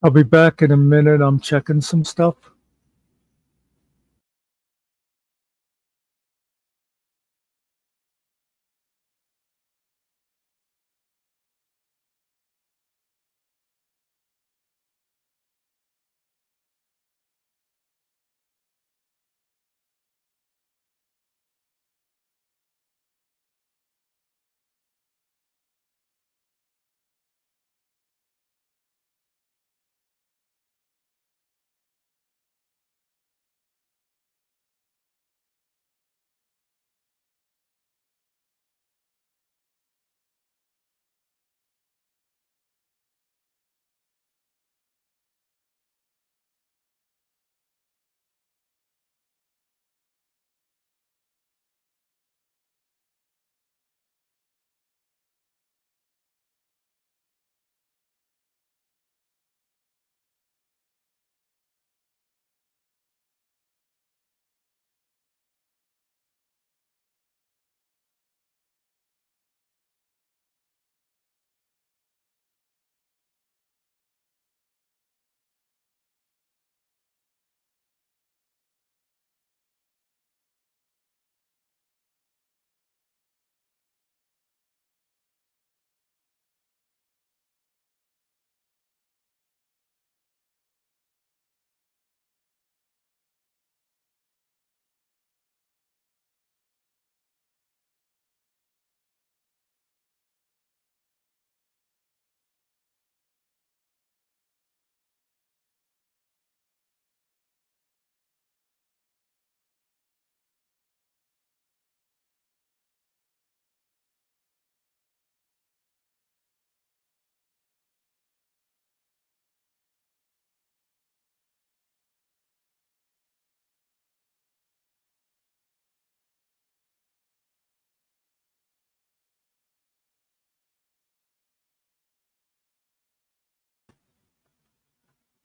I'll be back in a minute. I'm checking some stuff.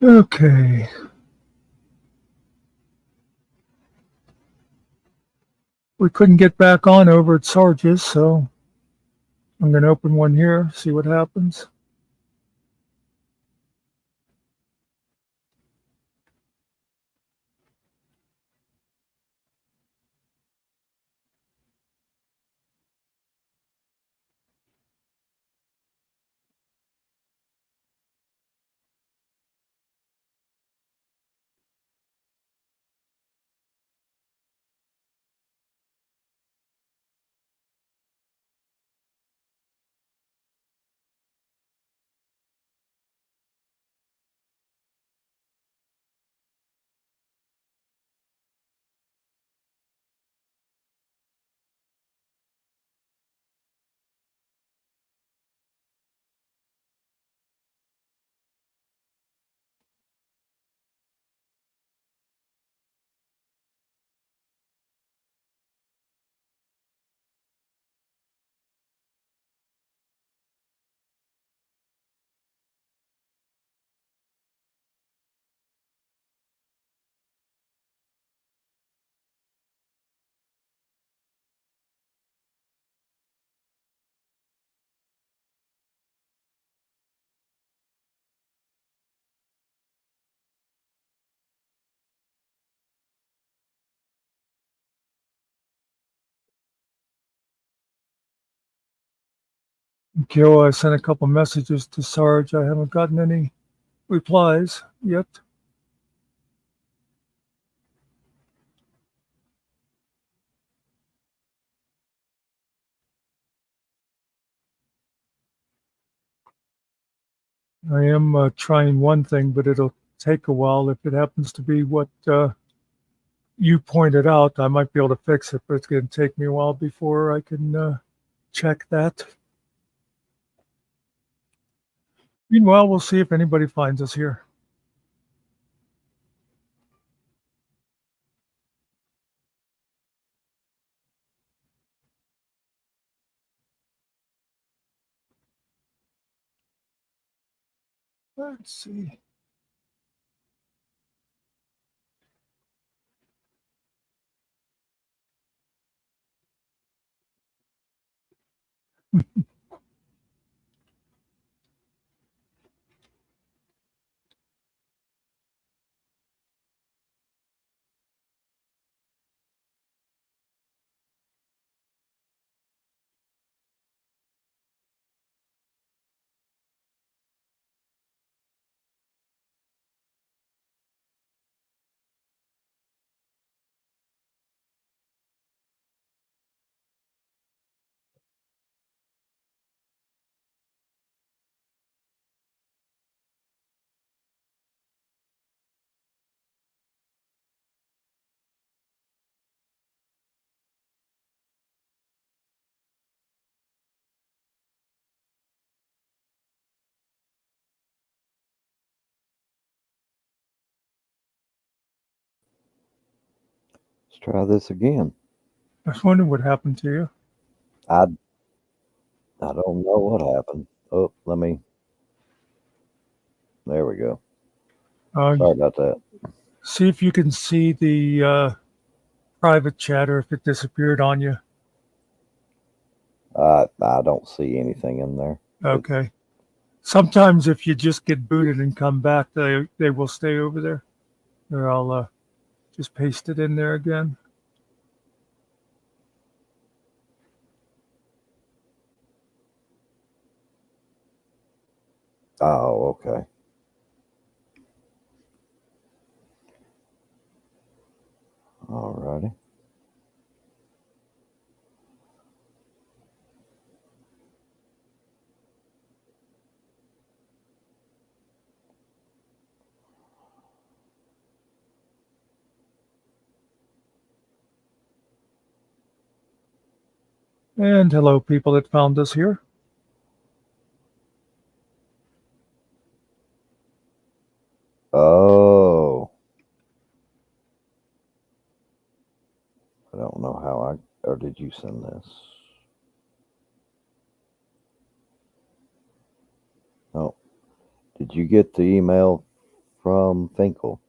Okay. We couldn't get back on over at Sarge's, so I'm going to open one here, see what happens. Gil, I sent a couple messages to Sarge. I haven't gotten any replies yet. I am trying one thing, but it'll take a while. If it happens to be what you pointed out, I might be able to fix it, but it's going to take me a while before I can check that. Meanwhile, we'll see if anybody finds us here. Let's see. try this again. I was wondering what happened to you. I I don't know what happened. Oh, let me. There we go. Uh, Sorry about that. See if you can see the private chat or if it disappeared on you. I don't see anything in there. It, Okay. Sometimes if you just get booted and come back, they will stay over there. Or I'll just paste it in there again. oh, okay. Alrighty. And hello, people that found us here. Oh, I don't know how I. Or did you send this? Oh, did you get the email from Finkle?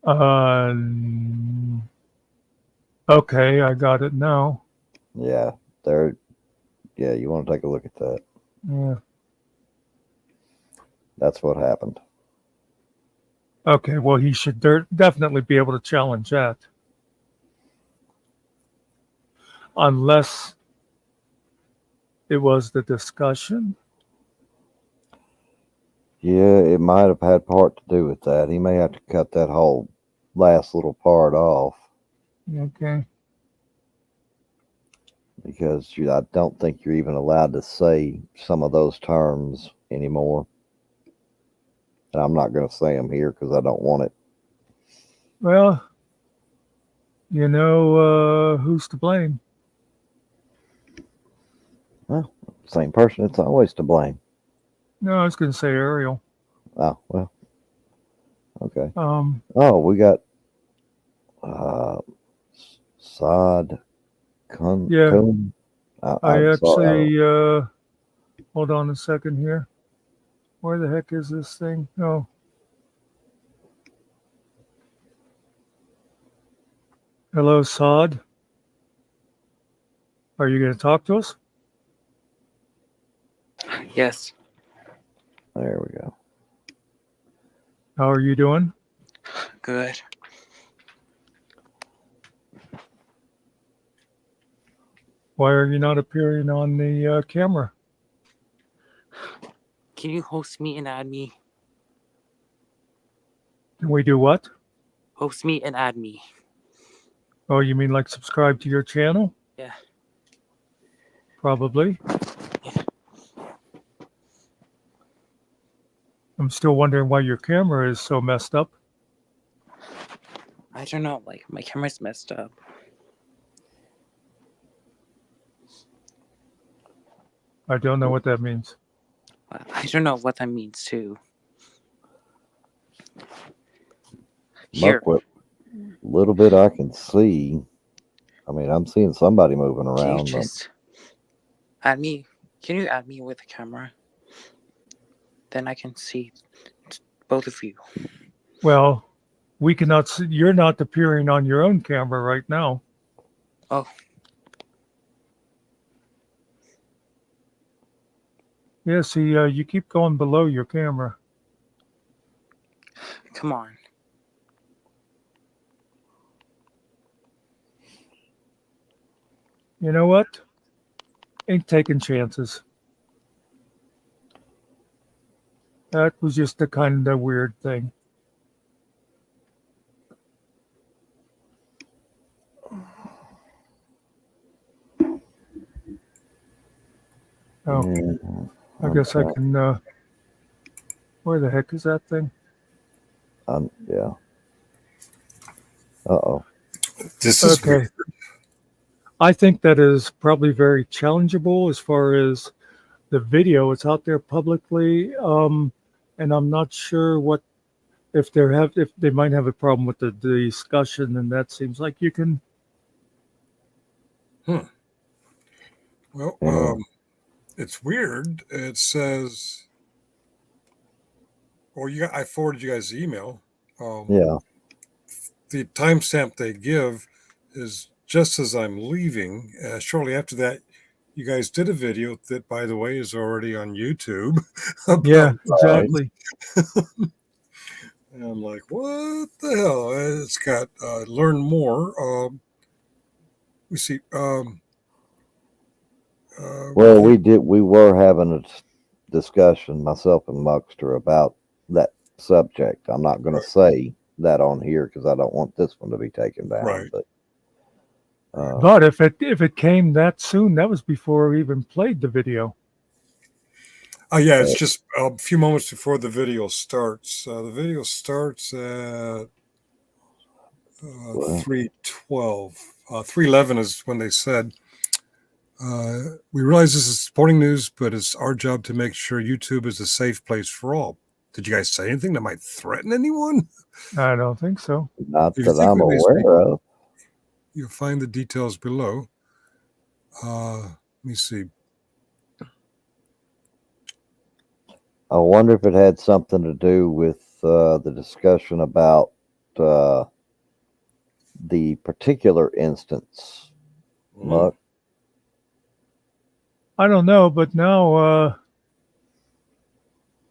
Uh, okay, I got it now. Yeah, there. Yeah, you want to take a look at that? Yeah. That's what happened. Okay, well, he should definitely be able to challenge that. Unless it was the discussion. Yeah, it might have had part to do with that. He may have to cut that whole last little part off Okay. because I don't think you're even allowed to say some of those terms anymore. And I'm not going to say them here because I don't want it. Well, who's to blame? Well, same person. It's always to blame. No, I was going to say Ariel. Oh well, okay. Um, Oh, we got uh, Sod yeah, Kun. I I'm sorry. actually, hold on a second here. Where the heck is this thing? Oh, hello, Sod. Are you going to talk to us? Yes. There we go. How are you doing? Good. Why are you not appearing on the camera? Can you host me and add me? Can we do what? Host me and add me. Oh, you mean like subscribe to your channel? Yeah. Probably. Yeah. I'm still wondering why your camera is so messed up. I don't know. Like, my camera's messed up. I don't know what that means. I don't know what that means, too. Here. Muck, what little bit I can see. I mean, I'm seeing somebody moving Can you around. just add me? Can you add me with the camera? Then I can see both of you. Well, we cannot see. You're not appearing on your own camera right now. Oh. Yeah, see, you keep going below your camera. Come on. You know what? Ain't taking chances. That was just a kind of weird thing. Oh, Yeah, I guess I can. Where the heck is that thing? yeah. Uh-oh. This is Okay. weird. I think that is probably very challengeable as far as the video. It's out there publicly, and I'm not sure what if they might have a problem with the discussion, then that seems like you can. Well, Yeah. it's weird. It says, well, I forwarded you guys the email. Yeah. The timestamp they give is just as I'm leaving. Shortly after that, you guys did a video that, by the way, is already on YouTube. Yeah, about exactly. And I'm like, what the hell? It's got learn more. We see. Well, we were having a discussion, myself and Muxter, about that subject. I'm not going Right. to say that on here because I don't want this one to be taken down. Right. But But if it came that soon, that was before we even played the video. Yeah, it's just a few moments before the video starts. The video starts at 3:12. 3:11 is when they said, we realize this is sporting news, but it's our job to make sure YouTube is a safe place for all. Did you guys say anything that might threaten anyone? I don't think so. not If you that think I'm we may speak, aware of. you'll find the details below. Let me see. I wonder if it had something to do with the discussion about the particular instance. Muck. I don't know, but now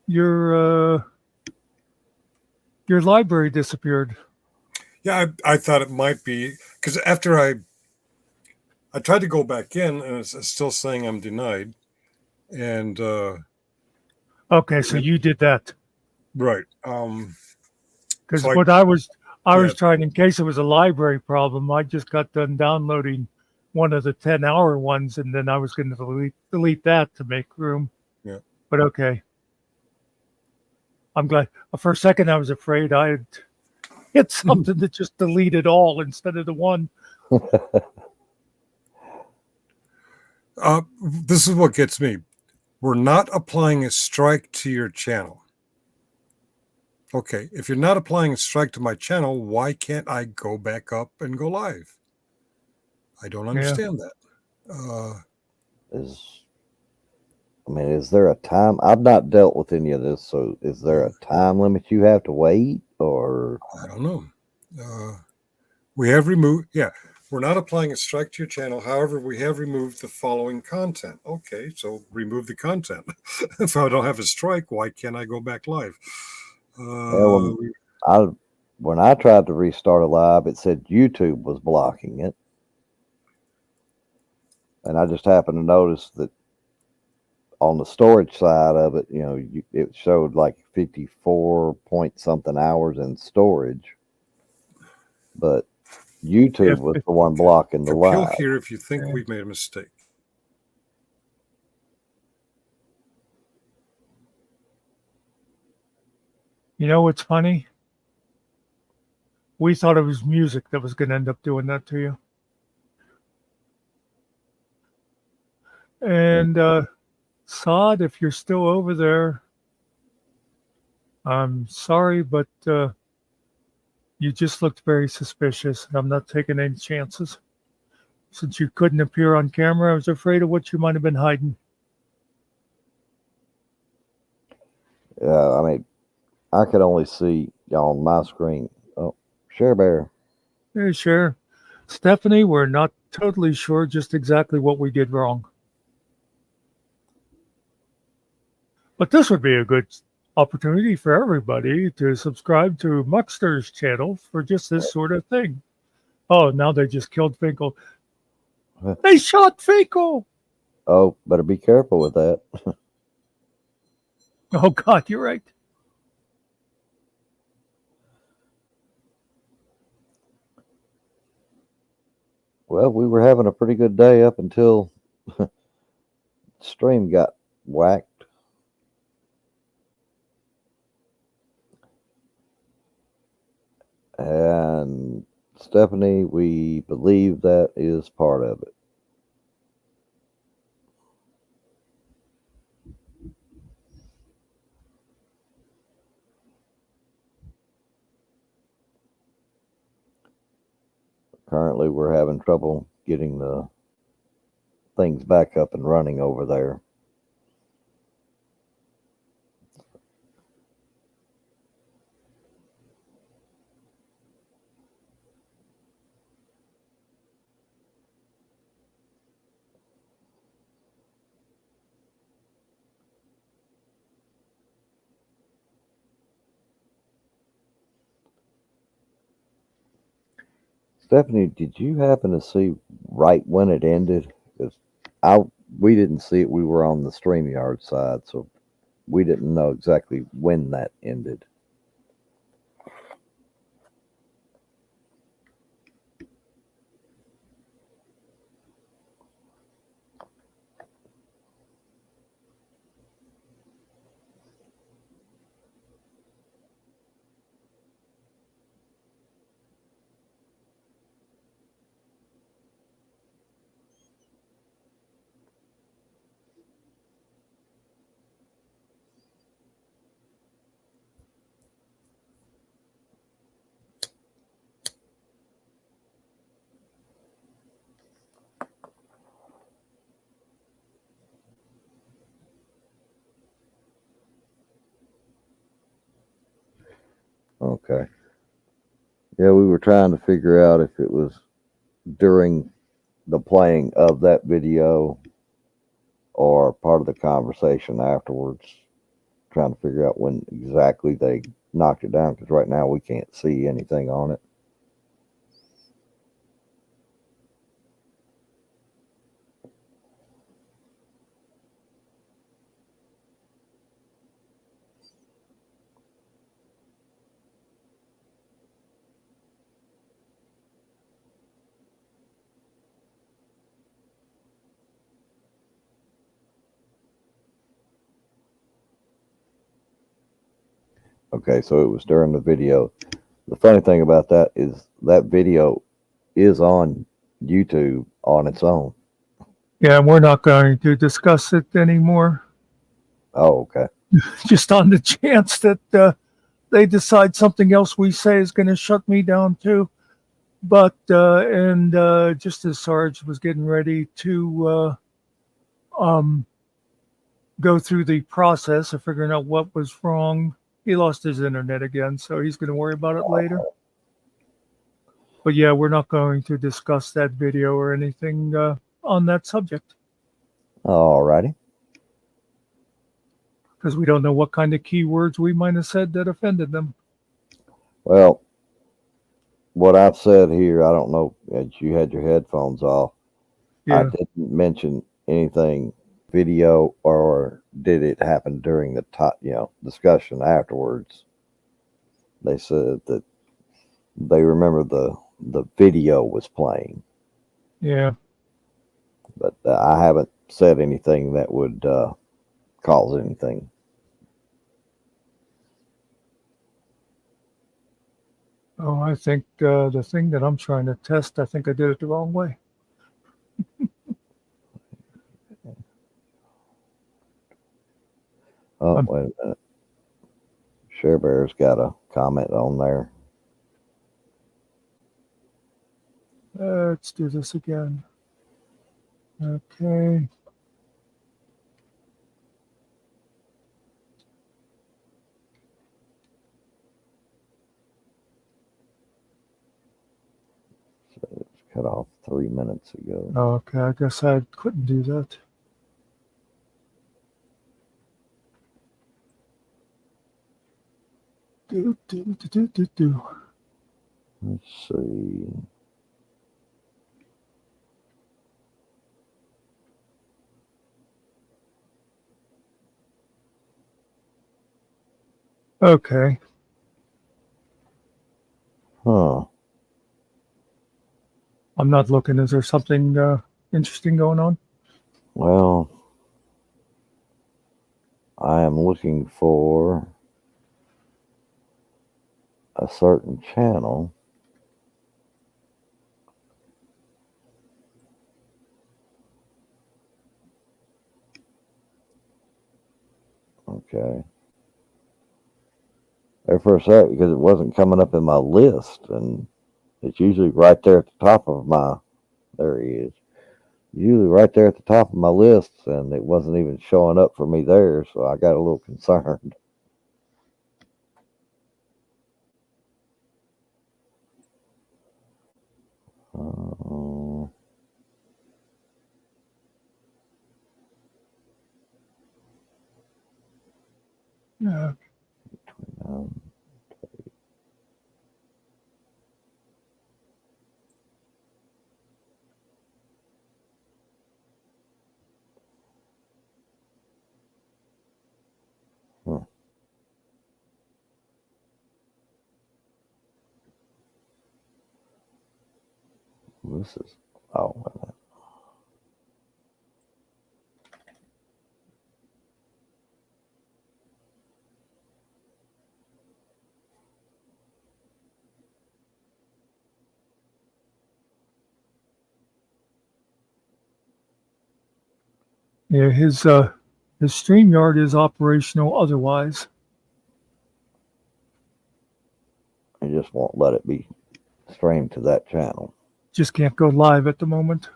your library disappeared. Yeah, I thought it might be because after I tried to go back in and it's still saying I'm denied. And Okay, so you did that. right. Because So what I was yeah. trying, in case it was a library problem, I just got done downloading one of the 10-hour ones, and then I was going to delete that to make room. Yeah. But okay. I'm glad. For a second, I was afraid I had hit something that just deleted all instead of the one. This is what gets me. We're not applying a strike to your channel. Okay, if you're not applying a strike to my channel, why can't I go back up and go live? I don't understand that. Is there a time? I've not dealt with any of this, so is there a time limit you have to wait, or I don't know. We have removed. Yeah, we're not applying a strike to your channel. However, we have removed the following content. Okay, so remove the content. If I don't have a strike, why can't I go back live? when I tried to restart a live, it said YouTube was blocking it, and I just happened to notice that on the storage side of it, it showed like 54 point something hours in storage, but YouTube was the one blocking the appeal live. here if you think we've made a mistake. You know what's funny? We thought it was music that was going to end up doing that to you. And Saad, if you're still over there, I'm sorry, but you just looked very suspicious, and I'm not taking any chances. Since you couldn't appear on camera, I was afraid of what you might have been hiding. Yeah, I could only see on my screen. Oh, Share Bear. Yeah, sure. Stephanie, we're not totally sure just exactly what we did wrong. But this would be a good opportunity for everybody to subscribe to Muxter's channel for just this sort of thing. Oh, now they just killed Finkle. They shot Finkle! Oh, better be careful with that. Oh, God, you're right. Well, we were having a pretty good day up until stream got whacked. And Stephanie, we believe that is part of it. Currently, we're having trouble getting the things back up and running over there. Stephanie, did you happen to see right when it ended? Because we didn't see it. We were on the StreamYard side, so we didn't know exactly when that ended. Okay. Yeah, we were trying to figure out if it was during the playing of that video or part of the conversation afterwards, trying to figure out when exactly they knocked it down, because right now we can't see anything on it. Okay, so it was during the video. The funny thing about that is that video is on YouTube on its own. Yeah, we're not going to discuss it anymore. Oh, okay. Just on the chance that they decide something else we say is going to shut me down too. But just as Sarge was getting ready to go through the process of figuring out what was wrong, he lost his internet again, so he's going to worry about it later. But yeah, we're not going to discuss that video or anything on that subject All righty. because we don't know what kind of keywords we might have said that offended them. Well, what I've said here, I don't know, as you had your headphones off, I Yeah, didn't mention anything video, or did it happen during the discussion afterwards? They said that they remember the video was playing, yeah. but I haven't said anything that would cause anything. Oh, I think the thing that I'm trying to test, I think I did it the wrong way. Oh, Um, wait a minute. Share Bear's got a comment on there. Let's do this again. Okay. It's cut off 3 minutes ago. Okay, I guess I couldn't do that. Do. Let's see. Okay. Huh. I'm not looking. Is there something interesting going on? Well, I am looking for a certain channel. Okay. There for a sec, because it wasn't coming up in my list, and It's usually right there at the top of my. There he is. Usually right there at the top of my list, and it wasn't even showing up for me there, so I got a little concerned. Uh, Yeah. um, hmm, this is. Oh, wait a minute. Yeah, his StreamYard is operational otherwise. I just won't let it be streamed to that channel. Just can't go live at the moment.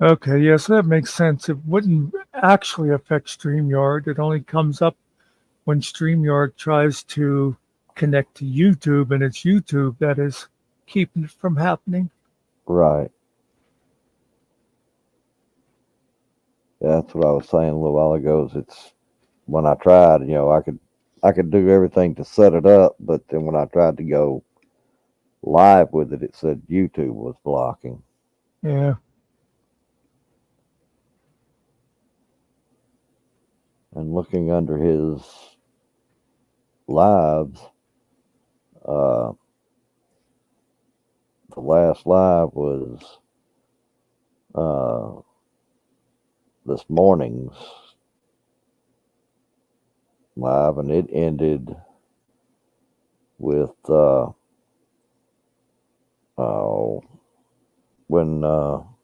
Okay, yes, that makes sense. It wouldn't actually affect StreamYard. It only comes up when StreamYard tries to connect to YouTube, and it's YouTube that is keeping it from happening. Right. Yeah, that's what I was saying a little while ago. Is it's when I tried, I could do everything to set it up, but then when I tried to go live with it, it said YouTube was blocking. Yeah. And looking under his lives, uh, the last live was uh, this morning's live, and it ended with oh, when well,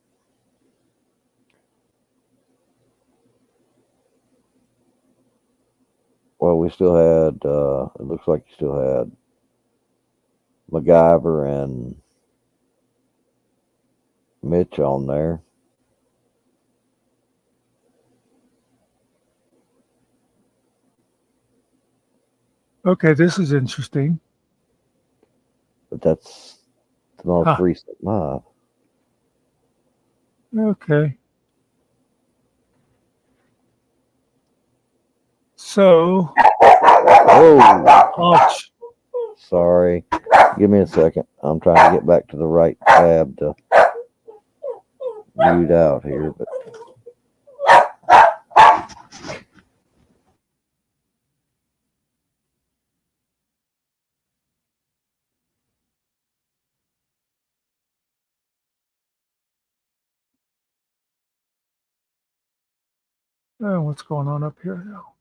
we still had it looks like you still had MacGyver and Mitch on there. Okay, this is interesting. But that's the most Huh. recent live. Okay. So, Oh, ouch. sorry. Give me a second. I'm trying to get back to the right tab to mute out here, but Oh, what's going on up here now?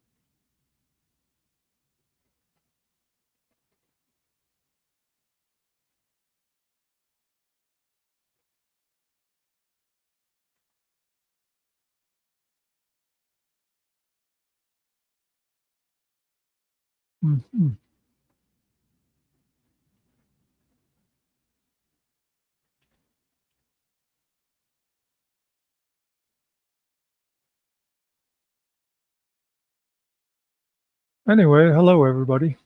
Mhm. Anyway, hello, everybody.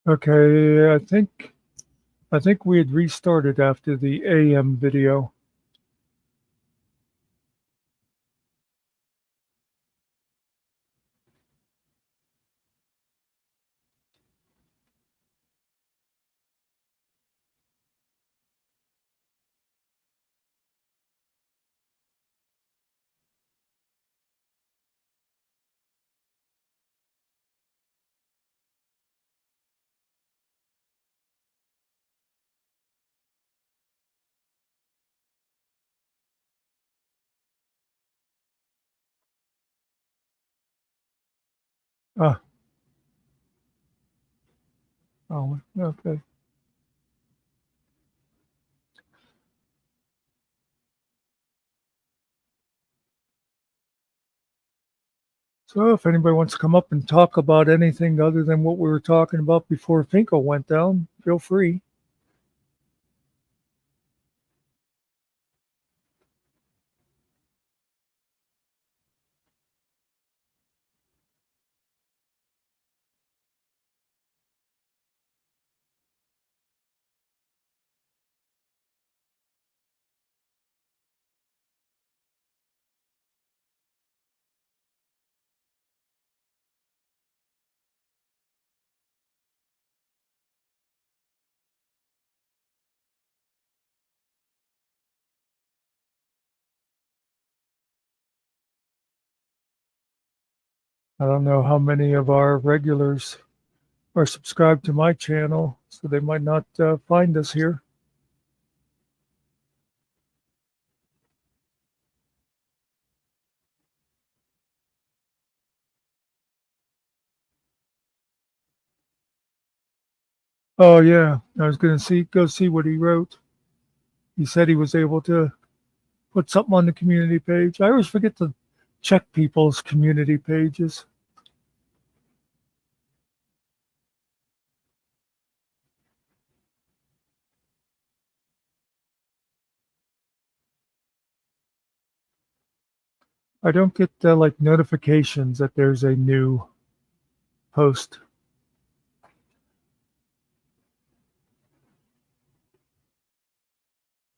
Okay, I think we had restarted after the AM video. Ah, oh, okay. So if anybody wants to come up and talk about anything other than what we were talking about before Finkle went down, feel free. I don't know how many of our regulars are subscribed to my channel, so they might not find us here. Oh yeah, I was going to go see what he wrote. He said he was able to put something on the community page. I always forget to check people's community pages. I don't get like notifications that there's a new post.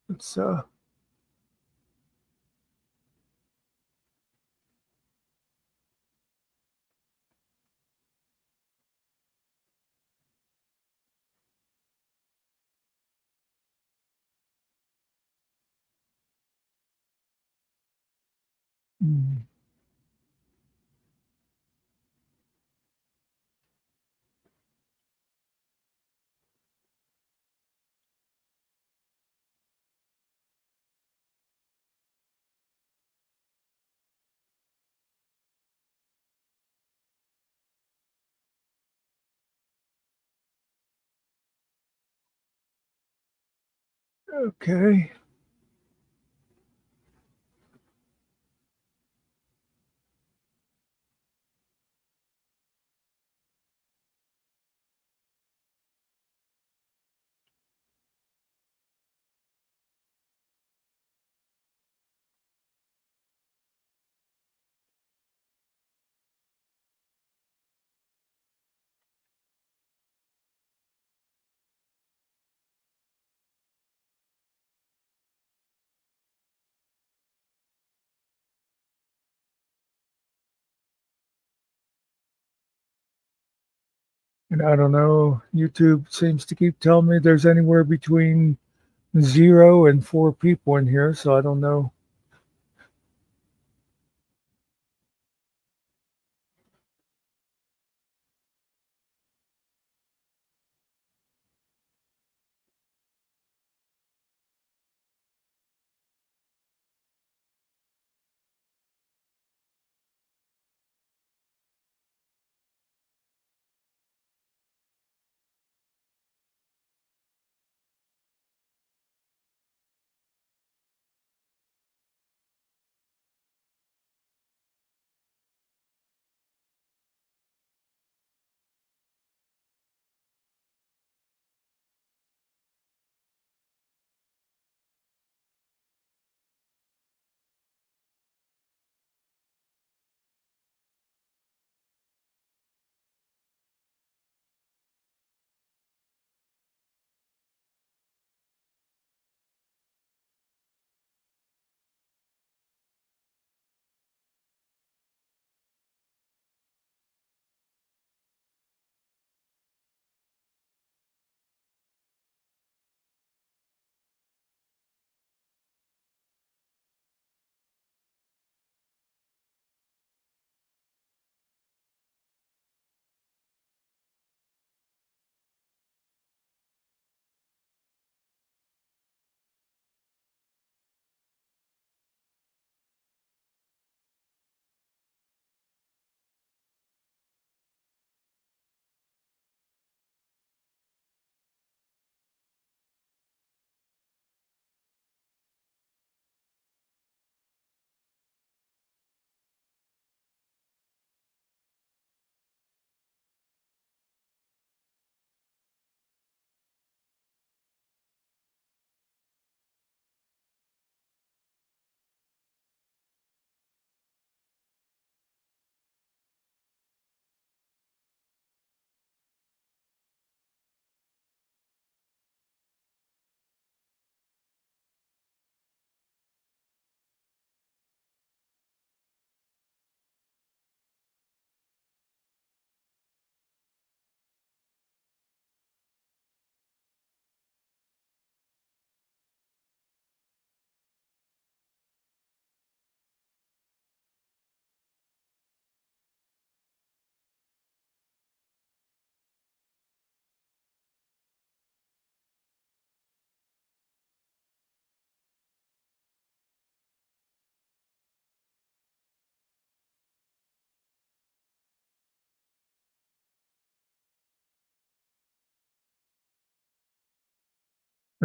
It's mm, okay. And I don't know. YouTube seems to keep telling me there's anywhere between 0 and 4 people in here, so I don't know.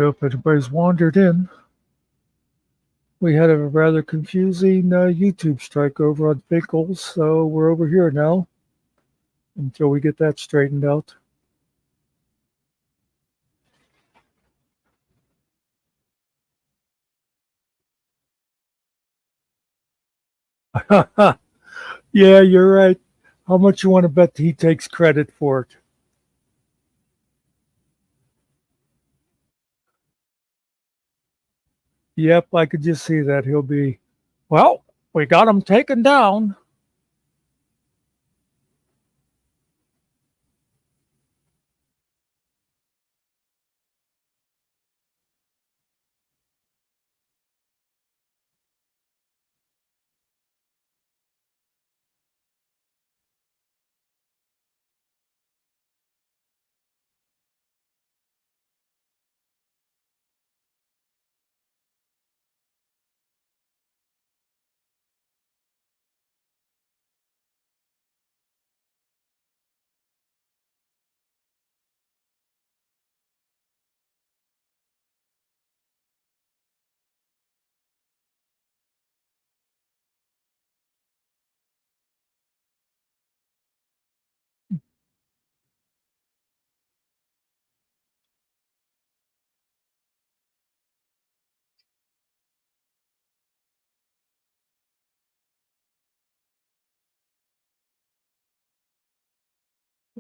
If anybody's wandered in, we had a rather confusing YouTube strike over on Finkle, so we're over here now until we get that straightened out. Yeah, you're right. How much you want to bet he takes credit for it? Yep, I could just see that. He'll be, well, we got him taken down.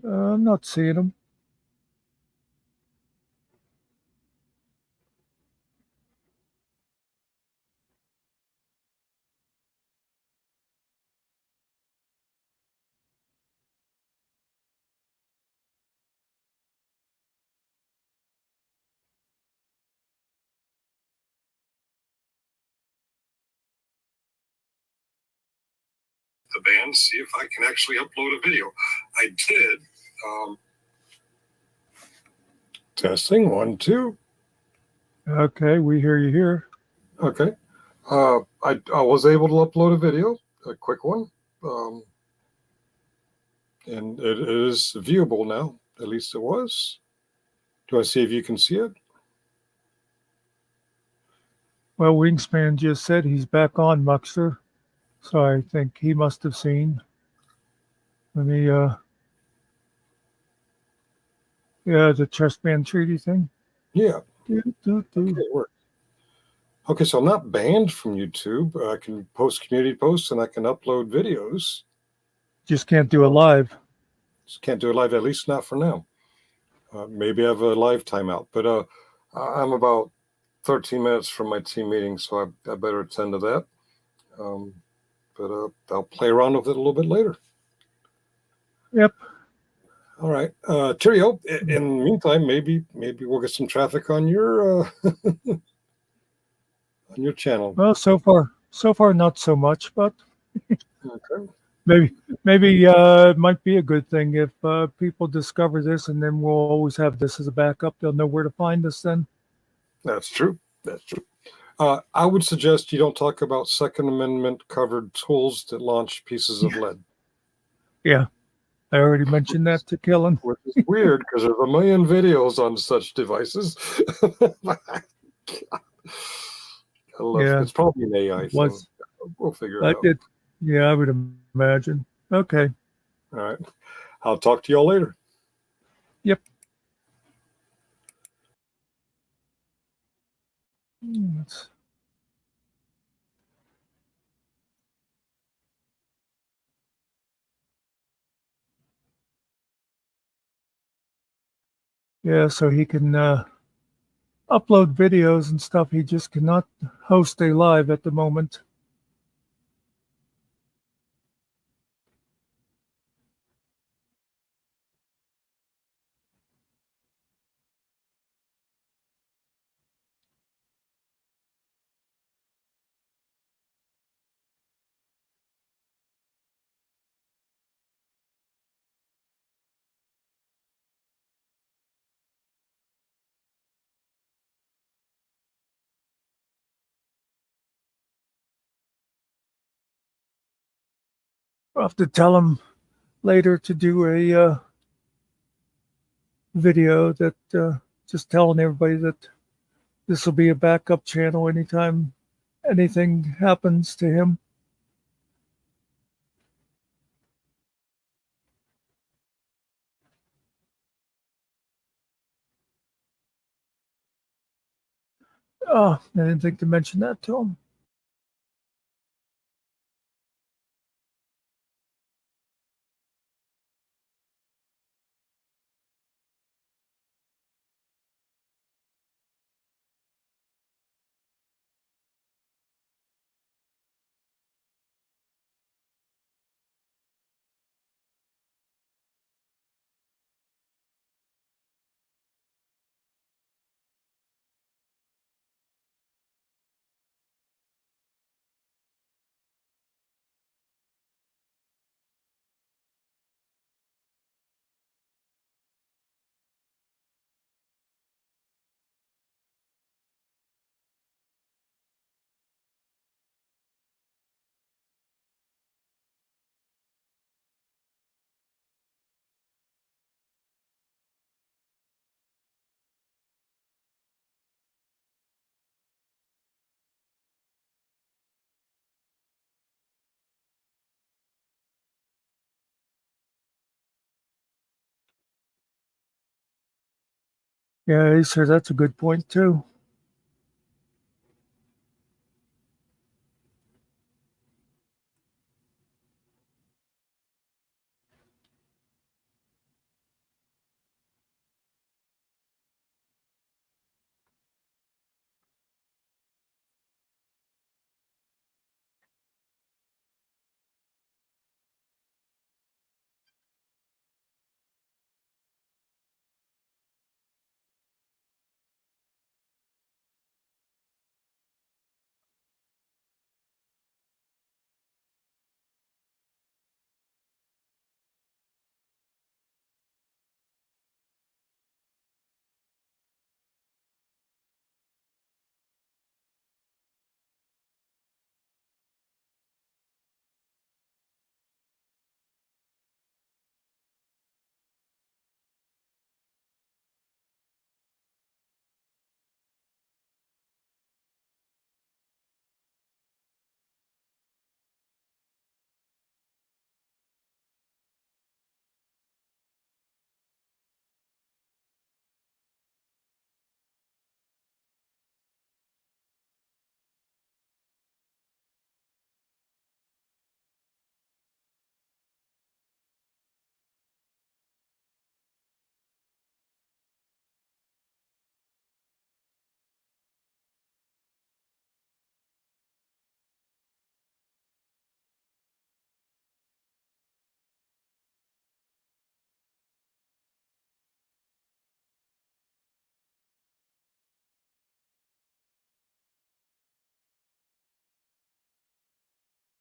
I'm not seeing him. The band, see if I can actually upload a video. I did. Testing 1, 2. Okay, we hear you here. Okay. I was able to upload a video, a quick one, and it is viewable now. At least it was. Do I see if you can see it? Well, Wingspan just said he's back on, Muxter. So I think he must have seen. Let me, yeah, the chest band treaty thing. Yeah. Do. Okay, it worked. Okay, so I'm not banned from YouTube. I can post community posts and I can upload videos. Just can't do it live. Just can't do it live, at least not for now. Maybe I have a live timeout, but I'm about 13 minutes from my team meeting, so I better attend to that. But I'll play around with it a little bit later. Yep. All right. Cheerio. In the meantime, maybe we'll get some traffic on your on your channel. Well, so far not so much, but Okay. maybe it might be a good thing if people discover this, and then we'll always have this as a backup. They'll know where to find us then. That's true. That's true. I would suggest you don't talk about Second Amendment covered tools that launch pieces of lead. Yeah, I already mentioned that to Killen. Which is weird because there's a million videos on such devices. Yeah. It's probably an AI thing. We'll figure it out. Yeah, I would imagine. Okay. All right. I'll talk to y'all later. Yep. Yeah, so he can upload videos and stuff. He just cannot host a live at the moment. I'll have to tell him later to do a video that just telling everybody that this will be a backup channel anytime anything happens to him. Oh, I didn't think to mention that to him. Yeah, he said that's a good point too.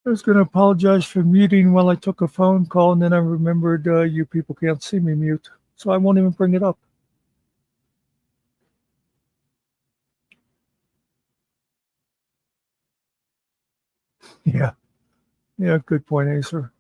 I was going to apologize for muting while I took a phone call, and then I remembered you people can't see me mute, so I won't even bring it up. Yeah, yeah, good point, Acer.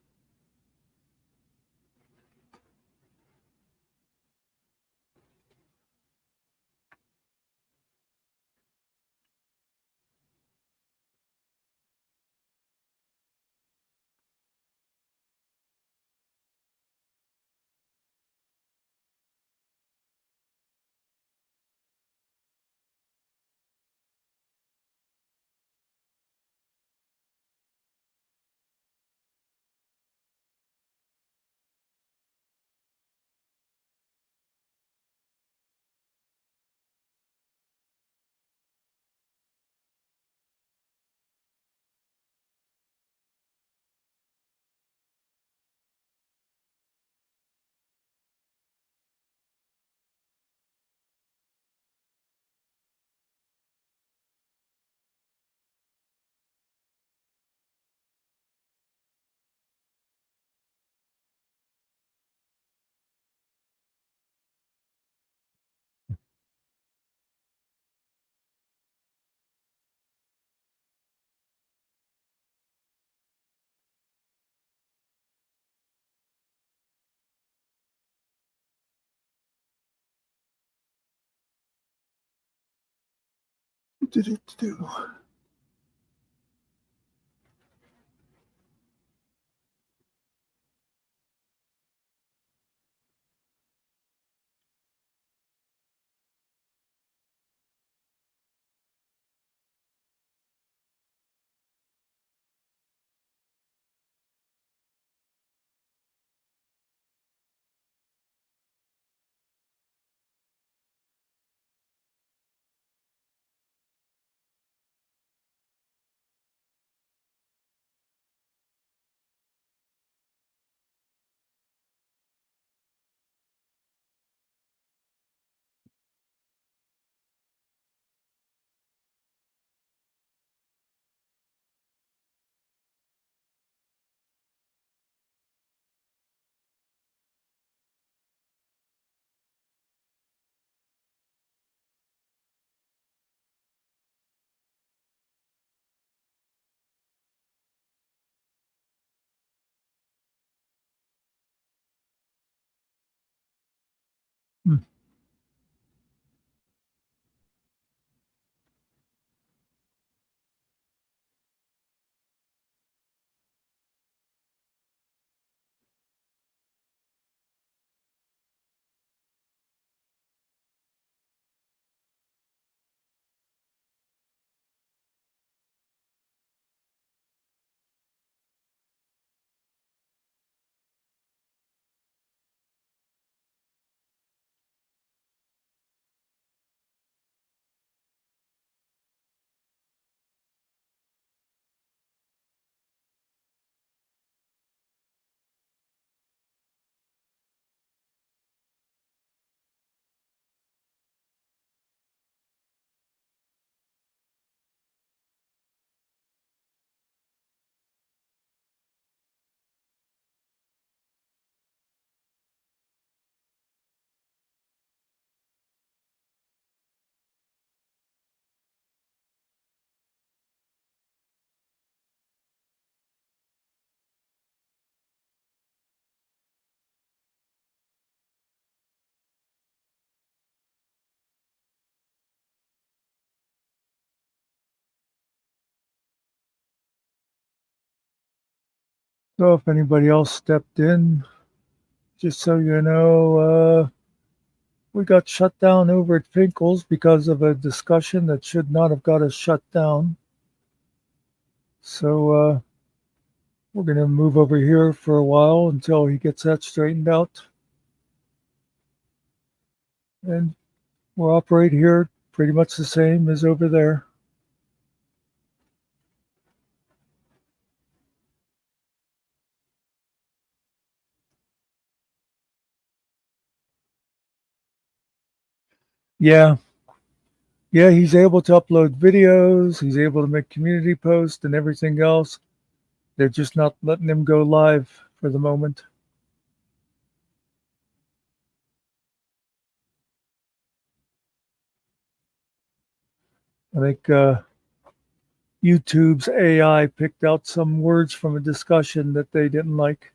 Do-do-do-do. Hmm. So if anybody else stepped in, just so you know, we got shut down over at Finkle's because of a discussion that should not have got us shut down. So we're going to move over here for a while until he gets that straightened out. And we'll operate here pretty much the same as over there. Yeah. Yeah, he's able to upload videos. He's able to make community posts and everything else. They're just not letting him go live for the moment. I think YouTube's AI picked out some words from a discussion that they didn't like.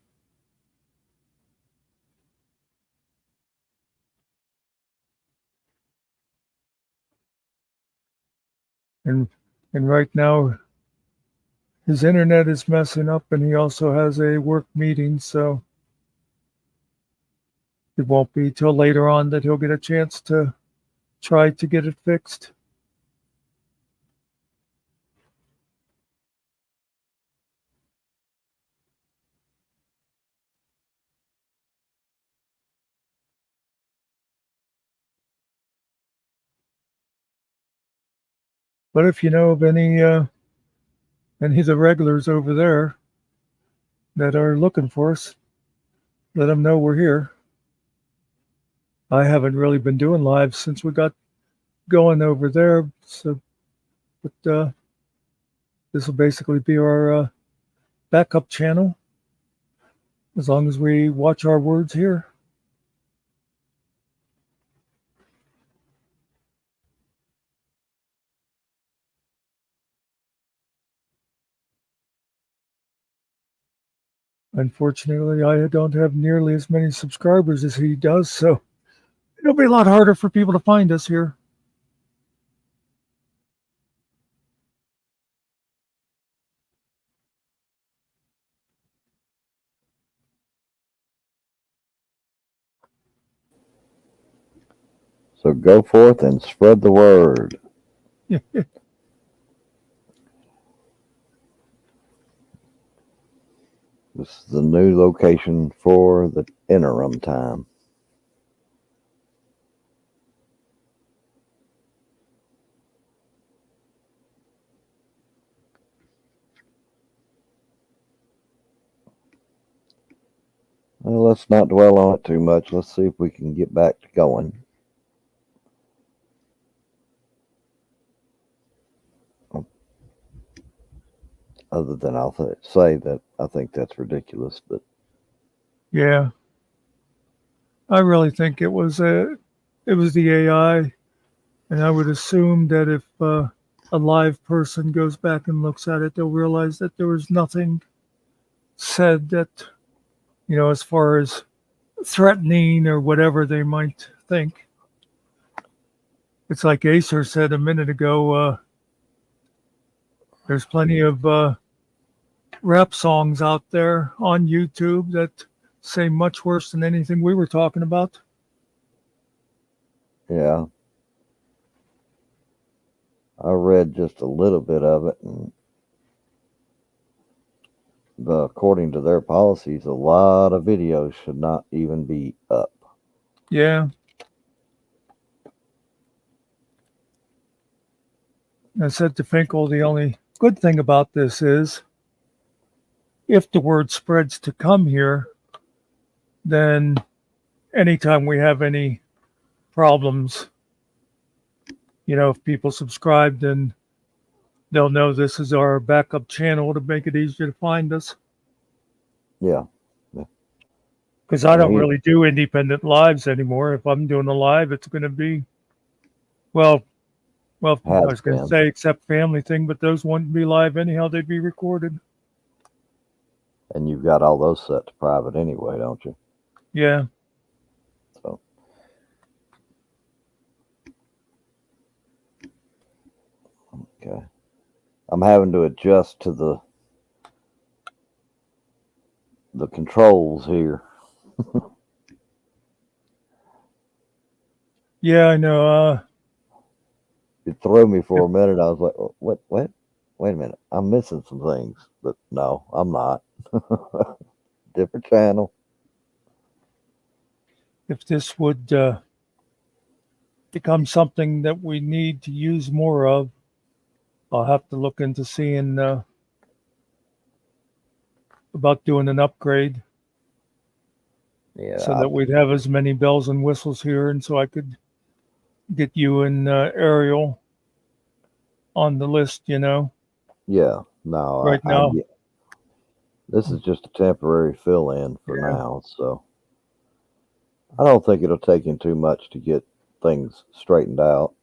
And right now his internet is messing up and he also has a work meeting, so it won't be till later on that he'll get a chance to try to get it fixed. But if you know of any of the regulars over there that are looking for us, let them know we're here. I haven't really been doing live since we got going over there, so but this will basically be our backup channel as long as we watch our words here. Unfortunately, I don't have nearly as many subscribers as he does, so it'll be a lot harder for people to find us here. So go forth and spread the word. This is the new location for the interim time. Well, let's not dwell on it too much. Let's see if we can get back to going. Other than I'll say that I think that's ridiculous, but Yeah. I really think it was the AI, and I would assume that if a live person goes back and looks at it, they'll realize that there was nothing said that, as far as threatening or whatever they might think. It's like Acer said a minute ago. There's plenty of rap songs out there on YouTube that say much worse than anything we were talking about. yeah. I read just a little bit of it, and according to their policies, a lot of videos should not even be up. Yeah. I said to Finkle, the only good thing about this is if the word spreads to come here, then anytime we have any problems, if people subscribe, then they'll know this is our backup channel to make it easier to find us. Yeah. Because I don't really do independent lives anymore. If I'm doing a live, it's going to be, well, I was going to say except family thing, but those wouldn't be live anyhow. They'd be recorded. And you've got all those set to private anyway, don't you? Yeah. So. Okay. I'm having to adjust to the controls here. Yeah, I know. It threw me for a minute. I was like, what? Wait a minute. I'm missing some things. But no, I'm not. Different channel. If this would become something that we need to use more of, I'll have to look into seeing about doing an upgrade. Yeah. So that we'd have as many bells and whistles here, and so I could get you and Ariel on the list, Yeah. No. Right now. This is just a temporary fill-in for now, so I don't think it'll take him too much to get things straightened out.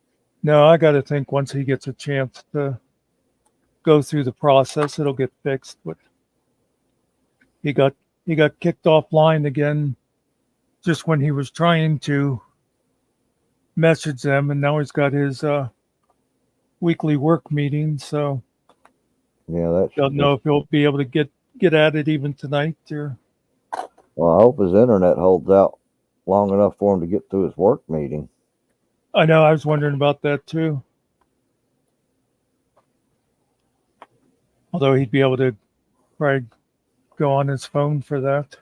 No, I got to think once he gets a chance to go through the process, it'll get fixed. But he got kicked offline again just when he was trying to message them, and now he's got his weekly work meeting. So Yeah, don't know if he'll be able to get at it even tonight. Or well, I hope his internet holds out long enough for him to get through his work meeting. I know, I was wondering about that too. Although he'd be able to probably go on his phone for that.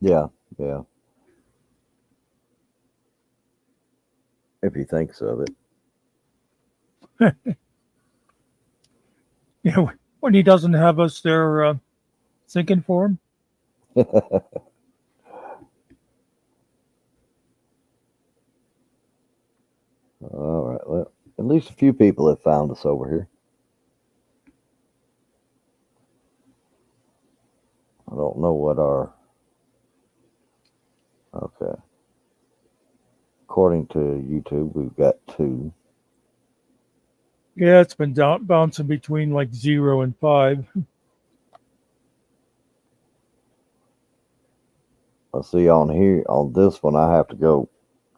Yeah. If he thinks of it. Yeah, when he doesn't have us there thinking for him. All right. Well, at least a few people have found us over here. I don't know what okay. According to YouTube, we've got 2. Yeah, it's been bouncing between like 0 and 5. I see on here, on this one, I have to go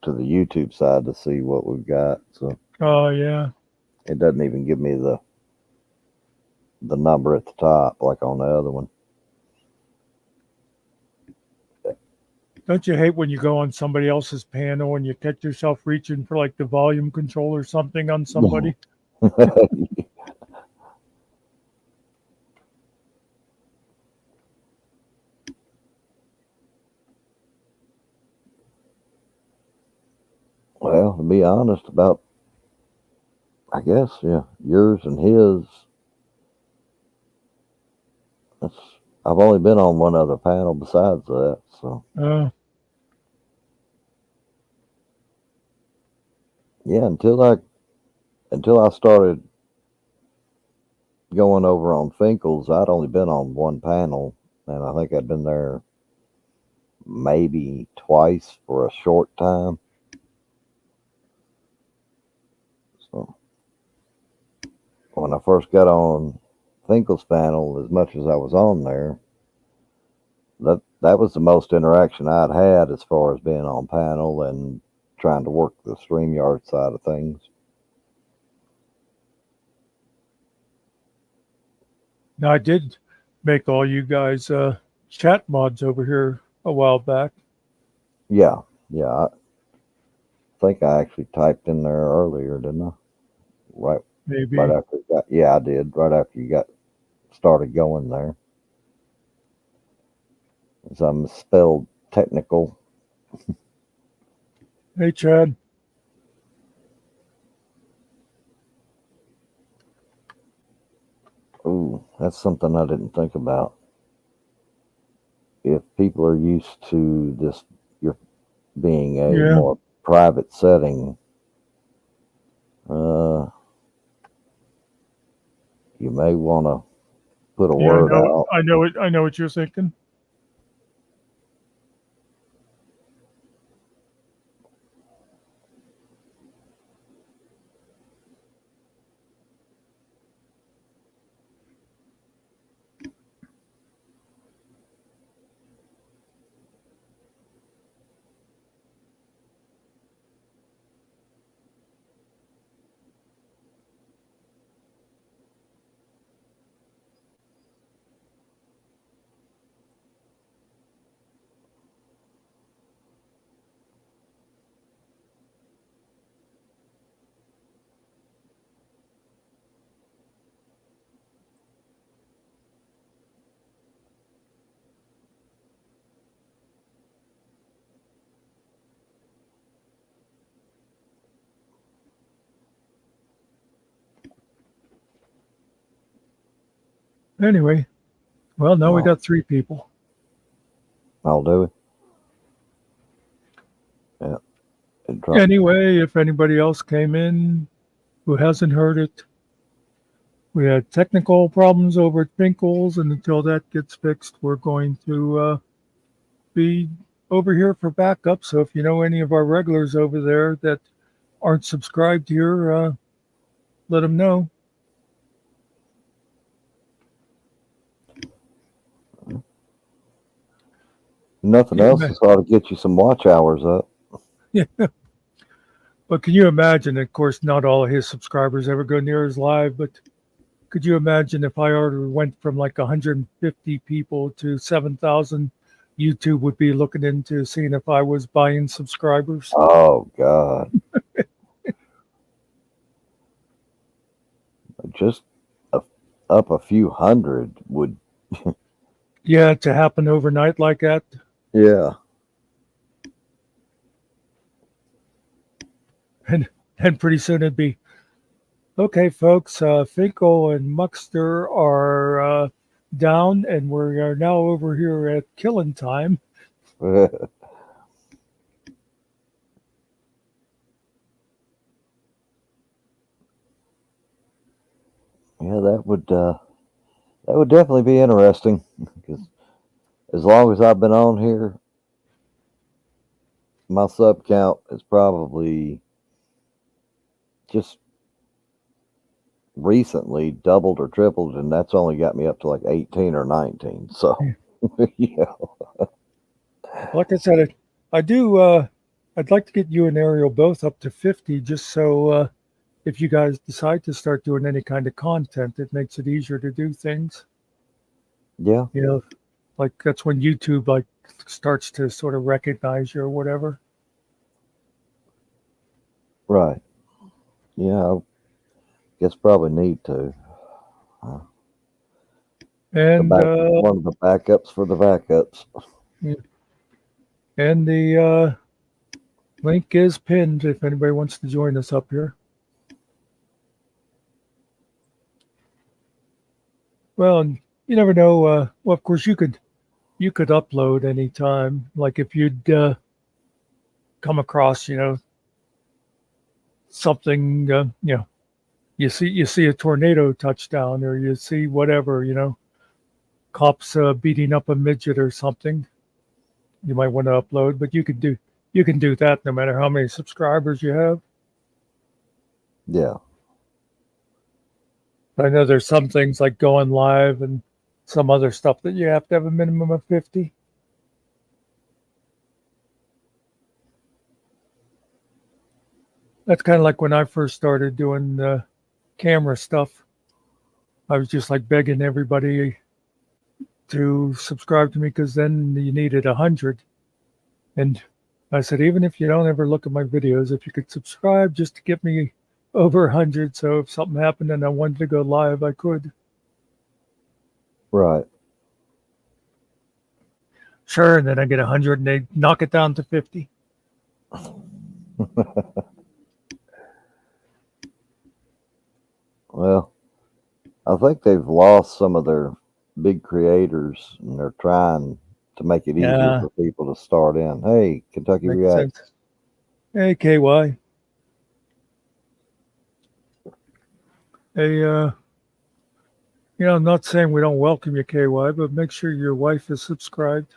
to the YouTube side to see what we've got. So. Oh, yeah. It doesn't even give me the number at the top like on the other one. Don't you hate when you go on somebody else's panel and you catch yourself reaching for like the volume control or something on somebody? Well, to be honest about, I guess, yeah, yours and his. That's, I've only been on one other panel besides that, so yeah. Until I started going over on Finkle's, I'd only been on one panel, and I think I'd been there maybe twice for a short time. So when I first got on Finkle's panel, as much as I was on there, that was the most interaction I'd had as far as being on panel and trying to work the StreamYard side of things. now I did make all you guys chat mods over here a while back. Yeah. I think I actually typed in there earlier, didn't I? Right Maybe. after you got, yeah, I did. Right after you got started going there. As I misspelled technical. Hey, Chad. Ooh, that's something I didn't think about. If people are used to this, you're being a Yeah. more private setting, you may want to put a Yeah, word out. I know it. I know what you're thinking. Anyway, well, now we Well, got 3 people. I'll do it. Yeah. It dropped. Anyway, if anybody else came in who hasn't heard it, we had technical problems over at Finkle's, and until that gets fixed, we're going to be over here for backup. So if you know any of our regulars over there that aren't subscribed here, let them know. Nothing Yeah, else is ought to get you some watch hours up. yeah. But can you imagine? Of course, not all of his subscribers ever go near his live, but could you imagine if I already went from like 150 people to 7,000? YouTube would be looking into seeing if I was buying subscribers. Oh God. Just up a few hundred would. Yeah, to happen overnight like that. Yeah. And pretty soon it'd be, okay, folks, Finkle and Muckster are down, and we are now over here at killing time. Yeah, that would definitely be interesting, because as long as I've been on here, my sub count is probably just recently doubled or tripled, and that's only got me up to like 18 or 19. So yeah. Like I said, I do. I'd like to get you and Ariel both up to 50, just so if you guys decide to start doing any kind of content, it makes it easier to do things. Yeah. You know, like that's when YouTube like starts to sort of recognize you or whatever. Right. Yeah, I guess probably need to. And One of the backups for the backups. and the link is pinned if anybody wants to join us up here. Well, and you never know. Well, of course, you could upload anytime. Like if you'd come across, something, you see a tornado touchdown, or you see whatever, cops beating up a midget or something. You might want to upload, but you can do that no matter how many subscribers you have. Yeah. I know there's some things like going live and some other stuff that you have to have a minimum of 50. That's kind of like when I first started doing camera stuff. I was just like begging everybody to subscribe to me because then you needed 100. And I said, even if you don't ever look at my videos, if you could subscribe just to get me over 100, so if something happened and I wanted to go live, I could. Right. Sure, and then I get 100 and they knock it down to 50. Well, I think they've lost some of their big creators, and they're trying to make it easier Yeah. for people to start in. Hey, Kentucky Makes React. sense. Hey, KY. Hey, I'm not saying we don't welcome you, KY, but make sure your wife is subscribed.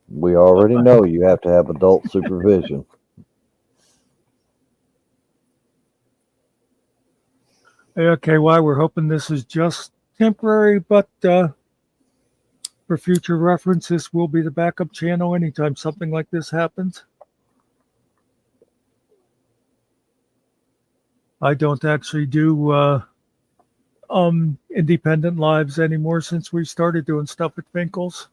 We already know you have to have adult supervision. Hey, KY, we're hoping this is just temporary, but for future reference, this will be the backup channel anytime something like this happens. I don't actually do independent lives anymore since we started doing stuff at Finkle's.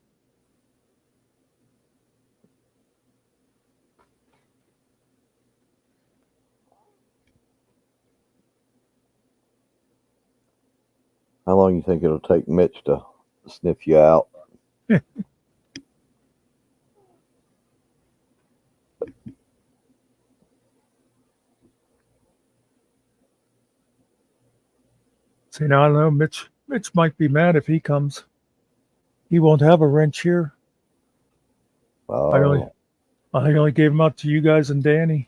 How long you think it'll take Mitch to sniff you out? See, now I don't know. Mitch might be mad if he comes. He won't have a wrench here. I only gave him out to you guys and Danny.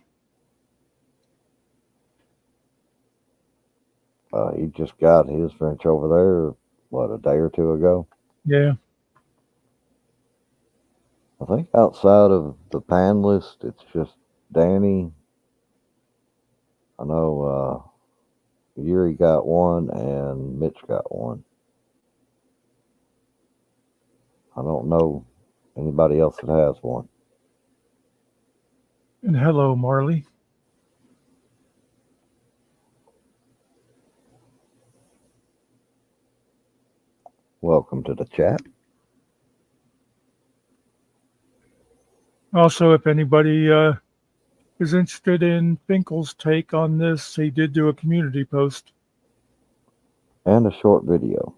He just got his wrench over there, what, a day or two ago? Yeah. I think outside of the panelist, it's just Danny. I know Yuri got one and Mitch got one. I don't know anybody else that has one. And hello, Marley. Welcome to the chat. Also, if anybody is interested in Finkle's take on this, he did do a community post. And a short video.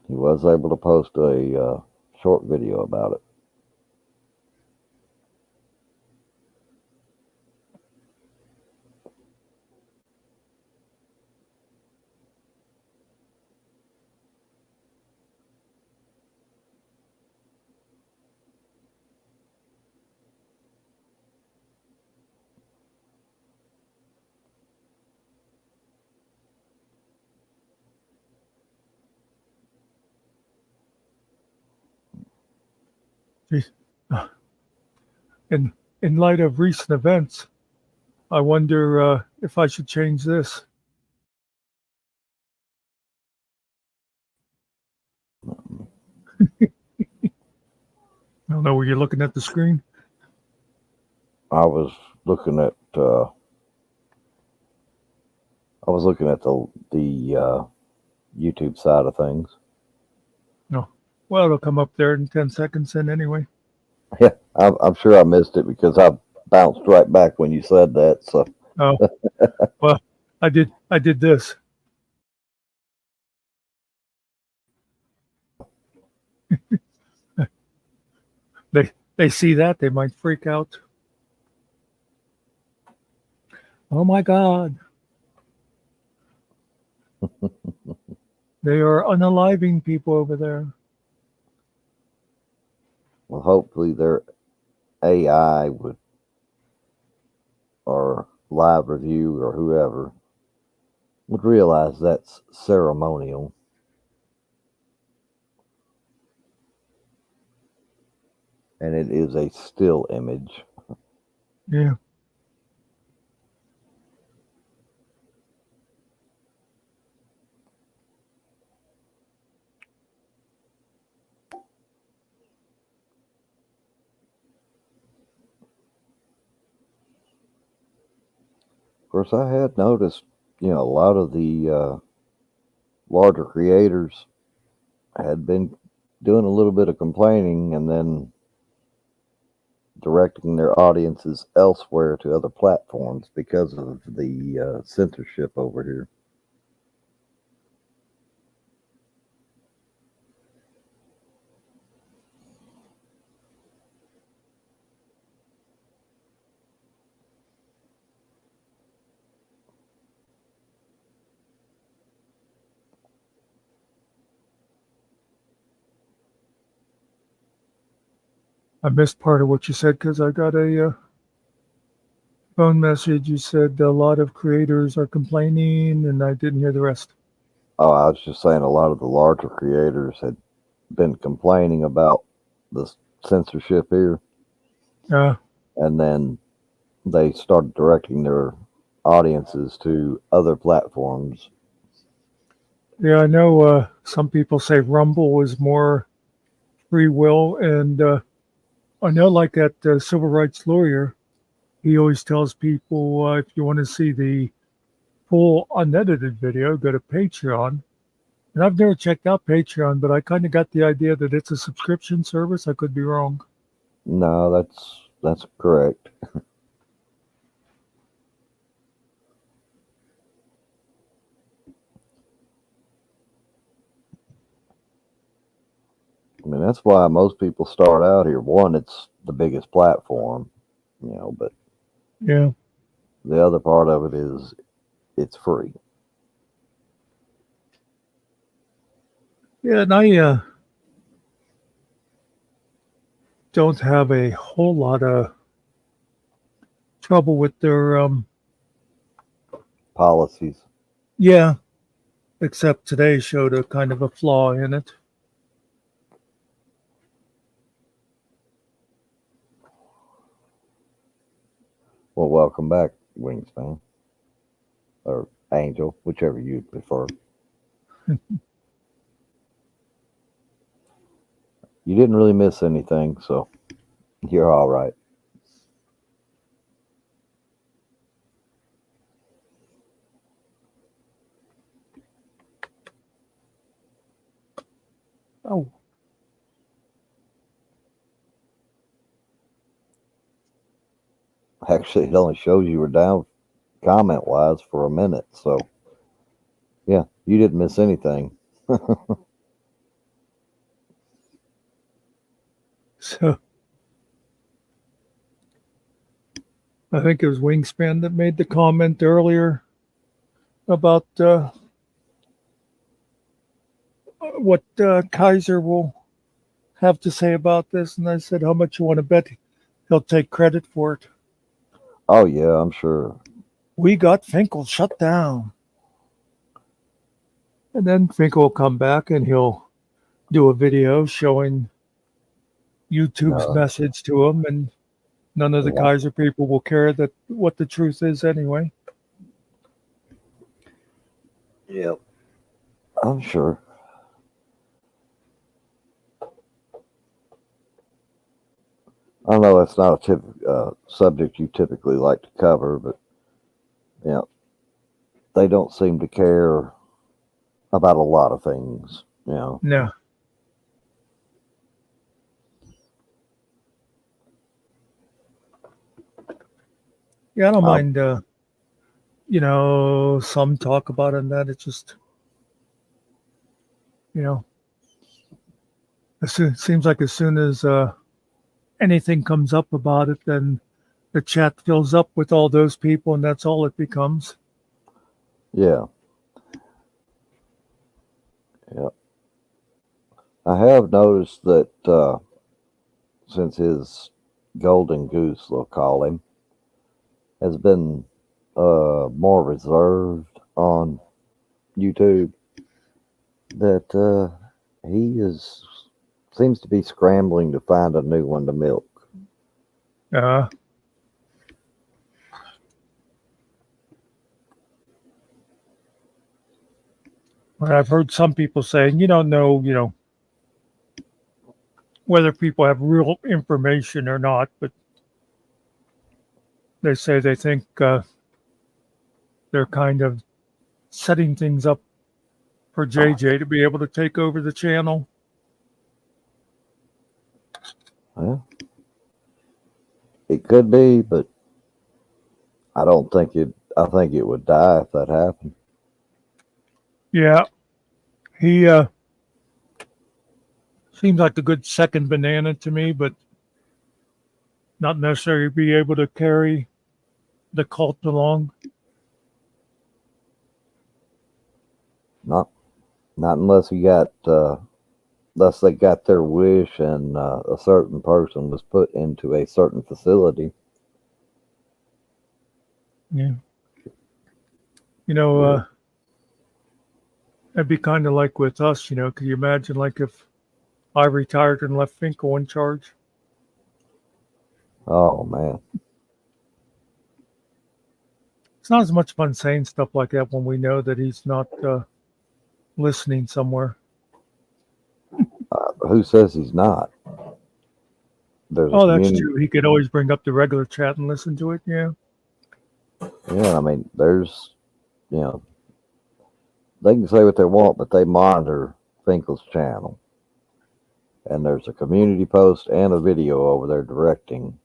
He was able to post a short video about it. In light of recent events, I wonder if I should change this. I don't know. Were you looking at the screen? I was looking at I was looking at the YouTube side of things. No. Well, it'll come up there in 10 seconds then anyway. Yeah, I'm sure I missed it because I bounced right back when you said that. So Oh, well, I did this. They see that, they might freak out. Oh my God. They are unaliving people over there. well, hopefully their AI would or live review or whoever would realize that's ceremonial. And it is a still image. Yeah. Of course, I had noticed, a lot of the larger creators had been doing a little bit of complaining and then directing their audiences elsewhere to other platforms because of the censorship over here. I missed part of what you said because I got a phone message. You said a lot of creators are complaining, and I didn't hear the rest. Oh, I was just saying a lot of the larger creators had been complaining about the censorship here, Uh, and then they started directing their audiences to other platforms. yeah, I know some people say Rumble is more free will, and I know, like that civil rights lawyer, he always tells people if you want to see the full unedited video, go to Patreon. And I've never checked out Patreon, but I kind of got the idea that it's a subscription service. I could be wrong. No, that's correct. I mean, that's why most people start out here. One, it's the biggest platform, but Yeah. the other part of it is it's free. Yeah, and I don't have a whole lot of trouble with their, Policies. yeah, except today showed a kind of a flaw in it. Well, welcome back, Wingspan. Or Angel, whichever you prefer. You didn't really miss anything, so you're all right. Oh, Actually, it only shows you were down comment wise for a minute, so yeah, you didn't miss anything. so I think it was Wingspan that made the comment earlier about what Kaiser will have to say about this. And I said, how much you want to bet he'll take credit for it? Oh yeah, I'm sure. We got Finkle shut down. And then Finkle will come back and he'll do a video showing YouTube's No, message to him, and none of the yeah, Kaiser people will care that what the truth is anyway. yep, I'm sure. I know that's not a subject you typically like to cover, but yeah, they don't seem to care about a lot of things, you know. No. Yeah, I don't mind, some talk about it and that. It's just, it seems like as soon as anything comes up about it, then the chat fills up with all those people, and that's all it becomes. Yeah. Yeah. I have noticed that since his golden goose, they'll call him, has been more reserved on YouTube, that he seems to be scrambling to find a new one to milk. Uh, Well, I've heard some people saying you don't know, whether people have real information or not, but they say they think they're kind of setting things up for JJ to be able to take over the channel. Well, it could be, but I don't think it. I think it would die if that happened. Yeah, he seems like a good second banana to me, but not necessarily be able to carry the cult along. Not unless he got unless they got their wish and a certain person was put into a certain facility. Yeah. It'd be kind of like with us, could you imagine like if I retired and left Finkle in charge? Oh man. It's not as much fun saying stuff like that when we know that he's not listening somewhere. Who says he's not? There's Oh, that's true. He could always bring up the regular chat and listen to it. Yeah. Yeah, I mean, there's, they can say what they want, but they monitor Finkle's channel. And there's a community post and a video over there directing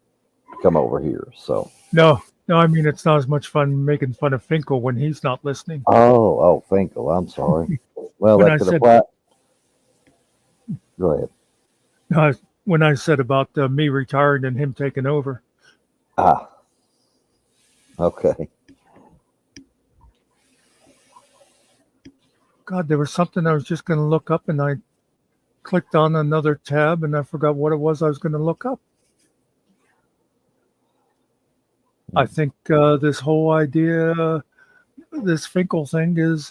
to come over here. So No, I mean, it's not as much fun making fun of Finkle when he's not listening. Oh, Finkle, I'm sorry. Well, When that I could said- apply. Go ahead. No, when I said about me retiring and him taking over. Ah, okay. God, there was something I was just going to look up, and I clicked on another tab, and I forgot what it was I was going to look up. I think this whole idea, this Finkle thing is,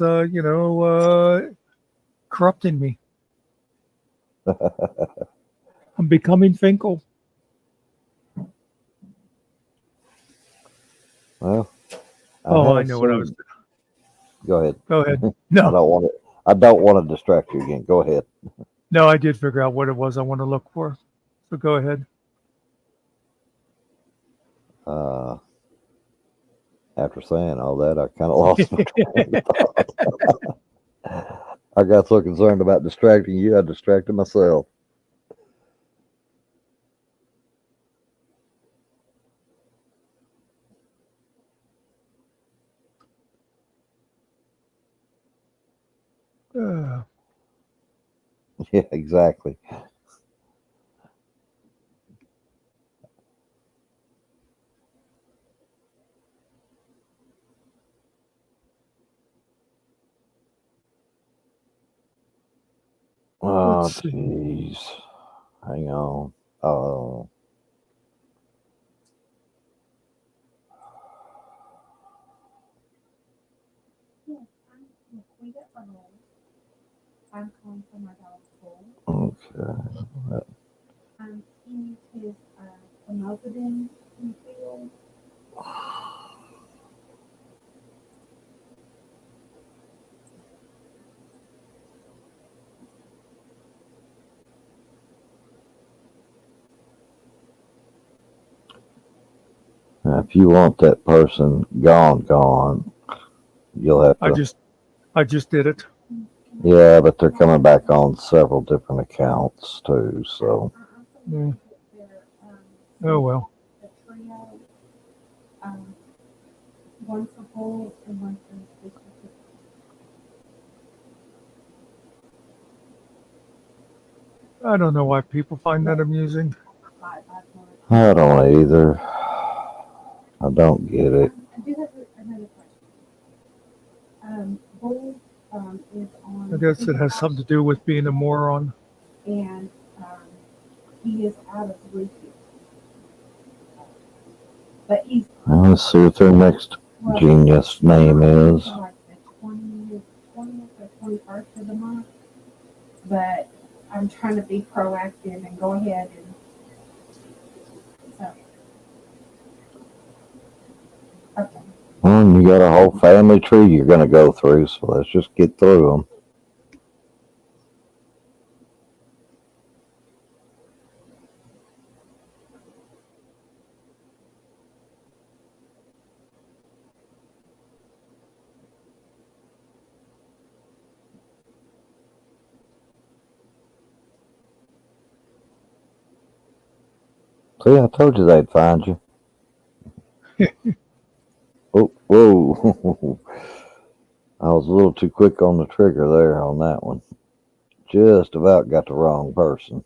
corrupting me. I'm becoming Finkle. Well, I know what I was. Go ahead. Go ahead. I No, don't want to distract you again. Go ahead. no, I did figure out what it was I want to look for. So go ahead. After saying all that, I kind of lost my train of thought. I got so concerned about distracting you, I distracted myself. Yeah, exactly. Oh, Let's see. jeez. Hang on. Oh. I'm calling from my dog's school. Okay. He needs his amlodipine refilled. Now, if you want that person gone, You'll have I to. just did it. Yeah, but they're coming back on several different accounts too. So Yeah. Oh well. The trio, um, one for gold and one for specific. I don't know why people find that amusing. Five more. I don't either. I don't get it. I do have another question. Gold is on. I guess it has something to do with being a moron. And he is out of Bluetooth. But he's Well, let's see what their next genius name is. like the 20th or 21st of the month. But I'm trying to be proactive and go ahead and so. Okay. Well, you got a whole family tree you're going to go through, so let's just get through them. See, I told you they'd find you. Oh, whoa. I was a little too quick on the trigger there on that one. Just about got the wrong person.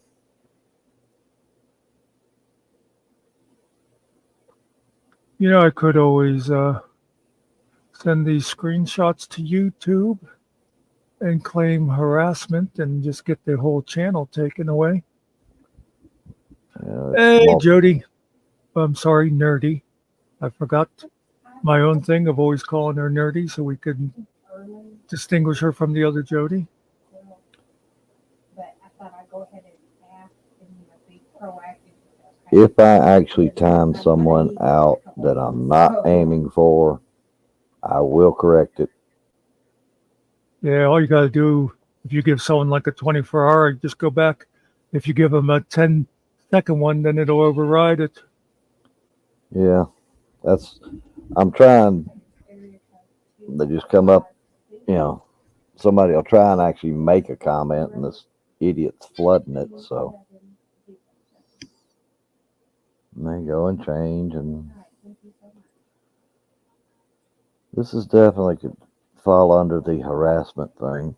You know, I could always send these screenshots to YouTube and claim harassment and just get the whole channel taken away. Hey, Jody. I'm sorry, Nerdy. I forgot my own thing of always calling her Nerdy so we could distinguish her from the other Jody. But I thought I'd go ahead and ask and be proactive. If I actually time someone out that I'm not aiming for, I will correct it. Yeah, all you got to do, if you give someone like a 24-hour, just go back. If you give them a 10-second one, then it'll override it. Yeah, I'm trying. They just come up, somebody will try and actually make a comment, and this idiot's flooding it, so they go and change, and this is definitely could fall under the harassment thing.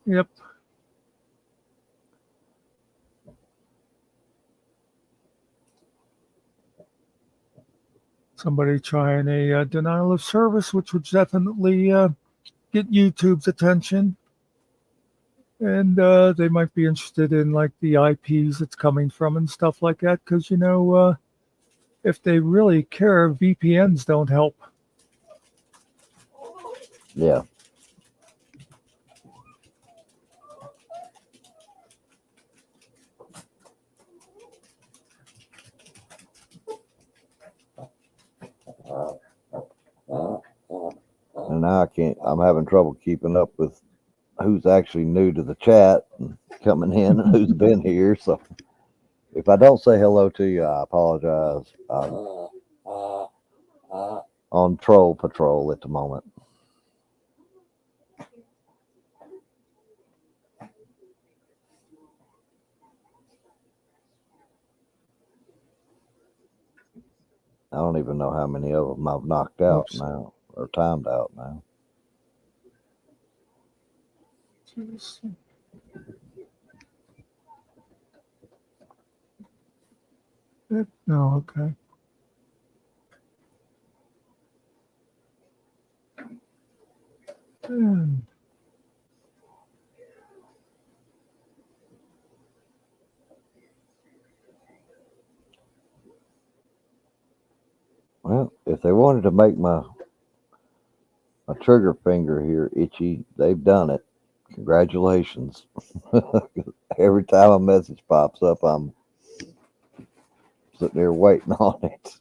Yep. Somebody trying a denial of service, which would definitely get YouTube's attention. And they might be interested in like the IPs it's coming from and stuff like that. Because, if they really care, VPNs don't help. Yeah. And now I'm having trouble keeping up with who's actually new to the chat and coming in and who's been here. So if I don't say hello to you, I apologize. I'm on troll patrol at the moment. I don't even know how many of them I've knocked out now or timed out now. No, okay. And Well, if they wanted to make my trigger finger here itchy, they've done it. Congratulations. Every time a message pops up, I'm sitting there waiting on it.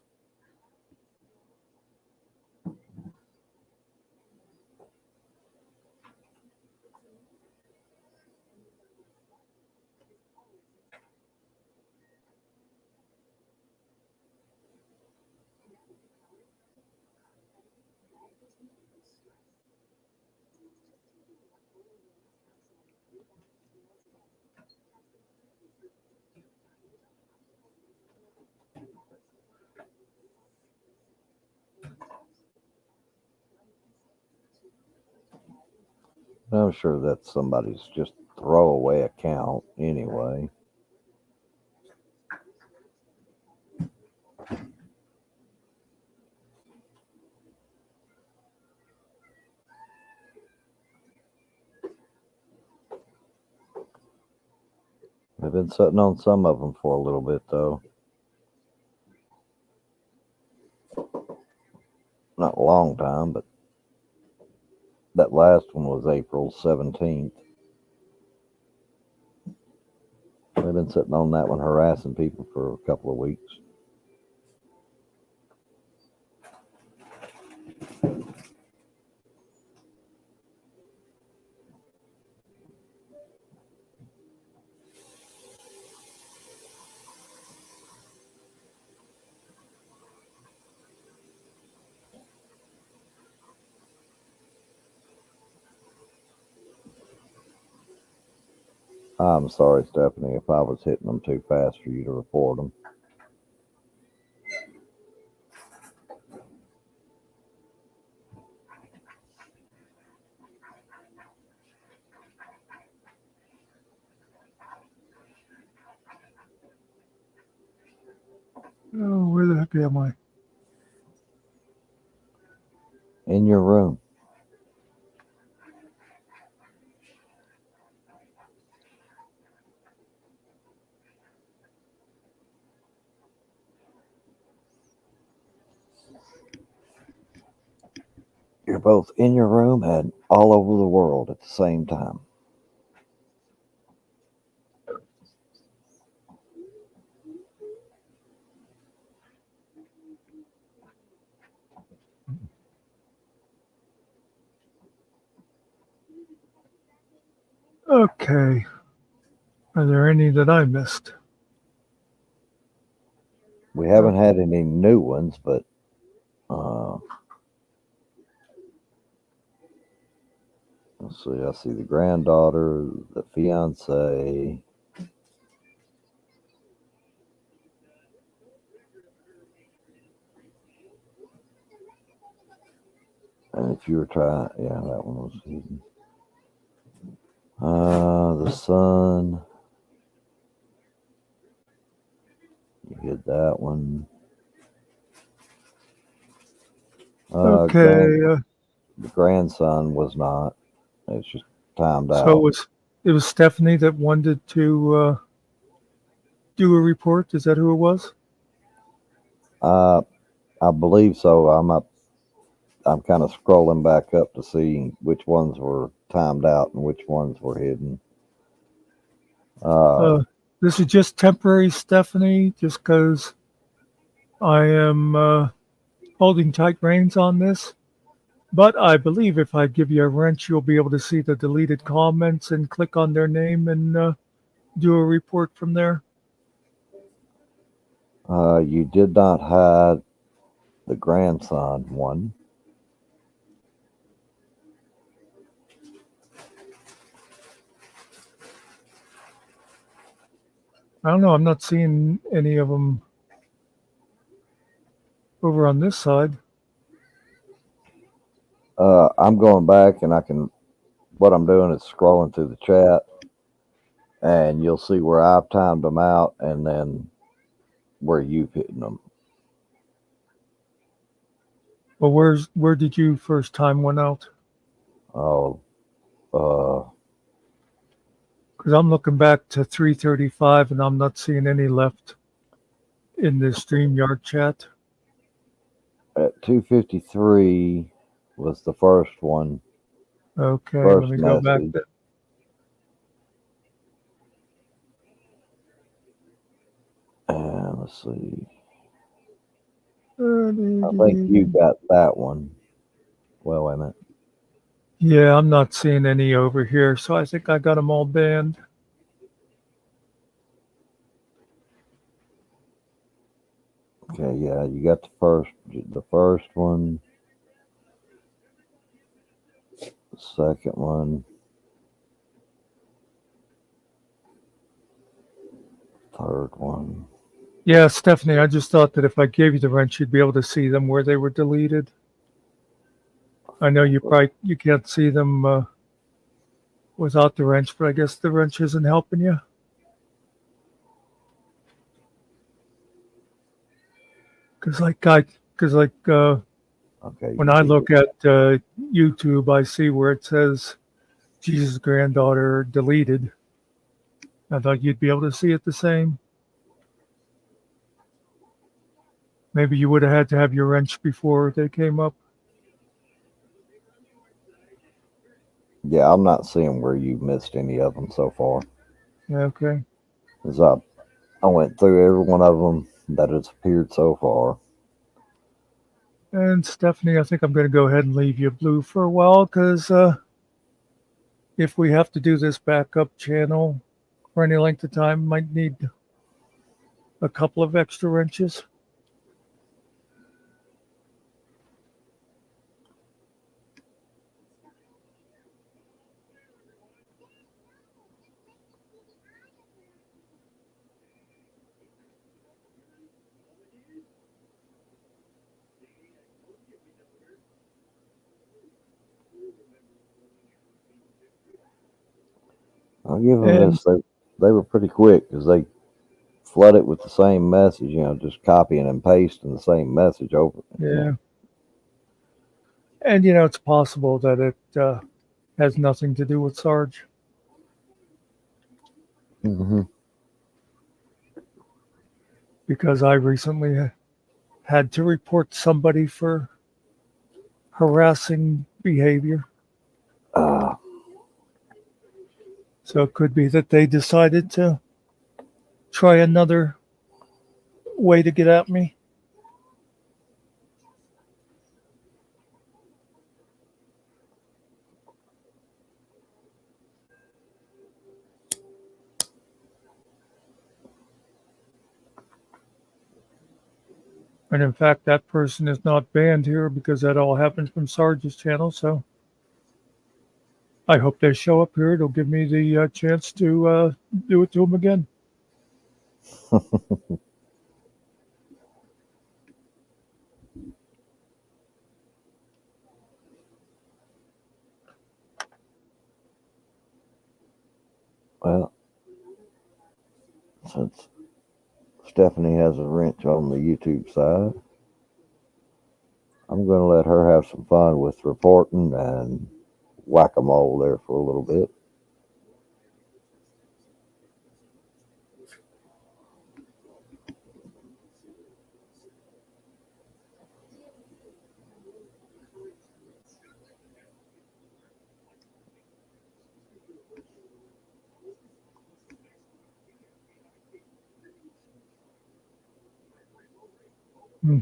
I'm sure that's somebody's just throwaway account anyway. I've been sitting on some of them for a little bit though. Not a long time, but that last one was April 17th. I've been sitting on that one harassing people for a couple of weeks. I'm sorry, Stephanie, if I was hitting them too fast for you to report them. Oh, where the heck am I? In your room. You're both in your room and all over the world at the same time. Okay. Are there any that I missed? We haven't had any new ones, but let's see. I see the granddaughter, the fiance. And if you were trying, yeah, that one was hidden. The son. You hid that one. Okay. The grandson was not. It's just timed So out. it was Stephanie that wanted to do a report. Is that who it was? I believe so. I'm kind of scrolling back up to see which ones were timed out and which ones were hidden. This is just temporary, Stephanie, just because I am holding tight reins on this. But I believe if I give you a wrench, you'll be able to see the deleted comments and click on their name and do a report from there. You did not hide the grandson one. I don't know. I'm not seeing any of them over on this side. I'm going back and what I'm doing is scrolling through the chat and you'll see where I've timed them out and then where you've hidden them. Well, where did you first time one out? Oh, Because I'm looking back to 3:35 and I'm not seeing any left in this StreamYard chat. at 2:53 was the first one. Okay, First let me go back. message. And let's see. I think you got that one. Well, wait a minute. Yeah, I'm not seeing any over here, so I think I got them all banned. Okay, yeah, you got the first one, the second one, third one. Yeah, Stephanie, I just thought that if I gave you the wrench, you'd be able to see them where they were deleted. I know you can't see them without the wrench, but I guess the wrench isn't helping you. Because Okay. when you I did look it. at YouTube, I see where it says Jesus' granddaughter deleted. I thought you'd be able to see it the same. Maybe you would have had to have your wrench before they came up. Yeah, I'm not seeing where you missed any of them so far. Yeah, okay. 'Cause I went through every one of them that has appeared so far. And Stephanie, I think I'm going to go ahead and leave you blue for a while because if we have to do this backup channel for any length of time, might need a couple of extra wrenches. I'll give them And this. They were pretty quick because they flood it with the same message, just copying and pasting the same message over. yeah, and it's possible that it has nothing to do with Sarge Hmm. because I recently had to report somebody for harassing behavior. Uh, So it could be that they decided to try another way to get at me. And in fact, that person is not banned here because that all happens from Sarge's channel. So I hope they show up here. It'll give me the chance to do it to them again. well, since Stephanie has a wrench on the YouTube side, I'm going to let her have some fun with reporting and whack-a-mole there for a little bit. Hmm.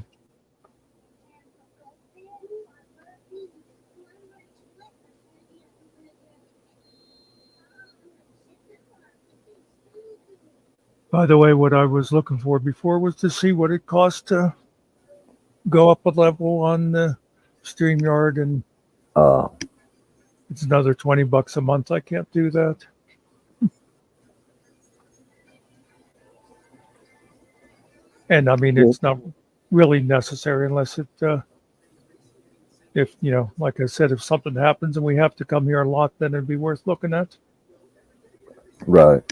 By the way, what I was looking for before was to see what it cost to go up a level on the StreamYard, and Uh, it's another $20 a month. I can't do that. And I mean, yeah, it's not really necessary unless if, like I said, if something happens and we have to come here a lot, then it'd be worth looking at. right.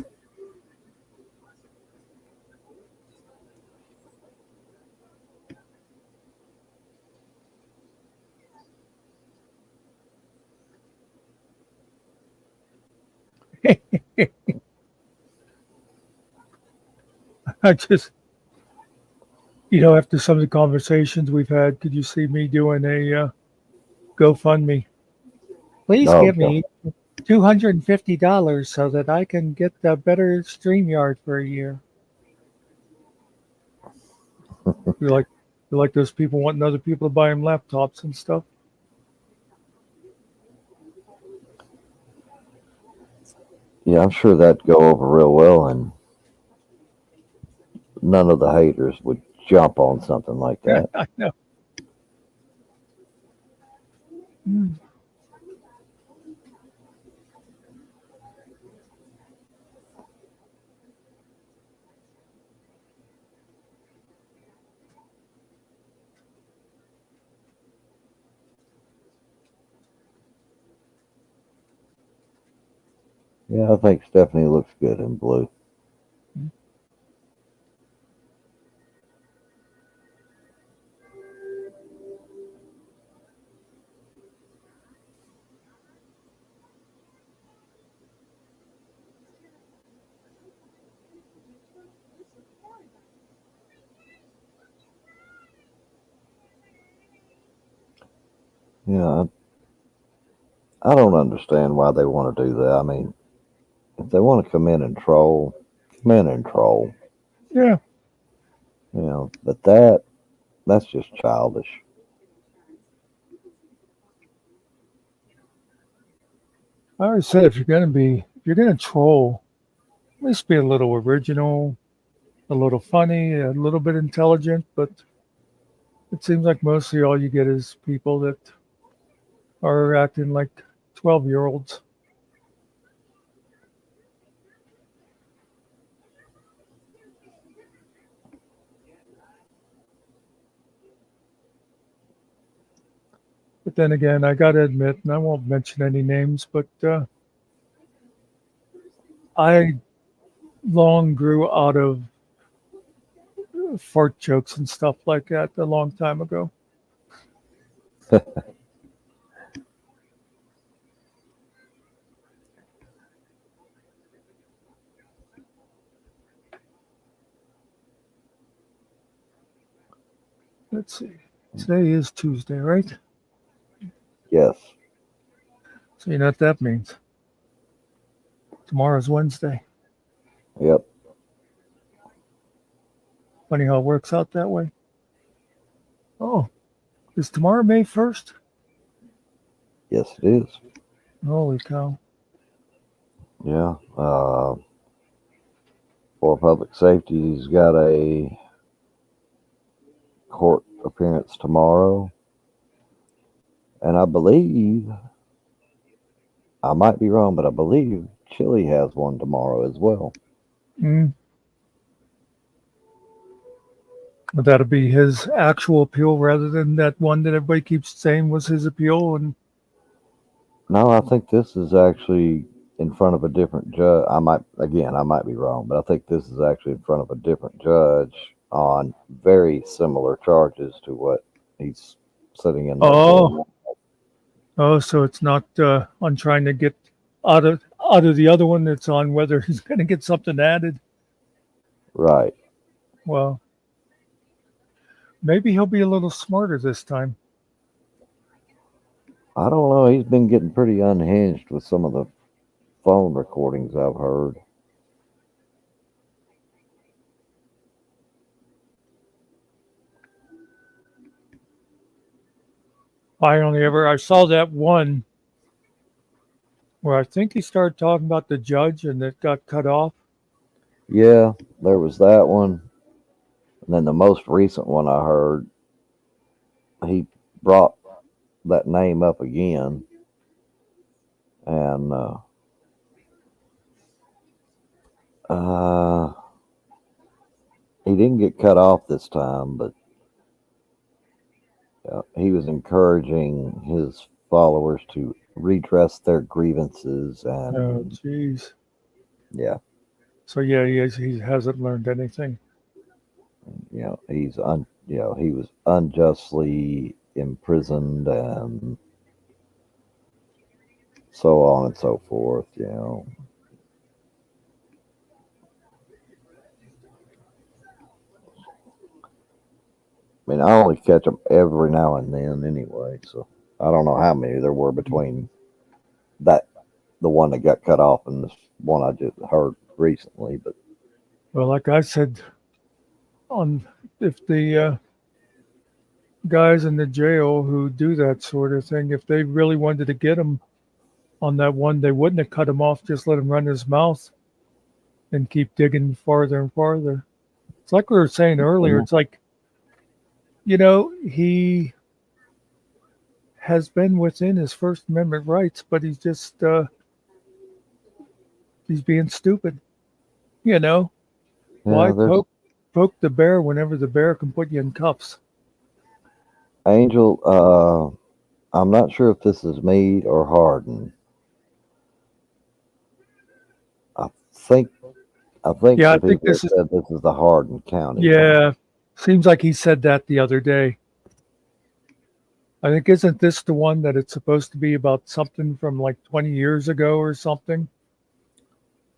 I just, after some of the conversations we've had, could you see me doing a GoFundMe? Please No, give me $250 so that I can get a better StreamYard for a year. You're like those people wanting other people to buy them laptops and stuff. yeah, I'm sure that'd go over real well, and none of the haters would jump on something like that. I know. Hmm. Yeah, I think Stephanie looks good in blue. Yeah, I don't understand why they want to do that. I mean, if they want to come in and troll, come in and troll. Yeah. But that's just childish. I always said if you're gonna troll, at least be a little original, a little funny, a little bit intelligent. But it seems like mostly all you get is people that are acting like 12-year-olds. But then again, I got to admit, and I won't mention any names, but I long grew out of fart jokes and stuff like that a long time ago. Let's see. Today is Tuesday, right? Yes. So you know what that means. Tomorrow's Wednesday. Yep. Funny how it works out that way. Oh, is tomorrow May 1st? Yes, it is. Holy cow. Yeah. For public safety, he's got a court appearance tomorrow. And I believe, I might be wrong, but I believe Chile has one tomorrow as well. Mm. But that'll be his actual appeal rather than that one that everybody keeps saying was his appeal. And No, I think this is actually in front of a different judge. I might be wrong, but I think this is actually in front of a different judge on very similar charges to what he's sitting in there for. oh, so it's not on trying to get out of the other one. It's on whether he's going to get something added. Right. Well, maybe he'll be a little smarter this time. I don't know. He's been getting pretty unhinged with some of the phone recordings I've heard. I saw that one where I think he started talking about the judge and it got cut off. Yeah, there was that one. And then the most recent one I heard, he brought that name up again. And he didn't get cut off this time, but he was encouraging his followers to redress their grievances and Oh, jeez. yeah, So yeah, he hasn't learned anything. he was unjustly imprisoned and so on and so forth. I mean, I only catch them every now and then anyway, so I don't know how many there were between the one that got cut off and this one I just heard recently. But Well, like I said, if the guys in the jail who do that sort of thing, if they really wanted to get him on that one, they wouldn't have cut him off. Just let him run his mouth and keep digging farther and farther. It's like we were saying earlier. It's like, he has been within his First Amendment rights, but he's just he's being stupid. Why poke the bear whenever the bear can put you in cuffs? Angel, I'm not sure if this is Mead or Harden, think Yeah, I the think people this that is, said this is the Hardin County. yeah, seems like he said that the other day. I think, isn't this the one that it's supposed to be about something from like 20 years ago or something?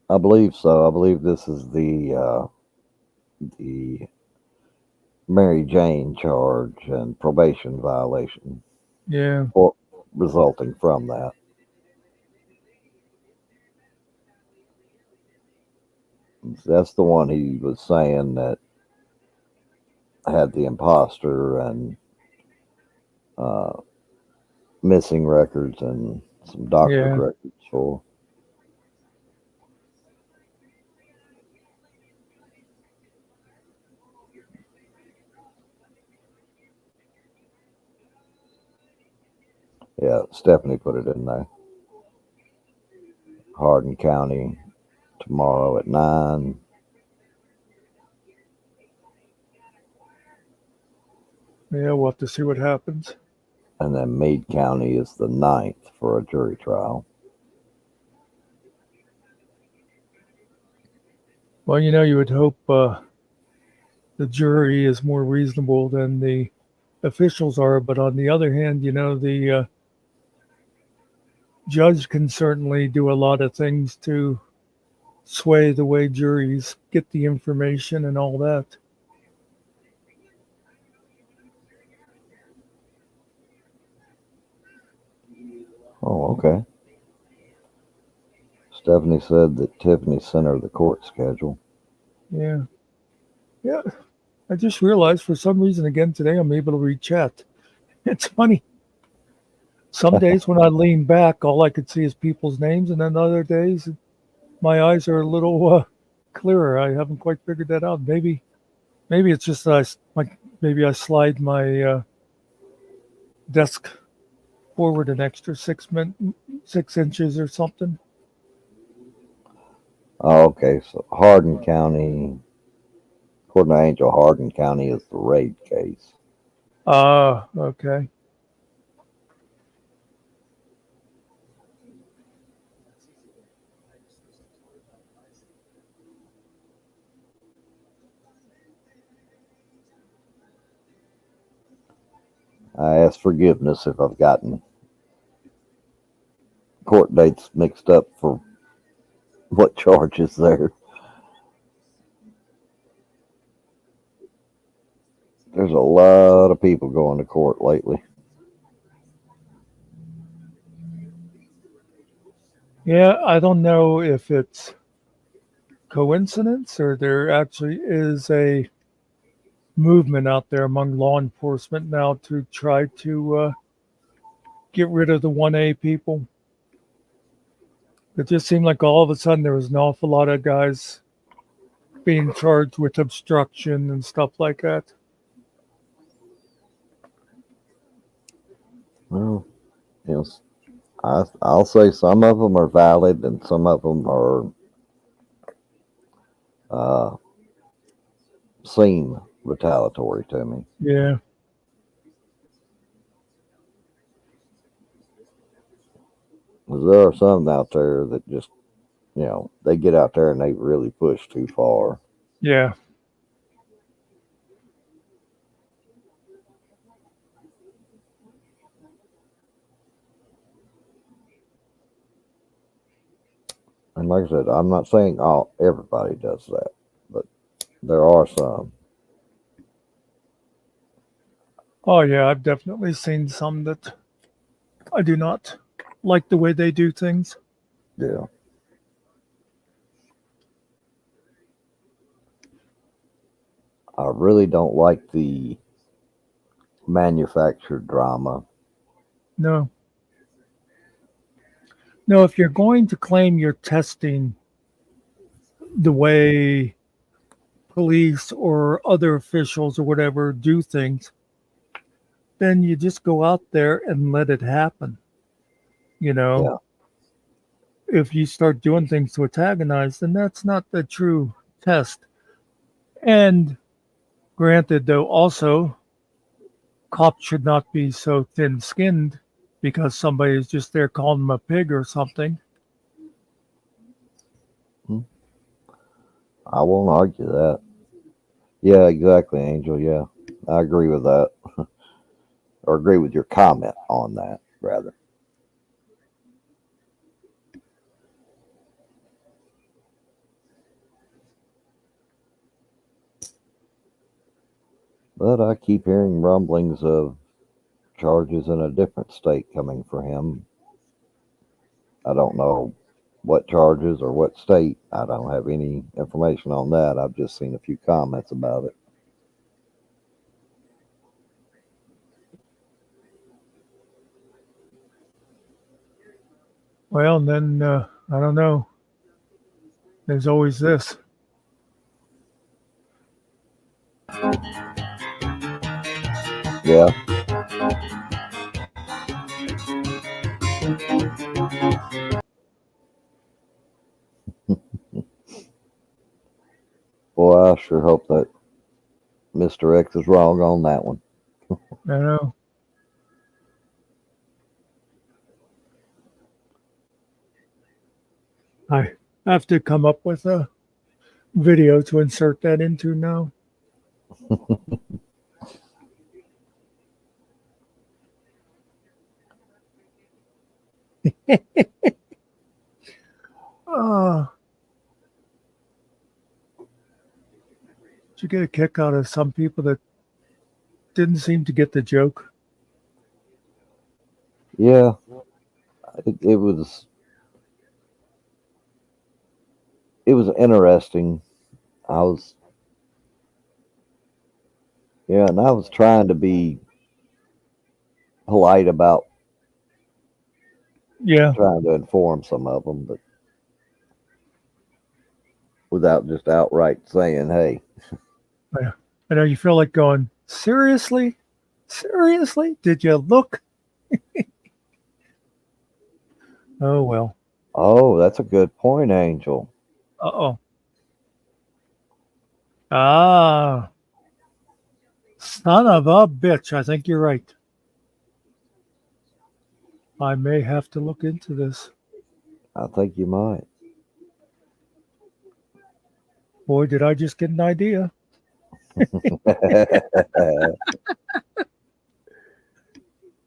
I believe so. I believe this is the Mary Jane charge and probation violation Yeah, or resulting from that. That's the one he was saying that had the imposter and uh, missing records and some doctor's yeah. records for. Yeah, Stephanie put it in there. Hardin County tomorrow at 9. Yeah, we'll have to see what happens. And then Meade County is the 9th for a jury trial. Well, you would hope the jury is more reasonable than the officials are, but on the other hand, the judge can certainly do a lot of things to sway the way juries get the information and all that. Oh, okay. Stephanie said that Tiffany sent her the court schedule. Yeah. Yeah. I just realized for some reason again today I'm able to read chat. It's funny. Some days when I lean back, all I could see is people's names, and then other days my eyes are a little clearer. I haven't quite figured that out. Maybe it's just that maybe I slide my desk forward an extra 6 inches or something. Oh, okay. So Hardin County, according to Angel, Hardin County is the raid case. Ah, okay. I ask forgiveness if I've gotten court dates mixed up for what charge is there. There's a lot of people going to court lately. Yeah, I don't know if it's coincidence or there actually is a movement out there among law enforcement now to try to get rid of the 1A people. It just seemed like all of a sudden there was an awful lot of guys being charged with obstruction and stuff like that. Well, yes, I'll say some of them are valid and some of them are seem retaliatory to me. Yeah. There are some out there that just, they get out there and they really push too far. Yeah. And like I said, I'm not saying everybody does that, but there are some. Oh, yeah. I've definitely seen some that I do not like the way they do things. Yeah. I really don't like the manufactured drama. No. No, if you're going to claim you're testing the way police or other officials or whatever do things, then you just go out there and let it happen. Yeah. If you start doing things to antagonize, then that's not the true test. And granted, though, also, cops should not be so thin skinned because somebody is just there calling them a pig or something. Hmm. I won't argue that. Yeah, exactly, Angel. Yeah, I agree with that, or agree with your comment on that, rather. But I keep hearing rumblings of charges in a different state coming for him. I don't know what charges or what state. I don't have any information on that. I've just seen a few comments about it. Well, and then I don't know. There's always this. Yeah, boy, I sure hope that Mr. X is wrong on that one. I know. I have to come up with a video to insert that into now. Ah, did you get a kick out of some people that didn't seem to get the joke? Yeah, it was interesting. I was Yeah, and I was trying to be polite about Yeah, trying to inform some of them, but without just outright saying, "Hey, yeah. I know you feel like going, seriously? Seriously? Did you look? Oh, well. oh, that's a good point, Angel." Uh-oh. Ah, son of a bitch. I think you're right. I may have to look into this. I think you might. Boy, did I just get an idea.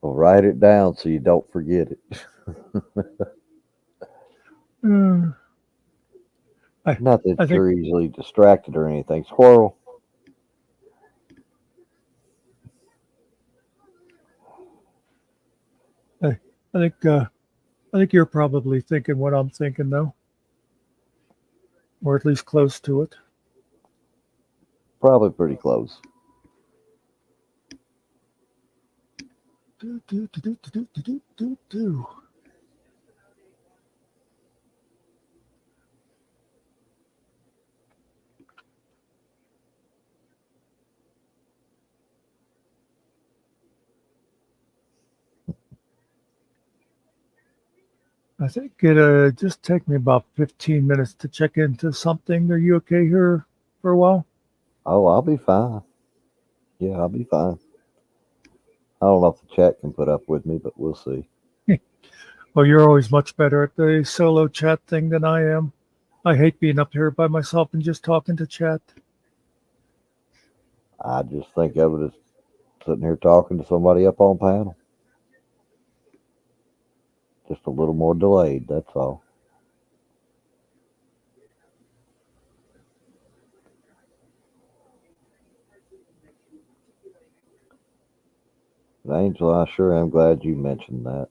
Well, write it down so you don't forget it. Hmm. I, Not that I think you're easily distracted or anything. Squirrel. I, I think you're probably thinking what I'm thinking though, or at least close to it. Probably pretty close. Do, do, do, do, do, do, do, do, do. I think it just take me about 15 minutes to check into something. Are you okay here for a while? Oh, I'll be fine. Yeah, I'll be fine. I don't know if the chat can put up with me, but we'll see. Well, you're always much better at the solo chat thing than I am. I hate being up here by myself and just talking to chat. I just think of it as sitting here talking to somebody up on panel. Just a little more delayed, that's all. But Angel, I sure am glad you mentioned that.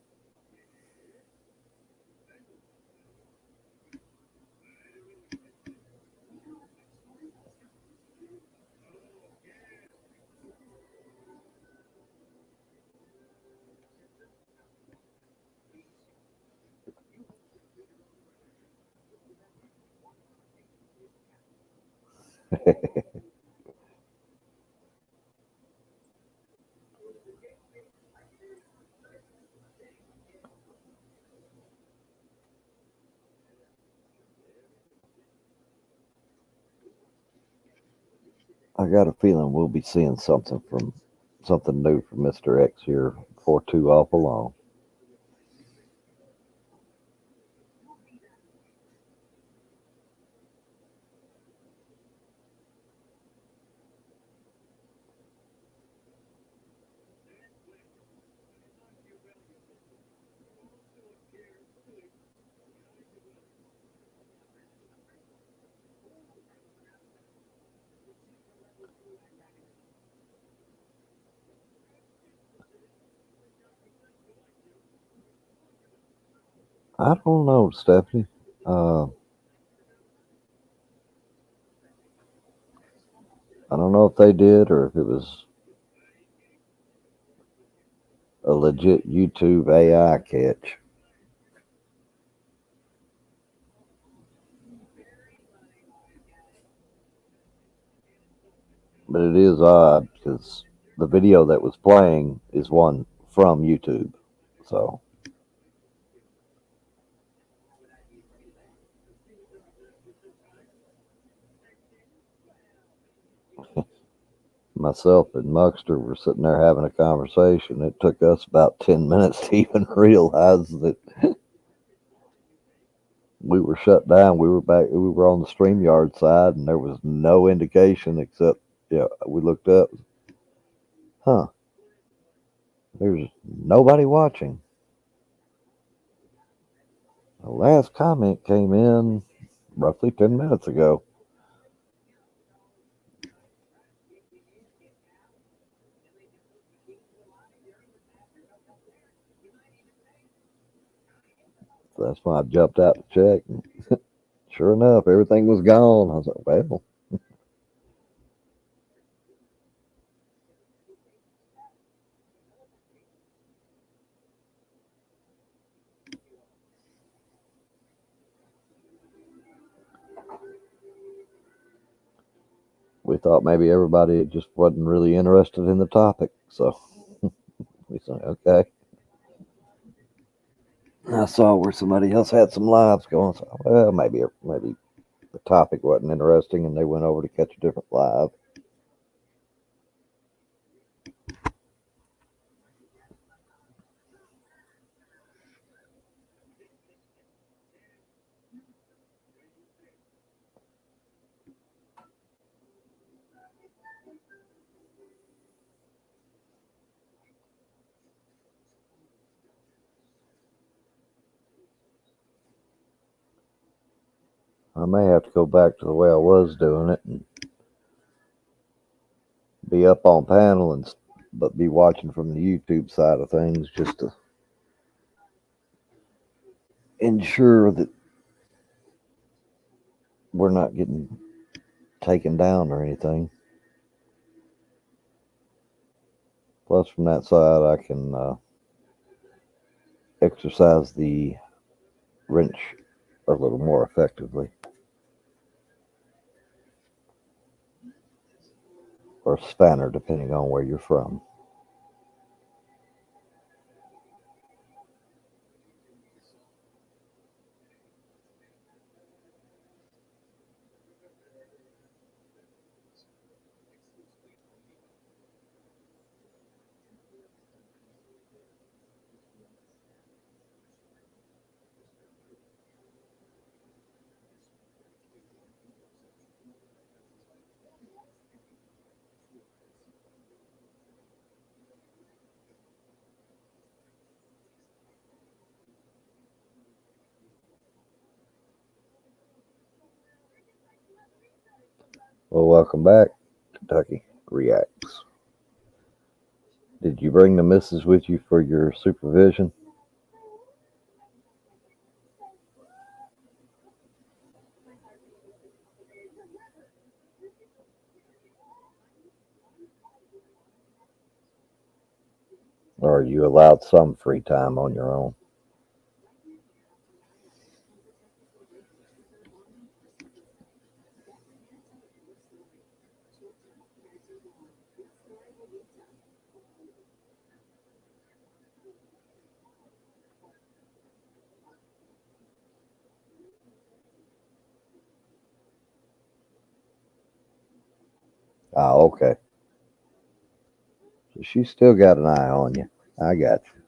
I got a feeling we'll be seeing something new from Mr. X here before too awful long. I don't know, Stephanie. I don't know if they did or if it was a legit YouTube AI catch. But it is odd because the video that was playing is one from YouTube. So myself and Muxter were sitting there having a conversation. It took us about 10 minutes to even realize that we were shut down. We were back. We were on the StreamYard side, and there was no indication except, yeah, we looked up. Huh? There's nobody watching. The last comment came in roughly 10 minutes ago. So that's why I jumped out to check. And sure enough, everything was gone. I was like, well, we thought maybe everybody just wasn't really interested in the topic. So we said, okay. I saw where somebody else had some lives going. So, well, maybe the topic wasn't interesting and they went over to catch a different live. I may have to go back to the way I was doing it and be up on panel but be watching from the YouTube side of things just to ensure that we're not getting taken down or anything. Plus, from that side, I can exercise the wrench a little more effectively. Or spanner, depending on where you're from. Well, welcome back, Kentucky Reacts. Did you bring the missus with you for your supervision? Or are you allowed some free time on your own? Ah, okay. So she's still got an eye on you. I got you.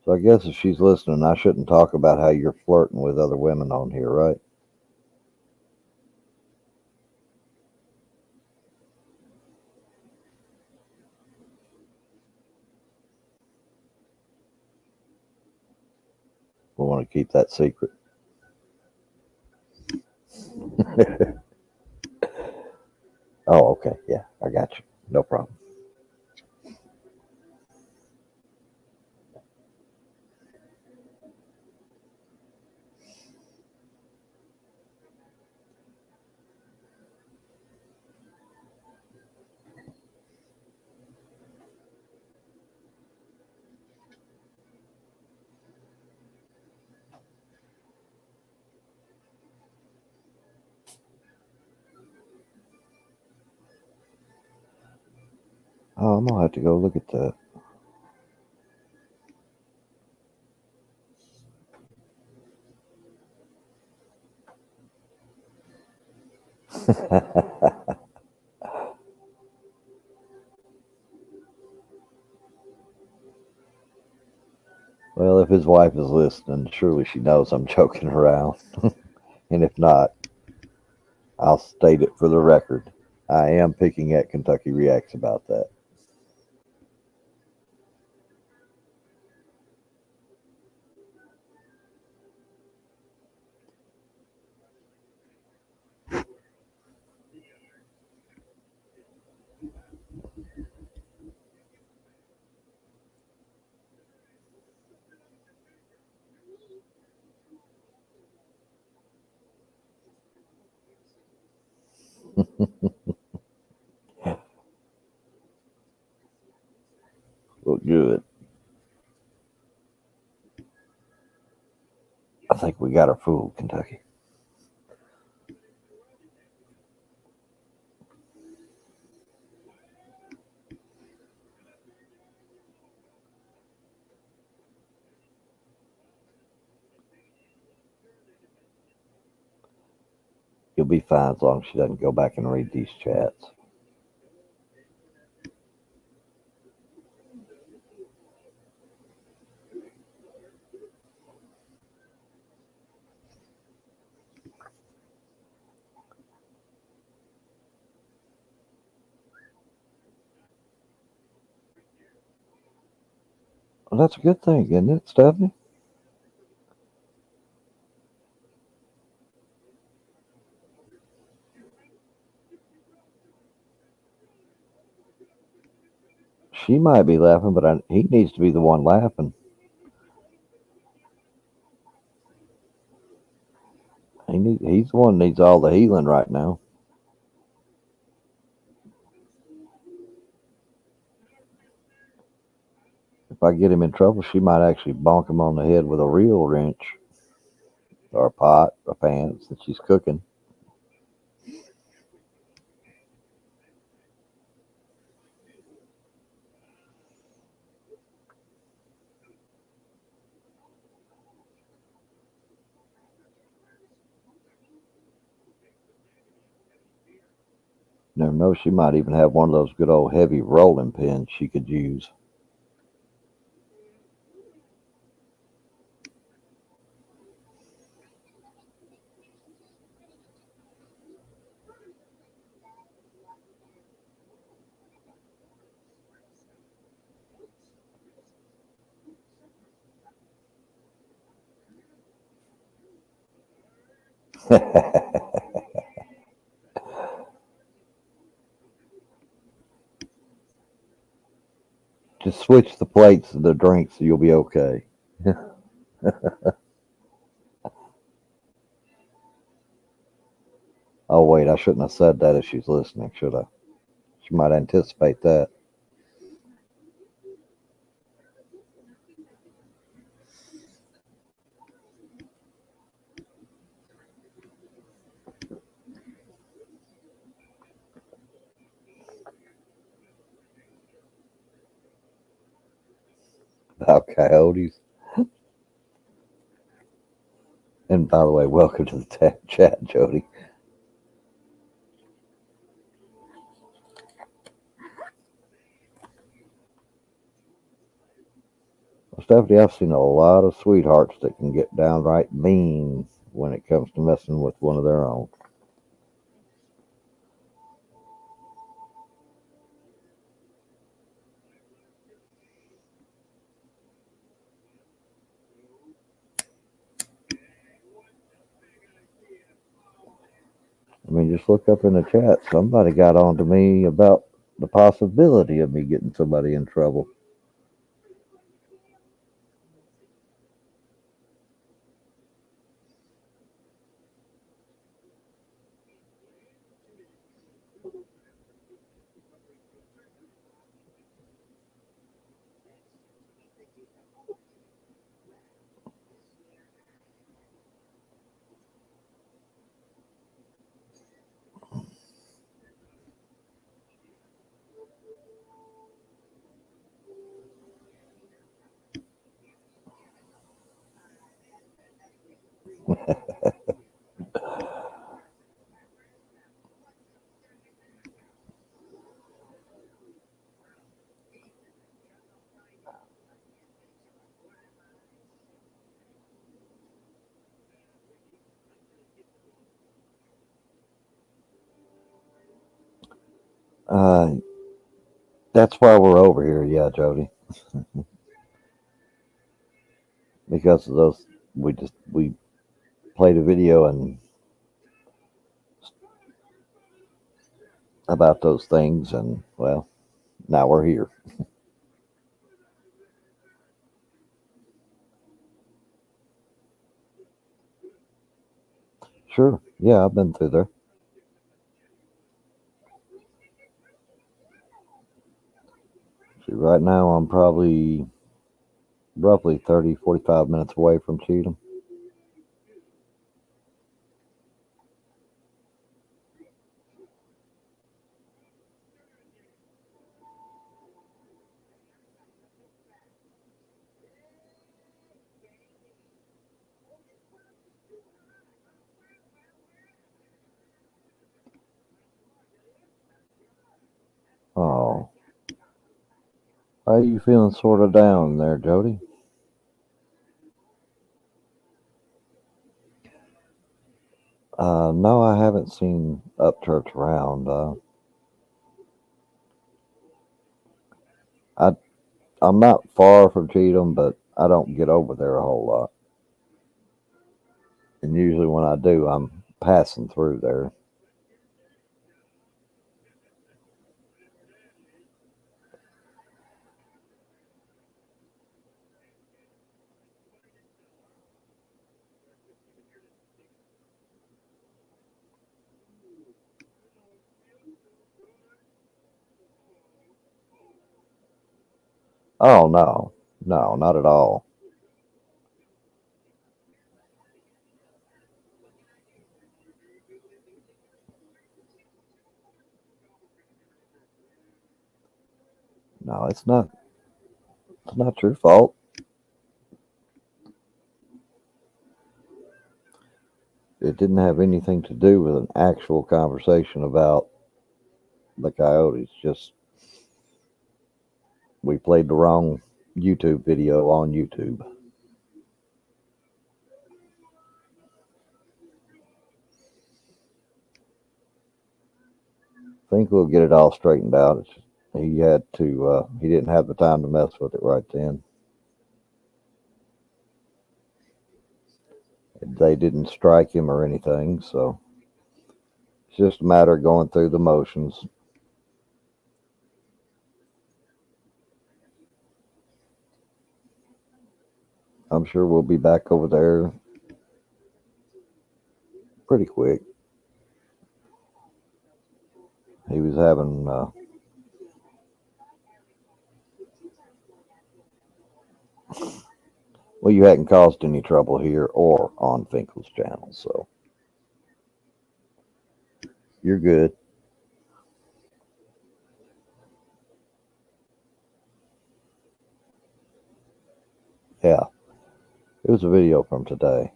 So I guess if she's listening, I shouldn't talk about how you're flirting with other women on here, right? We want to keep that secret. Oh, okay. Yeah, I got you. No problem. Oh, I'm gonna have to go look at that. Well, if his wife is listening, surely she knows I'm joking around. And if not, I'll state it for the record. I am picking at Kentucky Reacts about that. Well, good. I think we got her fooled, Kentucky. You'll be fine as long as she doesn't go back and read these chats. Well, that's a good thing, isn't it, Stephanie? She might be laughing, but he needs to be the one laughing. He's the one that needs all the healing right now. If I get him in trouble, she might actually bonk him on the head with a real wrench or a pot, a pan that she's cooking. Never know, she might even have one of those good old heavy rolling pins she could use. Just switch the plates of the drinks, so you'll be okay. Oh, wait, I shouldn't have said that if she's listening, should I? She might anticipate that. About coyotes. And by the way, welcome to the chat, Jody. Well, Stephanie, I've seen a lot of sweethearts that can get downright mean when it comes to messing with one of their own. just look up in the chat. Somebody got on to me about the possibility of me getting somebody in trouble. That's why we're over here, yeah, Jody. Because of those, we played a video and about those things, and well, now we're here. Sure, yeah, I've been through there. See, right now I'm probably roughly 30, 45 minutes away from Cheatham. Oh, how are you feeling sort of down there, Jody? No, I haven't seen Upchurch around. I'm not far from Cheatham, but I don't get over there a whole lot. And usually when I do, I'm passing through there. Oh, no, not at all. No, it's not your fault. It didn't have anything to do with an actual conversation about the coyotes. Just we played the wrong YouTube video on YouTube. I think we'll get it all straightened out. He didn't have the time to mess with it right then. They didn't strike him or anything, so it's just a matter of going through the motions. I'm sure we'll be back over there pretty quick. He was having well, you hadn't caused any trouble here or on Finkle's channel, so you're good. Yeah, it was a video from today.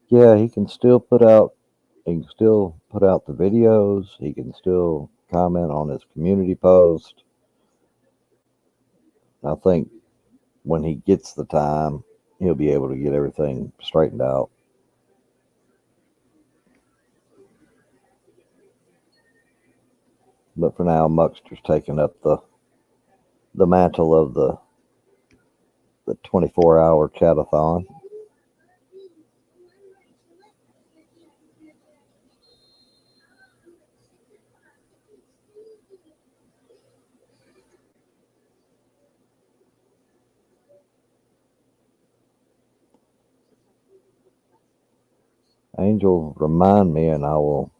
Yeah, he can still put out the videos. He can still comment on his community post. I think when he gets the time, he'll be able to get everything straightened out. But for now, Muckster's taking up the mantle of the 24-hour chatathon. Angel, remind me, and I will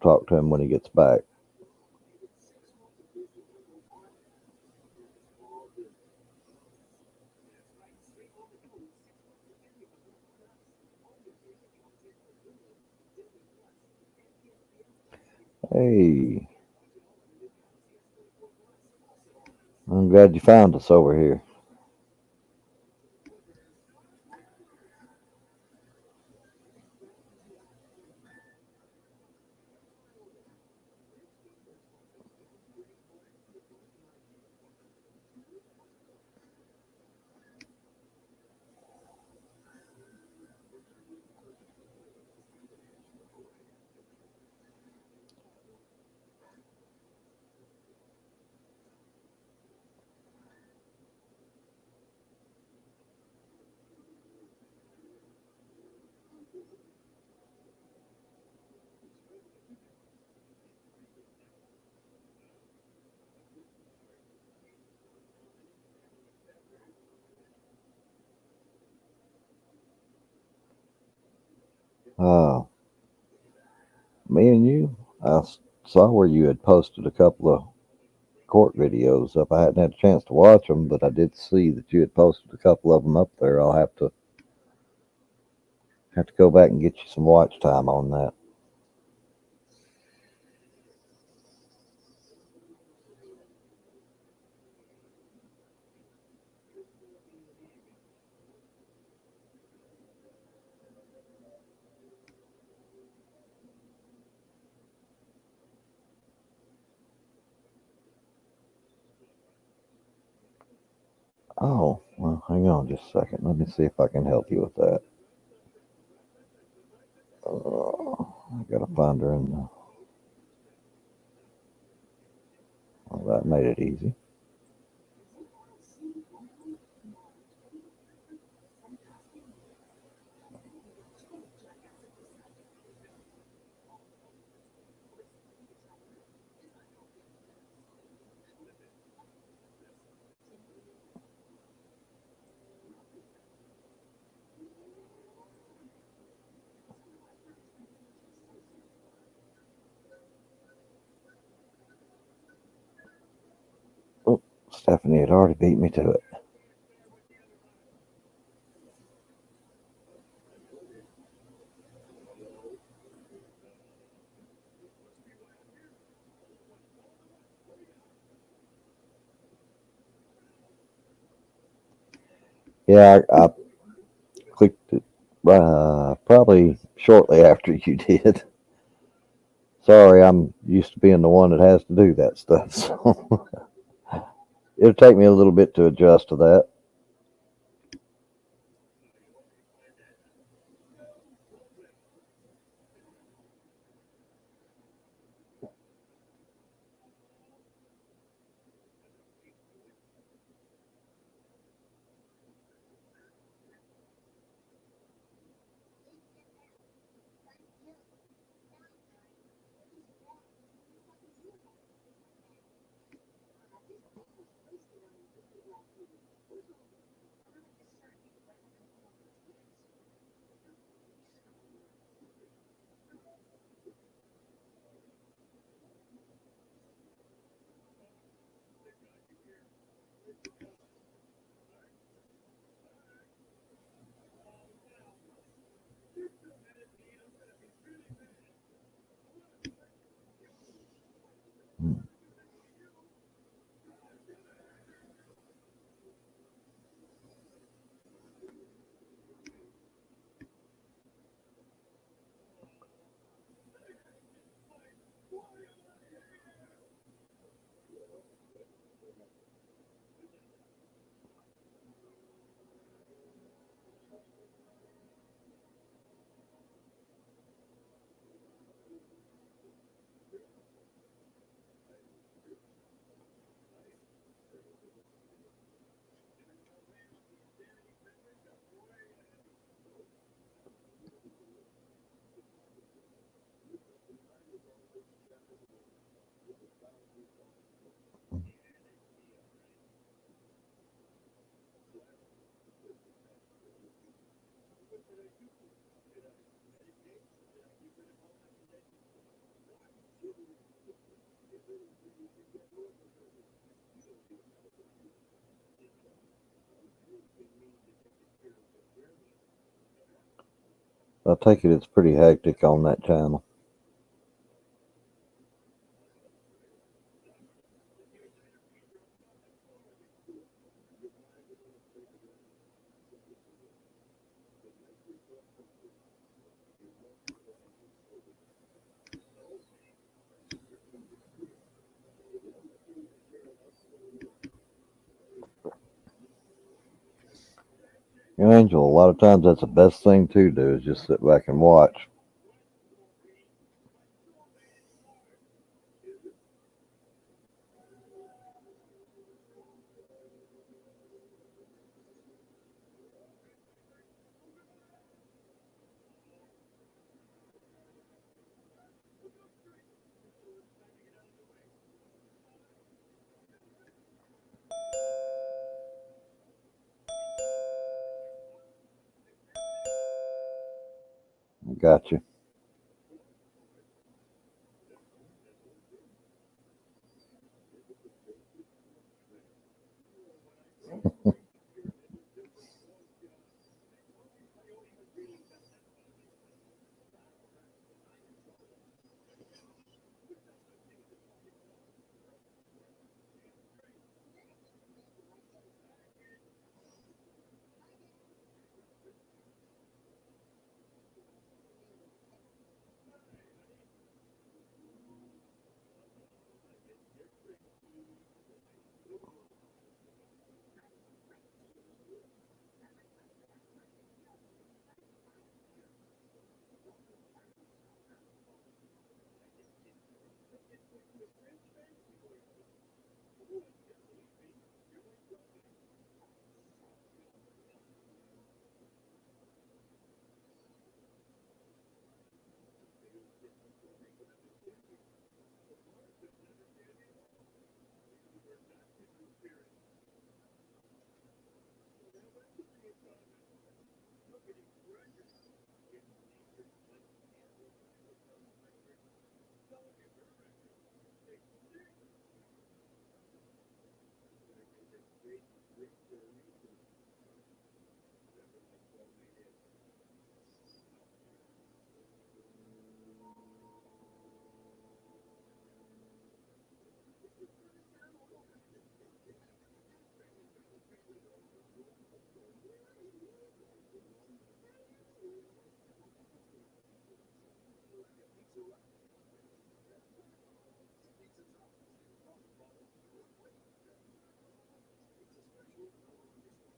talk to him when he gets back. Hey, I'm glad you found us over here. Uh, Me and you, saw where you had posted a couple of court videos up. I hadn't had a chance to watch them, but I did see that you had posted a couple of them up there. I'll have to go back and get you some watch time on that. Oh, well, hang on just a second. Let me see if I can help you with that. I gotta find her in the. Well, that made it easy. Oh, Stephanie had already beat me to it. Yeah, I clicked it probably shortly after you did. Sorry, I'm used to being the one that has to do that stuff. So it'll take me a little bit to adjust to that. I take it it's pretty hectic on that channel. You know, Angel, a lot of times that's the best thing to do is just sit back and watch. Gotcha.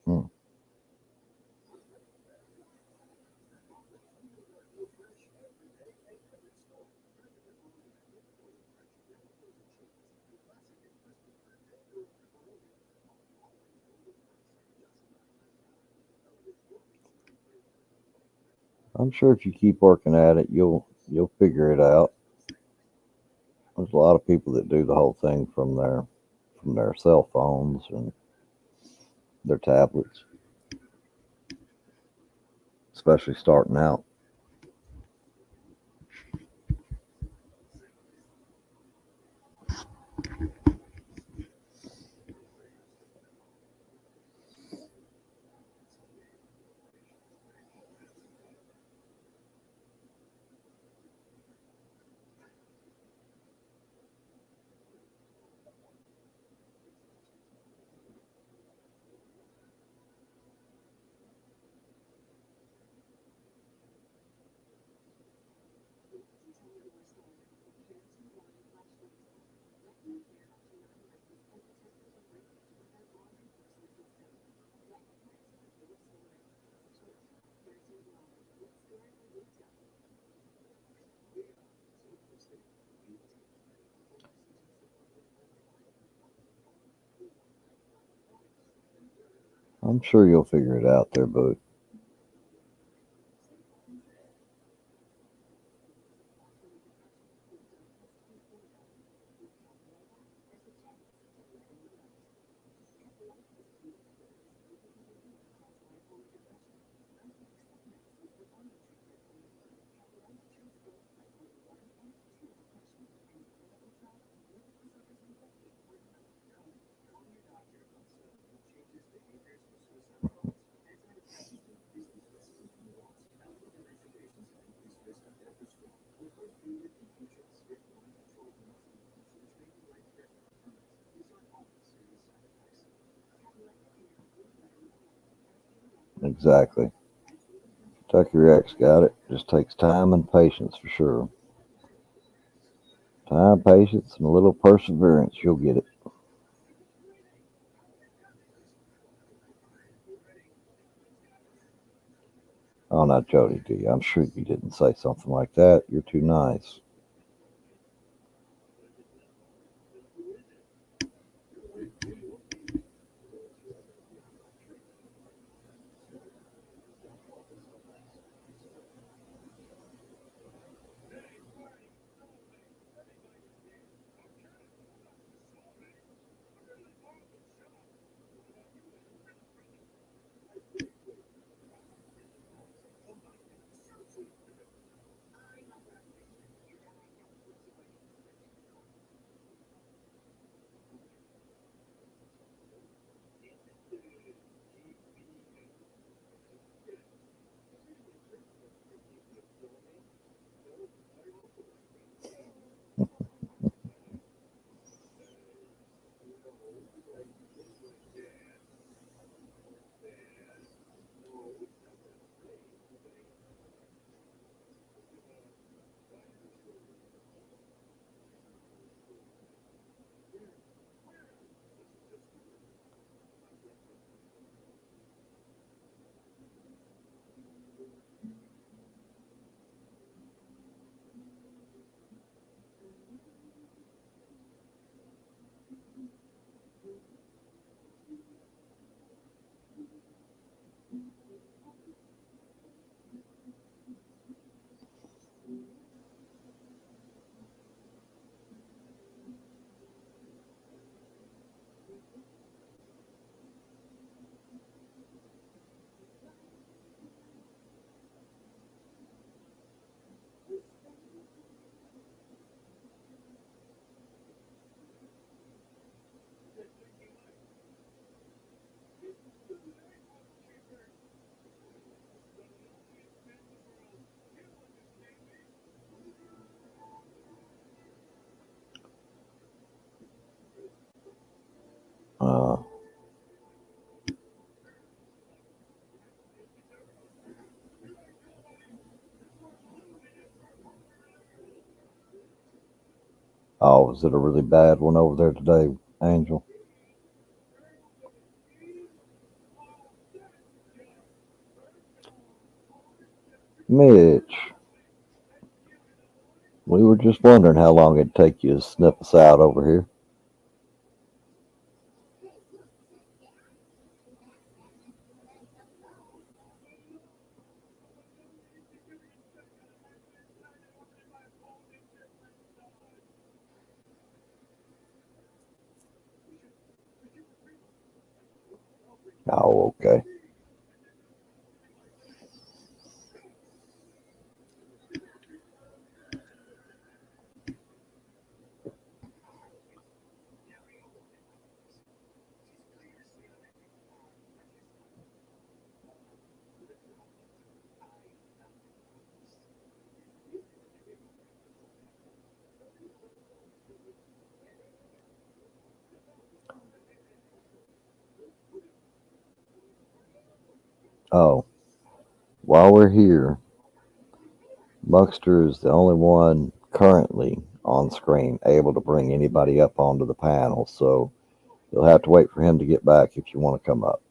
Hmm. I'm sure if you keep working at it, you'll figure it out. There's a lot of people that do the whole thing from their cell phones and their tablets, especially starting out. I'm sure you'll figure it out there, but Exactly. Kentucky Rex got it. Just takes time and patience for sure. Time, patience, and a little perseverance. You'll get it. Oh, not Jody D. I'm sure you didn't say something like that. You're too nice. Uh, oh, was it a really bad one over there today, Angel? Mitch, we were just wondering how long it'd take you to sniff us out over here. Oh, okay. Oh, while we're here, Muxter is the only one currently on screen able to bring anybody up onto the panel, so you'll have to wait for him to get back if you want to come up.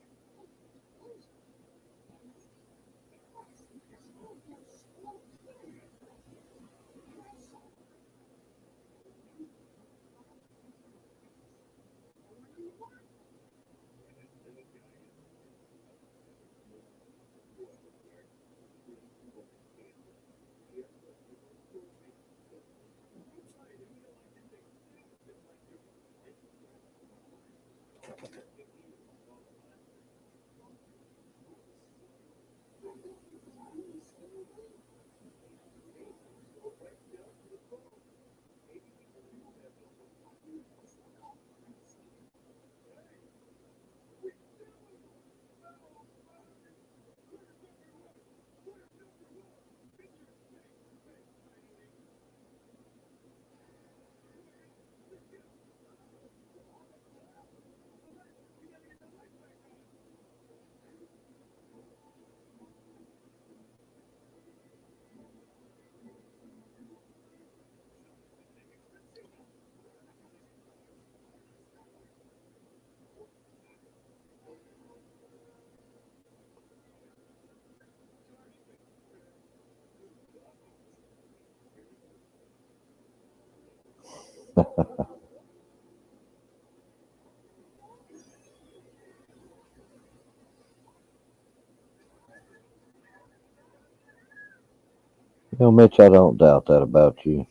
You know, Mitch, I don't doubt that about you.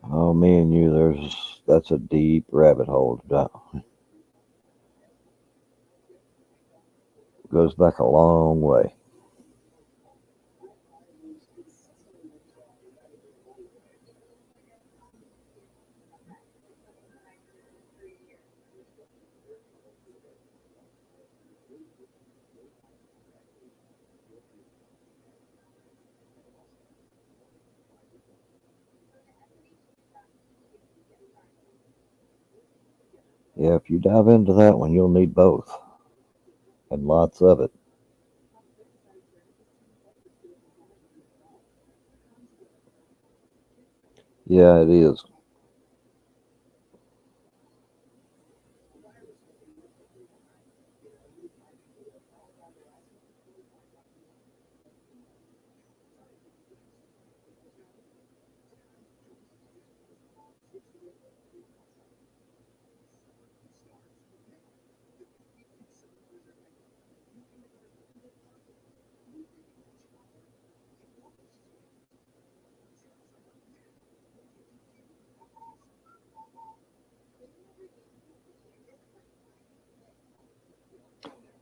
Oh, me and you, that's a deep rabbit hole. Goes back a long way. Yeah, if you dive into that one, you'll need both and lots of it. Yeah, it is.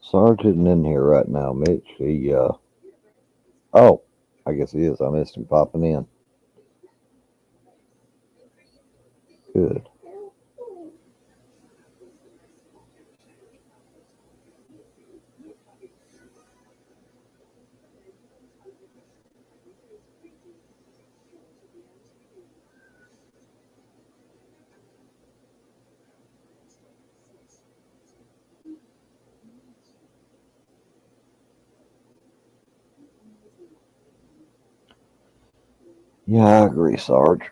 Sarge isn't in here right now, Mitch. Oh, I guess he is. I missed him popping in. Good. Yeah, I agree, Sarge.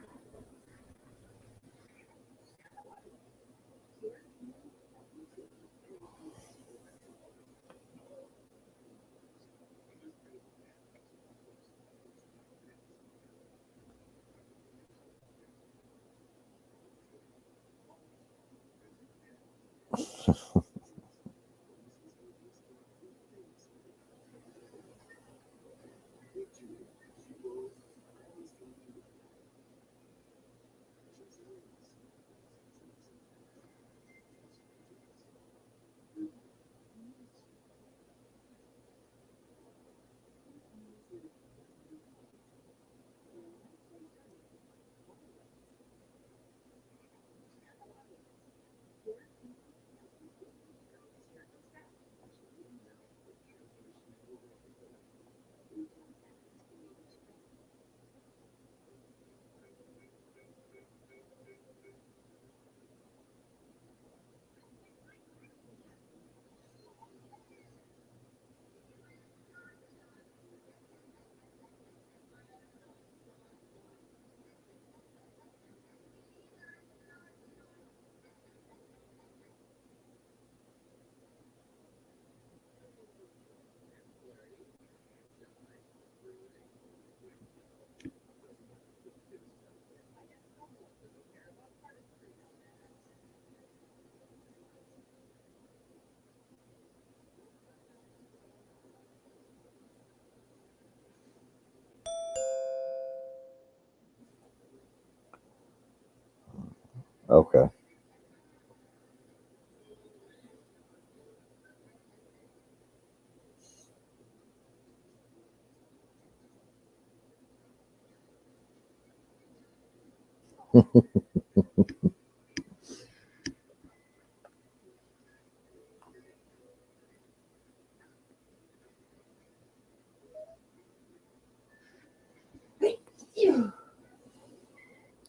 Okay.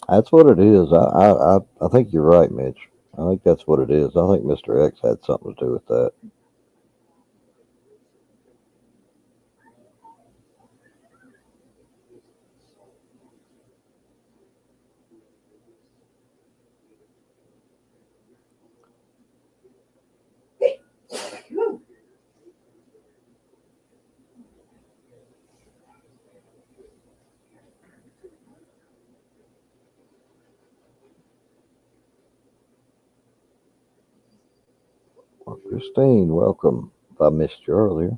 That's what it is. I think you're right, Mitch. I think that's what it is. I think Mr. X had something to do with that. Christine, welcome. If I missed you earlier.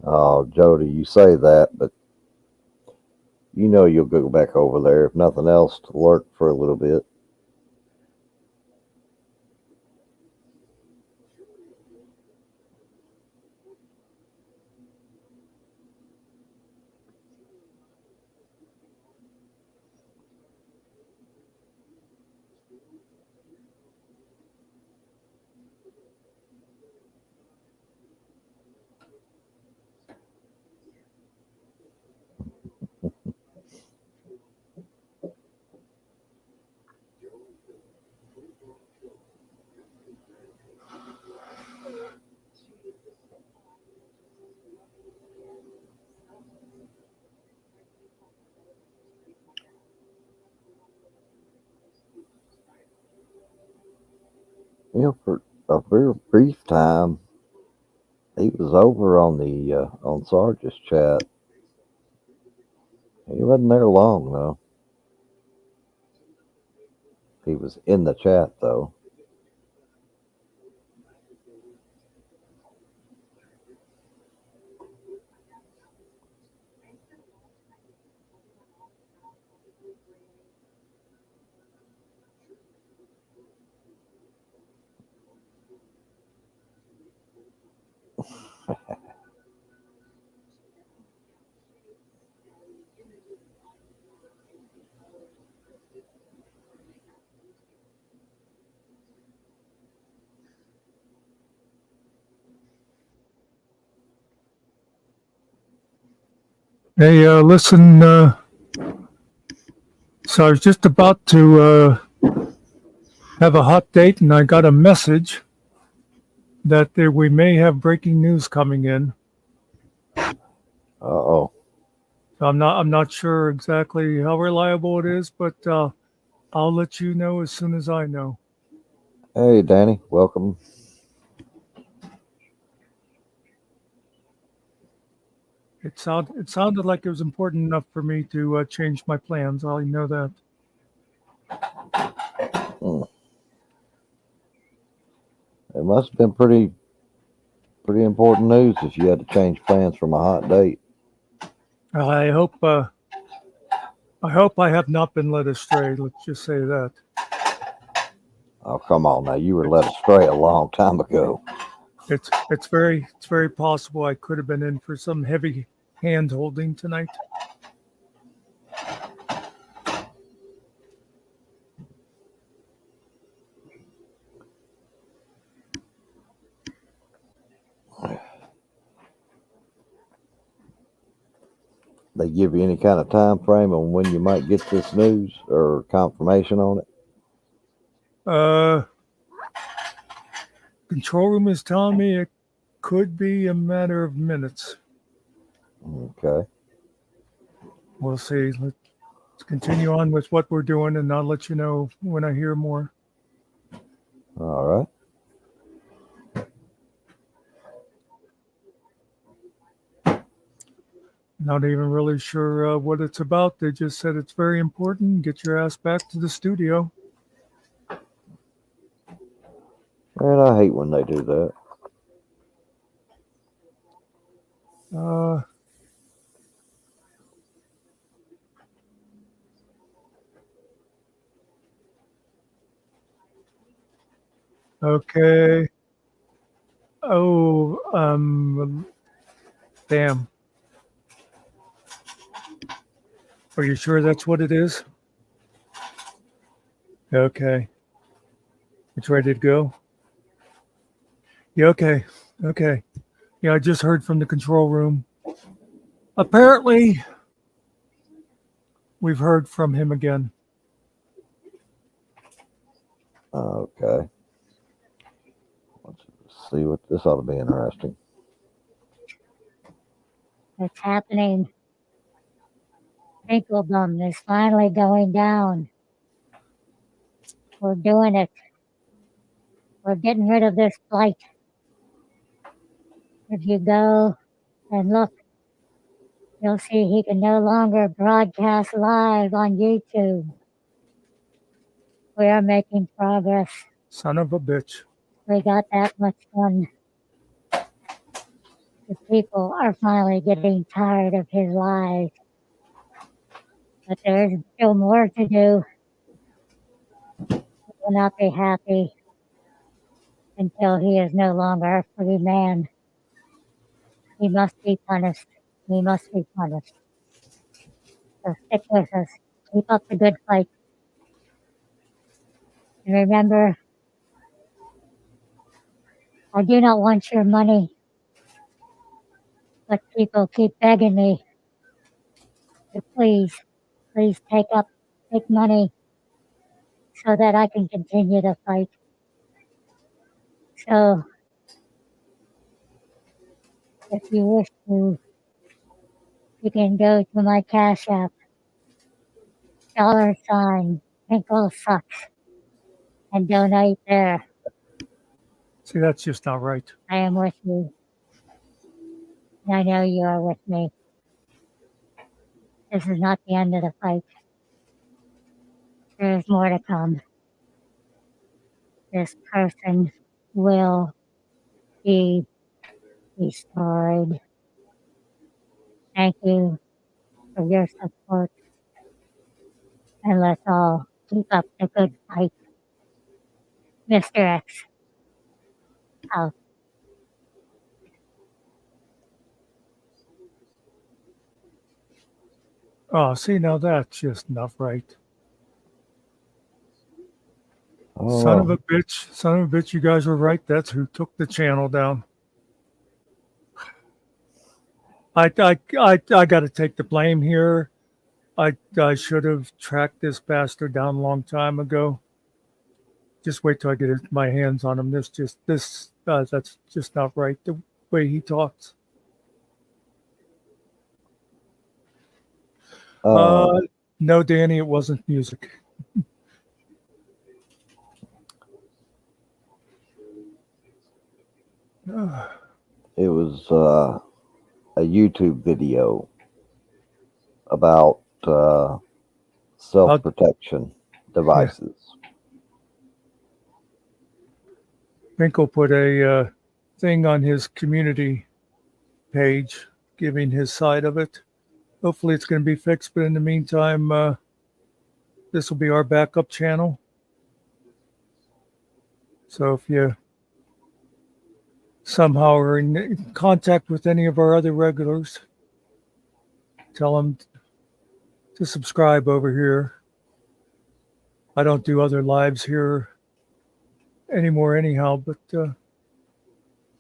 Oh, Jody, you say that, but you know you'll go back over there, if nothing else, to lurk for a little bit. You know, for a very brief time, he was over on the on Sarge's chat. He wasn't there long though. He was in the chat though. Hey, listen. So I was just about to have a hot date, and I got a message that we may have breaking news coming in. Oh, So I'm not sure exactly how reliable it is, but I'll let you know as soon as I know. hey Danny, welcome. It sounded like it was important enough for me to change my plans. I know that. It must have been pretty important news if you had to change plans from a hot date. I hope I have not been led astray. Let's just say that. Oh, come on now, you were led astray a long time ago. It's very possible I could have been in for some heavy hand holding tonight. They give you any kind of time frame on when you might get this news or confirmation on it? Control room is telling me it could be a matter of minutes. Okay. We'll see. Let's continue on with what we're doing, and I'll let you know when I hear more. All right. Not even really sure what it's about. They just said it's very important. Get your ass back to the studio. And I hate when they do that. Uh, okay. Oh, damn. Are you sure that's what it is? Okay. It's ready to go? Yeah, okay. Okay. Yeah, I just heard from the control room. Apparently, we've heard from him again. Okay. Let's see what this ought to be interesting. What's happening? Finkle is finally going down. We're doing it. We're getting rid of this blight. If you go and look, you'll see he can no longer broadcast live on YouTube. We are making progress. Son of a bitch. We got that much done. The people are finally getting tired of his lies. But there's still more to do. He will not be happy until he is no longer a free man. He must be punished. He must be punished. So stick with us. Keep up the good fight. And remember, I do not want your money, but people keep begging me to please take money so that I can continue to fight. So if you wish to, you can go to my Cash App, $Finkle Sucks, and donate there. See, that's just not right. I am with you. And I know you are with me. This is not the end of the fight. There is more to come. This person will be destroyed. Thank you for your support. And let's all keep up the good fight. Mr. X, out. Oh, see, now that's just not right. Son of Oh, a bitch. Son of a bitch, you guys were right. That's who took the channel down. I got to take the blame here. I should have tracked this bastard down a long time ago. Just wait till I get my hands on him. That's just not right. The way he talks. No, Danny, it wasn't music. it was a YouTube video about self-protection devices. Finkle put a thing on his community page giving his side of it. Hopefully it's going to be fixed, but in the meantime, this will be our backup channel. So if you somehow are in contact with any of our other regulars, tell them to subscribe over here. I don't do other lives here anymore anyhow, but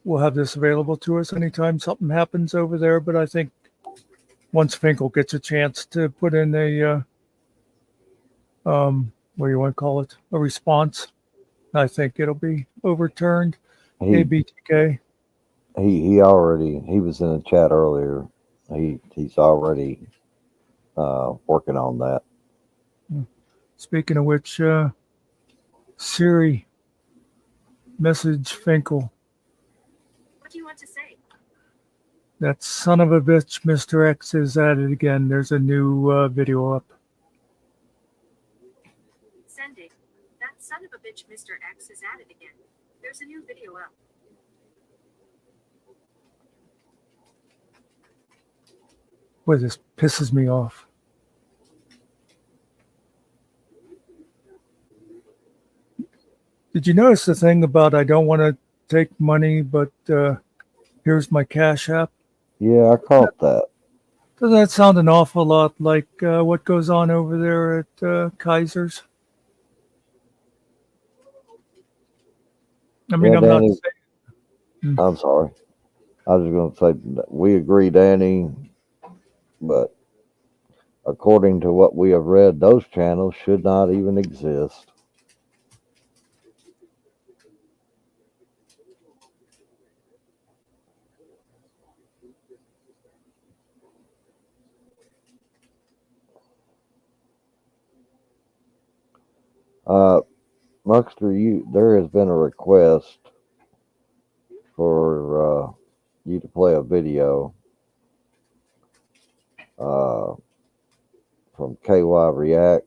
we'll have this available to us anytime something happens over there. But I think once Finkle gets a chance to put in a what do you want to call it, a response, I think it'll be overturned. He ABTK. he was in the chat earlier. He's already working on that. Speaking of which, Siri, message Finkle. What do you want to say? That son of a bitch, Mr. X, is at it again. There's a new video up. Sending. That son of a bitch, Mr. X, is at it again. There's a new video up. Boy, this pisses me off. Did you notice the thing about I don't want to take money, but here's my Cash App? Yeah, I caught that. Doesn't that sound an awful lot like what goes on over there at Kaiser's? I mean, Yeah, I'm not Danny, saying. I'm sorry. I was going to say that we agree, Danny, but according to what we have read, those channels should not even exist. Muckster, there has been a request for you to play a video from KY Reacts.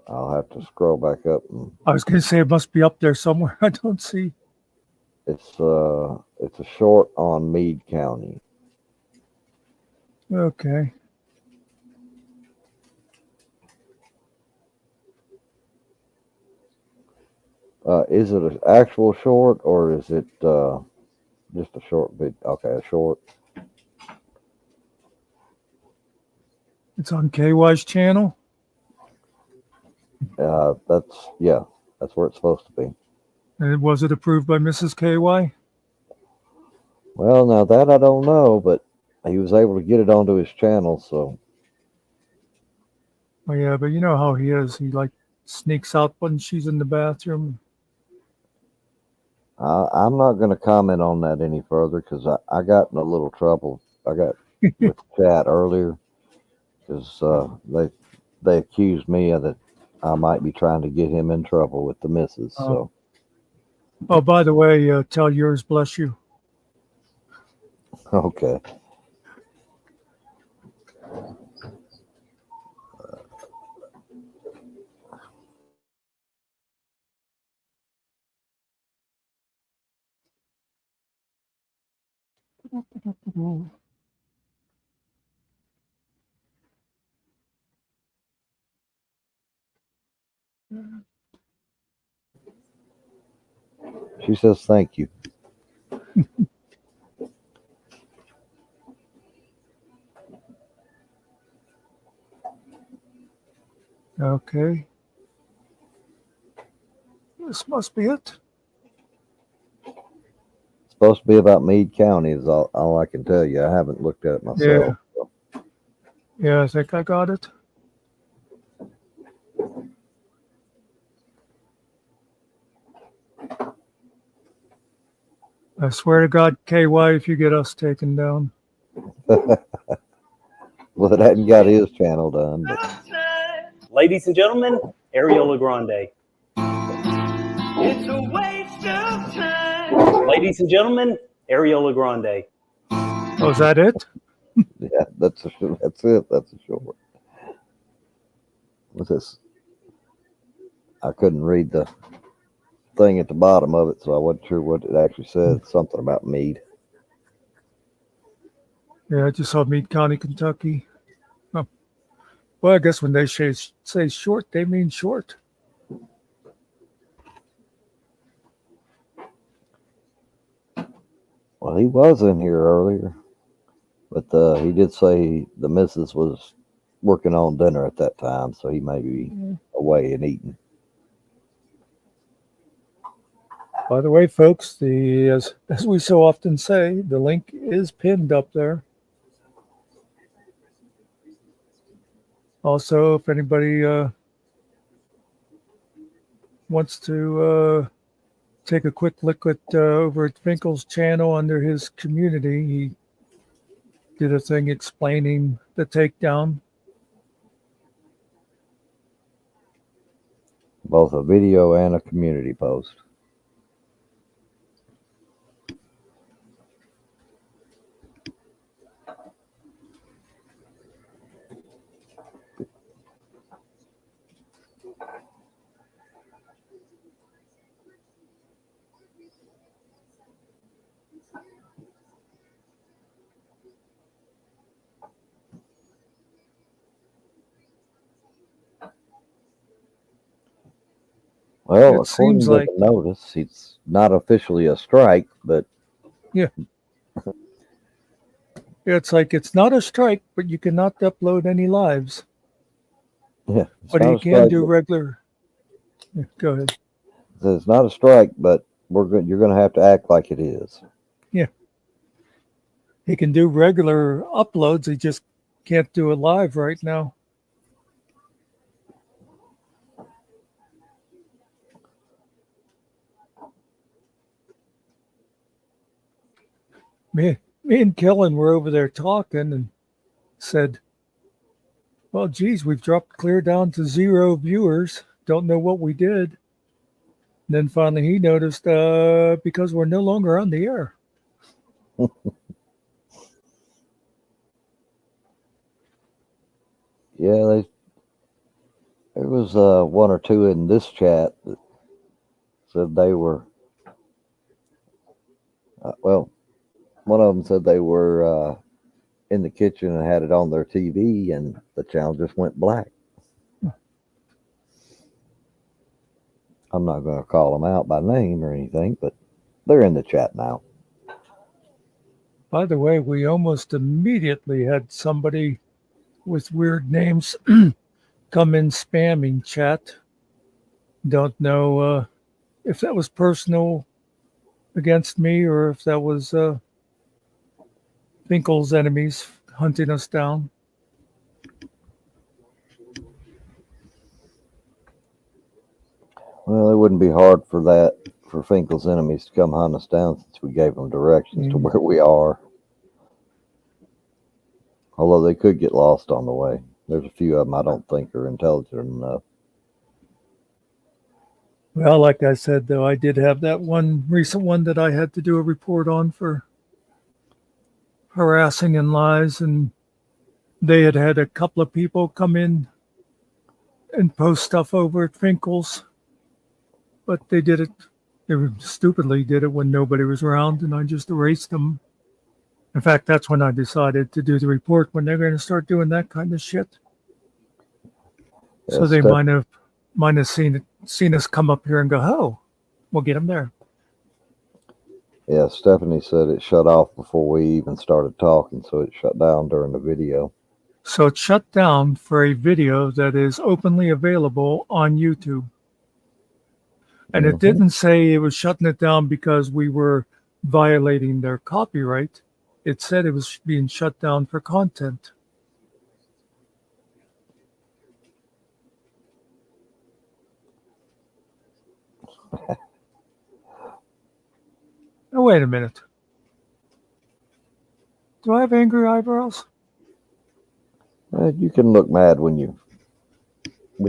I'll have to scroll back up, and I was going to say it must be up there somewhere. I don't see. it's a short on Meade County. Okay. Is it an actual short or is it just a short video? Okay, a short. It's on KY's channel. That's where it's supposed to be. And was it approved by Mrs. KY? Well, now that I don't know, but he was able to get it onto his channel, so Oh, yeah, but you know how he is. He like sneaks out when she's in the bathroom. I'm not going to comment on that any further because I got in a little trouble. I got with chat earlier because they accused me of that I might be trying to get him in trouble with the missus. So Oh, by the way, tell yours bless you. okay. She says thank you. Okay. This must be it. It's supposed to be about Meade County is all I can tell you. I haven't looked at it myself. Yeah, I think I got it. I swear to God, KY, if you get us taken down. Well, it hadn't got his channel done, but Ladies and gentlemen, Ariola Grande. It's a waste of time. Ladies and gentlemen, Ariola Grande. Oh, is that it? yeah, that's it. That's a short. What's this? I couldn't read the thing at the bottom of it, so I wasn't sure what it actually said. Something about Meade. Yeah, I just saw Meade County, Kentucky. Oh. Well, I guess when they say short, they mean short. Well, he was in here earlier, but he did say the missus was working on dinner at that time, so he may be away and eating. By the way, folks, as we so often say, the link is pinned up there. Also, if anybody wants to take a quick look at over at Finkle's channel under his community, he did a thing explaining the takedown. Both a video and a community post. Well, It according seems to like, the notice, it's not officially a strike, but yeah. It's like it's not a strike, but you cannot upload any lives. yeah, But he can do regular. Yeah, go ahead. It's not a strike, but you're going to have to act like it is. Yeah. He can do regular uploads. He just can't do it live right now. Me and Kellen were over there talking and said, Well, geez, we've dropped clear down to 0 viewers. Don't know what we did. Then finally he noticed because we're no longer on the air. Yeah, there was one or two in this chat that said they were, well, one of them said they were in the kitchen and had it on their TV and the channel just went black. I'm not going to call them out by name or anything, but they're in the chat now. By the way, we almost immediately had somebody with weird names come in spamming chat. Don't know if that was personal against me or if that was Finkle's enemies hunting us down. Well, it wouldn't be hard for Finkle's enemies to come hunt us down since we gave them directions to where we are. Although they could get lost on the way. There's a few of them I don't think are intelligent enough. Well, like I said, though, I did have that one recent one that I had to do a report on for harassing and lies, and they had a couple of people come in and post stuff over at Finkle's, but they stupidly did it when nobody was around, and I just erased them. In fact, that's when I decided to do the report, when they're going to start doing that kind of shit. Yeah, So they might have seen us come up here and go, oh, we'll get them there. Yeah, Stephanie said it shut off before we even started talking, so it shut down during the video. So it's shut down for a video that is openly available on YouTube. And it didn't say it was shutting it down because we were violating their copyright. It said it was being shut down for content. Oh, wait a minute. Do I have angry eyebrows? You can look mad when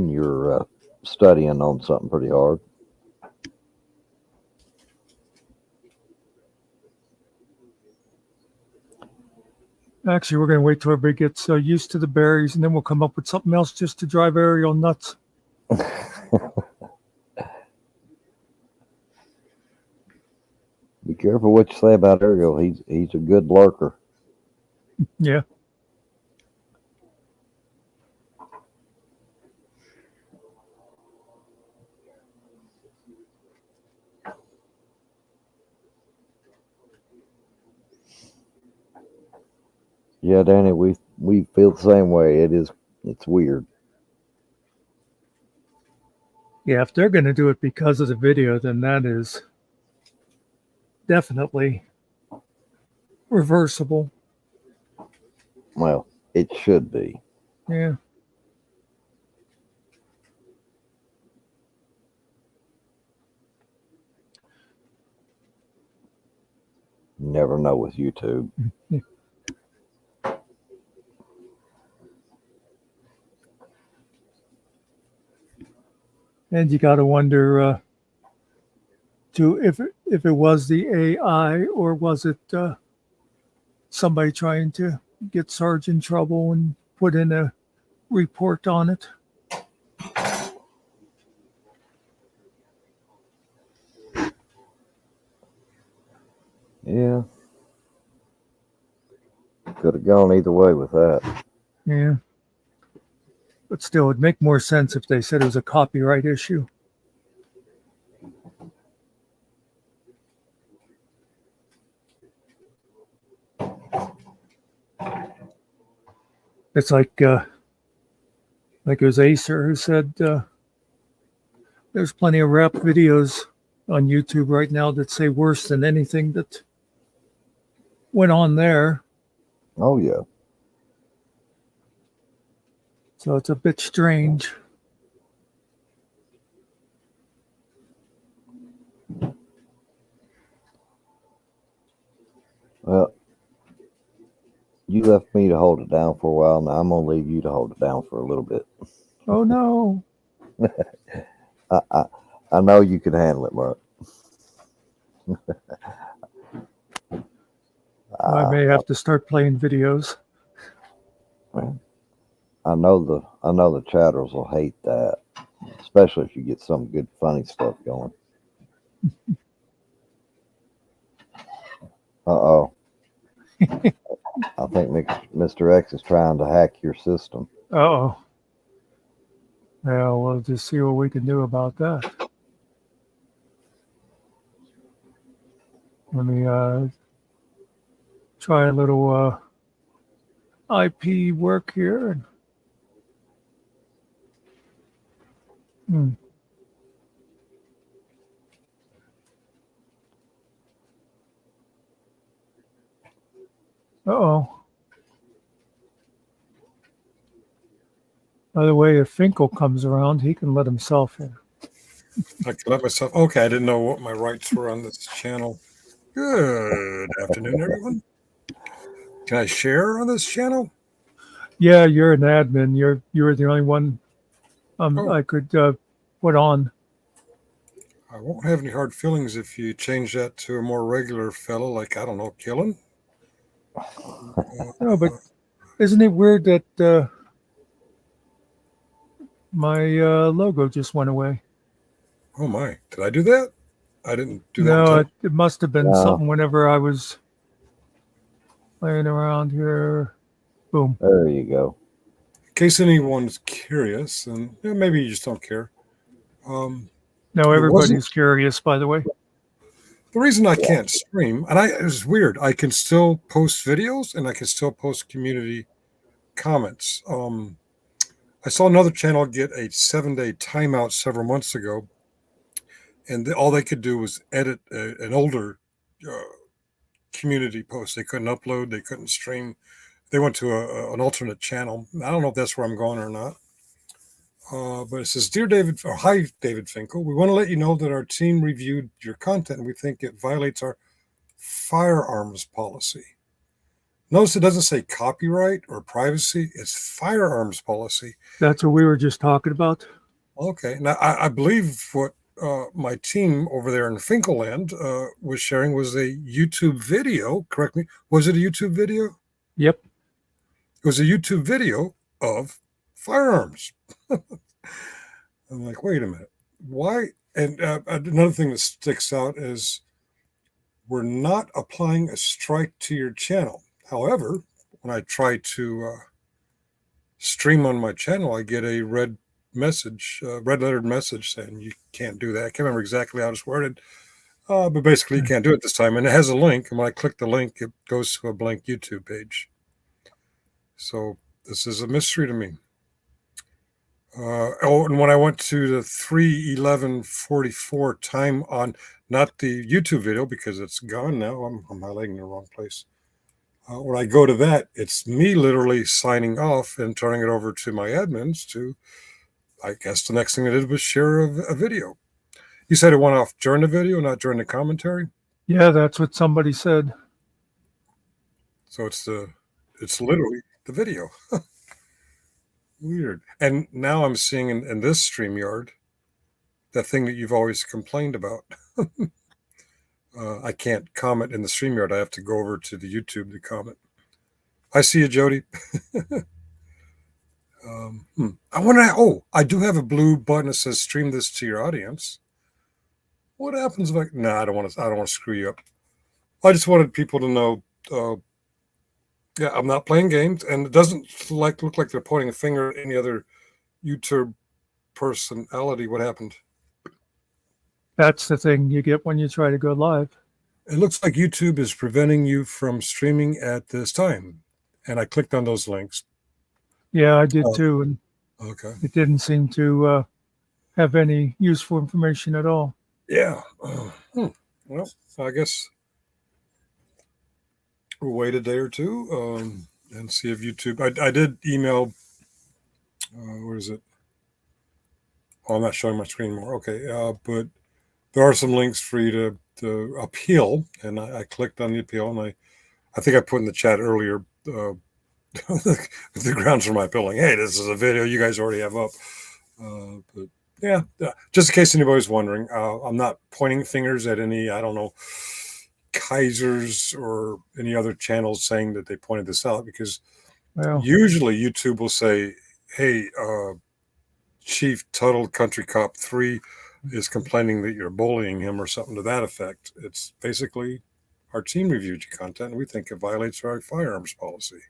you're studying on something pretty hard. Actually, we're going to wait till everybody gets used to the berries, and then we'll come up with something else just to drive Ariel nuts. Be careful what you say about Ariel. He's a good lurker. Yeah. Yeah, Danny, we feel the same way. It's weird. Yeah, if they're going to do it because of the video, then that is definitely reversible. Well, it should be. Yeah. Never know with YouTube. And you got to wonder if it was the AI or was it somebody trying to get Sarge in trouble and put in a report on it. Yeah. Could have gone either way with that. Yeah. But still, it'd make more sense if they said it was a copyright issue. It's like it was Acer who said there's plenty of rap videos on YouTube right now that say worse than anything that went on there. Oh, yeah. So it's a bit strange. Well, You left me to hold it down for a while. Now I'm gonna leave you to hold it down for a little bit. Oh no. I know you can handle it, Mark. I may have to start playing videos. I know the chatters will hate that, especially if you get some good funny stuff going. Uh-oh. I think Mr. X is trying to hack your system. Oh. Yeah, we'll just see what we can do about that. Let me try a little IP work here. Uh-oh. By the way, if Finkle comes around, he can let himself in. I can let myself. Okay, I didn't know what my rights were on this channel. Good afternoon, everyone. Can I share on this channel? Yeah, you're an admin. You're the only one I could put on. I won't have any hard feelings if you change that to a more regular fellow, like, I don't know, Killen. No, but isn't it weird that my logo just went away? Oh my, did I do that? I didn't do that. No, it must have been No. something whenever I was playing around here. Boom. There you go. In case anyone's curious, and maybe you just don't care. No, everybody's curious, by the way. The reason I can't stream, and it's weird, I can still post videos and I can still post community comments. I saw another channel get a 7-day timeout several months ago, and all they could do was edit an older community post. They couldn't upload, they couldn't stream. They went to an alternate channel. I don't know if that's where I'm going or not. But it says, Dear David, or Hi, David Finkle. We want to let you know that our team reviewed your content and we think it violates our firearms policy. Notice it doesn't say copyright or privacy. It's firearms policy. That's what we were just talking about. Okay. Now, I believe what my team over there in Finkleland was sharing was a YouTube video. Correct me. Was it a YouTube video? Yep. It was a YouTube video of firearms. I'm like, wait a minute. Why? And another thing that sticks out is we're not applying a strike to your channel. However, when I try to stream on my channel, I get a red lettered message saying you can't do that. I can't remember exactly how it's worded, but basically you can't do it this time. And it has a link. And when I click the link, it goes to a blank YouTube page. So this is a mystery to me. And when I went to the 3/11/44 time on, not the YouTube video because it's gone now. I'm highlighting the wrong place. When I go to that, it's me literally signing off and turning it over to my admins to, I guess the next thing I did was share a video. You said it went off during the video, not during the commentary? Yeah, that's what somebody said. So it's literally the video. Weird. And now I'm seeing in this StreamYard, that thing that you've always complained about. I can't comment in the StreamYard. I have to go over to the YouTube to comment. I see you, Jody. I wonder. I do have a blue button that says "Stream this to your audience." What happens if I? No, I don't want to screw you up. I just wanted people to know. Yeah, I'm not playing games, and it doesn't look like they're pointing a finger at any other YouTube personality. What happened? That's the thing you get when you try to go live. It looks like YouTube is preventing you from streaming at this time. And I clicked on those links. Yeah, I did too. And okay. It didn't seem to have any useful information at all. Yeah. Well, I guess we'll wait a day or two and see if YouTube. I did email. What is it? Oh, I'm not showing my screen more. Okay. But there are some links for you to appeal. And I clicked on the appeal. And I think I put in the chat earlier, the grounds for my billing. Hey, this is a video you guys already have up. But yeah, just in case anybody's wondering, I'm not pointing fingers at any, I don't know, Kaisers or any other channels saying that they pointed this out, because Well, usually YouTube will say, hey, Chief Tuttle Country Cop 3 is complaining that you're bullying him or something to that effect. It's basically, our team reviewed your content and we think it violates our firearms policy.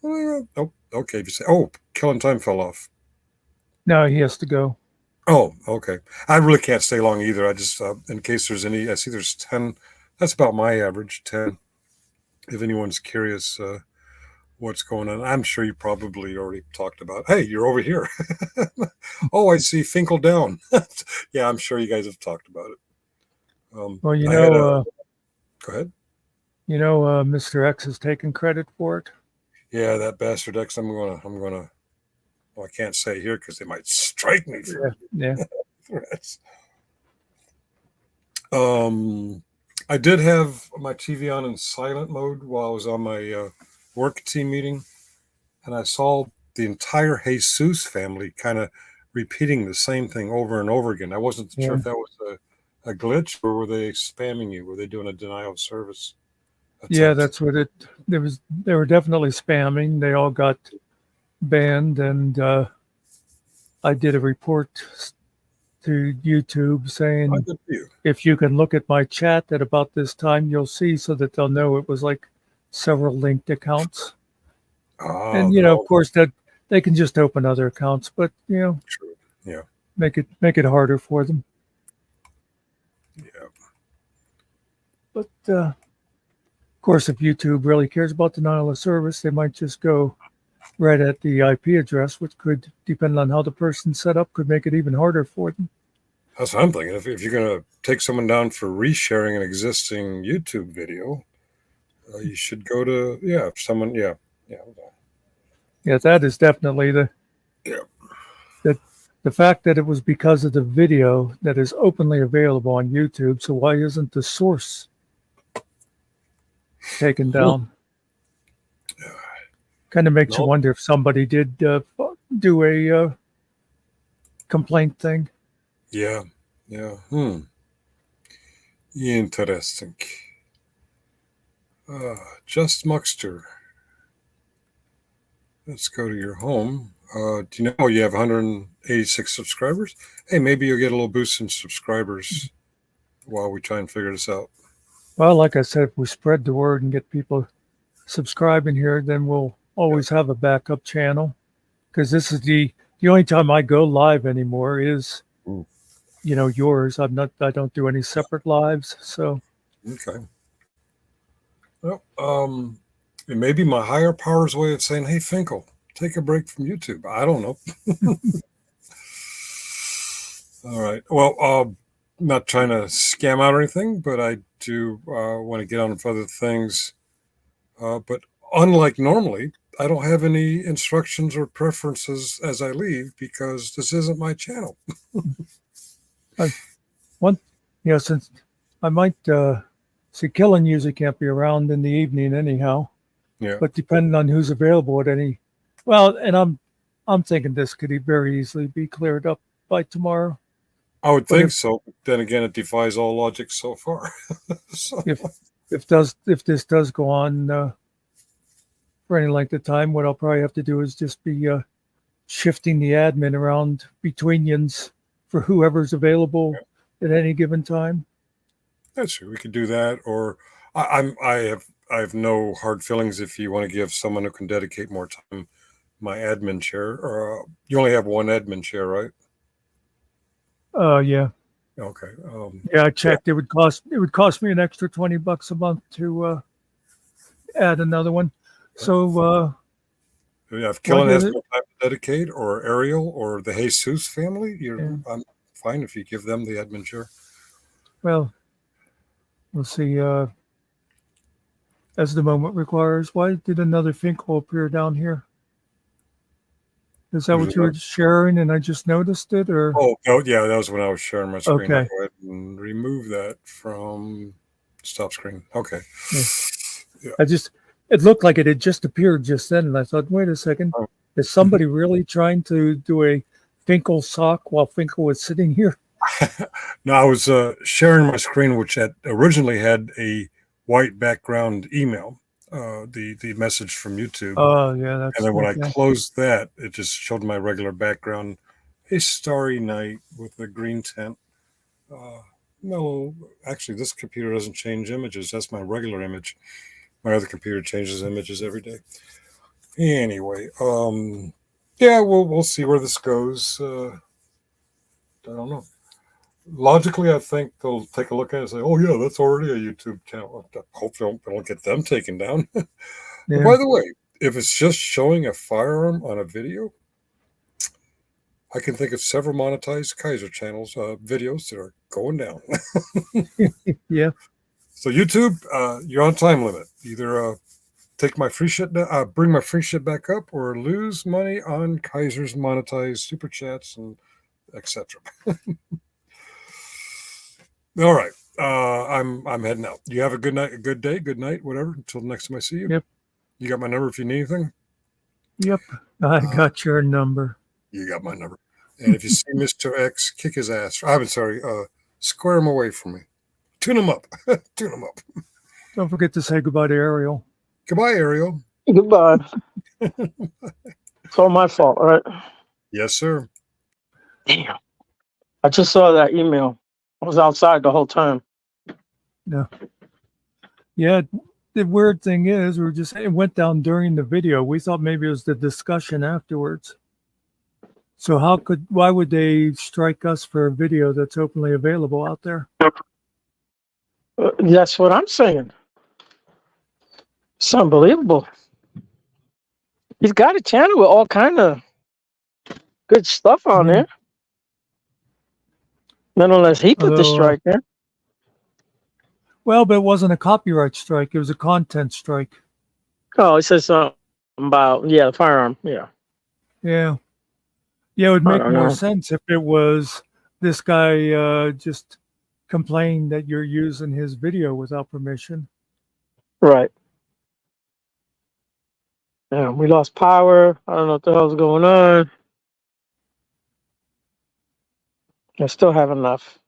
Oh, okay. If you say, oh, Killing Time fell off. no, he has to go. Oh, okay. I really can't stay long either. I just, in case there's any, I see there's 10. That's about my average, 10. If anyone's curious what's going on, I'm sure you probably already talked about, hey, you're over here. Oh, I see Finkle down. Yeah, I'm sure you guys have talked about it. Well, go ahead. Mr. X has taken credit for it. Yeah, that bastard X. I'm gonna. Well, I can't say here because they might strike me for Yeah. threats. I did have my TV on in silent mode while I was on my work team meeting, and I saw the entire Jesus family kind of repeating the same thing over and over again. I wasn't sure if that was a glitch, or were they spamming you? Were they doing a denial of service attempt? Yeah, that's what it. They were definitely spamming. They all got banned, and I did a report to YouTube saying, Good for you. if you can look at my chat at about this time, you'll see, so that they'll know it was like several linked accounts. And no. of course, that they can just open other accounts, but True. Yeah. make it harder for them. Yeah. But of course, if YouTube really cares about denial of service, they might just go right at the IP address, which could, depending on how the person's set up, could make it even harder for them. That's what I'm thinking. If you're going to take someone down for resharing an existing YouTube video, you should go to, Yeah, that is definitely the fact that it was because of the video that is openly available on YouTube. So why isn't the source taken down? Kind of makes you wonder if somebody did do a complaint thing. Yeah. Interesting. Just Muxter. Let's go to your home. Do you know you have 186 subscribers? Hey, maybe you'll get a little boost in subscribers while we try and figure this out. Well, like I said, if we spread the word and get people subscribing here, then we'll always have a backup channel. Because this is the only time I go live anymore is, yours. I don't do any separate lives. So. Okay. Well, it may be my higher power's way of saying, hey, Finkle, take a break from YouTube. I don't know. All right. Well, I'm not trying to scam out or anything, but I do want to get on with other things. But unlike normally, I don't have any instructions or preferences as I leave, because this isn't my channel. Since I might see, Killen usually can't be around in the evening anyhow. Yeah. But depending on who's available at any, and I'm thinking this could very easily be cleared up by tomorrow. I would think so. But then again, it defies all logic so far. So. If this does go on for any length of time, what I'll probably have to do is just be shifting the admin around between yins for whoever's available at any given time. That's true. We could do that, or I have no hard feelings if you want to give someone who can dedicate more time my admin chair. Or you only have one admin chair, right? Yeah. Okay. Yeah, I checked. It would cost me an extra $20 a month to add another one. So if Killen has no time to dedicate, or Ariel, or the Jesus family, I'm fine if you give them the admin chair. Well, we'll see. As the moment requires. Why did another Finkle appear down here? Is that what you were sharing and I just noticed it, or? Oh, yeah, that was when I was sharing my screen. Okay. I'll go ahead and remove that from stop screen. Okay. Yeah. it looked like it had just appeared just then, and I thought, wait a second, is somebody really trying to do a Finkle sock while Finkle was sitting here? No, I was sharing my screen, which had originally had a white background email, the message from YouTube. Oh, yeah, that's And then when I okay. closed that, it just showed my regular background, a starry night with a green tent. No, actually, this computer doesn't change images. That's my regular image. My other computer changes images every day. Anyway, yeah, we'll see where this goes. I don't know. Logically, I think they'll take a look at it and say, "Oh yeah, that's already a YouTube channel." Hopefully, I don't get them taken down. But Yeah. by the way, if it's just showing a firearm on a video, I can think of several monetized Kaiser channels videos that are going down. Yeah. So YouTube, you're on time limit. Either take my free shit, bring my free shit back up, or lose money on Kaiser's monetized super chats and etc. All right, I'm heading out. You have a good night, a good day, good night, whatever. Until the next time I see you. Yep. You got my number if you need anything. Yep. I got your number. You got my number. And if you see Mr. X, kick his ass. I'm sorry, square him away from me. Tune him up. Tune him up. Don't forget to say goodbye to Ariel. Goodbye, Ariel. Goodbye. It's all my fault, all right? Yes, sir. Damn. I just saw that email. I was outside the whole time. Yeah. The weird thing is, it went down during the video. We thought maybe it was the discussion afterwards. So why would they strike us for a video that's openly available out there? That's what I'm saying. It's unbelievable. He's got a channel with all kind of good stuff on there. Not unless he put the strike there. Well, but it wasn't a copyright strike. It was a content strike. Oh, it says something about, the firearm. Yeah. Yeah. Yeah, it would make don't more know. sense if it was this guy just complaining that you're using his video without permission. Right. Yeah, we lost power. I don't know what the hell's going on. I still have enough.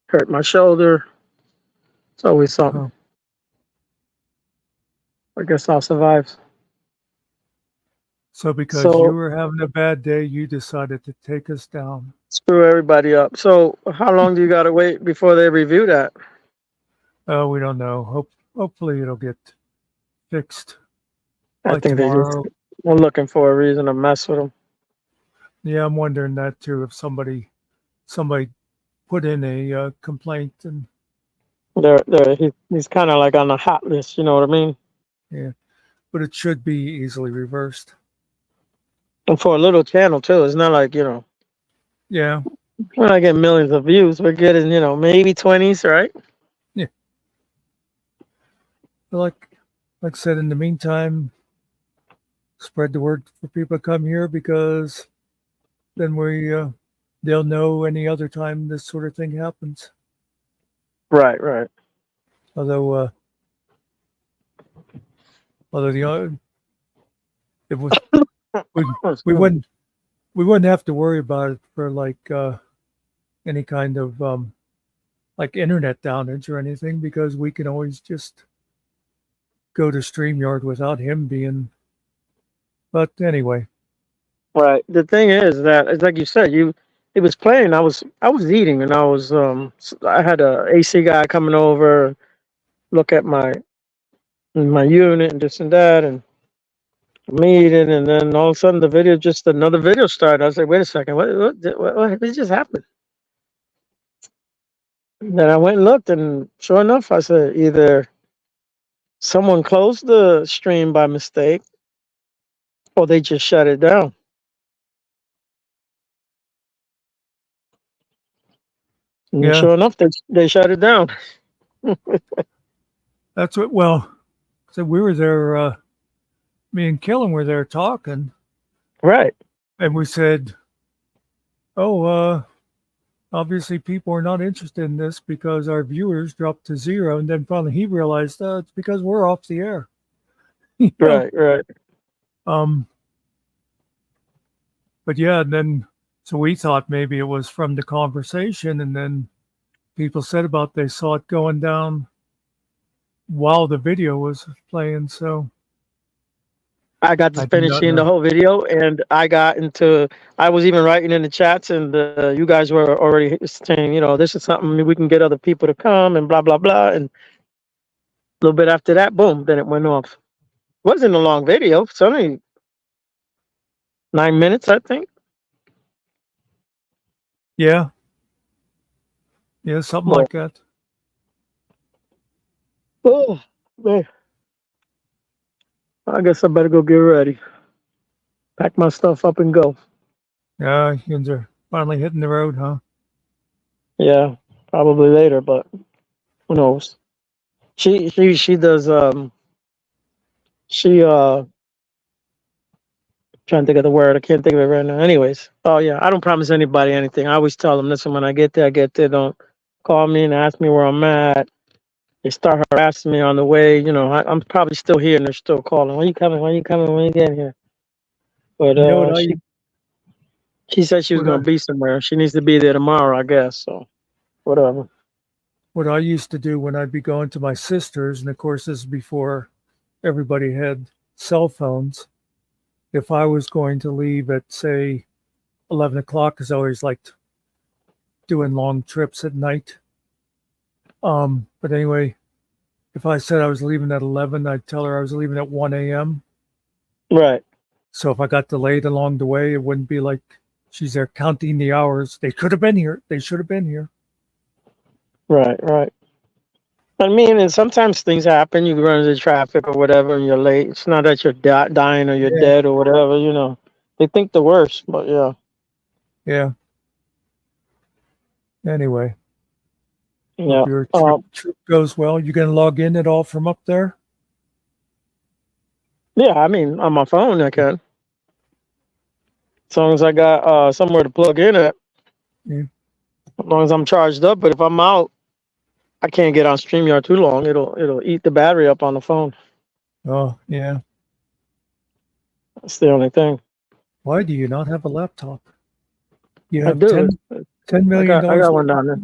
Hurt my shoulder. It's always something. I guess I'll survive. So because So- you were having a bad day, you decided to take us down. Screw everybody up. So how long do you got to wait before they review that? We don't know. Hopefully it'll get fixed I by think tomorrow. they're looking for a reason to mess with them. Yeah, I'm wondering that too. If somebody put in a complaint, and He's kind of like on the hot list. You know what I mean? but it should be easily reversed. And for a little channel too, it's not like Yeah, we're not getting millions of views. We're getting maybe 20s, right? but like I said, in the meantime, spread the word for people to come here, because then they'll know any other time this sort of thing happens. Right, right. Although it was we wouldn't have to worry about it for like any kind of like internet downage or anything, because we can always just go to StreamYard without him being. But anyway, Right. The thing is that it's like you said, it was playing. I was eating, and I had a AC guy coming over, look at my unit and this and that, and I'm eating, and then all of a sudden another video started. I was like, wait a second, what just happened? And then I went and looked, and sure enough, I said either someone closed the stream by mistake, or they just shut it down. And Yeah. sure enough, they shut it down. that's what. Well, so we were there. Me and Killen were there talking, Right. and we said, "Oh, obviously people are not interested in this because our viewers dropped to 0. And then finally he realized it's because we're off the air. You know? Right. Um, but yeah, and then so we thought maybe it was from the conversation, and then people said about they saw it going down while the video was playing. So I got to I do finish not seeing the know. whole video, and I was even writing in the chats, and you guys were already saying, this is something we can get other people to come and blah, blah, blah. And a little bit after that, boom, then it went off. Wasn't a long video. It's only 9 minutes, I think. Yeah, something Well, like that. oh, man. I guess I better go get ready. Pack my stuff up and go. Yeah, you are finally hitting the road, huh? Yeah, probably later, but who knows? She does she trying to think of the word. I can't think of it right now. Anyways, oh yeah, I don't promise anybody anything. I always tell them, listen, when I get there, don't call me and ask me where I'm at. They start harassing me on the way. I'm probably still here and they're still calling. When you coming? When you coming? When you getting here? But You know what she said she was what gonna I be somewhere. She needs to be there tomorrow, I guess. So whatever. what I used to do when I'd be going to my sister's, and of course this is before everybody had cell phones. If I was going to leave at say 11 o'clock, because I always liked doing long trips at night. But anyway, if I said I was leaving at 11, I'd tell her I was leaving at 1 a.m. Right. So if I got delayed along the way, it wouldn't be like she's there counting the hours. They could have been here. They should have been here. Right. I mean, and sometimes things happen. You run into traffic or whatever, and you're late. It's not that you're dying or you're Yeah. dead or whatever. They think the worst, but yeah. Yeah. Anyway, Yeah. hope your trip goes well. You gonna log in at all from up there? Yeah, I mean, on my phone I can. As long as I got somewhere to plug in at. Yeah. As long as I'm charged up. But if I'm out, I can't get on StreamYard too long. It'll eat the battery up on the phone. Oh, yeah. That's the only thing. Why do you not have a laptop? You I have do. $10 million. I got one down there.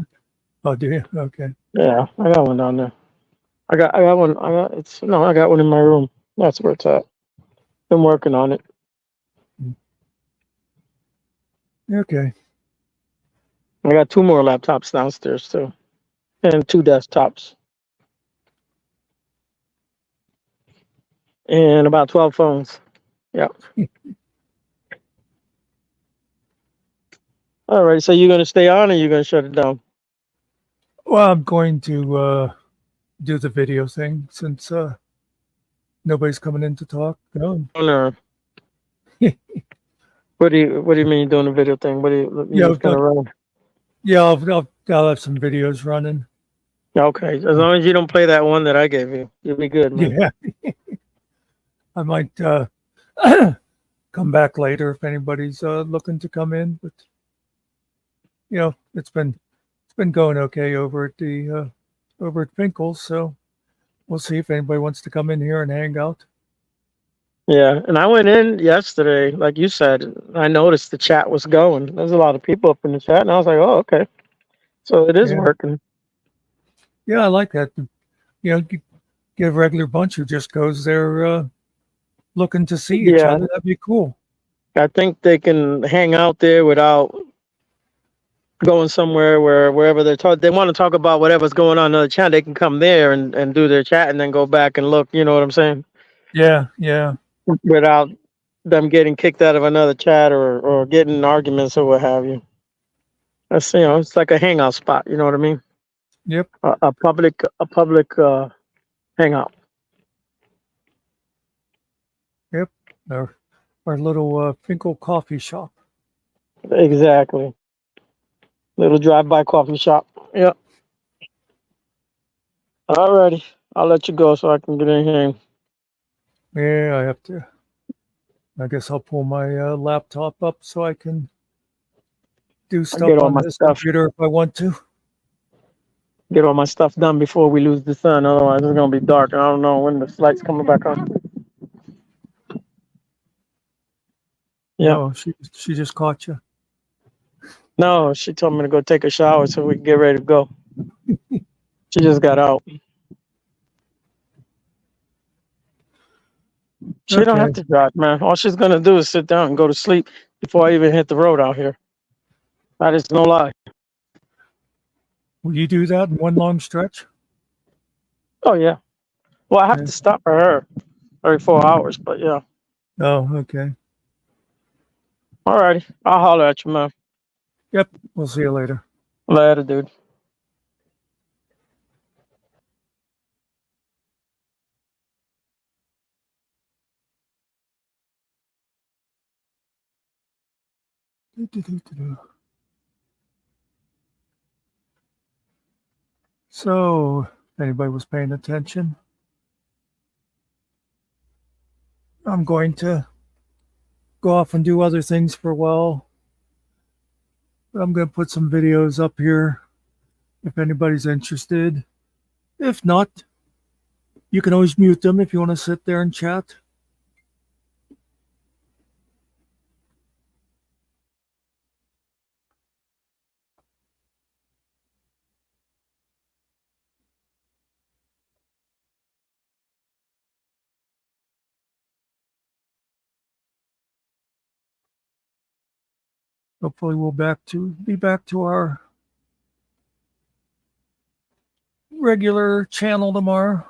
Oh, do you? Okay. Yeah, I got one down there. I got one. I got one in my room. That's where it's at. Been working on it. Okay. I got 2 more laptops downstairs too, and 2 desktops, and about 12 phones. Yeah. All right. So you're gonna stay on, or you're gonna shut it down? Well, I'm going to do the video thing since nobody's coming in to talk. No. No. What do you mean you're doing the video thing? What do you just gonna run? Yeah, I'll have some videos running. Okay, as long as you don't play that one that I gave you, you'll be good, man. Yeah. I might come back later if anybody's looking to come in, but it's been going okay over at Finkle, so we'll see if anybody wants to come in here and hang out. Yeah, and I went in yesterday, like you said. I noticed the chat was going. There's a lot of people up in the chat, and I was like, "Oh, okay, so it is working." Yeah, I like that. Get a regular bunch who just goes there looking to see each other. That'd be cool. I think they can hang out there without going somewhere wherever they want to talk about whatever's going on in the chat. They can come there and do their chat and then go back and look. You know what I'm saying? Yeah. Without them getting kicked out of another chat or getting in arguments or what have you. That's it's like a hangout spot. You know what I mean? Yep. A public hangout. Yep. Our little Finkle coffee shop. Exactly. Little drive-by coffee shop. Yep. Alrighty. I'll let you go so I can get in here. Yeah, I have to. I guess I'll pull my laptop up so I can do I stuff get all on my this stuff, computer if I want to. get all my stuff done before we lose the sun. Otherwise, it's gonna be dark. I don't know when the light's coming back on. Yeah. No, she just caught you. No, she told me to go take a shower so we can get ready to go. She just got out. She don't Okay. have to drive, man. All she's gonna do is sit down and go to sleep before I even hit the road out here. That is no lie. Will you do that in one long stretch? Oh yeah. Well, I have Okay. to stop for her every 4 hours, but yeah. Oh, okay. All righty. I'll holler at you, man. Yep. We'll see you later. Later, dude. So, if anybody was paying attention, I'm going to go off and do other things for a while. But I'm going to put some videos up here if anybody's interested. If not, you can always mute them if you want to sit there and chat. Hopefully we'll be back to our regular channel tomorrow.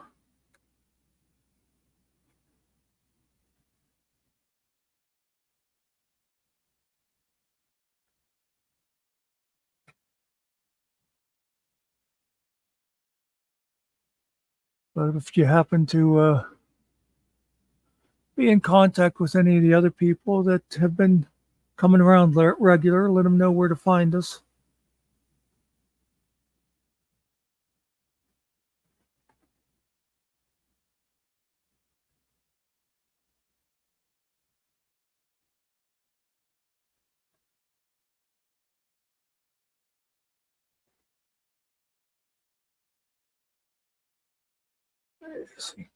But if you happen to be in contact with any of the other people that have been coming around regular, let them know where to find us. Let's see.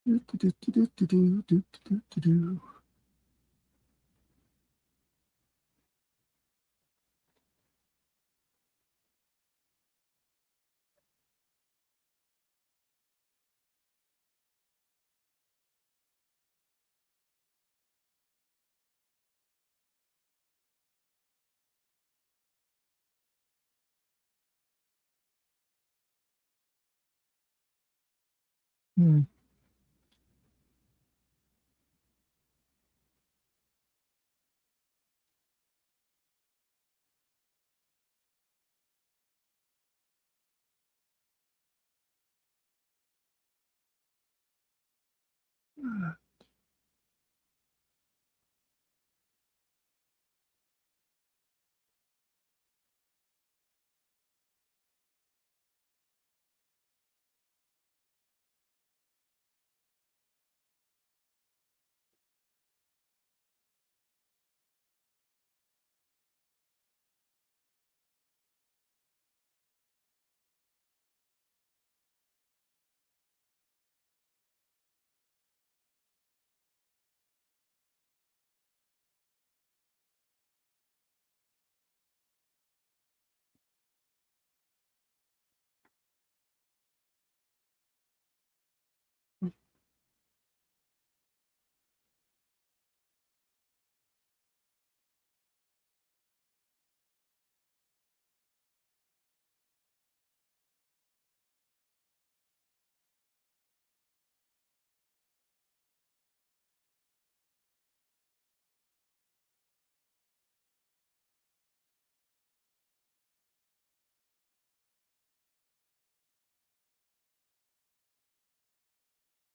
Do, do, do, do, do, do, do, do, do, do. Hmm.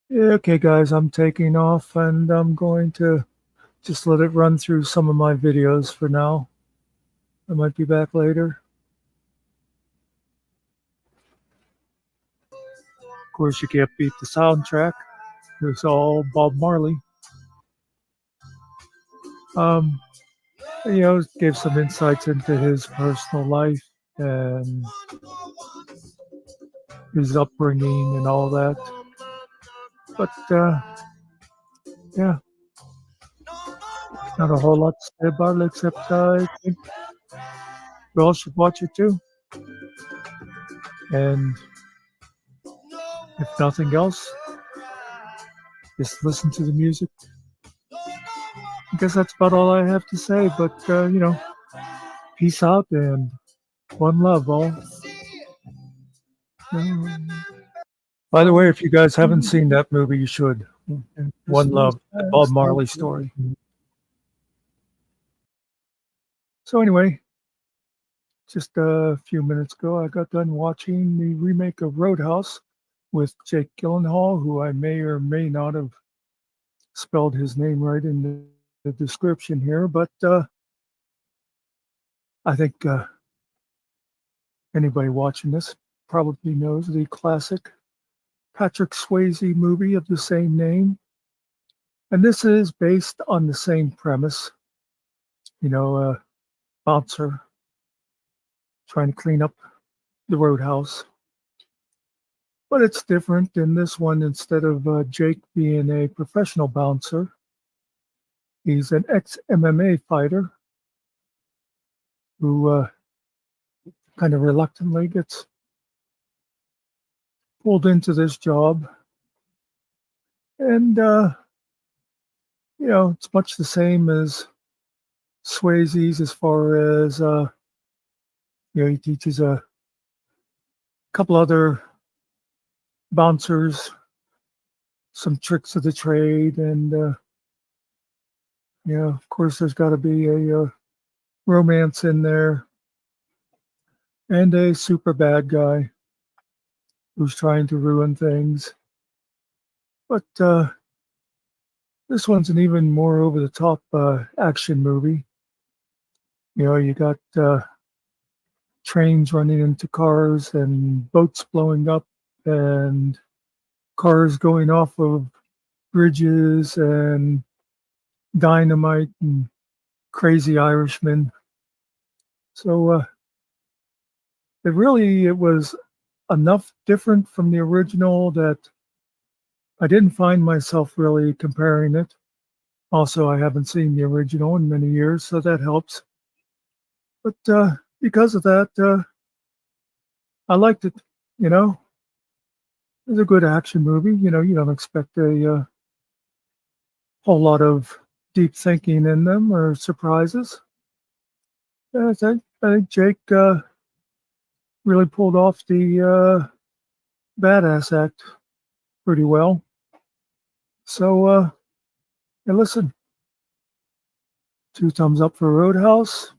Yeah, okay, guys, I'm taking off and I'm going to just let it run through some of my videos for now. I might be back later. Of course, you can't beat the soundtrack. It's all Bob Marley. Um, gave some insights into his personal life and his upbringing and all that. But yeah, not a whole lot to say about it except I think you all should watch it too. And if nothing else, just listen to the music. I guess that's about all I have to say. But peace out and one love, all. By the way, if you guys haven't seen that movie, you should. One Love, the Bob Marley story. So anyway, just a few minutes ago, I got done watching the remake of Roadhouse with Jake Gyllenhaal, who I may or may not have spelled his name right in the description here, but I think anybody watching this probably knows the classic Patrick Swayze movie of the same name. And this is based on the same premise, a bouncer trying to clean up the roadhouse. But it's different in this one. Instead of Jake being a professional bouncer, he's an ex-MMA fighter who kind of reluctantly gets pulled into this job. And, it's much the same as Swayze's as far as, he teaches a couple other bouncers some tricks of the trade. And, of course, there's got to be a romance in there and a super bad guy who's trying to ruin things. But this one's an even more over-the-top action movie. You got trains running into cars and boats blowing up and cars going off of bridges and dynamite and crazy Irishmen. So it was enough different from the original that I didn't find myself really comparing it. Also, I haven't seen the original in many years, so that helps. But because of that, I liked it. It's a good action movie. You don't expect a whole lot of deep thinking in them or surprises. I think Jake really pulled off the badass act pretty well. So, listen, 2 thumbs up for Roadhouse.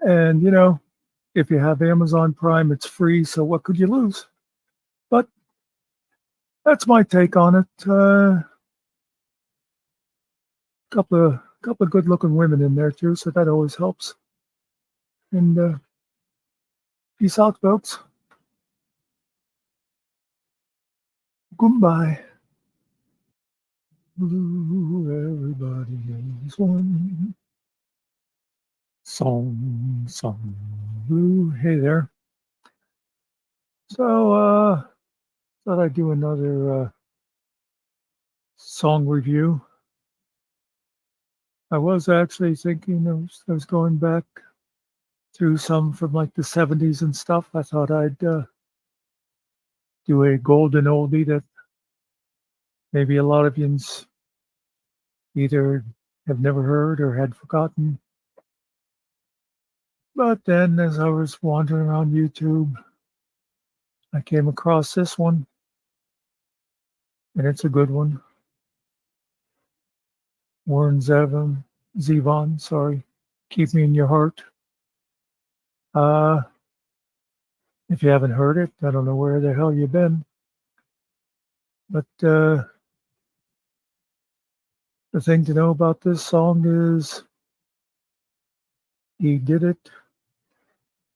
And, if you have Amazon Prime, it's free. So what could you lose? But that's my take on it. Couple of good-looking women in there too, so that always helps. And peace out, folks. Goodbye. Blue, everybody is one. Song, blue. Hey there. So, thought I'd do another song review. I was actually thinking I was going back through some from like the 70s and stuff. I thought I'd do a golden oldie that maybe a lot of yous either have never heard or had forgotten. But then as I was wandering around YouTube, I came across this one, and it's a good one. Warren Zevon, sorry. Keep Me in Your Heart. If you haven't heard it, I don't know where the hell you've been. But The thing to know about this song is he did it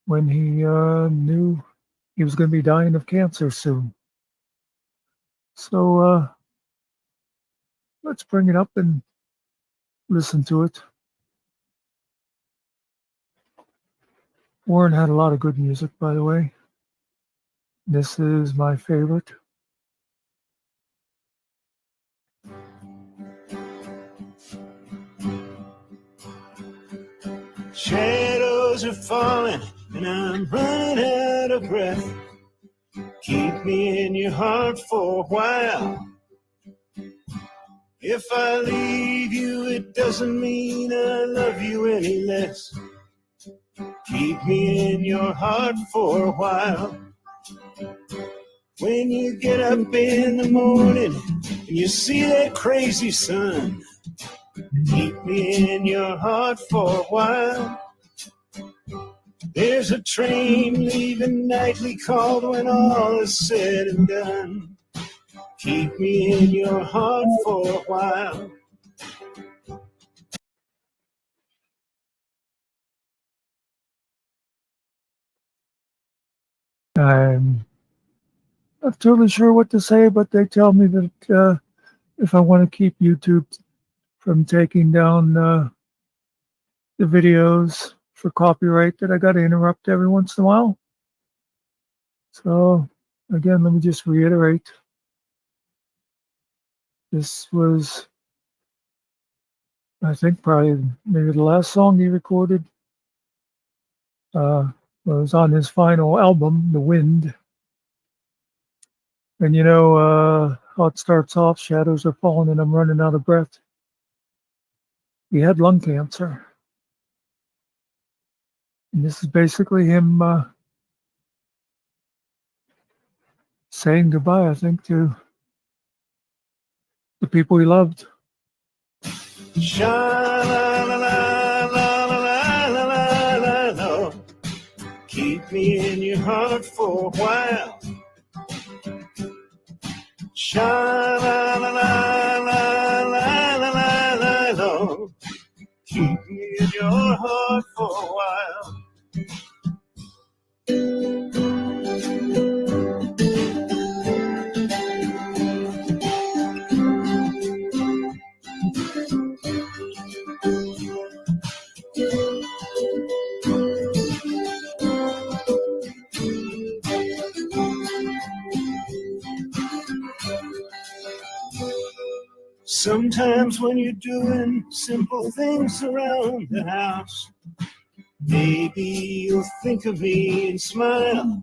when he knew he was going to be dying of cancer soon. So let's bring it up and listen to it. Warren had a lot of good music, by the way. This is my favorite. Shadows are falling and I'm running out of breath. Keep me in your heart for a while. If I leave you, it doesn't mean I love you any less. Keep me in your heart for a while. When you get up in the morning and you see that crazy sun, keep me in your heart for a while. There's a train leaving nightly called when all is said and done. Keep me in your heart for a while. I'm not totally sure what to say, but they tell me that if I want to keep YouTube from taking down the videos for copyright, that I got to interrupt every once in a while. So again, let me just reiterate. This was, I think, probably maybe the last song he recorded. Was on his final album, The Wind. And you know how it starts off, shadows are falling and I'm running out of breath. He had lung cancer. And this is basically him saying goodbye, I think, to the people he loved. Sha-la-la-la-la-la-la-la-la. Keep me in your heart for a while. Sha-la-la-la-la-la-la-la. Keep me in your heart for a while. Sometimes when you're doing simple things around the house, maybe you'll think of me and smile.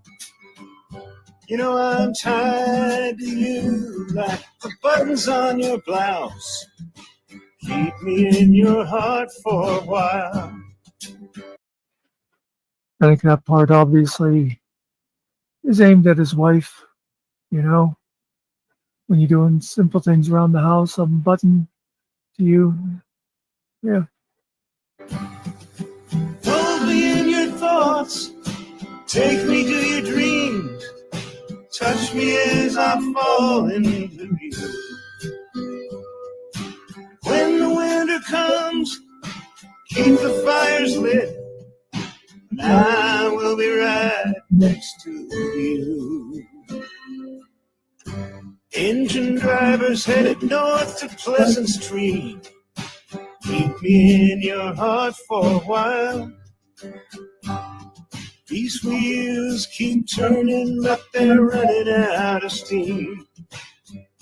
You know I'm tied to you like the buttons on your blouse. Keep me in your heart for a while. I think that part obviously is aimed at his wife, you know, when you're doing simple things around the house, I'm button to you. Yeah. Hold me in your thoughts, take me to your dreams, touch me as I fall into you. When the winter comes, keep the fires lit, and I will be right next to you. Engine drivers headed north to Pleasant Street. Keep me in your heart for a while. These wheels keep turning, but they're running out of steam.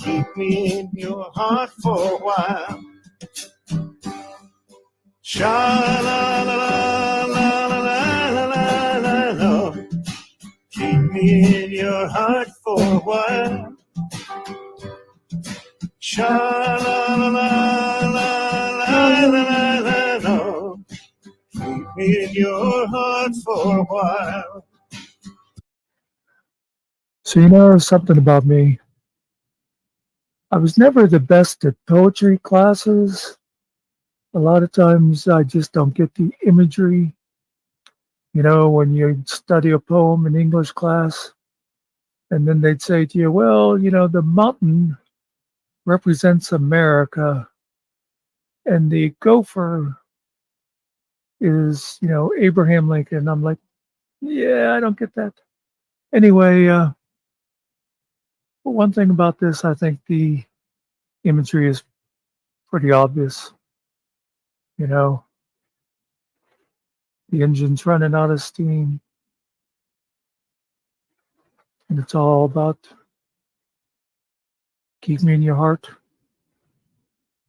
Keep me in your heart for a while. Sha-la-la-la-la-la-la-la-la. Keep me in your heart for a while. Sha-la-la-la-la-la-la-la. Keep me in your heart for a while. So you know something about me. I was never the best at poetry classes. A lot of times I just don't get the imagery. You know, when you study a poem in English class, and then they'd say to you, well, you know, the mountain represents America, and the gopher is, Abraham Lincoln. I'm like, yeah, I don't get that. Anyway, but one thing about this, I think the imagery is pretty obvious. The engine's running out of steam, and it's all about keep me in your heart.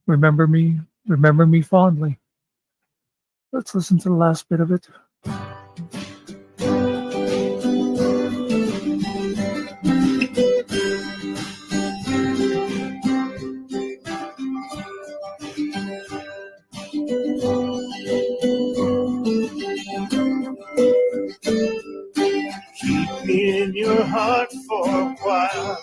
Remember me fondly. Let's listen to the last bit of it. Keep me in your heart for a while.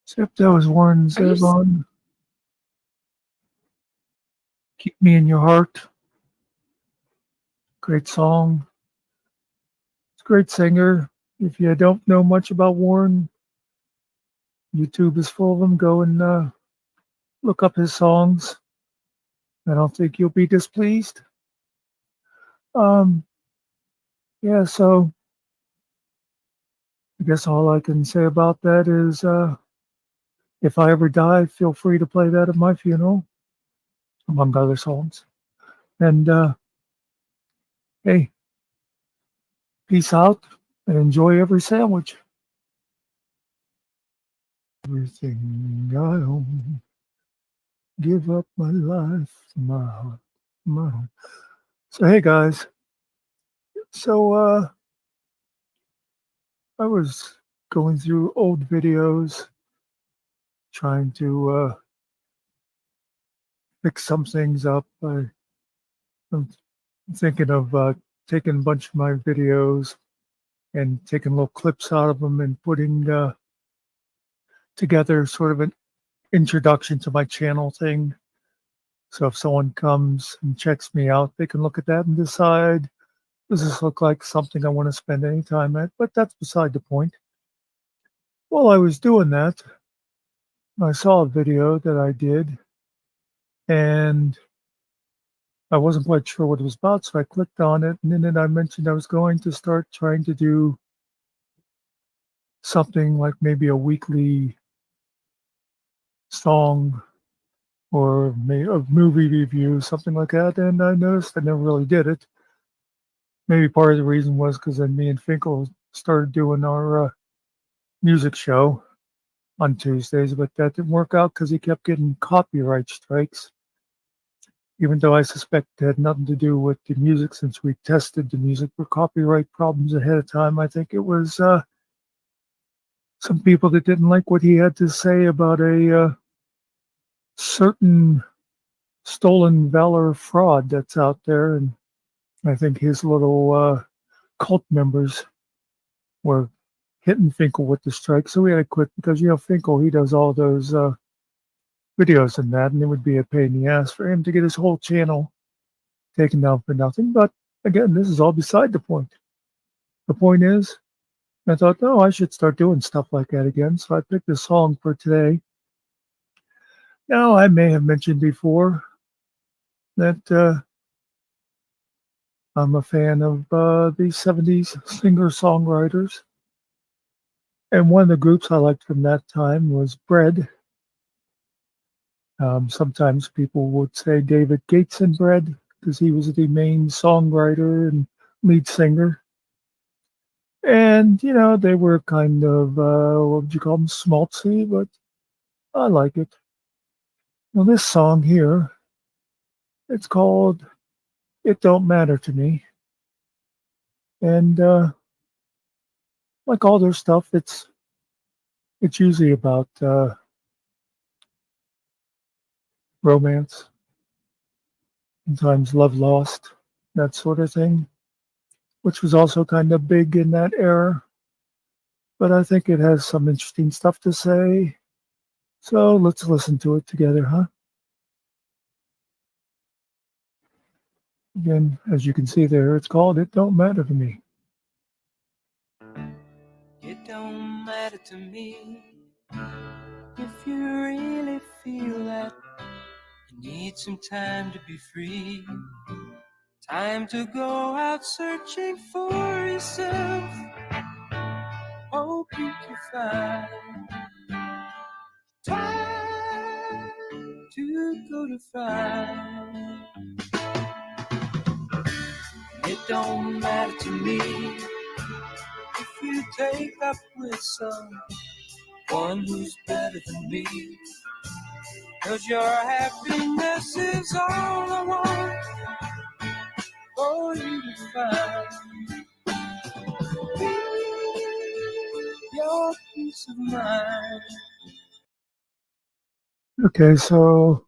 Except that was Warren Zevon. Keep me in your heart. Great song. It's a great singer. If you don't know much about Warren, YouTube is full of them. Go and look up his songs. I don't think you'll be displeased. Yeah, so I guess all I can say about that is if I ever die, feel free to play that at my funeral, among other songs. And hey, peace out and enjoy every sandwich. Everything I own, give up my life, my heart, my home. So hey guys, so I was going through old videos, trying to fix some things up. I'm thinking of taking a bunch of my videos and taking little clips out of them and putting together sort of an introduction to my channel thing. So if someone comes and checks me out, they can look at that and decide, does this look like something I want to spend any time at? But that's beside the point. While I was doing that, I saw a video that I did, and I wasn't quite sure what it was about, so I clicked on it, and then I mentioned I was going to start trying to do something like maybe a weekly song or maybe a movie review, something like that. And I noticed I never really did it. Maybe part of the reason was because then me and Finkle started doing our music show on Tuesdays, but that didn't work out because he kept getting copyright strikes. Even though I suspect it had nothing to do with the music, since we tested the music for copyright problems ahead of time. I think it was some people that didn't like what he had to say about a certain stolen valor fraud that's out there, and I think his little cult members were hitting Finkle with the strike, so we had to quit because Finkle, he does all those videos and that, and it would be a pain in the ass for him to get his whole channel taken down for nothing. But again, this is all beside the point. The point is, I thought, no, I should start doing stuff like that again. So I picked a song for today. Now, I may have mentioned before that I'm a fan of the 70s singer-songwriters. And one of the groups I liked from that time was Bread. Sometimes people would say David Gates and Bread because he was the main songwriter and lead singer. And, they were kind of, what would you call them, schmaltzy, but I like it. Well, this song here, it's called It Don't Matter to Me. And like all their stuff, it's usually about romance, sometimes love lost, that sort of thing, which was also kind of big in that era. But I think it has some interesting stuff to say. So let's listen to it together, huh? Again, as you can see there, it's called It Don't Matter to Me. It don't matter matter to me if you really feel that you need some time to be free. Time to go out searching for yourself. Hope you can find time to go to find. It don't matter to me if you take up with someone who's better than me, 'cause your happiness is all I want for you to find. Your peace of mind. Okay, so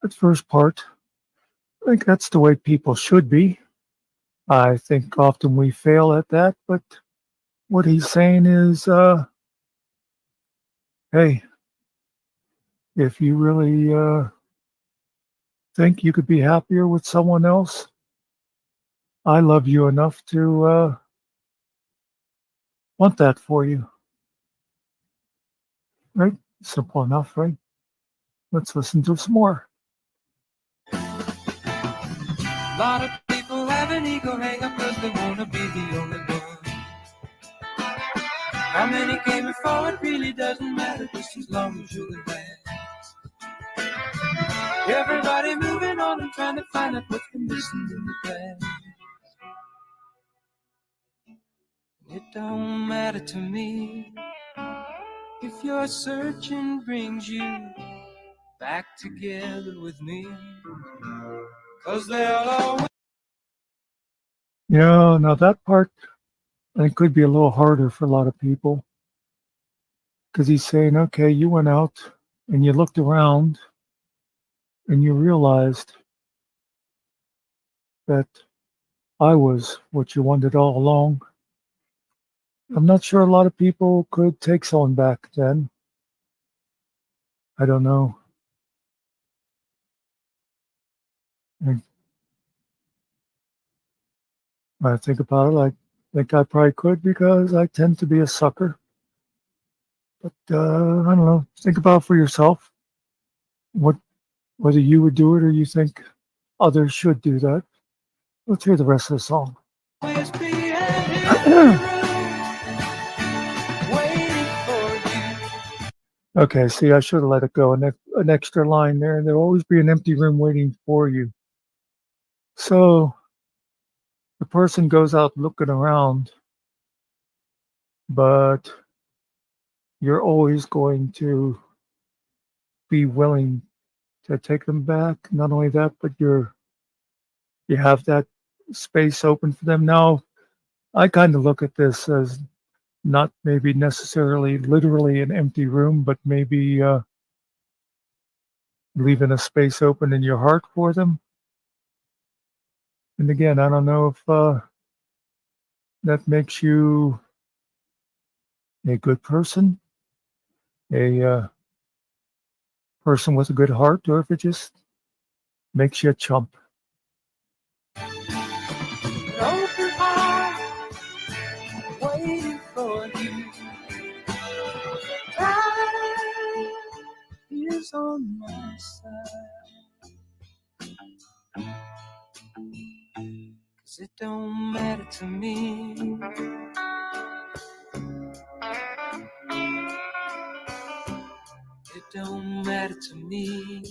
that first part, I think that's the way people should be. I think often we fail at that, but what he's saying is, hey, if you really think you could be happier with someone else, I love you enough to want that for you. Right? Simple enough, right? Let's listen to some more. A lot of people have an ego hang up 'cause they wanna be the only one. How many came before, it really doesn't matter, just as long as you're the best. Everybody moving on and trying to find out what's been missing in the past. It don't matter to me if your searching brings you back together with me, 'cause they'll always. Now that part I think could be a little harder for a lot of people because he's saying, okay, you went out and you looked around and you realized that I was what you wanted all along. I'm not sure a lot of people could take someone back then. I don't know. I think about it, I think I probably could because I tend to be a sucker. But I don't know. Think about it for yourself. Whether you would do it or you think others should do that. Let's hear the rest of the song. Always be at the room, waiting for you. Okay, see, I should have let it go. An extra line there. There'll always be an empty room waiting for you. So the person goes out looking around, but you're always going to be willing to take them back. Not only that, but you have that space open for them. Now, I kind of look at this as not maybe necessarily literally an empty room, but maybe leaving a space open in your heart for them. And again, I don't know if that makes you a good person, a person with a good heart, or if it just makes you a chump. Open heart, waiting for you. Time is on my side, 'cause it don't matter to me. It don't matter to me.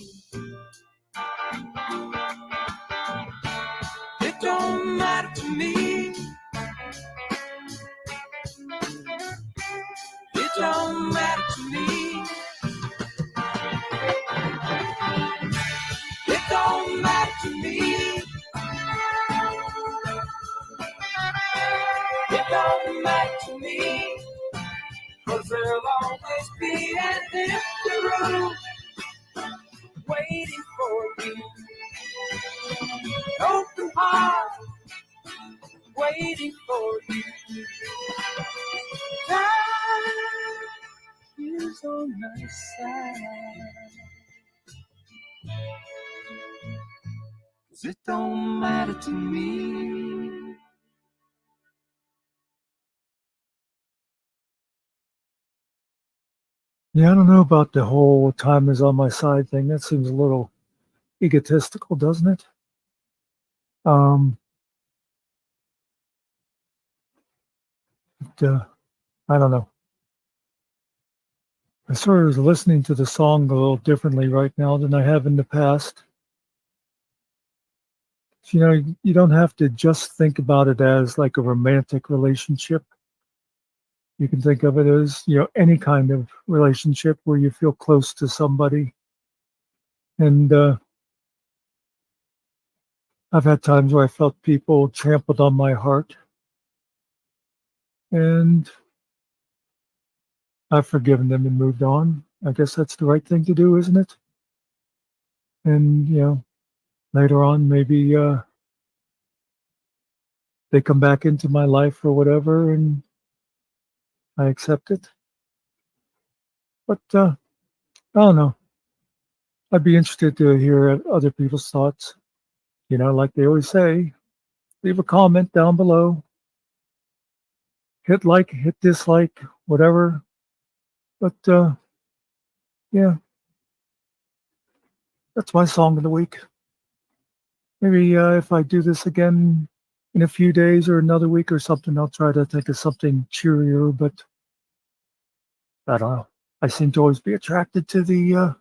It don't matter to me. It don't matter to me. It don't matter to me. It don't matter to me. 'Cause there'll always be an empty room waiting for you. Open heart, waiting for you. Time is on my side, 'cause it don't matter to me. Yeah, I don't know about the whole time is on my side thing. That seems a little egotistical, doesn't it? Um, but, I don't know. I sort of listening to the song a little differently right now than I have in the past. You know, you don't have to just think about it as like a romantic relationship. You can think of it as, any kind of relationship where you feel close to somebody. And I've had times where I felt people trampled on my heart, and I've forgiven them and moved on. I guess that's the right thing to do, isn't it? And, later on, maybe they come back into my life or whatever, and I accept it. But I don't know. I'd be interested to hear other people's thoughts. Like they always say, leave a comment down below. Hit like, hit dislike, whatever. But yeah, that's my song of the week. Maybe if I do this again in a few days or another week or something, I'll try to think of something cheerier. But I don't know. I seem to always be attracted to the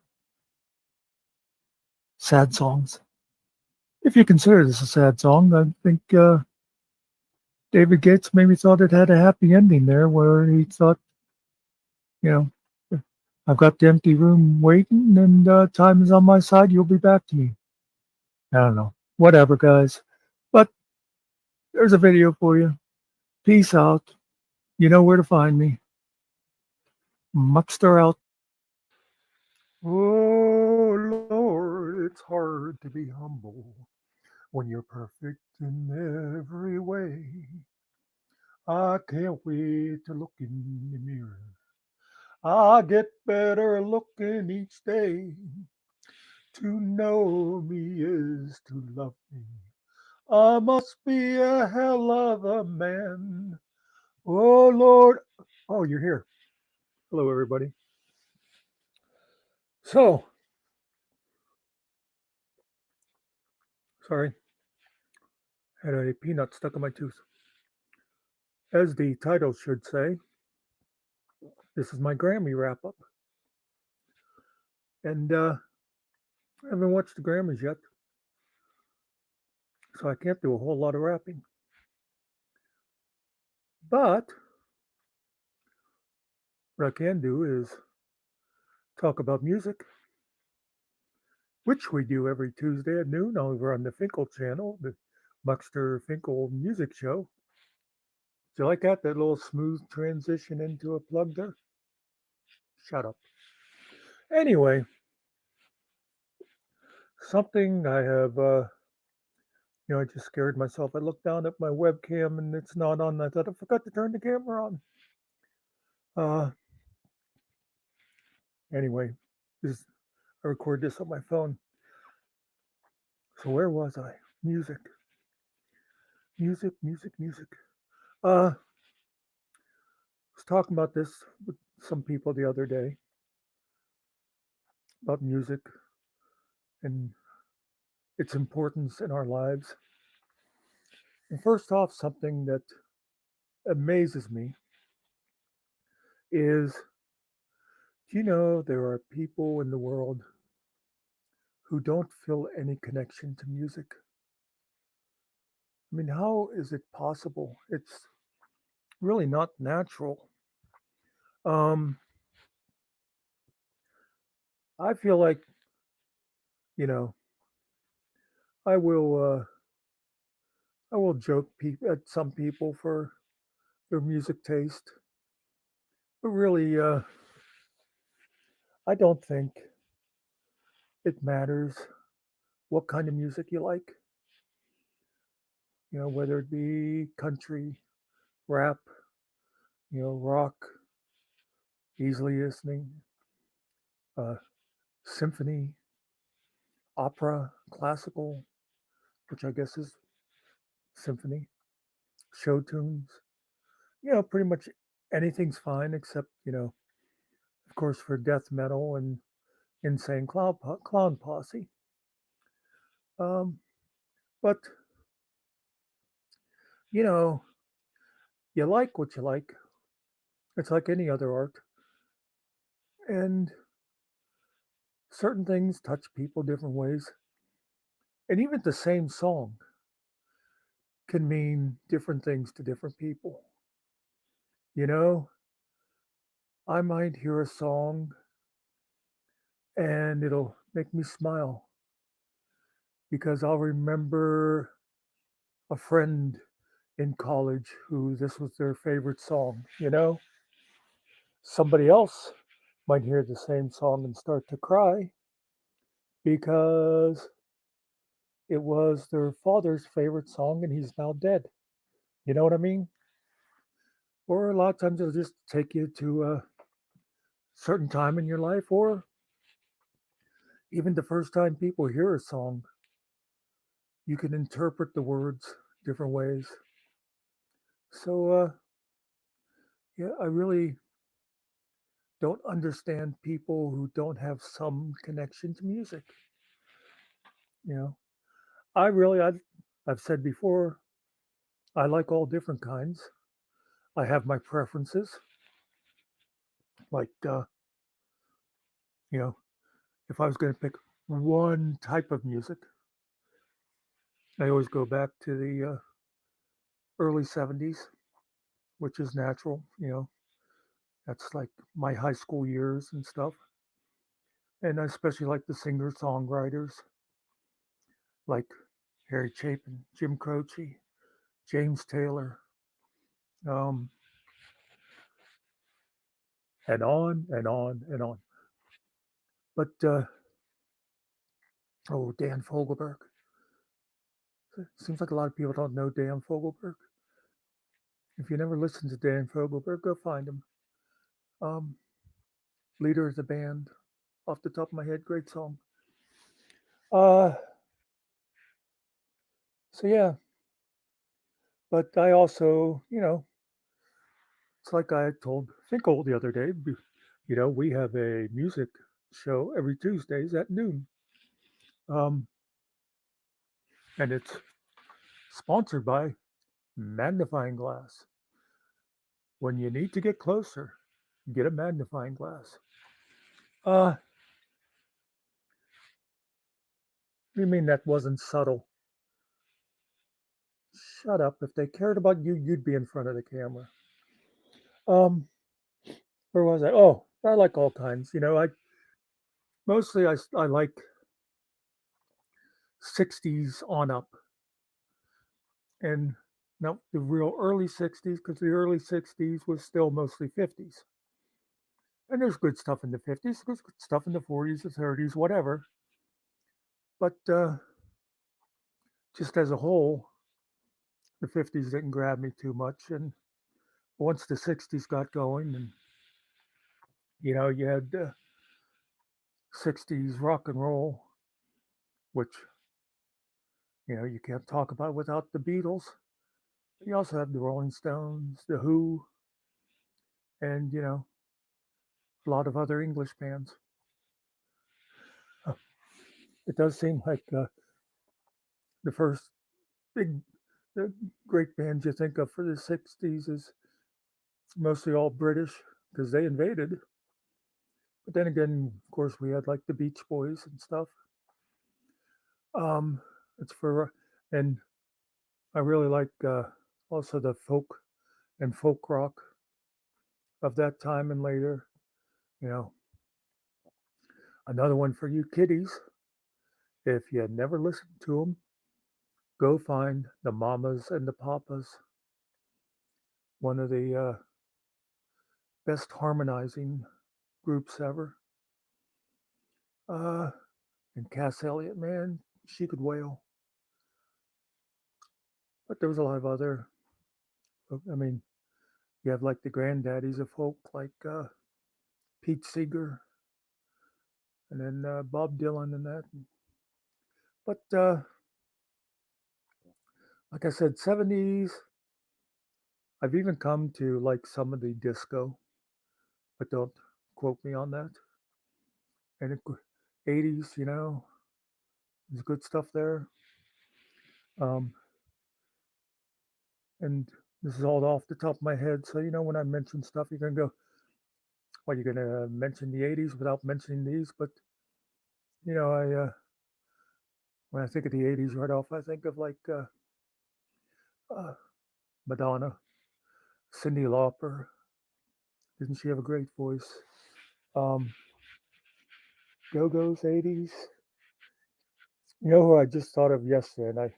sad songs. If you consider this a sad song, I think David Gates maybe thought it had a happy ending there, where he thought, you know, I've got the empty room waiting, and time is on my side. You'll be back to me. I don't know. Whatever, guys. But there's a video for you. Peace out. You know where to find me. Muckster out. Oh, Lord, it's hard to be humble when you're perfect in every way. I can't wait to look in the mirror. I get better looking each day. To know me is to love me. I must be a hell of a man. Oh, Lord. Oh, you're here. Hello, everybody. So, sorry, had a peanut stuck in my tooth. As the title should say, this is my Grammy wrap up. And I haven't watched the Grammys yet, so I can't do a whole lot of rapping. But what I can do is talk about music, which we do every Tuesday at noon over on the Finkle channel, the Buckster Finkle Music Show. Do you like that? That little smooth transition into a plug there? Shut up. Anyway, something I have, I just scared myself. I looked down at my webcam and it's not on. I thought I forgot to turn the camera on. Anyway, I record this on my phone. So where was I? Music. I was talking about this with some people the other day about music and its importance in our lives. And first off, something that amazes me is, do you know there are people in the world who don't feel any connection to music? I mean, how is it possible? It's really not natural. Um, I feel like, you know, I will joke at some people for their music taste, but really, I don't think it matters what kind of music you like. Whether it be country, rap, rock, easily listening, uh, symphony, opera, classical, which I guess is symphony, show tunes. Pretty much anything's fine except, of course, for death metal and insane clown posse. But you know, you like what you like. It's like any other art, and certain things touch people different ways. And even the same song can mean different things to different people. You know, I might hear a song and it'll make me smile because I'll remember a friend in college who this was their favorite song. Somebody else might hear the same song and start to cry because it was their father's favorite song and he's now dead. You know what I mean? Or a lot of times it'll just take you to a certain time in your life, or even the first time people hear a song, you can interpret the words different ways. So, yeah, I really don't understand people who don't have some connection to music. You know, I've said before, I like all different kinds. I have my preferences. Like, you know, if I was going to pick one type of music, I always go back to the early 70s, which is natural. That's like my high school years and stuff. And I especially like the singer songwriters like Harry Chapin, Jim Croce, James Taylor, um, and on and on and on. But, oh, Dan Fogelberg. Seems like a lot of people don't know Dan Fogelberg. If you never listened to Dan Fogelberg, go find him. Um, Leader of the band, off the top of my head, great song. Uh, so yeah, but I also, it's like I told Finkle the other day. We have a music show every Tuesdays at noon, um, and it's sponsored by Magnifying Glass. When you need to get closer, get a magnifying glass. Uh, you mean that wasn't subtle? Shut up. If they cared about you, you'd be in front of the camera. Um, where was I? Oh, I like all kinds. I like 60s on up, and not the real early 60s because the early 60s was still mostly 50s. And there's good stuff in the 50s, there's good stuff in the 40s, the 30s, whatever. But just as a whole, the 50s didn't grab me too much. And once the 60s got going, and you had 60s rock and roll, which you can't talk about without the Beatles. You also have the Rolling Stones, the Who, and a lot of other English bands. It does seem like the first big, the great bands you think of for the 60s is mostly all British because they invaded. But then again, of course, we had like the Beach Boys and stuff. Um, it's for, and I really like also the folk and folk rock of that time and later. You know, Another one for you kiddies. If you never listened to them, go find the Mamas and the Papas, one of the best harmonizing groups ever. Uh, and Cass Elliot, man, she could wail. But there was a lot of other. I mean, you have like the granddaddies of folk, like Pete Seeger, and then Bob Dylan and that. But like I said, 70s. I've even come to like some of the disco, but don't quote me on that. And 80s, there's good stuff there. Um, and this is all off the top of my head. So, when I mention stuff, you're going to go, well, you're going to mention the 80s without mentioning these. But, when I think of the 80s right off, I think of like uh, Madonna, Cyndi Lauper. Didn't she have a great voice? Go-Go's 80s. You know who I just thought of yesterday, and I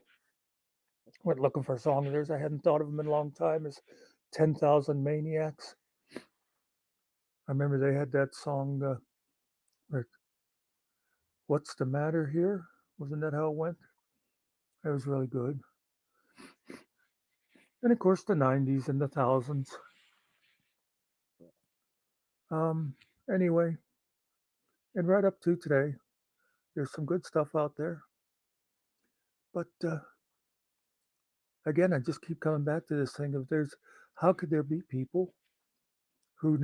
went looking for songwriters. I hadn't thought of them in a long time. Is 10,000 Maniacs. I remember they had that song, What's the Matter Here? Wasn't that how it went? It was really good. And of course, the 90s and the thousands. Anyway, and right up to today, there's some good stuff out there. But again, I just keep coming back to this thing of how could there be people who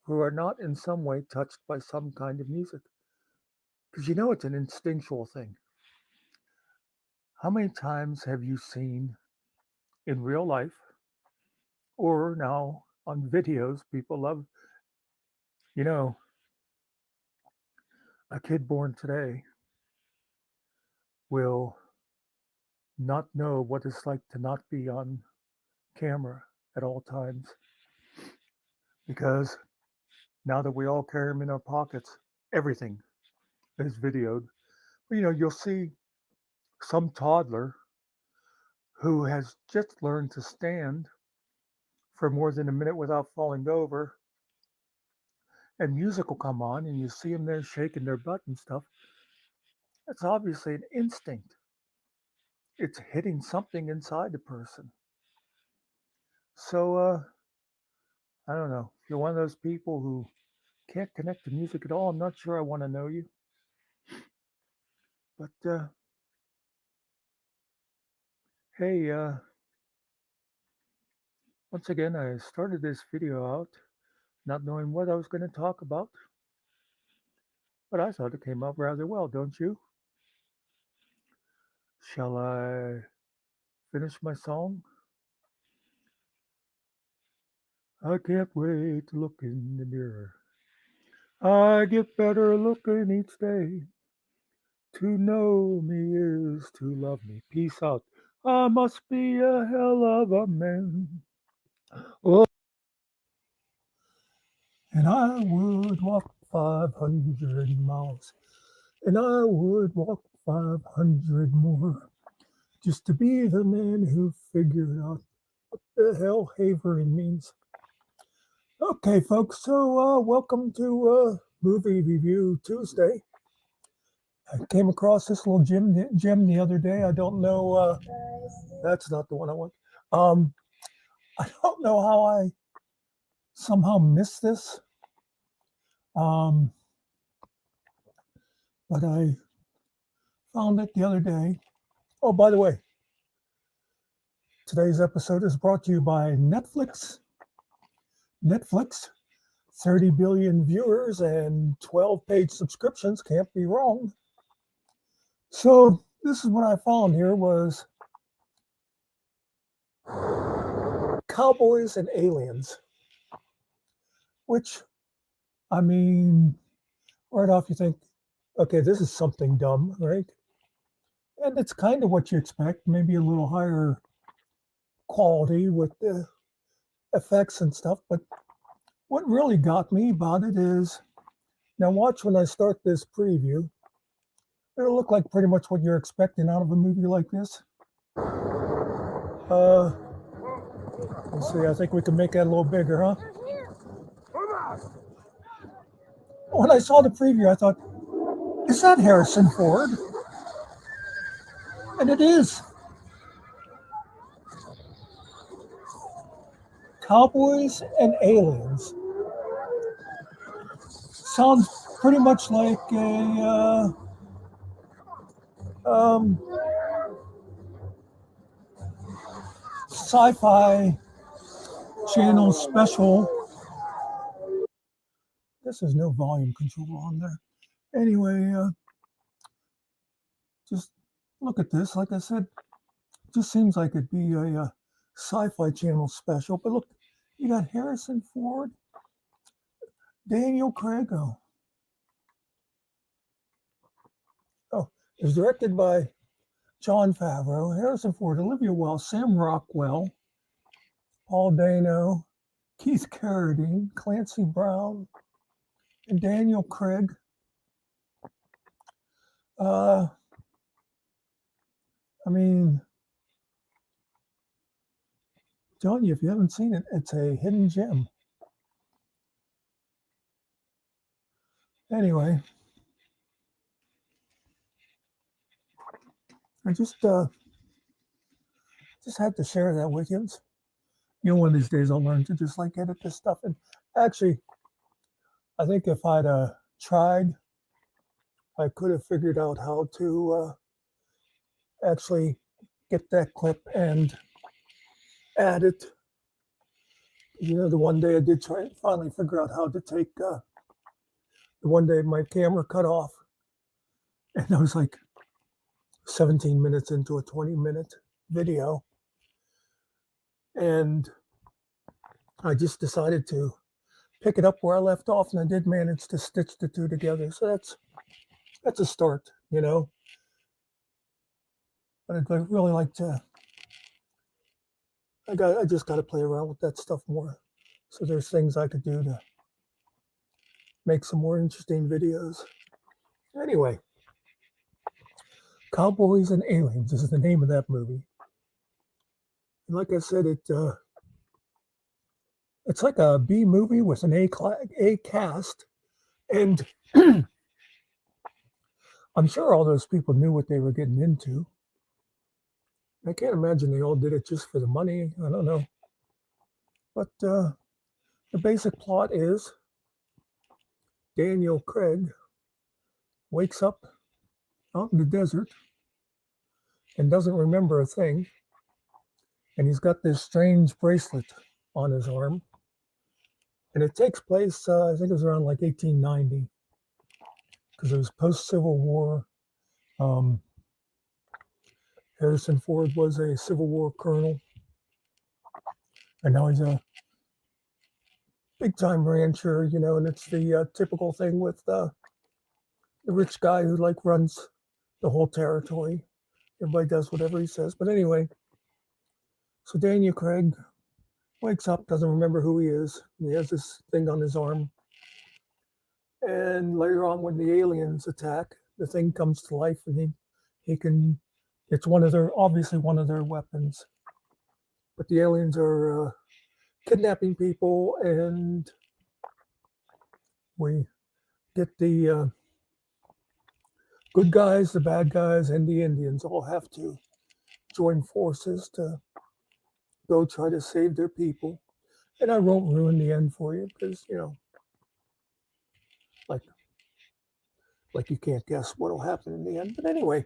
are not in some way touched by some kind of music? Because it's an instinctual thing. How many times have you seen in real life or now on videos, people love, a kid born today will not know what it's like to not be on camera at all times, because now that we all carry them in our pockets, everything is videoed. You'll see some toddler who has just learned to stand for more than a minute without falling over, and music will come on and you see them there shaking their butt and stuff. That's obviously an instinct. It's hitting something inside the person. So I don't know. If you're one of those people who can't connect to music at all, I'm not sure I want to know you. But hey, once again, I started this video out not knowing what I was going to talk about, but I thought it came out rather well, don't you? Shall I finish my song? I can't wait to look in the mirror. I get better looking each day. To know me is to love me. Peace out. I must be a hell of a man. Oh, and I would walk 500 miles. And I would walk 500 more. Just to be the man who figured out what the hell havering means. Okay, folks, so welcome to Movie Review Tuesday. I came across this little gem the other day. I don't know. That's not the one I want. I don't know how I somehow missed this. But I found it the other day. Oh, by the way, today's episode is brought to you by Netflix. Netflix, 30 billion viewers and 12-page subscriptions. Can't be wrong. So this is what I found here was Cowboys and Aliens, which, I mean, right off you think, okay, this is something dumb, right? And it's kind of what you expect, maybe a little higher quality with the effects and stuff. But what really got me about it is, now watch when I start this preview, it'll look like pretty much what you're expecting out of a movie like this. Let's see, I think we can make that a little bigger, huh? When I saw the preview, I thought, is that Harrison Ford? And it is. Cowboys and Aliens. Sounds pretty much like a sci-fi channel special. guess there's no volume control on there. Anyway, just look at this. Like I said, it just seems like it'd be a Sci-Fi Channel special. But look, you got Harrison Ford, Daniel Craig. Oh, it was directed by Jon Favreau, Harrison Ford, Olivia Wilde, Sam Rockwell, Paul Dano, Keith Carradine, Clancy Brown, and Daniel Craig. I mean, telling you, if you haven't seen it, it's a hidden gem. Anyway, I just had to share that with you. You know, one of these days I'll learn to just like edit this stuff. And actually, I think if I'd tried, I could have figured out how to actually get that clip and add it. You know, the one day I did try and finally figure out how to take, the one day my camera cut off and I was like 17 minutes into a 20-minute video. And I just decided to pick it up where I left off, and I did manage to stitch the two together. So that's a start, you know. But I'd really like to. I just got to play around with that stuff more. So there's things I could do to make some more interesting videos. Anyway, Cowboys and Aliens is the name of that movie. And like I said, it's like a B movie with an A cast, and I'm sure all those people knew what they were getting into. I can't imagine they all did it just for the money. I don't know. But the basic plot is Daniel Craig wakes up out in the desert and doesn't remember a thing. And he's got this strange bracelet on his arm. And it takes place, I think it was around like 1890, because it was post-Civil War. Harrison Ford was a Civil War colonel, and now he's a big-time rancher, you know, and it's the typical thing with the rich guy who like runs the whole territory. Everybody does whatever he says. But anyway, so Daniel Craig wakes up, doesn't remember who he is. He has this thing on his arm. And later on, when the aliens attack, the thing comes to life, and he can. It's obviously one of their weapons. But the aliens are kidnapping people, and we get the good guys, the bad guys, and the Indians all have to join forces to go try to save their people. And I won't ruin the end for you because, you know, like you can't guess what'll happen in the end. But anyway,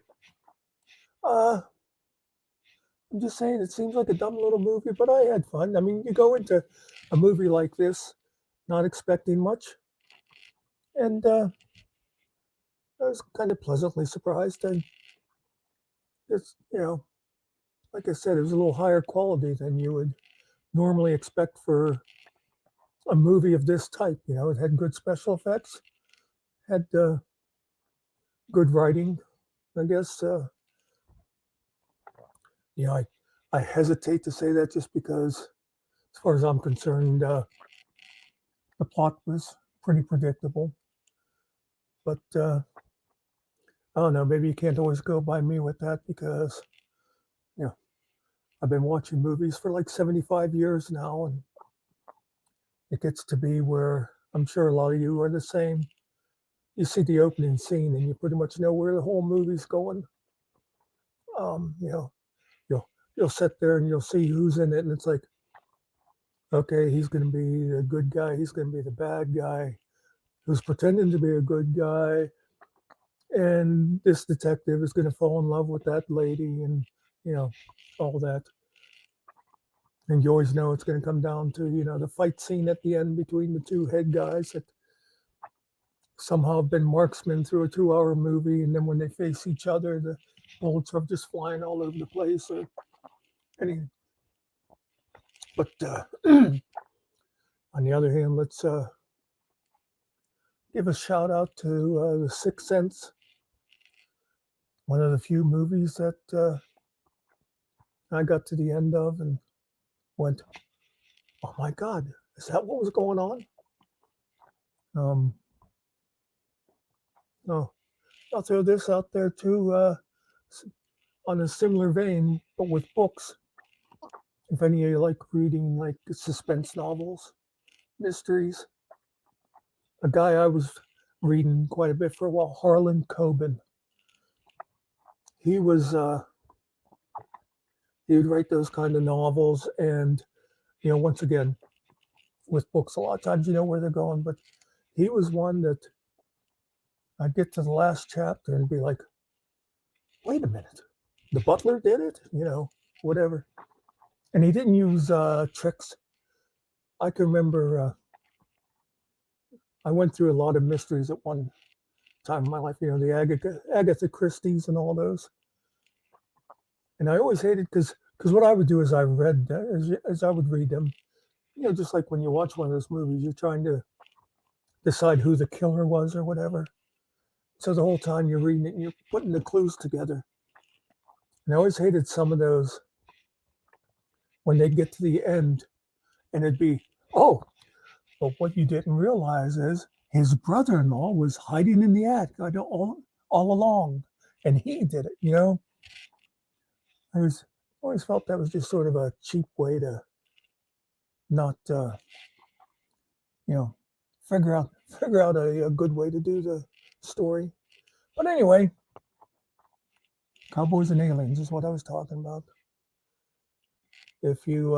I'm just saying it seems like a dumb little movie, but I had fun. I mean, you go into a movie like this not expecting much, and I was kind of pleasantly surprised. And it's, you know, like I said, it was a little higher quality than you would normally expect for a movie of this type. You know, it had good special effects, had good writing. I guess, you know, I hesitate to say that just because, as far as I'm concerned, the plot was pretty predictable. But I don't know, maybe you can't always go by me with that because, you know, I've been watching movies for like 75 years now, and it gets to be where I'm sure a lot of you are the same. You see the opening scene and you pretty much know where the whole movie's going. You know, you'll sit there and you'll see who's in it, and it's like, okay, he's going to be the good guy, he's going to be the bad guy, who's pretending to be a good guy, and this detective is going to fall in love with that lady, and you know, all that. And you always know it's going to come down to, you know, the fight scene at the end between the two head guys that somehow been marksmen through a 2-hour movie, and then when they face each other, the bullets are just flying all over the place or anything. But on the other hand, let's give a shout out to The Sixth Sense, one of the few movies that I got to the end of and went, oh my God, is that what was going on? No, I'll throw this out there too, on a similar vein, but with books. If any of you like reading like suspense novels, mysteries, a guy I was reading quite a bit for a while, Harlan Coben. He was he would write those kind of novels, and once again, with books, a lot of times you know where they're going, but he was one that I'd get to the last chapter and be like, wait a minute, the butler did it, whatever. And he didn't use tricks. I can remember I went through a lot of mysteries at one time in my life, the Agatha Christie's and all those. And I always hated because what I would do is I read as I would read them, just like when you watch one of those movies, you're trying to decide who the killer was or whatever. So the whole time you're reading it and you're putting the clues together. And I always hated some of those when they'd get to the end and it'd be, oh, but what you didn't realize is his brother-in-law was hiding in the attic all along, and he did it, I always felt that was just sort of a cheap way to not, figure out a good way to do the story. But anyway, Cowboys and Aliens is what I was talking about. If you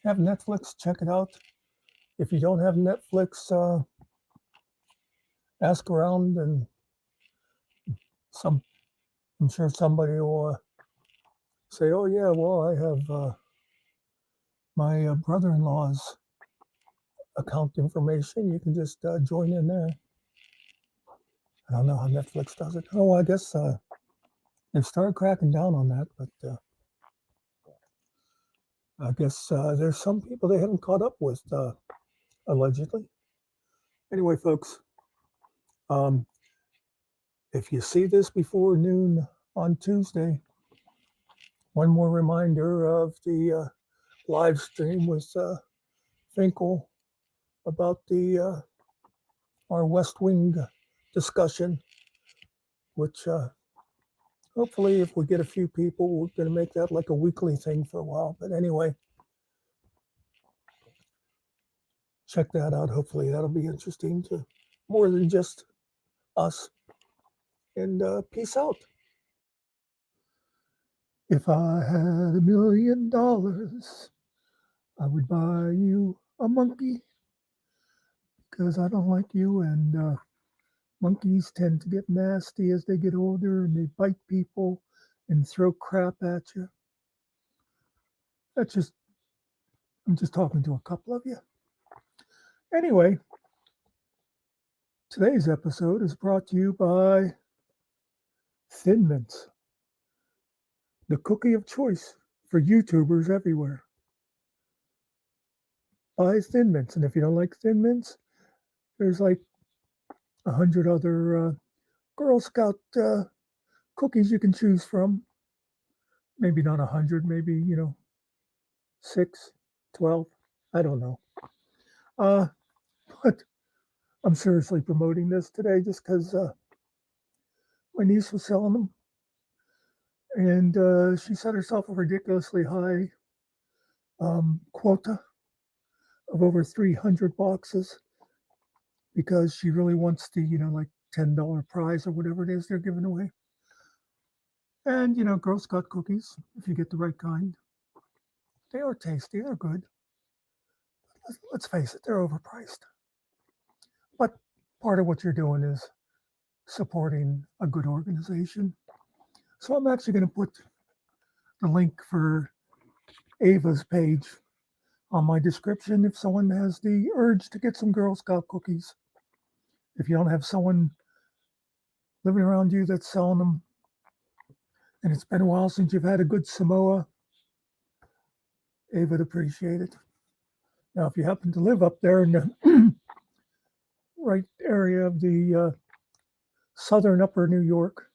have Netflix, check it out. If you don't have Netflix, ask around, and I'm sure somebody will say, oh yeah, well, I have my brother-in-law's account information. You can just join in there. I don't know how Netflix does it. Oh, I guess they've started cracking down on that, but I guess there's some people they haven't caught up with, allegedly. Anyway, folks, if you see this before noon on Tuesday, one more reminder of the live stream with Finkle about our West Wing discussion, which hopefully if we get a few people, we're going to make that like a weekly thing for a while. But anyway, check that out. Hopefully that'll be interesting to more than just us. And peace out. If I had $1 million, I would buy you a monkey, because I don't like you, and monkeys tend to get nasty as they get older, and they bite people and throw crap at you. I'm just talking to a couple of you. Anyway, today's episode is brought to you by Thin Mints, the cookie of choice for YouTubers everywhere. Buy Thin Mints, and if you don't like Thin Mints, there's like 100 other Girl Scout cookies you can choose from. Maybe not 100, maybe 6, 12, I don't know. But I'm seriously promoting this today just because my niece was selling them, and she set herself a ridiculously high quota of over 300 boxes because she really wants the like $10 prize or whatever it is they're giving away. And Girl Scout cookies, if you get the right kind, they are tasty, they're good. Let's face it, they're overpriced. But part of what you're doing is supporting a good organization. So I'm actually going to put the link for Ava's page on my description if someone has the urge to get some Girl Scout cookies. if you don't have someone living around you that's selling them, and it's been a while since you've had a good Samoa, they would appreciate it. Now, if you happen to live up there in the right area of the southern upper New York,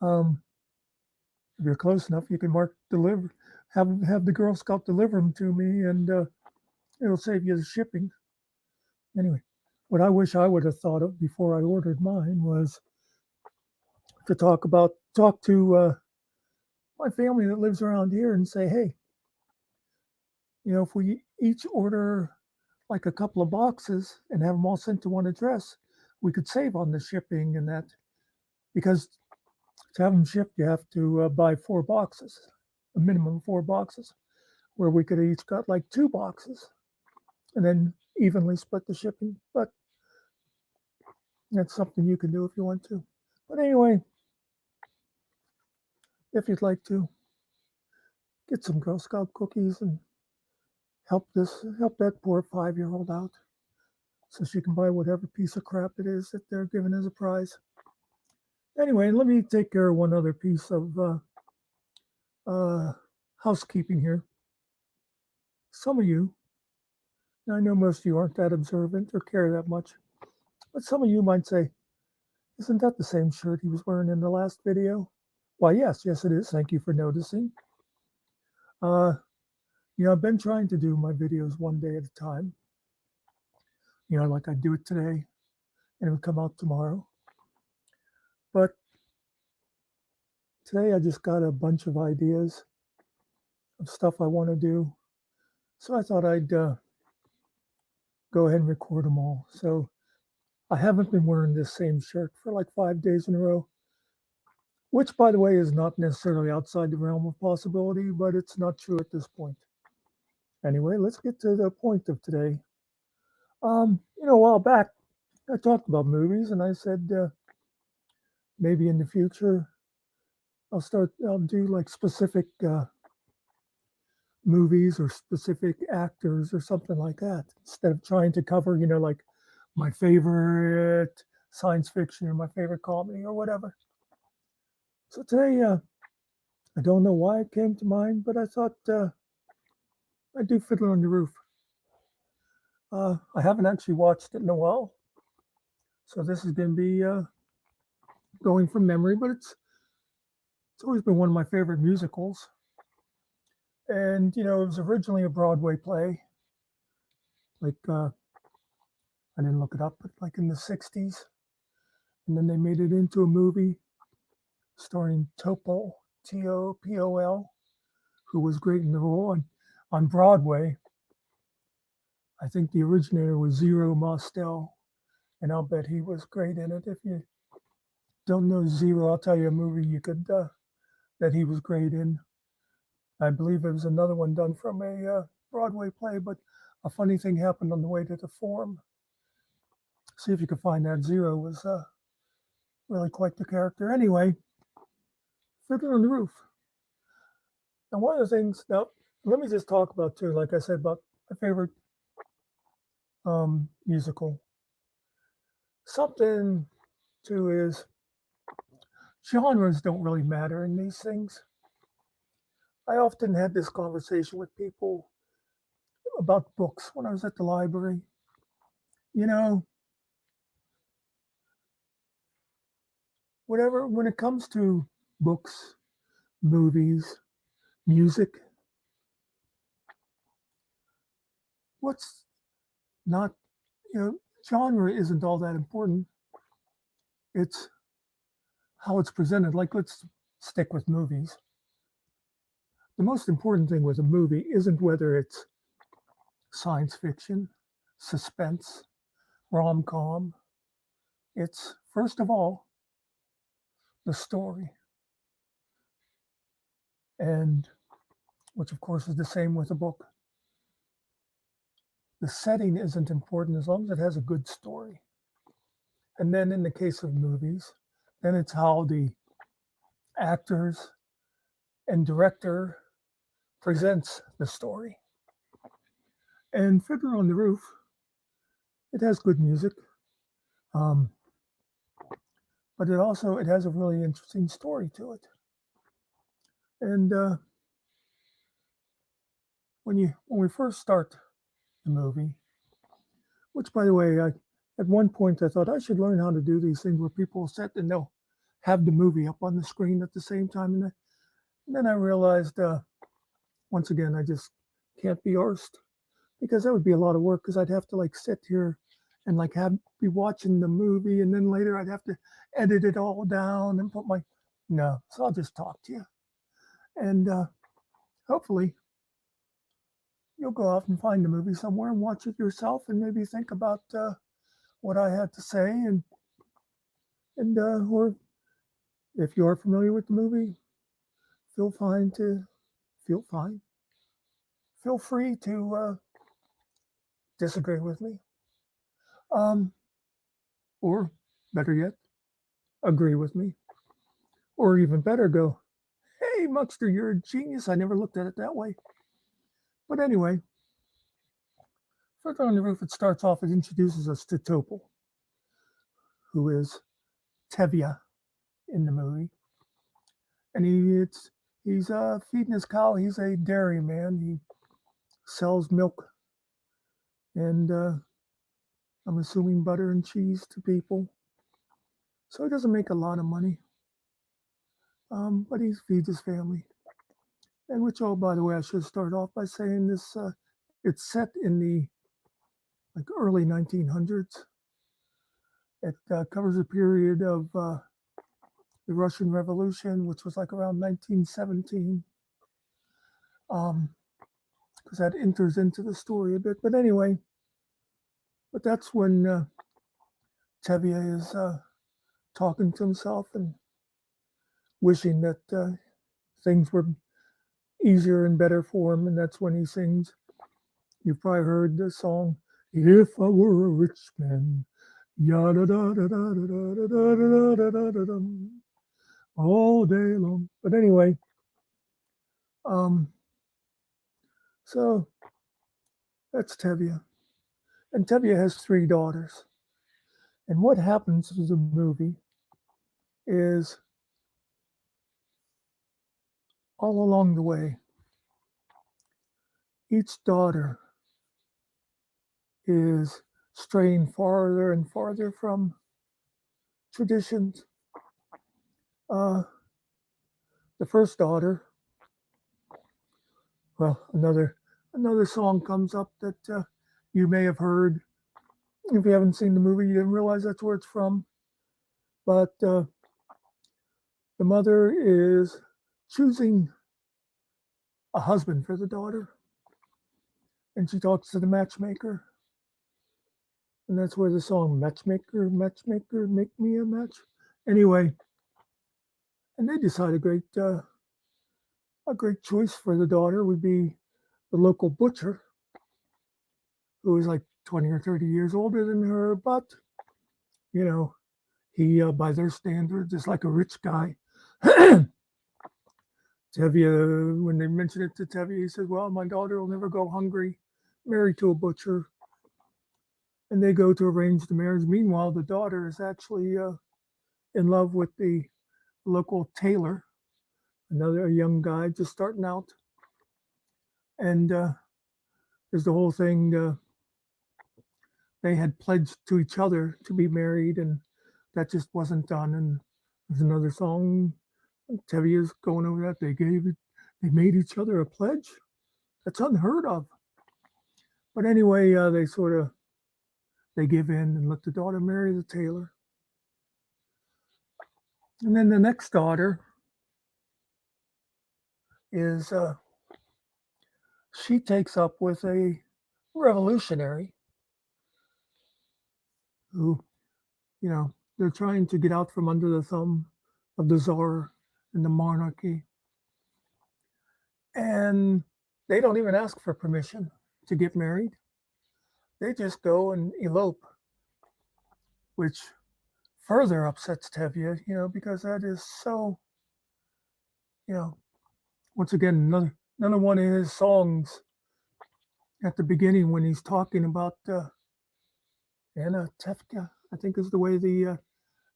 if you're close enough, you can mark deliver, have the Girl Scout deliver them to me, and it'll save you the shipping. Anyway, what I wish I would have thought of before I ordered mine was to talk to my family that lives around here and say, hey, if we each order like a couple of boxes and have them all sent to one address, we could save on the shipping and that, because to have them shipped, you have to buy 4 boxes, a minimum of 4 boxes, where we could each got like 2 boxes and then evenly split the shipping. But that's something you can do if you want to. But anyway, if you'd like to, get some Girl Scout cookies and help that poor 5-year-old out so she can buy whatever piece of crap it is that they're giving as a prize. Anyway, let me take care of one other piece of housekeeping here. Some of you, I know most of you aren't that observant or care that much, but some of you might say, isn't that the same shirt he was wearing in the last video? Why, yes, it is. Thank you for noticing. I've been trying to do my videos one day at a time. Like I do it today, and it would come out tomorrow. But today I just got a bunch of ideas of stuff I want to do. So I thought I'd go ahead and record them all. So I haven't been wearing this same shirt for like 5 days in a row, which, by the way, is not necessarily outside the realm of possibility, but it's not true at this point. Anyway, let's get to the point of today. A while back, I talked about movies, and I said maybe in the future I'll do like specific movies or specific actors or something like that, instead of trying to cover, like my favorite science fiction or my favorite comedy or whatever. So today, I don't know why it came to mind, but I thought I'd do Fiddler on the Roof. I haven't actually watched it in a while, so this is going to be going from memory, but it's always been one of my favorite musicals. And, it was originally a Broadway play, like, I didn't look it up, but like in the 60s. And then they made it into a movie starring Topol, T-O-P-O-L, who was great in the role. And on Broadway, I think the originator was Zero Mostel, and I'll bet he was great in it. If you don't know Zero, I'll tell you a movie you could that he was great in. I believe there was another one done from a Broadway play, but a funny thing happened on the way to the Forum. See if you can find that. Zero was really quite the character. Anyway, Fiddler on the Roof. Now, one of the things, now, let me just talk about too, like I said, about my favorite musical. Something too is genres don't really matter in these things. I often had this conversation with people about books when I was at the library. Whatever, when it comes to books, movies, music, what's not, genre isn't all that important. It's how it's presented. Like, let's stick with movies. The most important thing with a movie isn't whether it's science fiction, suspense, rom-com. It's, first of all, the story. And which, of course, is the same with a book. The setting isn't important as long as it has a good story. And then in the case of movies, then it's how the actors and director presents the story. And Fiddler on the Roof it has good music, um, but it has a really interesting story to it. And when we first start the movie, which by the way, at one point I thought I should learn how to do these things where people sit and they'll have the movie up on the screen at the same time, and then I realized once again I just can't be arsed, because that would be a lot of work, because I'd have to like sit here and like be watching the movie, and then later I'd have to edit it all down and put my no. So I'll just talk to you, and hopefully you'll go off and find the movie somewhere and watch it yourself, and maybe think about what I had to say, and or if you are familiar with the movie, feel fine to feel fine. Feel free to disagree with me, or better yet, agree with me, or even better, go, "Hey, Muckster, you're a genius. I never looked at it that way." But anyway, Further on the Roof, it starts off, it introduces us to Topol, who is Tevye in the movie. And he's feeding his cow. He's a dairy man. He sells milk and I'm assuming butter and cheese to people. So he doesn't make a lot of money, but he feeds his family. And which, oh, by the way, I should start off by saying this, it's set in the like early 1900s. It covers a period of the Russian Revolution, which was like around 1917, because that enters into the story a bit. But anyway, that's when Tevye is talking to himself and wishing that things were easier and better for him. And that's when he sings, you've probably heard the song, "If I Were a Rich Man, yada da da da da da da da da da da da," all day long. But anyway, so that's Tevye. And Tevye has 3 daughters. And what happens in the movie is all along the way, each daughter is straying farther and farther from traditions. The first daughter, well, another song comes up that you may have heard. If you haven't seen the movie, you didn't realize that's where it's from. But the mother is choosing a husband for the daughter, and she talks to the matchmaker. And that's where the song "Matchmaker, Matchmaker, Make Me a Match." Anyway, and they decide a great choice for the daughter would be the local butcher, who is like 20 or 30 years older than her, but you know, he by their standards is like a rich guy. Tevye, when they mention it to Tevye, he says, "Well, my daughter will never go hungry, married to a butcher." And they go to arrange the marriage. Meanwhile, the daughter is actually in love with the local tailor, another young guy just starting out. And there's the whole thing. They had pledged to each other to be married, and that just wasn't done. And there's another song. Tevye is going over that. They made each other a pledge. That's unheard of. But anyway, they give in and let the daughter marry the tailor. And then the next daughter is she takes up with a revolutionary who, they're trying to get out from under the thumb of the czar and the monarchy. And they don't even ask for permission to get married. They just go and elope, which further upsets Tevye, because that is so, once again, another one of his songs at the beginning when he's talking about Anatevka, I think is the way the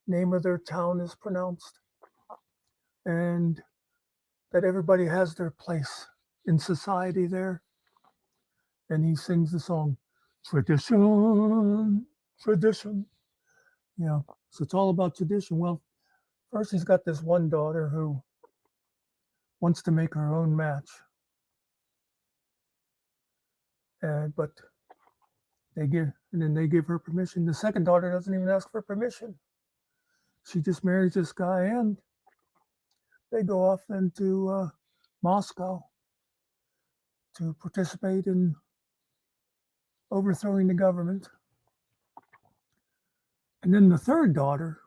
name of their town is pronounced, and that everybody has their place in society there. And he sings the song, tradition, tradition. You know, so it's all about tradition. Well, first he's got this one daughter who wants to make her own match, but they give her permission. The second daughter doesn't even ask for permission. She just marries this guy, and they go off into Moscow to participate in overthrowing the government. And then the third daughter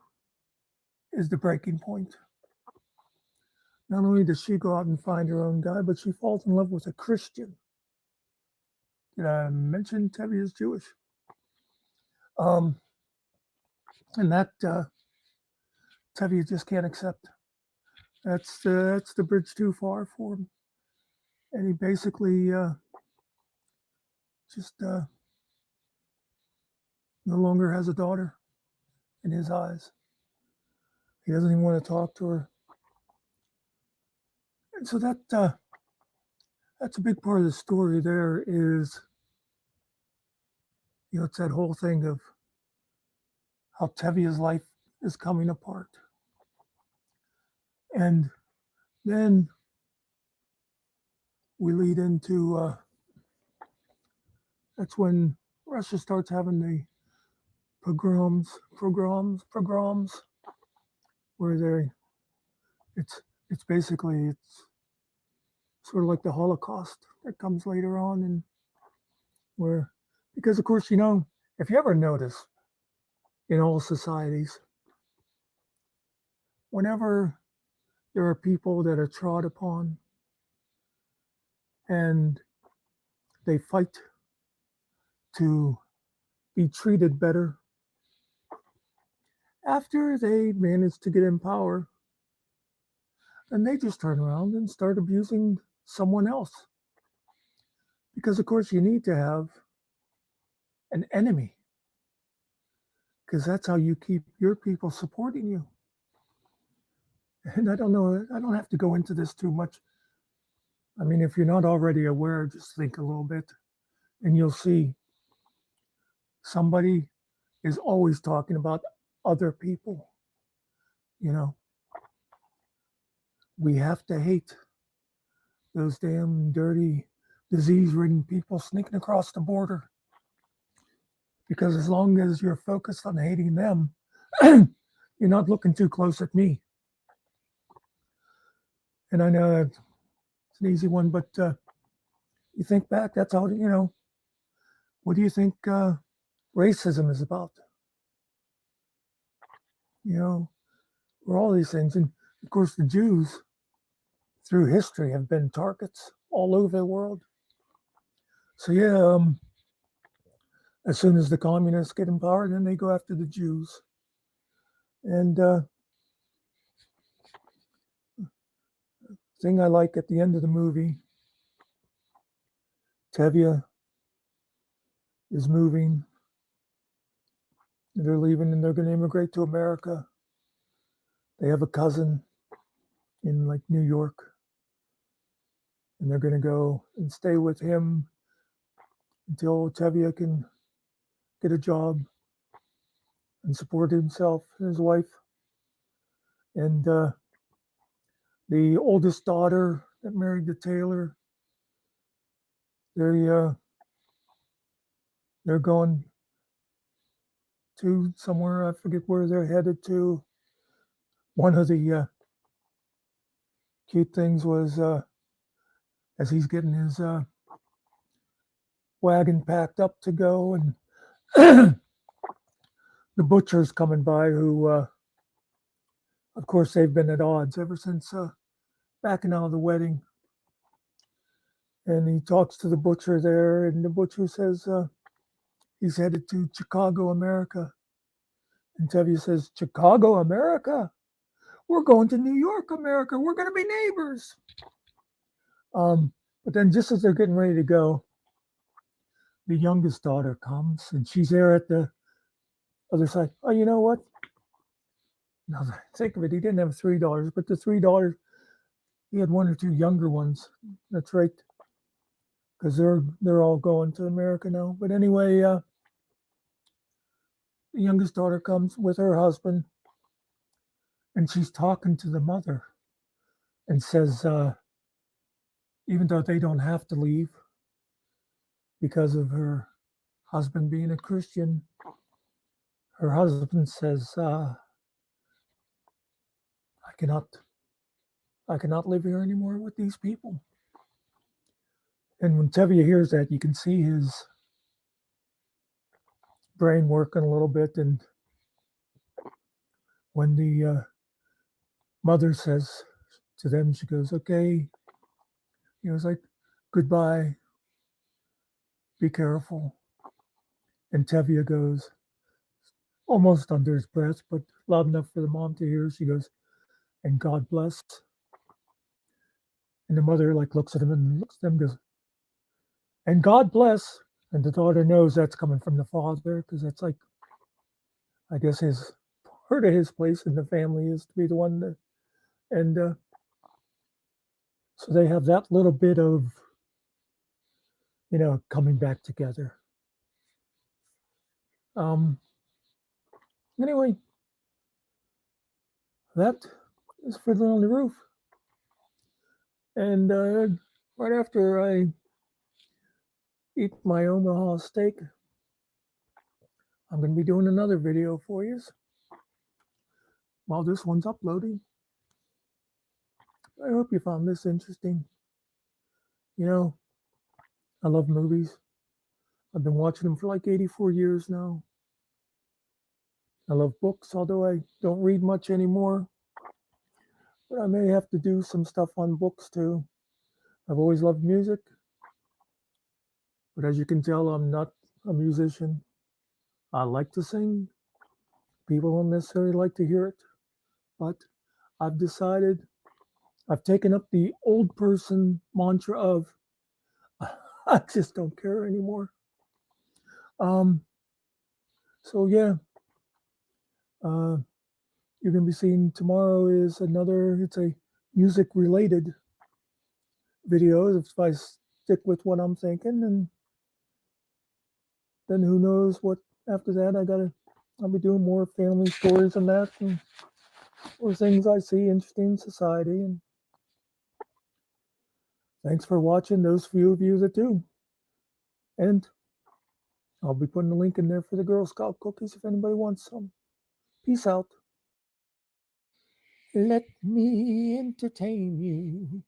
is the breaking point. Not only does she go out and find her own guy, but she falls in love with a Christian. Did I mention Tevye is Jewish? And that Tevye just can't accept. That's the bridge too far for him. And he basically just no longer has a daughter in his eyes. He doesn't even want to talk to her. And so that's a big part of the story there is, you know, it's that whole thing of how Tevye's life is coming apart. And then we lead into, that's when Russia starts having the pogroms, where it's basically, it's sort of like the Holocaust that comes later on, and where, because of course, you know, if you ever notice in all societies, whenever there are people that are trod upon and they fight to be treated better, after they manage to get in power, and they just turn around and start abusing someone else. Because of course you need to have an enemy, because that's how you keep your people supporting you. And I don't know, I don't have to go into this too much. I mean, if you're not already aware, just think a little bit and you'll see somebody is always talking about other people. You know, we have to hate those damn dirty, disease-ridden people sneaking across the border. Because as long as you're focused on hating them, you're not looking too close at me. And I know it's an easy one, but you think back, that's how, you know, what do you think racism is about? You know, or all these things. And of course, the Jews, through history, have been targets all over the world. So yeah, as soon as the communists get in power, then they go after the Jews. And thing I like at the end of the movie, Tevye is moving. They're leaving and they're going to immigrate to America. They have a cousin in like New York, and they're going to go and stay with him until Tevye can get a job and support himself and his wife. And the oldest daughter that married the tailor, they're going to somewhere, I forget where they're headed to. One of the cute things was as he's getting his wagon packed up to go, and the butcher's coming by, who of course they've been at odds ever since backing out of the wedding. And he talks to the butcher there, and the butcher says he's headed to Chicago, America. And Tevye says, Chicago, America? We're going to New York, America. We're going to be neighbors. But then just as they're getting ready to go, the youngest daughter comes, and she's there at the other side. Oh, you know what? Now that I think of it, he didn't have $3, but the $3, he had one or two younger ones. That's right, because they're all going to America now. But anyway, the youngest daughter comes with her husband, and she's talking to the mother and says, even though they don't have to leave because of her husband being a Christian, her husband says, I cannot live here anymore with these people. And when Tevye hears that, you can see his brain working a little bit. And when the mother says to them, she goes, okay, it's like, goodbye, be careful. And Tevye goes, almost under his breath, but loud enough for the mom to hear, she goes, and God bless. And the mother looks at him and looks at them and goes, and God bless. And the daughter knows that's coming from the father, because that's I guess his part of his place in the family is to be the one that, and so they have that little bit of, coming back together. Anyway, that is Fiddler on the Roof. And right after I eat my Omaha steak, I'm going to be doing another video for you while this one's uploading. I hope you found this interesting. I love movies. I've been watching them for 84 years now. I love books, although I don't read much anymore. But I may have to do some stuff on books too. I've always loved music. But as you can tell, I'm not a musician. I like to sing. People don't necessarily like to hear it. But I've decided, I've taken up the old person mantra of, I just don't care anymore. So yeah, you're going to be seeing tomorrow is it's a music related video. If I stick with what I'm thinking, and then who knows what after that. I'll be doing more family stories and that, or things I see interesting in society. And thanks for watching, those few of you that do. And I'll be putting a link in there for the Girl Scout cookies if anybody wants some. Peace out. Let me entertain you.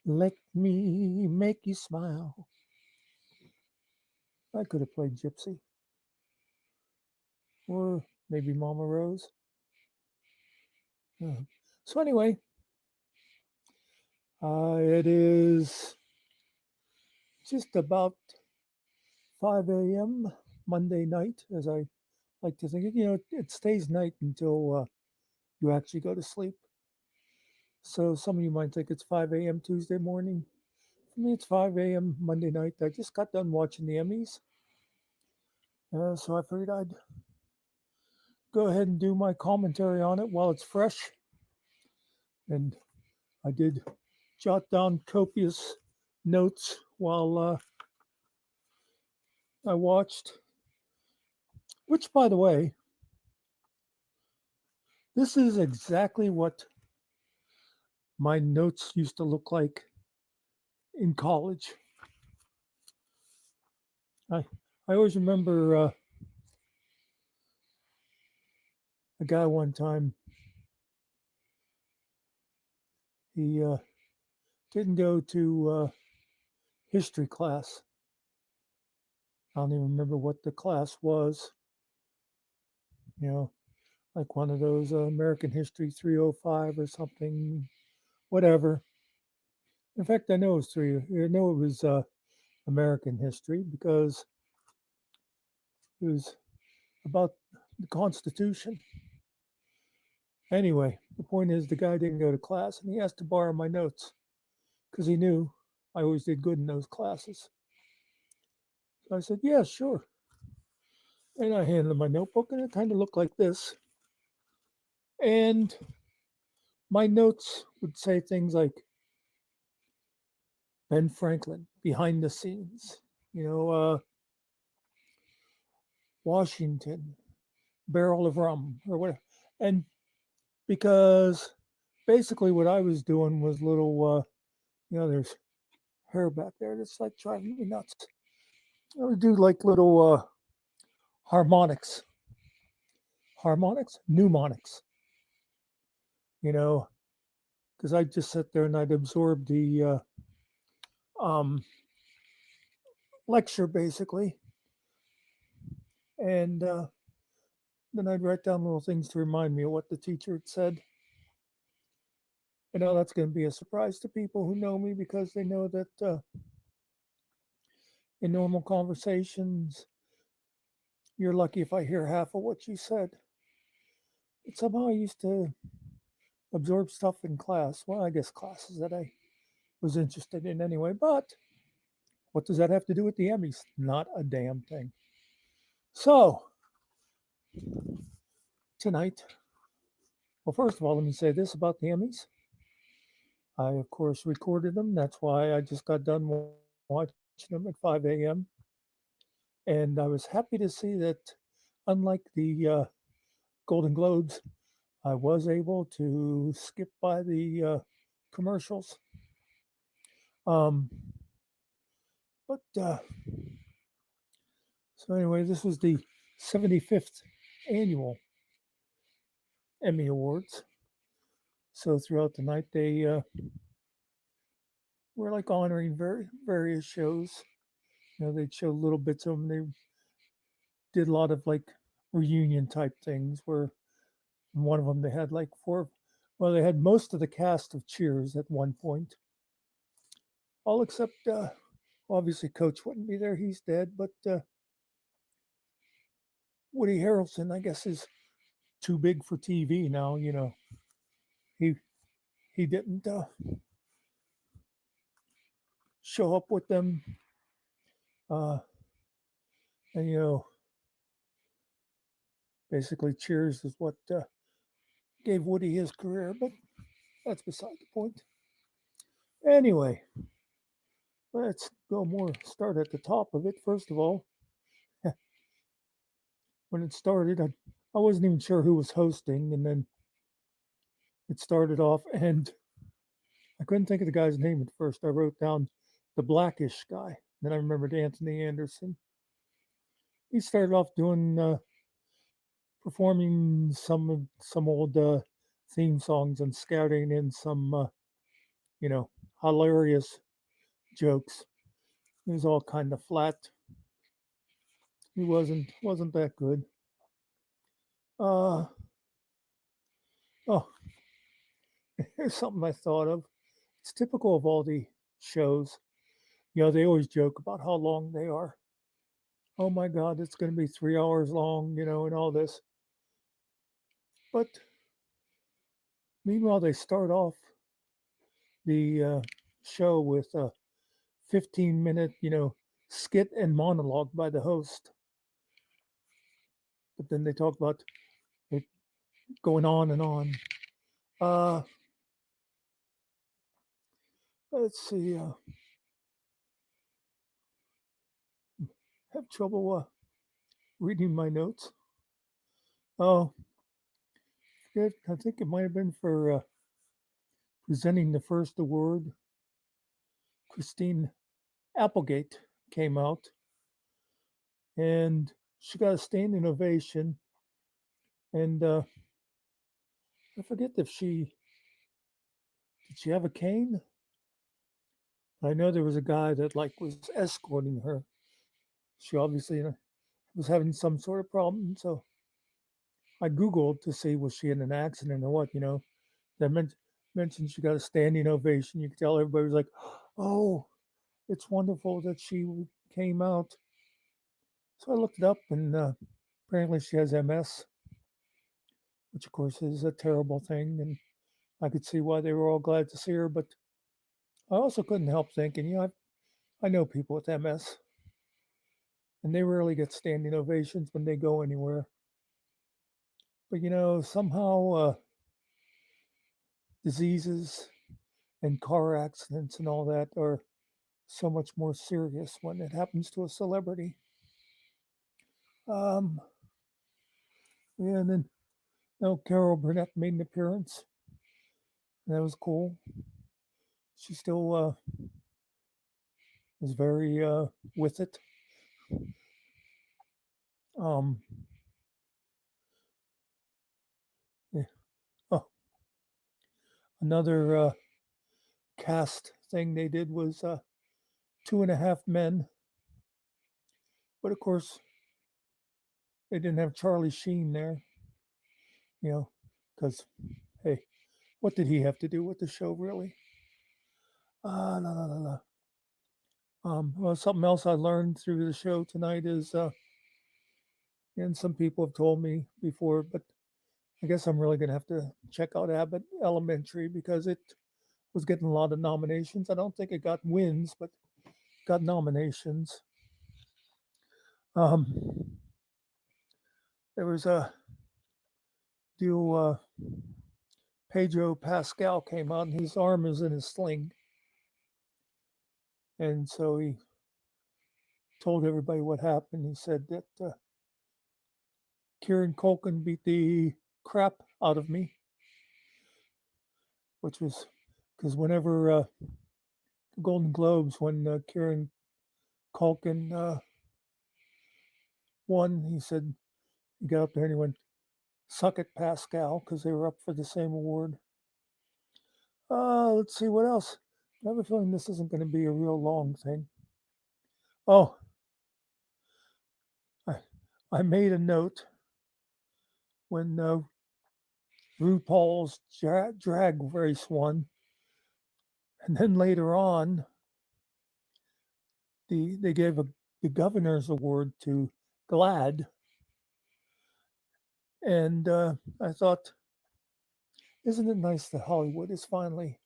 Let me make you smile. I could have played Gypsy. Or maybe Mama Rose. So anyway, it is just about 5 a.m. Monday night, as I like to think. It stays night until you actually go to sleep. So some of you might think it's 5 a.m. Tuesday morning. For me, it's 5 a.m. Monday night. I just got done watching the Emmys. So I figured I'd go ahead and do my commentary on it while it's fresh. And I did jot down copious notes while I watched. Which, by the way, this is exactly what my notes used to look like in college. I always remember a guy one time. He didn't go to history class. I don't even remember what the class was. Like one of those American History 305 or something, whatever. In fact, I know it was it was American history because it was about the Constitution. Anyway, the point is the guy didn't go to class and he asked to borrow my notes because he knew I always did good in those classes. So I said, yeah, sure. And I handed him my notebook, and it kind of looked like this. And my notes would say things like Ben Franklin, behind the scenes, Washington, barrel of rum, or whatever. And because basically what I was doing was little, there's hair back there that's like driving me nuts. I would do like little harmonics, mnemonics, because I'd just sit there and I'd absorb the um, lecture basically. And then I'd write down little things to remind me of what the teacher had said. I know that's going to be a surprise to people who know me because they know that in normal conversations, you're lucky if I hear half of what you said. But somehow I used to absorb stuff in class. Well, I guess classes that I was interested in anyway. But what does that have to do with the Emmys? Not a damn thing. So, tonight, well, first of all, let me say this about the Emmys. I, of course, recorded them. That's why I just got done watching them at 5 a.m. And I was happy to see that, unlike the Golden Globes, I was able to skip by the commercials. But so anyway, this was the 75th annual Emmy Awards. So throughout the night, they were like honoring various shows. They'd show little bits of them. They did a lot of like reunion type things where in one of them they had like they had most of the cast of Cheers at one point. All except, obviously, Coach wouldn't be there. He's dead. But Woody Harrelson, I guess, is too big for TV now. He didn't show up with them. And basically Cheers is what gave Woody his career, but that's beside the point. Anyway, let's start at the top of it. First of all, when it started, I wasn't even sure who was hosting, and then it started off, and I couldn't think of the guy's name at first. I wrote down the Blackish guy. Then I remembered Anthony Anderson. He started off doing performing some old theme songs and scouting in some hilarious jokes. He was all kind of flat. He wasn't that good. Oh, here's something I thought of. It's typical of all the shows. They always joke about how long they are. Oh my God, it's going to be 3 hours long, and all this. But meanwhile, they start off the show with a 15-minute, skit and monologue by the host. But then they talk about it going on and on. Let's see. Have trouble reading my notes. Oh, I think it might have been for presenting the first award. Christine Applegate came out, and she got a standing ovation. And I forget if did she have a cane? I know there was a guy that was escorting her. She obviously was having some sort of problem, so I Googled to see was she in an accident or what. That mentioned she got a standing ovation. You could tell everybody was like, "Oh, it's wonderful that she came out." So I looked it up, and apparently she has MS, which of course is a terrible thing, and I could see why they were all glad to see her. But I also couldn't help thinking, I know people with MS. and they rarely get standing ovations when they go anywhere. But somehow diseases and car accidents and all that are so much more serious when it happens to a celebrity. Um, yeah, and then Carol Burnett made an appearance. And that was cool. She still was very with it. Um, yeah. Oh, another cast thing they did was 2.5 Men, but of course they didn't have Charlie Sheen there. Because hey, what did he have to do with the show, really? La, la, la, la. Well, something else I learned through the show tonight is, and some people have told me before, but I guess I'm really going to have to check out Abbott Elementary because it was getting a lot of nominations. I don't think it got wins, but got nominations. There was a deal, Pedro Pascal came out and his arm is in a sling. And so he told everybody what happened. He said that Kieran Culkin beat the crap out of me, which was because whenever the Golden Globes, when Kieran Culkin won, he said, he got up there and he went, "Suck it, Pascal," because they were up for the same award. Let's see what else. I have a feeling this isn't going to be a real long thing. Oh, I made a note when RuPaul's drag race won, and then later on, they gave the governor's award to GLAAD, and I thought, isn't it nice that Hollywood is finally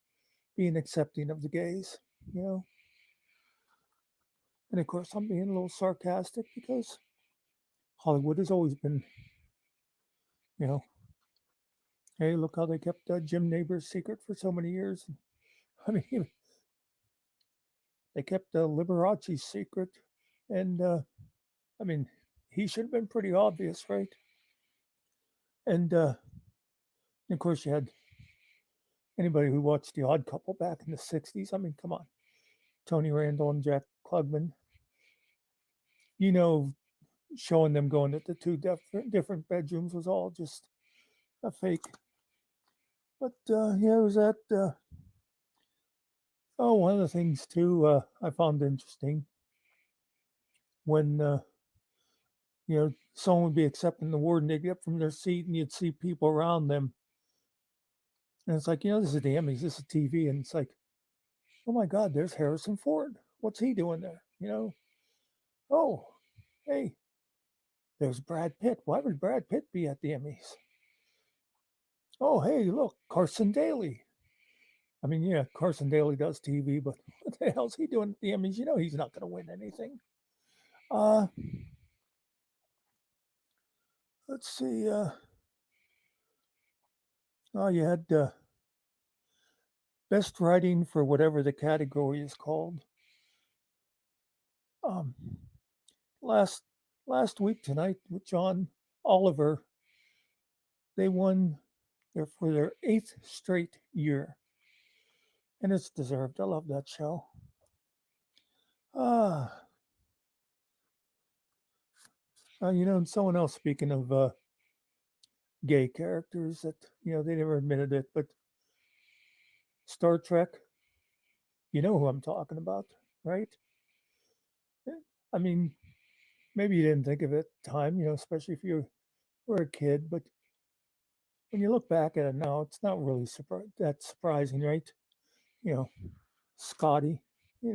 being accepting of the gays, And of course, I'm being a little sarcastic because Hollywood has always been, hey, look how they kept Jim Neighbors secret for so many years. I mean, they kept Liberace secret, and I mean, he should have been pretty obvious, right? And of course, you had anybody who watched The Odd Couple back in the '60s. I mean, come on, Tony Randall and Jack Klugman. Showing them going to the two different bedrooms was all just a fake. But yeah, it was that. One of the things too I found interesting when someone would be accepting the award and they'd get up from their seat and you'd see people around them, and it's like, this is the Emmys, this is TV, and it's like, oh my God, there's Harrison Ford. What's he doing there? Oh, hey, there's Brad Pitt. Why would Brad Pitt be at the Emmys? Oh, hey, look, Carson Daly. I mean, yeah, Carson Daly does TV, but what the hell's he doing at the Emmys? He's not going to win anything. Let's see. You had best writing for whatever the category is called. Last week tonight with John Oliver, they won for their 8th straight year, and it's deserved. I love that show. And someone else, speaking of gay characters that they never admitted it, but Star Trek, you know who I'm talking about, right? I mean, maybe you didn't think of it at the time, especially if you were a kid, but when you look back at it now, it's not really that surprising, right? Scotty, he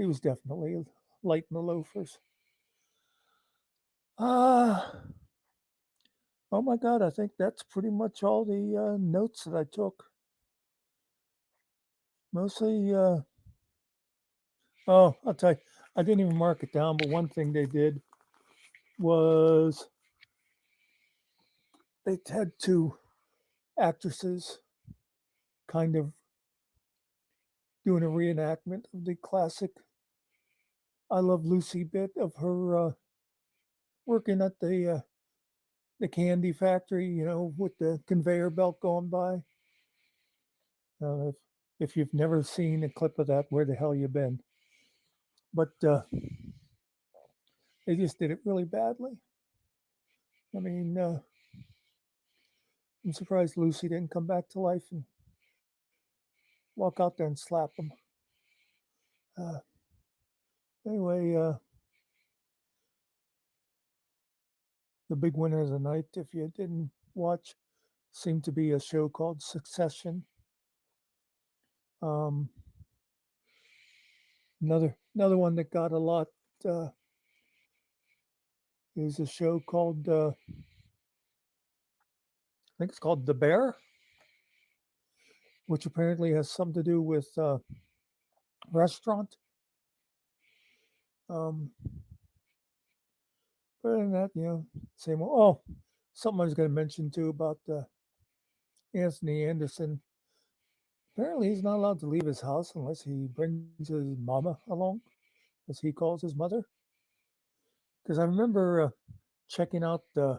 was definitely lighting the loafers. Oh my God, I think that's pretty much all the notes that I took. Mostly, I'll tell you, I didn't even mark it down, but one thing they did was they had two actresses kind of doing a reenactment of the classic I Love Lucy bit of her working at the candy factory, with the conveyor belt going by. Uh, if, if you've never seen a clip of that, where the hell you been? But they just did it really badly. I mean, I'm surprised Lucy didn't come back to life and walk out there and slap him. Uh, anyway, the big winner of the night, if you didn't watch, seemed to be a show called Succession. Um, another one that got a lot uh, is a show called I think it's called The Bear, which apparently has something to do with restaurant. Um, but other than that, same. Oh, something I was going to mention too about Anthony Anderson. Apparently, he's not allowed to leave his house unless he brings his mama along, as he calls his mother. Because I remember checking out the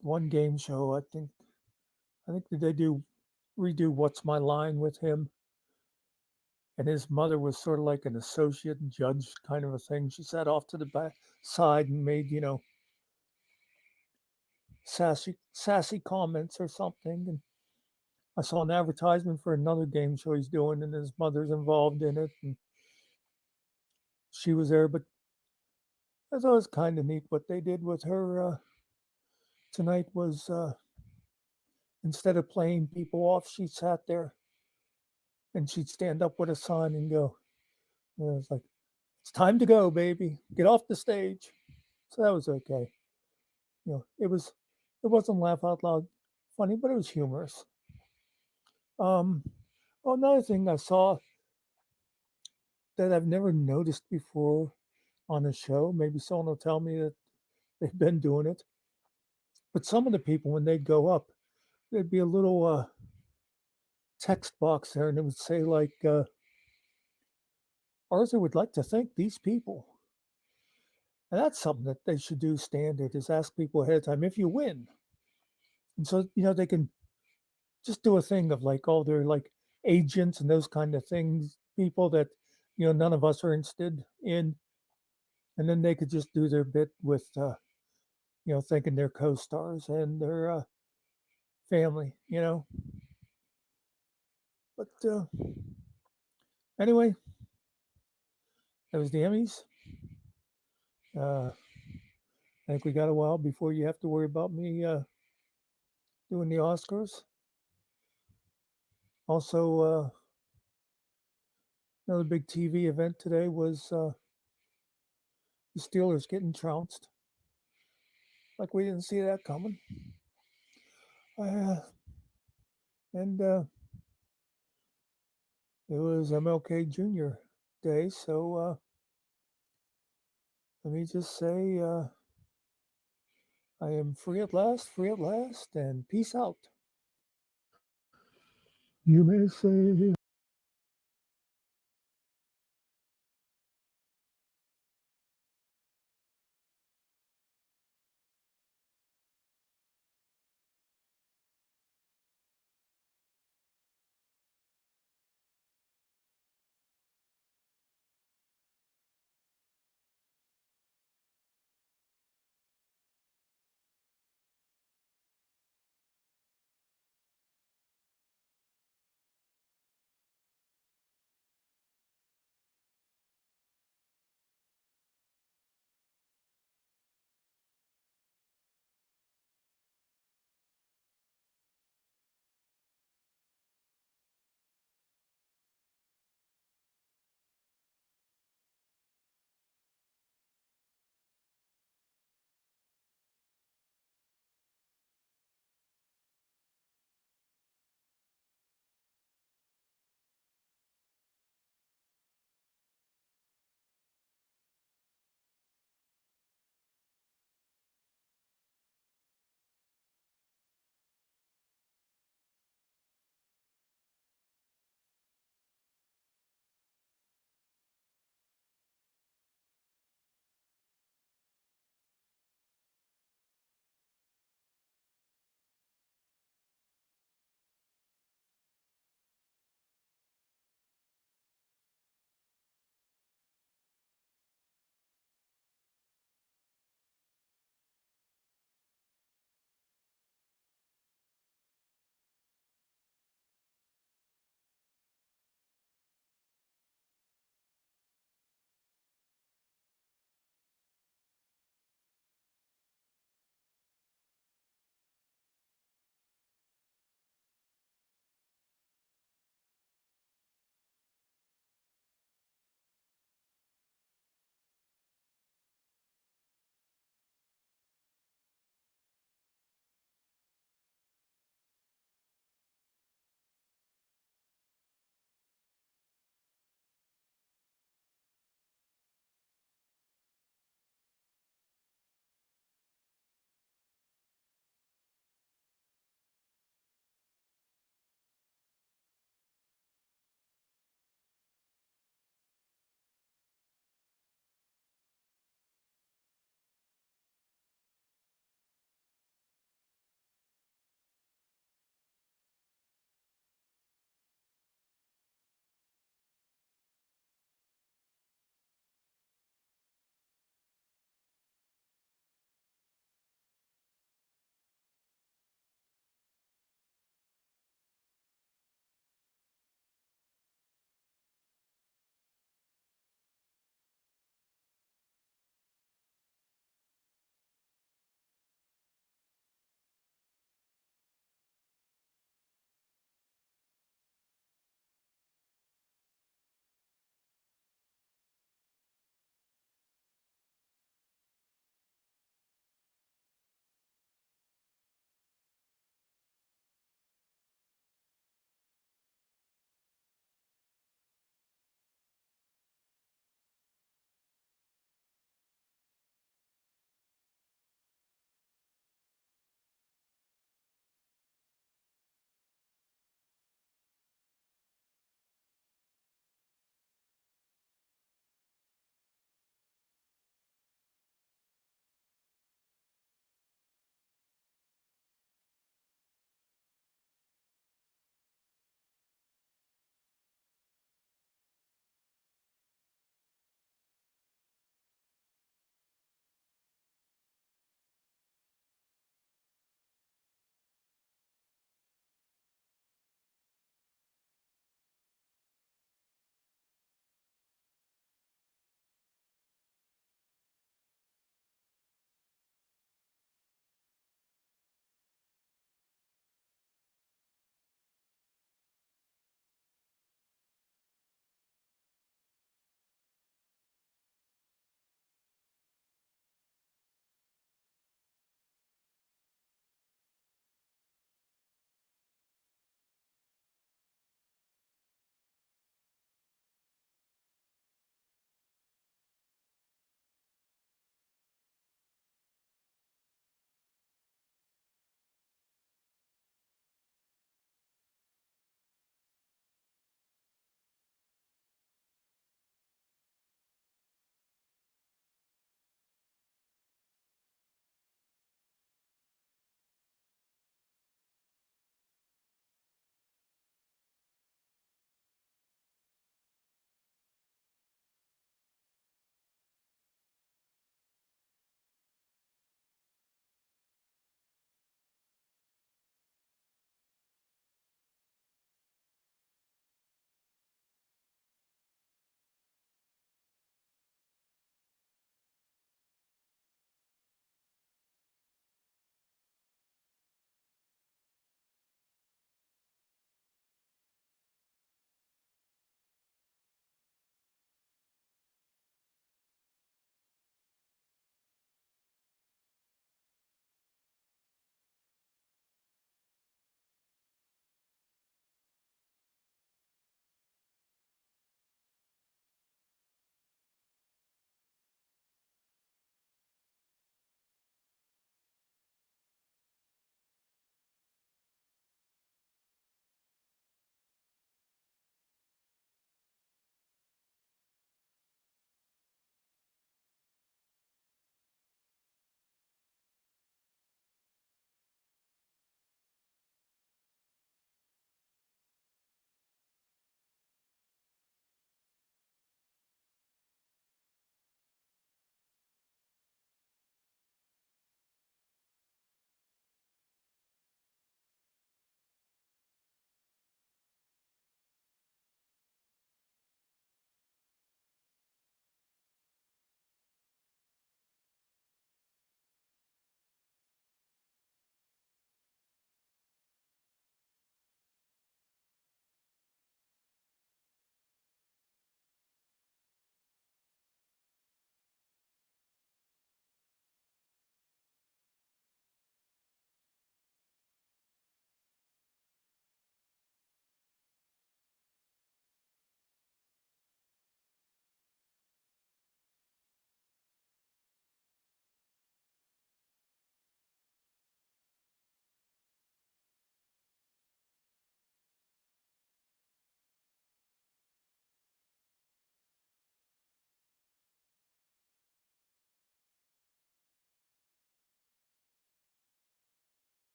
one game show. I think they redo What's My Line with him, and his mother was sort of like an associate judge kind of a thing. She sat off to the back side and made sassy comments or something. And I saw an advertisement for another game show he's doing, and his mother's involved in it, and she was there. But I thought it was kind of neat what they did with her tonight. Was instead of playing people off, she sat there and she'd stand up with a sign and go. And it was like, "It's time to go, baby. Get off the stage." So that was okay. It wasn't laugh out loud funny, but it was humorous. Um, another thing I saw that I've never noticed before on a show, maybe someone will tell me that they've been doing it, but some of the people, when they go up, there'd be a little text box there, and it would say, like, Arthur would like to thank these people. And that's something that they should do standard, is ask people ahead of time if you win. And so, they can just do a thing of like, oh, they're like agents and those kind of things, people that, none of us are interested in. And then they could just do their bit with, thanking their co-stars and their family. But anyway, that was the Emmys. I think we got a while before you have to worry about me doing the Oscars. Also, another big TV event today was the Steelers getting trounced. Like we didn't see that coming. And it was MLK Jr. Day, so let me just say I am free at last, and peace out. You may say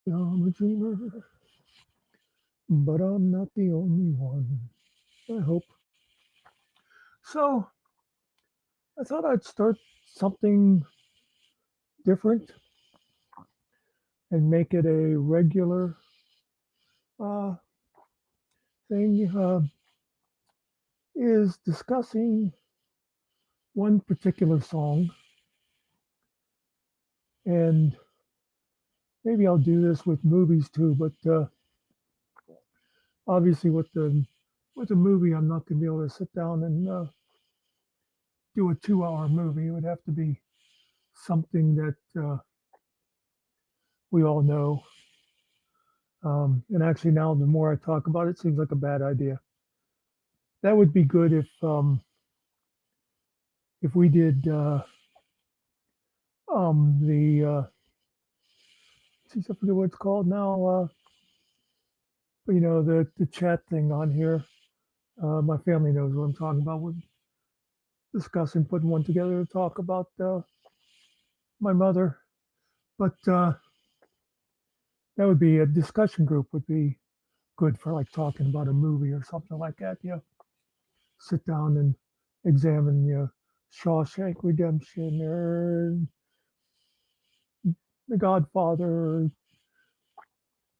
I'm a dreamer, but I'm not the only one. I hope. So I thought I'd start something different and make it a regular uh, thing. Is discussing one particular song, and maybe I'll do this with movies too. But obviously, with the movie, I'm not going to be able to sit down and do a 2 hour movie. It would have to be something that we all know. And actually, now the more I talk about it, it seems like a bad idea. That would be good if we did the geez, I forget what it's called now. But, the chat thing on here. My family knows what I'm talking about. We're discussing putting one together to talk about my mother. But that would be a discussion group. Would be good for like talking about a movie or something like that. Sit down and examine Shawshank Redemption or The Godfather, or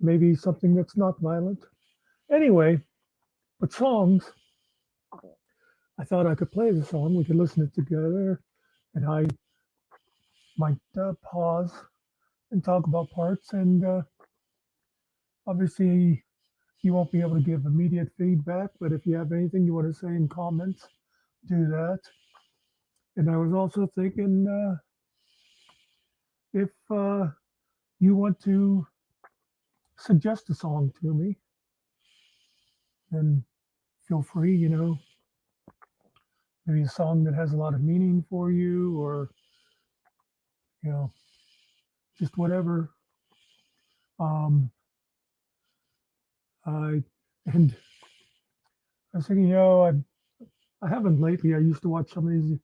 maybe something that's not violent. Anyway, but songs, I thought I could play the song. We could listen it together, and I might pause and talk about parts. And obviously, you won't be able to give immediate feedback, but if you have anything you want to say in comments, do that. And I was also thinking if you want to suggest a song to me, then feel free, maybe a song that has a lot of meaning for you, or, you know, just whatever. Um, I, and I was thinking, I haven't lately. I used to watch some of these.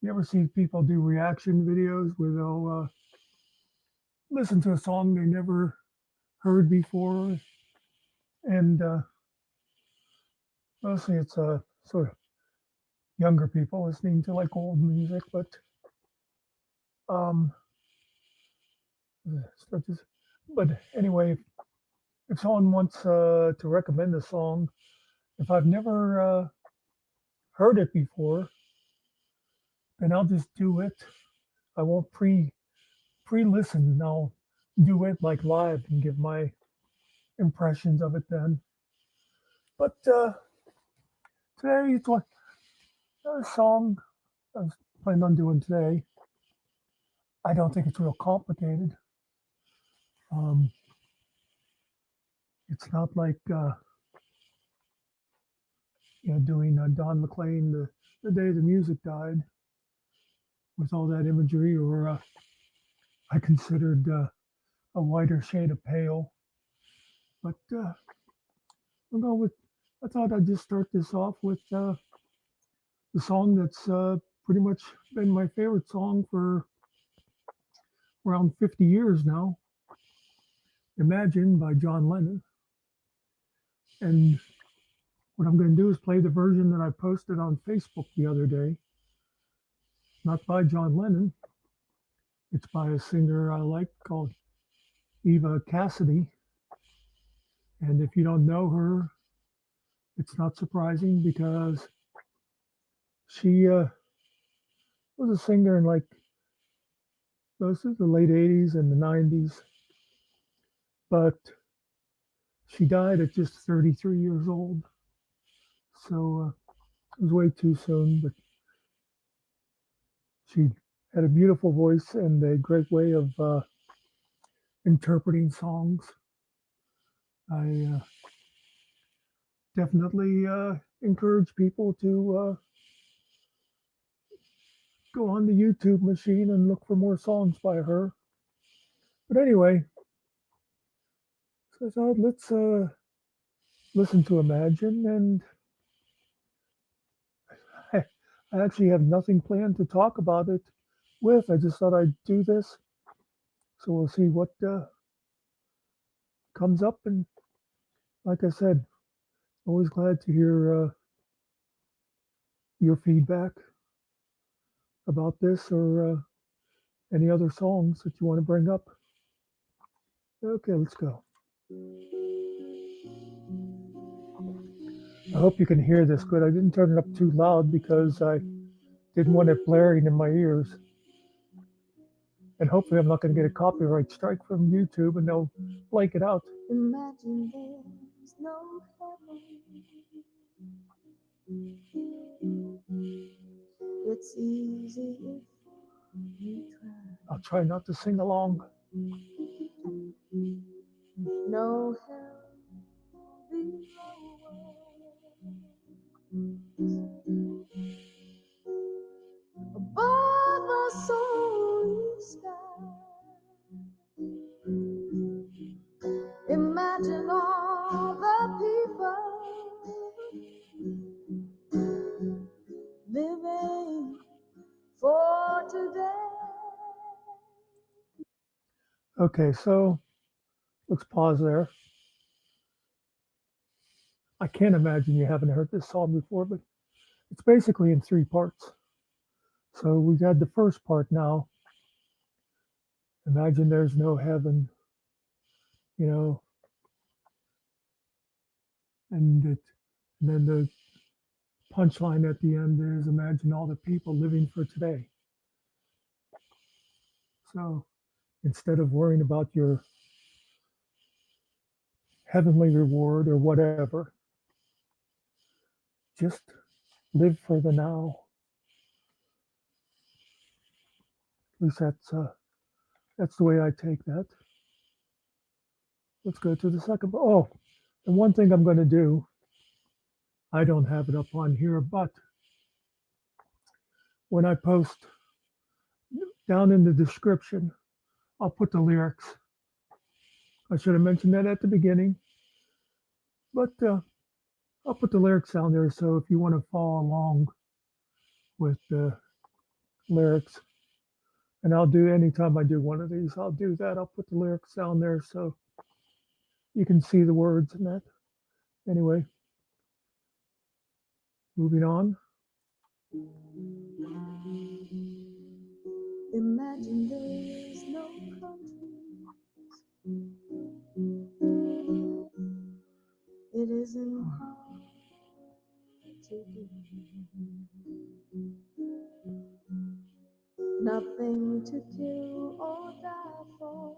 You ever see people do reaction videos where they'll listen to a song they never heard before? And mostly it's sort of younger people listening to like old music, but um, so just, but anyway, if someone wants to recommend a song, if I've never heard it before, then I'll just do it. I won't pre-listen. I'll do it like live and give my impressions of it then. But today it's what a song I was planning on doing today. I don't think it's real complicated. Um, it's not like doing Don McLean the day the music died with all that imagery, or I considered a whiter shade of pale. But I'll go with. I thought I'd just start this off with the song that's pretty much been my favorite song for around 50 years now. Imagine by John Lennon. And what I'm going to do is play the version that I posted on Facebook the other day. Not by John Lennon. It's by a singer I like called Eva Cassidy. And if you don't know her, it's not surprising because she was a singer in like most of the late 80s and the 90s. But she died at just 33 years old. So it was way too soon, but she had a beautiful voice and a great way of interpreting songs. I definitely encourage people to go on the YouTube machine and look for more songs by her. But anyway, so I thought let's listen to Imagine, and I actually have nothing planned to talk about it with. I just thought I'd do this, so we'll see what comes up. And like I said, always glad to hear your feedback about this or any other songs that you want to bring up. Okay, let's go. I hope you can hear this good. I didn't turn it up too loud because I didn't want it blaring in my ears. And hopefully I'm not going to get a copyright strike from YouTube and they'll blank it out. Imagine there's no heaven. It's easy if you try. I'll try not to sing along. No hell below us. Above the sunny sky. Imagine all the people living for today. Okay, so let's pause there. I can't imagine you haven't heard this song before, but it's basically in 3 parts. So we've had the first part now. Imagine there's no heaven, you know, and then the punchline at the end is imagine all the people living for today. So instead of worrying about your heavenly reward or whatever, just live for the now. At least that's the way I take that. Let's go to the second. Oh, and one thing I'm going to do, I don't have it up on here, but when I post down in the description, I'll put the lyrics. I should have mentioned that at the beginning, but I'll put the lyrics down there. So if you want to follow along with the lyrics, and I'll do anytime I do one of these, I'll do that. I'll put the lyrics down there so you can see the words and that. Anyway, moving on. Imagine there's no countries. It isn't hard to do. Nothing to kill or die for.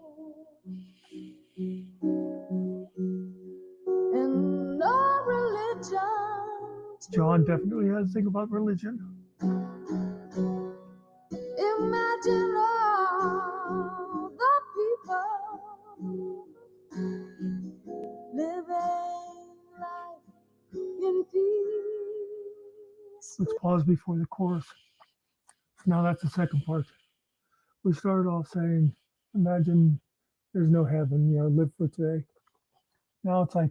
And no religion. John definitely has a thing about religion. Imagine all the people living life in peace. Let's pause before the chorus. Now that's the second part. We started off saying, imagine there's no heaven, you know, live for today. Now it's like,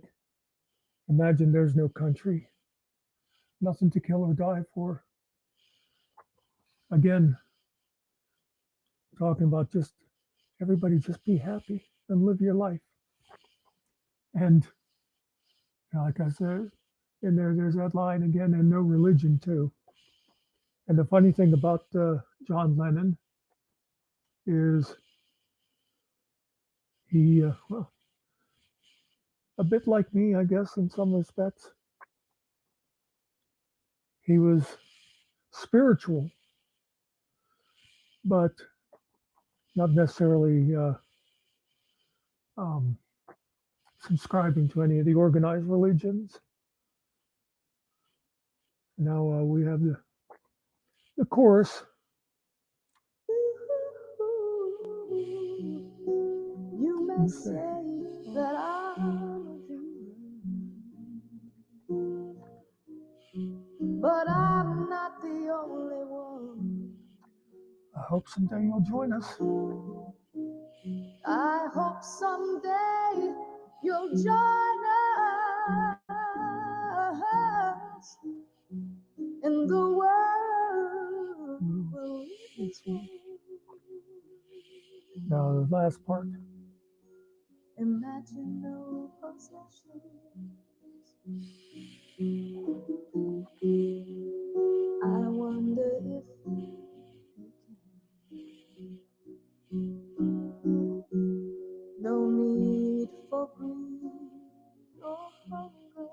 imagine there's no country, nothing to kill or die for. Again, talking about just everybody just be happy and live your life. And you know, like I said, in there's that line again, and no religion too. And the funny thing about John Lennon is he, well, a bit like me, I guess, in some respects. He was spiritual, but not necessarily subscribing to any of the organized religions. Now we have the chorus. You may say that I'm a dreamer, but I'm not the only one. I hope someday you'll join us. I hope someday you'll join us, and the world will live its way. Now the last part. Imagine Imagine no possessions. I wonder if no need for greed or hunger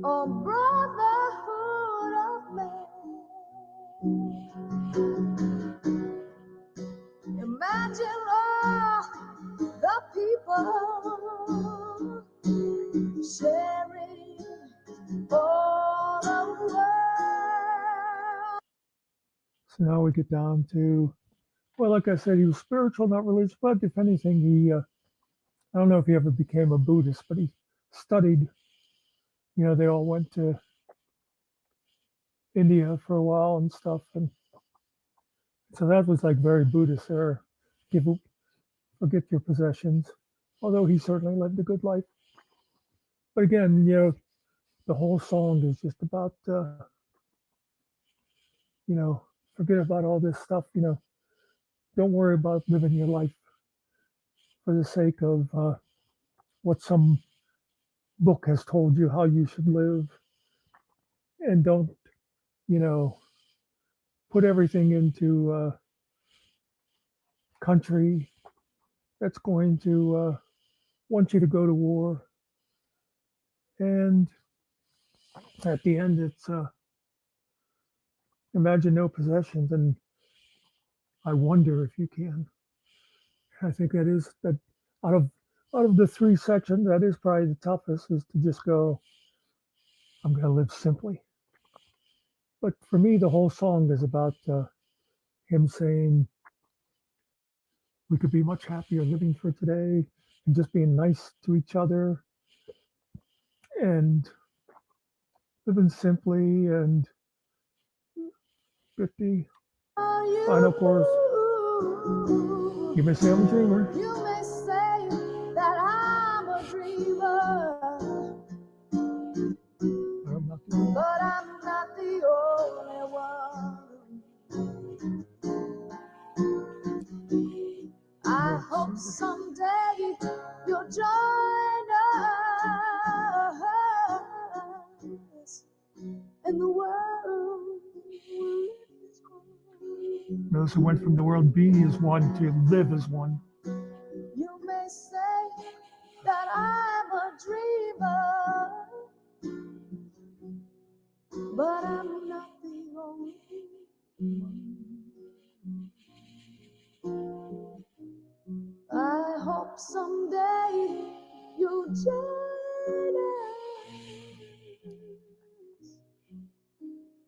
or brotherhood of man. Imagine all the people sharing all the world. So now we get down to, well, like I said, he was spiritual, not religious, but if anything, I don't know if he ever became a Buddhist, but he studied, they all went to India for a while and stuff. And so that was like very Buddhist there. Forget your possessions, although he certainly lived a good life. But again, the whole song is just about, forget about all this stuff, don't worry about living your life for the sake of what some book has told you how you should live. And don't, put everything into a country that's going to want you to go to war. And at the end, it's imagine no possessions. And I wonder if you can. I think that out of the three sections, that is probably the toughest, is to just go, I'm going to live simply. But for me, the whole song is about him saying we could be much happier living for today and just being nice to each other and living simply and 50 final chorus. You may say I'm a dreamer. You may say that I'm a dreamer, but I'm not the only one. I hope someday you'll join us in the world. Those who went from the world being as one to live as one. You may say that I'm a dreamer, but I'm not the only one. I hope someday you'll join us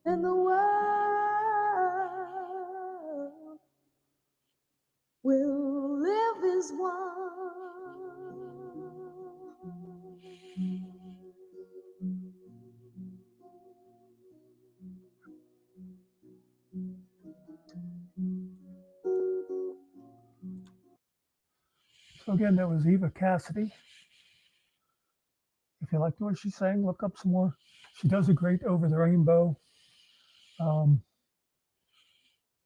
in the world. We'll live as one. So again, that was Eva Cassidy. If you like the way she sang, look up some more. She does a great Over the Rainbow.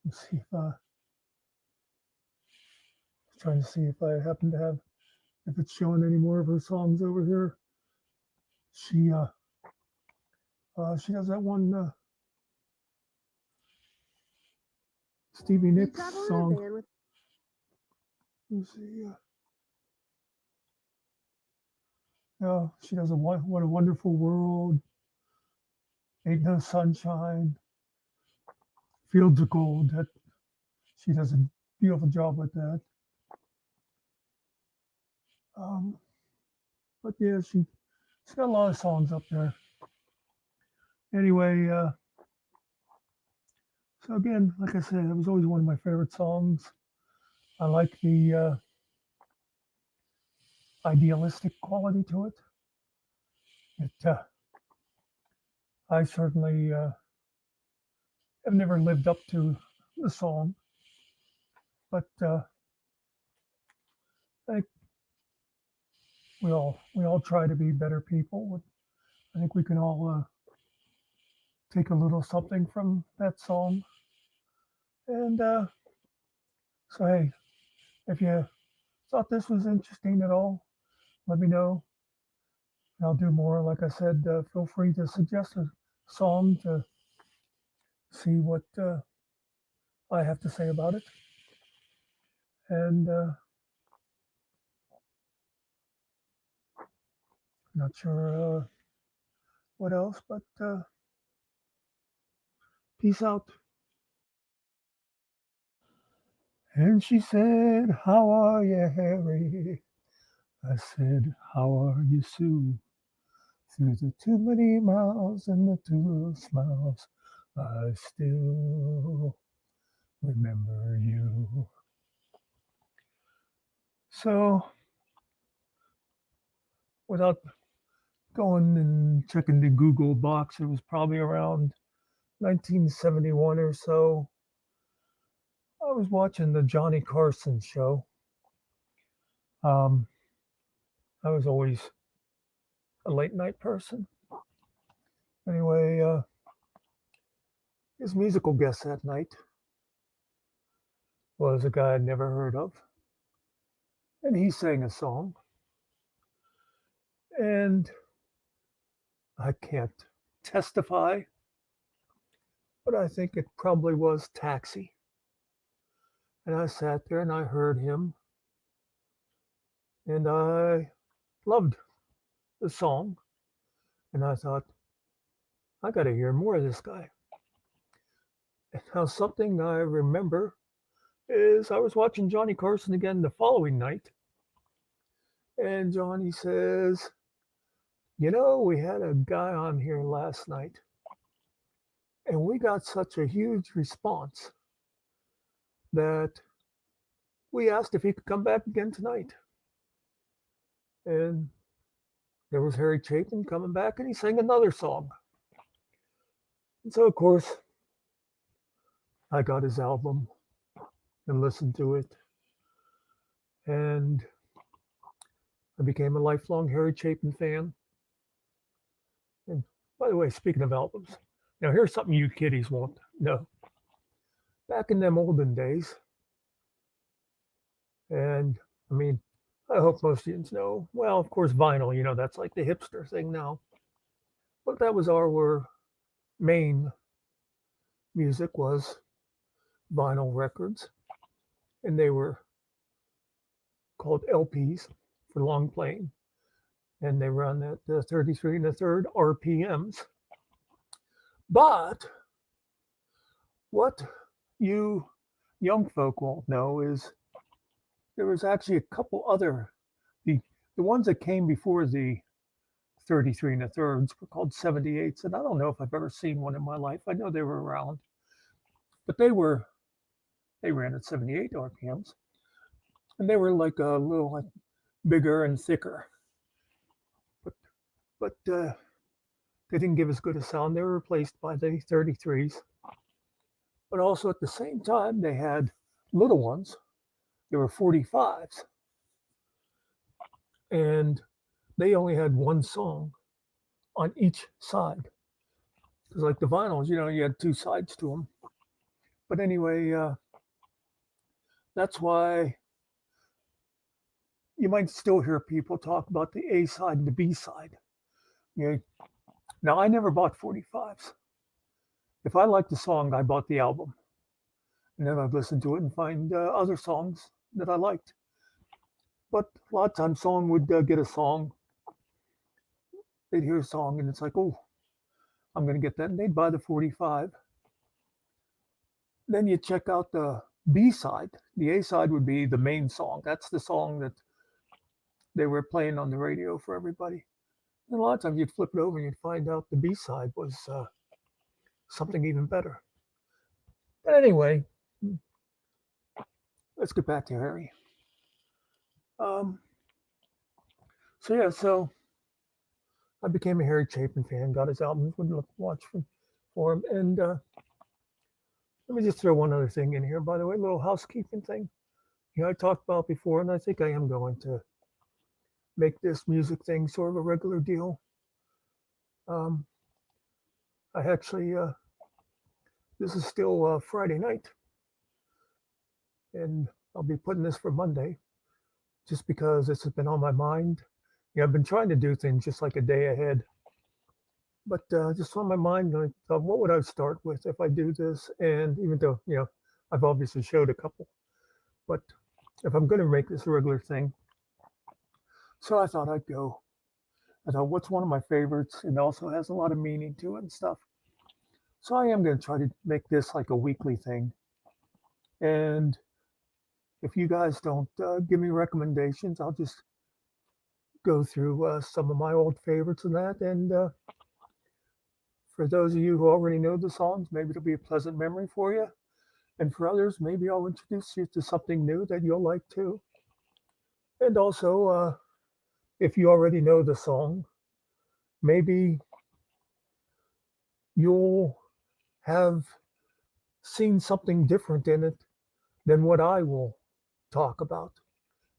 Let's see if trying to see if I happen to have, if it's showing any more of her songs over here. She does that one Stevie Nicks song. Let's see. She does What a Wonderful World, Ain't No Sunshine, Fields of Gold. That she does a beautiful job with that. But yeah, she's got a lot of songs up there. Anyway, so again, like I said, it was always one of my favorite songs. I like the idealistic quality to it. I certainly have never lived up to the song, but I think we all try to be better people. I think we can all take a little something from that song. And so hey, If you thought this was interesting at all, let me know. I'll do more. Like I said, feel free to suggest a song to see what I have to say about it. And not sure what else, but peace out. And she said, "How are you, Harry?" I said, "How are you, Sue?" Through the too many miles and the too little smiles, I still remember you. So, without going and checking the Google box, it was probably around 1971 or so. I was watching the Johnny Carson show. Um, I was always a late night person. Anyway, his musical guest that night was a guy I'd never heard of. And he sang a song. And I can't testify, but I think it probably was Taxi. And I sat there and I heard him. And I loved the song. And I thought, I got to hear more of this guy. And now, something I remember is I was watching Johnny Carson again the following night. And Johnny says, "You know, we had a guy on here last night. And we got such a huge response that we asked if he could come back again tonight." And there was Harry Chapin coming back, and he sang another song. And so, of course, I got his album and listened to it. And I became a lifelong Harry Chapin fan. And by the way, speaking of albums, now here's something you kiddies won't know. Back in them olden days, and I mean, I hope most students know, well, of course, vinyl, that's like the hipster thing now. But that was our main music was vinyl records. And they were called LPs for long playing. And they run at 33 and a third RPMs. But what you young folk won't know is there was actually a couple other, the ones that came before the 33 and a thirds were called 78s. And I don't know if I've ever seen one in my life. I know they were around, but they ran at 78 RPMs. And they were like a little like bigger and thicker. But they didn't give as good a sound. They were replaced by the 33s. But also at the same time, they had little ones. There were 45s. And they only had one song on each side. Because like the vinyls, you had two sides to them. But anyway, that's why you might still hear people talk about the A side and the B side. Now, I never bought 45s. If I liked the song, I bought the album. And then I'd listen to it and find other songs that I liked. But a lot of times, someone would get a song. They'd hear a song, and it's like, oh, I'm going to get that. And they'd buy the 45. Then you check out the B side. The A side would be the main song. That's the song that they were playing on the radio for everybody. And a lot of times you'd flip it over and you'd find out the B side was something even better. But anyway, let's get back to Harry. So I became a Harry Chapin fan, got his albums, would watch for him. And let me just throw one other thing in here, by the way, a little housekeeping thing. I talked about before, and I think I am going to make this music thing sort of a regular deal. I actually, this is still Friday night. And I'll be putting this for Monday just because this has been on my mind. I've been trying to do things just like a day ahead, but just on my mind, I thought, what would I start with if I do this? And even though, I've obviously showed a couple, but if I'm going to make this a regular thing, so I thought what's one of my favorites and also has a lot of meaning to it and stuff. So I am going to try to make this like a weekly thing. And if you guys don't give me recommendations, I'll just go through some of my old favorites and that. And for those of you who already know the songs, maybe it'll be a pleasant memory for you. And for others, maybe I'll introduce you to something new that you'll like too. And also, if you already know the song, maybe you'll have seen something different in it than what I will talk about.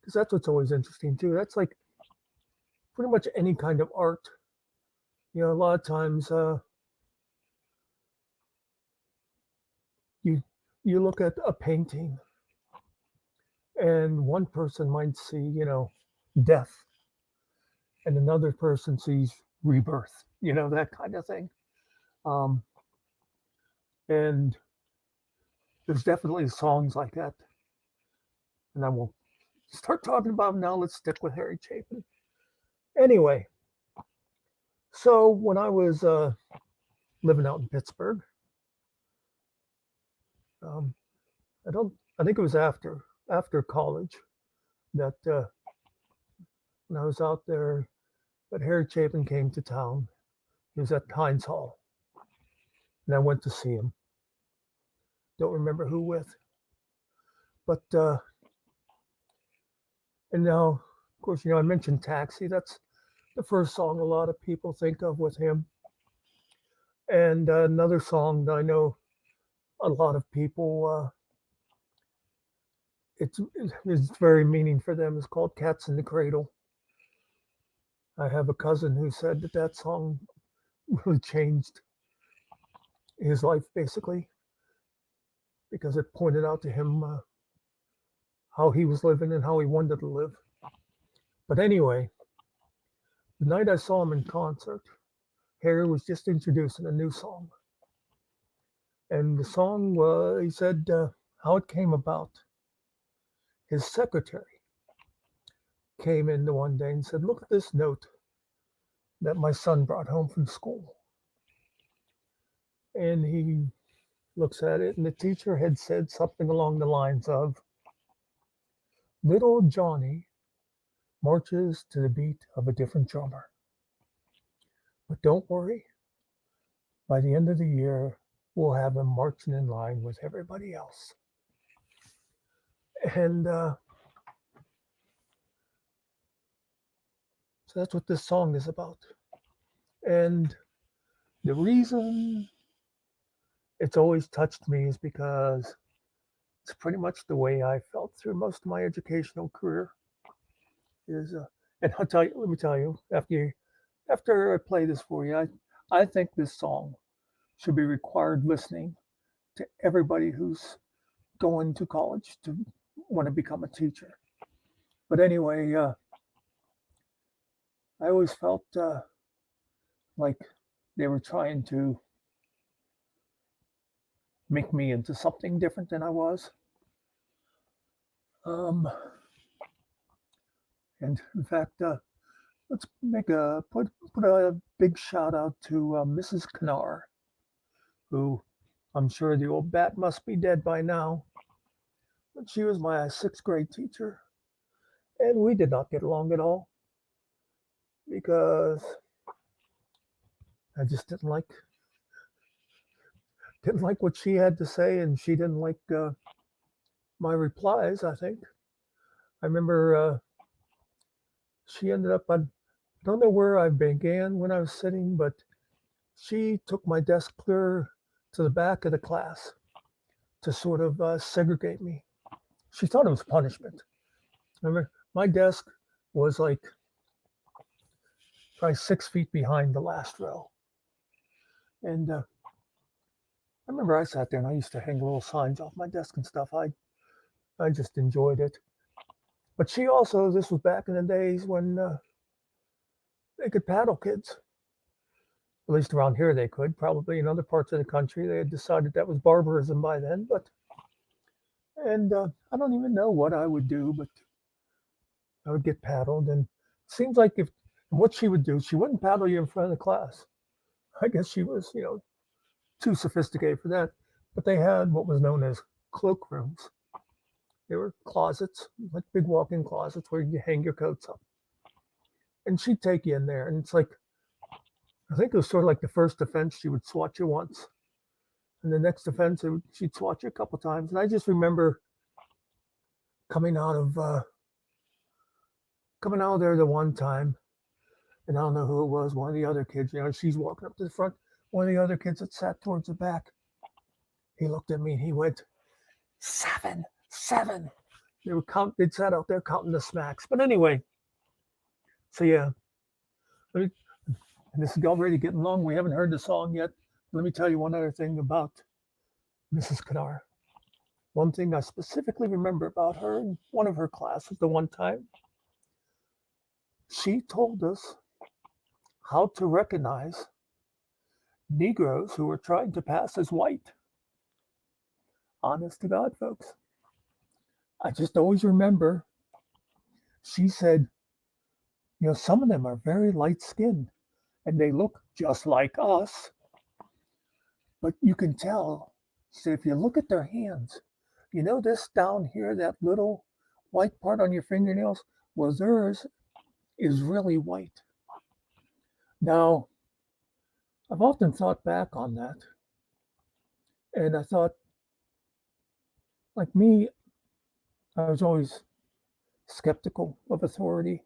Because that's what's always interesting too. That's like pretty much any kind of art. A lot of times you look at a painting and one person might see, death, and another person sees rebirth, that kind of thing. And there's definitely songs like that. And I won't start talking about them now. Let's stick with Harry Chapin. Anyway, so when I was living out in Pittsburgh, I think it was after college that when I was out there, that Harry Chapin came to town. He was at Heinz Hall, and I went to see him. Don't remember who with, but and now, of course, I mentioned Taxi. That's the first song a lot of people think of with him. And another song that I know a lot of people, it's very meaning for them, is called Cats in the Cradle. I have a cousin who said that song really changed his life, basically, because it pointed out to him how he was living and how he wanted to live. But anyway, the night I saw him in concert, Harry was just introducing a new song. And the song, he said how it came about. His secretary came in the one day and said, "Look at this note that my son brought home from school." And he looks at it, and the teacher had said something along the lines of, "Little Johnny marches to the beat of a different drummer. But don't worry, by the end of the year, we'll have him marching in line with everybody else." And so that's what this song is about. And the reason it's always touched me is because it's pretty much the way I felt through most of my educational career. And let me tell you, after I play this for you, I think this song should be required listening to everybody who's going to college to want to become a teacher. But anyway, I always felt like they were trying to make me into something different than I was. And in fact, let's put a big shout out to Mrs. Knar, who I'm sure the old bat must be dead by now. But she was my 6th grade teacher, and we did not get along at all because I just didn't like what she had to say, and she didn't like my replies. I think I remember she ended up on, I don't know where I began when I was sitting, but she took my desk clear to the back of the class to sort of segregate me. She thought it was punishment. I remember my desk was like probably 6 feet behind the last row. And I remember I sat there and I used to hang little signs off my desk and stuff. I I just enjoyed it. But she also, this was back in the days when they could paddle kids. At least around here they could. Probably in other parts of the country they had decided that was barbarism by then. But and I don't even know what I would do, but I would get paddled. And it seems like if what she would do, she wouldn't paddle you in front of the class. I guess she was, too sophisticated for that. But they had what was known as cloakrooms. They were closets, like big walk-in closets where you hang your coats up. And she'd take you in there, and it's like, I think it was sort of like the first offense, she would swat you once. And the next offense, she'd swat you a couple times. And I just remember coming out of there the one time, and I don't know who it was, one of the other kids, she's walking up to the front. One of the other kids that sat towards the back, he looked at me and he went, 7, 7. They'd sat out there counting the smacks. But anyway, so yeah, and this is already getting long. We haven't heard the song yet. Let me tell you one other thing about Mrs. Kanar. One thing I specifically remember about her in one of her classes, the one time, she told us how to recognize Negroes who were trying to pass as white. Honest to God, folks. I just always remember she said, some of them are very light skinned and they look just like us. But you can tell, she said, if you look at their hands, this down here, that little white part on your fingernails, well, theirs is really white. Now, I've often thought back on that. And I thought, like me, I was always skeptical of authority,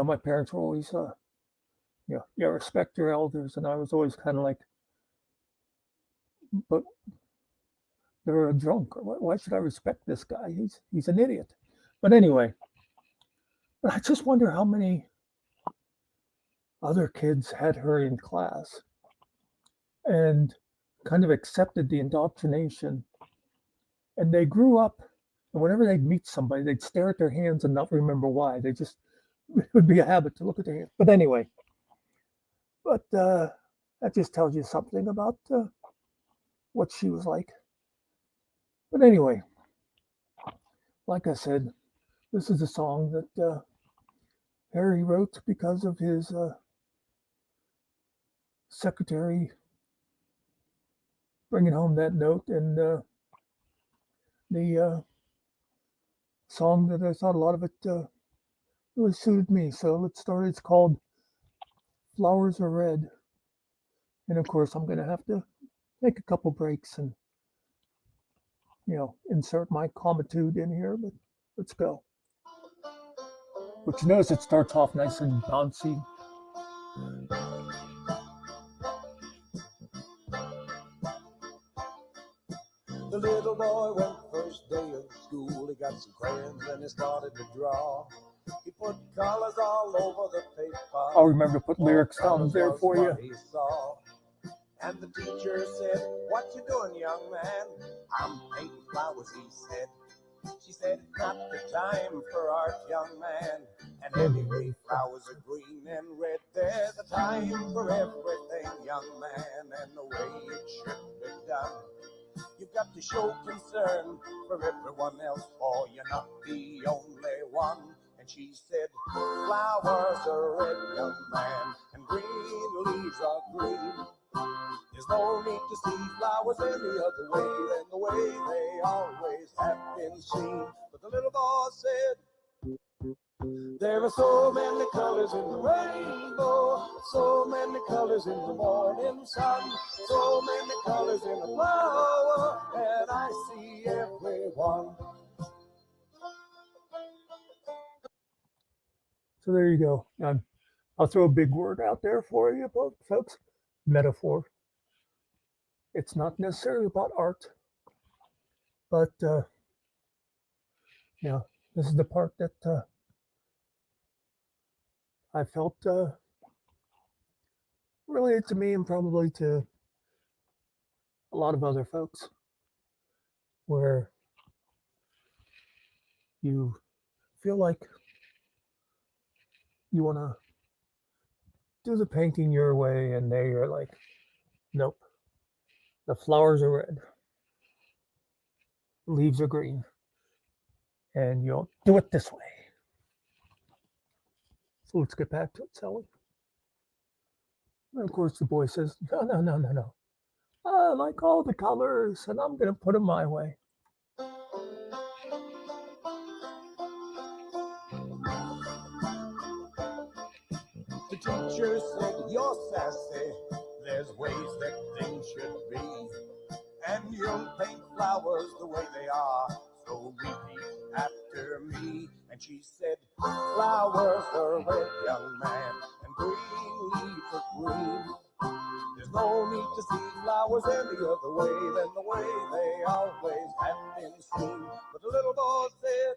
my parents were always, respect your elders. And I was always kind of like, but they're a drunk. Why should I respect this guy? He's an idiot. But anyway, I just wonder how many other kids had her in class and kind of accepted the indoctrination. And they grew up, and whenever they'd meet somebody, they'd stare at their hands and not remember why. It would be a habit to look at their hands. But anyway, that just tells you something about what she was like. But anyway, like I said, this is a song that Harry wrote because of his secretary bringing home that note, and the song that I thought a lot of it really suited me. So let's start. It's called Flowers Are Red. And of course, I'm going to have to make a couple breaks and, insert my commitude in here, but let's go. But you notice it starts off nice and bouncy. The little boy went first day of school. He got some crayons and he started to draw. He put colors all over the paper. I'll remember to put lyrics down there for you. He saw. And the teacher said, "What you doing, young man?" "I'm painting flowers," he said. She said, "Not the time for art, young man. And anyway, flowers are green and red. There's a time for everything, young man, and the way it should be done. You've got to show concern for everyone else, or you're not the only one." And she said, "Flowers are red, young man, and green leaves are green. There's no need to see flowers any other way than the way they always have been seen." But the little boy said, "There are so many colors in the rainbow, so many colors in the morning sun, so many colors in a flower, and I see every one." So there you go. I'll throw a big word out there for you, folks. Metaphor. It's not necessarily about art, but this is the part that I felt related to me and probably to a lot of other folks. where you feel like you want to do the painting your way, and they are like, nope, the flowers are red, leaves are green, and you'll do it this way. So let's get back to it, Sally. And of course, the boy says, no, no, no, no, no. I like all the colors, and I'm going to put them my way. The teacher said, you're sassy. There's ways that things should be. And you'll paint flowers the way they are. So repeat after me. And she said, flowers are red, young man, and green leaves are green. There's no need to see flowers any other way than the way they always have been seen. But the little boy said,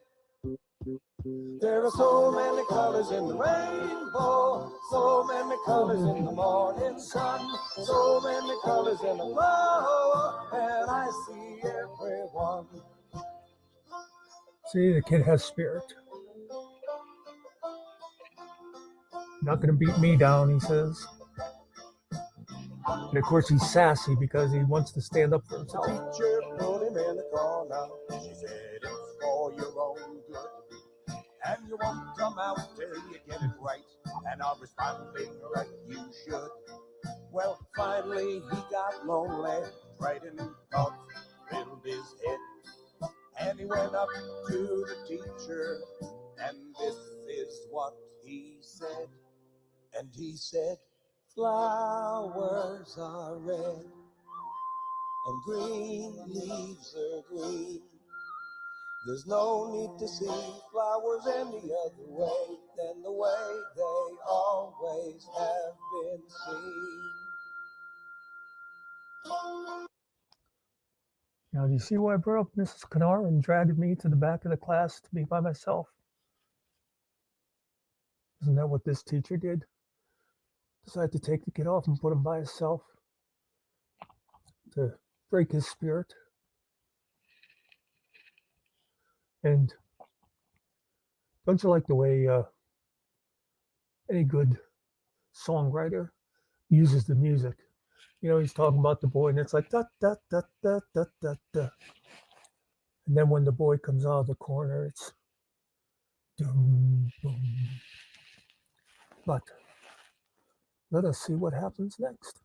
there are so many colors in the rainbow, so many colors in the morning sun, so many colors in a flower, and I see everyone. See, the kid has spirit. Not going to beat me down, he says. And of course, he's sassy because he wants to stand up for himself. The teacher put him in a corner. She said, it's for your own good. And you won't come out till you get it right and are responding like you should. Well, finally he got lonely, writing thoughts filled his head. And he went up to the teacher, and this is what he said. And he said, flowers are red, and green leaves are green. There's no need to see flowers any other way than the way they always have been seen. Now, do you see why I brought up Mrs. Kennard and dragged me to the back of the class to be by myself? Isn't that what this teacher did? Decided to take the kid off and put him by himself to break his spirit. And don't you like the way any good songwriter uses the music? You know, he's talking about the boy, and it's like da da da da da da da. And then when the boy comes out of the corner, it's doom boom. But let us see what happens next.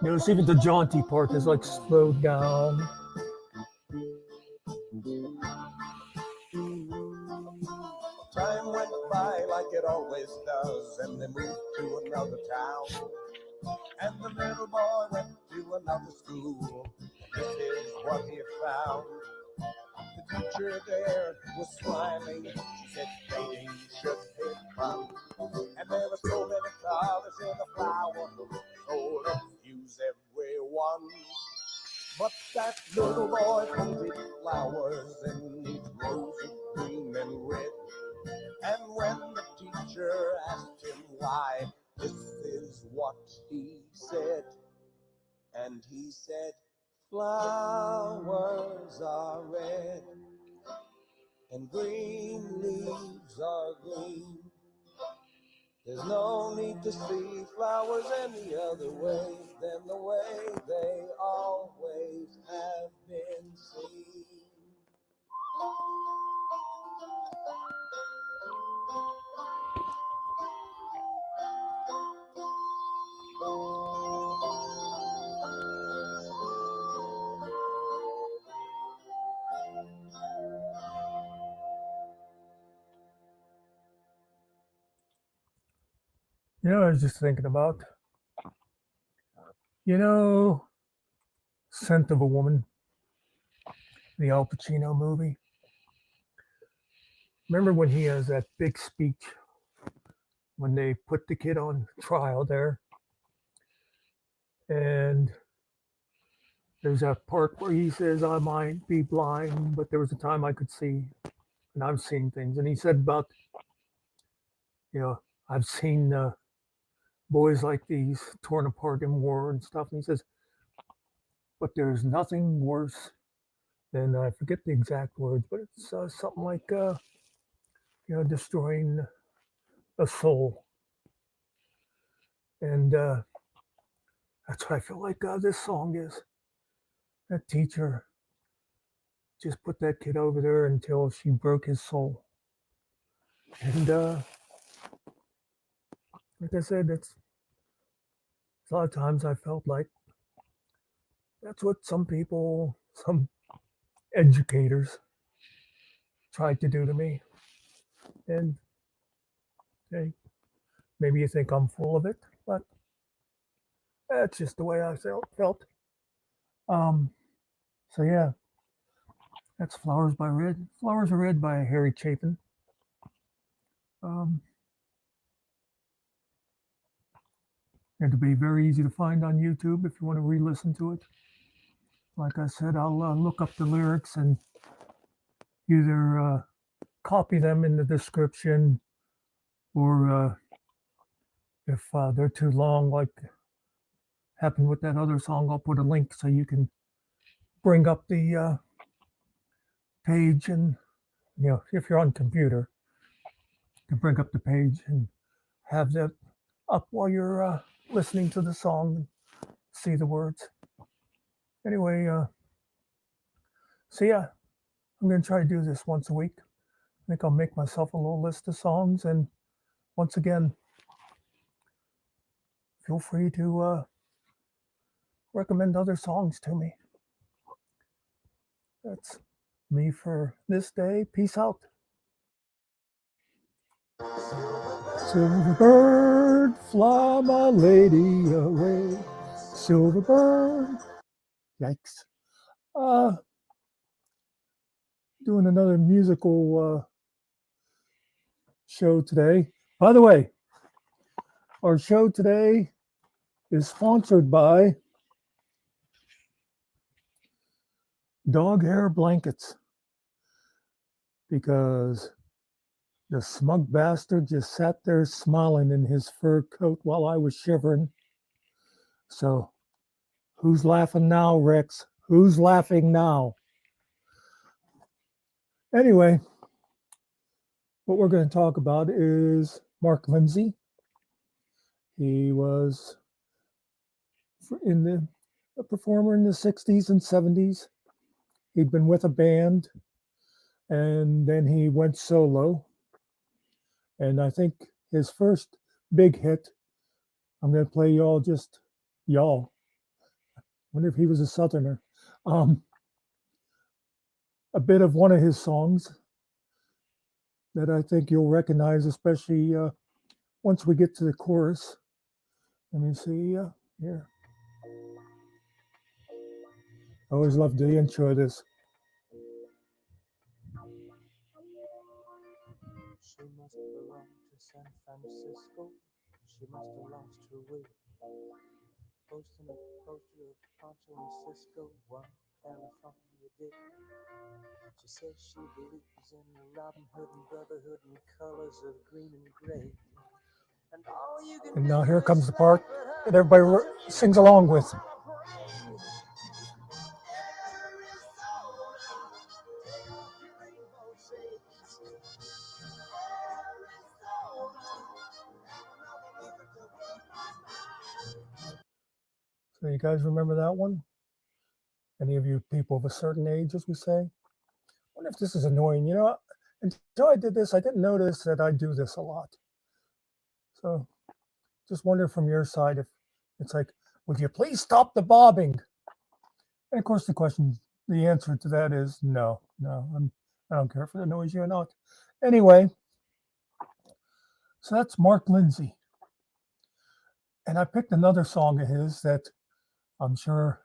Notice even the jaunty part is like slowed down. Time went by like it always does, and they moved to another town. And the little boy went to another school. This is what he found. The teacher there was smiling. She said painting should be fun. And there were so many colors in a flower, so let's use every one. But that little boy painted flowers in each rose of green and red. And when the teacher asked him why, this is what he said. And he said, flowers are red, and green leaves are green. There's no need to see flowers any other way than the way they always have been seen. You know, I was just thinking about, you know, Scent of a Woman, the Al Pacino movie. Remember when he has that big speech when they put the kid on trial there? And there's that part where he says, I might be blind, but there was a time I could see, and I've seen things. And he said about, you know, I've seen boys like these torn apart in war and stuff. And he says, but there's nothing worse than, I forget the exact words, but it's something like, destroying a soul. And that's what I feel like this song is. That teacher just put that kid over there until she broke his soul. And like I said, it's a lot of times I felt like that's what some educators tried to do to me. And hey, maybe you think I'm full of it, but that's just the way I felt. So yeah, that's Flowers by Red. Flowers Are Red by Harry Chapin. It'll be very easy to find on YouTube if you want to re-listen to it. Like I said, I'll look up the lyrics and either copy them in the description, or if they're too long, like happened with that other song, I'll put a link so you can bring up the page, and if you're on computer, you can bring up the page and have that up while you're listening to the song and see the words. Anyway, so yeah, I'm going to try to do this once a week. I think I'll make myself a little list of songs, and once again, feel free to recommend other songs to me. That's me for this day. Peace out. Silver bird, fly my lady away. Silver bird. Yikes. Doing another musical show today. By the way, our show today is sponsored by Dog Hair Blankets, because the smug bastard just sat there smiling in his fur coat while I was shivering. So, who's laughing now, Rex? Who's laughing now? Anyway, what we're going to talk about is Mark Lindsay. He was a performer in the 60s and 70s. He'd been with a band, and then he went solo. And I think his first big hit, I'm going to play y'all. Wonder if he was a Southerner. A bit of one of his songs that I think you'll recognize, especially once we get to the chorus. Let me see here. I always love the intro of this. She must belong to San Francisco. She must have lost her way. Posting a poster of Pancho and Cisco one California day. She says she believes in Robin Hood and brotherhood and colors of green and gray. And now here comes the part that everybody sings along with. So you guys remember that one? Any of you people of a certain age, as we say? I wonder if this is annoying. Until I did this, I didn't notice that I do this a lot. So just wonder from your side if it's like, would you please stop the bobbing? And of course, the answer to that is no. I don't care if it annoys you or not. Anyway, so that's Mark Lindsay. And I picked another song of his that I'm sure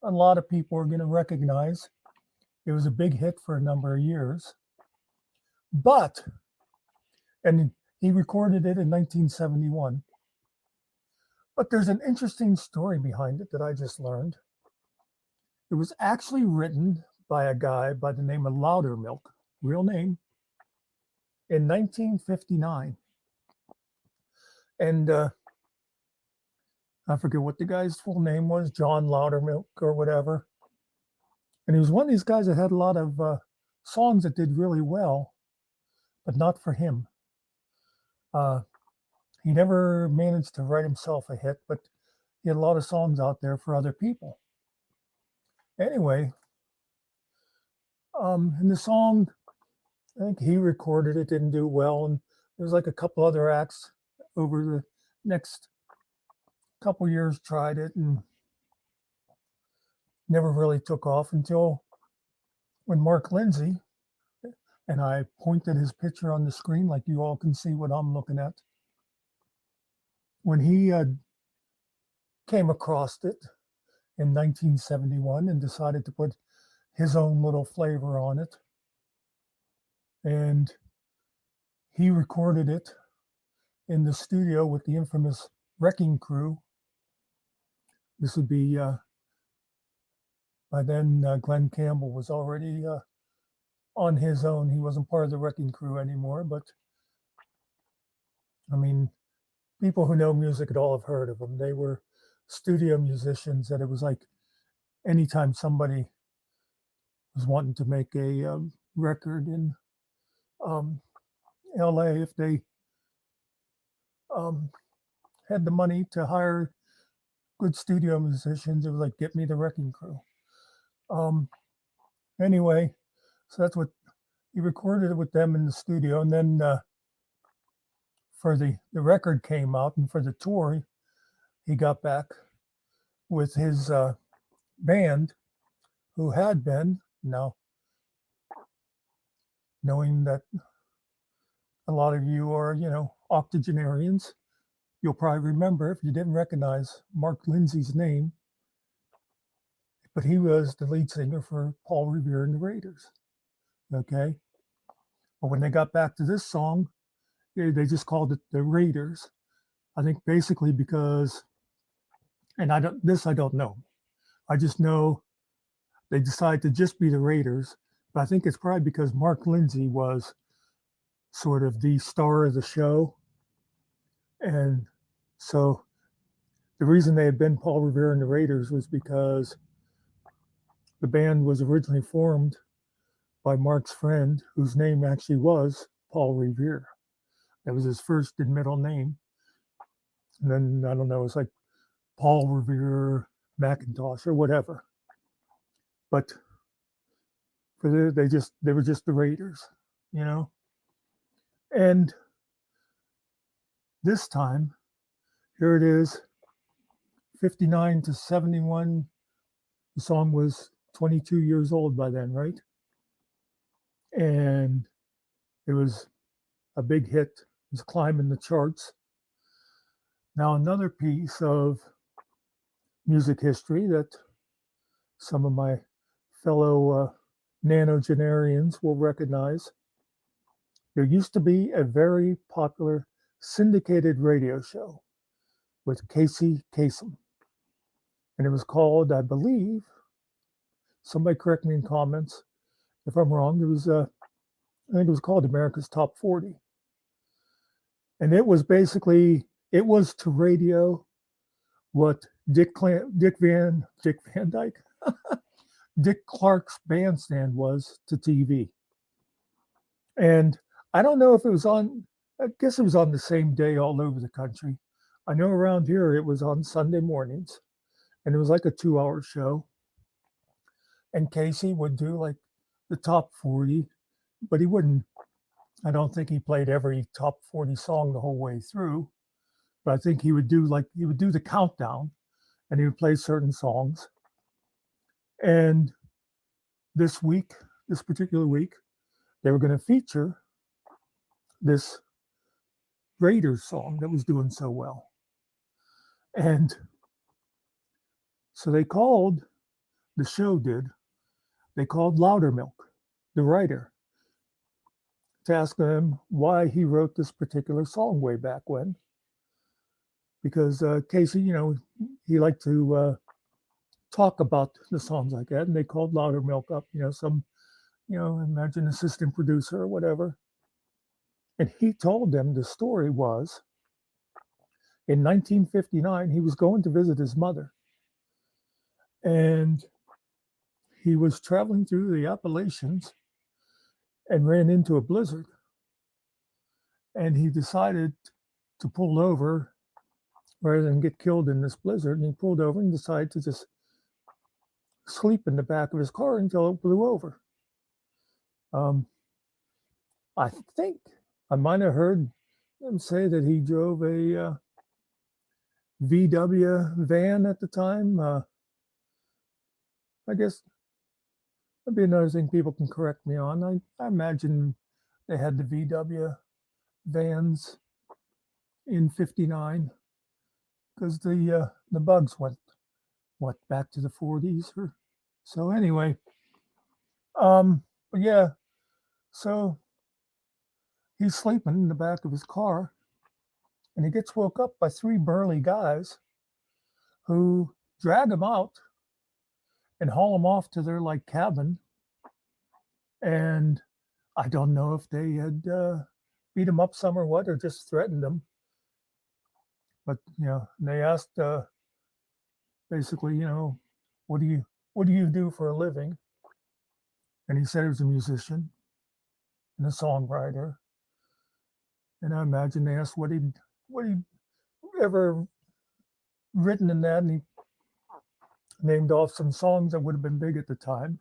a lot of people are going to recognize. It was a big hit for a number of years. And he recorded it in 1971. But there's an interesting story behind it that I just learned. It was actually written by a guy by the name of Loudermilk, real name, in 1959. And I forget what the guy's full name was, John Loudermilk or whatever. And he was one of these guys that had a lot of songs that did really well, but not for him. He never managed to write himself a hit, but he had a lot of songs out there for other people. Anyway, and the song, I think he recorded it, didn't do well, and there's like a couple other acts over the next couple years tried it and never really took off until when Mark Lindsay, and I pointed his picture on the screen like you all can see what I'm looking at. When he came across it in 1971 and decided to put his own little flavor on it. And he recorded it in the studio with the infamous Wrecking Crew. This would be, by then, Glenn Campbell was already on his own. He wasn't part of the Wrecking Crew anymore, but I mean, people who know music at all have heard of them. They were studio musicians that it was like anytime somebody was wanting to make a record in LA, if they had the money to hire good studio musicians, it was like, get me the Wrecking Crew. Anyway, so that's what he recorded it with them in the studio. And then for the record came out, and for the tour, he got back with his band, who had been, now knowing that a lot of you are, octogenarians, you'll probably remember, if you didn't recognize Mark Lindsay's name, but he was the lead singer for Paul Revere and the Raiders. Okay. But when they got back to this song, they just called it the Raiders. I think basically because, and I don't know. I just know they decided to just be the Raiders. But I think it's probably because Mark Lindsay was sort of the star of the show. And so the reason they had been Paul Revere and the Raiders was because the band was originally formed by Mark's friend, whose name actually was Paul Revere. That was his first and middle name. And then, I don't know, it's like Paul Revere McIntosh or whatever. But they were just the Raiders, And this time, here it is, 59 to 71. The song was 22 years old by then, right? And it was a big hit. It was climbing the charts. Now, another piece of music history that some of my fellow nanogenarians will recognize. There used to be a very popular syndicated radio show with Casey Kasem. And it was called, I believe, somebody correct me in comments if I'm wrong, I think it was called America's Top 40. And it was basically, it was to radio what Dick Van Dyke, Dick Clark's Bandstand was to TV. And I don't know if it was on, I guess it was on the same day all over the country. I know around here it was on Sunday mornings, and it was like a 2-hour show. And Casey would do like the top 40, but he wouldn't, I don't think he played every top 40 song the whole way through. But I think he would do the countdown, and he would play certain songs. And this particular week, they were going to feature this Raiders song that was doing so well. And so they called Loudermilk, the writer, to ask him why he wrote this particular song way back when. Because Casey, he liked to talk about the songs like that, and they called Loudermilk up, some, imagine assistant producer or whatever. And he told them the story was In 1959, he was going to visit his mother, and he was traveling through the Appalachians and ran into a blizzard. And he decided to pull over rather than get killed in this blizzard. And he pulled over and decided to just sleep in the back of his car until it blew over. I think I might have heard him say that he drove a VW van at the time. I guess that'd be another thing people can correct me on. I imagine they had the VW vans in '59 because the bugs went back to the '40s or so. Anyway, but yeah, so he's sleeping in the back of his car, and he gets woke up by three burly guys who drag him out and haul him off to their like cabin. And I don't know if they had beat him up some or what, or just threatened him. But they asked basically, what do you do for a living? And he said he was a musician and a songwriter. And I imagine they asked what he'd ever written in that, and he named off some songs that would have been big at the time.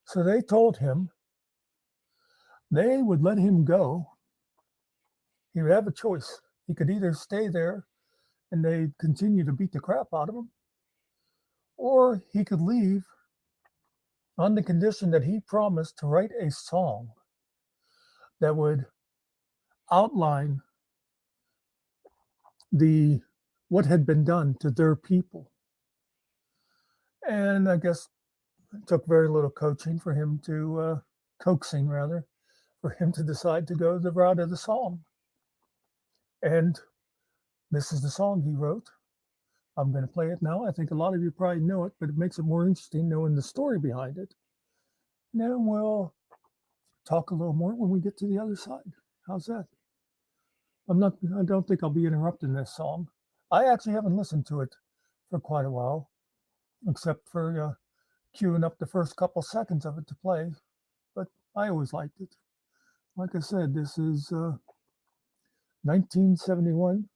So they told him they would let him go. He would have a choice. He could either stay there and they'd continue to beat the crap out of him, or he could leave on the condition that he promised to write a song that would outline what had been done to their people. And I guess it took very little coaxing for him to decide to go the route of the song. And this is the song he wrote. I'm going to play it now. I think a lot of you probably know it, but it makes it more interesting knowing the story behind it. And then we'll talk a little more when we get to the other side. How's that? I don't think I'll be interrupting this song. I actually haven't listened to it for quite a while, except for queuing up the first couple seconds of it to play. But I always liked it. Like I said, this is 1971.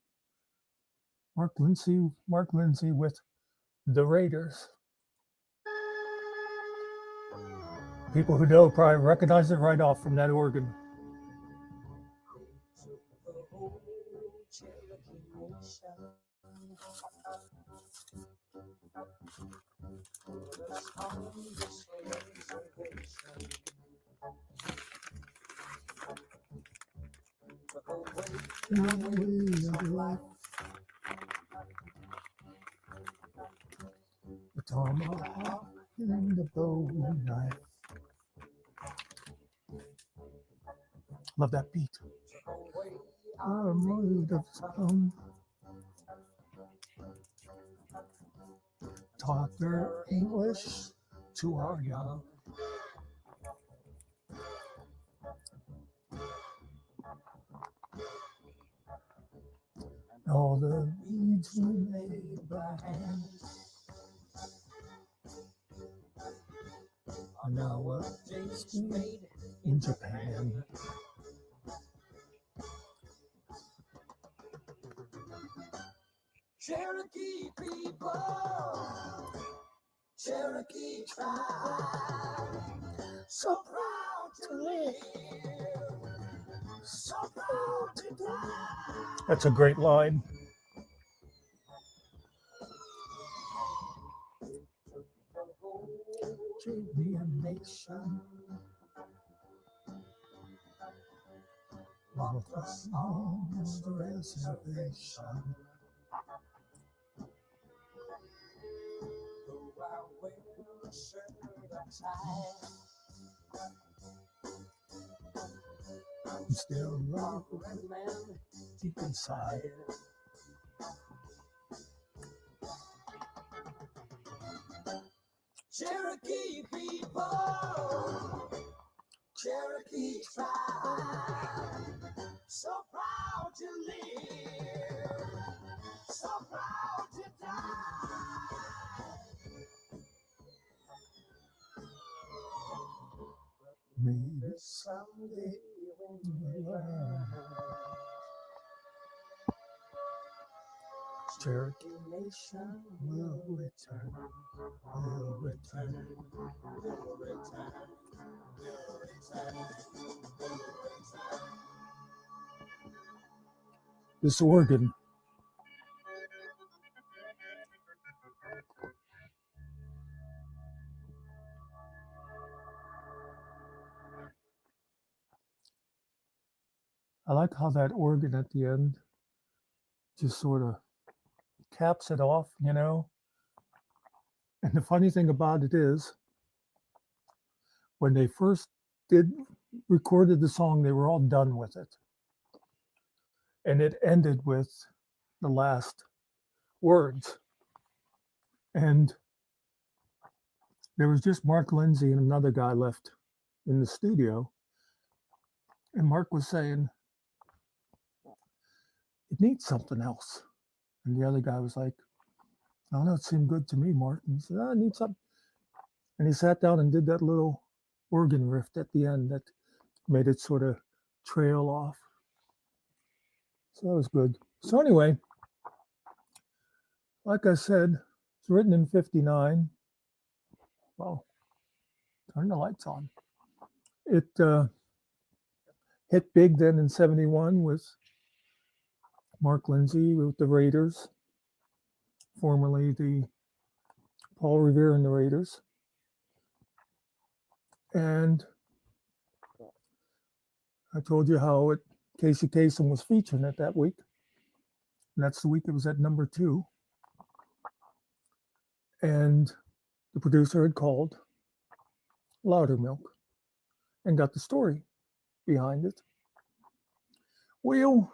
Mark Lindsay with The Raiders. People who know probably recognize it right off from that organ. The tomahawk and the bowie knife. Love that beat. Taught their English to our young. All the beads we made by hand are now what things we made in Japan. Cherokee people, Cherokee tribe, so proud to live, so proud to die. That's a great line. To be a nation, one of us on the reservation. Though I wear a shirt and tie, I'm still a red man deep inside. Cherokee people, Cherokee tribe, so proud to live, Maybe someday when you learn. Cherokee Nation will return, will return, will return, will return, will return. This organ. I like how that organ at the end just sort of caps it off, you know? And the funny thing about it is, when they first recorded the song, they were all done with it. And it ended with the last words. And there was just Mark Lindsay and another guy left in the studio. And Mark was saying, it needs something else. And the other guy was like, I don't know, it seemed good to me, Mark. And he said, I need something. And he sat down and did that little organ riff at the end that made it sort of trail off. So that was good. So anyway, like I said, it's written in 59. Well, turn the lights on. It hit big then in 71 with Mark Lindsay with the Raiders, formerly the Paul Revere and the Raiders. And I told you how Casey Kasem was featuring it that week. And that's the week it was at number 2. And the producer had called Loudermilk and got the story behind it. Well,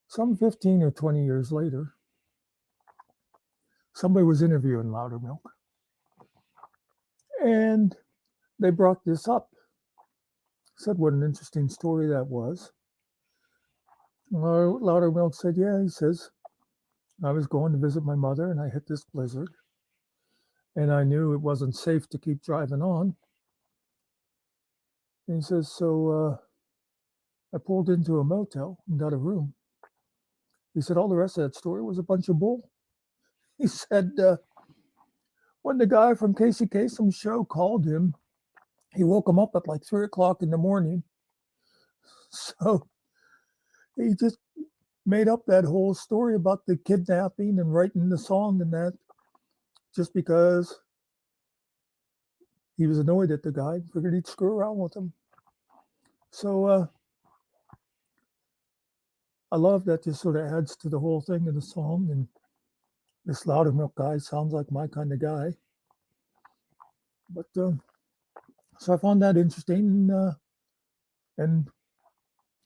some 15 or 20 years later, somebody was interviewing Loudermilk. And they brought this up. Said what an interesting story that was. Loudermilk said, yeah, he says, I was going to visit my mother and I hit this blizzard. And I knew it wasn't safe to keep driving on. And he says, so I pulled into a motel and got a room. He said, all the rest of that story was a bunch of bull. He said, when the guy from Casey Kasem's show called him, he woke him up at like 3 o'clock in the morning. So he just made up that whole story about the kidnapping and writing the song and that just because he was annoyed at the guy, figured he'd screw around with him. So I love that just sort of adds to the whole thing of the song. And this Loudermilk guy sounds like my kind of guy. But so I found that interesting. And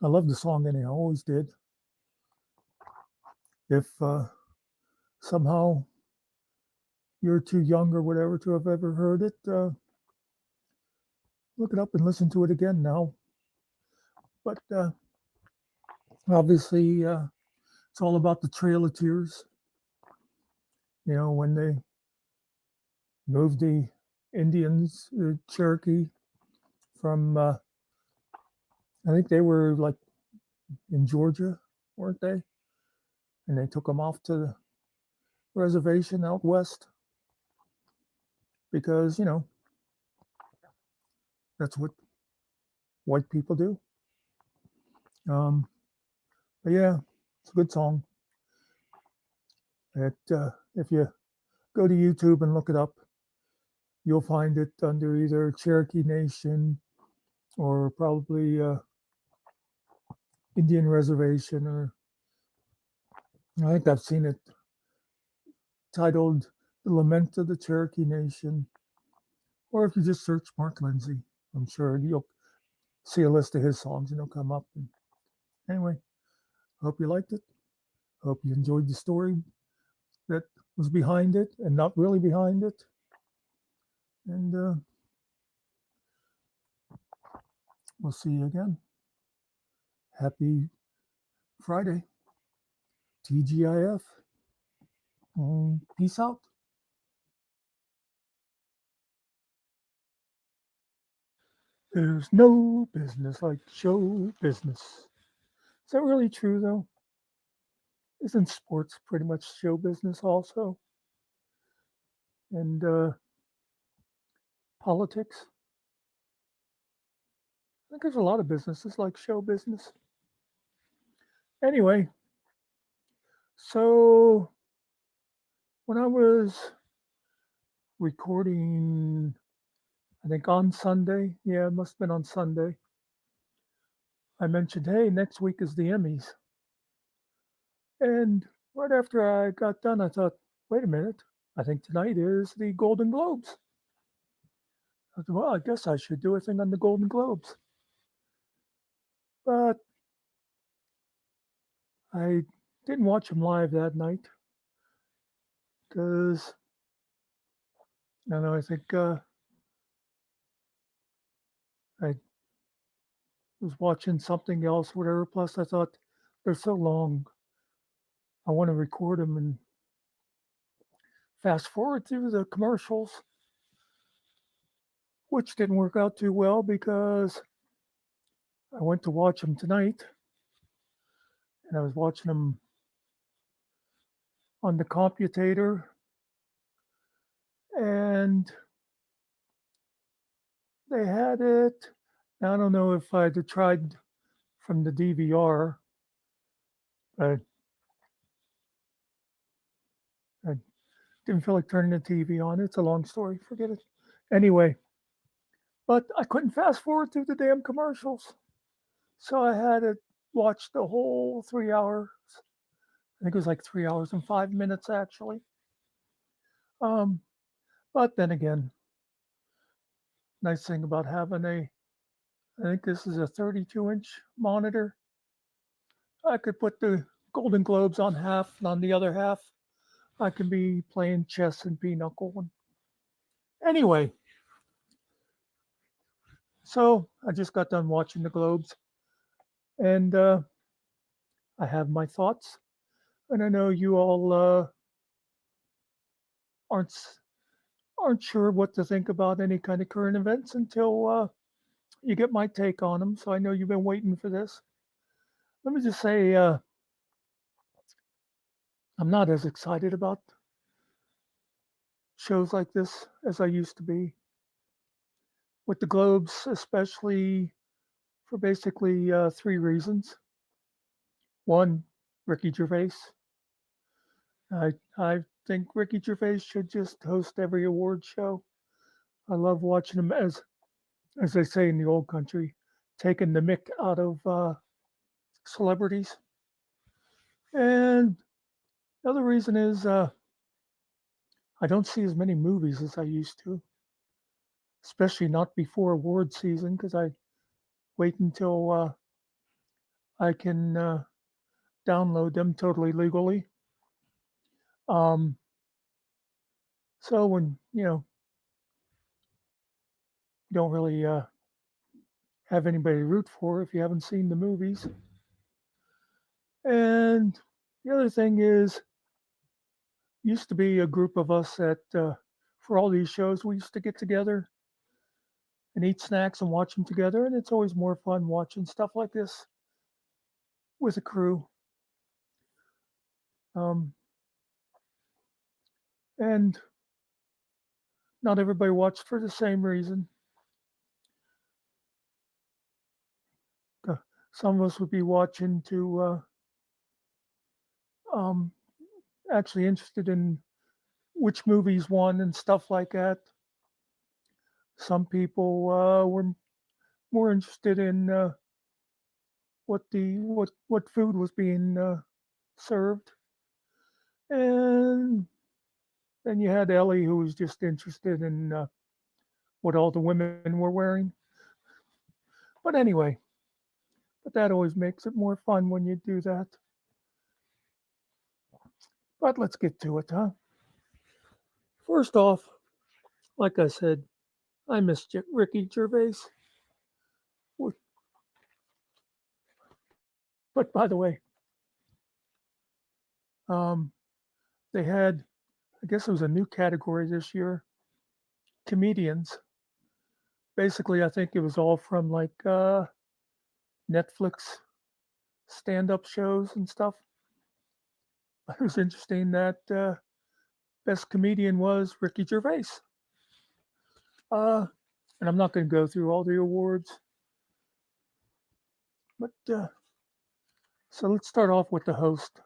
I love the song anyhow, always did. If somehow you're too young or whatever to have ever heard it, look it up and listen to it again now. But obviously, it's all about the Trail of Tears. You know, when they moved the Indians, Cherokee, from, I think they were like in Georgia, weren't they? And they took them off to the reservation out west because, you know, that's what white people do. But yeah, it's a good song. If you go to YouTube and look it up, you'll find it under either Cherokee Nation or probably Indian Reservation, or I think I've seen it titled The Lament of the Cherokee Nation. Or if you just search Mark Lindsay, I'm sure you'll see a list of his songs and they'll come up. And anyway, hope you liked it. Hope you enjoyed the story that was behind it and not really behind it. And we'll see you again. Happy Friday. TGIF. Peace out. There's no business like show business. Is that really true, though? Isn't sports pretty much show business also? And politics? I think there's a lot of businesses like show business. Anyway, so when I was recording, I think on Sunday, yeah, it must have been on Sunday, I mentioned, hey, next week is the Emmys. And right after I got done, I thought, wait a minute, I think tonight is the Golden Globes. I thought, well, I guess I should do a thing on the Golden Globes. But I didn't watch them live that night because I don't know, I think I was watching something else, whatever. Plus, I thought they're so long. I want to record them and fast forward through the commercials, which didn't work out too well because I went to watch them tonight and I was watching them on the computator, and they had it. Now, I don't know if I'd have tried from the DVR, but I didn't feel like turning the TV on. It's a long story. Forget it. Anyway, but I couldn't fast forward through the damn commercials. So I had to watch the whole 3 hours. I think it was like 3 hours and 5 minutes actually. Um, but then again, nice thing about having I think this is a 32-inch monitor. I could put the Golden Globes on half, and on the other half, I can be playing chess and pinochle. And anyway, so I just got done watching the Globes, and I have my thoughts. And I know you all aren't aren't sure what to think about any kind of current events until you get my take on them. So I know you've been waiting for this. Let me just say, I'm not as excited about shows like this as I used to be. With the Globes, especially for basically three reasons. One, Ricky Gervais. I think Ricky Gervais should just host every award show. I love watching him, as they say in the old country, taking the mick out of celebrities. And the other reason is I don't see as many movies as I used to, especially not before award season, because I wait until I can download them totally legally. Um, so when you don't really have anybody to root for if you haven't seen the movies. And the other thing is, used to be a group of us that for all these shows we used to get together and eat snacks and watch them together, and it's always more fun watching stuff like this with a crew. Um, and not everybody watched for the same reason. Uh, some of us would be watching to um, actually interested in which movies won and stuff like that. Some people were more interested in what food was being served, and then you had Ellie, who was just interested in what all the women were wearing. But anyway, but that always makes it more fun when you do that. But let's get to it, huh? First off, like I said, I miss Ricky Gervais. But by the way, um, they had, I guess it was a new category this year, comedians. basically, I think it was all from like Netflix stand-up shows and stuff. It was interesting that best comedian was Ricky Gervais. And I'm not going to go through all the awards, but so let's start off with the host,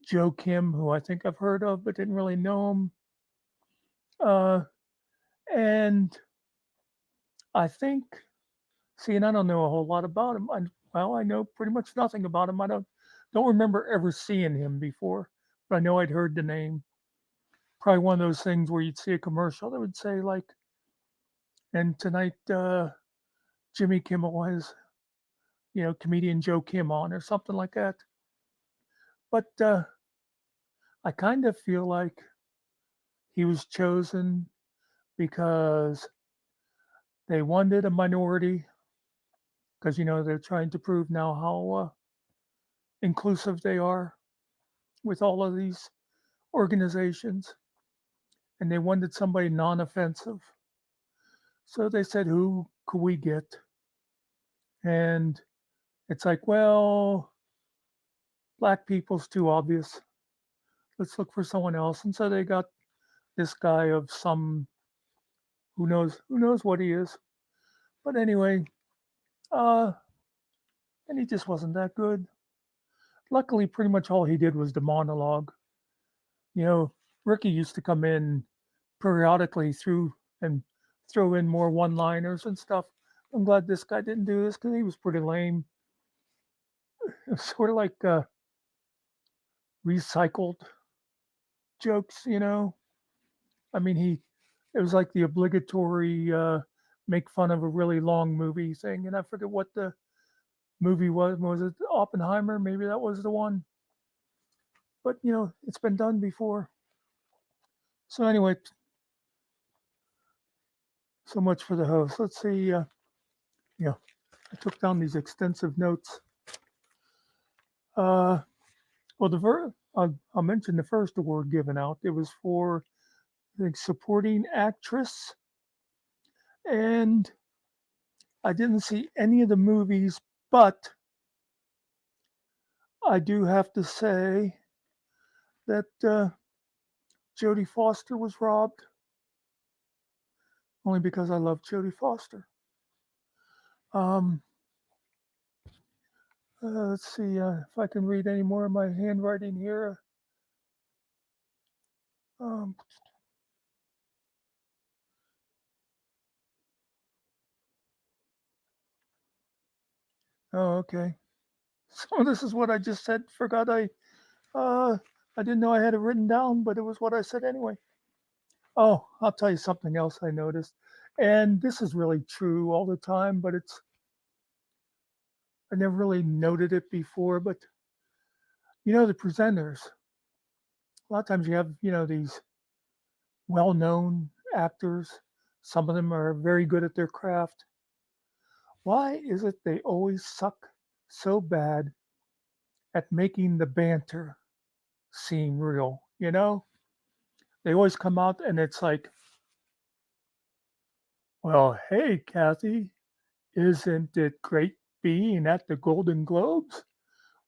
Joe Kim, who I think I've heard of but didn't really know him. And I think, see, and I don't know a whole lot about him. I know pretty much nothing about him. I don't remember ever seeing him before, but I know I'd heard the name. Probably one of those things where you'd see a commercial that would say like, and tonight Jimmy Kimmel has, comedian Joe Kim on or something like that. But I kind of feel like he was chosen because they wanted a minority, because they're trying to prove now how inclusive they are with all of these organizations, and they wanted somebody non-offensive. So they said, who could we get? And it's like, well, black people's too obvious. Let's look for someone else. And so they got this guy of some, who knows what he is. But anyway, and he just wasn't that good. Luckily, pretty much all he did was the monologue. Ricky used to come in periodically through and throw in more one-liners and stuff. I'm glad this guy didn't do this because he was pretty lame. It was sort of like recycled jokes. I mean, it was like the obligatory make fun of a really long movie thing, and I forget what the movie was. Was it Oppenheimer? Maybe that was the one. But it's been done before. So anyway, so much for the host. Let's see. I took down these extensive notes. Well, I'll mention the first award given out. It was for, I think, supporting actress, and I didn't see any of the movies, but I do have to say that Jodie Foster was robbed, only because I love Jodie Foster. Let's see if I can read any more of my handwriting here. Oh, okay. So this is what I just said. Forgot I didn't know I had it written down, but it was what I said anyway. Oh, I'll tell you something else I noticed. And this is really true all the time, but I never really noted it before, but the presenters, a lot of times you have, these well-known actors. Some of them are very good at their craft. Why is it they always suck so bad at making the banter seem real? They always come out and it's like, well, hey, Kathy, isn't it great being at the Golden Globes?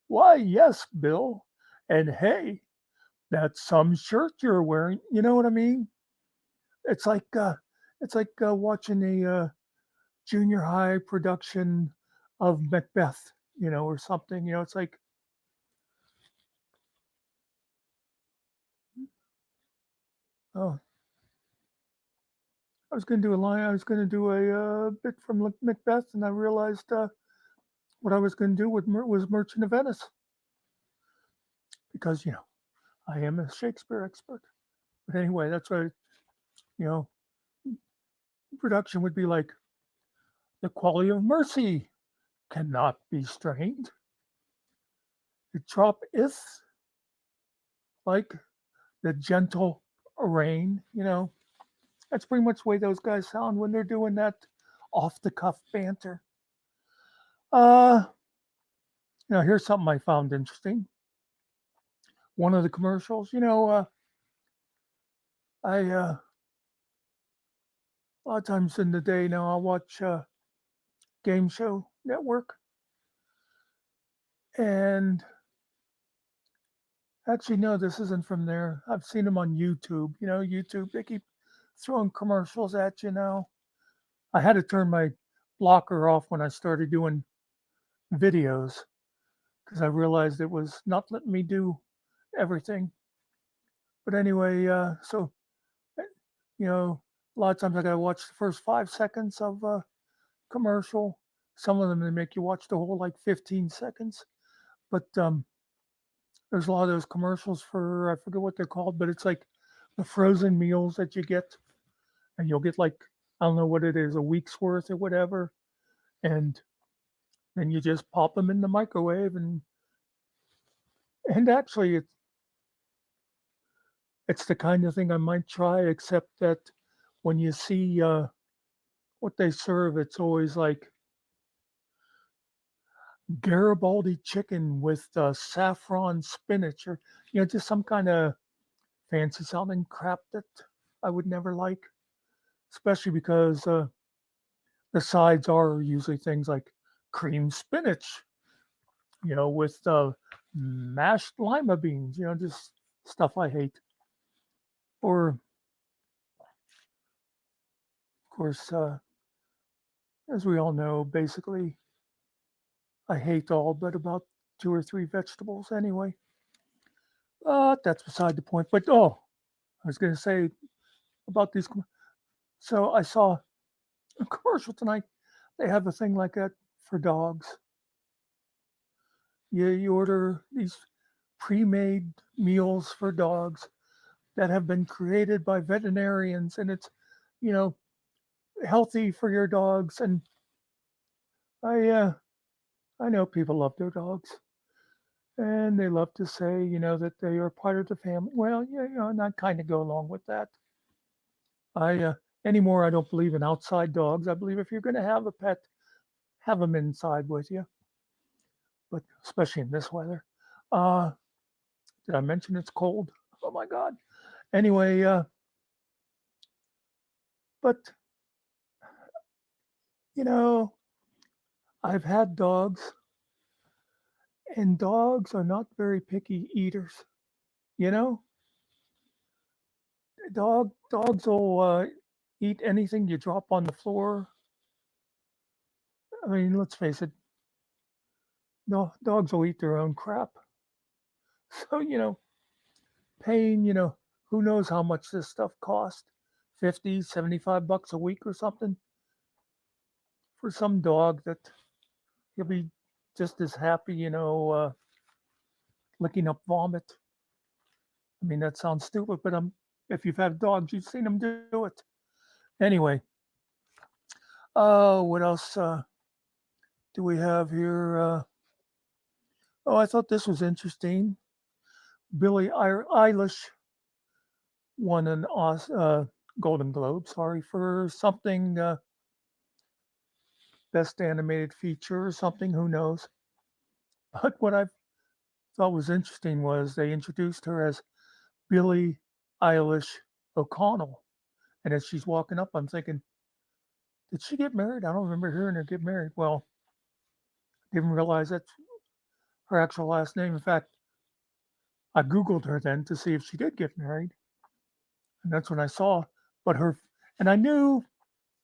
Why, yes, Bill. And hey, that's some shirt you're wearing. You know what I mean? It's like watching a junior high production of Macbeth, or something. It's like, oh, I was going to do a line. I was going to do a bit from Macbeth, and I realized what I was going to do was Merchant of Venice, because I am a Shakespeare expert. But anyway, that's why production would be like, the quality of mercy cannot be strained. It dropeth like the gentle rain. That's pretty much the way those guys sound when they're doing that off the cuff banter. Here's something I found interesting. One of the commercials, I A lot of times in the day now, I'll watch Game Show Network. And actually, no, this isn't from there. I've seen them on YouTube. You know, YouTube, they keep throwing commercials at you now. I had to turn my blocker off when I started doing videos because I realized it was not letting me do everything. But anyway, so, eh, a lot of times I got to watch the first 5 seconds of a commercial. Some of them, they make you watch the whole like 15 seconds. But there's a lot of those commercials for, I forget what they're called, but it's like the frozen meals that you get. And you'll get like, I don't know what it is, a week's worth or whatever. And then you just pop them in the microwave. And actually, it's the kind of thing I might try, except that when you see what they serve, it's always like Garibaldi chicken with saffron spinach, or just some kind of fancy sounding crap that I would never like, especially because the sides are usually things like cream spinach, with mashed lima beans, just stuff I hate. Or, of course, as we all know, basically, I hate all but about 2 or 3 vegetables anyway. That's beside the point. But I was going to say about these. So I saw a commercial tonight. They have a thing like that for dogs. You order these pre-made meals for dogs that have been created by veterinarians, and it's you know healthy for your dogs. And I know people love their dogs, and they love to say that they are part of the family. Well, yeah, and I kind of go along with that. I anymore I don't believe in outside dogs. I believe if you're going to have a pet, have them inside with you, but especially in this weather. Uh, did I mention it's cold? Oh my God. Anyway, but you know, I've had dogs, and dogs are not very picky eaters. You know, dogs will eat anything you drop on the floor. I mean, let's face it, no, dogs will eat their own crap. So paying who knows how much this stuff cost, 50, 75 bucks a week or something for some dog that he'll be just as happy, licking up vomit. I mean, that sounds stupid, but if you've had dogs, you've seen them do it. Anyway, what else do we have here? I thought this was interesting. Billie Eilish won an Golden Globe, sorry, for something, best animated feature or something, who knows. But what I thought was interesting was they introduced her as Billie Eilish O'Connell. And as she's walking up, I'm thinking, did she get married? I don't remember hearing her get married. Well, didn't realize that's her actual last name. In fact, I Googled her then to see if she did get married. And that's when I saw, and I knew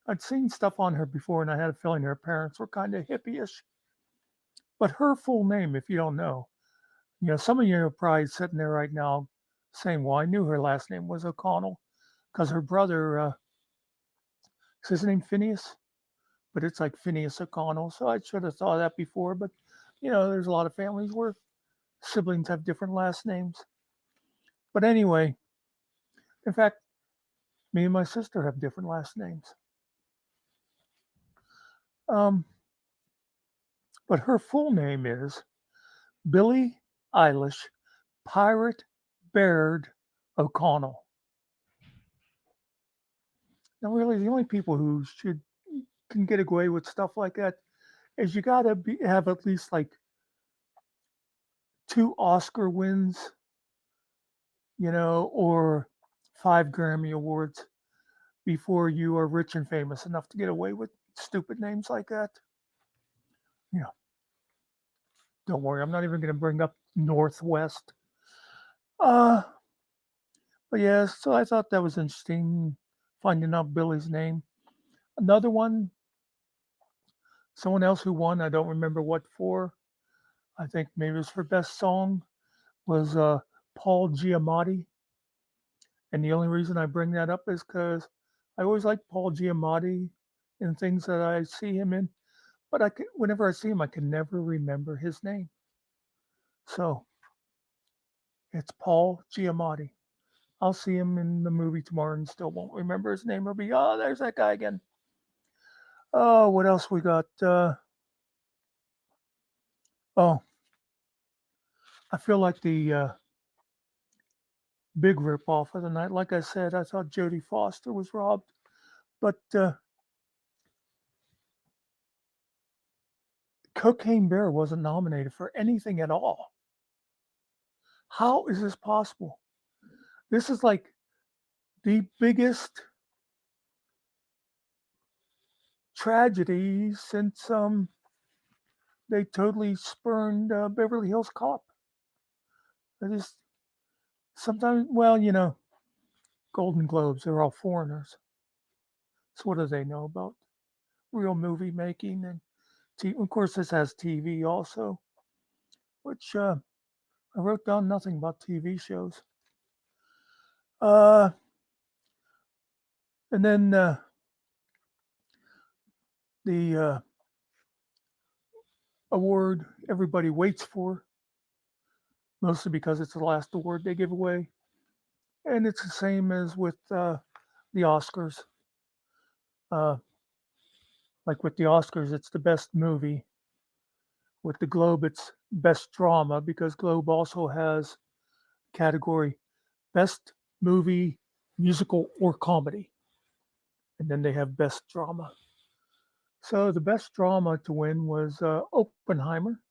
I'd seen stuff on her before, and I had a feeling her parents were kind of hippie-ish. But her full name, if you don't know, some of you are probably sitting there right now saying, well, I knew her last name was O'Connell because her brother, is his name Phineas? But it's like Phineas O'Connell. So I should have thought that before. But, there's a lot of families where siblings have different last names. But anyway, in fact, me and my sister have different last names. But her full name is Billie Eilish Pirate Baird O'Connell. Now, really, the only people who can get away with stuff like that is you got to have at least like 2 Oscar wins, or 5 Grammy awards. before you are rich and famous enough to get away with stupid names like that. Yeah. Don't worry, I'm not even going to bring up Northwest. Uh, but yeah, so I thought that was interesting finding out Billy's name. Another one, someone else who won, I don't remember what for. I think maybe it was for best song, was Paul Giamatti. And the only reason I bring that up is because I always like Paul Giamatti in things that I see him in, but whenever I see him, I can never remember his name. So it's Paul Giamatti. I'll see him in the movie tomorrow and still won't remember his name. I'll be, oh, there's that guy again. Oh, what else we got? Oh, I feel like the big rip off of the night. Like I said, I thought Jodie Foster was robbed, but Cocaine Bear wasn't nominated for anything at all. How is this possible? This is like the biggest tragedy since they totally spurned Beverly Hills Cop. I just sometimes, well, Golden Globes, they're all foreigners. So what do they know about real movie making? And of course, this has TV also, which I wrote down nothing about TV shows. And then the award everybody waits for, mostly because it's the last award they give away. And it's the same as with the Oscars. Like with the Oscars, it's the best movie. With the Globe, it's best drama because Globe also has category best movie, musical, or comedy. And then they have best drama. So the best drama to win was Oppenheimer,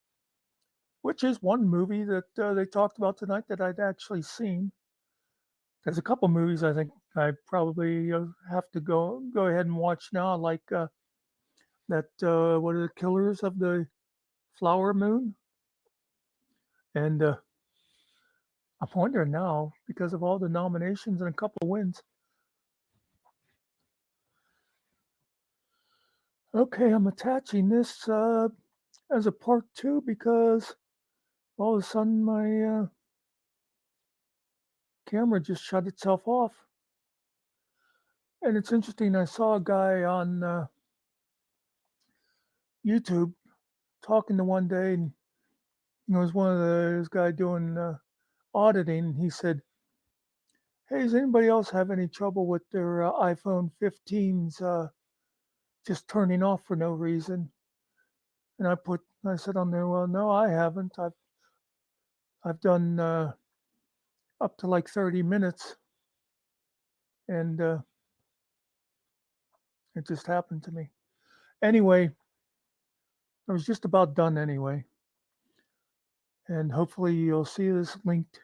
which is one movie that they talked about tonight that I'd actually seen. There's a couple movies I think I probably have to go ahead and watch now, like that what are the Killers of the Flower Moon, and I'm wondering now because of all the nominations and a couple of wins. Okay, I'm attaching this as a part 2 because all of a sudden my camera just shut itself off. And it's interesting, I saw a guy on YouTube talking to one day, and it was one of those guy doing auditing, and he said, "Hey, does anybody else have any trouble with their iPhone 15s just turning off for no reason?" And I said on there, "Well, no, I haven't. I've done up to like 30 minutes, and it just happened to me." Anyway, I was just about done anyway, and hopefully you'll see this linked.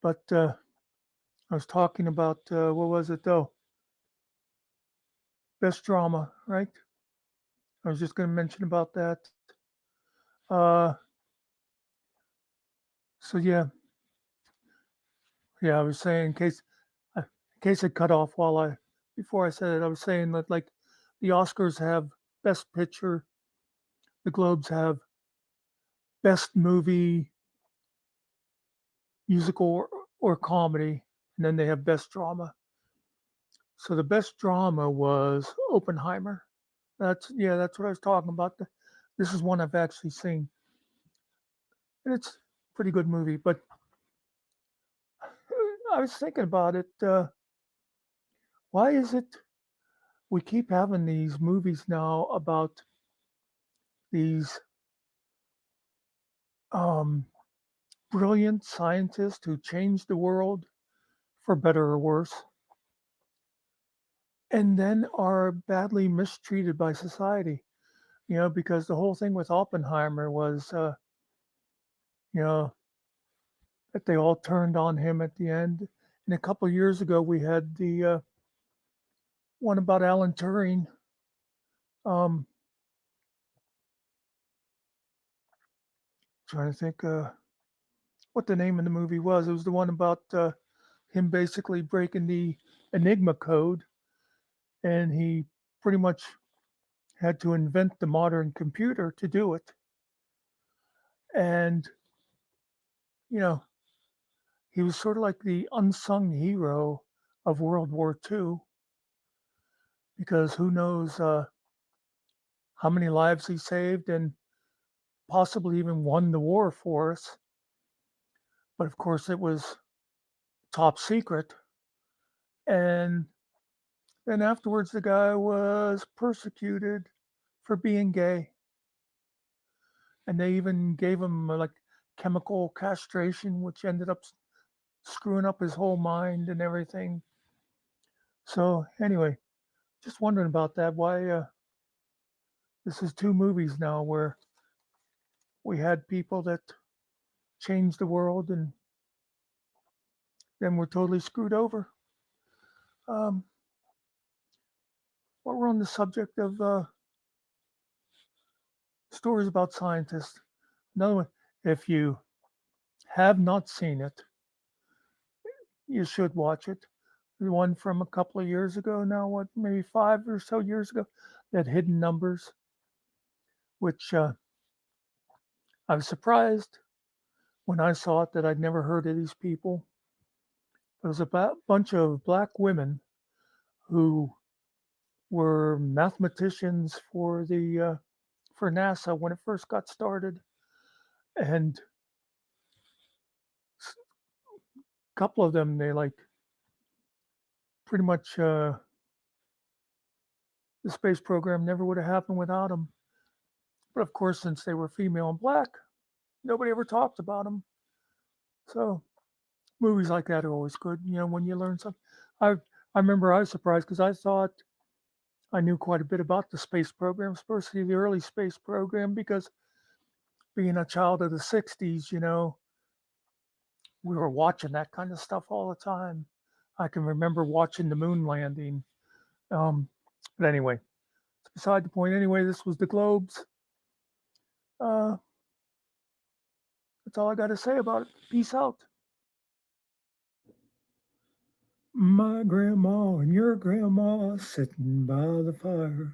But I was talking about what was it though? Best drama, right? I was just going to mention about that. Uh, so yeah, I was saying in case it cut off before I said it, I was saying that like the Oscars have Best Picture, the Globes have Best Movie, Musical or Comedy, and then they have Best Drama. So the Best Drama was Oppenheimer. That's what I was talking about. This is one I've actually seen, and it's a pretty good movie. But I was thinking about it. Why is it we keep having these movies now about these um, brilliant scientists who changed the world for better or worse, and then are badly mistreated by society? Because the whole thing with Oppenheimer was, you know, that they all turned on him at the end. And a couple of years ago, we had the one about Alan Turing. Um, Trying to think what the name of the movie was. It was the one about him basically breaking the Enigma code, and he pretty much had to invent the modern computer to do it. And, you know, he was sort of like the unsung hero of World War II, because who knows how many lives he saved and possibly even won the war for us. But of course, it was top secret. And then afterwards, the guy was persecuted for being gay. And they even gave him like chemical castration, which ended up screwing up his whole mind and everything. So, anyway, just wondering about that. Why this is two movies now where we had people that changed the world and then we're totally screwed over. Um, while we're on the subject of stories about scientists, another one, if you have not seen it, you should watch it. The one from a couple of years ago now, what, maybe 5 or so years ago, that Hidden Numbers, which I was surprised when I saw it that I'd never heard of these people. It was about a bunch of black women who were mathematicians for NASA when it first got started, and a couple of them they like pretty much the space program never would have happened without them. But of course, since they were female and black, nobody ever talked about them. So movies like that are always good. You know, when you learn something. I remember I was surprised because I thought I knew quite a bit about the space program, especially the early space program, because being a child of the 60s, you know, we were watching that kind of stuff all the time. I can remember watching the moon landing. Um, but anyway, it's beside the point. Anyway, this was the Globes. Uh, that's all I got to say about it. Peace out. My grandma and your grandma sitting by the fire.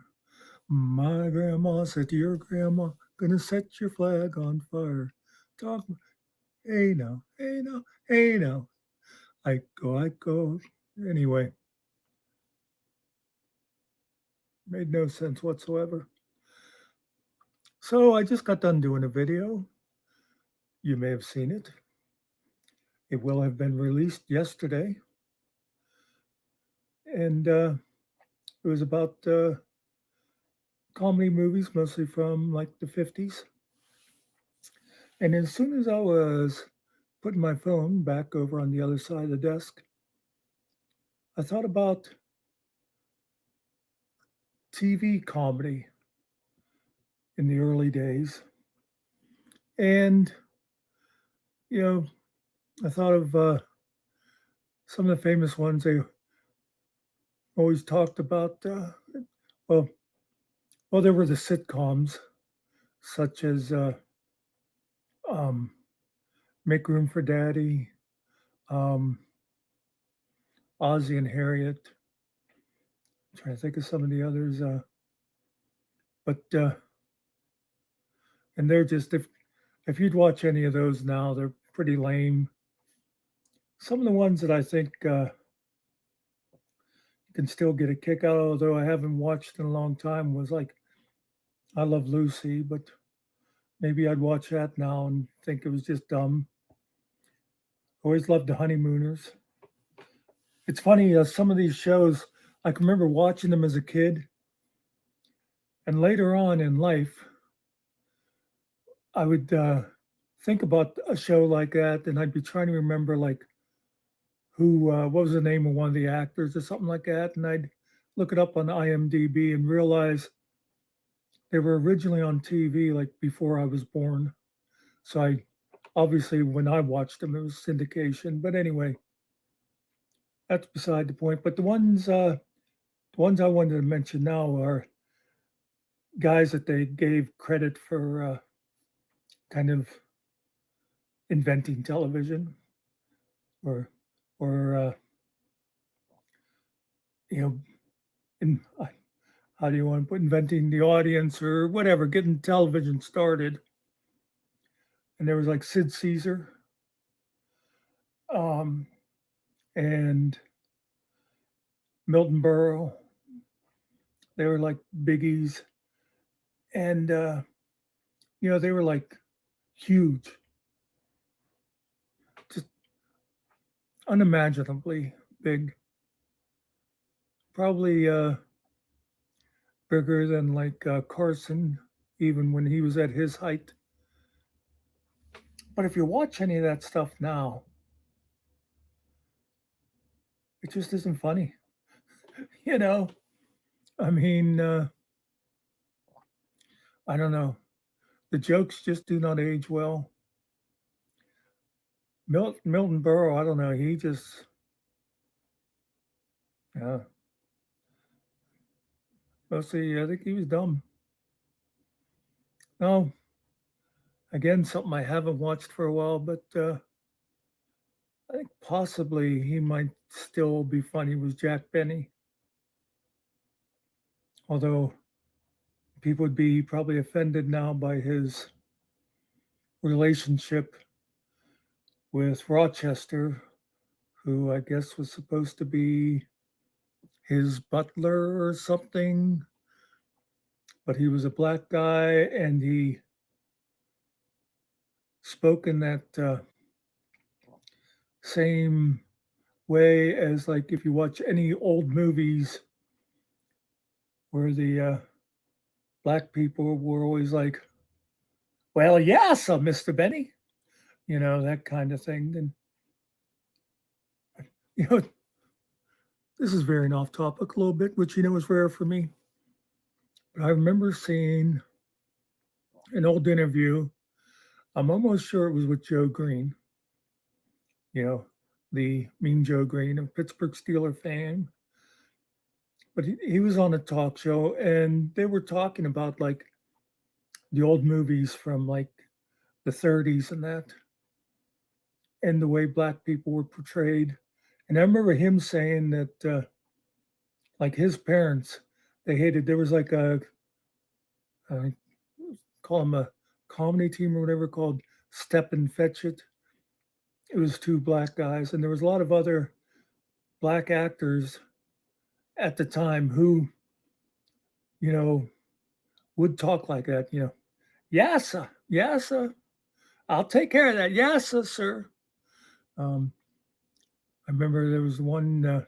My grandma said to your grandma, gonna set your flag on fire. Talk, hey now, hey now, hey now. I go, I go. Anyway, made no sense whatsoever. So I just got done doing a video. You may have seen it. It will have been released yesterday. And it was about comedy movies, mostly from like the 50s. And as soon as I was putting my phone back over on the other side of the desk, I thought about TV comedy in the early days. And, you know, I thought of some of the famous ones they always talked about. Well, there were the sitcoms, such as um, Make Room for Daddy, um, Ozzie and Harriet. I'm trying to think of some of the others. But and they're just, if you'd watch any of those now, they're pretty lame. Some of the ones that I think you can still get a kick out of, although I haven't watched in a long time, was like I Love Lucy, but maybe I'd watch that now and think it was just dumb. Always loved the Honeymooners. It's funny, some of these shows, I can remember watching them as a kid, and later on in life, I would think about a show like that, and I'd be trying to remember like who, what was the name of one of the actors or something like that, and I'd look it up on IMDb and realize they were originally on TV like before I was born. So I obviously when I watched them, it was syndication. But anyway, that's beside the point. But the ones The ones I wanted to mention now are guys that they gave credit for kind of inventing television, or or you know, in how do you want to put inventing the audience or whatever, getting television started. And there was like Sid Caesar, um, and Milton Berle. They were like biggies, and they were like huge, just unimaginably big. Probably bigger than like Carson, even when he was at his height. But if you watch any of that stuff now, it just isn't funny. You know, I mean, I don't know. The jokes just do not age well. Milton Berle, I don't know. He just, yeah, mostly, I think he was dumb. No, again, something I haven't watched for a while, but I think possibly he might still be funny was Jack Benny. Although people would be probably offended now by his relationship with Rochester, who I guess was supposed to be his butler or something, but he was a black guy and he spoke in that same way as like if you watch any old movies where the black people were always like, well, yeah, so Mr. Benny, that kind of thing. And, you know, this is veering off topic a little bit, which, is rare for me. But I remember seeing an old interview. I'm almost sure it was with Joe Green, the Mean Joe Green of Pittsburgh Steeler fame. But he was on a talk show and they were talking about like the old movies from like the 30s and that, and the way black people were portrayed. And I remember him saying that, like his parents, they hated, there was like I call them a comedy team or whatever called Step and Fetch It. It was two black guys, and there was a lot of other black actors at the time who, you know, would talk like that, yassa, yassa, I'll take care of that, yassa, sir. I remember there was one,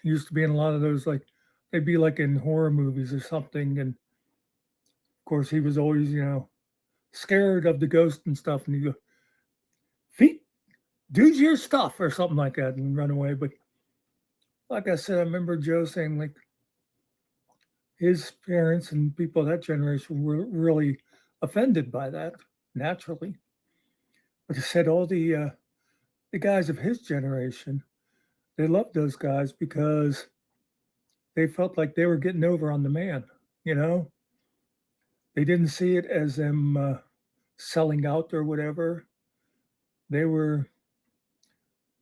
he used to be in a lot of those, like, they'd be like in horror movies or something. And of course, he was always, scared of the ghost and stuff. And he'd go, feet, do your stuff or something like that and run away. But like I said, I remember Joe saying, like, his parents and people of that generation were really offended by that naturally. But he said all the guys of his generation, they loved those guys because they felt like they were getting over on the man, you know? They didn't see it as them selling out or whatever. They were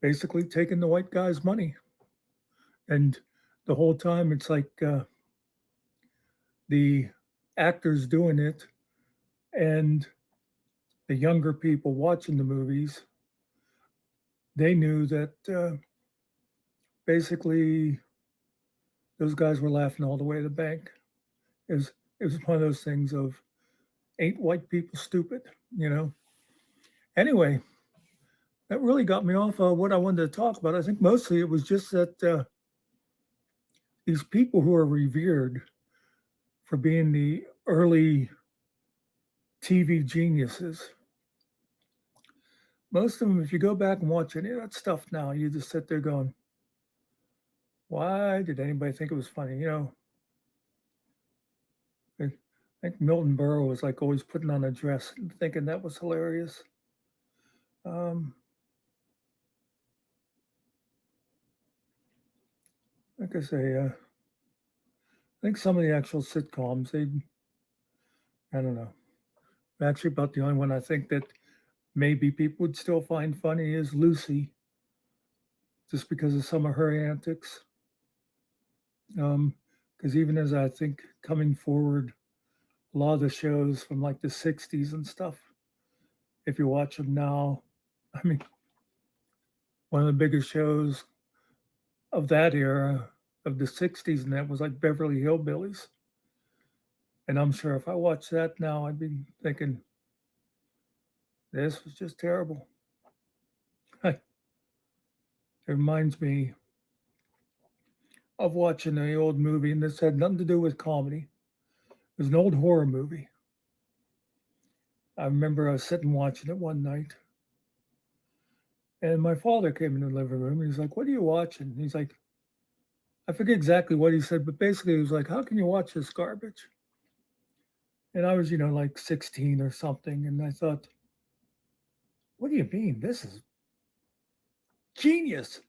basically taking the white guy's money. And the whole time it's like the actors doing it and the younger people watching the movies, they knew that basically those guys were laughing all the way to the bank. It was one of those things of ain't white people stupid, you know? Anyway, that really got me off what I wanted to talk about. I think mostly it was just that these people who are revered for being the early TV geniuses, most of them, if you go back and watch any of that stuff now, you just sit there going, why did anybody think it was funny? I think Milton Berle was like always putting on a dress and thinking that was hilarious. Like I say, think some of the actual sitcoms, I don't know. Actually, about the only one I think that maybe people would still find funny is Lucy, just because of some of her antics. Because even as I think coming forward, a lot of the shows from like the 60s and stuff, if you watch them now, I mean, one of the biggest shows of that era of the 60s and that was like Beverly Hillbillies. And I'm sure if I watched that now, I'd be thinking, this was just terrible. It reminds me of watching an old movie, and this had nothing to do with comedy. It was an old horror movie. I remember I was sitting watching it one night, and my father came in the living room, and he's like, "What are you watching?" He's like, I forget exactly what he said, but basically he was like, "How can you watch this garbage?" And I was, like 16 or something, and I thought, "What do you mean? This is genius.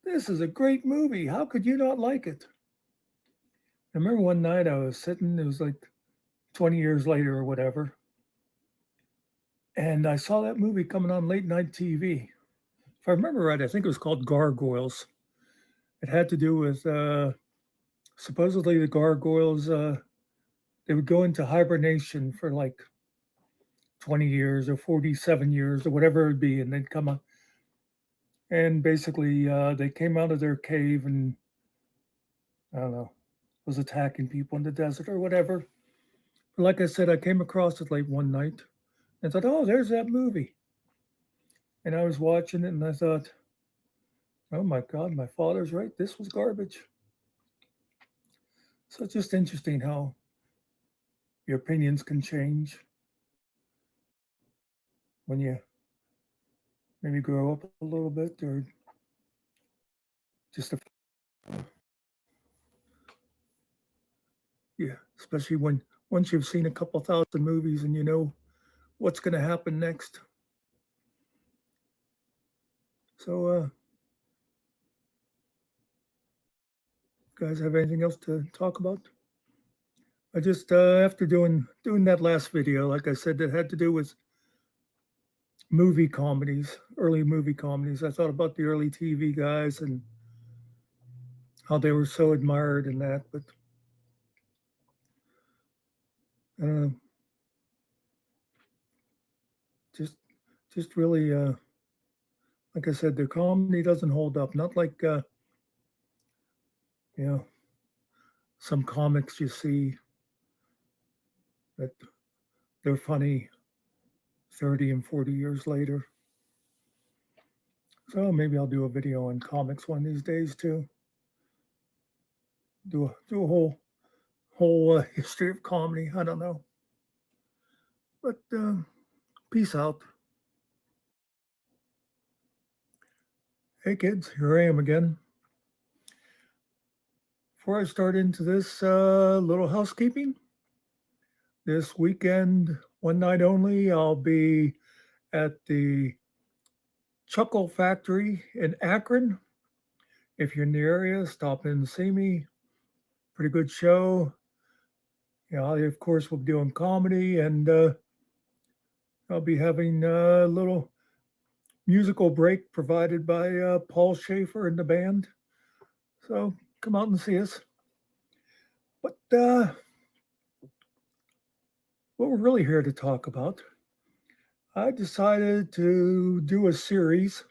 This is a great movie. How could you not like it?" I remember one night I was sitting, it was like 20 years later or whatever, and I saw that movie coming on late night TV. If I remember right, I think it was called Gargoyles. It had to do with supposedly the gargoyles, they would go into hibernation for like 20 years or 47 years or whatever it would be, and they'd come up. And basically, they came out of their cave and I don't know, was attacking people in the desert or whatever. But like I said, I came across it late one night and thought, oh, there's that movie. And I was watching it and I thought, oh my God, my father's right. This was garbage. So it's just interesting how your opinions can change when you maybe grow up a little bit or just a, yeah, especially when once you've seen a couple thousand movies and you know what's going to happen next. So, guys, have anything else to talk about? I just after doing that last video, like I said, that had to do with movie comedies, early movie comedies. I thought about the early TV guys and how they were so admired in that, but uh, just just really, like I said, their comedy doesn't hold up. Not like you know some comics you see that they're funny 30 and 40 years later. So maybe I'll do a video on comics one of these days too. Do a whole history of comedy. I don't know, but peace out. Hey kids, here I am again. Before I start into this little housekeeping, this weekend, one night only, I'll be at the Chuckle Factory in Akron. If you're in the area, stop in and see me. Pretty good show. I, of course, will be doing comedy, and I'll be having a little musical break provided by Paul Schaefer and the band. So come out and see us. But what we're really here to talk about, I decided to do a series,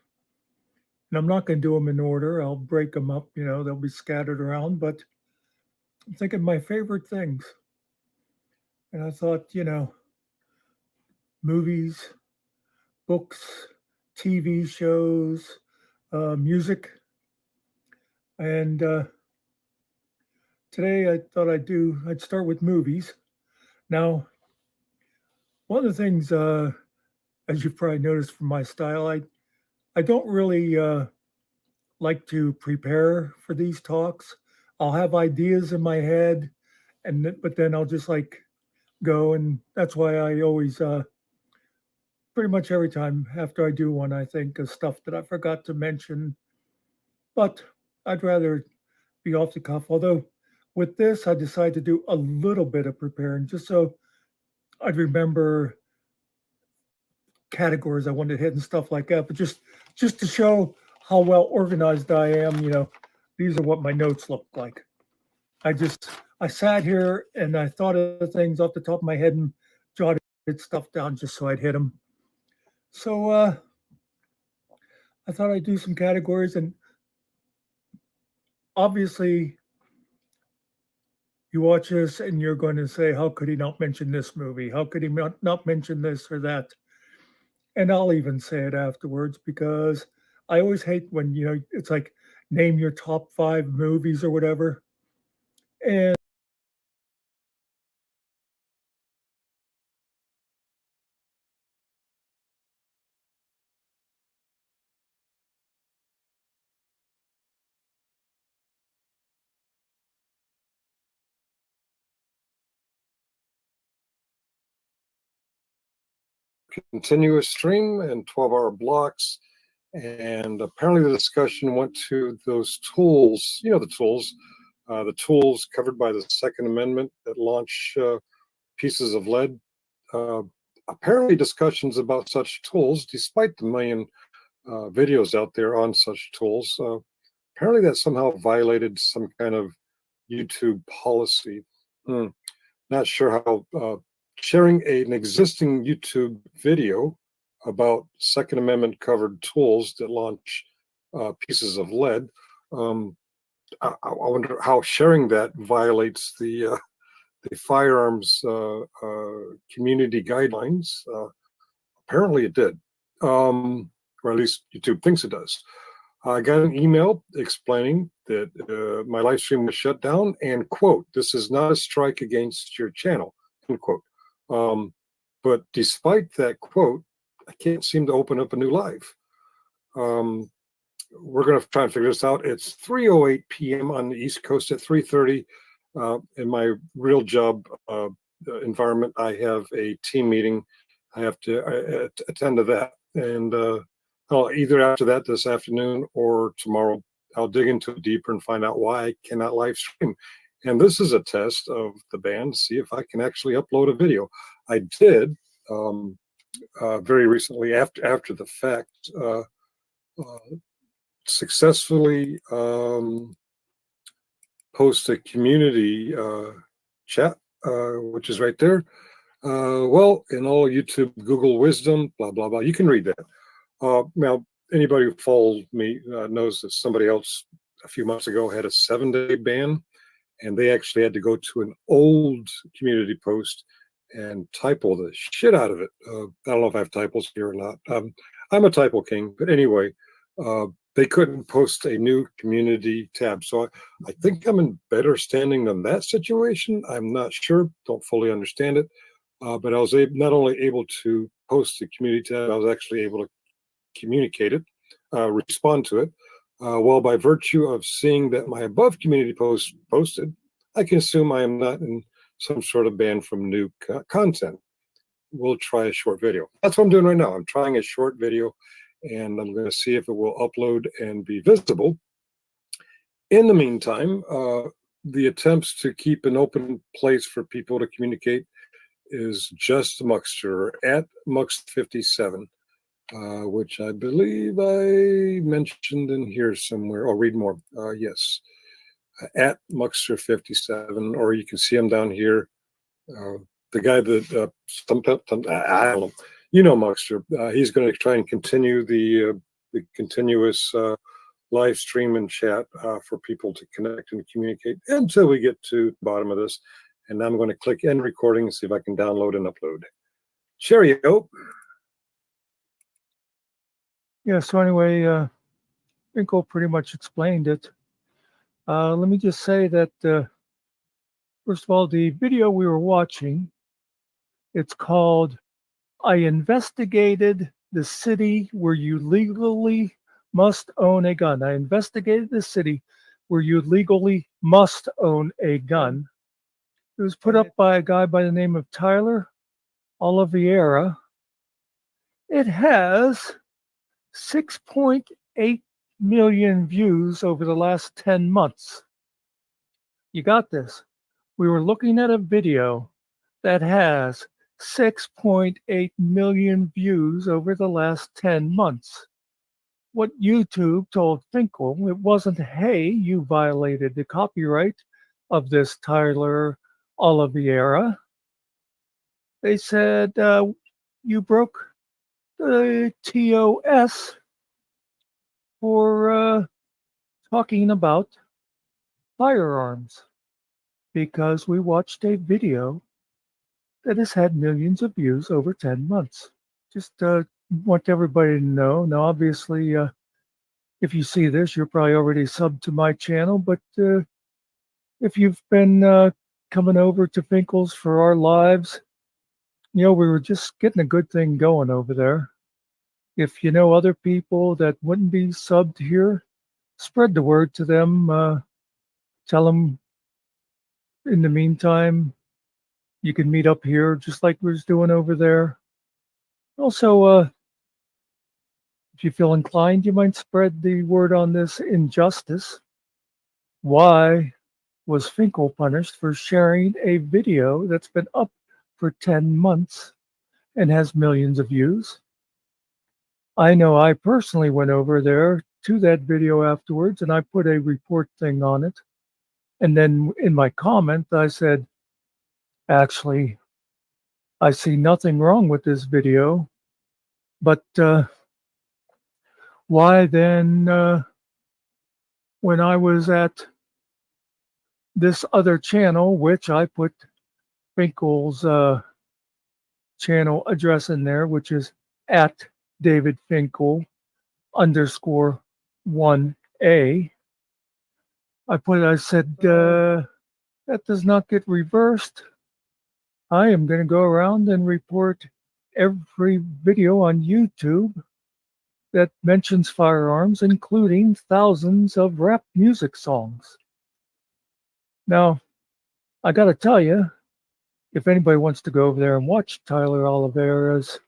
and I'm not going to do them in order. I'll break them up, they'll be scattered around, but I'm thinking my favorite things. And I thought, movies, books, TV shows, music. And today I thought I'd start with movies. Now, one of the things, as you've probably noticed from my style, I don't really like to prepare for these talks. I'll have ideas in my head, but then I'll just like go, and that's why I always pretty much every time after I do one, I think of stuff that I forgot to mention. But I'd rather be off the cuff. Although with this, I decided to do a little bit of preparing just so I'd remember categories I wanted to hit and stuff like that. But just to show how well organized I am, these are what my notes look like. I sat here and I thought of things off the top of my head and jotted stuff down just so I'd hit them. So I thought I'd do some categories, and obviously you watch this and you're going to say, how could he not mention this movie? How could he not mention this or that? And I'll even say it afterwards because I always hate when, it's like name your top 5 movies or whatever. And continuous stream and 12-hour blocks. And apparently the discussion went to those tools, the tools covered by the Second Amendment that launch pieces of lead. Apparently discussions about such tools, despite the million videos out there on such tools, apparently that somehow violated some kind of YouTube policy. Not sure how sharing an existing YouTube video about Second Amendment covered tools that launch pieces of lead. I wonder how sharing that violates the firearms community guidelines. Apparently it did, or at least YouTube thinks it does. I got an email explaining that my live stream was shut down and, quote, "This is not a strike against your channel," end quote. But despite that quote, I can't seem to open up a new live. We're going to try and figure this out. It's 3:08 p.m. on the East Coast at 3:30. In my real job environment, I have a team meeting. I have to attend to that. And either after that this afternoon or tomorrow, I'll dig into it deeper and find out why I cannot live stream. And this is a test of the band to see if I can actually upload a video. I did very recently, after the fact, successfully post a community chat, which is right there. Well, in all YouTube Google wisdom, blah, blah, blah, you can read that. Now, anybody who follows me knows that somebody else a few months ago had a 7-day ban, and they actually had to go to an old community post and typo the shit out of it. I don't know if I have typos here or not. I'm a typo king, but anyway, they couldn't post a new community tab. So I think I'm in better standing than that situation. I'm not sure, don't fully understand it. But I was not only able to post the community tab, I was actually able to communicate it, respond to it. Well, by virtue of seeing that my above community post posted, I can assume I am not in some sort of ban from new content. We'll try a short video. That's what I'm doing right now. I'm trying a short video, and I'm going to see if it will upload and be visible. In the meantime, the attempts to keep an open place for people to communicate is just Muxter at Mux57, which I believe I mentioned in here somewhere. I'll read more. Yes, at Muxter57, or you can see him down here. The guy that I don't know, Muxter. He's going to try and continue the continuous live stream and chat for people to connect and communicate until we get to the bottom of this. And I'm going to click end recording and see if I can download and upload. Cheerio. yeah, so anyway, Finkle pretty much explained it. Let me just say that, first of all, the video we were watching, it's called "I Investigated the City Where You Legally Must Own a Gun." I investigated the city where you legally must own a gun. It was put up by a guy by the name of Tyler Oliveira. It has 6.8 million views over the last 10 months. You got this. We were looking at a video that has 6.8 million views over the last 10 months. What YouTube told Finkle, it wasn't, hey, you violated the copyright of this Tyler Oliveira. They said, you broke the TOS for talking about firearms because we watched a video that has had millions of views over 10 months. Just want everybody to know. Now, obviously, if you see this, you're probably already subbed to my channel, but if you've been coming over to Finkle's for our lives, we were just getting a good thing going over there. If you know other people that wouldn't be subbed here, spread the word to them. Tell them in the meantime, you can meet up here just like we was doing over there. Also, if you feel inclined, you might spread the word on this injustice. Why was Finkle punished for sharing a video that's been up for 10 months and has millions of views? I know I personally went over there to that video afterwards and I put a report thing on it. And then in my comment, I said, actually, I see nothing wrong with this video, but why then, when I was at this other channel, which I put Finkle's channel address in there, which is at David Finkle _1A. I said, that does not get reversed. I am going to go around and report every video on YouTube that mentions firearms, including thousands of rap music songs. Now, I got to tell you, if anybody wants to go over there and watch Tyler Oliveira's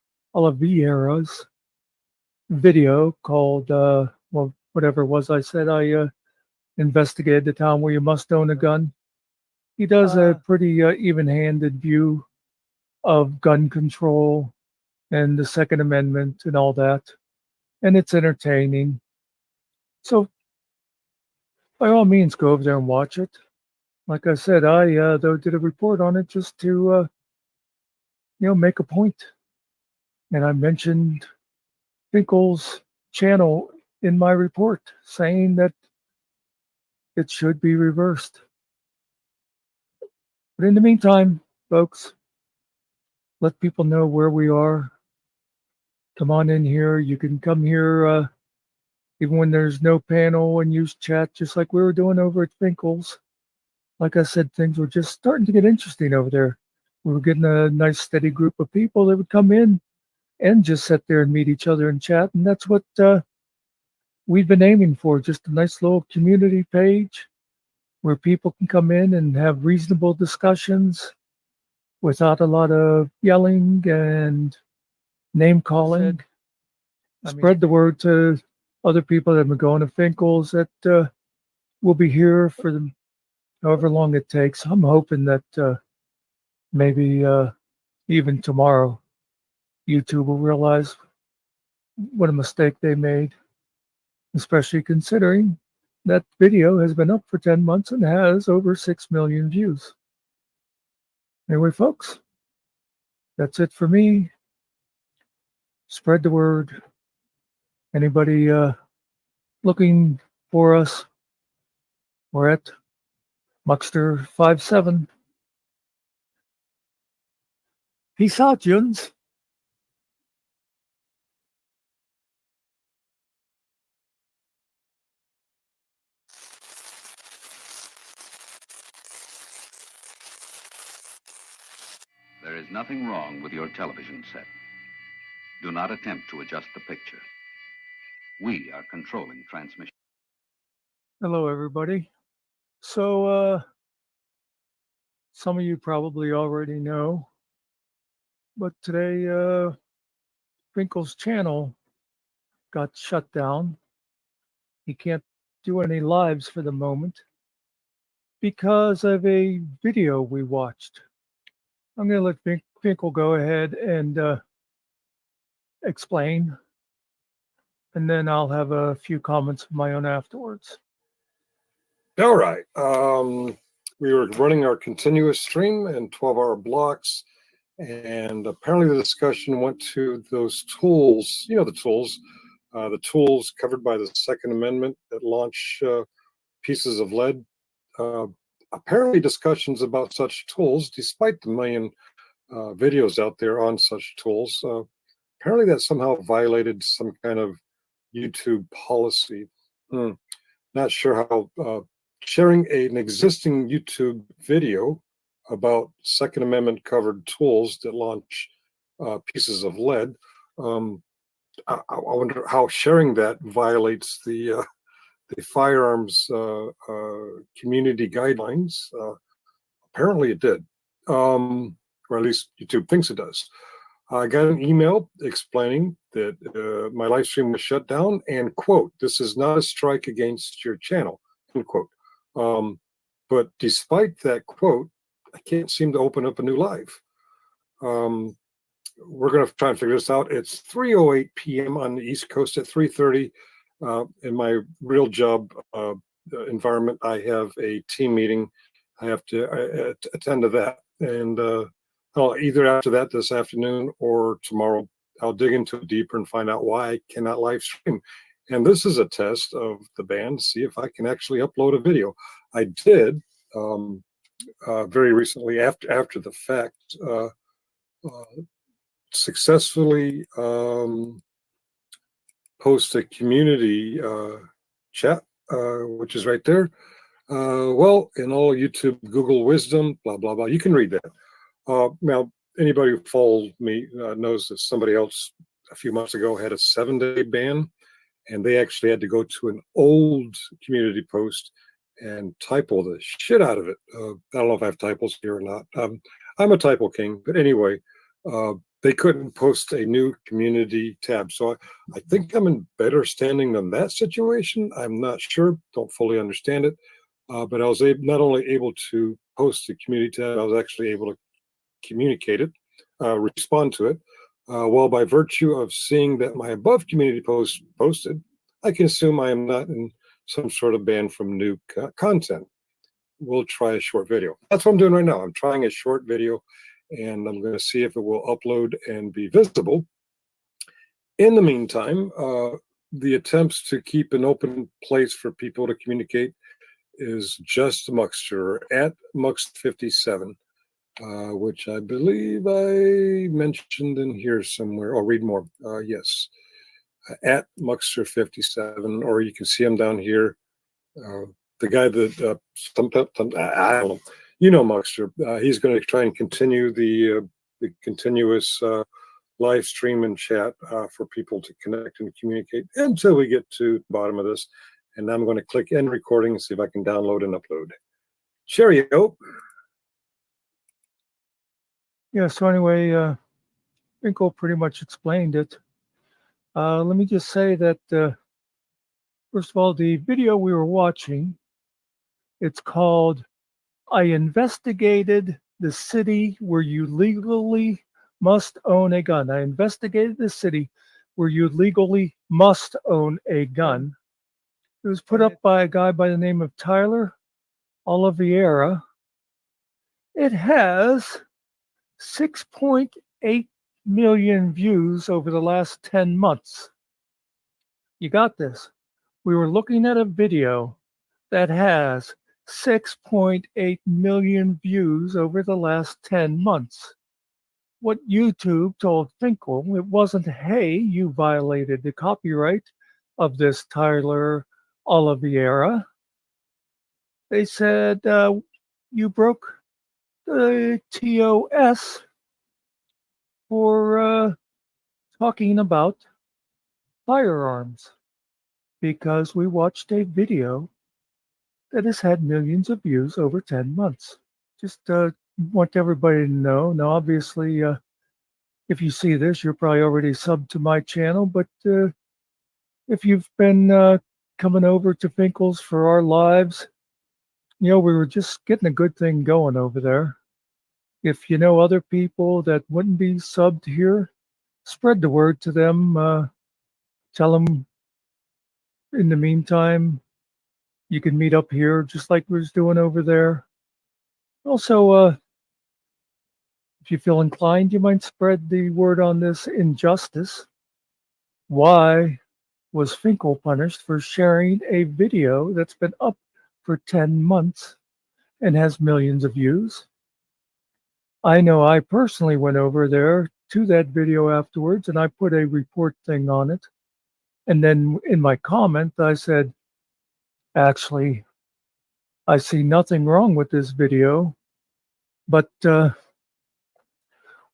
video called, well, whatever it was I said, I investigated the town where you must own a gun. He does a pretty even-handed view of gun control and the Second Amendment and all that. And it's entertaining. So by all means, go over there and watch it. Like I said, I though did a report on it just to make a point. And I mentioned Finkle's channel in my report, saying that it should be reversed. But in the meantime, folks, let people know where we are. Come on in here. You can come here even when there's no panel and use chat, just like we were doing over at Finkle's. Like I said, things were just starting to get interesting over there. We were getting a nice steady group of people that would come in and just sit there and meet each other and chat. And that's what we've been aiming for, just a nice little community page where people can come in and have reasonable discussions without a lot of yelling and name calling. Spread the word to other people that have been going to Finkle's that will be here for them however long it takes. I'm hoping that maybe even tomorrow YouTube will realize what a mistake they made, especially considering that video has been up for 10 months and has over 6 million views. Anyway, folks, that's it for me. Spread the word. Anybody looking for us, we're at Muckster57. Peace out, Juns. There is nothing wrong with your television set. Do not attempt to adjust the picture. We are controlling transmission. Hello, everybody. So, some of you probably already know, but today, Finkle's channel got shut down. He can't do any lives for the moment because of a video we watched. I'm going to let Finkle go ahead and explain, and then I'll have a few comments of my own afterwards. All right. We were running our continuous stream in 12-hour blocks, and apparently the discussion went to those tools, the tools covered by the Second Amendment that launch pieces of lead. Apparently discussions about such tools, despite the million videos out there on such tools, apparently that somehow violated some kind of YouTube policy. Not sure how sharing an existing YouTube video about Second Amendment covered tools that launch pieces of lead. I wonder how sharing that violates the firearms community guidelines. Apparently it did, or at least YouTube thinks it does. I got an email explaining that my live stream was shut down and, quote, "This is not a strike against your channel," end quote. But despite that quote, I can't seem to open up a new live. We're going to try and figure this out. It's 3:08 p.m. on the East Coast. At 3:30, in my real job environment, I have a team meeting. I have to attend to that. And either after that this afternoon or tomorrow, I'll dig into it deeper and find out why I cannot live stream. And this is a test of the band to see if I can actually upload a video. I did very recently, after the fact, successfully post a community chat, which is right there. Well, in all YouTube Google wisdom, blah, blah, blah, you can read that. Now, anybody who follows me knows that somebody else a few months ago had a 7-day ban, and they actually had to go to an old community post and typo the shit out of it. I don't know if I have typos here or not. I'm a typo king, but anyway, they couldn't post a new community tab. So I think I'm in better standing than that situation. I'm not sure, don't fully understand it. But I was not only able to post the community tab, I was actually able to communicate it, respond to it. Well, by virtue of seeing that my above community post posted, I can assume I am not in some sort of ban from new content. We'll try a short video. That's what I'm doing right now. I'm trying a short video, and I'm going to see if it will upload and be visible. In the meantime, the attempts to keep an open place for people to communicate is just Muxter at Mux57, which I believe I mentioned in here somewhere. I'll read more. Yes, at Muxter57, or you can see him down here. The guy that I don't know, you know, Muxter. He's going to try and continue the continuous live stream and chat for people to connect and communicate until we get to the bottom of this. And I'm going to click end recording and see if I can download and upload. Cheerio. Yeah, so anyway, Finkle pretty much explained it. Let me just say that, first of all, the video we were watching, it's called "I Investigated the City Where You Legally Must Own a Gun." I investigated the city where you legally must own a gun. It was put up by a guy by the name of Tyler Oliveira. It has 6.8 million views over the last 10 months. You got this. We were looking at a video that has 6.8 million views over the last 10 months. What YouTube told Finkle, it wasn't, "Hey, you violated the copyright of this Tyler Oliveira." They said, "You broke the TOS for talking about firearms because we watched a video that has had millions of views over 10 months. Just want everybody to know. Now, obviously, if you see this, you're probably already subbed to my channel, but if you've been coming over to Finkle's for our lives, we were just getting a good thing going over there. If you know other people that wouldn't be subbed here, spread the word to them. Tell them in the meantime, you can meet up here just like we was doing over there. Also, if you feel inclined, you might spread the word on this injustice. Why was Finkle punished for sharing a video that's been up for 10 months and has millions of views? I know I personally went over there to that video afterwards and I put a report thing on it. And then in my comment, I said, actually, I see nothing wrong with this video, but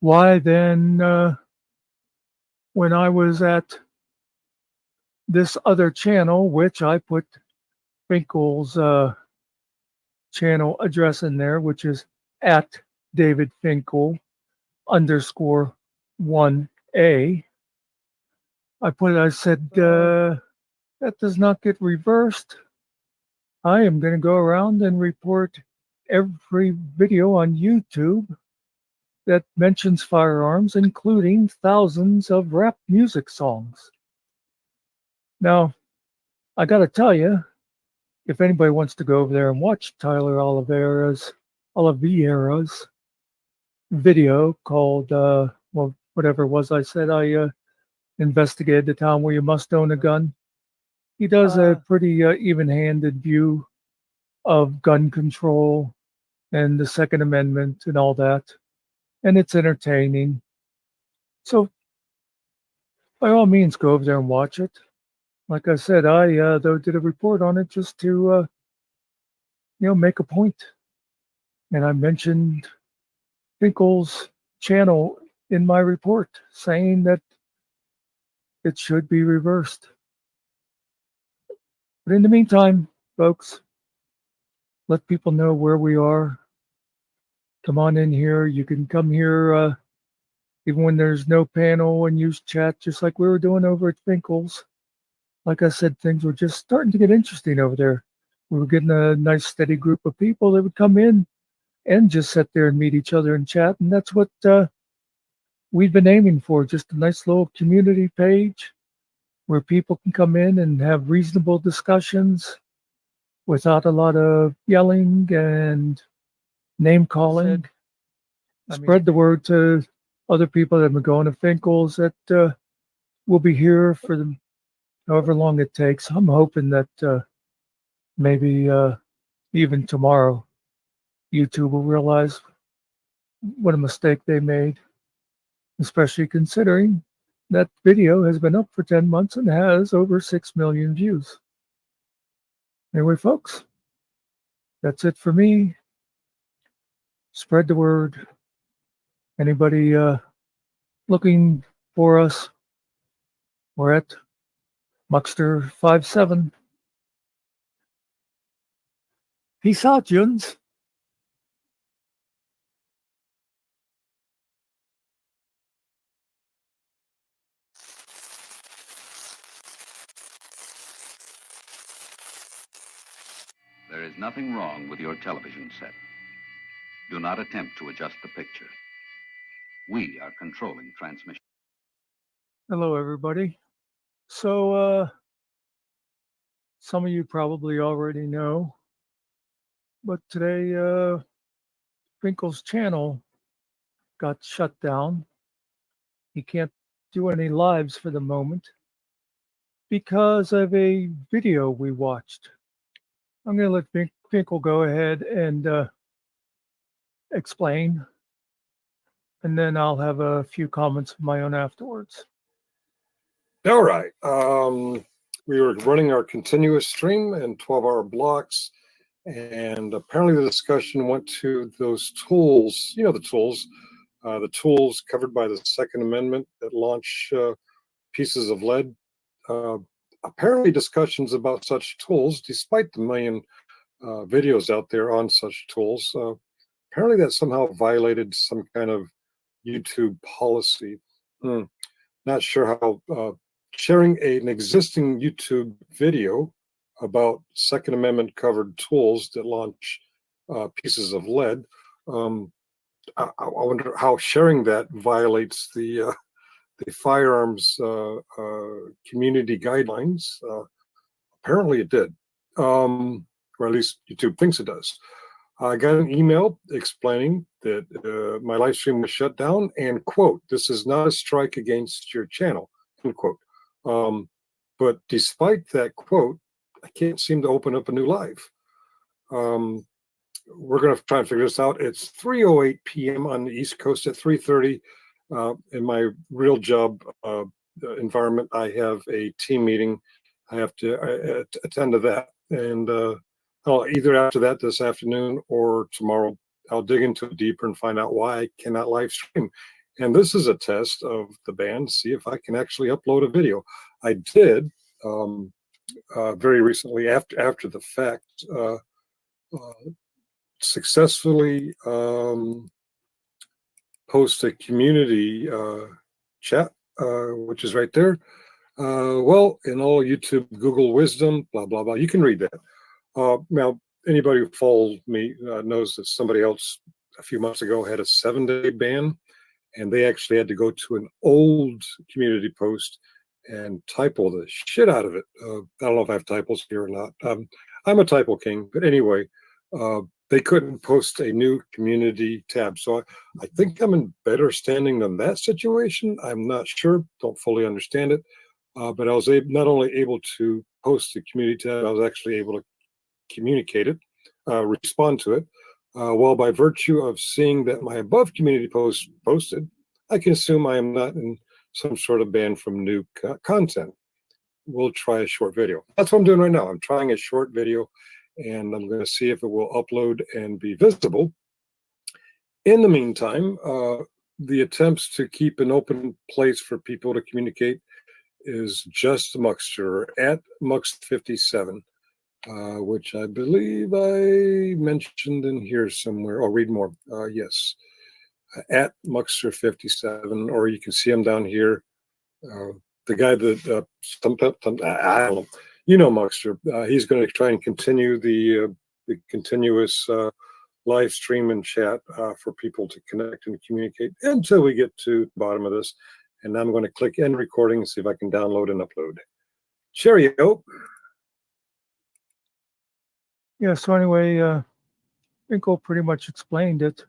why then, when I was at this other channel, which I put Finkle's channel address in there, which is at David Finkle _1A. I said, that does not get reversed. I am going to go around and report every video on YouTube that mentions firearms, including thousands of rap music songs. Now, I got to tell you, if anybody wants to go over there and watch Tyler Oliveira's video called, well, whatever it was I said, I investigated the town where you must own a gun. He does a pretty even-handed view of gun control and the Second Amendment and all that. And it's entertaining. So by all means, go over there and watch it. Like I said, I though did a report on it just to make a point. And I mentioned Finkle's channel in my report, saying that it should be reversed. But in the meantime, folks, let people know where we are. Come on in here. You can come here even when there's no panel and use chat, just like we were doing over at Finkle's. Like I said, things were just starting to get interesting over there. We were getting a nice steady group of people that would come in and just sit there and meet each other and chat. And that's what we've been aiming for, just a nice little community page where people can come in and have reasonable discussions without a lot of yelling and name calling. Spread the word to other people that have been going to Finkle's that will be here for them however long it takes. I'm hoping that maybe even tomorrow YouTube will realize what a mistake they made, especially considering that video has been up for 10 months and has over 6 million views. Anyway, folks, that's it for me. Spread the word. Anybody looking for us, we're at Muckster57. Peace out, Juns. There is nothing wrong with your television set. Do not attempt to adjust the picture. We are controlling transmission. Hello, everybody. So, some of you probably already know, but today, Finkle's channel got shut down. He can't do any lives for the moment because of a video we watched. I'm going to let Finkle go ahead and explain, and then I'll have a few comments of my own afterwards. All right. We were running our continuous stream in 12-hour blocks, and apparently the discussion went to those tools, the tools covered by the Second Amendment that launch pieces of lead. Apparently discussions about such tools, despite the million videos out there on such tools, apparently that somehow violated some kind of YouTube policy. Not sure how sharing an existing YouTube video about Second Amendment covered tools that launch pieces of lead. I wonder how sharing that violates the firearms community guidelines. Apparently it did, or at least YouTube thinks it does. I got an email explaining that my live stream was shut down and, quote, "This is not a strike against your channel," end quote. But despite that quote, I can't seem to open up a new live. We're going to try and figure this out. It's 3:08 p.m. on the East Coast at 3:30. In my real job environment, I have a team meeting. I have to attend to that. And either after that this afternoon or tomorrow, I'll dig into it deeper and find out why I cannot live stream. And this is a test of the band, see if I can actually upload a video. I did very recently, after the fact, successfully post a community chat, which is right there. Well, in all YouTube, Google wisdom, blah, blah, blah. You can read that. Now, anybody who follows me knows that somebody else a few months ago had a 7-day ban, and they actually had to go to an old community post and typo the shit out of it. I don't know if I have typos here or not. I'm a typo king, but anyway, they couldn't post a new community tab. So I think I'm in better standing than that situation. I'm not sure, don't fully understand it. But I was not only able to post the community tab, I was actually able to communicate it, respond to it. Well, by virtue of seeing that my above community post posted, I can assume I am not in some sort of ban from new content. We'll try a short video. That's what I'm doing right now. I'm trying a short video, and I'm going to see if it will upload and be visible. In the meantime, the attempts to keep an open place for people to communicate is just Muxter at Mux57, which I believe I mentioned in here somewhere. I'll read more. Yes, at Muxter57, or you can see him down here. The guy that I don't know, you know, Muxter. He's going to try and continue the continuous live stream and chat for people to connect and communicate until we get to the bottom of this. And I'm going to click end recording and see if I can download and upload. Cheerio. Yeah, so anyway, Finkle pretty much explained it.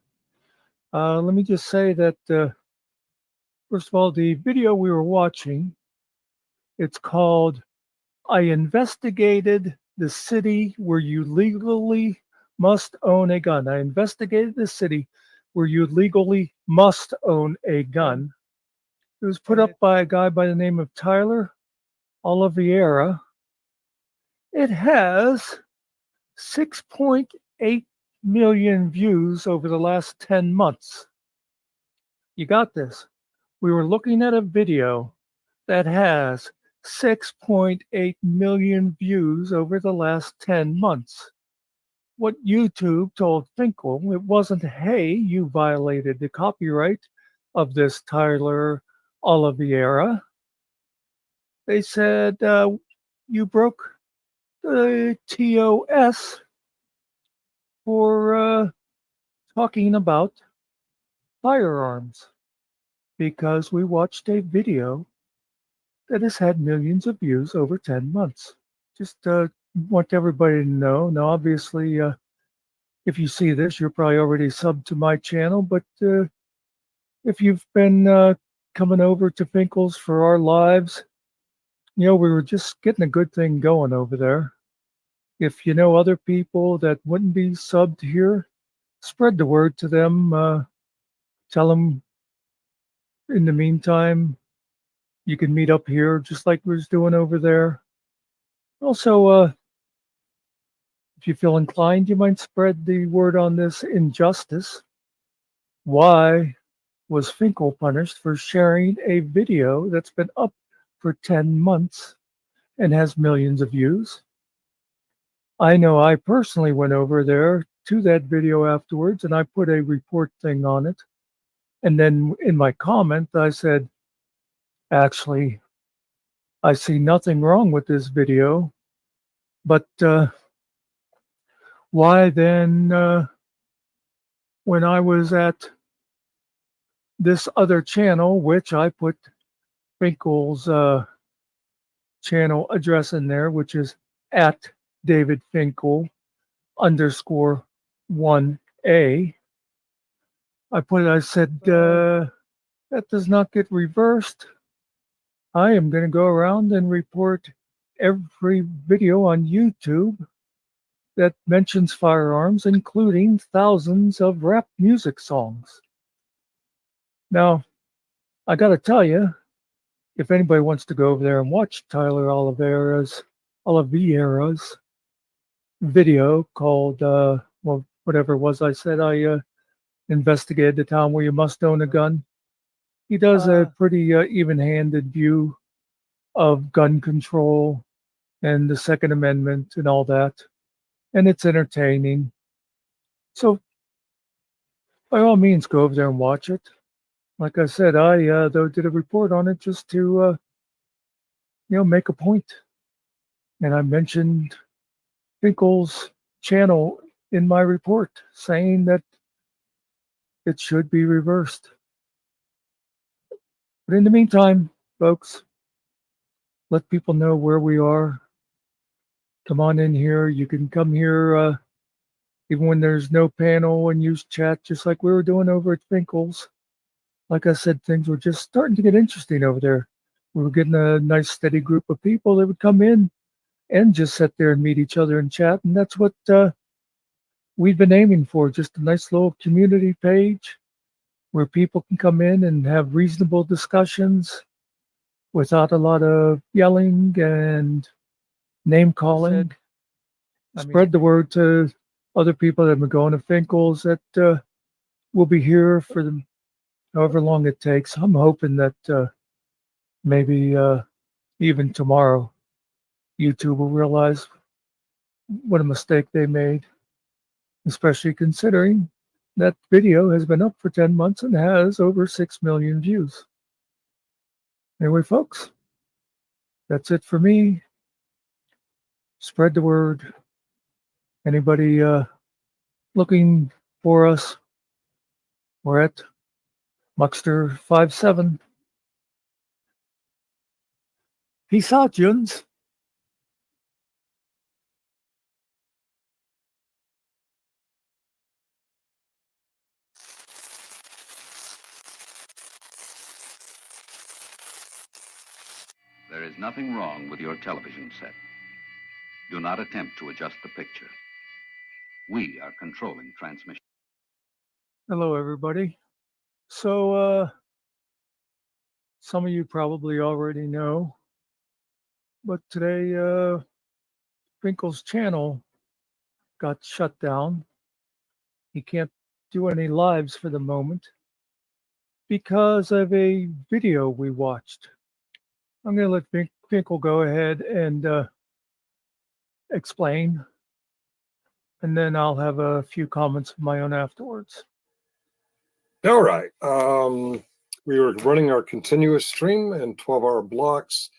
Let me just say that, first of all, the video we were watching, it's called "I Investigated the City Where You Legally Must Own a Gun." I investigated the city where you legally must own a gun. It was put up by a guy by the name of Tyler Oliveira. It has 6.8 million views over the last 10 months. You got this. We were looking at a video that has 6.8 million views over the last 10 months. What YouTube told Finkle, it wasn't, "Hey, you violated the copyright of this Tyler Oliveira." They said, "You broke the TOS for talking about firearms because we watched a video that has had millions of views over 10 months. Just want everybody to know. Now, obviously, if you see this, you're probably already subbed to my channel, but if you've been coming over to Finkle's for our lives, you know, we were just getting a good thing going over there. If you know other people that wouldn't be subbed here, spread the word to them. Tell them in the meantime, you can meet up here just like we was doing over there. Also, if you feel inclined, you might spread the word on this injustice. Why was Finkle punished for sharing a video that's been up for 10 months and has millions of views? I know I personally went over there to that video afterwards and I put a report thing on it. And then in my comment, I said, actually, I see nothing wrong with this video. But why then, when I was at this other channel, which I put Finkle's channel address in there, which is at David Finkle _1A. I said, that does not get reversed. I am going to go around and report every video on YouTube that mentions firearms, including thousands of rap music songs. Now, I got to tell you, if anybody wants to go over there and watch Tyler Oliveira's video called, well, whatever it was I said, I investigated the town where you must own a gun. He does a pretty even-handed view of gun control and the Second Amendment and all that. And it's entertaining. So by all means, go over there and watch it. Like I said, I though did a report on it just to make a point. And I mentioned Finkle's channel in my report, saying that it should be reversed. But in the meantime, folks, let people know where we are. Come on in here. You can come here even when there's no panel and use chat, just like we were doing over at Finkle's. Like I said, things were just starting to get interesting over there. We were getting a nice steady group of people that would come in and just sit there and meet each other and chat. And that's what we've been aiming for, just a nice little community page where people can come in and have reasonable discussions without a lot of yelling and name calling. Spread the word to other people that have been going to Finkle's that will be here for however long it takes. I'm hoping that maybe even tomorrow, YouTube will realize what a mistake they made, especially considering that video has been up for 10 months and has over 6 million views. Anyway, folks, that's it for me. Spread the word. Anybody looking for us, we're at Muckster57. Peace out, Juns. There is nothing wrong with your television set. Do not attempt to adjust the picture. We are controlling transmission. Hello, everybody. So, some of you probably already know, but today, Finkle's channel got shut down. He can't do any lives for the moment because of a video we watched. I'm going to let Finkle go ahead and explain, and then I'll have a few comments of my own afterwards. All right. We were running our continuous stream in 12-hour blocks,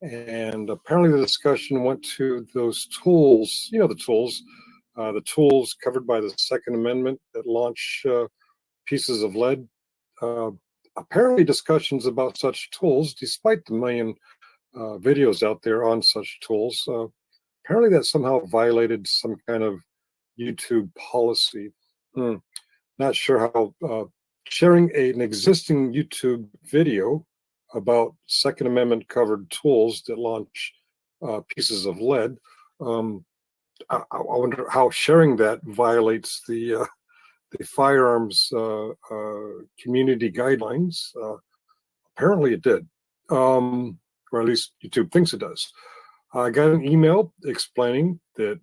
and apparently the discussion went to those tools, the tools covered by the Second Amendment that launch pieces of lead. Apparently discussions about such tools, despite the million videos out there on such tools, apparently that somehow violated some kind of YouTube policy. Not sure how sharing an existing YouTube video about Second Amendment covered tools that launch pieces of lead. I wonder how sharing that violates the firearms community guidelines. Apparently it did, or at least YouTube thinks it does. I got an email explaining that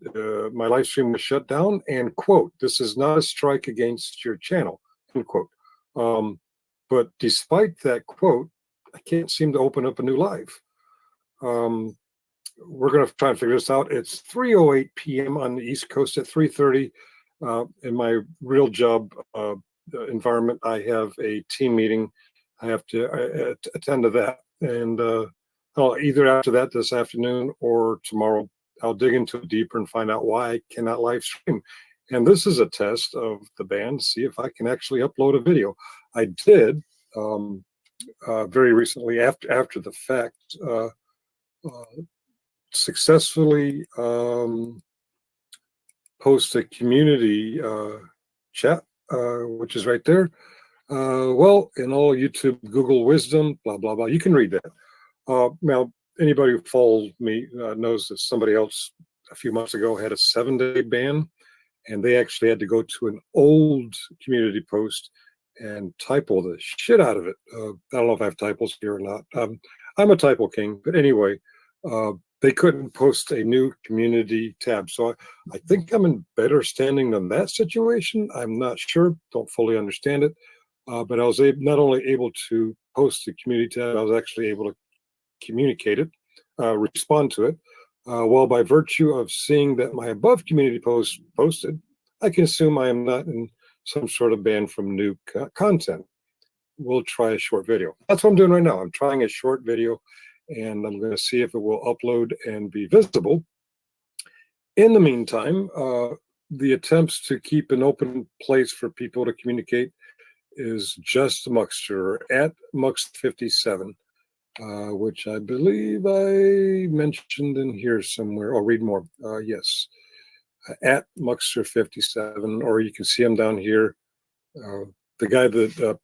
my live stream was shut down and, quote, "This is not a strike against your channel," end quote. But despite that quote, I can't seem to open up a new live. We're going to try and figure this out. It's 3:08 p.m. on the East Coast. At 3:30 in my real job environment, I have a team meeting. I have to attend to that. And either after that this afternoon or tomorrow I'll dig into it deeper and find out why I cannot live stream. And this is a test of the band to see if I can actually upload a video. I did very recently, after the fact, successfully post a community chat, which is right there. Well, in all YouTube Google wisdom, blah, blah, blah, you can read that. Now, anybody who follows me knows that somebody else a few months ago had a 7-day ban, and they actually had to go to an old community post and typo the shit out of it. I don't know if I have typos here or not. I'm a typo king, but anyway, they couldn't post a new community tab. So I think I'm in better standing than that situation. I'm not sure, don't fully understand it. But I was not only able to post the community tab, I was actually able to communicate it, respond to it. Well, by virtue of seeing that my above community post posted, I can assume I am not in some sort of ban from new content. We'll try a short video. That's what I'm doing right now. I'm trying a short video, and I'm going to see if it will upload and be visible. In the meantime, the attempts to keep an open place for people to communicate is just Muxter at Mux57, which I believe I mentioned in here somewhere. I'll read more. Yes, at Muxter57, or you can see him down here. The guy that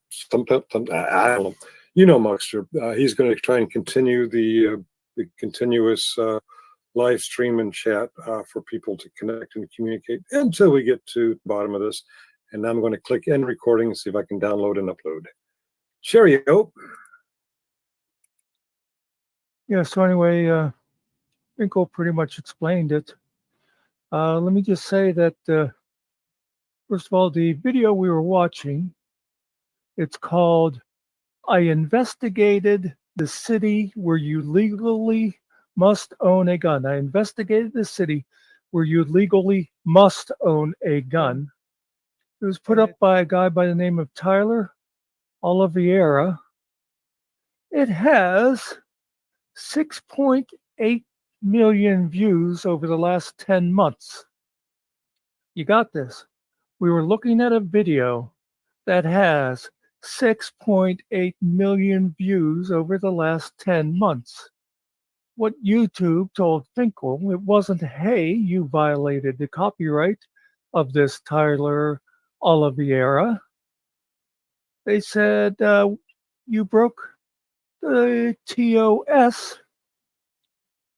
I don't know, you know, Muxter. He's going to try and continue the continuous live stream and chat for people to connect and communicate until we get to the bottom of this. And now I'm going to click end recording and see if I can download and upload. Cheerio. Yeah, so anyway, Finkle pretty much explained it. Let me just say that, first of all, the video we were watching, it's called I Investigated the City Where You Legally Must Own a Gun. I investigated the city where you legally must own a gun. It was put up by a guy by the name of Tyler Oliveira. It has 6.8 million views over the last 10 months. You got this. We were looking at a video that has 6.8 million views over the last 10 months. What YouTube told Finkle, it wasn't, hey, you violated the copyright of this Tyler Oliveira. They said, you broke the TOS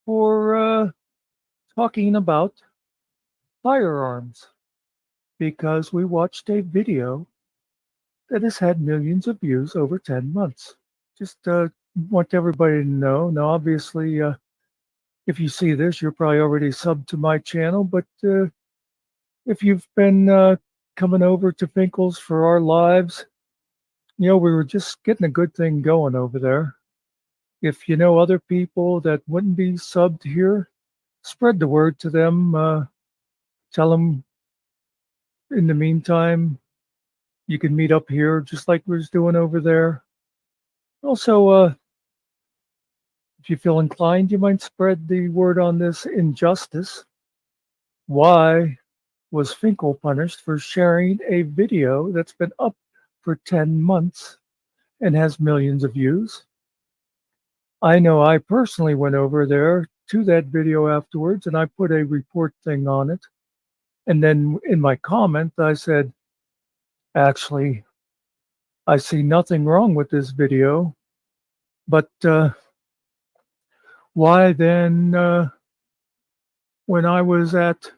for talking about firearms because we watched a video that has had millions of views over 10 months. Just want everybody to know. Now, obviously, if you see this, you're probably already subbed to my channel, but if you've been coming over to Finkle's for our lives, you know, we were just getting a good thing going over there. If you know other people that wouldn't be subbed here, spread the word to them. Tell them in the meantime, you can meet up here just like we was doing over there. Also, if you feel inclined, you might spread the word on this injustice. Why was Finkle punished for sharing a video that's been up for 10 months and has millions of views? I know I personally went over there to that video afterwards and I put a report thing on it. And then in my comment, I said, actually, I see nothing wrong with this video, but why then, when I was at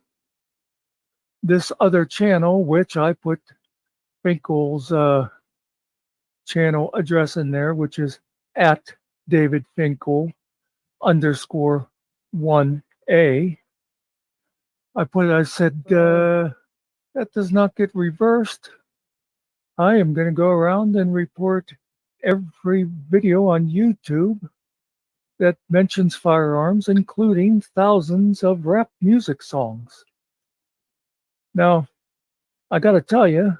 this other channel, which I put Finkle's channel address in there, which is at David Finkle _1A. I said, that does not get reversed. I am going to go around and report every video on YouTube that mentions firearms, including thousands of rap music songs. Now, I got to tell you,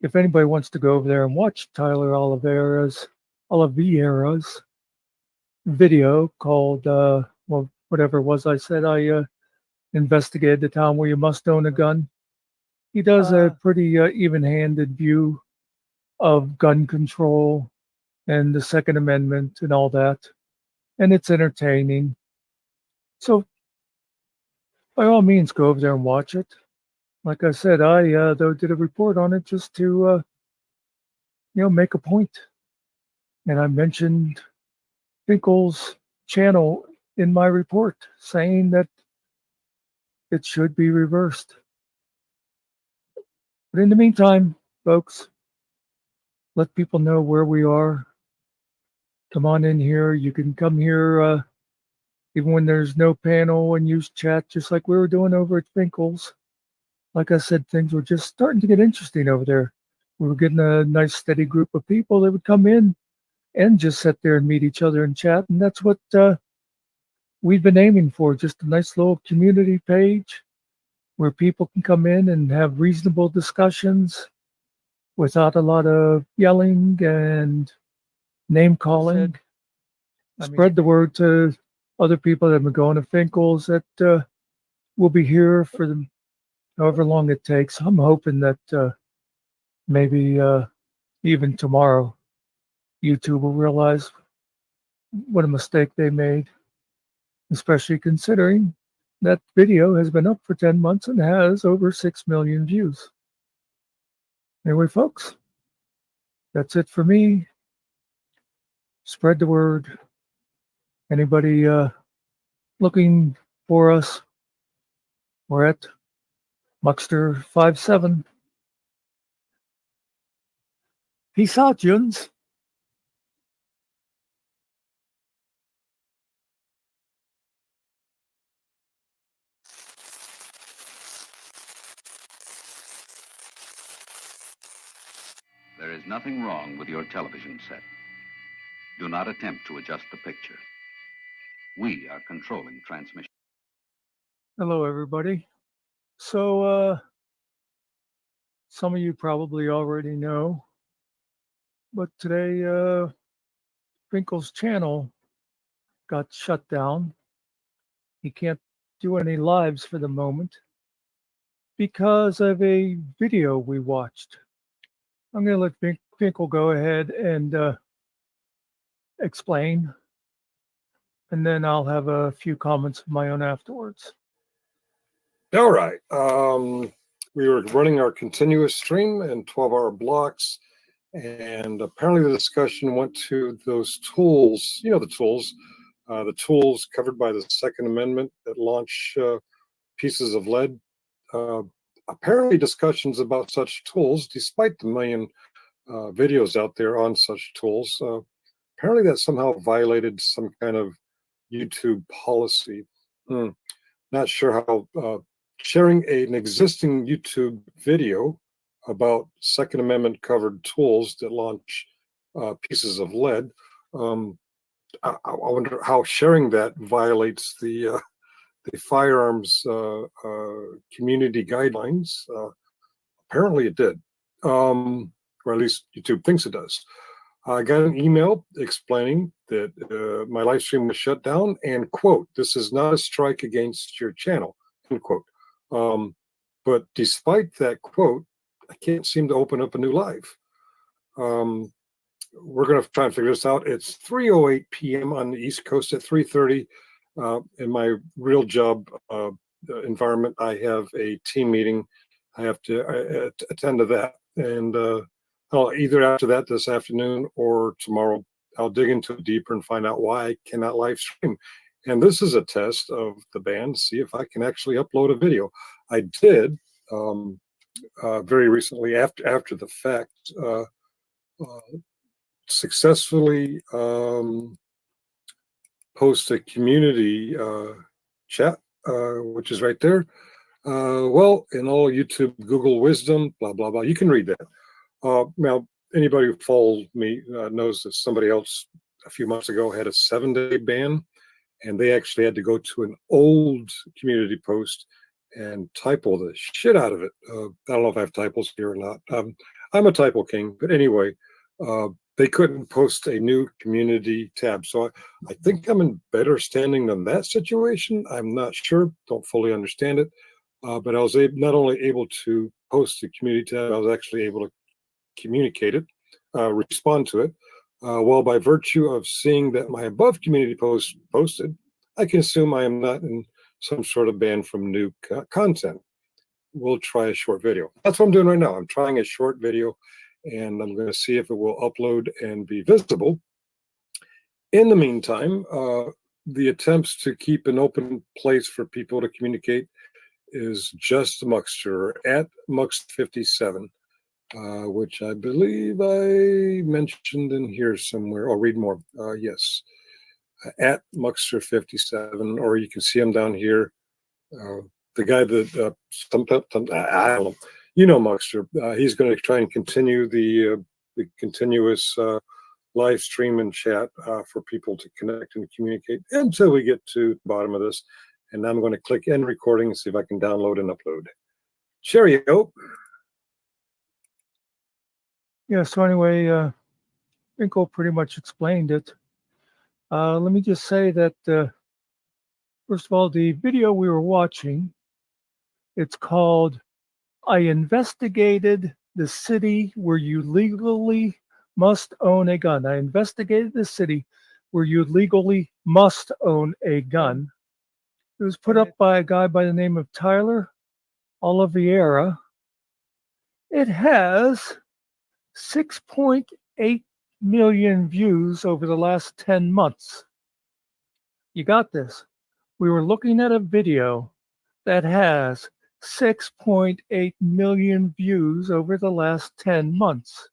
if anybody wants to go over there and watch Tyler Oliveira's video called, well, whatever it was I said, I investigated the town where you must own a gun. He does a pretty even-handed view of gun control and the Second Amendment and all that, and it's entertaining. So by all means, go over there and watch it. Like I said, I though did a report on it just to make a point, and I mentioned Finkle's channel in my report, saying that it should be reversed. But in the meantime, folks, let people know where we are. Come on in here. You can come here even when there's no panel and use chat, just like we were doing over at Finkle's. Like I said, things were just starting to get interesting over there. We were getting a nice steady group of people that would come in and just sit there and meet each other and chat. And that's what we've been aiming for, just a nice little community page where people can come in and have reasonable discussions without a lot of yelling and name calling. Spread the word to other people that have been going to Finkle's that will be here for however long it takes. I'm hoping that maybe even tomorrow, YouTube will realize what a mistake they made, especially considering that video has been up for 10 months and has over 6 million views. Anyway, folks, that's it for me. Spread the word. Anybody looking for us? We're at Muckster57. Peace out, Juns. There is nothing wrong with your television set. Do not attempt to adjust the picture. We are controlling transmission. Hello, everybody. So, some of you probably already know, but today, Finkle's channel got shut down. He can't do any lives for the moment because of a video we watched. I'm going to let Finkle go ahead and explain, and then I'll have a few comments of my own afterwards. All right. We were running our continuous stream in 12-hour blocks, and apparently the discussion went to those tools, the tools covered by the Second Amendment that launch pieces of lead. Apparently discussions about such tools, despite the million videos out there on such tools, apparently that somehow violated some kind of YouTube policy. Not sure how sharing an existing YouTube video about Second Amendment covered tools that launch pieces of lead. I wonder how sharing that violates the firearms community guidelines. Apparently it did, or at least YouTube thinks it does. I got an email explaining that my live stream was shut down and, quote, "This is not a strike against your channel," end quote. But despite that quote, I can't seem to open up a new live. We're going to try and figure this out. It's 3:08 p.m. on the East Coast at 3:30. In my real job environment, I have a team meeting. I have to attend to that. And either after that this afternoon or tomorrow, I'll dig into it deeper and find out why I cannot live stream. And this is a test of the band to see if I can actually upload a video. I did very recently, after the fact, successfully post a community chat, which is right there. Well, in all YouTube, Google wisdom, blah, blah, blah. You can read that. Now, anybody who follows me knows that somebody else a few months ago had a 7-day ban, and they actually had to go to an old community post and typo the shit out of it. I don't know if I have typos here or not. I'm a typo king, but anyway, they couldn't post a new community tab. So I think I'm in better standing than that situation. I'm not sure, don't fully understand it. But I was not only able to post the community tab, I was actually able to communicate it, respond to it. Well, by virtue of seeing that my above community post posted, I can assume I am not in some sort of ban from new content. We'll try a short video. That's what I'm doing right now. I'm trying a short video, and I'm going to see if it will upload and be visible. In the meantime, the attempts to keep an open place for people to communicate is just Muxter at Mux57. Which I believe I mentioned in here somewhere. I'll read more. Yes, at Muxter57, or you can see him down here. The guy that I don't know. You know Muxter. He's going to try and continue the continuous live stream and chat for people to connect and communicate until we get to the bottom of this. And I'm going to click end recording and see if I can download and upload. Cheerio. Yeah, so anyway, Finkle pretty much explained it. Let me just say that, first of all, the video we were watching, it's called I Investigated the City Where You Legally Must Own a Gun. I investigated the city where you legally must own a gun. It was put up by a guy by the name of Tyler Oliveira. It has 6.8 million views over the last 10 months. You got this. We were looking at a video that has 6.8 million views over the last 10 months.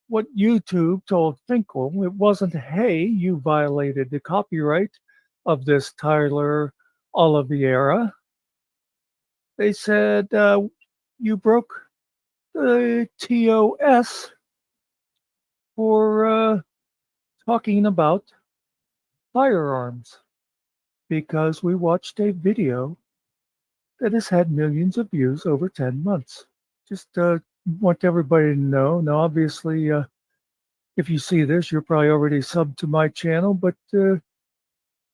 What YouTube told Finkle, it wasn't, hey, you violated the copyright of this Tyler Oliveira. They said, you broke the TOS for talking about firearms, because we watched a video that has had millions of views over 10 months. Just want everybody to know. Now, obviously, if you see this, you're probably already subbed to my channel, but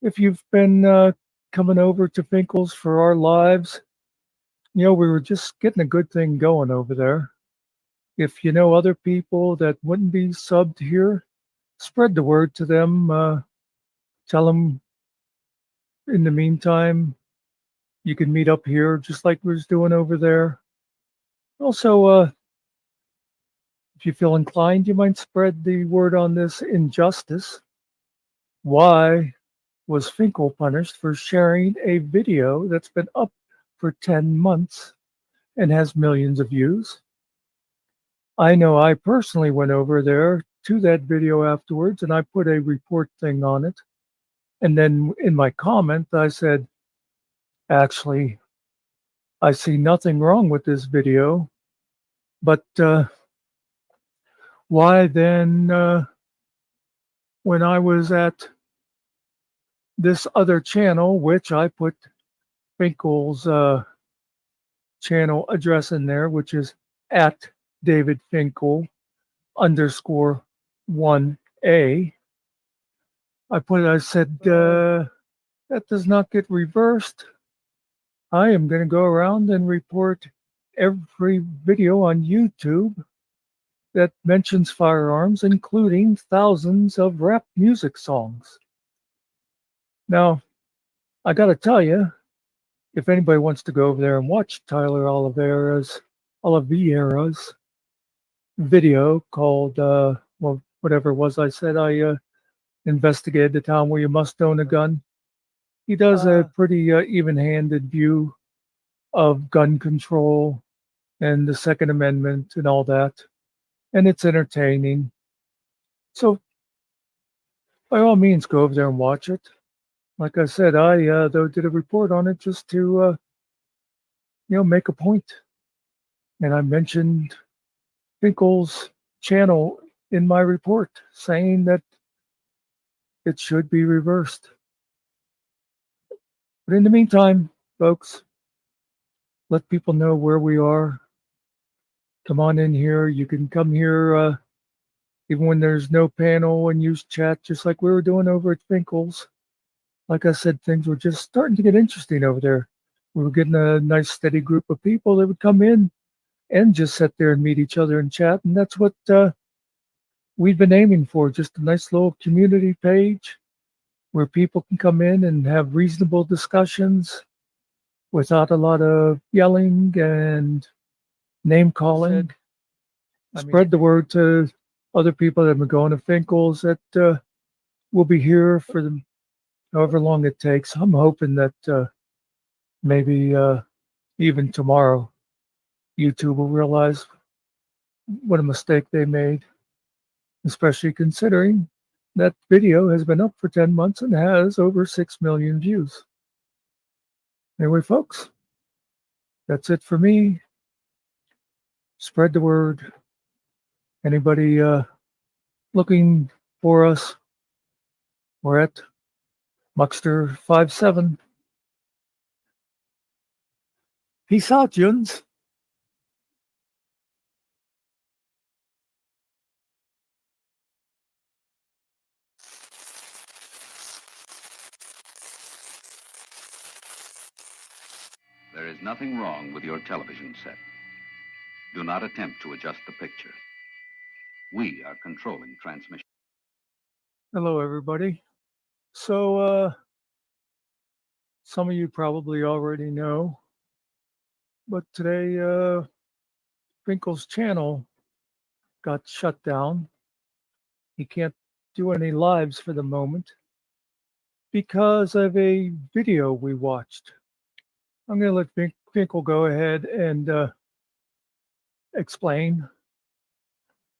if you've been coming over to Finkle's for our lives, you know, we were just getting a good thing going over there. If you know other people that wouldn't be subbed here, spread the word to them. Tell them in the meantime, you can meet up here just like we was doing over there. Also, if you feel inclined, you might spread the word on this injustice. Why was Finkle punished for sharing a video that's been up for 10 months and has millions of views? I know I personally went over there to that video afterwards, and I put a report thing on it. And then in my comment, I said, actually, I see nothing wrong with this video, but why then, when I was at this other channel, which I put Finkle's channel address in there, which is at David Finkle _1A. I said, that does not get reversed. I am going to go around and report every video on YouTube that mentions firearms, including thousands of rap music songs. Now, I got to tell you, if anybody wants to go over there and watch Tyler Oliveira's video called, well, whatever it was, I said I investigated the town where you must own a gun. He does a pretty even-handed view of gun control and the Second Amendment and all that. And it's entertaining. So by all means, go over there and watch it. Like I said, I though did a report on it just to make a point. And I mentioned Finkle's channel in my report, saying that it should be reversed. But in the meantime, folks, let people know where we are. Come on in here. You can come here even when there's no panel and use chat, just like we were doing over at Finkle's. Like I said, things were just starting to get interesting over there. We were getting a nice steady group of people that would come in and just sit there and meet each other and chat. And that's what we've been aiming for, just a nice little community page where people can come in and have reasonable discussions without a lot of yelling and name calling. Spread the word to other people that have been going to Finkle's that will be here for them however long it takes. I'm hoping that maybe even tomorrow YouTube will realize what a mistake they made, especially considering that video has been up for 10 months and has over 6 million views. Anyway, folks, that's it for me. Spread the word. Anybody looking for us, we're at Muckster57. Peace out, Juns. There is nothing wrong with your television set. Do not attempt to adjust the picture. We are controlling transmission. Hello, everybody. So, some of you probably already know, but today, Finkle's channel got shut down. He can't do any lives for the moment because of a video we watched. I'm going to let Finkle go ahead and explain,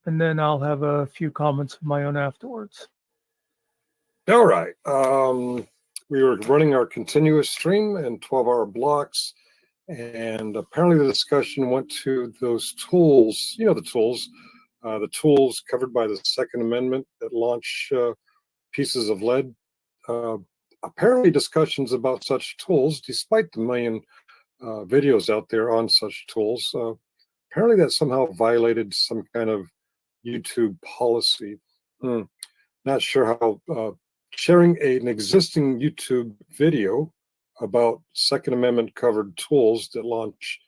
and then I'll have a few comments of my own afterwards. All right. We were running our continuous stream in 12-hour blocks, and apparently the discussion went to those tools, you know, the tools covered by the Second Amendment that launch pieces of lead. Apparently discussions about such tools, despite the million videos out there on such tools, apparently that somehow violated some kind of YouTube policy. Not sure how sharing an existing YouTube video about Second Amendment covered tools that launch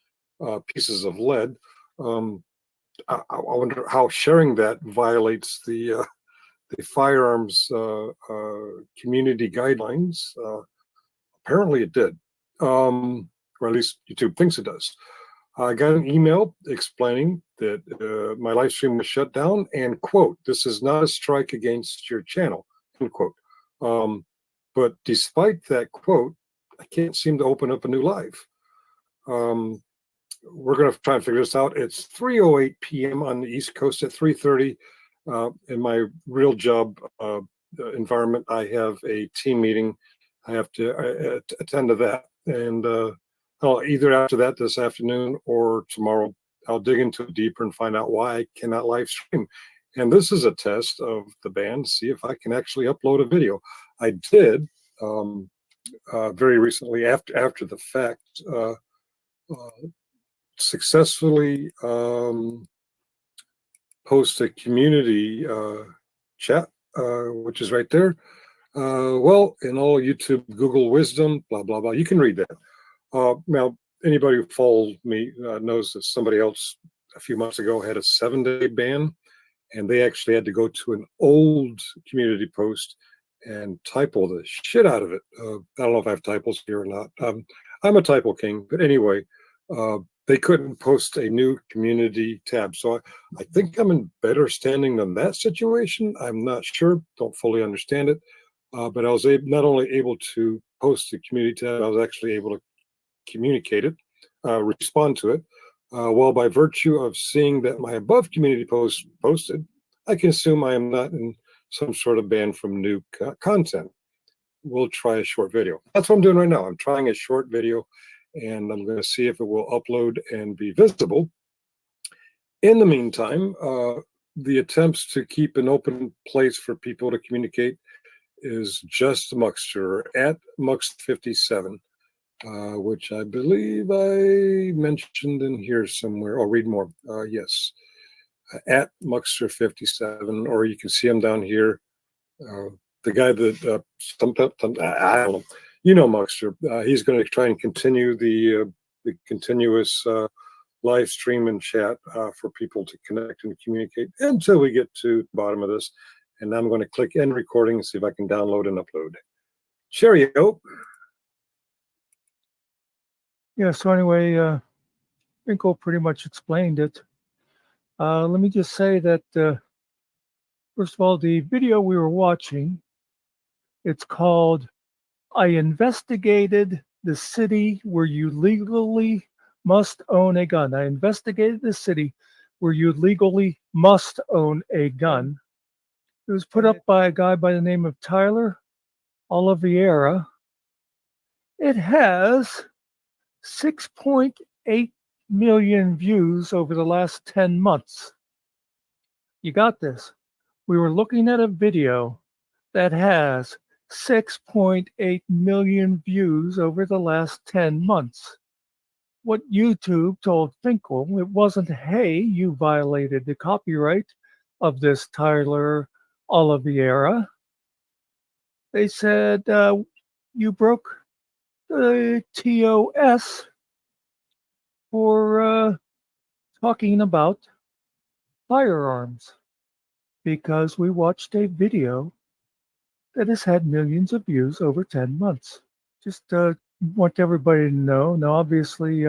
pieces of lead. I wonder how sharing that violates the firearms community guidelines. Apparently it did, or at least YouTube thinks it does. I got an email explaining that my live stream was shut down and, quote, "This is not a strike against your channel," end quote. But despite that quote, I can't seem to open up a new live. We're going to try and figure this out. It's 3:08 p.m. on the East Coast. At 3:30 in my real job environment, I have a team meeting. I have to attend to that. And either after that this afternoon or tomorrow, I'll dig into it deeper and find out why I cannot live stream. And this is a test of the band, see if I can actually upload a video. I did very recently, after the fact, successfully post a community chat, which is right there. Well, in all YouTube Google wisdom, blah, blah, blah, you can read that. Now, anybody who follows me knows that somebody else a few months ago had a 7-day ban, and they actually had to go to an old community post and typo the shit out of it. I don't know if I have typos here or not. I'm a typo king, but anyway, they couldn't post a new community tab. So I think I'm in better standing than that situation. I'm not sure, don't fully understand it. But I was not only able to post the community tab, I was actually able to communicate it, respond to it. Well, by virtue of seeing that my above community post posted, I can assume I am not in some sort of ban from new content. We'll try a short video. That's what I'm doing right now. I'm trying a short video, and I'm going to see if it will upload and be visible. In the meantime, the attempts to keep an open place for people to communicate is just Muckster at Mux57, which I believe I mentioned in here somewhere. I'll read more. Yes. at Muckster57, or you can see him down here. The guy that I don't know, you know, Muckster. He's going to try and continue the continuous live stream and chat for people to connect and communicate until we get to the bottom of this. And I'm going to click end recording and see if I can download and upload. Cheerio. Yeah, so anyway, Finkle pretty much explained it. Let me just say that, first of all, the video we were watching, it's called I Investigated the City Where You Legally Must Own a Gun. I investigated the city where you legally must own a gun. It was put up by a guy by the name of Tyler Oliveira. It has 6.8 million views over the last 10 months. You got this. We were looking at a video that has 6.8 million views over the last 10 months. What YouTube told Finkle, it wasn't, hey, you violated the copyright of this Tyler Oliveira. They said, you broke the TOS for talking about firearms, because we watched a video that has had millions of views over 10 months. Just want everybody to know. Now, obviously,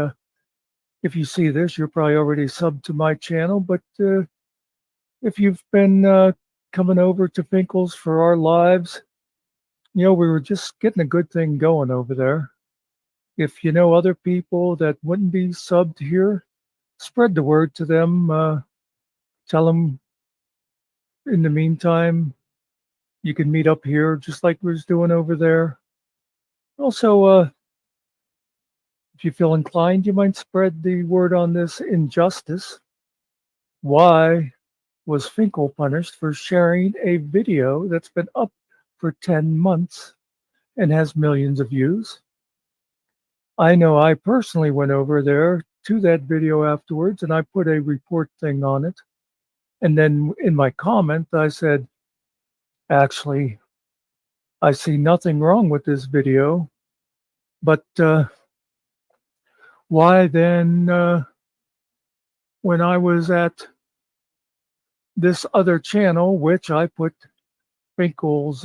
if you see this, you're probably already subbed to my channel, but if you've been coming over to Finkle's for our lives, you know, we were just getting a good thing going over there. If you know other people that wouldn't be subbed here, spread the word to them. Tell them in the meantime, you can meet up here just like we was doing over there. Also, if you feel inclined, you might spread the word on this injustice. Why was Finkle punished for sharing a video that's been up for 10 months and has millions of views? I know I personally went over there to that video afterwards and I put a report thing on it. And then in my comment, I said, actually, I see nothing wrong with this video, but why then, when I was at this other channel, which I put Finkle's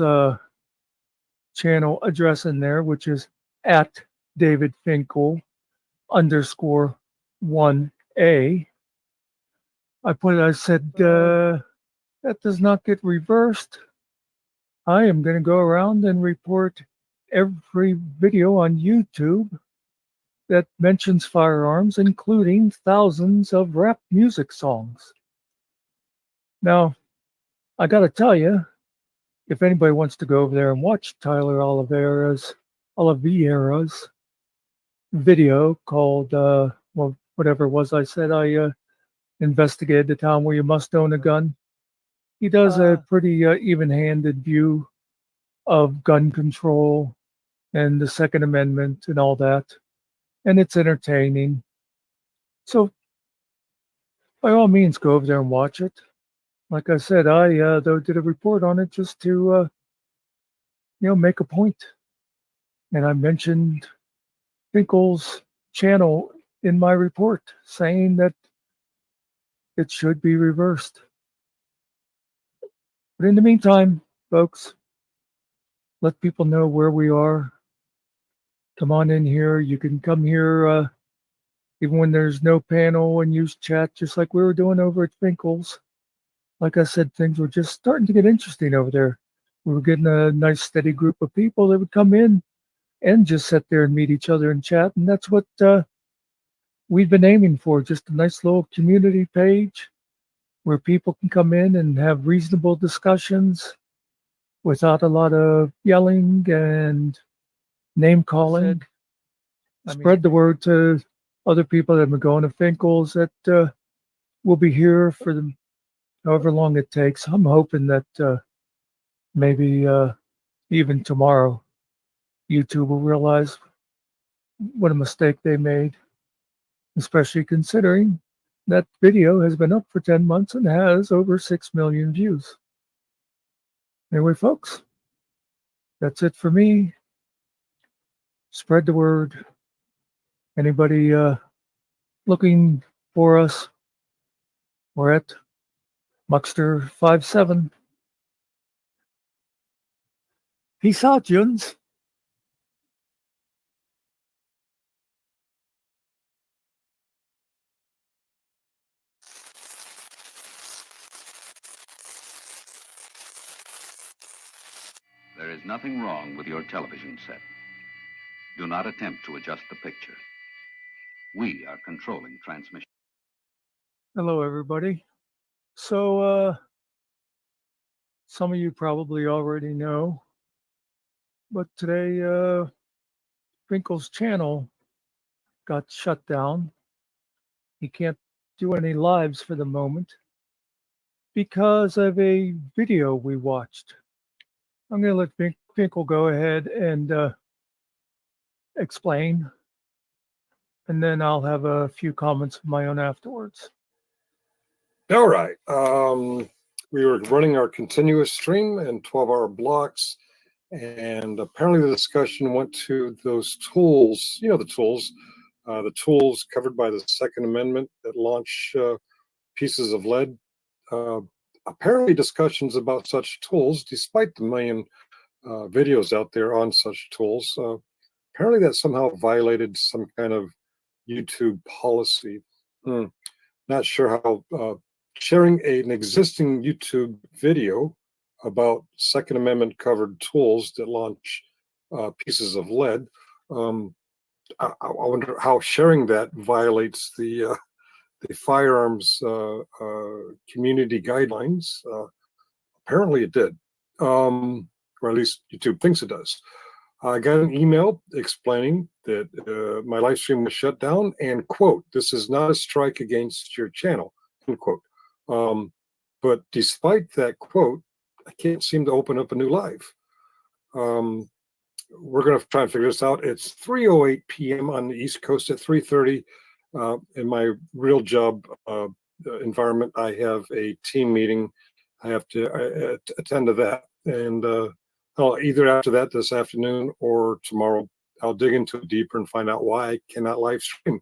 channel address in there, which is at David Finkle _1A. I said, that does not get reversed. I am going to go around and report every video on YouTube that mentions firearms, including thousands of rap music songs. Now, I got to tell you, if anybody wants to go over there and watch Tyler Oliveira's video called, well, whatever it was I said, I investigated the town where you must own a gun. He does a pretty even-handed view of gun control and the Second Amendment and all that. And it's entertaining. So by all means, go over there and watch it. Like I said, I though did a report on it just to, make a point. And I mentioned Finkle's channel in my report, saying that it should be reversed. But in the meantime, folks, let people know where we are. Come on in here. You can come here even when there's no panel and use chat, just like we were doing over at Finkle's. Like I said, things were just starting to get interesting over there. We were getting a nice steady group of people that would come in and just sit there and meet each other and chat. And that's what we've been aiming for, just a nice little community page where people can come in and have reasonable discussions without a lot of yelling and name calling. Spread the word to other people that have been going to Finkle's that will be here for them however long it takes. I'm hoping that maybe even tomorrow YouTube will realize what a mistake they made, especially considering That video has been up for 10 months and has over 6 million views. Anyway, folks, that's it for me. Spread the word. Anybody looking for us? We're at Muckster57. Peace out, Juns. There is nothing wrong with your television set. Do not attempt to adjust the picture. We are controlling transmission. Hello, everybody. So, some of you probably already know, but today, Finkle's channel got shut down. He can't do any lives for the moment because of a video we watched. I'm going to let Finkle go ahead and explain, and then I'll have a few comments of my own afterwards. All right. We were running our continuous stream in 12-hour blocks, and apparently the discussion went to those tools, the tools covered by the Second Amendment that launch pieces of lead. Apparently discussions about such tools, despite the million videos out there on such tools, apparently that somehow violated some kind of YouTube policy. Not sure how sharing an existing YouTube video about Second Amendment covered tools that launch pieces of lead. I wonder how sharing that violates the firearms community guidelines. Apparently it did, or at least YouTube thinks it does. I got an email explaining that my live stream was shut down and, quote, "This is not a strike against your channel," end quote. But despite that quote, I can't seem to open up a new live. We're going to try and figure this out. It's 3:08 p.m. on the East Coast at 3:30. In my real job environment, I have a team meeting. I have to attend to that. And either after that this afternoon or tomorrow, I'll dig into it deeper and find out why I cannot live stream.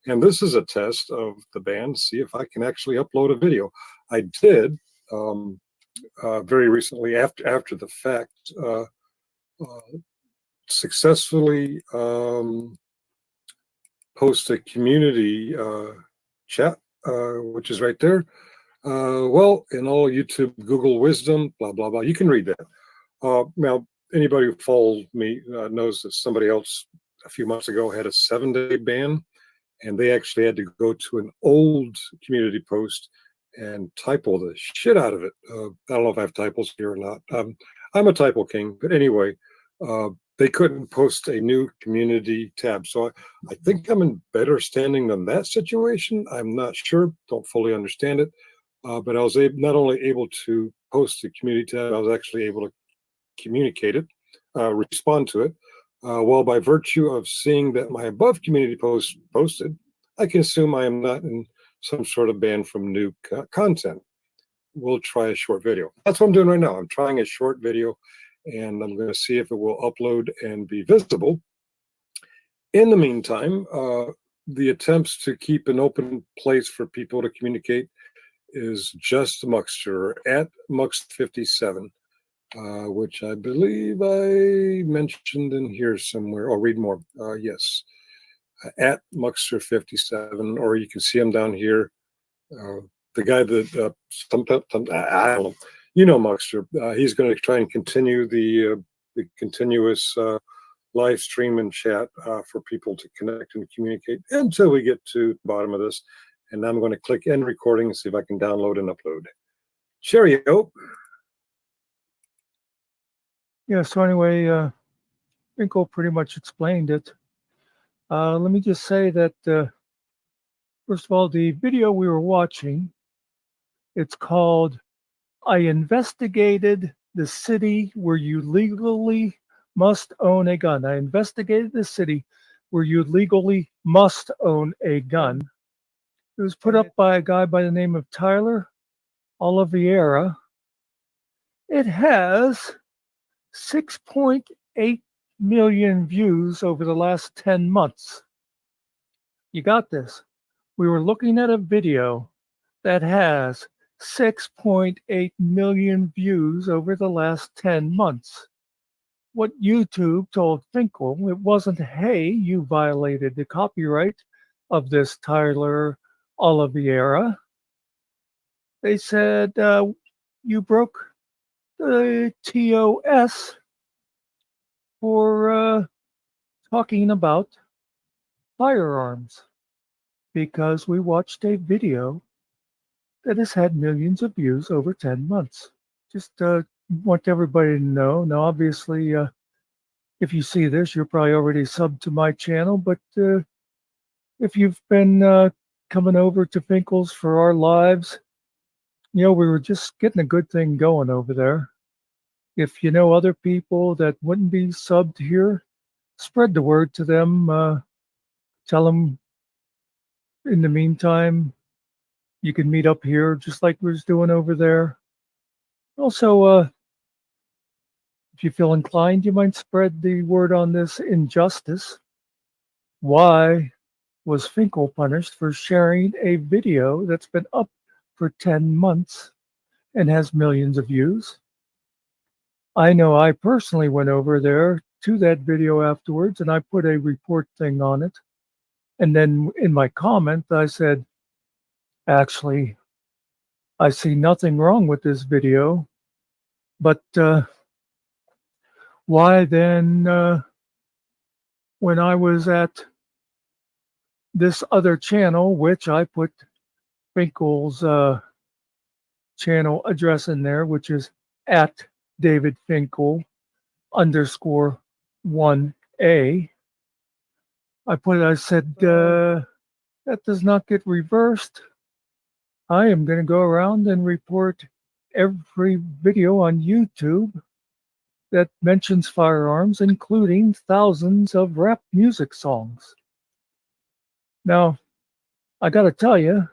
And this is a test of the band to see if I can actually upload a video. I did very recently, after the fact, successfully post a community chat, which is right there. Well, in all YouTube Google wisdom, blah, blah, blah, you can read that. Now, anybody who follows me knows that somebody else a few months ago had a 7-day ban, and they actually had to go to an old community post and typo the shit out of it. I don't know if I have typos here or not. I'm a typo king, but anyway, they couldn't post a new community tab. So I think I'm in better standing than that situation. I'm not sure, don't fully understand it. But I was not only able to post the community tab, I was actually able to communicate it, respond to it. Well, by virtue of seeing that my above community post posted, I can assume I am not in some sort of ban from new content. We'll try a short video. That's what I'm doing right now. I'm trying a short video, and I'm going to see if it will upload and be visible. In the meantime, the attempts to keep an open place for people to communicate is just Muckster at Mux57. Which I believe I mentioned in here somewhere. I'll read more. Yes, at Muckster57, or you can see him down here. The guy that I don't know, Muckster. He's going to try and continue the continuous live stream and chat for people to connect and communicate until we get to the bottom of this. And I'm going to click end recording and see if I can download and upload. Cheerio. Yeah, so anyway, Finkle pretty much explained it. Let me just say that, first of all, the video we were watching, it's called "I Investigated the City Where You Legally Must Own a Gun." I investigated the city where you legally must own a gun. It was put up by a guy by the name of Tyler Oliveira. It has 6.8 million views over the last 10 months. You got this. We were looking at a video that has 6.8 million views over the last 10 months. What YouTube told Finkle, it wasn't, hey, you violated the copyright of this Tyler Oliveira. They said, you broke the TOS for talking about firearms because we watched a video that has had millions of views over 10 months. Just want everybody to know. Now, obviously, if you see this, you're probably already subbed to my channel, but if you've been coming over to Finkle's for our lives, we were just getting a good thing going over there. If you know other people that wouldn't be subbed here, spread the word to them. Tell them in the meantime, you can meet up here just like we was doing over there. Also, if you feel inclined, you might spread the word on this injustice. Why was Finkle punished for sharing a video that's been up for 10 months and has millions of views? I know I personally went over there to that video afterwards and I put a report thing on it. And then in my comment, I said, actually, I see nothing wrong with this video, but why then, when I was at this other channel, which I put Finkle's channel address in there, which is at David Finkle _1A. I said, that does not get reversed. I am going to go around and report every video on YouTube that mentions firearms, including thousands of rap music songs. Now, I got to tell you,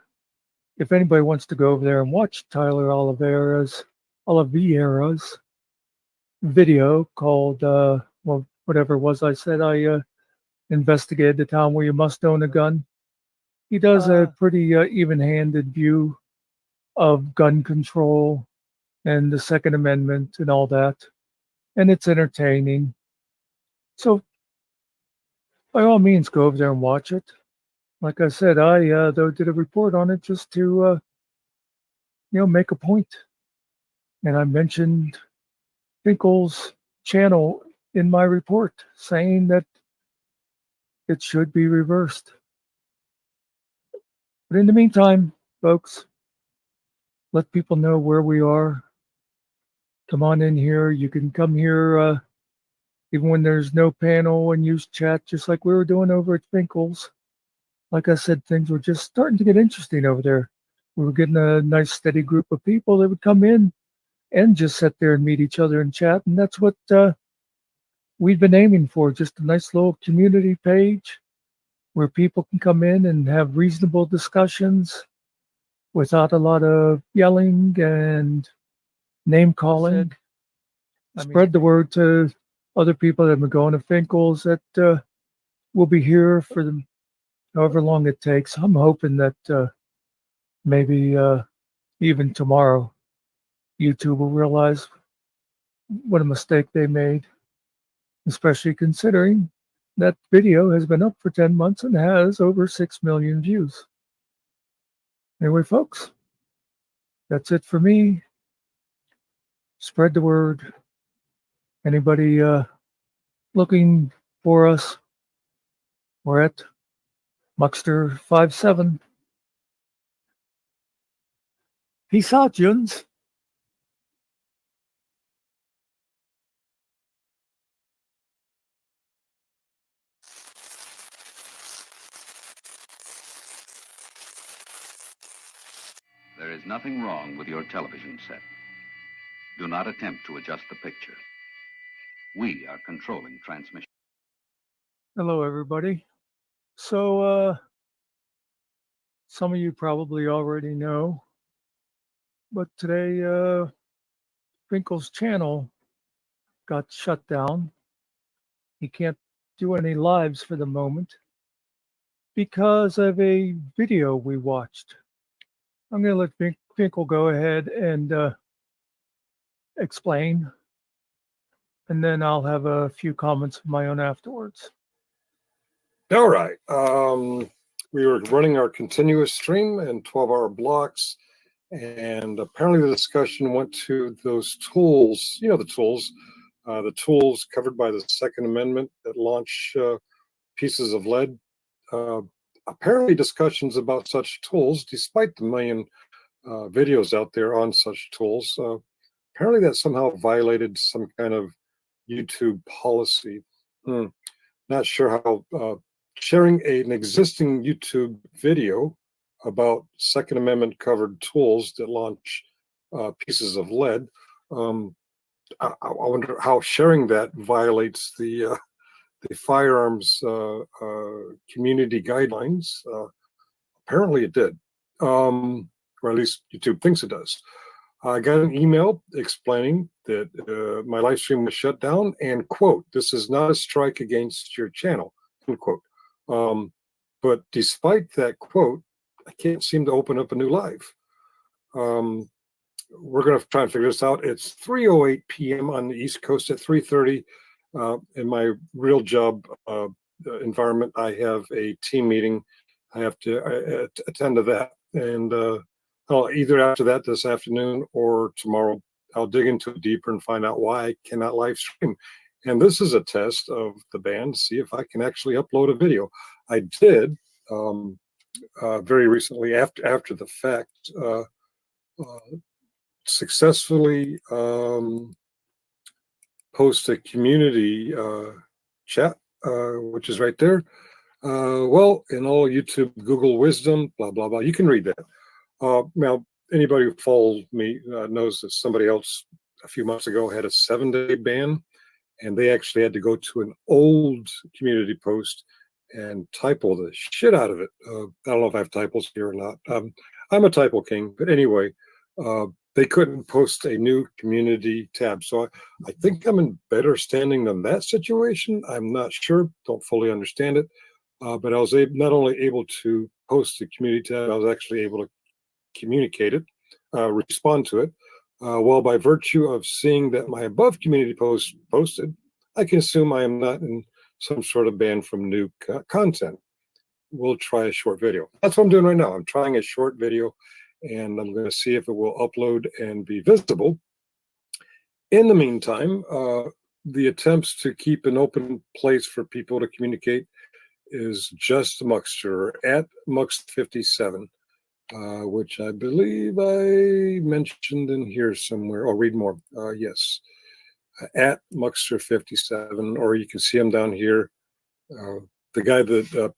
if anybody wants to go over there and watch Tyler Oliveira's video called, whatever it was I said, I investigated the town where you must own a gun. He does a pretty even-handed view of gun control and the Second Amendment and all that. And it's entertaining. So by all means, go over there and watch it. Like I said, I though did a report on it just to make a point. And I mentioned Finkle's channel in my report, saying that it should be reversed. But in the meantime, folks, let people know where we are. Come on in here. You can come here even when there's no panel and use chat, just like we were doing over at Finkle's. Like I said, things were just starting to get interesting over there. We were getting a nice steady group of people that would come in and just sit there and meet each other and chat. And that's what we've been aiming for, just a nice little community page where people can come in and have reasonable discussions without a lot of yelling and name calling. Spread the word to other people that have been going to Finkle's that will be here for them however long it takes. I'm hoping that maybe even tomorrow YouTube will realize what a mistake they made, especially considering that video has been up for 10 months and has over 6 million views. Anyway, folks, that's it for me. Spread the word. Anybody looking for us, we're at Muckster57. Peace out, Juns. There is nothing wrong with your television set. Do not attempt to adjust the picture. We are controlling transmission. Hello, everybody. So, some of you probably already know, but today Finkle's channel got shut down. He can't do any lives for the moment because of a video we watched. I'm going to let Finkle go ahead and explain, and then I'll have a few comments of my own afterwards. All right. We were running our continuous stream in 12-hour blocks, and apparently the discussion went to those tools, you know, the tools covered by the Second Amendment that launch pieces of lead. Apparently discussions about such tools, despite the million videos out there on such tools, apparently that somehow violated some kind of YouTube policy. Not sure how sharing an existing YouTube video about Second Amendment covered tools that launch pieces of lead. I wonder how sharing that violates the firearms community guidelines. Apparently it did, or at least YouTube thinks it does. I got an email explaining that my live stream was shut down and, quote, "This is not a strike against your channel," end quote. But despite that quote, I can't seem to open up a new live. We're going to try and figure this out. It's 3:08 p.m. on the East Coast. At 3:30 in my real job environment, I have a team meeting. I have to attend to that. And either after that this afternoon or tomorrow, I'll dig into it deeper and find out why I cannot live stream. And this is a test of the band to see if I can actually upload a video. I did very recently, after the fact, successfully post a community chat, which is right there. Well, in all YouTube Google wisdom, blah, blah, blah, you can read that. Now, anybody who follows me knows that somebody else a few months ago had a 7-day ban, and they actually had to go to an old community post and typo the shit out of it. I don't know if I have typos here or not. I'm a typo king, but anyway, they couldn't post a new community tab. So I think I'm in better standing than that situation. I'm not sure, don't fully understand it. But I was not only able to post the community tab, I was actually able to communicate it, respond to it. Well, by virtue of seeing that my above community post posted, I can assume I am not in some sort of ban from new content. We'll try a short video. That's what I'm doing right now. I'm trying a short video, and I'm going to see if it will upload and be visible. In the meantime, the attempts to keep an open place for people to communicate is just Muxter at Mux57. Which I believe I mentioned in here somewhere. I'll read more. Yes, at Muxter57, or you can see him down here. The guy that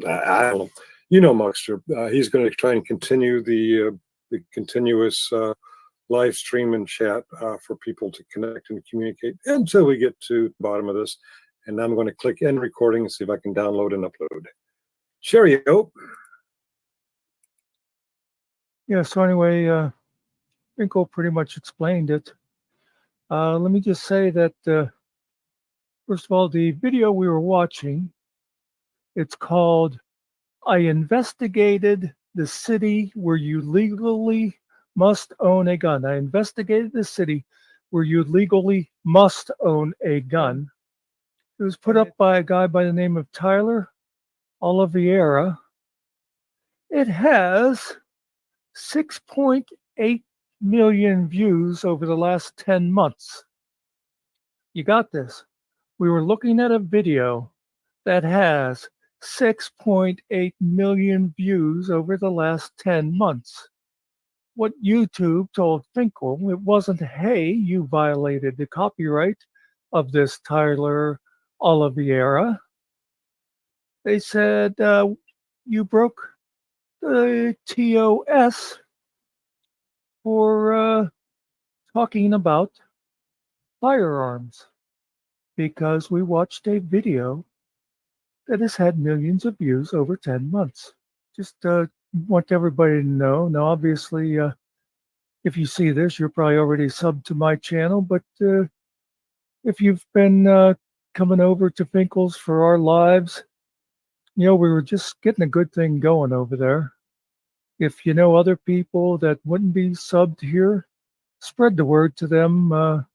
I don't know. You know Muxter. He's going to try and continue the continuous live stream and chat for people to connect and communicate until we get to the bottom of this. And I'm going to click end recording and see if I can download and upload. Cheerio. Yeah, so anyway, Finkle pretty much explained it. Let me just say that, first of all, the video we were watching, it's called "I Investigated the City Where You Legally Must Own a Gun." I investigated the city where you legally must own a gun. It was put up by a guy by the name of Tyler Oliveira. It has 6.8 million views over the last 10 months. You got this. We were looking at a video that has 6.8 million views over the last 10 months. What YouTube told Finkle, it wasn't, "Hey, you violated the copyright of this Tyler Oliveira." They said, "You broke the TOS for talking about firearms because we watched a video that has had millions of views over 10 months." just want everybody to know. Now, obviously, if you see this, you're probably already subbed to my channel, but if you've been coming over to Finkle's for our lives, we were just getting a good thing going over there. If you know other people that wouldn't be subbed here, spread the word to them.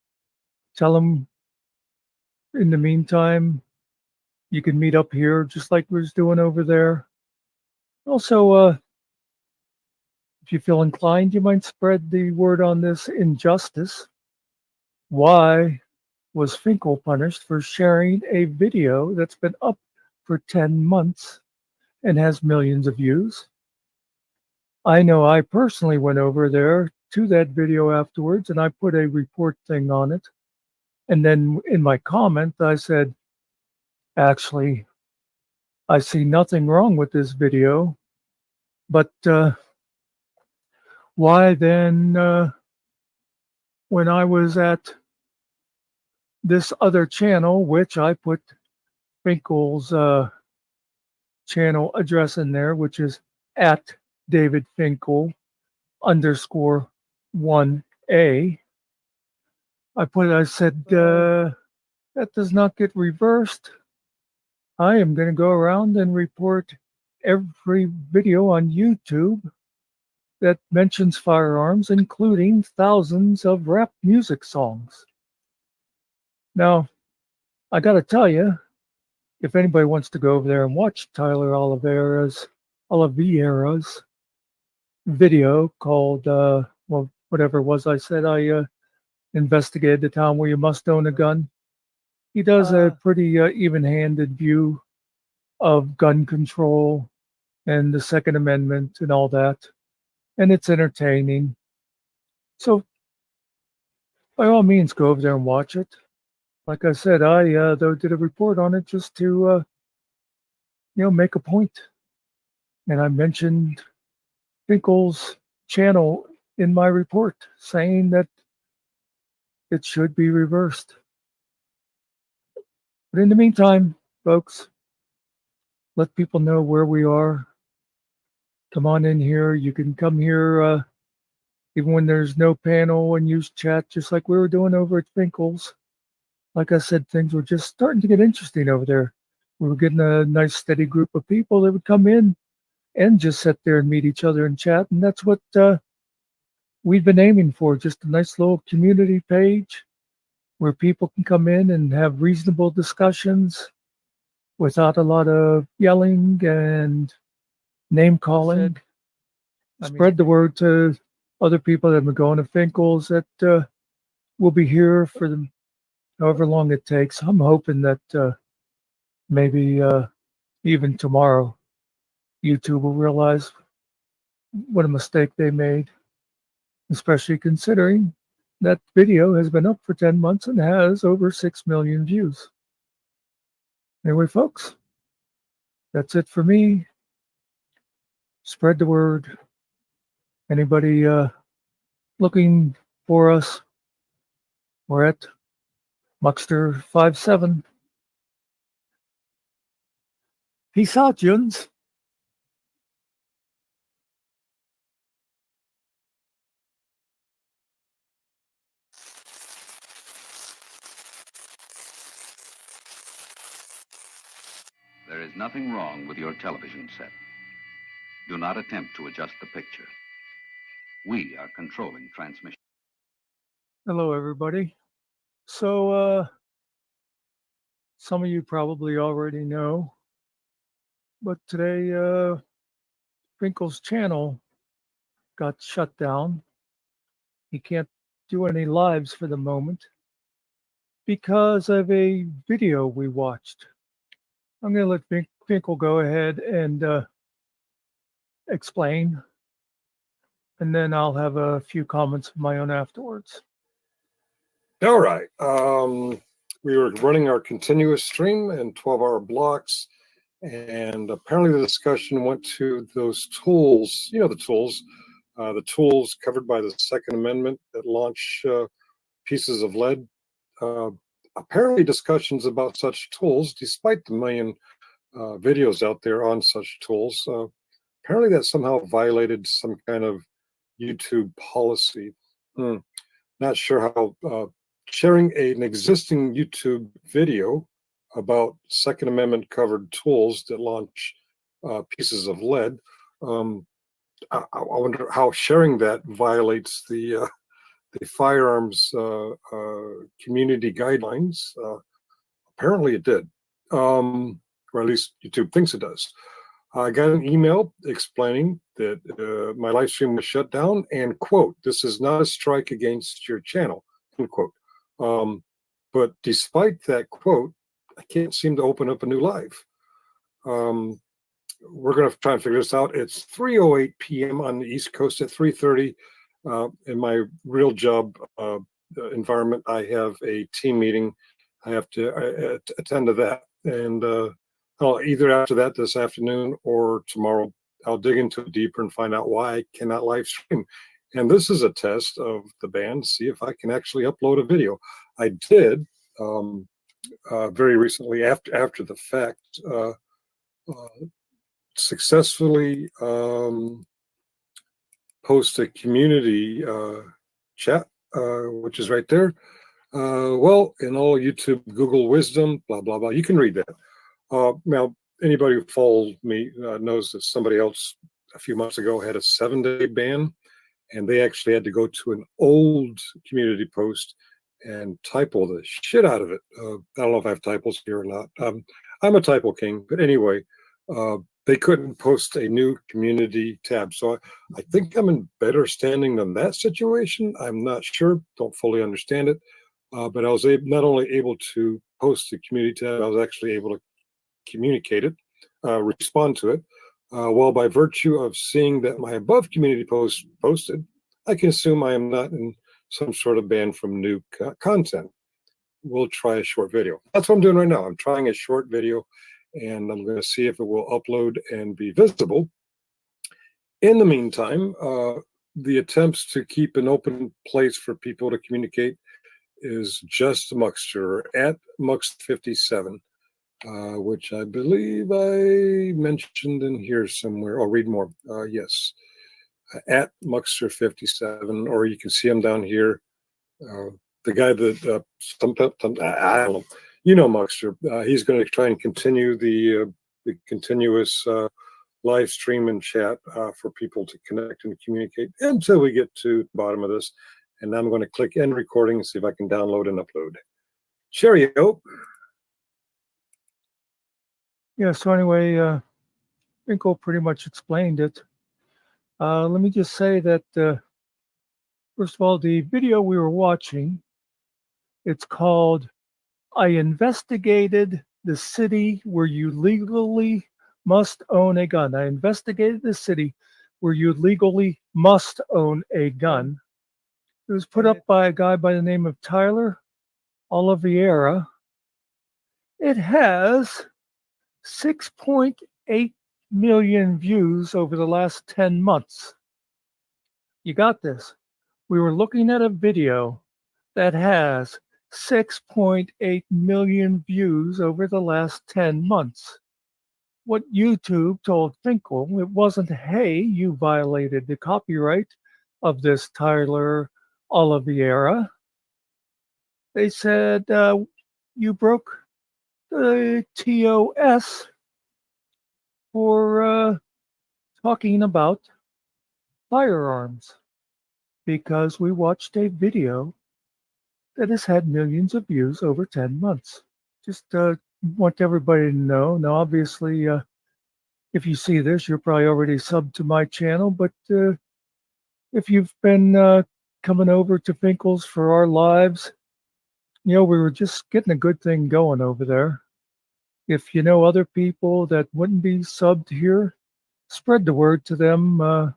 Tell them in the meantime, you can meet up here just like we was doing over there. Also, if you feel inclined, you might spread the word on this injustice. Why was Finkle punished for sharing a video that's been up for 10 months and has millions of views? I know I personally went over there to that video afterwards and I put a report thing on it. And then in my comment, I said, actually, I see nothing wrong with this video, but why then, when I was at this other channel, which I put Finkle's channel address in there, which is at David Finkle _1A. I said, that does not get reversed. I am going to go around and report every video on YouTube that mentions firearms, including thousands of rap music songs. Now, I got to tell you, if anybody wants to go over there and watch Tyler Oliveira's video called, whatever it was I said, I investigated the town where you must own a gun. He does a pretty even-handed view of gun control and the Second Amendment and all that. And it's entertaining. So by all means, go over there and watch it. Like I said, I though did a report on it just to make a point. And I mentioned Finkle's channel in my report, saying that it should be reversed. But in the meantime, folks, let people know where we are. Come on in here. You can come here even when there's no panel and use chat, just like we were doing over at Finkle's. Like I said, things were just starting to get interesting over there. We were getting a nice steady group of people that would come in and just sit there and meet each other and chat. And that's what we've been aiming for, just a nice little community page where people can come in and have reasonable discussions without a lot of yelling and name calling. Spread the word to other people that have been going to Finkle's that will be here for them however long it takes. I'm hoping that maybe even tomorrow YouTube will realize what a mistake they made, especially considering that video has been up for 10 months and has over 6 million views. Anyway, folks, that's it for me. Spread the word. Anybody looking for us, we're at Muckster57. Peace out, Juns. There is nothing wrong with your television set. Do not attempt to adjust the picture. We are controlling transmission. Hello, everybody. So, some of you probably already know, but today, Finkle's channel got shut down. He can't do any lives for the moment because of a video we watched. I'm going to let Finkle go ahead and explain, and then I'll have a few comments of my own afterwards. All right. We were running our continuous stream in 12-hour blocks, and apparently the discussion went to those tools, the tools covered by the Second Amendment that launch pieces of lead. Apparently discussions about such tools, despite the million videos out there on such tools, Apparently, that somehow violated some kind of YouTube policy. Not sure how. Sharing an existing YouTube video about Second Amendment covered tools that launch pieces of lead. I wonder how sharing that violates the firearms community guidelines. Apparently, it did, or at least YouTube thinks it does. I got an email explaining that my live stream was shut down, and quote, "This is not a strike against your channel," unquote. But despite that quote, I can't seem to open up a new live. We're going to try and figure this out. It's 3:08 p.m. on the East Coast. At 3:30, in my real job environment, I have a team meeting. I have to attend to that, and either after that this afternoon or tomorrow, I'll dig into it deeper and find out why I cannot live stream. And this is a test of the band to see if I can actually upload a video. I did very recently, after the fact, successfully post a community chat, which is right there. Well, in all YouTube Google wisdom, blah, blah, blah, you can read that. Now, anybody who follows me knows that somebody else a few months ago had a 7-day ban, and they actually had to go to an old community post and typo the shit out of it. I don't know if I have typos here or not. I'm a typo king, but anyway, they couldn't post a new community tab. So I think I'm in better standing than that situation. I'm not sure, don't fully understand it. But I was not only able to post the community tab, I was actually able to communicate it, respond to it. Well, by virtue of seeing that my above community post posted, I can assume I am not in some sort of ban from new content. We'll try a short video. That's what I'm doing right now. I'm trying a short video, and I'm going to see if it will upload and be visible. In the meantime, the attempts to keep an open place for people to communicate is just Muxter at Mux57, which I believe I mentioned in here somewhere. I'll read more. Yes, at Muxter57, or you can see him down here. The guy that I don't know, you know, Muxter. He's going to try and continue the continuous live stream and chat for people to connect and communicate until we get to the bottom of this. And I'm going to click end recording and see if I can download and upload. Cheerio. Yeah, so anyway, Finkle pretty much explained it. Let me just say that, first of all, the video we were watching, it's called I Investigated the City Where You Legally Must Own a Gun. I investigated the city where you legally must own a gun. It was put up by a guy by the name of Tyler Oliveira. It has 6.8 million views over the last 10 months. You got this. We were looking at a video that has 6.8 million views over the last 10 months. What YouTube told Finkle, it wasn't, hey, you violated the copyright of this Tyler Oliveira. They said, you broke the TOS for talking about firearms, because we watched a video that has had millions of views over 10 months. Just want everybody to know. Now, obviously, if you see this, you're probably already subbed to my channel, but if you've been coming over to Finkle's for our lives, you know, we were just getting a good thing going over there. If you know other people that wouldn't be subbed here, spread the word to them.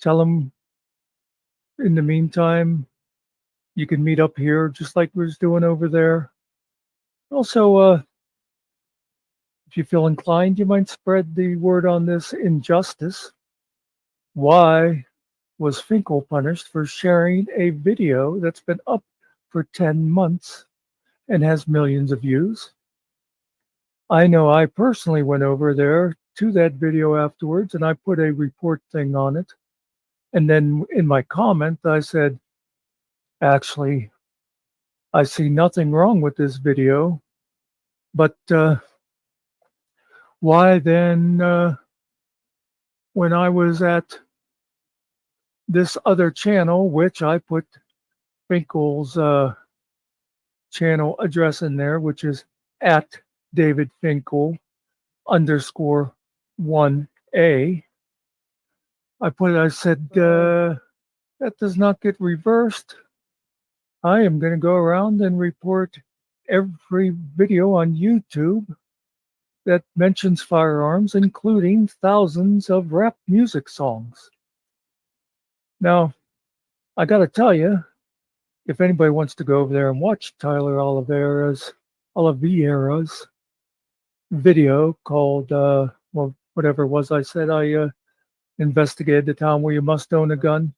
Tell them in the meantime, you can meet up here just like we was doing over there. Also, if you feel inclined, you might spread the word on this injustice. Why was Finkle punished for sharing a video that's been up for 10 months and has millions of views? I know I personally went over there to that video afterwards, and I put a report thing on it. And then in my comment, I said, actually, I see nothing wrong with this video, but why then, when I was at this other channel, which I put Finkle's channel address in there, which is at David Finkle _1A. I said, that does not get reversed. I am going to go around and report every video on YouTube that mentions firearms, including thousands of rap music songs. Now, I got to tell you, if anybody wants to go over there and watch Tyler Oliveira's video called, well, whatever it was I said, I investigated the town where you must own a gun.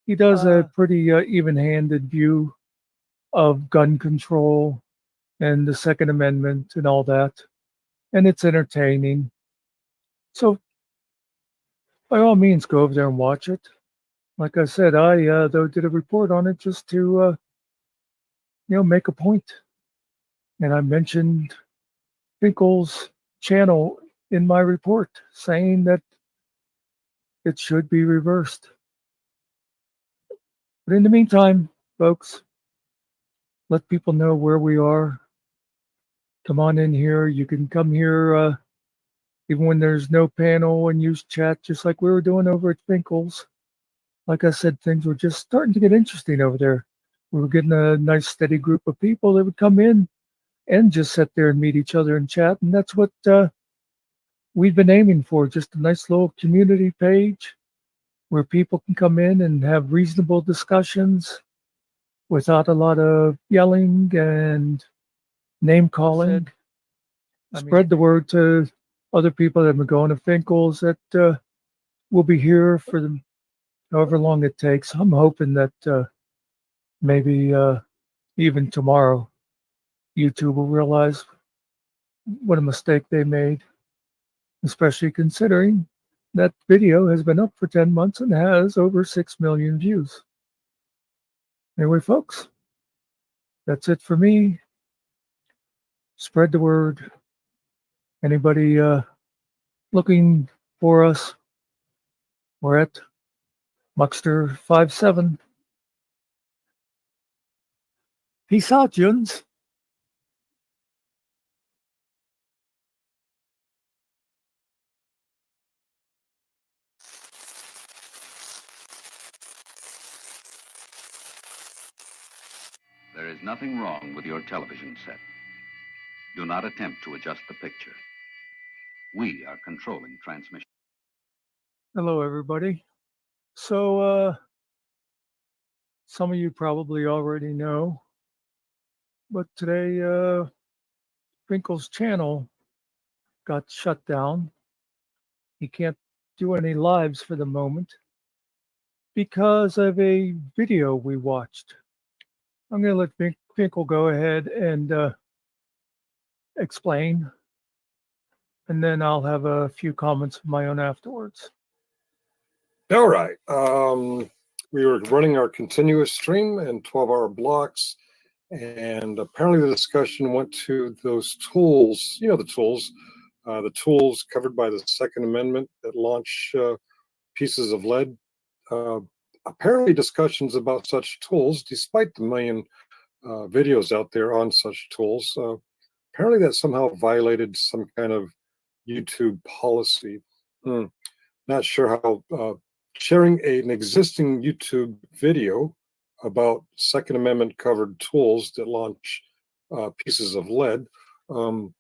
He does a pretty even-handed view of gun control and the Second Amendment and all that. And it's entertaining. So by all means, go over there and watch it. Like I said, I though did a report on it just to make a point. And I mentioned Finkle's channel in my report, saying that it should be reversed. But in the meantime, folks, let people know where we are. Come on in here. You can come here even when there's no panel and use chat, just like we were doing over at Finkle's. Like I said, things were just starting to get interesting over there. We were getting a nice steady group of people that would come in and just sit there and meet each other and chat. And that's what we've been aiming for, just a nice little community page where people can come in and have reasonable discussions without a lot of yelling and name calling. Spread the word to other people that have been going to Finkle's that will be here for however long it takes. I'm hoping that maybe even tomorrow, YouTube will realize what a mistake they made, especially considering that video has been up for 10 months and has over 6 million views. Anyway, folks, that's it for me. Spread the word. Anybody looking for us, we're at Muckster57. Peace out, Juns. There is nothing wrong with your television set. Do not attempt to adjust the picture. We are controlling transmission. Hello, everybody. So, some of you probably already know, but today, Finkle's channel got shut down. He can't do any lives for the moment because of a video we watched. I'm going to let Finkle go ahead and explain, and then I'll have a few comments of my own afterwards. All right. We were running our continuous stream in 12-hour blocks, and apparently the discussion went to those tools, the tools covered by the Second Amendment that launch pieces of lead. Apparently discussions about such tools, despite the million videos out there on such tools, apparently that somehow violated some kind of YouTube policy. Not sure how sharing an existing YouTube video about Second Amendment covered tools that launch pieces of lead. I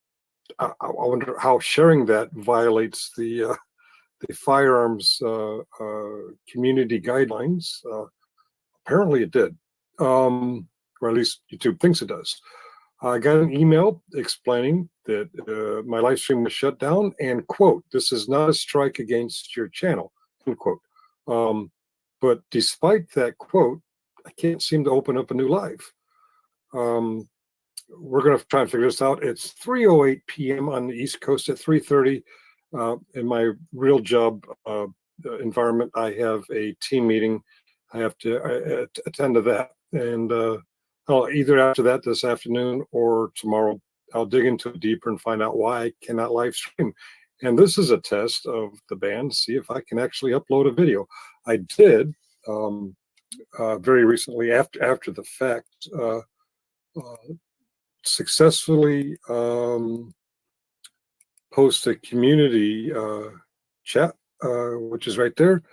wonder how sharing that violates the firearms community guidelines. Apparently it did, or at least YouTube thinks it does. I got an email explaining that my live stream was shut down and, quote, "This is not a strike against your channel," end quote. But despite that quote, I can't seem to open up a new live. We're going to try and figure this out. It's 3:08 p.m. on the East Coast at 3:30 In my real job environment, I have a team meeting. I have to attend to that, and I'll either after that this afternoon or tomorrow I'll dig into it deeper and find out why I cannot live stream. And this is a test of the band to see if I can actually upload a video. I did very recently, after the fact, successfully post a community chat, which is right there.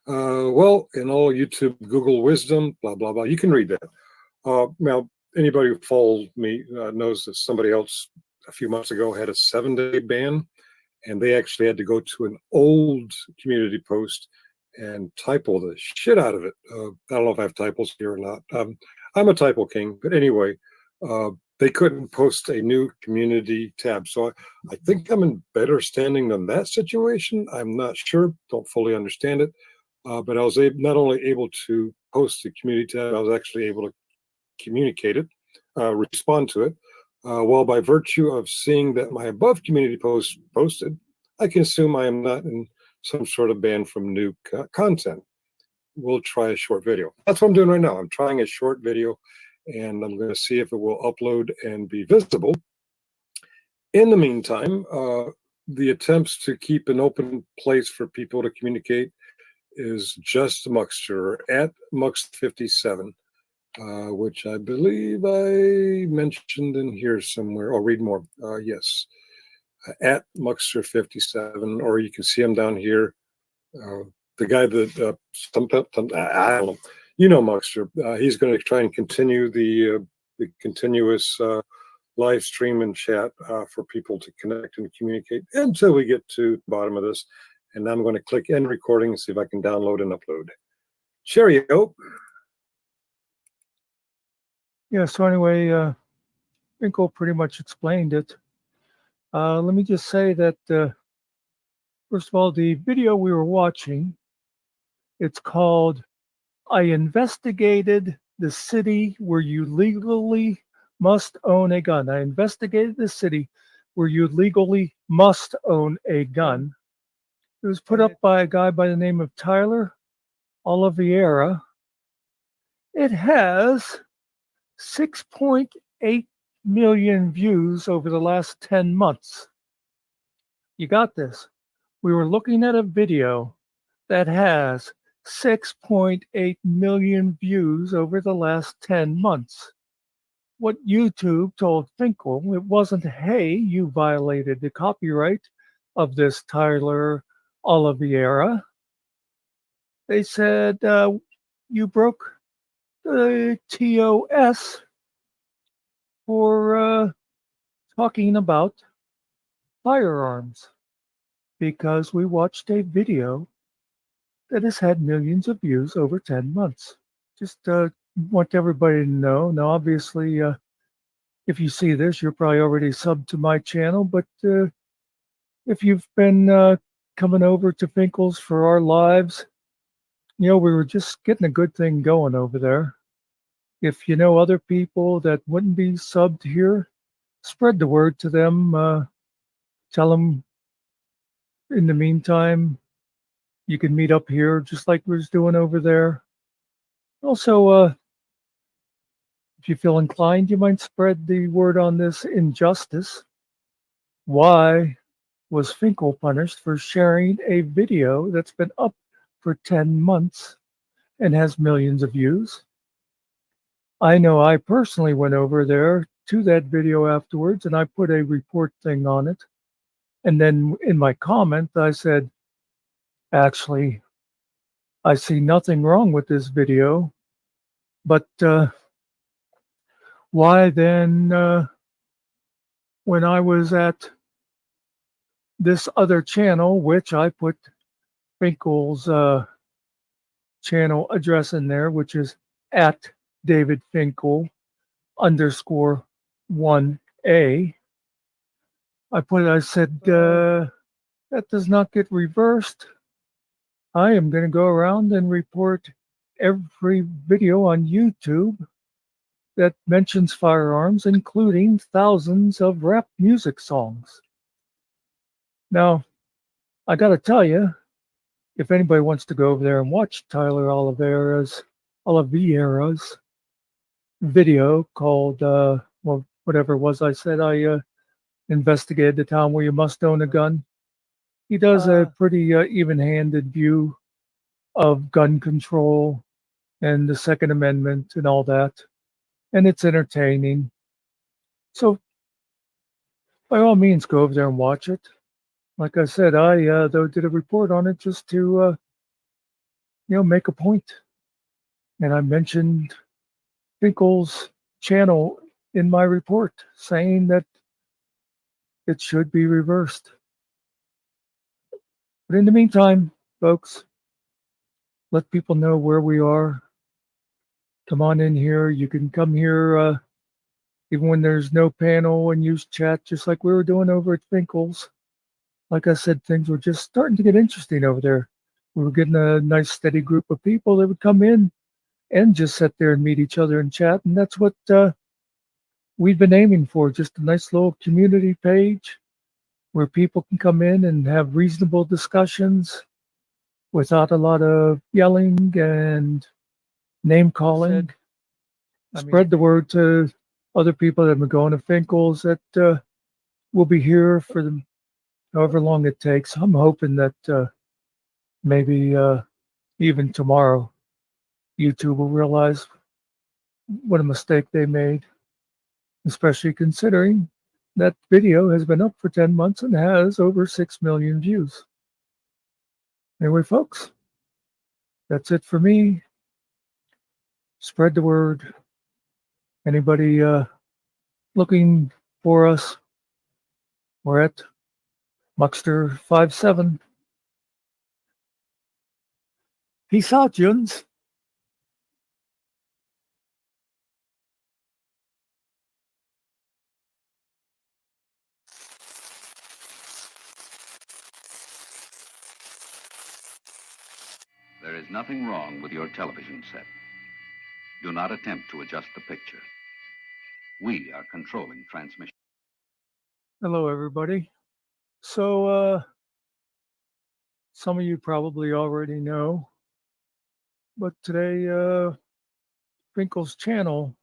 Well, in all YouTube, Google wisdom, blah, blah, blah. You can read that. Now, anybody who follows me knows that somebody else a few months ago had a 7-day ban, and they actually had to go to an old community post and typo the shit out of it. I don't know if I have typos here or not. I'm a typo king, but anyway, they couldn't post a new community tab. So I think I'm in better standing than that situation. I'm not sure, don't fully understand it. But I was not only able to post the community tab, I was actually able to communicate it, respond to it. Well, by virtue of seeing that my above community post posted, I can assume I am not in some sort of ban from new content. We'll try a short video. That's what I'm doing right now. I'm trying a short video, and I'm going to see if it will upload and be visible. In the meantime, the attempts to keep an open place for people to communicate is just Muxter at Mux57, which I believe I mentioned in here somewhere. I'll read more. Yes, at Muxter57, or you can see him down here. The guy that I don't know, you know, Muxter. He's going to try and continue the continuous live stream and chat for people to connect and communicate until we get to the bottom of this. And I'm going to click end recording and see if I can download and upload. Cheerio. Yeah, so anyway, Finkle pretty much explained it. Let me just say that, first of all, the video we were watching, it's called I Investigated the City Where You Legally Must Own a Gun. I investigated the city where you legally must own a gun. It was put up by a guy by the name of Tyler Oliveira. It has 6.8 million views over the last 10 months. You got this. We were looking at a video that has 6.8 million views over the last 10 months. What YouTube told Finkle, it wasn't, hey, you violated the copyright of this Tyler Oliveira. They said, you broke the TOS for talking about firearms, because we watched a video that has had millions of views over 10 months. Just want everybody to know. Now, obviously, if you see this, you're probably already subbed to my channel, but if you've been coming over to Finkle's for our lives, you know, we were just getting a good thing going over there. If you know other people that wouldn't be subbed here, spread the word to them. Tell them in the meantime, you can meet up here just like we was doing over there. Also, if you feel inclined, you might spread the word on this injustice. Why was Finkle punished for sharing a video that's been up for 10 months and has millions of views? I know I personally went over there to that video afterwards and I put a report thing on it. And then in my comment, I said, actually, I see nothing wrong with this video, but why then, when I was at this other channel, which I put Finkle's channel address in there, which is at David Finkle _1A. I said, that does not get reversed. I am going to go around and report every video on YouTube that mentions firearms, including thousands of rap music songs. Now, I got to tell you, if anybody wants to go over there and watch Tyler Oliveira's video called, well, whatever it was I said, I investigated the town where you must own a gun. He does a pretty even-handed view of gun control and the Second Amendment and all that, and it's entertaining. So, by all means, go over there and watch it. Like I said, I though did a report on it just to make a point, and I mentioned Finkle's channel in my report, saying that it should be reversed. But in the meantime, folks, let people know where we are. Come on in here. You can come here even when there's no panel and use chat, just like we were doing over at Finkle's. Like I said, things were just starting to get interesting over there. We were getting a nice steady group of people that would come in and just sit there and meet each other and chat. And that's what we've been aiming for, just a nice little community page where people can come in and have reasonable discussions without a lot of yelling and name calling. Spread the word to other people that have been going to Finkle's that will be here for them however long it takes. I'm hoping that maybe even tomorrow YouTube will realize what a mistake they made, especially considering that video has been up for 10 months and has over 6 million views. Anyway, folks, that's it for me. Spread the word. Anybody looking for us, we're at Muckster57. Peace out, Juns. There is nothing wrong with your television set. Do not attempt to adjust the picture. We are controlling transmission. Hello, everybody. So, some of you probably already know, but today, Finkle's channel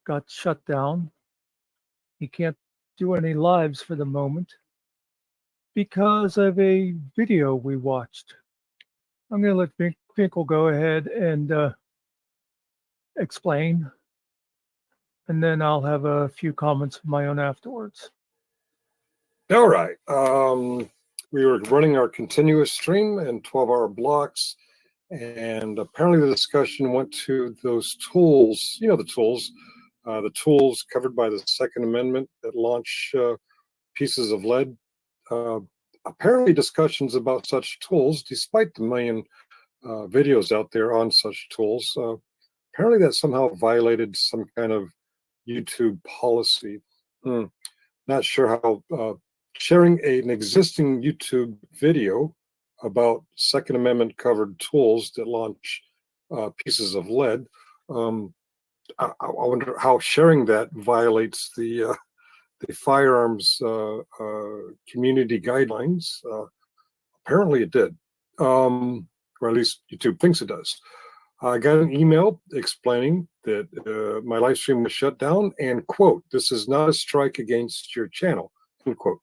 got shut down. He can't do any lives for the moment because of a video we watched. I'm going to let Finkle go ahead and explain, and then I'll have a few comments of my own afterwards. All right. We were running our continuous stream in 12-hour blocks, and apparently the discussion went to those tools, the tools covered by the Second Amendment that launch pieces of lead. Apparently discussions about such tools, despite the million videos out there on such tools, apparently that somehow violated some kind of YouTube policy. Not sure how sharing an existing YouTube video about Second Amendment covered tools that launch pieces of lead. I wonder how sharing that violates the firearms community guidelines. Apparently it did, or at least YouTube thinks it does. I got an email explaining that my live stream was shut down and, quote, "This is not a strike against your channel," unquote.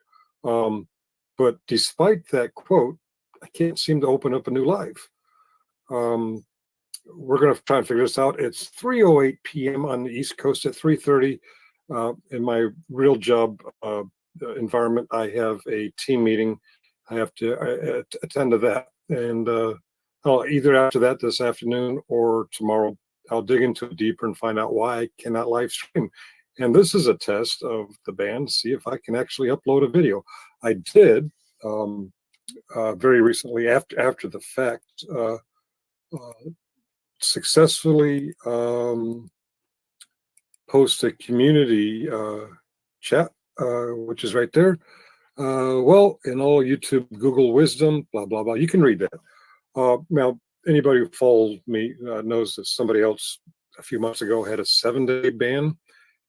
But despite that quote, I can't seem to open up a new live. We're going to try and figure this out. It's 3:08 p.m. on the East Coast. At 3:30 in my real job environment, I have a team meeting. I have to attend to that. And either after that this afternoon or tomorrow, I'll dig into it deeper and find out why I cannot live stream. And this is a test of the band to see if I can actually upload a video. I did very recently, after the fact, successfully post a community chat, which is right there. Well, in all YouTube Google wisdom, blah, blah, blah. You can read that. Now, anybody who follows me knows that somebody else a few months ago had a 7-day ban,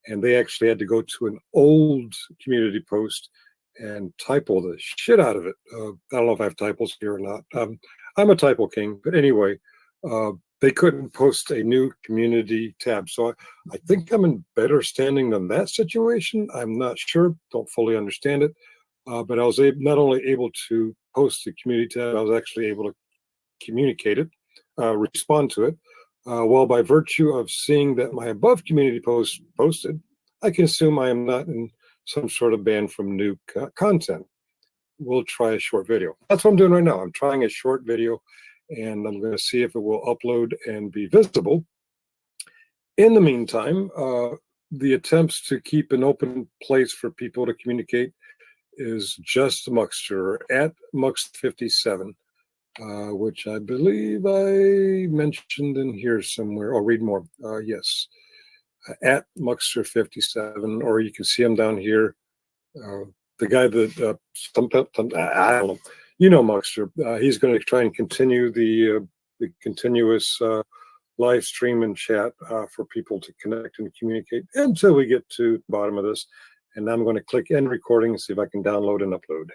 and they actually had to go to an old community post and typo the shit out of it. I don't know if I have typos here or not. I'm a typo king, but anyway, they couldn't post a new community tab. So I think I'm in better standing than that situation. I'm not sure, don't fully understand it. But I was not only able to post the community tab, I was actually able to communicate it, respond to it. Well, by virtue of seeing that my above community post posted, I can assume I am not in some sort of ban from new content. We'll try a short video. That's what I'm doing right now. I'm trying a short video, and I'm going to see if it will upload and be visible. In the meantime, the attempts to keep an open place for people to communicate is just Muxter at Mux57, which I believe I mentioned in here somewhere. I'll read more. Yes, at Muxter57, or you can see him down here. The guy that I don't know, you know, Muxter. He's going to try and continue the continuous live stream and chat for people to connect and communicate until we get to the bottom of this. And I'm going to click end recording and see if I can download and upload.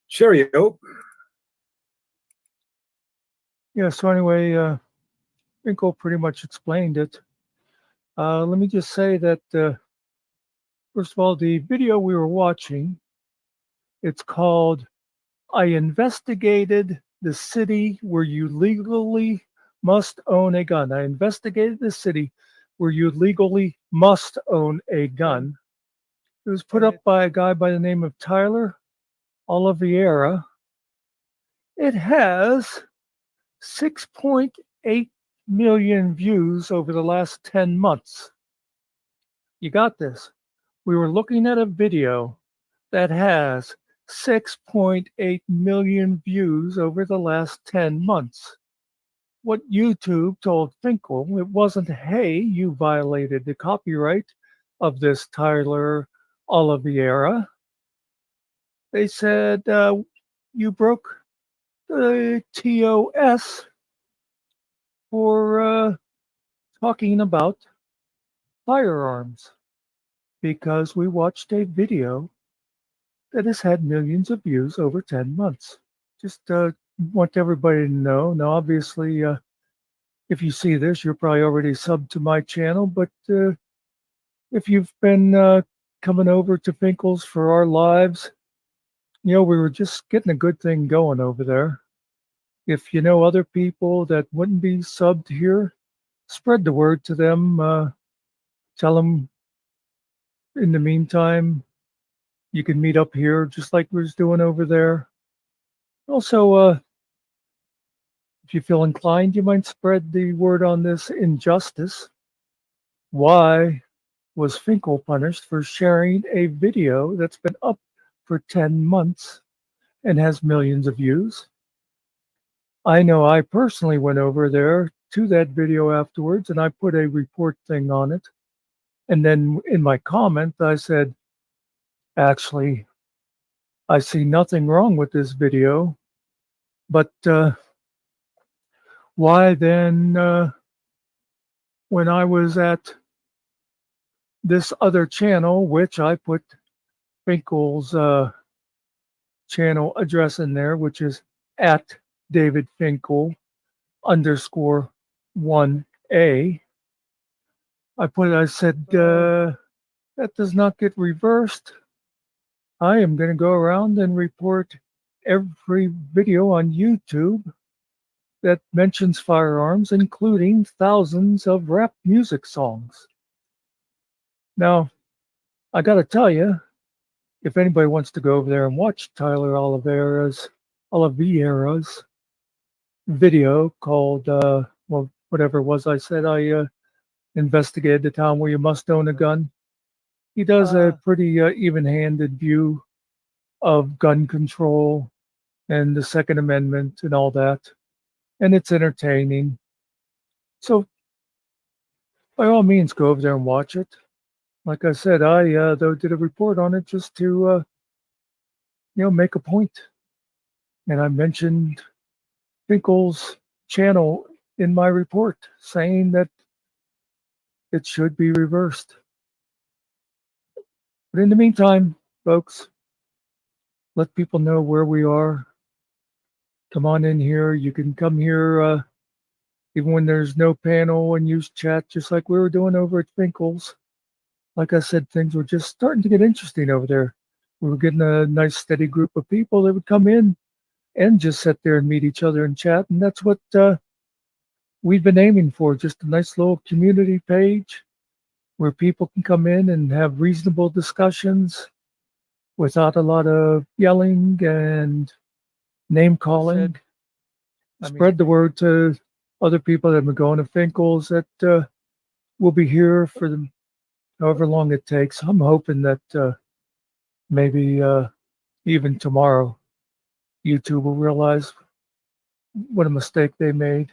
Cheerio. Yeah, so anyway, Finkle pretty much explained it. Let me just say that, first of all, the video we were watching, it's called I Investigated the City Where You Legally Must Own a Gun. I investigated the city where you legally must own a gun. It was put up by a guy by the name of Tyler Oliveira. It has 6.8 million views over the last 10 months. You got this. We were looking at a video that has 6.8 million views over the last 10 months. What YouTube told Finkle, it wasn't, hey, you violated the copyright of this Tyler Oliveira. They said, you broke the TOS for talking about firearms, because we watched a video that has had millions of views over 10 months. Just want everybody to know. Now, obviously, if you see this, you're probably already subbed to my channel, but if you've been coming over to Finkle's for our lives, you know, we were just getting a good thing going over there. If you know other people that wouldn't be subbed here, spread the word to them. Tell them in the meantime, you can meet up here just like we was doing over there. Also, if you feel inclined, you might spread the word on this injustice. Why was Finkle punished for sharing a video that's been up for 10 months and has millions of views? I know I personally went over there to that video afterwards and I put a report thing on it. And then in my comment, I said, actually, I see nothing wrong with this video, but why then, when I was at this other channel, which I put Finkle's channel address in there, which is at David Finkle _1A. I said, that does not get reversed. I am going to go around and report every video on YouTube that mentions firearms, including thousands of rap music songs. Now, I got to tell you, if anybody wants to go over there and watch Tyler Oliveira's video called, well, whatever it was I said, I investigated the town where you must own a gun. He does a pretty even-handed view of gun control and the Second Amendment and all that. And it's entertaining. So by all means, go over there and watch it. Like I said, I though did a report on it just to make a point. And I mentioned Finkle's channel in my report, saying that it should be reversed. But in the meantime, folks, let people know where we are. Come on in here. You can come here even when there's no panel and use chat, just like we were doing over at Finkle's. Like I said, things were just starting to get interesting over there. We were getting a nice steady group of people that would come in and just sit there and meet each other and chat. And that's what we've been aiming for, just a nice little community page where people can come in and have reasonable discussions without a lot of yelling and name calling. Spread the word to other people that have been going to Finkle's that will be here for however long it takes. I'm hoping that maybe even tomorrow, YouTube will realize what a mistake they made,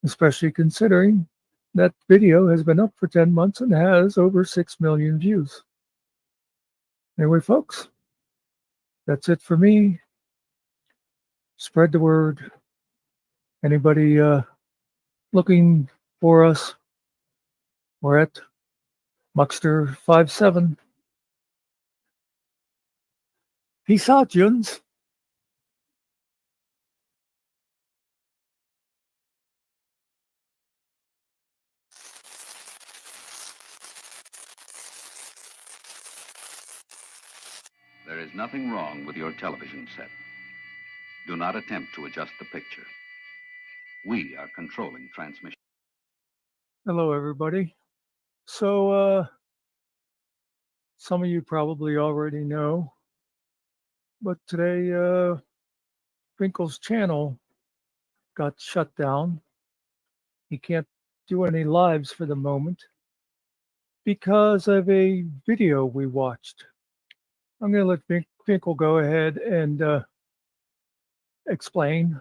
especially considering that video has been up for 10 months and has over 6 million views. Anyway, folks, that's it for me. Spread the word. Anybody looking for us, we're at Muckster57. Peace out, Juns. There is nothing wrong with your television set. Do not attempt to adjust the picture. We are controlling transmission. Hello, everybody. So, some of you probably already know, but today, Finkle's channel got shut down. He can't do any lives for the moment because of a video we watched. I'm going to let Finkle go ahead and explain,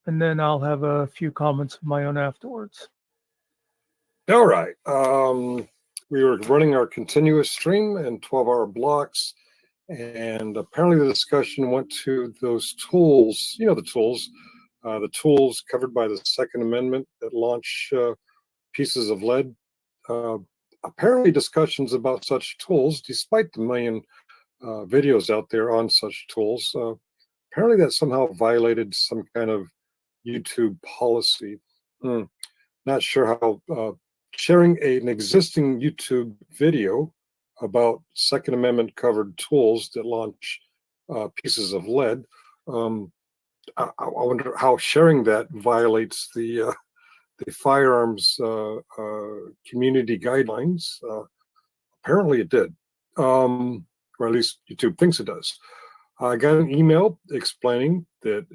and then I'll have a few comments of my own afterwards. All right. We were running our continuous stream in 12-hour blocks, and apparently the discussion went to those tools, the tools covered by the Second Amendment that launch pieces of lead. Apparently discussions about such tools, despite the million videos out there on such tools, apparently that somehow violated some kind of YouTube policy. Not sure how sharing an existing YouTube video about Second Amendment covered tools that launch pieces of lead. I wonder how sharing that violates the firearms community guidelines. Apparently it did, or at least YouTube thinks it does. I got an email explaining that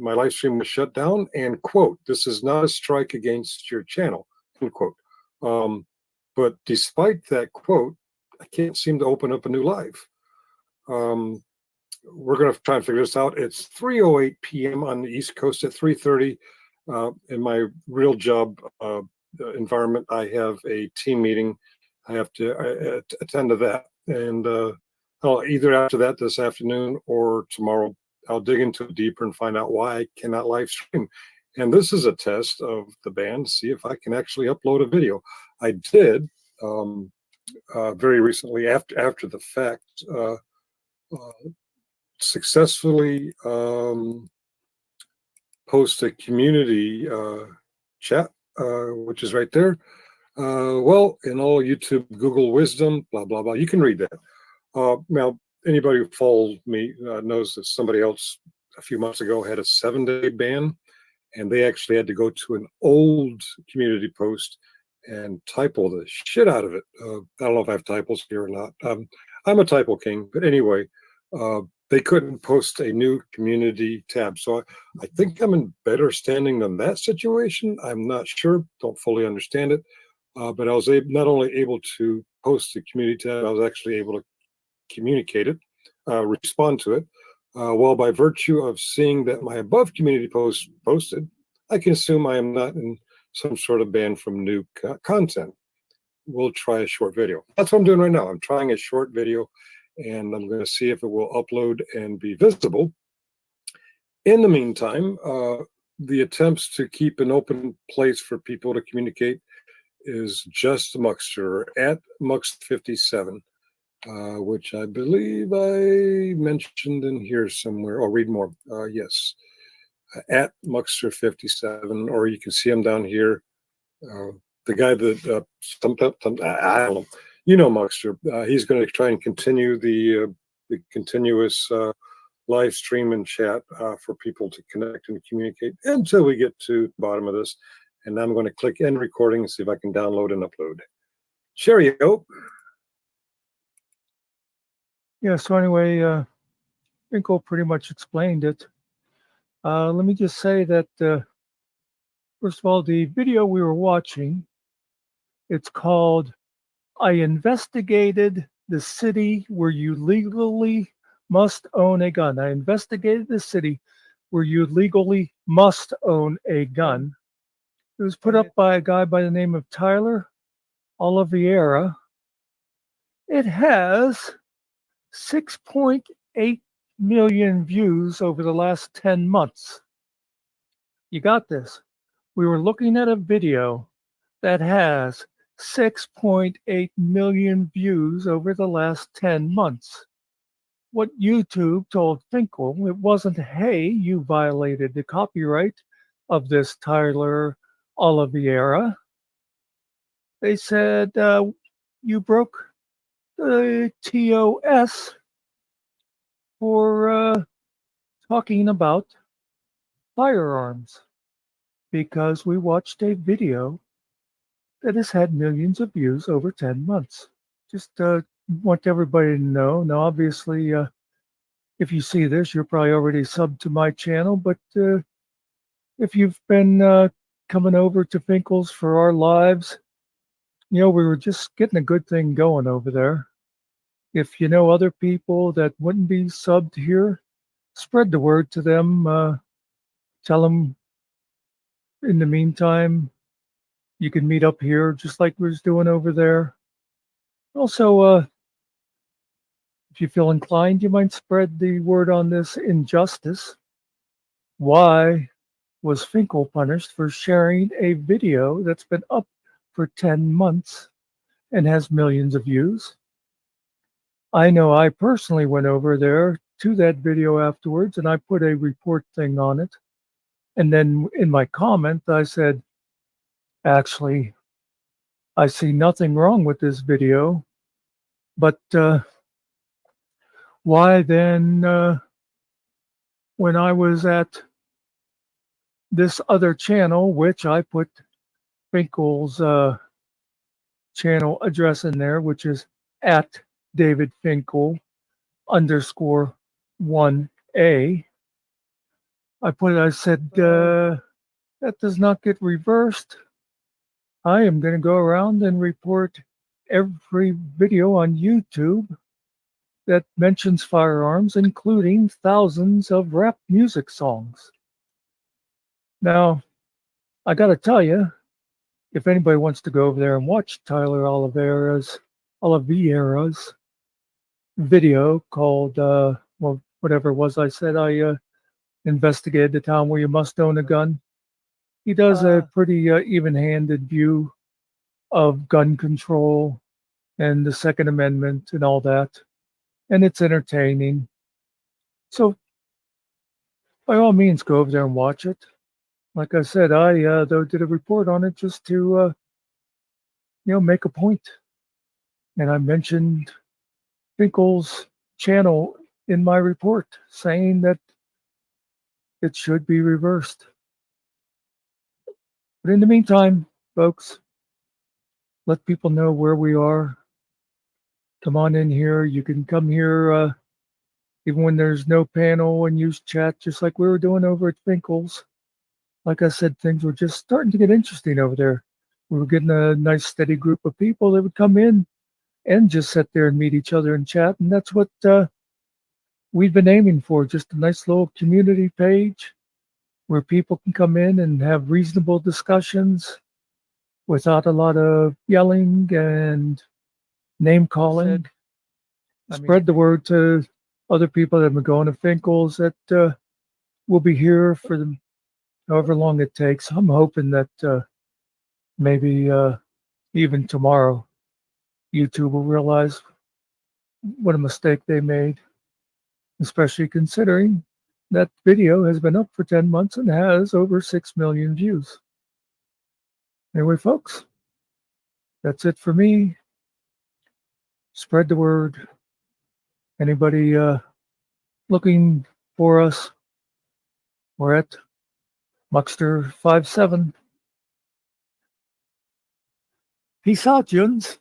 my live stream was shut down and, quote, "This is not a strike against your channel," end quote. But despite that quote, I can't seem to open up a new live. We're going to try and figure this out. It's 3:08 p.m. on the East Coast at 3:30. In my real job environment, I have a team meeting. I have to attend to that. And either after that this afternoon or tomorrow, I'll dig into it deeper and find out why I cannot live stream. And this is a test of the band to see if I can actually upload a video. I did very recently, after the fact, successfully post a community chat, which is right there. Well, in all YouTube Google wisdom, blah, blah, blah, you can read that. Now, anybody who follows me knows that somebody else a few months ago had a 7-day ban, and they actually had to go to an old community post and typo the shit out of it. I don't know if I have typos here or not. I'm a typo king, but anyway, they couldn't post a new community tab. So I think I'm in better standing than that situation. I'm not sure, don't fully understand it. But I was not only able to post the community tab, I was actually able to communicate it, respond to it. Well, by virtue of seeing that my above community post posted, I can assume I am not in some sort of ban from new content. We'll try a short video. That's what I'm doing right now. I'm trying a short video, and I'm going to see if it will upload and be visible. In the meantime, the attempts to keep an open place for people to communicate is just Muckster at Mux57. which I believe I mentioned in here somewhere. I'll read more. Yes, at Muckster57, or you can see him down here. The guy that I don't know, you know, Muckster. He's going to try and continue the continuous live stream and chat for people to connect and communicate until we get to the bottom of this. And I'm going to click end recording and see if I can download and upload. Cheerio. Yeah, so anyway, Finkle pretty much explained it. Let me just say that, first of all, the video we were watching, it's called I Investigated the City Where You Legally Must Own a Gun. I investigated the city where you legally must own a gun. It was put up by a guy by the name of Tyler Oliveira. It has 6.8 million views over the last 10 months. You got this. We were looking at a video that has 6.8 million views over the last 10 months. What YouTube told Finkle, it wasn't, hey, you violated the copyright of this Tyler Oliveira. They said, you broke the TOS for talking about firearms because we watched a video that has had millions of views over 10 months. Just want everybody to know. Now, obviously, if you see this, you're probably already subbed to my channel, but if you've been coming over to Finkle's for our lives, you know, we were just getting a good thing going over there. If you know other people that wouldn't be subbed here, spread the word to them. Tell them in the meantime, you can meet up here just like we was doing over there. Also, if you feel inclined, you might spread the word on this injustice. Why was Finkle punished for sharing a video that's been up for 10 months and has millions of views? I know I personally went over there to that video afterwards and I put a report thing on it. And then in my comment, I said, actually, I see nothing wrong with this video, but why then, when I was at this other channel, which I put Finkle's channel address in there, which is at David Finkle _1A. I said, that does not get reversed. I am going to go around and report every video on YouTube that mentions firearms, including thousands of rap music songs. Now, I got to tell you, if anybody wants to go over there and watch Tyler Oliveira's video called, well, whatever it was, I said I investigated the town where you must own a gun. He does a pretty even-handed view of gun control and the Second Amendment and all that, and it's entertaining. So, by all means, go over there and watch it. Like I said, I though did a report on it just to, make a point. And I mentioned Finkle's channel in my report, saying that it should be reversed. But in the meantime, folks, let people know where we are. Come on in here. You can come here even when there's no panel and use chat, just like we were doing over at Finkle's. Like I said, things were just starting to get interesting over there. We were getting a nice steady group of people that would come in and just sit there and meet each other and chat. And that's what we've been aiming for, just a nice little community page where people can come in and have reasonable discussions without a lot of yelling and name calling. Spread the word to other people that have been going to Finkle's that will be here for the however long it takes. I'm hoping that maybe even tomorrow YouTube will realize what a mistake they made, especially considering that video has been up for 10 months and has over 6 million views. Anyway, folks, that's it for me. Spread the word. Anybody looking for us, we're at Muckster57. Peace out, Juns.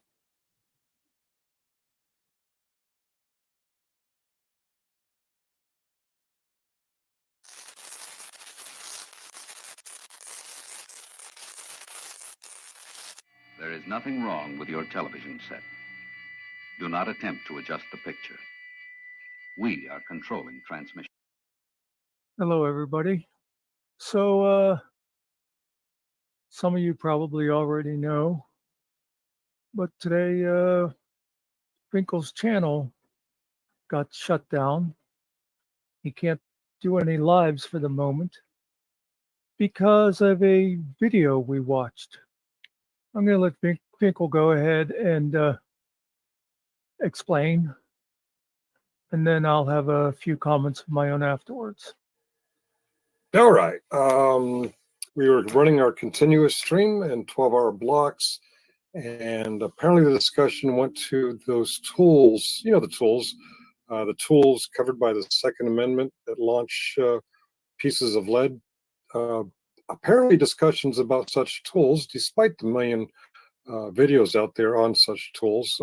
There is nothing wrong with your television set. Do not attempt to adjust the picture. We are controlling transmission. Hello, everybody. So, some of you probably already know, but today, Finkle's channel got shut down. He can't do any lives for the moment because of a video we watched. I'm going to let Finkle go ahead and explain, and then I'll have a few comments of my own afterwards. All right. We were running our continuous stream in 12-hour blocks, and apparently the discussion went to those tools, the tools covered by the Second Amendment that launch pieces of lead. Apparently discussions about such tools, despite the million videos out there on such tools,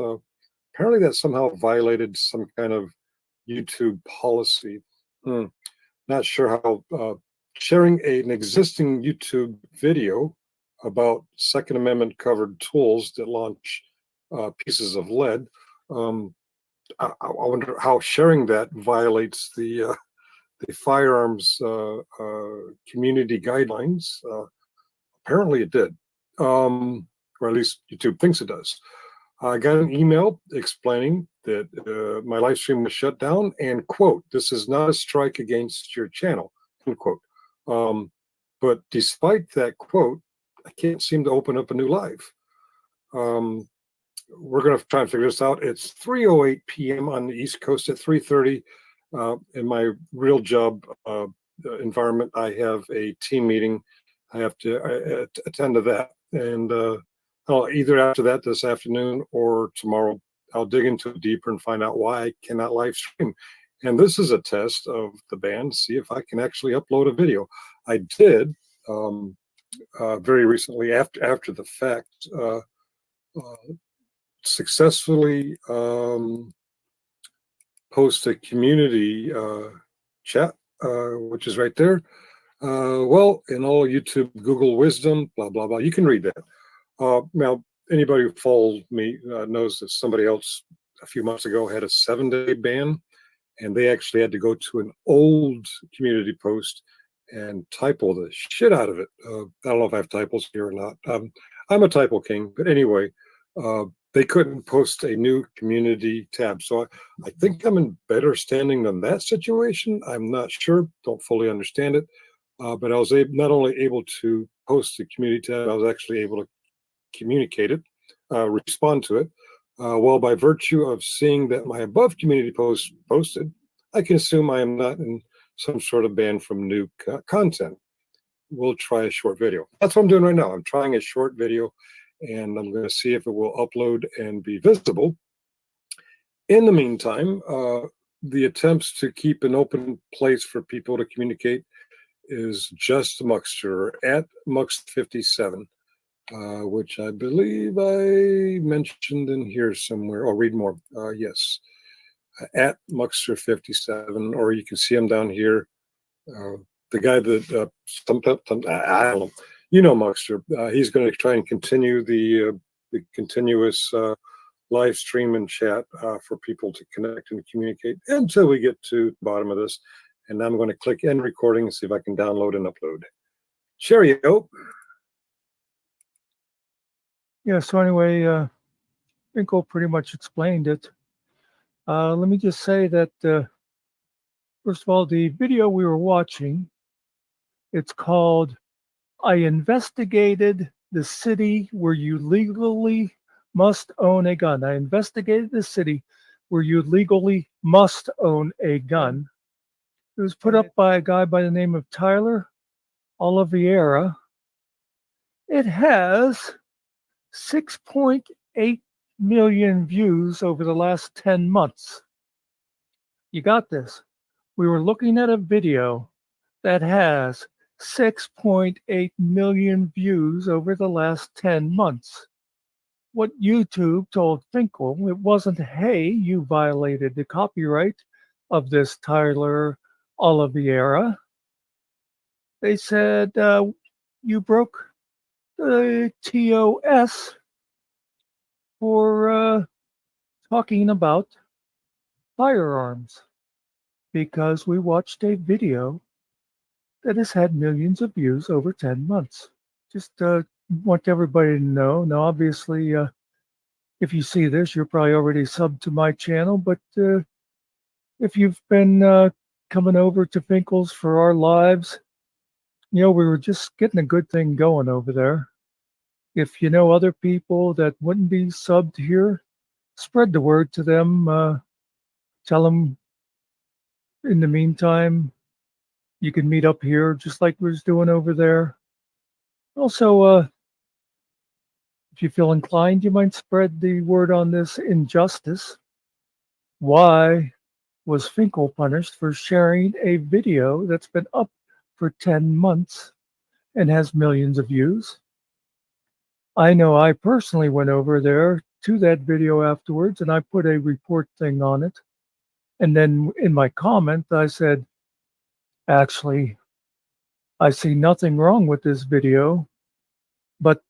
apparently that somehow violated some kind of YouTube policy. Not sure how sharing an existing YouTube video about Second Amendment covered tools that launch pieces of lead. I wonder how sharing that violates the firearms community guidelines. Apparently it did, or at least YouTube thinks it does. I got an email explaining that my live stream was shut down and, quote, "This is not a strike against your channel," end quote. But despite that quote, I can't seem to open up a new live. We're going to try and figure this out. It's 3:08 p.m. on the East Coast. At 3:30 in my real job environment, I have a team meeting. I have to attend to that. And either after that this afternoon or tomorrow, I'll dig into it deeper and find out why I cannot live stream. And this is a test of the band, see if I can actually upload a video. I did very recently, after the fact, successfully post a community chat, which is right there. Well, in all YouTube Google wisdom, blah, blah, blah, you can read that. Now, anybody who follows me knows that somebody else a few months ago had a 7-day ban, and they actually had to go to an old community post and typo the shit out of it. I don't know if I have typos here or not. I'm a typo king, but anyway, they couldn't post a new community tab. So I think I'm in better standing than that situation. I'm not sure, don't fully understand it. But I was not only able to post the community tab, I was actually able to communicate it, respond to it. Well, by virtue of seeing that my above community post posted, I can assume I am not in some sort of ban from new content. We'll try a short video. That's what I'm doing right now. I'm trying a short video, and I'm going to see if it will upload and be visible. In the meantime, the attempts to keep an open place for people to communicate is just Muckster at Mux57. Which I believe I mentioned in here somewhere. I'll read more. Yes, at Muckster57, or you can see him down here. The guy that I don't know. You know Muckster. He's going to try and continue the continuous live stream and chat for people to connect and communicate until we get to the bottom of this. And I'm going to click end recording and see if I can download and upload. Cheerio. Yeah, so anyway, Finkle pretty much explained it. Let me just say that, first of all, the video we were watching, it's called "I Investigated the City Where You Legally Must Own a Gun." I investigated the city where you legally must own a gun. It was put up by a guy by the name of Tyler Oliveira. It has 6.8 million views over the last 10 months. You got this. We were looking at a video that has 6.8 million views over the last 10 months. What YouTube told Finkle, it wasn't, hey, you violated the copyright of this Tyler Oliveira. They said, you broke the TOS for talking about firearms because we watched a video that has had millions of views over 10 months. Just want everybody to know. Now, obviously, if you see this, you're probably already subbed to my channel, but if you've been coming over to Finkle's for our lives, we were just getting a good thing going over there. If you know other people that wouldn't be subbed here, spread the word to them. Tell them in the meantime, you can meet up here just like we was doing over there. Also, if you feel inclined, you might spread the word on this injustice. Why was Finkle punished for sharing a video that's been up for 10 months and has millions of views? I know I personally went over there to that video afterwards and I put a report thing on it. And then in my comment, I said, actually, I see nothing wrong with this video, but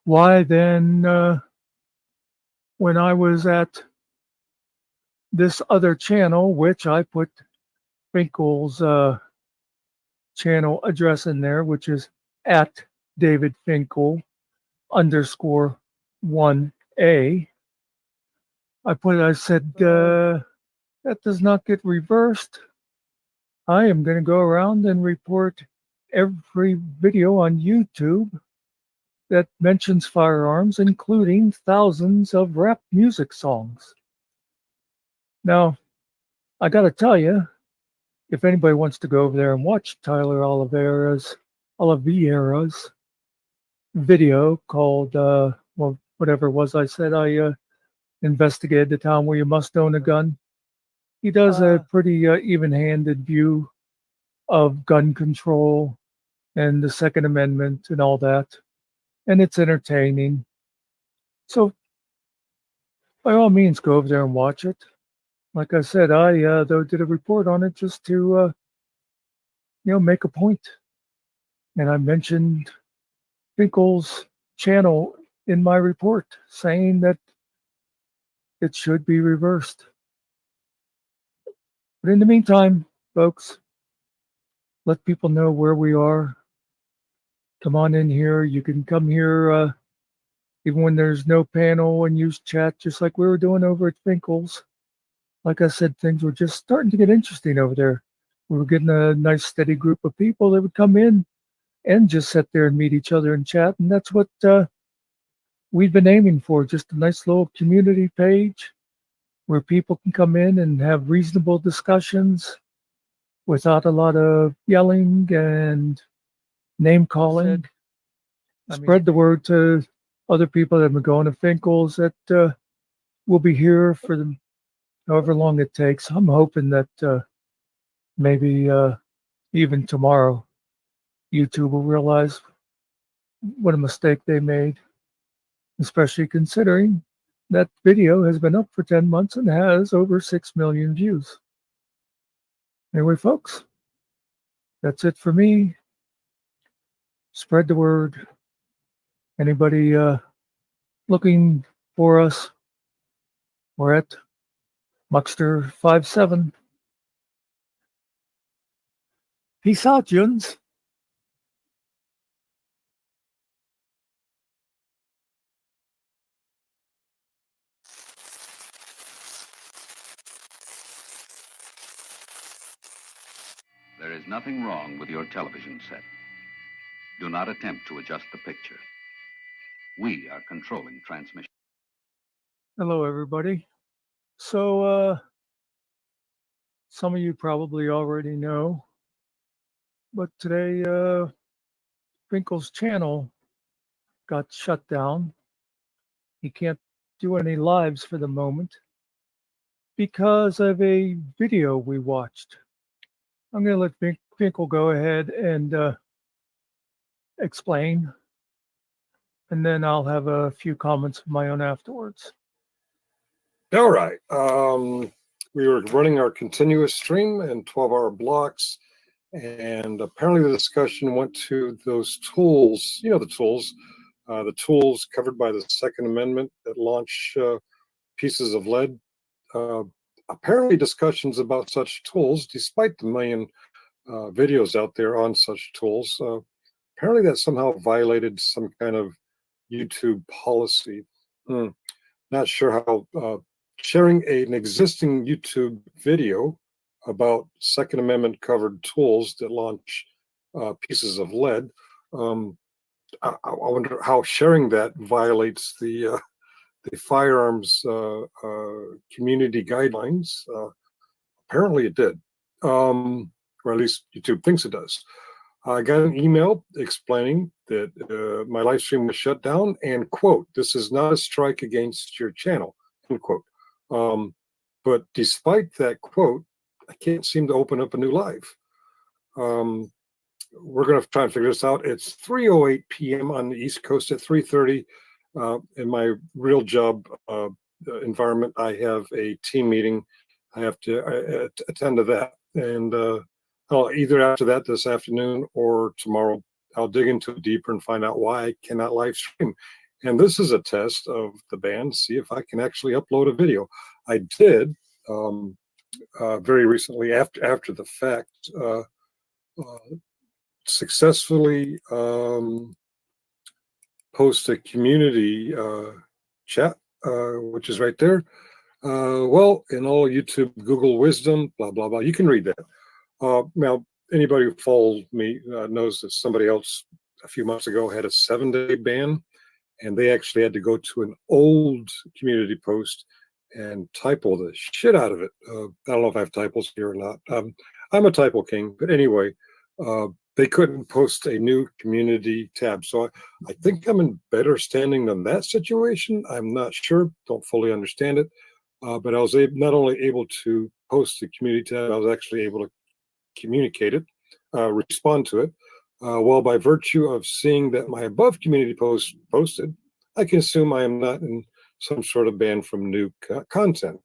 why then, when I was at this other channel, which I put Finkle's channel address in there, which is at David Finkle _1A. I said, that does not get reversed. I am going to go around and report every video on YouTube that mentions firearms, including thousands of rap music songs. Now, I got to tell you, if anybody wants to go over there and watch Tyler Oliveira's video called, well, whatever it was I said, I investigated the town where you must own a gun. He does a pretty even-handed view of gun control and the Second Amendment and all that. And it's entertaining. So by all means, go over there and watch it. Like I said, I though did a report on it just to make a point. And I mentioned Finkle's channel in my report, saying that it should be reversed. But in the meantime, folks, let people know where we are. Come on in here. You can come here even when there's no panel and use chat, just like we were doing over at Finkle's. Like I said, things were just starting to get interesting over there. We were getting a nice steady group of people that would come in and just sit there and meet each other and chat. And that's what we've been aiming for, just a nice little community page where people can come in and have reasonable discussions without a lot of yelling and name calling. Spread the word to other people that have been going to Finkle's that will be here for them however long it takes. I'm hoping that maybe even tomorrow YouTube will realize what a mistake they made, especially considering that video has been up for 10 months and has over 6 million views. Anyway, folks, that's it for me. Spread the word. Anybody looking for us, we're at Muckster57. Peace out, Juns. There is nothing wrong with your television set. Do not attempt to adjust the picture. We are controlling transmission. Hello, everybody. So, some of you probably already know, but today, Finkle's channel got shut down. He can't do any lives for the moment because of a video we watched. I'm going to let Finkle go ahead and explain, and then I'll have a few comments of my own afterwards. All right. We were running our continuous stream in 12-hour blocks, and apparently the discussion went to those tools, the tools covered by the Second Amendment that launch pieces of lead. Apparently discussions about such tools, despite the million videos out there on such tools, apparently that somehow violated some kind of YouTube policy. Not sure how sharing an existing YouTube video about Second Amendment covered tools that launch pieces of lead. I wonder how sharing that violates the firearms community guidelines. Apparently it did, or at least YouTube thinks it does. I got an email explaining that my live stream was shut down and, quote, "This is not a strike against your channel," end quote. But despite that quote, I can't seem to open up a new live. We're going to try and figure this out. It's 3:08 p.m. on the East Coast. At 3:30 in my real job environment, I have a team meeting. I have to attend to that. And either after that this afternoon or tomorrow, I'll dig into it deeper and find out why I cannot live stream. And this is a test of the band, see if I can actually upload a video. I did very recently, after the fact, successfully post a community chat, which is right there. Well, in all YouTube Google wisdom, blah, blah, blah, you can read that. Now, anybody who follows me knows that somebody else a few months ago had a 7-day ban, and they actually had to go to an old community post and typo the shit out of it. I don't know if I have typos here or not. I'm a typo king, but anyway, they couldn't post a new community tab. So I think I'm in better standing than that situation. I'm not sure, don't fully understand it. But I was not only able to post the community tab, I was actually able to communicate it, respond to it. Well, by virtue of seeing that my above community post posted, I can assume I am not in some sort of ban from new content.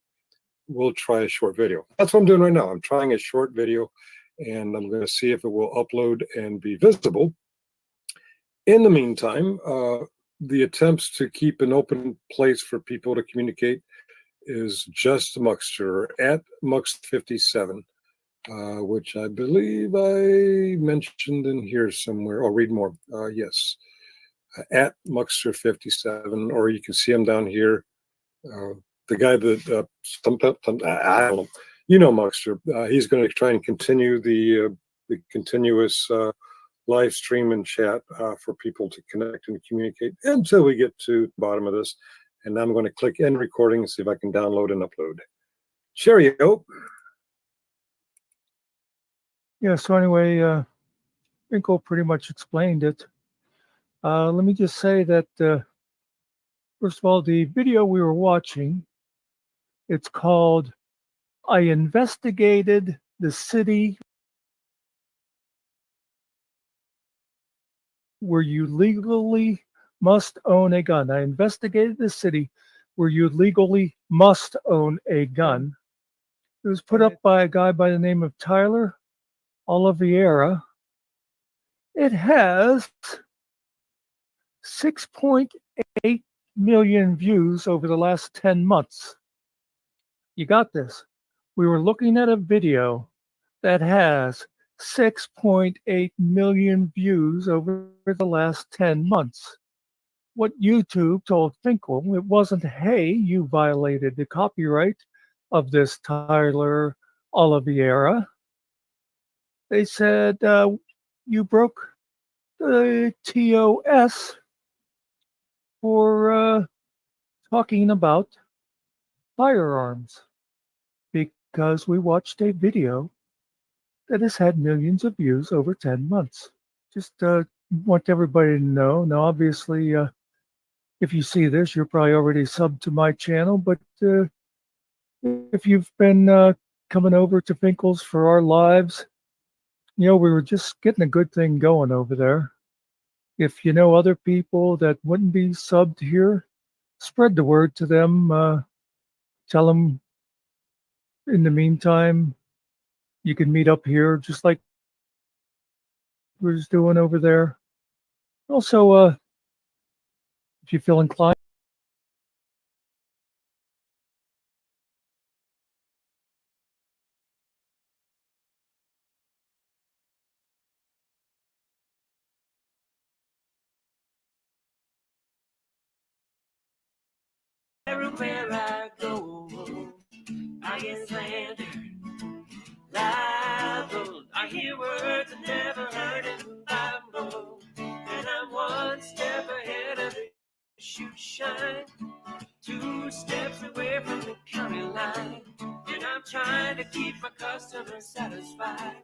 We'll try a short video. That's what I'm doing right now. I'm trying a short video, and I'm going to see if it will upload and be visible. In the meantime, the attempts to keep an open place for people to communicate is just Muxter at Mux57, which I believe I mentioned in here somewhere. I'll read more. Yes, at Muxter57, or you can see him down here. The guy that I don't know, Muxter. He's going to try and continue the continuous live stream and chat for people to connect and communicate until we get to the bottom of this. And I'm going to click end recording and see if I can download and upload. Cheerio. Yeah, so anyway, Finkle pretty much explained it. Let me just say that, first of all, the video we were watching, it's called "I Investigated the City Where You Legally Must Own a Gun." I investigated the city where you legally must own a gun. It was put up by a guy by the name of Tyler Oliveira. It has 6.8 million views over the last 10 months. You got this. We were looking at a video that has 6.8 million views over the last 10 months. What YouTube told Finkle, it wasn't, "Hey, you violated the copyright of this Tyler Oliveira." They said, "You broke the TOS for talking about firearms because we watched a video that has had millions of views over 10 months. Just want everybody to know. Now, obviously, if you see this, you're probably already subbed to my channel, but if you've been coming over to Finkle's for our lives, we were just getting a good thing going over there. If you know other people that wouldn't be subbed here, spread the word to them. Tell them in the meantime, you can meet up here just like we're just doing over there. Also, if you feel inclined, Everywhere I go, I get slandered, libeled. I hear words I never heard in the Bible, and I'm one step ahead of the shoot shine, 2 steps away from the county line, and I'm trying to keep my customers satisfied.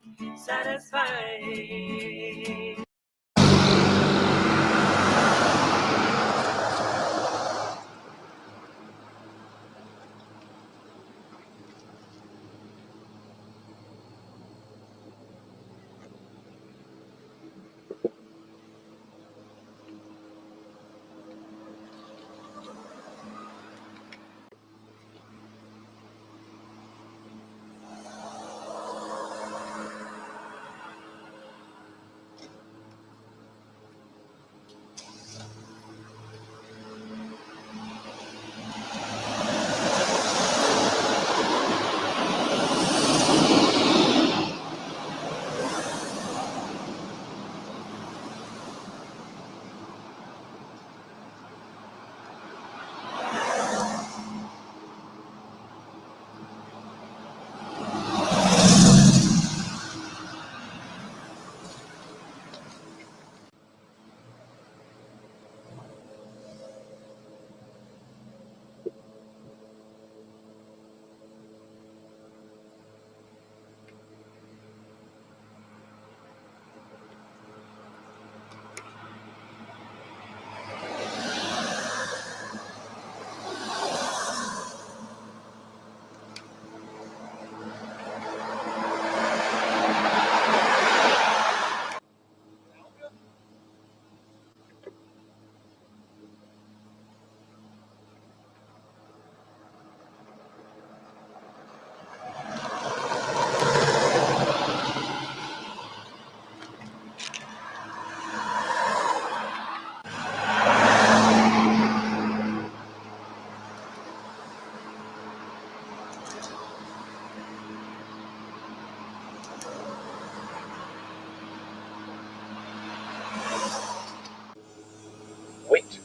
Wait.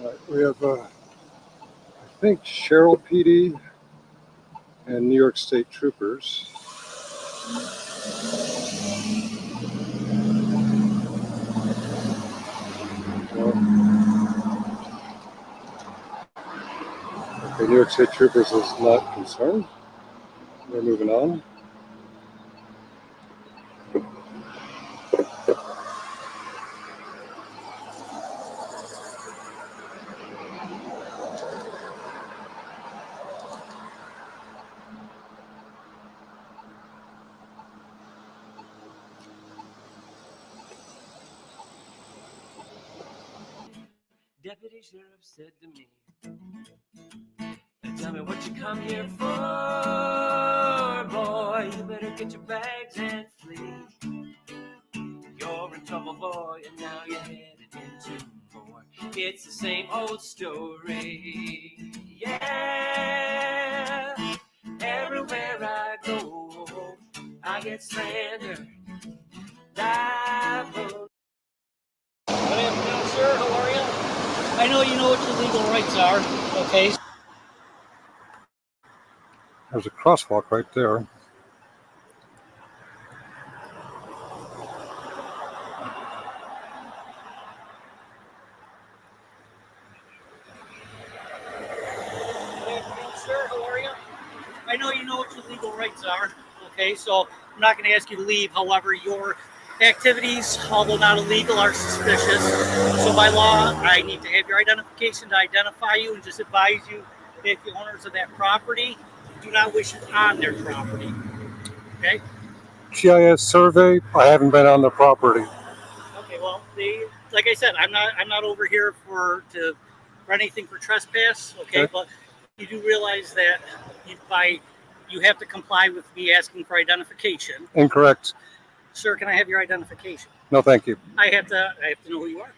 All right, we have think Sherrill PD and New York State Troopers. Okay, New York State Troopers is not concerned. We're moving on. Deputy Sheriff said to me, tell me what you come here for, boy. You better get your bags and flee. You're in trouble, boy, and now you're headed into more. It's the same old story. Yeah, everywhere I go, I get slandered. Good afternoon, sir. How are you? I know you know what your legal rights are, okay? There's a crosswalk right there. Good afternoon, sir. How are you? I know you know what your legal rights are, okay? So I'm not going to ask you to leave. However, your activities, although not illegal, are suspicious. So by law, I need to have your identification to identify you and just advise you that the owners of that property do not wish you on their property. Okay? GIS survey. I haven't been on the property. Okay, well, like I said, I'm not over here for anything for trespass, okay? But you do realize that you have to comply with me asking for identification. Incorrect. Sir, can I have your identification? No, thank you. I have to know who you are.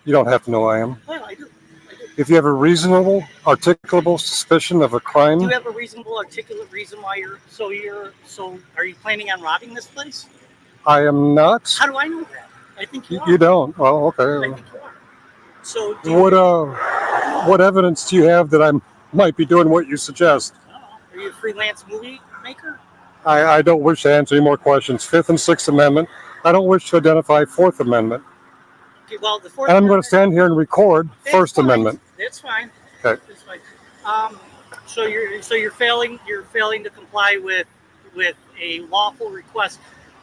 You don't have to know who I am. Well, I do. If you have a reasonable, articulable suspicion of a crime. Do you have a reasonable, articulate reason why so are you planning on robbing this place? I am not. How do I know that? I think you are. You don't? Well, okay. I think you are. So what evidence do you have that I might be doing what you suggest? Are you a freelance movie maker? I don't wish to answer any more questions. Fifth and Sixth Amendment. I don't wish to identify Fourth Amendment. Okay, well, the Fourth And I'm going to stand here and record First Amendment. That's fine. Okay. That's fine. So you're failing to comply with a lawful request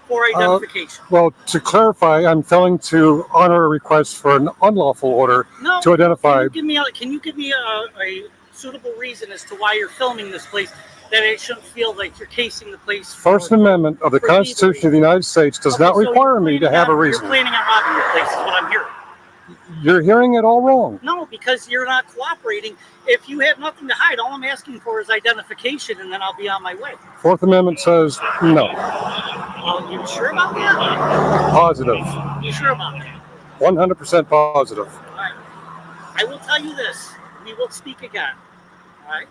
for identification. Well, to clarify, I'm failing to honor a request for an unlawful order to identify. Can you give me a suitable reason as to why you're filming this place? That it shouldn't feel like you're casing the place. First Amendment of the Constitution of the United States does not require me to have a reason. You're planning on robbing the place is what I'm hearing. You're hearing it all wrong. No, because you're not cooperating. If you have nothing to hide, all I'm asking for is identification, and then I'll be on my way. Fourth Amendment says no. Well, you sure about that? Positive. You sure about that? 100% positive. All right. I will tell you this. We will speak again. All right.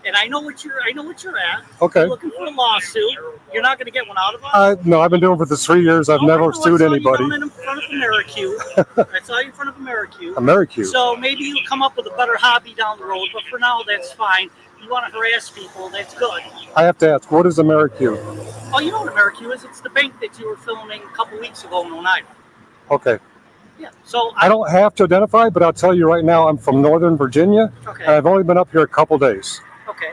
And I know what you're at. Okay. You're looking for a lawsuit. You're not going to get one out of us. No, I've been doing it for 3 years. I've never sued anybody. I saw you in front of Amerique. I saw you in front of Amerique. Amerique. So maybe you'll come up with a better hobby down the road. But for now, that's fine. You want to harass people, that's good. I have to ask, what is Amerique? Oh, you know what Amerique is? It's the bank that you were filming a couple weeks ago in Oneida. Okay. Yeah. So I don't have to identify, but I'll tell you right now, I'm from Northern Virginia. Okay. And I've only been up here a couple days. Okay.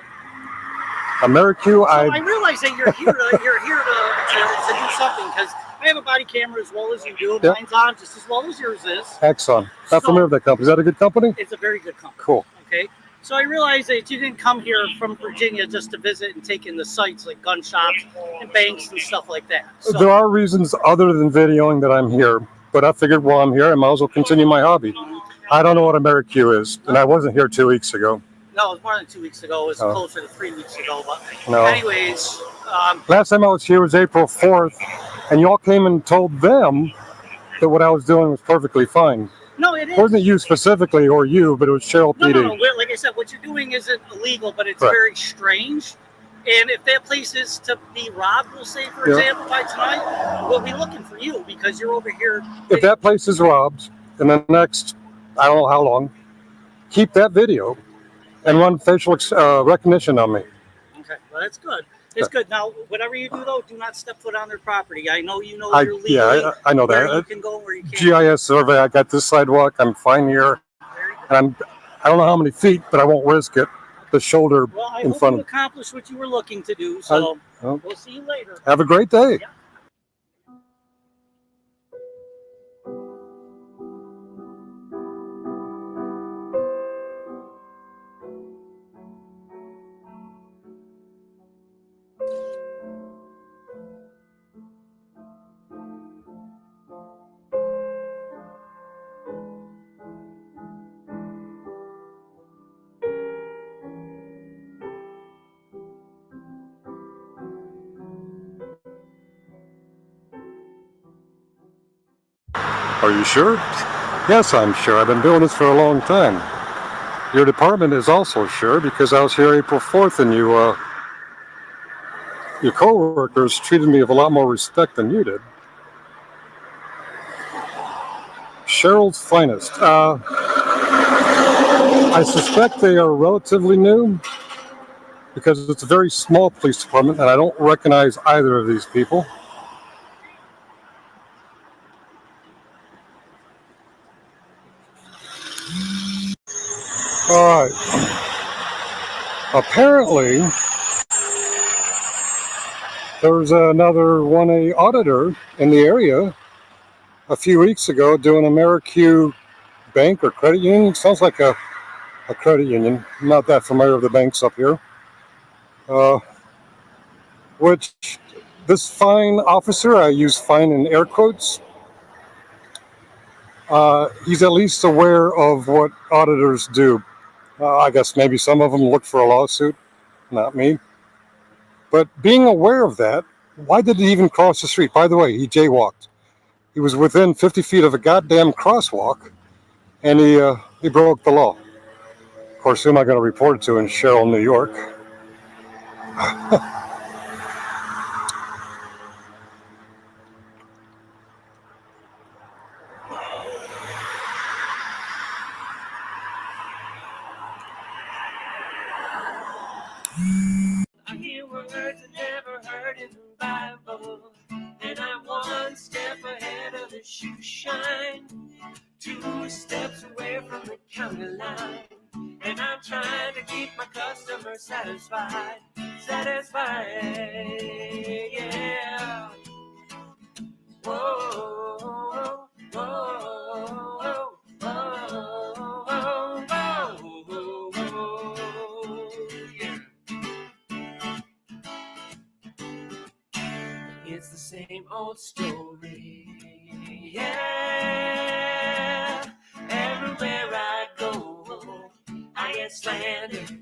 Amerique, I realize that you're here to do something because I have a body camera as well as you do. Yep. Mine's on just as well as yours is. Exxon. Not familiar with that company. Is that a good company? It's a very good company. Cool. Okay. So I realize that you didn't come here from Virginia just to visit and take in the sights like gun shops and banks and stuff like that. So, There are reasons other than videoing that I'm here, but I figured while I'm here, I might as well continue my hobby. I don't know what Amerique is, and I wasn't here 2 weeks ago. no, it was more than 2 weeks ago. It was closer to 3 weeks ago. But No. anyways, Last time I was here was April 4th, and y'all came and told them that what I was doing was perfectly fine. no, it is. It wasn't you specifically or you, but it was Sherrill No, PD. no, no. Like I said, what you're doing isn't illegal, but it's Right. very strange. And if that place is to be robbed, we'll say, for Yeah. example, by tonight, we'll be looking for you because you're over here. If that place is robbed in the next, I don't know how long, keep that video and run facial recognition on me. Okay, well, that's good. It's good. Now, whatever you do, though, do not step foot on their property. I know you know you're legally I know where that. you can go, where you can't. GIS survey. I got this sidewalk. I'm fine here. And I don't know how many feet, but I won't risk it. The shoulder Well, I in hope front you of. accomplished what you were looking to do. So well, we'll see you later. Have a great day. Yeah. Are you sure? Yes, I'm sure. I've been doing this for a long time. Your department is also sure because I was here April 4th and your coworkers treated me with a lot more respect than you did. Cheryl's Finest. I suspect they are relatively new because it's a very small police department and I don't recognize either of these people. All right. Apparently, there's another 1A auditor in the area a few weeks ago doing AmeriQ Bank or credit union. Sounds like a credit union. I'm not that familiar with the banks up here. Which this fine officer, I use fine in air quotes, he's at least aware of what auditors do. I guess maybe some of them look for a lawsuit, not me. But being aware of that, why did he even cross the street? By the way, he jaywalked. He was within 50 feet of a goddamn crosswalk, and he broke the law. Of course, who am I going to report it to in Sherrill, New York? I hear words I never heard in the Bible, and I'm one step ahead of the shoe shine, 2 steps away from the county line, and I'm trying to keep my customers satisfied, yeah. Whoa, whoa, whoa, whoa, yeah. It's the same old story, yeah. Everywhere I go, I get slandered,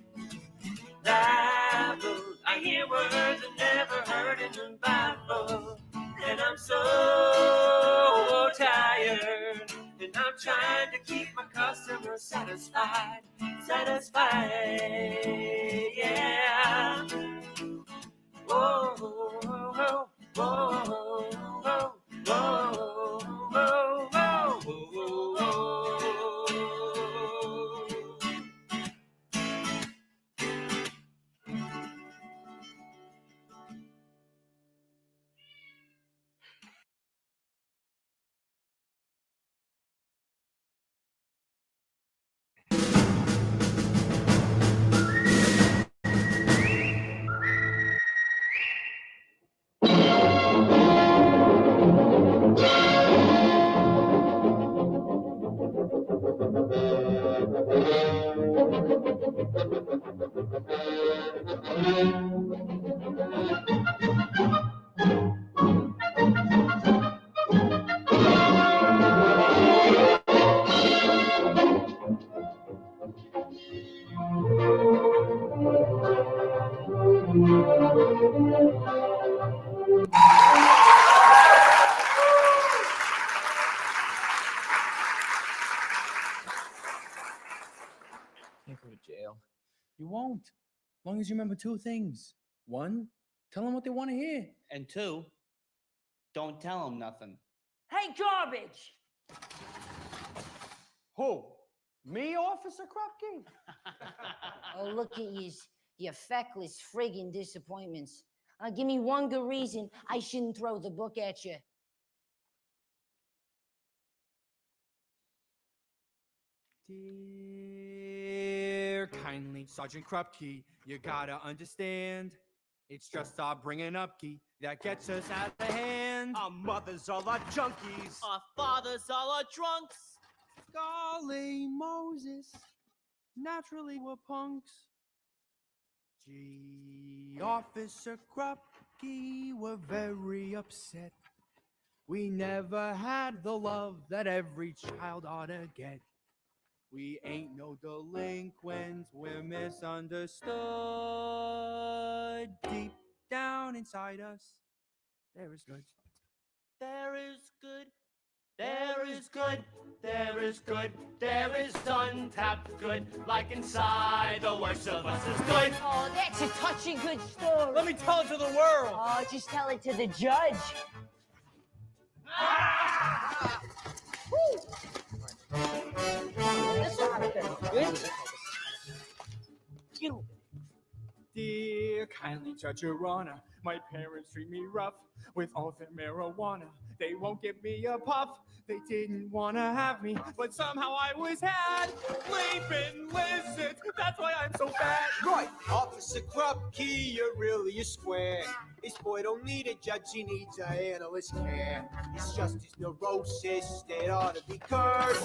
libeled. I hear words I never heard in the Bible, and I'm so tired. And I'm trying to keep my customers satisfied, yeah. Whoa, whoa, whoa, whoa, whoa, whoa, whoa. Can't go to jail. You won't. As long as you remember 2 things. 1, tell them what they want to hear. And 2, don't tell them nothing. Hey, garbage! Who? Me, Officer Krupke? Oh, look at you feckless friggin' disappointments. Give me one good reason I shouldn't throw the book at you. Dear kindly Sergeant Krupke, you gotta understand, it's just our bringing up key that gets us out of hand. Our mothers all are junkies. Our fathers all are drunks. Golly Moses, naturally we're punks. Gee, Officer Krupke, we're very upset. We never had the love that every child ought to get. We ain't no delinquents, we're misunderstood. Deep down inside us, there is good. There is good. There is good. There is good. There is untapped good. Like inside the worst of us is good. Oh, that's a touching good story. Let me tell it to the world. Oh, just tell it to the judge. Dear kindly Judge Your Honor, my parents treat me rough with all their marijuana. They won't give me a puff. They didn't want to have me, but somehow I was had. Leaping lizards, that's why I'm so bad. Right, Officer Krupke, you're really a square. This boy don't need a judge, he needs an analyst care. It's just his neurosis that ought to be curbed.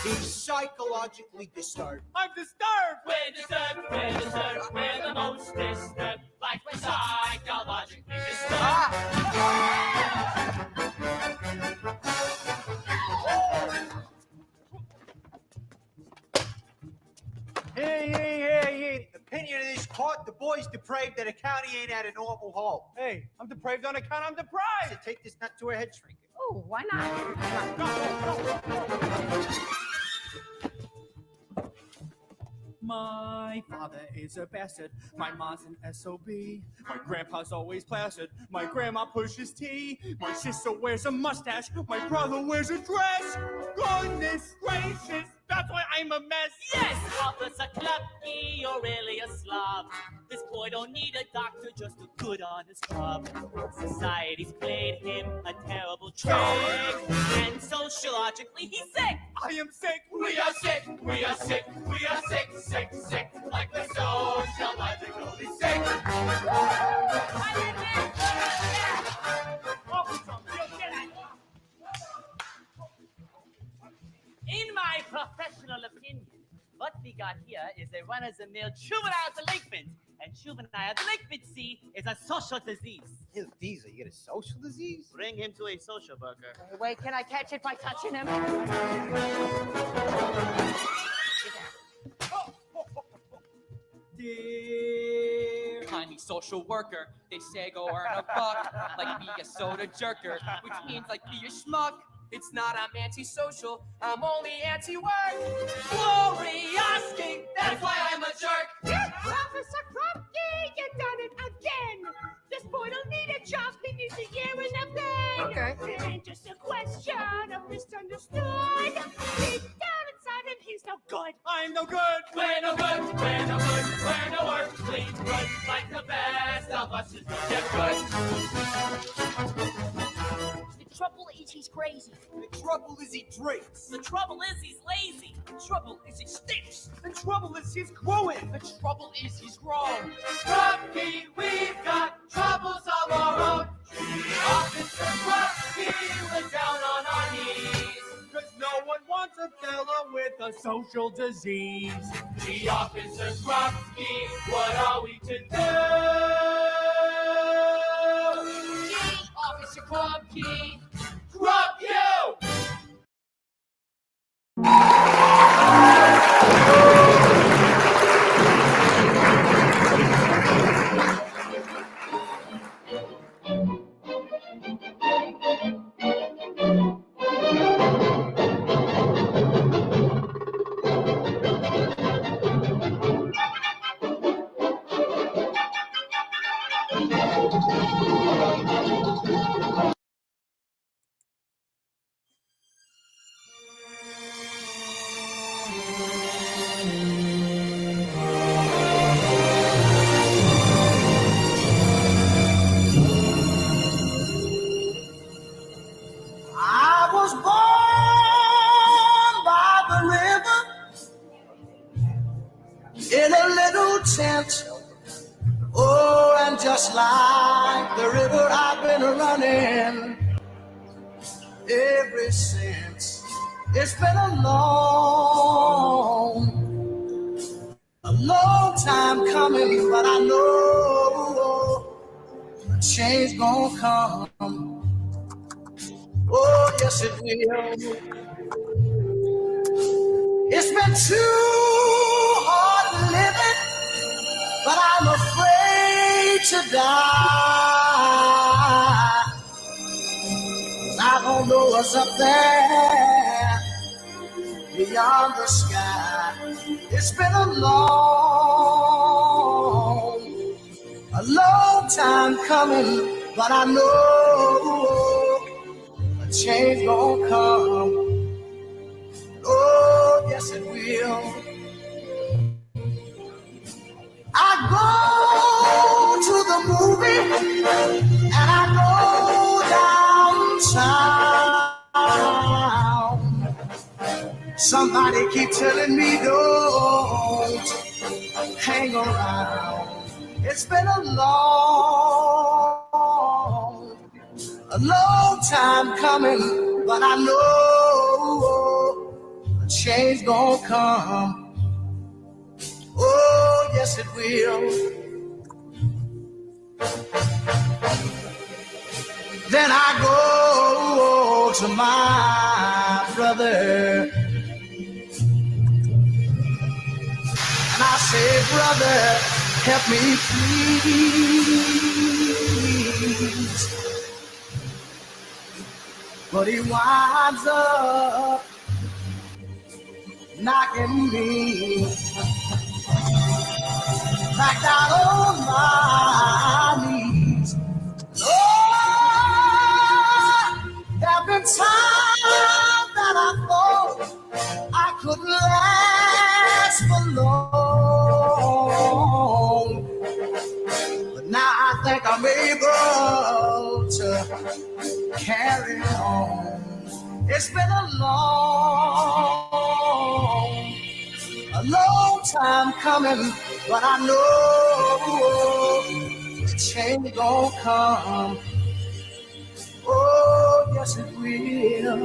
He's psychologically disturbed. I'm disturbed! We're disturbed, we're disturbed, we're the most disturbed. Like we're psychologically disturbed. Hey. Opinion of this court, the boy's depraved and the county ain't at a normal home. Hey, I'm depraved on account I'm deprived. So take this nut to a head shrink. Oh, why not? My father is a bastard. My mom's an SOB. My grandpa's always placid. My grandma pushes tea. My sister wears a mustache. My brother wears a dress. Goodness gracious, that's why I'm a mess. Yes, Officer Krupke, you're really a slob. This boy don't need a doctor, just a good honest job. Society's played him a terrible trick, and sociologically he's sick. I am sick. We are sick. We are sick. We are sick. Sick. Sick. Like we're sociologically sick. In my professional opinion, what we got here is a run-of-the-mill juvenile delinquent, and juvenile delinquency is a social disease. Hell, Diesel, you get a social disease? Bring him to a social worker. Wait, can I catch it by touching him? Dear kindly social worker, they say go earn a buck, like be a soda jerker, which means like be a schmuck. It's not I'm anti-social, I'm only anti-work. Glory asking, that's why I'm a jerk. Officer Krupke, you done it again. This boy don't need a job, he needs a year in the bed. Okay. It ain't just a question of misunderstood. Deep down inside him, he's no good. I'm no good. We're no good. We're no good. We're no work. Clean good. Like the best of us is get good. The trouble is he's crazy. The trouble is he drinks. The trouble is he's lazy. The trouble is he stinks. The trouble is he's growing. The trouble is he's wrong. Krupke, we've got troubles of our own. Officer Krupke, we're down on our knees. Cause no one wants a fella with a social disease. The Officer Krupke, what are we to do? Officer Krupke. Krup you! in a little tent. Oh, and just like the river, I've been running ever since. It's been a long time coming, but I know a change gonna come. Oh, yes, it will. It's been too hard living, but I'm afraid to die. I don't know what's up there beyond the sky. It's been a long time coming, but I know a change gonna come. Oh, yes, it will. I go to the movie and I go downtown. Somebody keep telling me don't hang around. It's been a long time coming, but I know a change gonna come. Oh, yes, it will. Then I go to my brother and I say, brother, help me please. But he winds up knocking me back down on my knees. Oh, there have been times that I thought I couldn't last for long, but now I think I'm able to carry on. It's been a long time coming, but I know the change gonna come. Oh, yes, it will.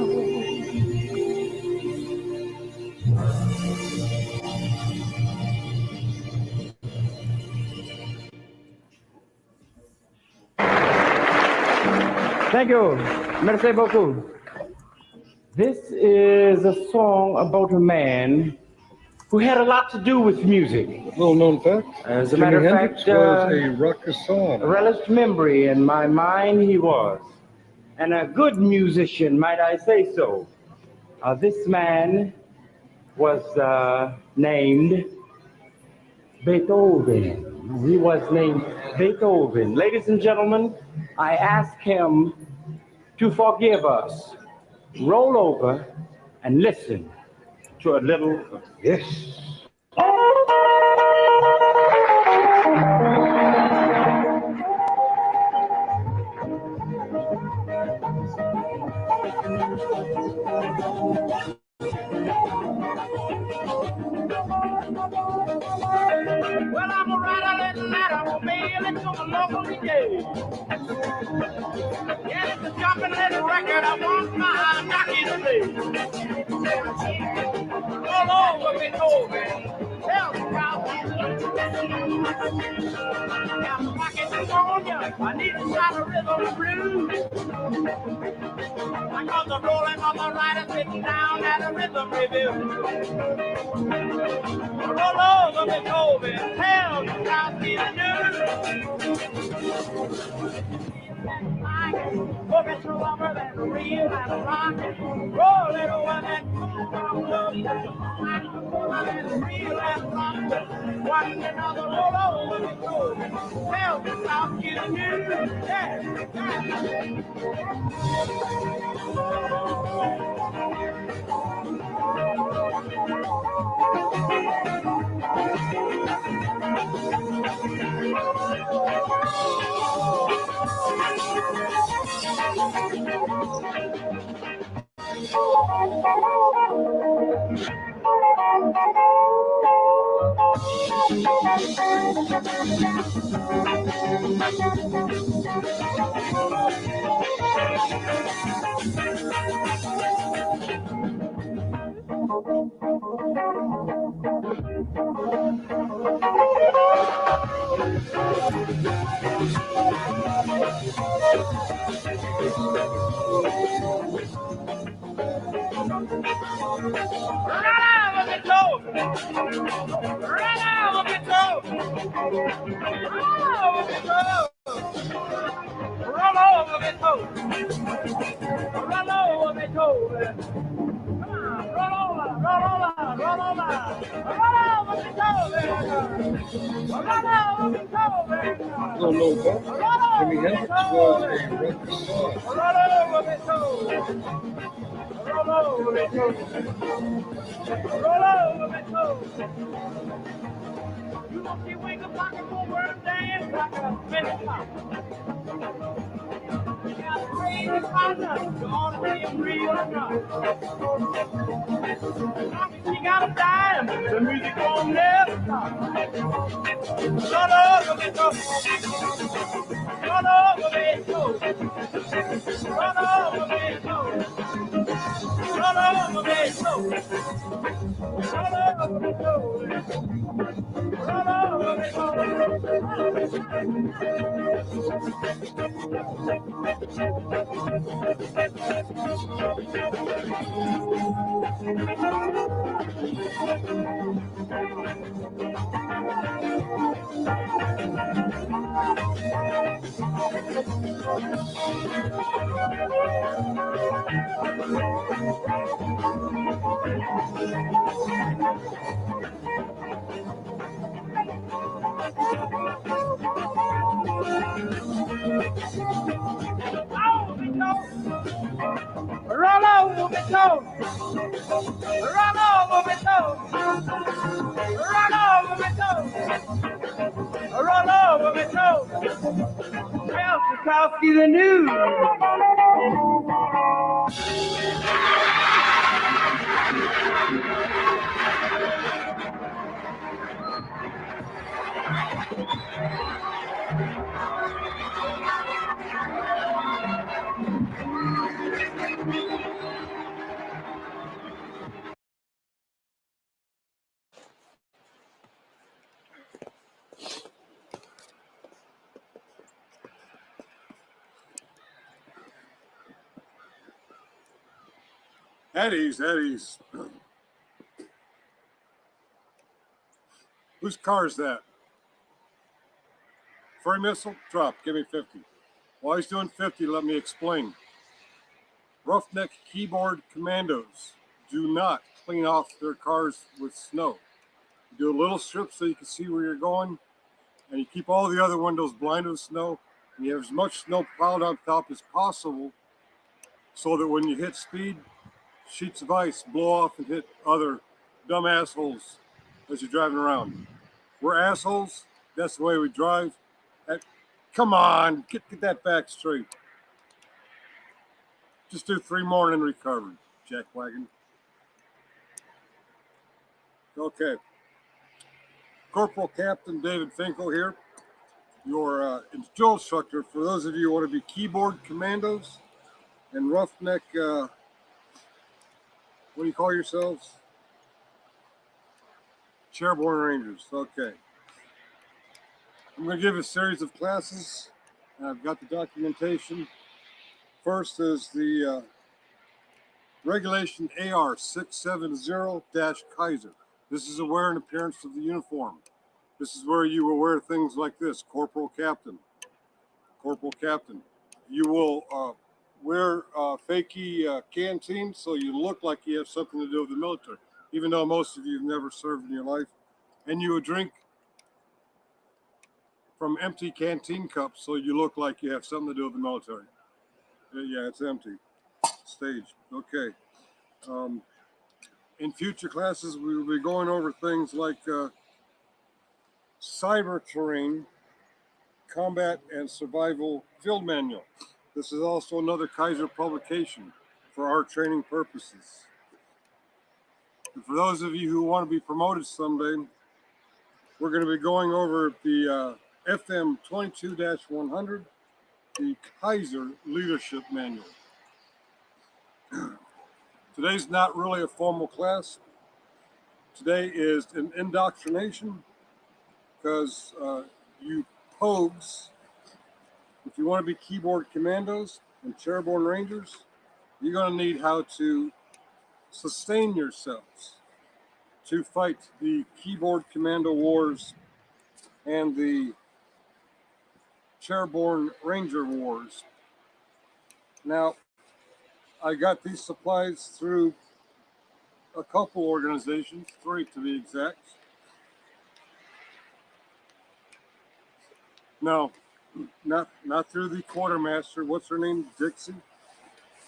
Thank you. Merci beaucoup. This is a song about a man who had a lot to do with music. Little known fact. As a Jimi matter of Hendrix fact, was a ruckus-on. a relished memory in my mind he was. And a good musician, might I say so. This man was named Beethoven. He was named Beethoven. Ladies and gentlemen, I ask him to forgive us. Roll over and listen to a little of this. Well, I'm a rider little lad, I'm a bailing to the local DJ. Yeah, it's a jumping little record, I want my jockey to play. All over Beethoven, tell me how I'm rocking California, I need a shot of rhythm and blues. I got the rolling on the rider sitting down at a rhythm review. Roll over Beethoven, tell me how to do. Moving to longer than real and rocking. Roll it over that cool love. Real and rocking. One another roll over Beethoven. Tell me how you do. Yeah. Don't know that. Jimi Hendrix was a record star. You don't see wake up like a over and dance like a minute pop. You got a crazy partner, you ought to be a real or not. She got a dime, the music won't never stop. Run over me, go. Run over me, go. Run over me, go. Run over me, go. Run over me, go. Run over me, go. Run over me, go. Run over me, go. Run over me, go. Run over me, go. Well, Sikowski the news. At ease, at ease. Whose car is that? Free missile? Drop. Give me 50. While he's doing 50, let me explain. Roughneck keyboard commandos do not clean off their cars with snow. You do a little strip so you can see where you're going, and you keep all the other windows blinded with snow, and you have as much snow piled on top as possible so that when you hit speed, sheets of ice blow off and hit other dumb assholes as you're driving around. We're assholes. That's the way we drive. Come on, get that back straight. Just do 3 more and then recover, jackwagon. Okay. Corporal Captain David Finkle here, your drill instructor for those of you who want to be keyboard commandos and roughneck, what do you call yourselves? Chairborne Rangers. Okay. I'm going to give a series of classes. I've got the documentation. First is the Regulation AR 670-Kaiser. This is a wear and appearance of the uniform. This is where you will wear things like this, Corporal Captain. Corporal Captain. You will wear fakey canteen so you look like you have something to do with the military, even though most of you have never served in your life. And you would drink from empty canteen cups so you look like you have something to do with the military. Yeah, it's empty. Stage. Okay. In future classes, we will be going over things like cyber terrain, combat and survival field manual. This is also another Kaiser publication for our training purposes. And for those of you who want to be promoted someday, we're going to be going over the FM 22-100, the Kaiser Leadership Manual. Today's not really a formal class. Today is an indoctrination because you pogues, if you want to be keyboard commandos and chairborne rangers, you're going to need how to sustain yourselves to fight the keyboard commando wars and the chairborne ranger wars. Now, I got these supplies through a couple organizations, 3 to be exact. No, not through the quartermaster. What's her name? Dixie.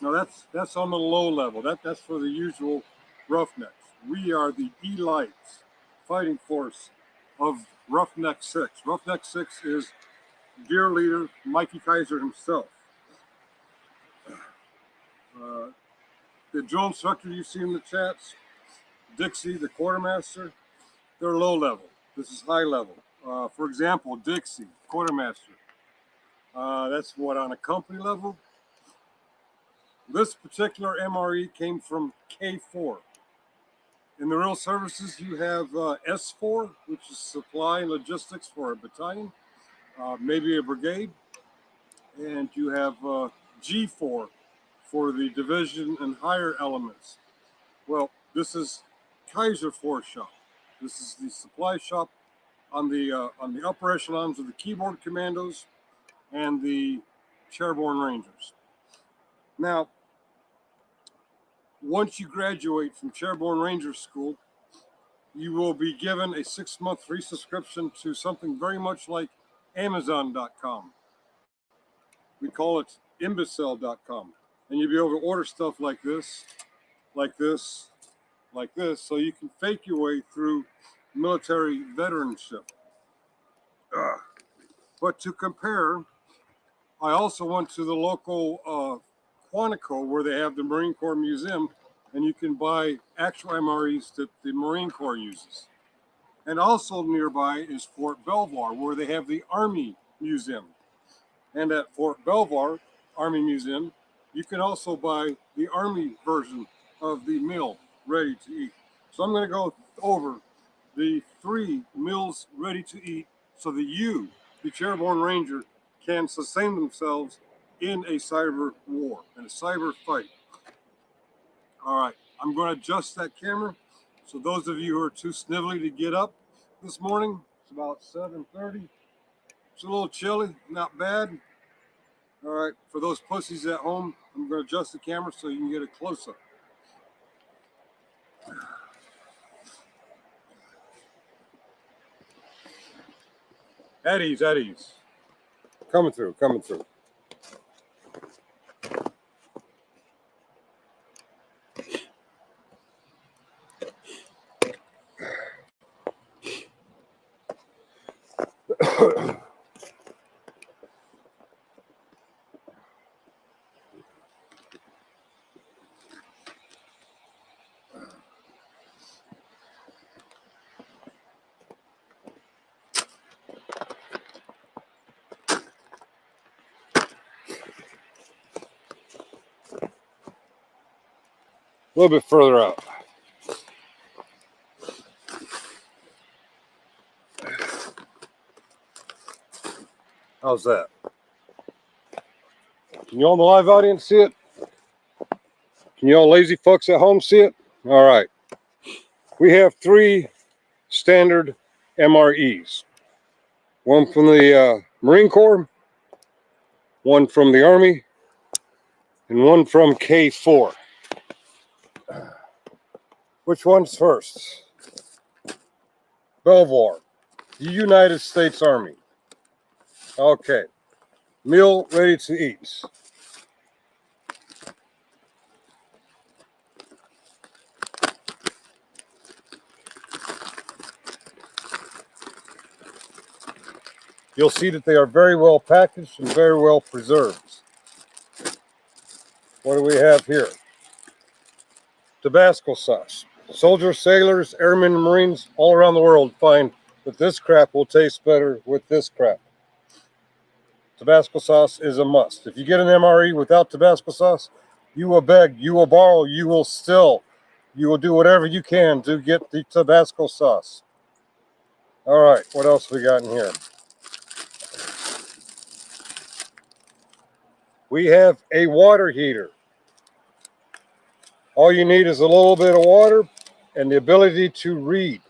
No, that's on the low level. That's for the usual roughnecks. We are the elites fighting force of Roughneck 6. Roughneck 6 is gear leader Mikey Kaiser himself. The drill instructor you see in the chats, Dixie, the quartermaster, they're low level. This is high level. For example, Dixie, quartermaster. That's what, on a company level? This particular MRE came from K4. In the real services, you have S4, which is supply and logistics for a battalion, maybe a brigade. And you have G4 for the division and higher elements. Well, this is Kaiser Force Shop. This is the supply shop on the upper echelons of the keyboard commandos and the chairborne rangers. Now, once you graduate from chairborne ranger school, you will be given a 6-month free subscription to something very much like Amazon.com. We call it imbecile.com. And you'll be able to order stuff like this, like this, like this, so you can fake your way through military veteranship. But to compare, I also went to the local Quantico where they have the Marine Corps Museum, and you can buy actual MREs that the Marine Corps uses. And also nearby is Fort Belvoir, where they have the Army Museum. And at Fort Belvoir Army Museum, you can also buy the Army version of the meal ready to eat. So I'm going to go over the 3 meals ready to eat so that you, the chairborne ranger, can sustain themselves in a cyber war, in a cyber fight. All right, I'm going to adjust that camera. So those of you who are too snivelly to get up this morning, it's about 7:30. It's a little chilly, not bad. All right, for those pussies at home, I'm going to adjust the camera so you can get a close-up. At ease, at ease. Coming through, coming through. A little bit further out. How's that? Can you all in the live audience see it? Can you all lazy fucks at home see it? All right. We have 3 standard MREs. One from the Marine Corps, one from the Army, and one from K4. Which one's first? Belvoir, the United States Army. Okay. Meal ready to eat. You'll see that they are very well packaged and very well preserved. What do we have here? Tabasco sauce. Soldiers, sailors, airmen, and Marines all around the world find but this crap will taste better with this crap. Tabasco sauce is a must. If you get an MRE without Tabasco sauce, you will beg, you will borrow, you will steal, you will do whatever you can to get the Tabasco sauce. All right, what else we got in here? We have a water heater. All you need is a little bit of water and the ability to read.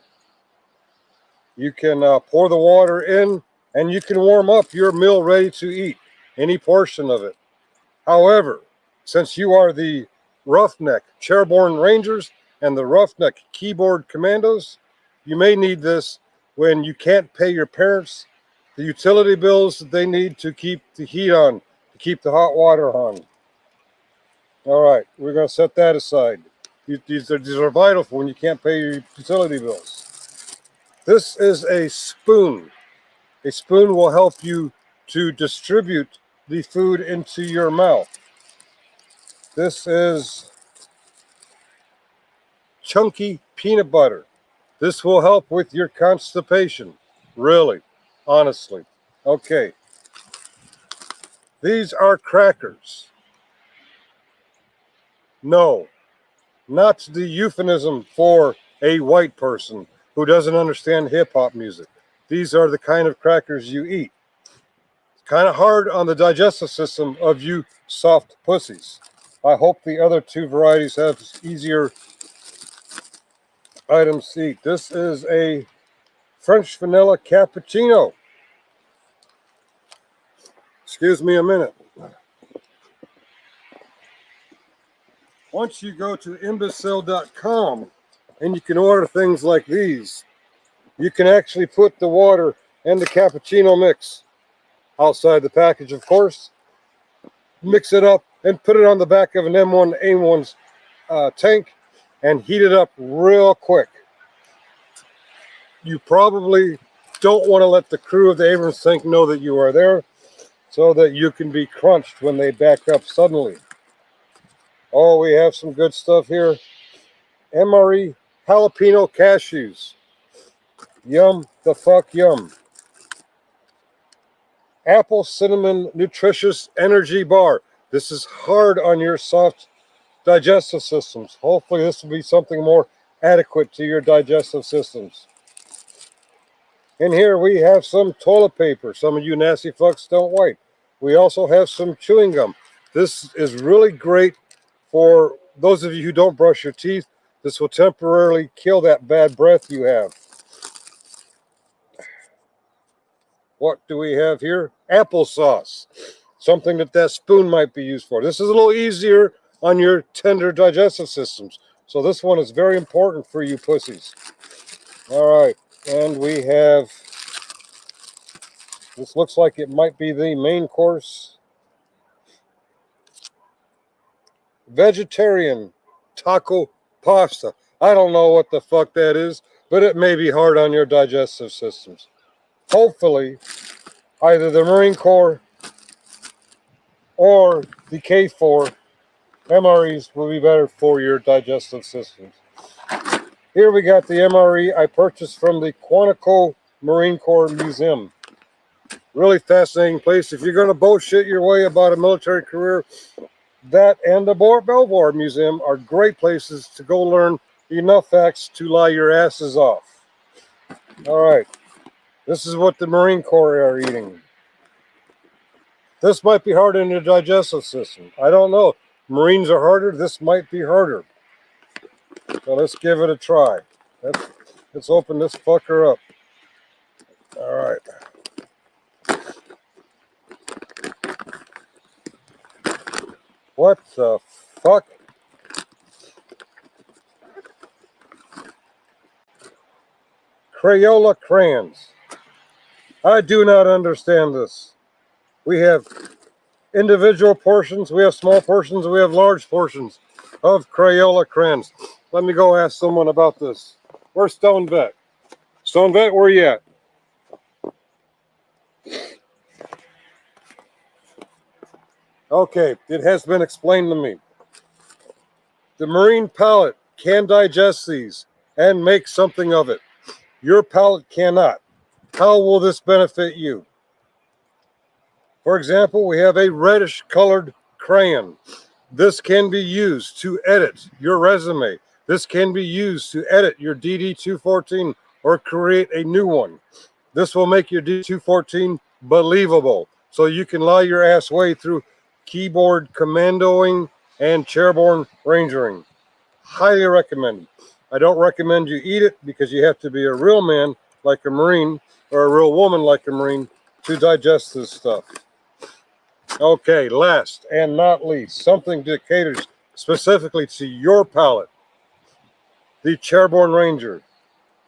You can pour the water in and you can warm up your meal ready to eat, any portion of it. However, since you are the Roughneck Chairborne Rangers and the Roughneck Keyboard Commandos, you may need this when you can't pay your parents the utility bills that they need to keep the heat on, to keep the hot water on. All right, we're going to set that aside. These are vital for when you can't pay your utility bills. This is a spoon. A spoon will help you to distribute the food into your mouth. This is chunky peanut butter. This will help with your constipation. Really, honestly. Okay. These are crackers. No, not the euphemism for a white person who doesn't understand hip hop music. These are the kind of crackers you eat. It's kind of hard on the digestive system of you soft pussies. I hope the other two varieties have easier items to eat. This is a French vanilla cappuccino. Excuse me a minute. Once you go to imbecile.com and you can order things like these, you can actually put the water and the cappuccino mix outside the package, of course. Mix it up and put it on the back of an M1A1's tank and heat it up real quick. You probably don't want to let the crew of the Abrams tank know that you are there so that you can be crunched when they back up suddenly. Oh, we have some good stuff here. MRE jalapeno cashews. Yum the fuck yum. Apple cinnamon nutritious energy bar. This is hard on your soft digestive systems. Hopefully this will be something more adequate to your digestive systems. In here we have some toilet paper. Some of you nasty fucks don't wipe. We also have some chewing gum. This is really great for those of you who don't brush your teeth. This will temporarily kill that bad breath you have. What do we have here? Applesauce. Something that spoon might be used for. This is a little easier on your tender digestive systems. So this one is very important for you pussies. All right. And we have, this looks like it might be the main course. Vegetarian taco pasta. I don't know what the fuck that is, but it may be hard on your digestive systems. Hopefully, either the Marine Corps or the K4 MREs will be better for your digestive systems. Here we got the MRE I purchased from the Quantico Marine Corps Museum. Really fascinating place. If you're going to bullshit your way about a military career, that and the Belvoir Museum are great places to go learn enough facts to lie your asses off. All right. This is what the Marine Corps are eating. This might be harder in your digestive system. I don't know. Marines are harder. This might be harder. So let's give it a try. Let's open this fucker up. All right. What the fuck? Crayola crayons. I do not understand this. We have individual portions, we have small portions, we have large portions of Crayola crayons. Let me go ask someone about this. Where's Stone Vet? Stone Vet, where you at? Okay, it has been explained to me. The Marine palate can digest these and make something of it. Your palate cannot. How will this benefit you? For example, we have a reddish colored crayon. This can be used to edit your resume. This can be used to edit your DD-214 or create a new one. This will make your DD-214 believable, so you can lie your ass way through keyboard commandoing and chairborne rangering. Highly recommended. I don't recommend you eat it because you have to be a real man like a Marine or a real woman like a Marine to digest this stuff. Okay, last and not least, something that caters specifically to your palate. The Chairborne Ranger,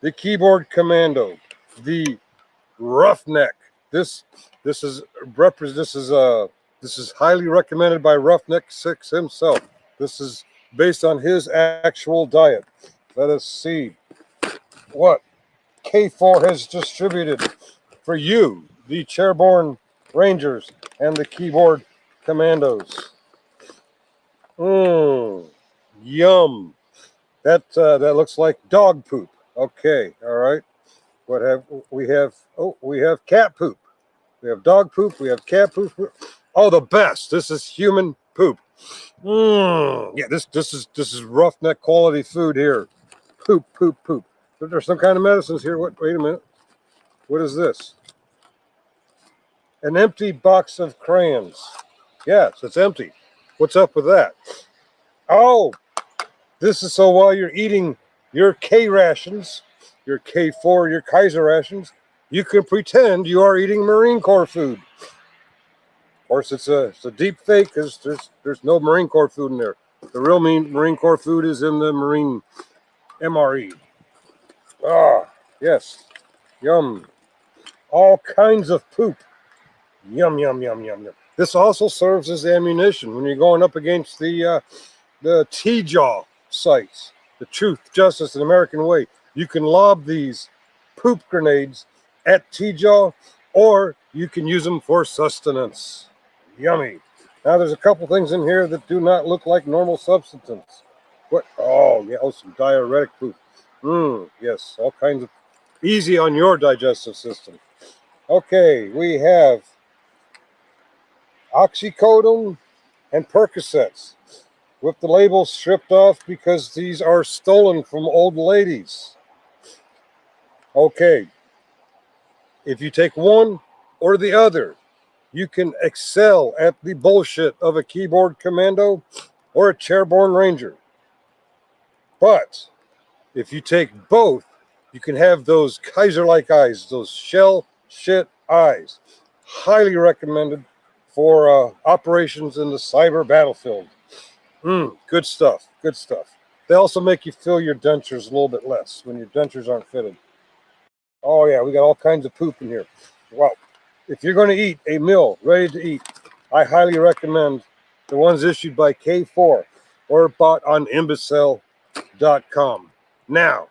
the Keyboard Commando, the Roughneck. This is highly recommended by Roughneck 6 himself. This is based on his actual diet. Let us see what K4 has distributed for you, the Chairborne Rangers and the Keyboard Commandos. Yum. That looks like dog poop. Okay, all right. What have we have? Oh, we have cat poop. We have dog poop. We have cat poop. Oh, the best. This is human poop. Yeah, this is roughneck quality food here. Poop, poop, poop. There's some kind of medicines here. What? Wait a minute. What is this? An empty box of crayons. Yes, it's empty. What's up with that? Oh, this is so while you're eating your K rations, your K4, your Kaiser rations, you can pretend you are eating Marine Corps food. Of course, it's a deep fake because there's no Marine Corps food in there. The real Marine Corps food is in the Marine MRE. Ah, yes. Yum. All kinds of poop. Yum, yum, yum, yum, yum. This also serves as ammunition when you're going up against the T-Jaw sites, the Truth, Justice, and American Way. You can lob these poop grenades at T-Jaw, or you can use them for sustenance. Yummy. Now, there's a couple things in here that do not look like normal substance. What? Oh, yeah, some diuretic poop. Yes, all kinds of... Easy on your digestive system. Okay, we have oxycodone and Percocets, with the labels stripped off because these are stolen from old ladies. Okay, if you take one or the other, you can excel at the bullshit of a keyboard commando or a chairborne ranger. But if you take both, you can have those Kaiser-like eyes, those shell shit eyes. Highly recommended for operations in the cyber battlefield. Good stuff. Good stuff. They also make you fill your dentures a little bit less when your dentures aren't fitted. Oh, yeah, we got all kinds of poop in here. Well, if you're going to eat a meal ready to eat, I highly recommend the ones issued by K4 or bought on imbecile.com. Now,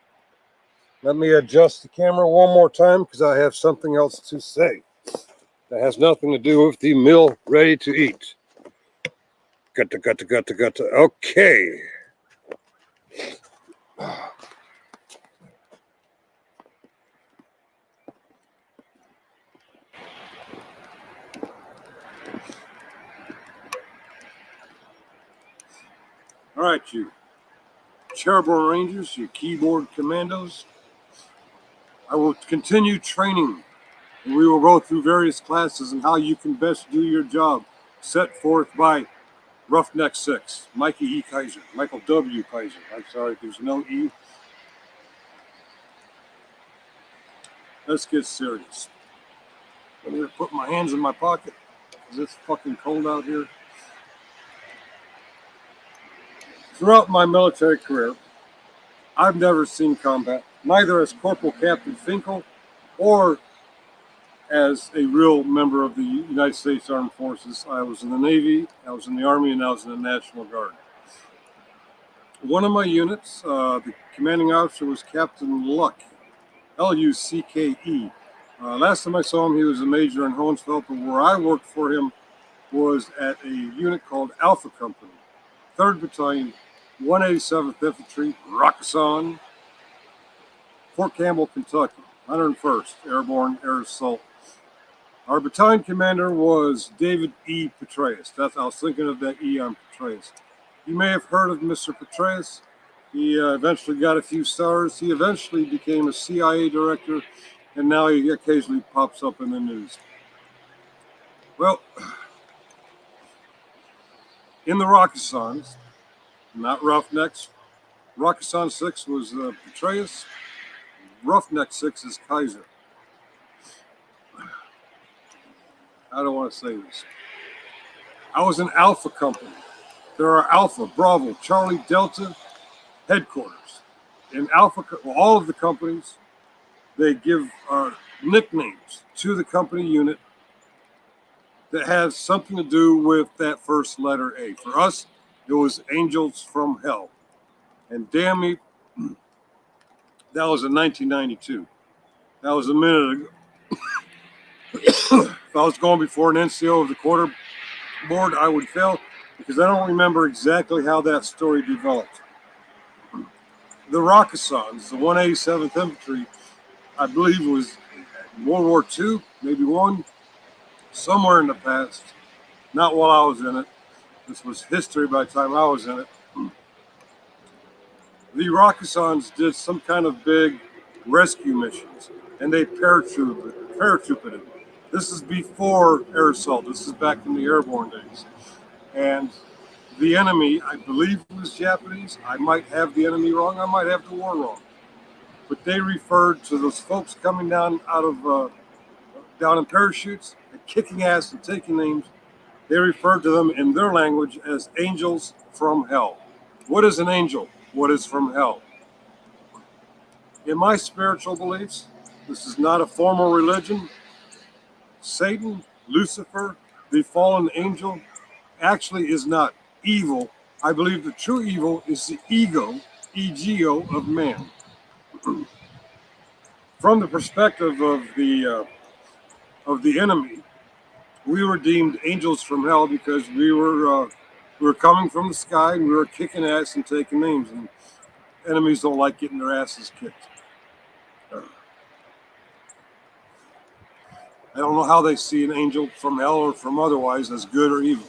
let me adjust the camera one more time because I have something else to say that has nothing to do with the meal ready to eat. Gutta. Okay. All right, you Chairborne Rangers, you keyboard commandos. I will continue training, and we will go through various classes and how you can best do your job set forth by Roughneck 6, Mikey E. Kaiser, Michael W. Kaiser. I'm sorry, there's no E. Let's get serious. I'm going to put my hands in my pocket because it's fucking cold out here. Throughout my military career, I've never seen combat, neither as Corporal Captain Finkle or as a real member of the United States Armed Forces. I was in the Navy, I was in the Army, and I was in the National Guard. One of my units, the commanding officer was Captain Luck, Lucke. Last time I saw him, he was a major in Honesfeld, but where I worked for him was at a unit called Alpha Company, 3rd Battalion, 187th Infantry, Rockasson, Fort Campbell, Kentucky. 101st Airborne Air Assault. Our battalion commander was David E. Petraeus. I was thinking of that E on Petraeus. You may have heard of Mr. Petraeus. He eventually got a few stars. He eventually became a CIA director, and now he occasionally pops up in the news. Well, in the Rakkasans, not Roughnecks, Rakkasan 6 was Petraeus. Roughneck 6 is Kaiser. I don't want to say this. I was in Alpha Company. There are Alpha, Bravo, Charlie, Delta headquarters. In Alpha, well, all of the companies, they give nicknames to the company unit that has something to do with that first letter A. For us, it was Angels from Hell. And damn me, that was in 1992. That was a minute ago. If I was going before an NCO of the quarter board, I would fail because I don't remember exactly how that story developed. The Rakkasans, the 187th Infantry, I believe was World War II, maybe one, somewhere in the past, not while I was in it. This was history by the time I was in it. The Rakkasans did some kind of big rescue missions, and they paratrooped it. This is before air assault. This is back in the airborne days. And the enemy, I believe, was Japanese. I might have the enemy wrong. I might have the war wrong. But they referred to those folks coming down down in parachutes and kicking ass and taking names. They referred to them in their language as angels from hell. What is an angel? What is from hell? In my spiritual beliefs, this is not a formal religion. Satan, Lucifer, the fallen angel, actually is not evil. I believe the true evil is the ego, ego of man. From the perspective of the enemy, we were deemed angels from hell because we were coming from the sky and we were kicking ass and taking names. And enemies don't like getting their asses kicked. I don't know how they see an angel from hell or from otherwise as good or evil.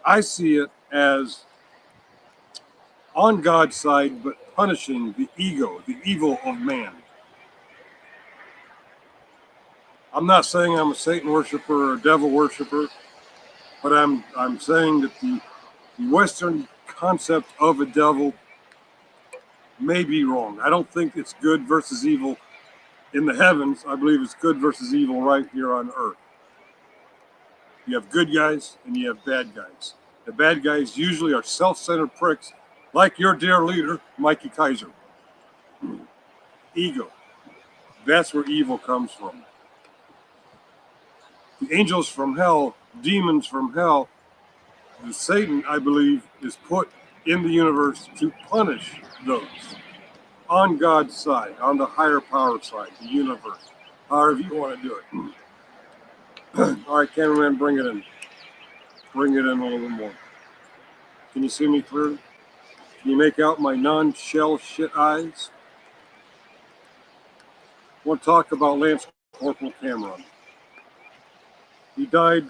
I see it as on God's side, but punishing the ego, the evil of man. I'm not saying I'm a Satan worshiper or a devil worshiper, but I'm saying that the Western concept of a devil may be wrong. I don't think it's good versus evil in the heavens. I believe it's good versus evil right here on earth. You have good guys and you have bad guys. The bad guys usually are self-centered pricks, like your dear leader, Mikey Kaiser. Ego. That's where evil comes from. The angels from hell, demons from hell, the Satan, I believe, is put in the universe to punish those on God's side, on the higher power side, the universe, however you want to do it. All right, cameraman, bring it in. Bring it in a little bit more. Can you see me clearly? Can you make out my non-shell shit eyes? I want to talk about Lance Corporal Cameron. He died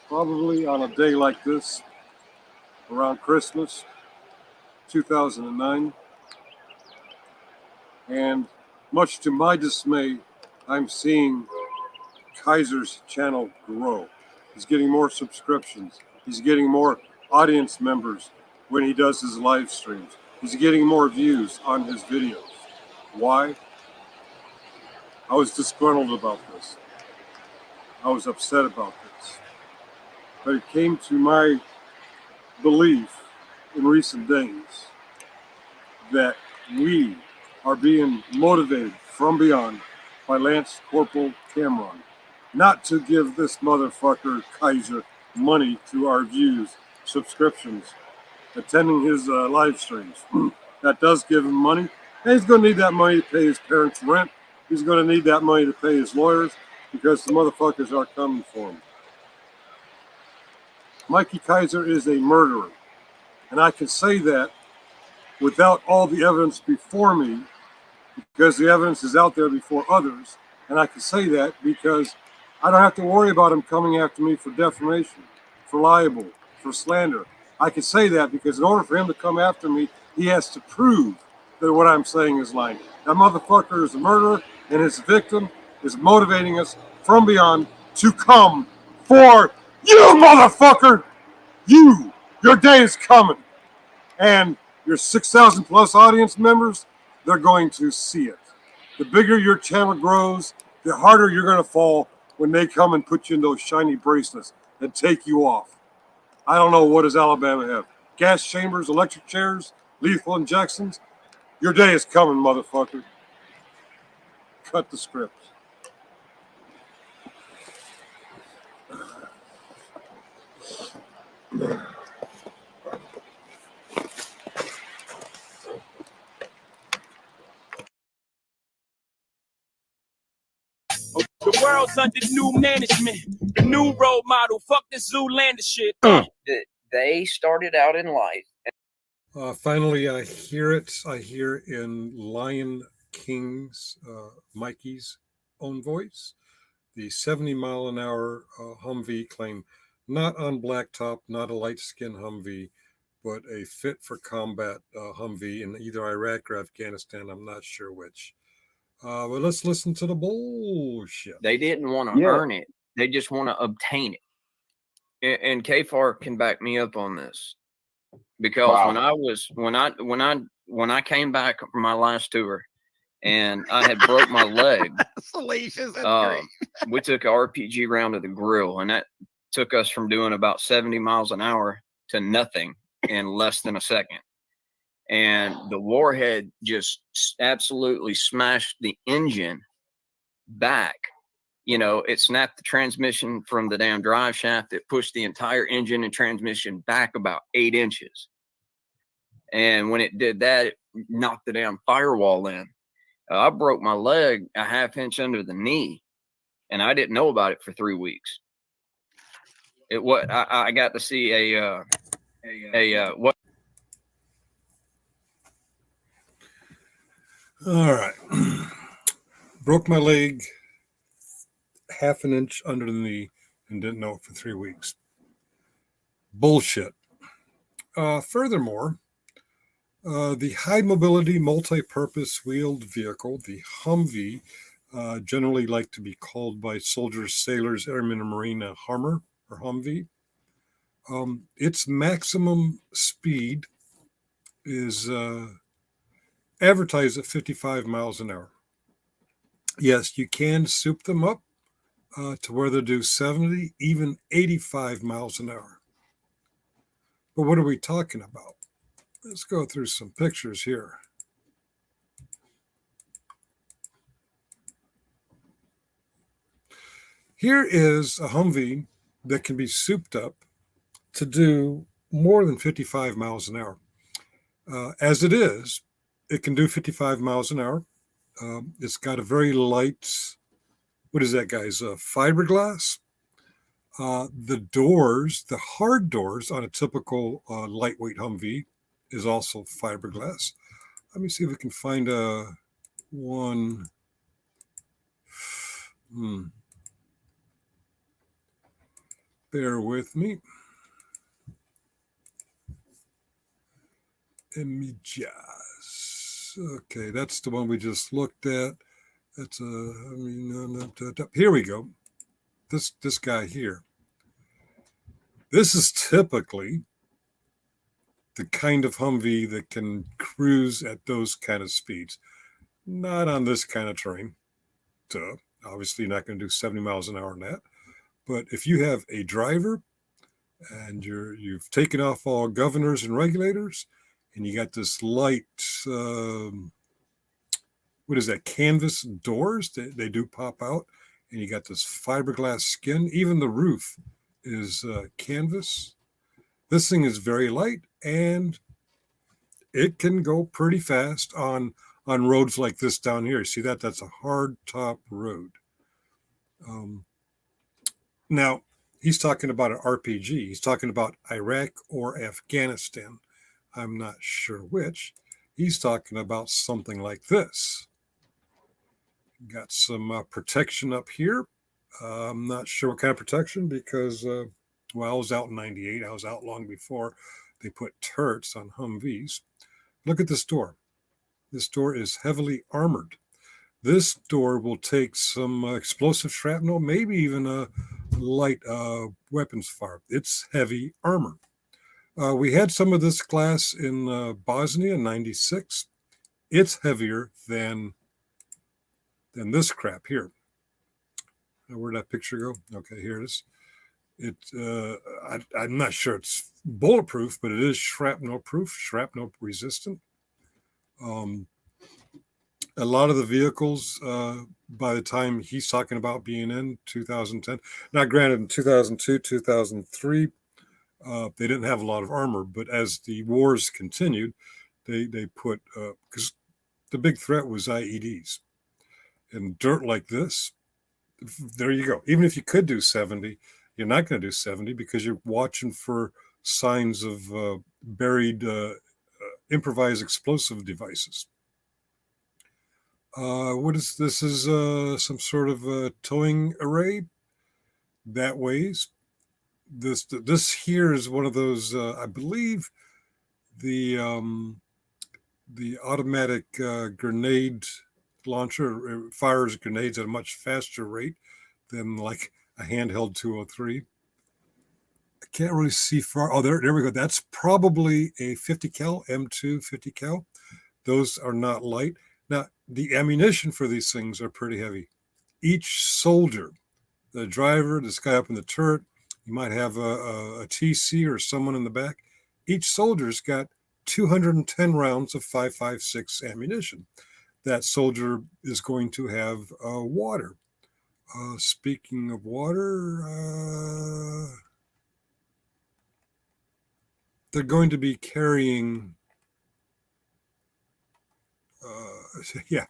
probably on a day like this, around Christmas, 2009. And much to my dismay, I'm seeing Kaiser's channel grow. He's getting more subscriptions. He's getting more audience members when he does his live streams. He's getting more views on his videos. Why? I was disgruntled about this. I was upset about this. But it came to my belief in recent days that we are being motivated from beyond by Lance Corporal Cameron not to give this motherfucker Kaiser money to our views, subscriptions, attending his live streams. That does give him money. And he's going to need that money to pay his parents' rent. He's going to need that money to pay his lawyers because the motherfuckers are coming for him. Mikey Kaiser is a murderer. And I can say that without all the evidence before me because the evidence is out there before others. And I can say that because I don't have to worry about him coming after me for defamation, for libel, for slander. I can say that because in order for him to come after me, he has to prove that what I'm saying is lying. That motherfucker is a murderer, and his victim is motivating us from beyond to come for you, motherfucker! Your day is coming. And your 6,000 plus audience members, they're going to see it. The bigger your channel grows, the harder you're going to fall when they come and put you in those shiny bracelets and take you off. I don't know, what does Alabama have? Gas chambers, electric chairs, lethal injections? Your day is coming, motherfucker. Cut the script. The world's under new management, the new role model. Fuck this Zoolander shit. They started out in life. Finally, I hear it. I hear in Lion King's, Mikey's own voice, the 70-mile-an-hour Humvee claim, not on blacktop, not a light-skinned Humvee, but a fit-for-combat Humvee in either Iraq or Afghanistan. I'm not sure which. But let's listen to the bullshit. They didn't want to earn it. They just want to obtain it. And KFAR can back me up on this. Because when I came back from my last tour and I had broke my leg, Salacious, that's great. we took an RPG round to the grill, and that took us from doing about 70 miles an hour to nothing in less than a second. And the warhead just absolutely smashed the engine back. You know, it snapped the transmission from the damn drive shaft. It pushed the entire engine and transmission back about 8 inches. And when it did that, it knocked the damn firewall in. I broke my leg a ½ inch under the knee, and I didn't know about it for 3 weeks. I got to see what. All right. Broke my leg ½ an inch under the knee and didn't know it for 3 weeks. Bullshit. Furthermore, the high mobility multi-purpose wheeled vehicle, the Humvee, generally like to be called by soldiers, sailors, airmen, and marine a Hummer or Humvee. Its maximum speed is advertised at 55 miles an hour. Yes, you can soup them up to where they do 70, even 85 miles an hour. But what are we talking about? Let's go through some pictures here. Here is a Humvee that can be souped up to do more than 55 miles an hour. As it is, it can do 55 miles an hour. It's got a very light, what is that, guys? Fiberglass. The doors, the hard doors on a typical lightweight Humvee is also fiberglass. Let me see if we can find one. Bear with me. Images. Okay, that's the one we just looked at. That's here we go. This guy here. This is typically the kind of Humvee that can cruise at those kind of speeds. Not on this kind of terrain. Duh. Obviously, you're not going to do 70 miles an hour on that. But if you have a driver and you've taken off all governors and regulators, and you got this light, what is that, canvas doors? They do pop out, and you got this fiberglass skin. Even the roof is canvas. This thing is very light, and it can go pretty fast on roads like this down here. See that? That's a hard top road. Now, he's talking about an RPG. He's talking about Iraq or Afghanistan. I'm not sure which. He's talking about something like this. Got some protection up here. I'm not sure what kind of protection because, well, I was out in 98. I was out long before they put turrets on Humvees. Look at this door. This door is heavily armored. This door will take some explosive shrapnel, maybe even a light weapons fire. It's heavy armor. We had some of this glass in Bosnia in 96. It's heavier than this crap here. Where'd that picture go? Okay, here it is. I'm not sure it's bulletproof, but it is shrapnel proof, shrapnel resistant. A lot of the vehicles, by the time he's talking about being in 2010, now granted in 2002, 2003, they didn't have a lot of armor, but as the wars continued, they put, because the big threat was IEDs. And dirt like this, there you go. Even if you could do 70, you're not going to do 70 because you're watching for signs of buried improvised explosive devices. What is this? Is some sort of towing array that weighs. This here is one of those. I believe the automatic grenade launcher fires grenades at a much faster rate than like a handheld 203. I can't really see far. Oh, there we go. That's probably a 50 cal M2 50 cal. Those are not light. Now, the ammunition for these things are pretty heavy. Each soldier, the driver, this guy up in the turret, you might have a TC or someone in the back. Each soldier's got 210 rounds of 5.56 ammunition. That soldier is going to have water. Speaking of water, they're going to be carrying, yeah,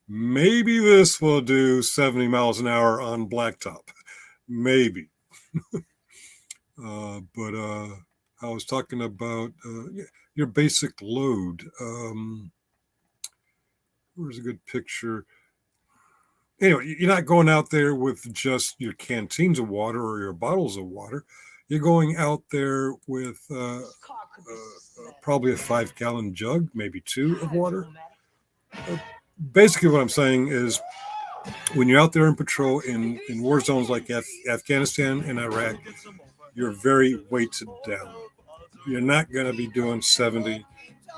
maybe this will do 70 miles an hour on blacktop. Maybe. But I was talking about your basic load. Where's a good picture? Anyway, you're not going out there with just your canteens of water or your bottles of water. You're going out there with probably a 5-gallon jug, maybe 2 of water. Basically, what I'm saying is when you're out there in patrol in war zones like Afghanistan and Iraq, you're very weighted down. You're not going to be doing 70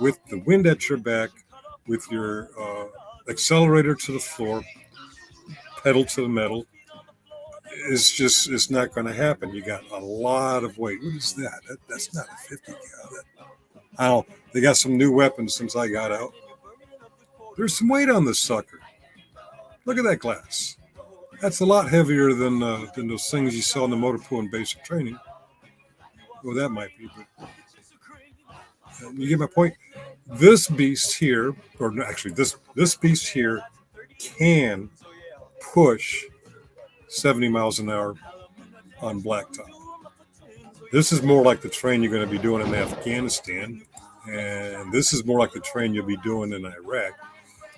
with the wind at your back, with your accelerator to the floor, pedal to the metal. It's not going to happen. You got a lot of weight. What is that? That's not a 50 cal. They got some new weapons since I got out. There's some weight on this sucker. Look at that glass. That's a lot heavier than those things you saw in the motor pool in basic training. Well, that might be, but you get my point. This beast here, or actually this beast here can push 70 miles an hour on blacktop. This is more like the train you're going to be doing in Afghanistan, and this is more like the train you'll be doing in Iraq.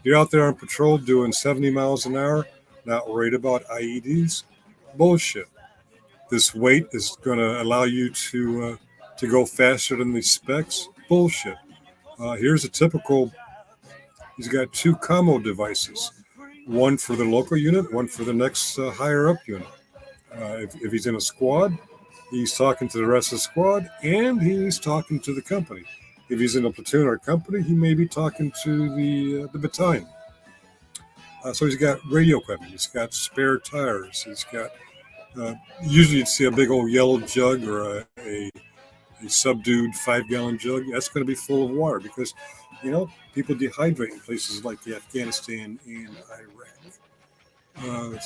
You're out there on patrol doing 70 miles an hour, not worried about IEDs. Bullshit. This weight is going to allow you to go faster than the specs. Bullshit. Here's a typical. He's got 2 commo devices, one for the local unit, one for the next higher up unit. If he's in a squad, he's talking to the rest of the squad, and he's talking to the company. If he's in a platoon or a company, he may be talking to the battalion. So he's got radio equipment. He's got spare tires. He's got usually you'd see a big old yellow jug or a subdued 5-gallon jug. That's going to be full of water because, people dehydrate in places like Afghanistan and Iraq.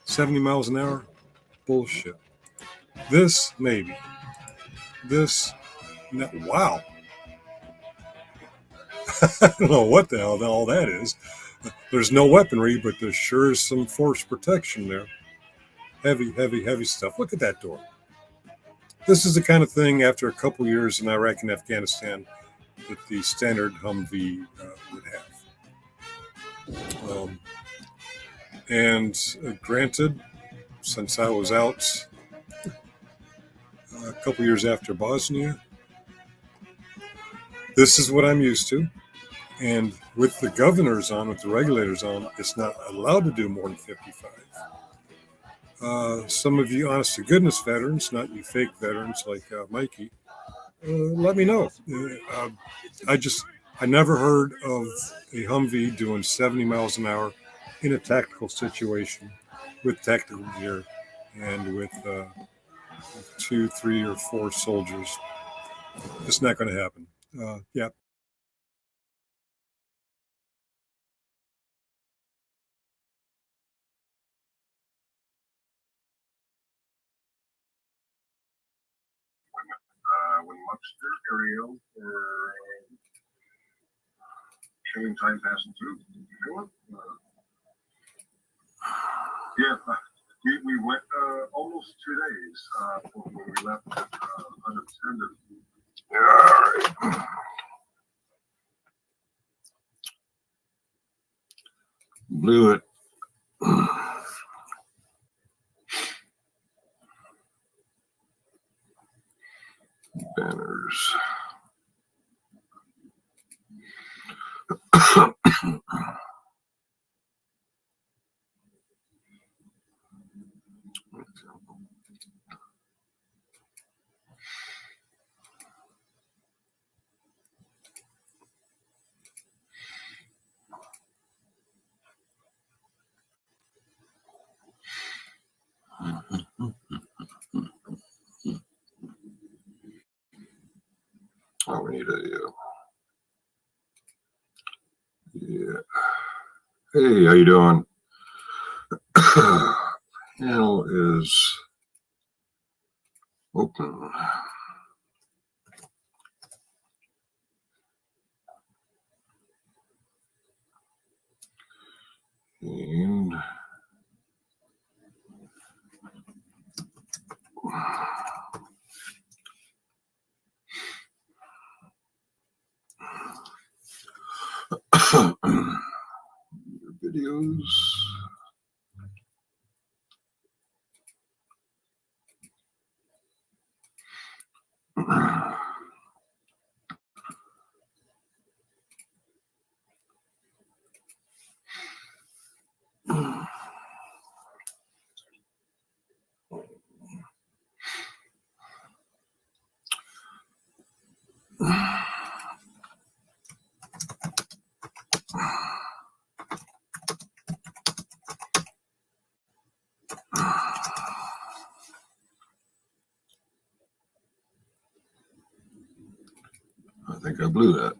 70 miles an hour, bullshit. This, maybe. This, no, wow. I don't know what the hell all that is. There's no weaponry, but there sure is some force protection there. Heavy, heavy, heavy stuff. Look at that door. This is the kind of thing after a couple years in Iraq and Afghanistan that the standard Humvee would have. And granted, since I was out a couple years after Bosnia, this is what I'm used to. And with the governors on, with the regulators on, it's not allowed to do more than 55. Some of you honest to goodness veterans, not you fake veterans like Mikey, let me know. I never heard of a Humvee doing 70 miles an hour in a tactical situation with tactical gear and with 2, 3, or 4 soldiers. It's not going to happen. Yeah. When Muxter, Ariel, or showing time passing through. Yeah, we went almost 2 days when we left unattended. All right. Blew it. Banners. Oh, we need a yeah. Hey, how you doing? Panel is open. And videos. I think I blew that.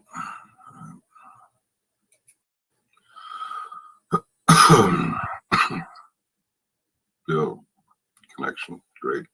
Bill, connection, great.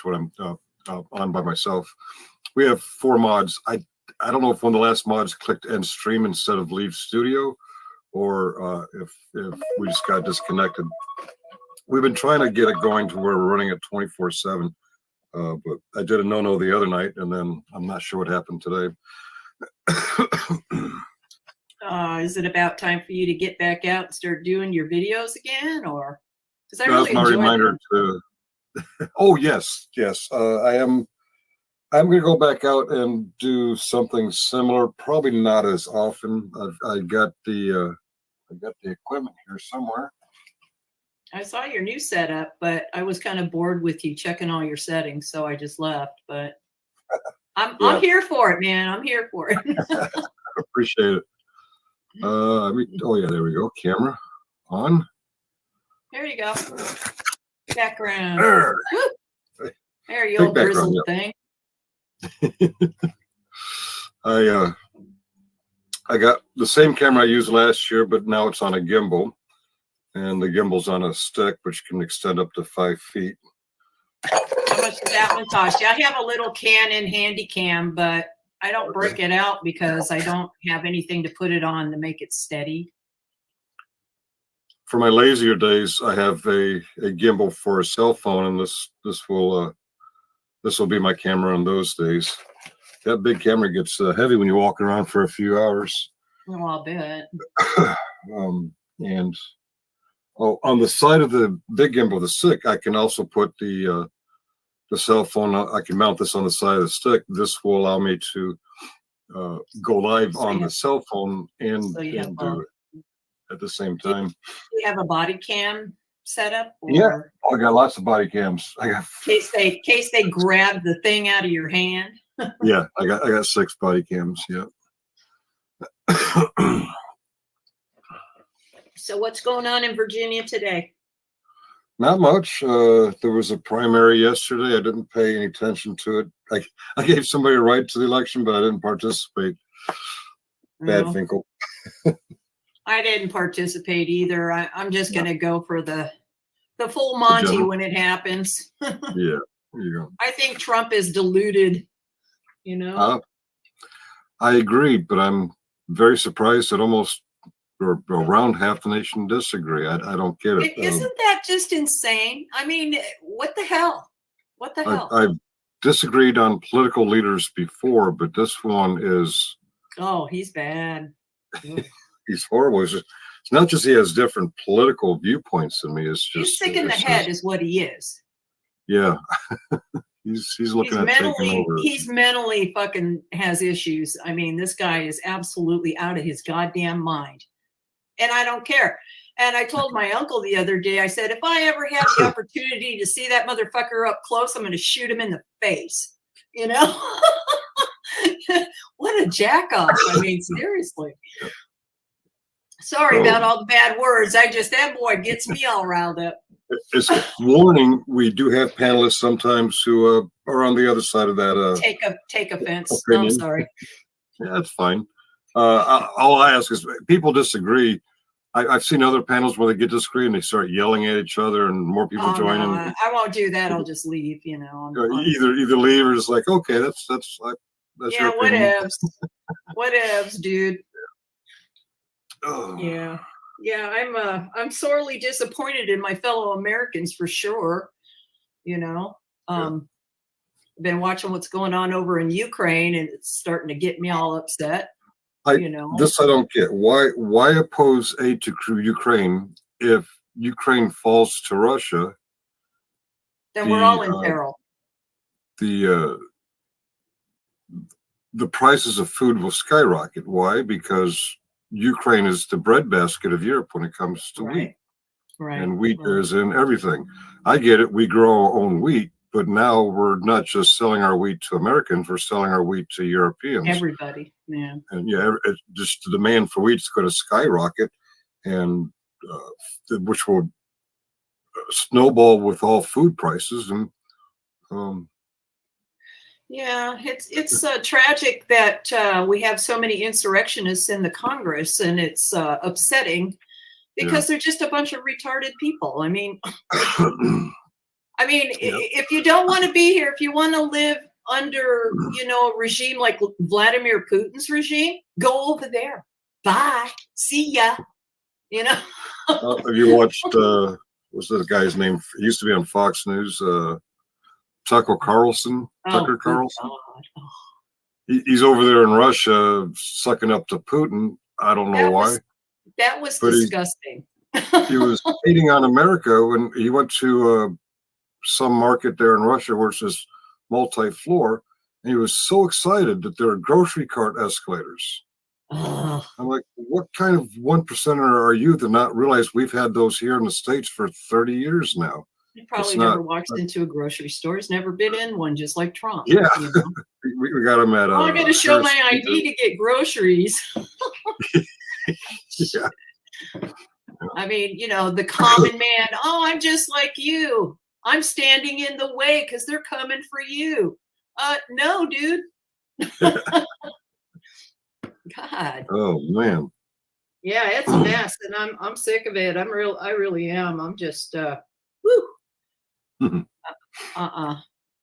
when I'm on by myself. We have 4 mods. I don't know if one of the last mods clicked end stream instead of leave studio, or if we just got disconnected. We've been trying to get it going to where we're running it 24/7, but I did a no-no the other night, and then I'm not sure what happened today. Is it about time for you to get back out and start doing your videos again, or? Because I That's really my enjoy reminder them. to. Oh yes. I'm going to go back out and do something similar. Probably not as often. I got the equipment here somewhere. I saw your new setup, but I was kind of bored with you checking all your settings, so I just left. But I'm here for it, man. I'm here for it. Appreciate it. Oh yeah, there we go. Camera on. There you go. Background. There, There you Big old background, grizzled thing. I got the same camera I used last year, but now it's on a gimbal, and the gimbal's on a stick, which can extend up to 5 feet. How much does that one cost you? I have a little Canon Handycam, but I don't break it out because I don't have anything to put it on to make it steady. For my lazier days, I have a gimbal for a cell phone, and this will be my camera on those days. That big camera gets heavy when you're walking around for a few hours. Oh, I'll bet. And on the side of the big gimbal, the stick, I can also put the cell phone. I can mount this on the side of the stick. This will allow me to go live on the cell phone and do it at the same time. Do you have a body cam set up? Or Yeah, I got lots of body cams. I got in case they grab the thing out of your hand. yeah, I got 6 body cams. Yeah. So what's going on in Virginia today? Not much. There was a primary yesterday. I didn't pay any attention to it. I gave somebody a right to the election, but I didn't participate. Bad No. Finkle. I didn't participate either. I'm just going to go for the full Monty general. when it happens. Yeah, there you go. I think Trump is deluded, you know? I agree, but I'm very surprised that almost or around half the nation disagree. I don't get it. Isn't that just insane? I mean, what the hell? What the hell? I've disagreed on political leaders before, but this one is. Oh, he's bad. He's horrible. It's not just he has different political viewpoints than me. It's just He's sick in the head is what he is. Yeah. he's looking at taking over. He's mentally fucking has issues. I mean, this guy is absolutely out of his goddamn mind. And I don't care. And I told my uncle the other day, I said, if I ever have the opportunity to see that motherfucker up close, I'm going to shoot him in the face. You know? What a jack-off. I mean, seriously. Sorry about all the bad words. That boy gets me all riled up. It's warning. We do have panelists sometimes who are on the other side of that. Take offense. Opinion. I'm sorry. Yeah, that's fine. All I ask is people disagree. I've seen other panels where they get disagree and they start yelling at each other and more people join in. No, I won't do that. I'll just leave. You know. Either leave or just like, okay, that's yeah, your opinion. whatevs, dude. Yeah. I'm sorely disappointed in my fellow Americans for sure. You know, been watching what's going on over in Ukraine, and it's starting to get me all upset. This I don't get. Why oppose aid to Ukraine if Ukraine falls to Russia? Then we're all in peril. The prices of food will skyrocket. Why? Because Ukraine is the breadbasket of Europe when it comes to wheat. Right. And wheat is in everything. I get it. We grow our own wheat, but now we're not just selling our wheat to Americans, we're selling our wheat to Europeans. Everybody, yeah. And just the demand for wheat is going to skyrocket, and which will snowball with all food prices. And yeah, it's tragic that we have so many insurrectionists in the Congress, and it's upsetting because they're just a bunch of retarded people. I mean, I mean, if you don't want to be here, if you want to live under, a regime like Vladimir Putin's regime, go over there. Bye. See ya. Have you watched, what's that guy's name? He used to be on Fox News, Tucker Carlson. Tucker Carlson. He's over there in Russia sucking up to Putin. I don't know why. That was But disgusting. He was hating on America when he went to some market there in Russia where it's just multi-floor, and he was so excited that there are grocery cart escalators. I'm like, what kind of 1%er are you to not realize we've had those here in the States for 30 years now? He probably never walked into a grocery store. He's never been in one, just like Trump. Yeah. we got him at I got to show my ID to get groceries. Yeah. I mean, the common man, I'm just like you. I'm standing in the way because they're coming for you. No, dude. God. Oh man. Yeah, it's a mess, and I'm sick of it. I really am. I'm just woo.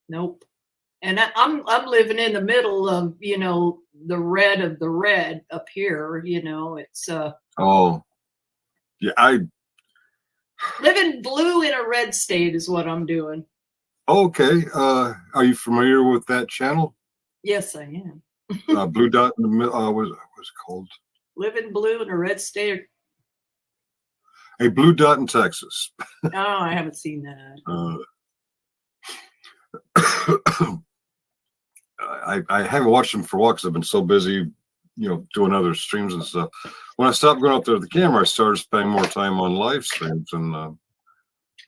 Nope. And I'm living in the middle of the red of the red up here. It's oh yeah, I living blue in a red state is what I'm doing. okay. Are you familiar with that channel? Yes, I am. Blue dot in the middle. What's it called? Living blue in a red state. A blue dot in Texas. Oh, I haven't seen that. I haven't watched them for a while because I've been so busy, doing other streams and stuff. When I stopped going out there with the camera, I started spending more time on live streams, and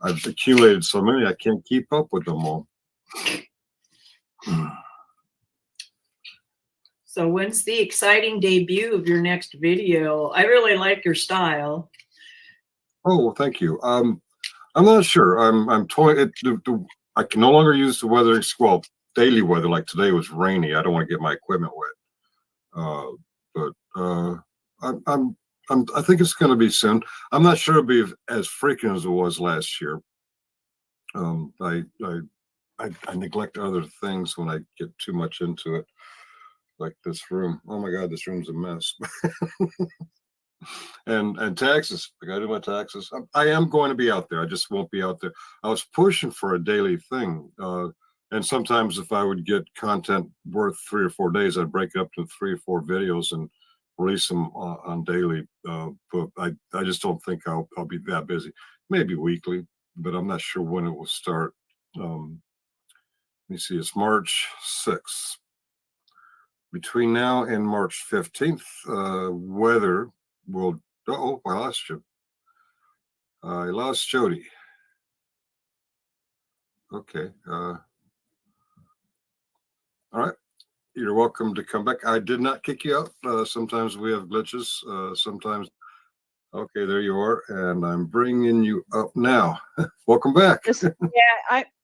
I've accumulated so many I can't keep up with them all. So when's the exciting debut of your next video? I really like your style. Oh, well, thank you. I'm not sure. I'm toying. I can no longer use the weather. Well, daily weather like today was rainy. I don't want to get my equipment wet. I think it's going to be soon. I'm not sure it'll be as frequent as it was last year. I neglect other things when I get too much into it, like this room. Oh my God, this room's a mess. and taxes. I got to do my taxes. I am going to be out there. I just won't be out there. I was pushing for a daily thing. And sometimes if I would get content worth 3 or 4 days, I'd break it up into 3 or 4 videos and release them on daily. But I just don't think I'll be that busy. Maybe weekly, but I'm not sure when it will start. Let me see. It's March 6th. Between now and March 15th, weather will. Oh, I lost you. I lost Jody. Okay. All right. You're welcome to come back. I did not kick you out. Sometimes we have glitches. Sometimes. Okay, there you are, and I'm bringing you up now. Welcome back.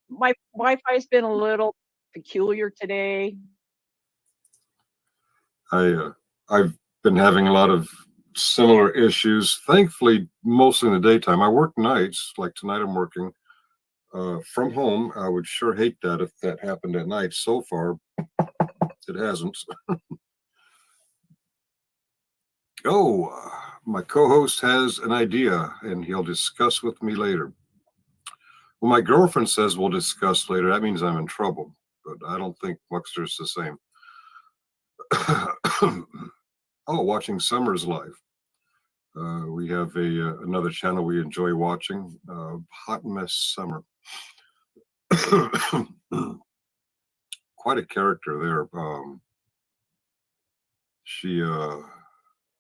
My Wi-Fi's been a little peculiar today. I've been having a lot of similar issues. Thankfully, mostly in the daytime. I work nights. Like tonight, I'm working from home. I would sure hate that if that happened at night. So far, it hasn't. My co-host has an idea, and he'll discuss with me later. Well, my girlfriend says we'll discuss later. That means I'm in trouble, but I don't think Muxter's the same. Watching Summers live. We have another channel we enjoy watching, Hot Mess Summer. Quite a character there.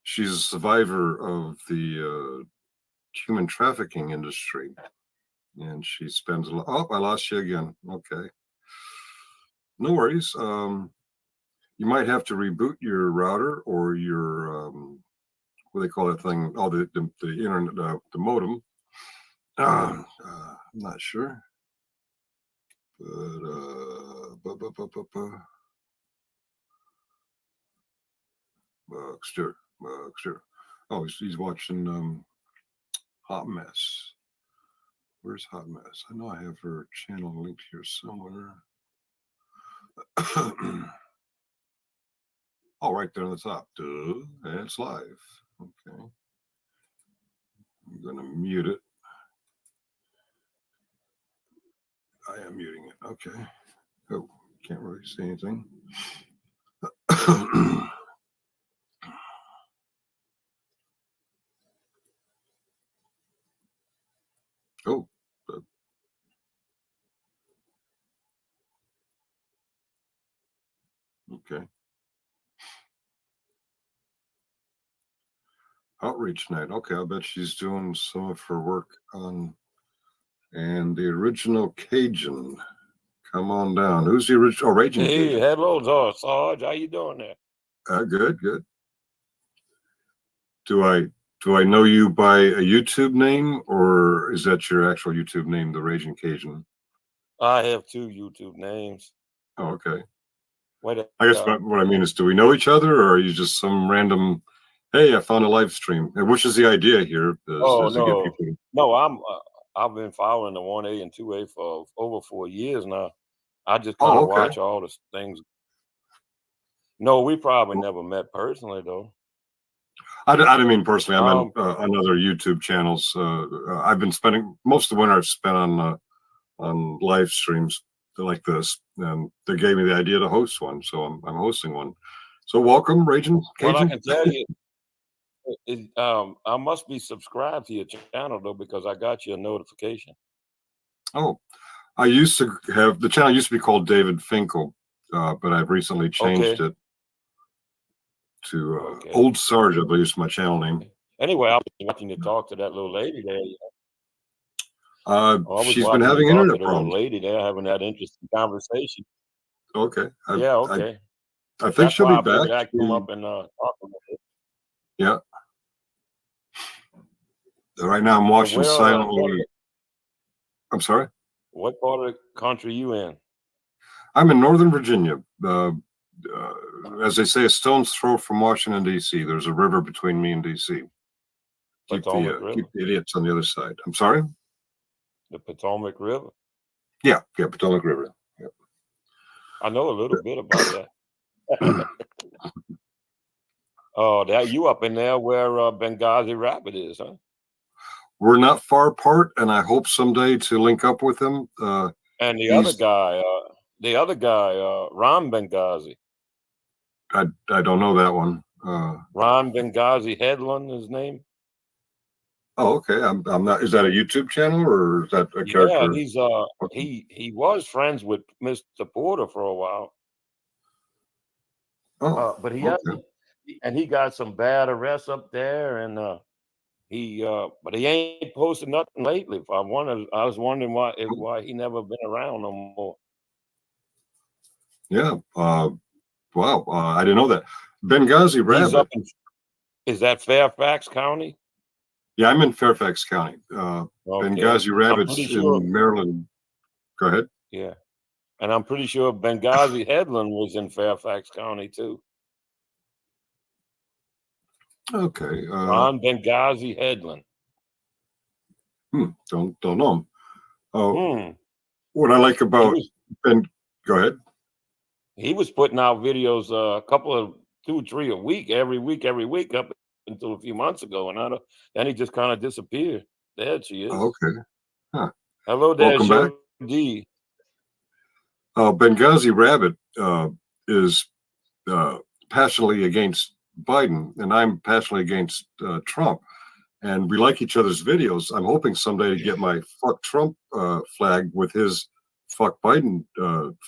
She's a survivor of the human trafficking industry, and she spends a lot. Oh, I lost you again. Okay, no worries. You might have to reboot your router or your what do they call that thing? Oh, the internet, the modem. I'm not sure, but Buckster. Oh, he's watching Hot Mess. Where's Hot Mess? I know I have her channel linked here somewhere. Oh, right there on the top. Duh, and it's live. Okay. I'm gonna mute it. I am muting it. Okay. Oh, can't really see anything. Oh. Okay. Outreach night. Okay, I bet she's doing some of her work on. And the original Cajun. Come on down. Who's the original? Oh, Raging Hey, Cajun. hello, Sarge. How you doing there? Good, good. Do I know you by a YouTube name, or is that your actual YouTube name, the Raging Cajun? I have 2 YouTube names. Oh, okay. Wait, I guess what I mean is, do we know each other, or are you just some random? Hey, I found a live stream. Which is the idea here? oh is to get no, people. no, I've been following the 1A and 2A for over 4 years now. I just kind of watch all the things. No, we probably never met personally though. I didn't mean personally. I meant on other YouTube channels. I've been spending most of the winter I've spent on live streams like this, and they gave me the idea to host one, so I'm hosting one. So welcome, Raging Cajun. Well, I can tell you, I must be subscribed to your channel though because I got your notification. Oh, I used to have the channel used to be called David Finkle, but I've recently changed it to Old Sarge, I believe is my channel name. Anyway, I was watching you talk to that little lady there. She's been having internet problems. Lady there having that interesting conversation. Okay. Okay. I think she'll be back. I come up and talk about it. Yeah. Right now I'm watching silently. I'm sorry? What part of the country you in? I'm in Northern Virginia. As they say, a stone's throw from Washington, D.C. There's a river between me and D.C. Keep the idiots on the other side. I'm sorry? The Potomac River? Yeah, Potomac River. Yeah. I know a little bit about that. Oh, you up in there where Benghazi Rapid is, huh? We're not far apart, and I hope someday to link up with him. And the other guy, Ron Benghazi. I don't know that one. Ron Benghazi Headland, his name. Oh, okay. I'm not. Is that a YouTube channel or is that a character? Yeah, he's he was friends with Mr. Porter for a while. Oh, but he he got some bad arrests up there, and but he ain't posted nothing lately. I was wondering why he never been around no more. Yeah. Wow. I didn't know that. Benghazi Rabbit. Is that Fairfax County? Yeah, I'm in Fairfax County. Benghazi Rabbit's in Maryland. Go ahead. Yeah. And I'm pretty sure Benghazi Headland was in Fairfax County too. Okay. Ron Benghazi Headland. Don't know him. What I like about Ben, go ahead. He was putting out videos a couple of 2, 3 a week, every week up until a few months ago, and then he just kind of disappeared. There she is. Okay. Huh. Hello there, Welcome back. D. Benghazi Rabbit is passionately against Biden, and I'm passionately against Trump. And we like each other's videos. I'm hoping someday to get my fuck Trump flag with his fuck Biden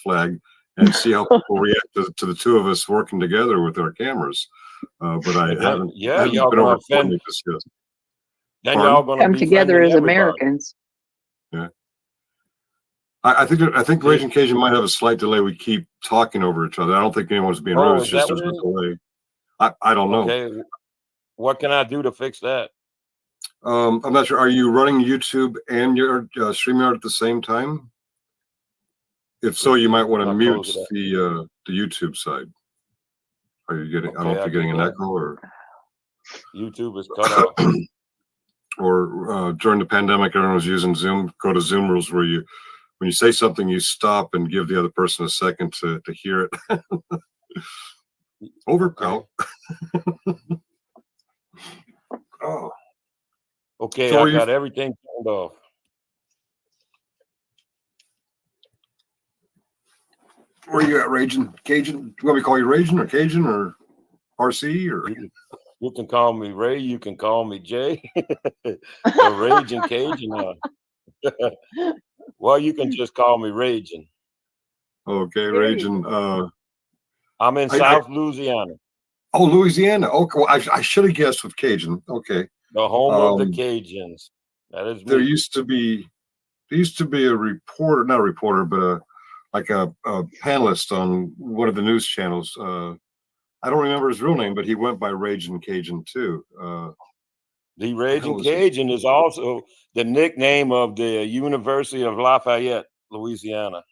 flag and see how people react to the two of us working together with our cameras. But I haven't been over to discuss. Then y'all gonna come together as Americans. Yeah. I think Raging Cajun might have a slight delay. We keep talking over each other. I don't think anyone's being rude. It's just there's a delay. I don't know. Okay. What can I do to fix that? I'm not sure. Are you running YouTube and your StreamYard at the same time? If so, you might want to mute the YouTube side. Are you getting? I don't know if you're getting an echo or. YouTube is cut off. or during the pandemic, everyone was using Zoom. Go to Zoom rules where when you say something, you stop and give the other person a second to hear it. Over. Okay. Oh. Okay, So I are you? got everything turned off. Where are you at, Raging Cajun? Do you want me to call you Raging or Cajun or RC or? You can call me Ray. You can call me Jay. Or Raging Cajun. Well, you can just call me Raging. Okay, Raging. I'm in South Louisiana, Oh, Louisiana. Okay, well, I should have guessed with Cajun. Okay. the home of the Cajuns. That is There me. used to be a reporter, not a reporter, but like a panelist on one of the news channels. I don't remember his real name, but he went by Raging Cajun too. The Raging Cajun is also the nickname of the University of Lafayette, Louisiana.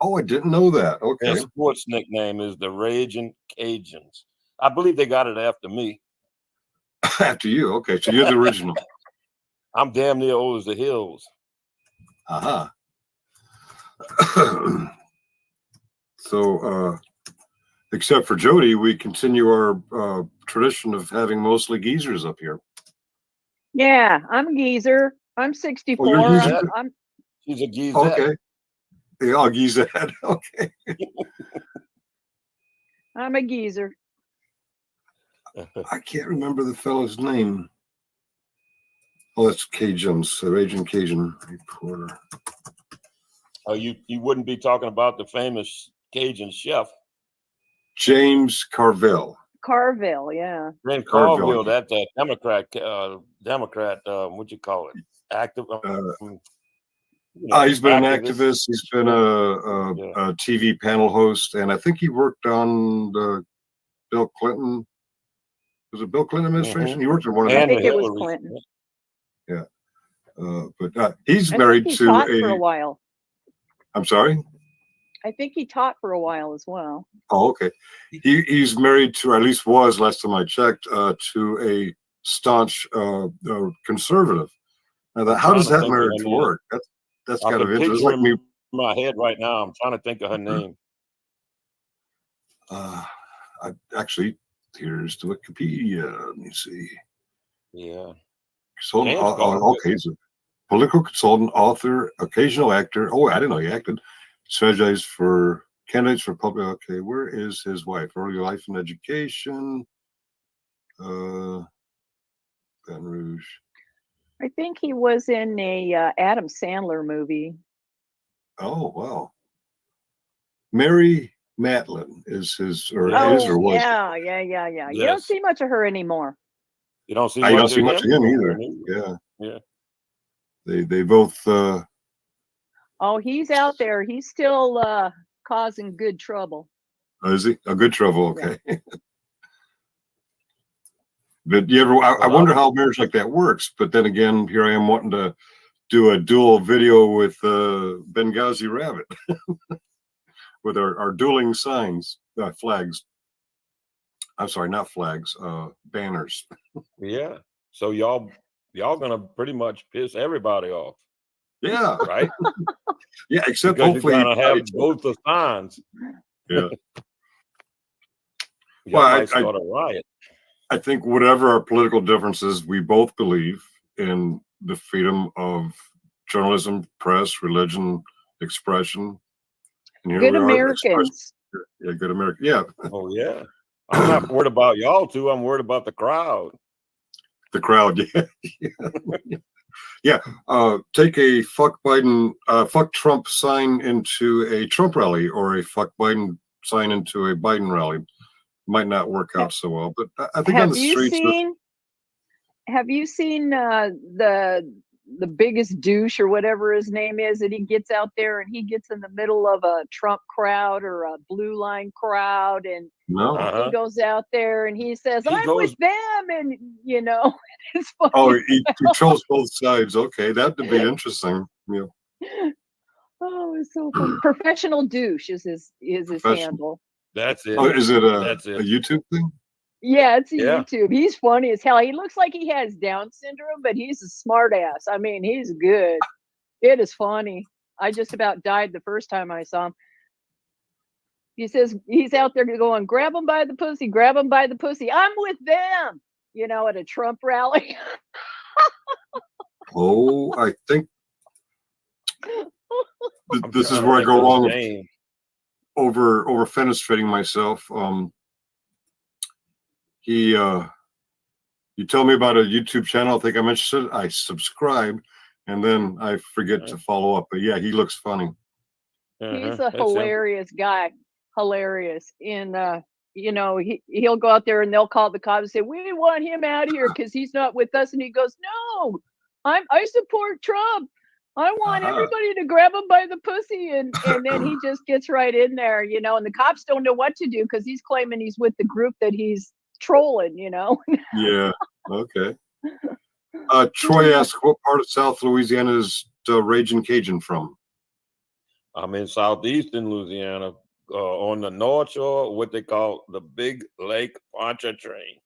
Oh, I didn't know that. Okay. Their sports nickname is the Raging Cajuns. I believe they got it after me. After you. Okay. So you're the original. I'm damn near old as the hills. Uh-huh. So, except for Jody, we continue our tradition of having mostly geezers up here. Yeah, I'm a geezer. I'm 64. Oh, you're a geezer? She's a geezer. Okay. Yeah, I'll geezer. Okay. I'm a geezer. I can't remember the fellow's name. Oh, that's Cajuns, the Raging Cajun reporter. Oh, you wouldn't be talking about the famous Cajun chef. James Carville. Carville, yeah. Ren Carville. Carville, that Democrat, what you call it? Active. He's been an activist. He's been a TV panel host, and I think he worked on the Bill Clinton. Was it Bill Clinton administration? He worked on one of them. I think it was Clinton. Yeah, but he's I married think he to taught for a while. I'm sorry. I think he taught for a while as well. Oh, okay. He's married to, or at least was last time I checked, to a staunch conservative. Now, how does that marriage work? That's kind of interesting. Like me. In my head right now, I'm trying to think of her name. Actually, here's the Wikipedia. Let me see. Yeah. Okay, he's a political consultant, author, occasional actor. Oh, I didn't know he acted. Strategized for candidates for public. Okay, where is his wife? Early life and education. Baton Rouge. I think he was in a Adam Sandler movie. Oh, wow. Mary Matlin is his, or Oh, is, or was. yeah. You don't Yes. see much of her anymore. You don't see I much don't see of much of him either. Yeah. Yeah. They both. Oh, he's out there. He's still causing good trouble. Is he? A good trouble. Okay. But you ever? I wonder how marriage like that works. But then again, here I am wanting to do a dual video with Benghazi Rabbit with our dueling signs, flags. I'm sorry, not flags, banners. Yeah. So y'all gonna pretty much piss everybody off. Yeah. Right. Yeah, except because hopefully you're gonna have both the signs. Yeah. Y'all might start a riot. I think whatever our political differences, we both believe in the freedom of journalism, press, religion, expression. And here Good we are, Americans. Yeah, good American. Yeah. Oh yeah. I'm not worried about y'all two. I'm worried about the crowd. The crowd, yeah. Yeah. Take a fuck Biden, fuck Trump sign into a Trump rally, or a fuck Biden sign into a Biden rally. Might not work out so well, but I think on the streets. Have you seen the biggest douche or whatever his name is, that he gets out there and he gets in the middle of a Trump crowd or a blue line crowd, and he goes out there and he says, I'm with them, and it's funny. Oh, he controls both sides. Okay, that'd be interesting. Yeah. Oh, it's so funny. Professional douche is his handle. That's it. Oh, is it a YouTube thing? Yeah, it's a Yeah. YouTube. He's funny as hell. He looks like he has Down syndrome, but he's a smart ass. I mean, he's good. It is funny. I just about died the first time I saw him. He says he's out there going, grab him by the pussy, grab him by the pussy. I'm with them, at a Trump rally. Oh, I think I'm this is trying to where I think go of wrong his with name. over fenestrating myself. You tell me about a YouTube channel. I think I mentioned it. I subscribe, and then I forget to follow up. But yeah, he looks funny. He's a That's him. hilarious guy. Hilarious. And he'll go out there and they'll call the cops and say, we want him out of here because he's not with us. And he goes, no, I support Trump. I want everybody to grab him by the pussy. And then he just gets right in there, and the cops don't know what to do because he's claiming he's with the group that he's trolling, Yeah. Okay. Troy asked, what part of South Louisiana is Raging Cajun from? I'm in southeastern Louisiana, on the North Shore, what they call the Big Lake Pontchartrain.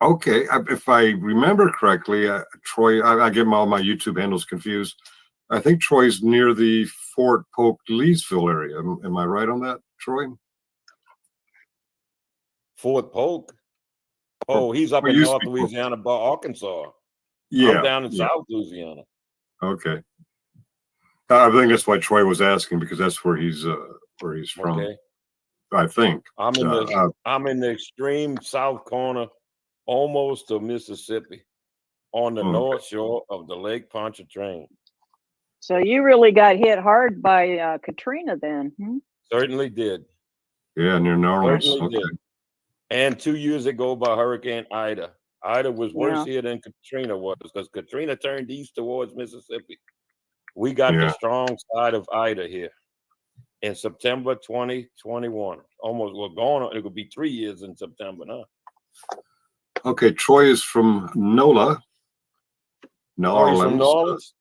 Okay, if I remember correctly, Troy, I get all my YouTube handles confused. I think Troy's near the Fort Polk, Leesville area. Am I right on that, Troy? Fort Polk? Oh, he's up in North Louisiana, Arkansas. Yeah, I'm down in South Louisiana. Okay. I think that's why Troy was asking, because that's where he's from. Okay. I think. I'm in the extreme south corner, almost to Mississippi, on the North Shore of the Lake Pontchartrain. So you really got hit hard by Katrina then. Certainly did. Yeah, near New Orleans. Certainly did. And 2 years ago by Hurricane Ida. Ida was worse here than Katrina was, because Katrina turned east towards Mississippi. We got the strong side of Ida here in September 2021. Almost, we're going on, it could be 3 years in September now. Okay, Troy is from NOLA. Oh, he's from New Orleans?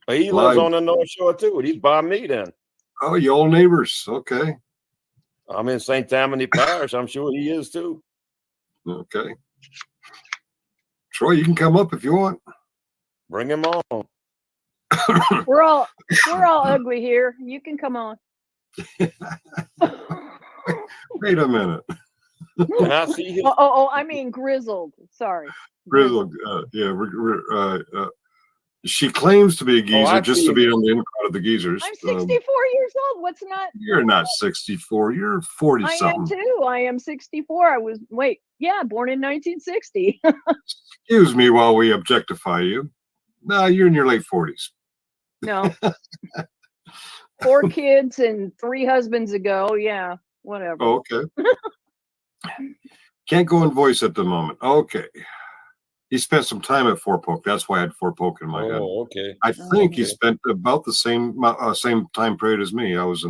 He lives on the North Shore too. He's by me then. Oh, you all neighbors. Okay. I'm in St. Tammany Parish. I'm sure he is too. Okay. Troy, you can come up if you want. Bring him on. We're all ugly here. You can come on. Wait a minute. Can I see his? I mean grizzled. Sorry. Grizzled. She claims to be a geezer just to be on the inside of the geezers. I'm 64 years old. What's not? You're not 64. You're 40 I something. am too. I am 64. I was born in 1960. Excuse me while we objectify you. No, you're in your late 40s. No. 4 kids and 3 husbands ago. Yeah, whatever. Oh, okay. Can't go in voice at the moment. Okay. He spent some time at Fort Polk. That's why I had Fort Polk in my head. Oh, okay. I think he spent about the same time period as me. I was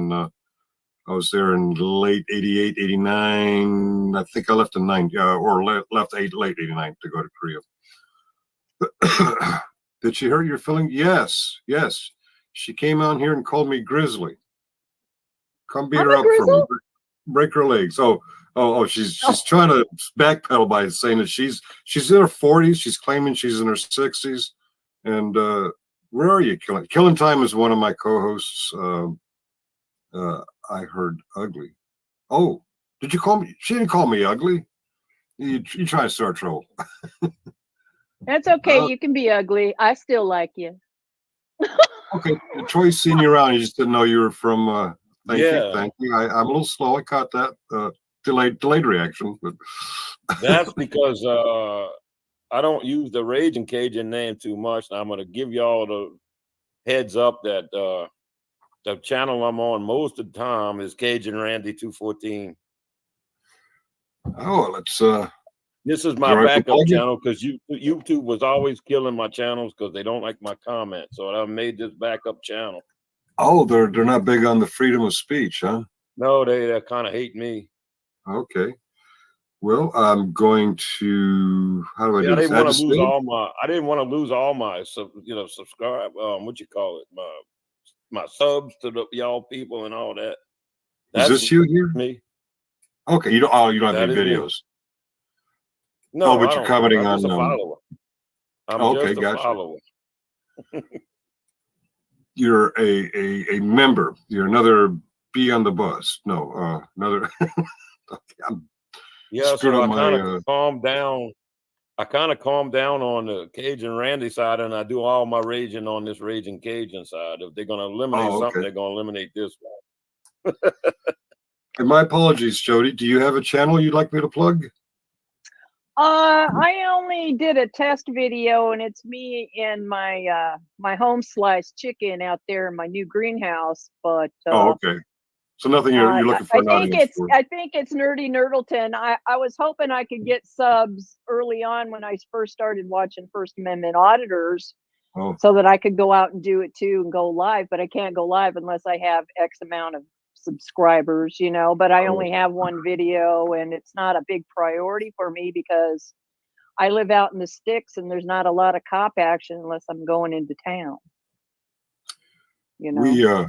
there in late 88, 89. I think I left in late 89 to go to Korea. Did she hurt your feeling? Yes. She came out here and called me grizzly. Come beat her up for me. Break her legs. She's trying to backpedal by saying that she's in her 40s. She's claiming she's in her 60s. And where are you, Killing? Killing Time is one of my co-hosts. I heard ugly. Oh, did you call me? She didn't call me ugly. You try to start trouble. That's okay. You can be ugly. I still like you. Okay, Troy's seen you around. You just didn't know you were from. Thank you. I'm a little slow. I caught that delayed reaction, but that's because I don't use the Raging Cajun name too much. I'm going to give y'all the heads up that the channel I'm on most of the time is Cajun Randy 214. Oh, let's. This is my backup channel because YouTube was always killing my channels because they don't like my comments. So I made this backup channel. Oh, they're not big on the freedom of speech, huh? No, they kind of hate me. Okay. Well, I'm going to. How do I do this? I didn't want to lose all my subscribe. What you call it? My subs to y'all people and all that. Is this you here? Me. Okay. You don't have any videos. No, but I you're don't. commenting I'm just a on. follower. I'm Okay, just a gotcha. follower. You're a member. You're another bee on the bus. No, another. Okay, I'm Yeah, screwed so up I kind my. of calmed down. I kind of calmed down on the Cajun Randy side, and I do all my raging on this Raging Cajun side. If they're going to eliminate Oh, something, okay. they're going to eliminate this one. And my apologies, Jody. Do you have a channel you'd like me to plug? I only did a test video, and it's me and my my home sliced chicken out there in my new greenhouse. But Oh, okay. So nothing you're looking for I an think audience for. I think it's Nerdy Nerdleton. I was hoping I could get subs early on when I first started watching First Amendment Auditors, Oh. so that I could go out and do it too and go live. But I can't go live unless I have X amount of subscribers, you know. But I only have one video, and it's not a big priority for me because I live out in the sticks, and there's not a lot of cop action unless I'm going into town. You know.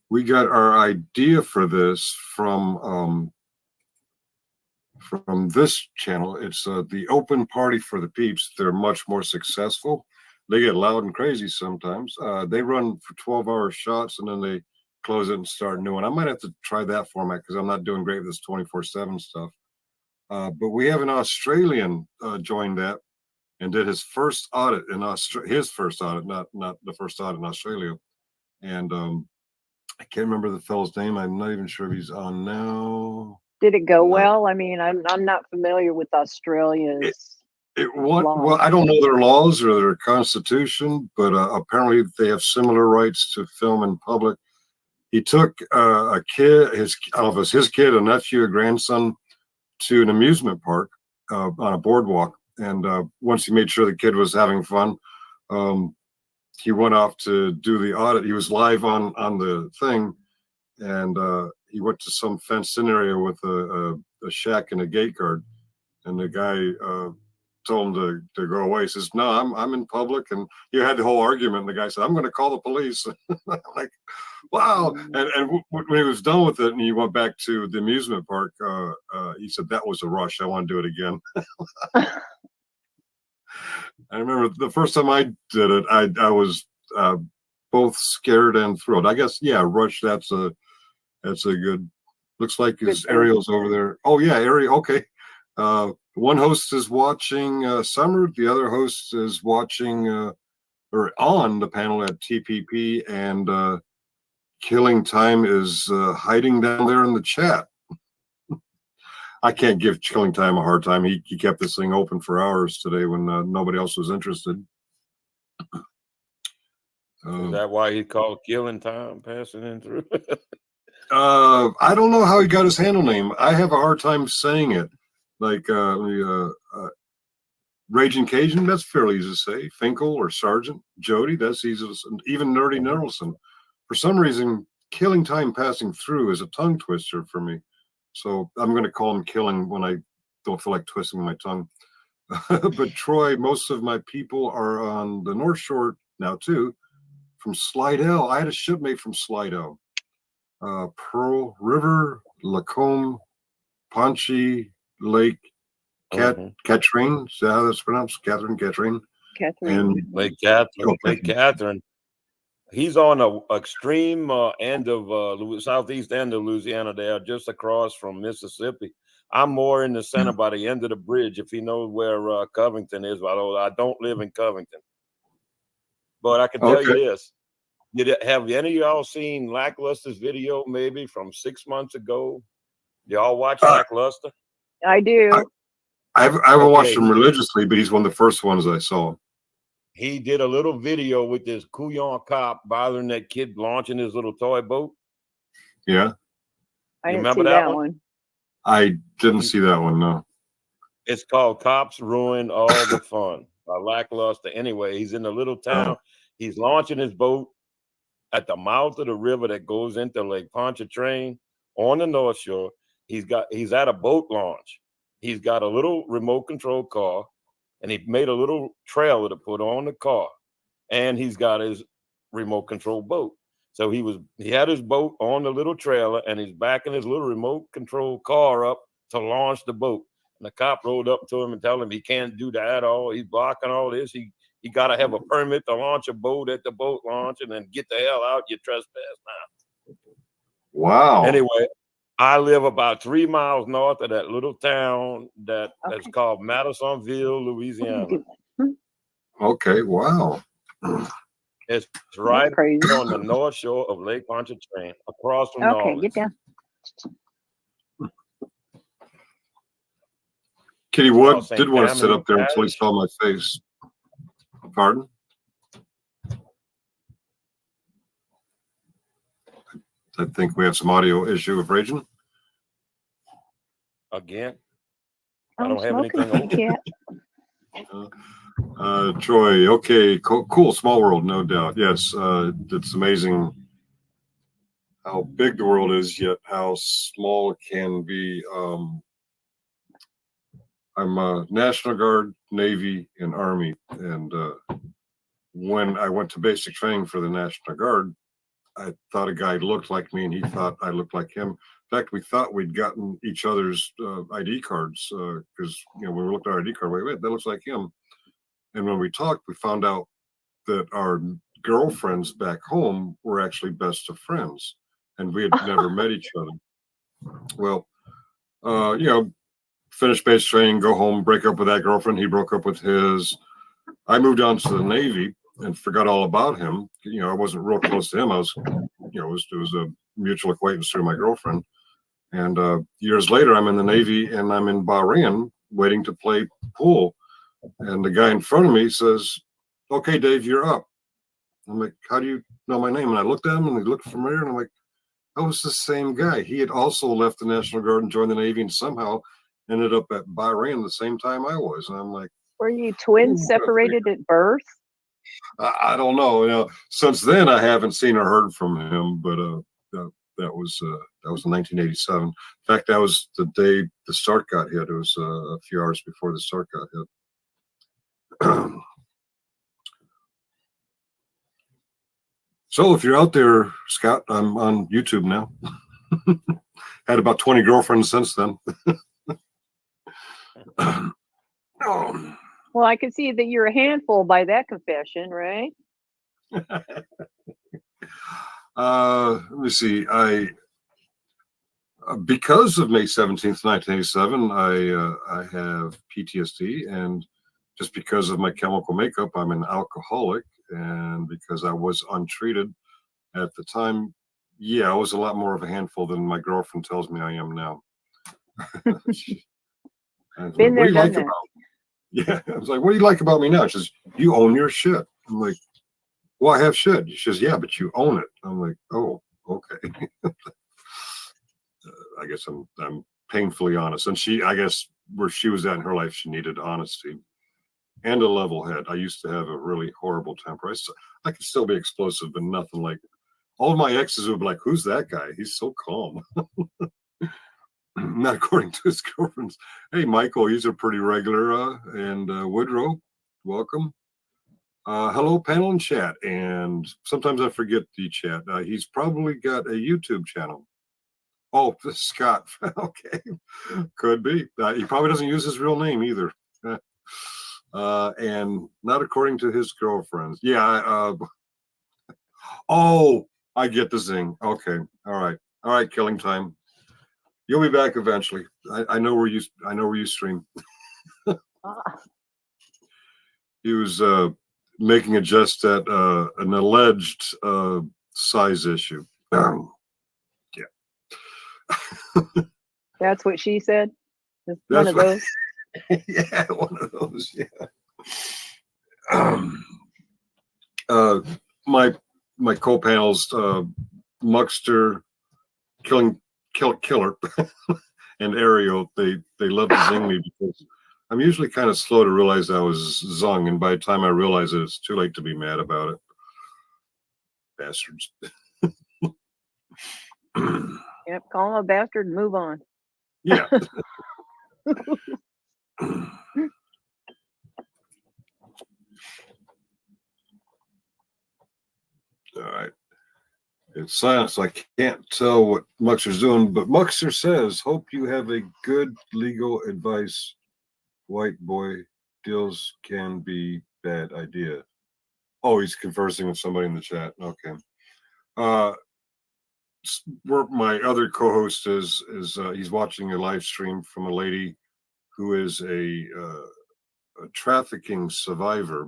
We got our idea for this from this channel. It's the Open Party for the Peeps. They're much more successful. They get loud and crazy sometimes. They run for 12-hour shots and then they close it and start a new one. I might have to try that format because I'm not doing great with this 24/7 stuff. But we have an Australian joined that and did his first audit in Australia. His first audit, not the first audit in Australia. And I can't remember the fellow's name. I'm not even sure if he's on now. Did it go well? I mean, I'm not familiar with Australia's. Well, I don't know their laws or their constitution, but apparently they have similar rights to film in public. He took a kid, I don't know if it was his kid, a nephew, a grandson, to an amusement park on a boardwalk. And once he made sure the kid was having fun, he went off to do the audit. He was live on the thing, and he went to some fenced-in area with a shack and a gate guard. And the guy told him to go away. He says, "No, I'm in public." And you had the whole argument. And the guy said, "I'm going to call the police." Like, wow. And when he was done with it, and he went back to the amusement park, he said, "That was a rush. I want to do it again." I remember the first time I did it, I was both scared and thrilled. I guess, yeah, rush. That's a good. Looks like his Ariel's over there. Oh yeah, Ariel. Okay. One host is watching Summer. The other host is watching or on the panel at TPP, and Killing Time is hiding down there in the chat. I can't give Killing Time a hard time. He kept this thing open for hours today when nobody else was interested. Is that why he called Killing Time, passing in through? I don't know how he got his handle name. I have a hard time saying it. Like Raging Cajun, that's fairly easy to say. Finkle or Sergeant. Jody, that's easy to say. Even Nerdy Nerlson. For some reason, Killing Time passing through is a tongue twister for me. So I'm going to call him Killing when I don't feel like twisting my tongue. But Troy, most of my people are on the North Shore now too. From Slidell, I had a shipmate from Slidell. Pearl River, Lacombe, Ponche Lake, Katrine. Is that how that's pronounced? Katrine. And Lake Catherine. He's on the extreme end of southeast end of Louisiana there, just across from Mississippi. I'm more in the center by the end of the bridge, if you know where Covington is. Although I don't live in Covington. But I can tell you this. Have any of y'all seen Lackluster's video maybe from 6 months ago? Y'all watch Lackluster? I do. I haven't watched him religiously, but he's one of the first ones I saw. He did a little video with this couillon cop bothering that kid launching his little toy boat. Yeah. I didn't remember see that that one? one. I didn't see that one, no. It's called Cops Ruin All the Fun by Lackluster. Anyway, he's in the little town. He's launching his boat at the mouth of the river that goes into Lake Pontchartrain on the North Shore. He's at a boat launch. He's got a little remote control car, and he made a little trailer to put on the car, and he's got his remote control boat. So he had his boat on the little trailer, and he's backing his little remote control car up to launch the boat. And the cop rolled up to him and told him he can't do that at all. He's blocking all this. He got to have a permit to launch a boat at the boat launch and then get the hell out. You trespass now. Wow. Anyway, I live about 3 miles north of that little town that's called Madisonville, Louisiana. Okay. Wow. It's right on the north shore of Lake Pontchartrain, across from Okay, Norris. get down. Kitty Wood St. did want to sit Tammany up there until he Parish. saw my face. Pardon? I think we have some audio issue with Raging. Again, I don't have anything open. Troy, okay, cool, small world, no doubt. Yes, it's amazing how big the world is, yet how small it can be. I'm a National Guard, Navy, and Army, and when I went to basic training for the National Guard, I thought a guy looked like me, and he thought I looked like him. In fact, we thought we'd gotten each other's ID cards because when we looked at our ID card, wait, that looks like him. And when we talked, we found out that our girlfriends back home were actually best of friends, and we had never met each other. Well, finish basic training, go home, break up with that girlfriend. He broke up with his. I moved on to the Navy and forgot all about him. I wasn't real close to him. I was, it was a mutual acquaintance through my girlfriend. And years later, I'm in the Navy and I'm in Bahrain waiting to play pool. And the guy in front of me says, "Okay, Dave, you're up." I'm like, "How do you know my name?" And I looked at him and he looked familiar. And I'm like, "I was the same guy." He had also left the National Guard and joined the Navy and somehow ended up at Bahrain the same time I was. And I'm like, Were you twins separated at birth? I don't know. Since then I haven't seen or heard from him, but that was in 1987. In fact, that was the day the start got hit. It was a few hours before the start got hit. So if you're out there, Scott, I'm on YouTube now. Had about 20 girlfriends since then. Well, I can see that you're a handful by that confession, right? Let me see. Because of May 17th, 1987, I have PTSD, and just because of my chemical makeup, I'm an alcoholic, and because I was untreated at the time, I was a lot more of a handful than my girlfriend tells me I am now. Been there, done that. Yeah, I was like, "What do you like about me now?" She says, "You own your shit." I'm like, "Well, I have shit." She says, "Yeah, but you own it." I'm like, "Oh, okay." I guess I'm painfully honest, and I guess where she was at in her life, she needed honesty and a level head. I used to have a really horrible temper. I could still be explosive, but nothing like all my exes would be like, "Who's that guy? He's so calm." Not according to his girlfriends. Hey, Michael, he's a pretty regular, and Woodrow, welcome. Hello, panel and chat. And sometimes I forget the chat. He's probably got a YouTube channel. Oh, this is Scott. Okay, could be. He probably doesn't use his real name either. And not according to his girlfriends. Yeah. Oh, I get the zing. Okay. All right. Killing time. You'll be back eventually. I know where you stream. He was making a jest at an alleged size issue. Yeah. That's what she said. One of those. Yeah, one of those. Yeah. My co-panels, Muckster, Killer, and Ariel, they love to zing me because I'm usually kind of slow to realize I was zung, and by the time I realize it, it's too late to be mad about it. Bastards. Yep, call him a bastard and move on. Yeah. All right. It's silent, so I can't tell what Muxer's doing. But Muxer says, "Hope you have a good legal advice. White boy deals can be bad idea." Oh, he's conversing with somebody in the chat. Okay. Where my other co-host is he's watching a live stream from a lady who is a trafficking survivor,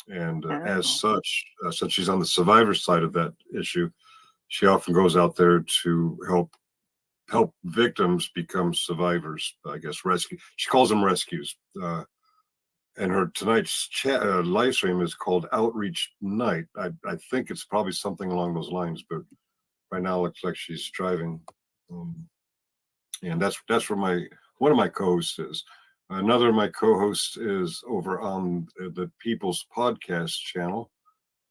and as such, since she's on the survivor side of that issue, she often goes out there to help victims become survivors. I guess rescue. She calls them rescues. And her tonight's live stream is called Outreach Night. I think it's probably something along those lines, but right now it looks like she's driving. And that's where one of my co-hosts is. Another of my co-hosts is over on the People's Podcast channel.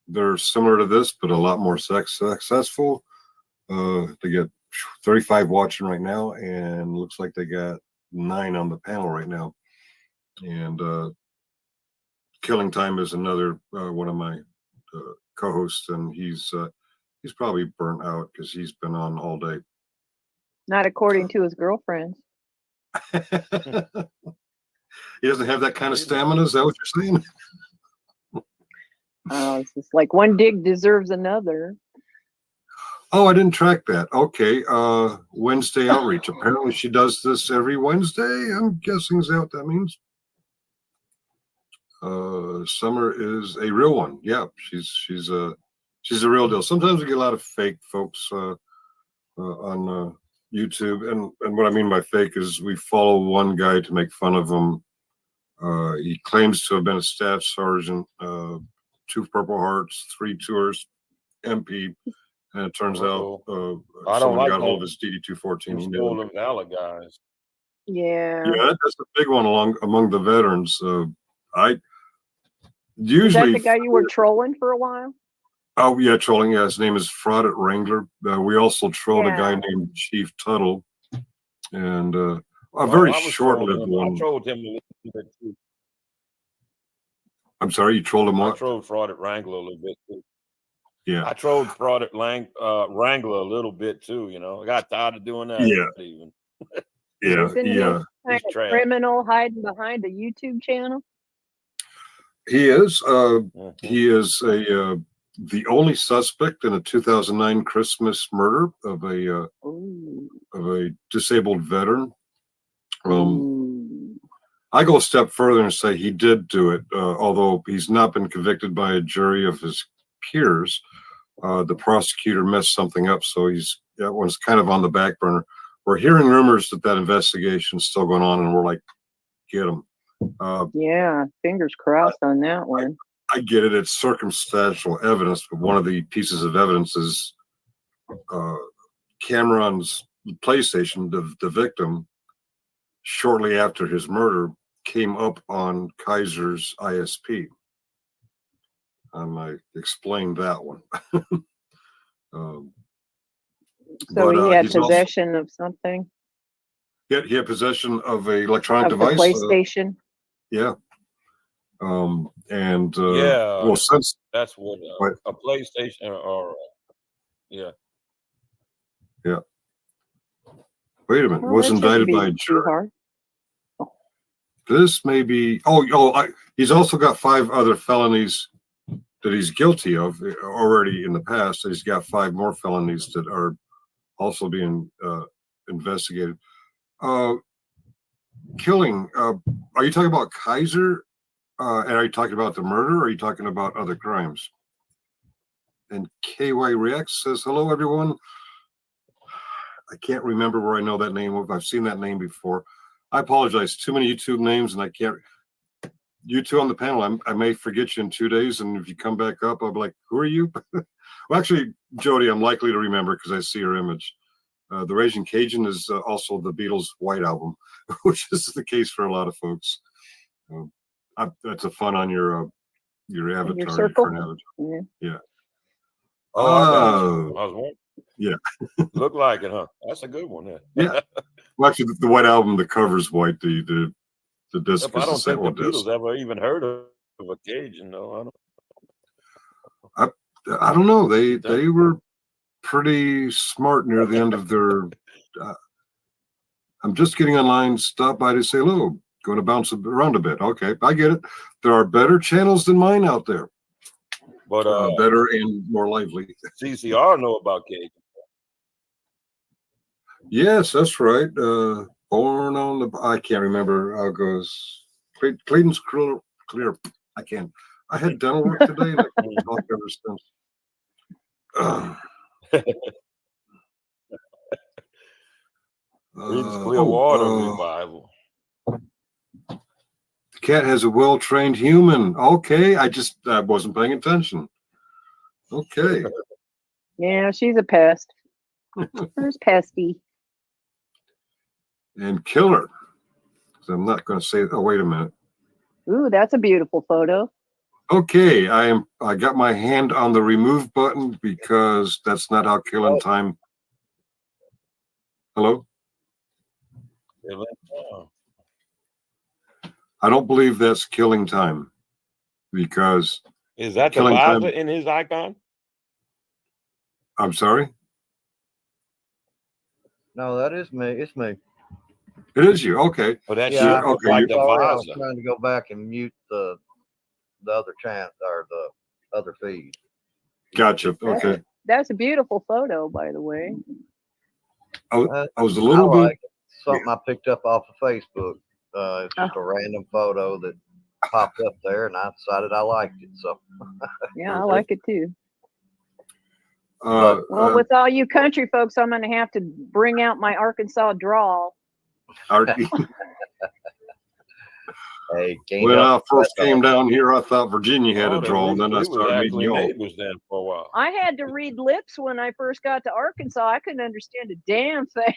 They're similar to this, but a lot more successful. They get 35 watching right now, and looks like they got 9 on the panel right now. And Killing Time is another one of my co-hosts, and he's probably burnt out because he's been on all day. Not according to his girlfriends. He doesn't have that kind of stamina. Is that what you're saying? It's just like one dig deserves another. Oh, I didn't track that. Okay. Wednesday outreach. Apparently she does this every Wednesday. I'm guessing is that what that means? Summer is a real one. Yeah, she's a real deal. Sometimes we get a lot of fake folks on YouTube, and what I mean by fake is we follow one guy to make fun of him. He claims to have been a staff sergeant, 2 Purple Hearts, 3 tours, MP, and it turns out I don't someone like got hold of that. his DD-214. He Stole knew. them Allen guys. Yeah. Yeah, that's a big one among the veterans. I Is usually that the guy you were trolling for a while? Oh yeah, trolling. Yeah, his name is Fraud at Wrangler. We also trolled a guy named Chief Tuttle, and a very short-lived one. I trolled him a little bit too. I'm sorry, you trolled him I what? trolled Fraud at Wrangler a little bit too. Yeah. I trolled Fraud at Wrangler a little bit too. You know, I got tired of doing that. Yeah. Even. Isn't he a kind of criminal hiding behind a YouTube channel? He is. He is the only suspect in a 2009 Christmas murder of a disabled veteran. I go a step further and say he did do it, although he's not been convicted by a jury of his peers. The prosecutor messed something up, so that one's kind of on the back burner. We're hearing rumors that investigation is still going on, and we're like, get him. Yeah, fingers crossed on that one. I get it. It's circumstantial evidence, but one of the pieces of evidence is Cameron's PlayStation, the victim, shortly after his murder, came up on Kaiser's ISP. I explained that one. So he had possession of something? He had possession of an electronic of device. The PlayStation? Yeah. Yeah. Well, since that's what a PlayStation or yeah. Yeah. Wait a minute. Was indicted by a jury. This may be. He's also got 5 other felonies that he's guilty of already in the past. He's got 5 more felonies that are also being investigated. Killing. Are you talking about Kaiser? And are you talking about the murder, or are you talking about other crimes? And KY Reacts says, hello, everyone. I can't remember where I know that name. I've seen that name before. I apologize. Too many YouTube names, and I can't. You two on the panel, I may forget you in 2 days, and if you come back up, I'll be like, who are you? Well, actually, Jody, I'm likely to remember because I see her image. The Raging Cajun is also the Beatles' White Album, which is the case for a lot of folks. That's a fun on your avatar. Your circle? Yeah. Oh, I was wondering. Yeah. Look like it, huh? That's a good one. Yeah. Well, actually, the White Album, the cover's white. The disc I is don't the think the sample disc. Beatles ever even heard of a Cajun, though. I don't know. They were pretty smart near the end of their. I'm just getting online. Stop by to say hello. Going to bounce around a bit. Okay, I get it. There are better channels than mine out there. But better and more lively. CCR know about Cajun. Yes, that's right. Born on the. I can't remember how it goes. Clayton's clear. I can't. I had dental work today, and I can't talk ever since. Creedence Clearwater revival. The cat has a well-trained human. Okay, I wasn't paying attention. Okay. Yeah, she's a pest. Where's Pesty? And killer. So I'm not going to say. Oh, wait a minute. Ooh, that's a beautiful photo. Okay, I got my hand on the remove button because that's not how killing time. Hello? I don't believe that's killing time because is that the visor in his icon? I'm sorry? No, that is me. It's me. It is you. Okay. Well, that's Yeah, you. Okay. Like the sorry, I was visor. trying to go back and mute the other channel or the other feed. Gotcha. Okay. That's a beautiful photo, by the way. I was a little bit. Something I picked up off of Facebook. It's just a random photo that popped up there, and I decided I liked it. So yeah, I like it too. Well, with all you country folks, I'm going to have to bring out my Arkansas drawl. Hey, when I first came down here, I thought Virginia had a draw, and then I started meeting you all. Then for a while. I had to read lips when I first got to Arkansas. I couldn't understand a damn thing.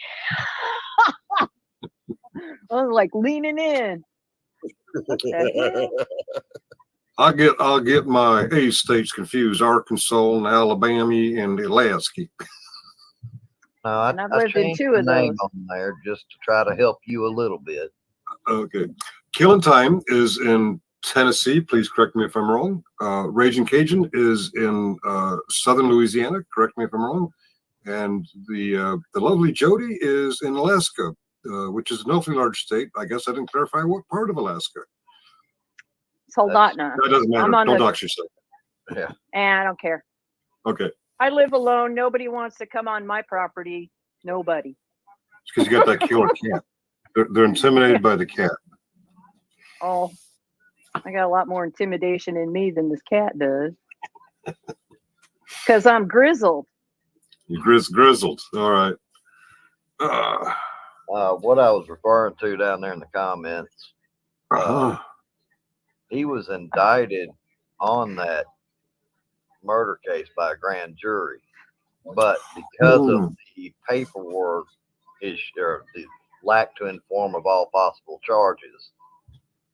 I was like leaning in. I'll get my A states confused: Arkansas and Alabama and Alaska. No, I've lived in two of those on there just to try to help you a little bit. Okay, Killing Time is in Tennessee. Please correct me if I'm wrong. Raging Cajun is in southern Louisiana. Correct me if I'm wrong. And the lovely Jody is in Alaska, which is an awfully large state. I guess I didn't clarify what part of Alaska. Soldotna. That doesn't matter. Don't dox yourself. Yeah. And I don't care. Okay. I live alone. Nobody wants to come on my property. Nobody. It's because you got that killer cat. They're intimidated by the cat. Oh, I got a lot more intimidation in me than this cat does. Because I'm grizzled. You grizzled. All right. What I was referring to down there in the comments, he was indicted on that murder case by a grand jury, but because of the paperwork or the lack to inform of all possible charges,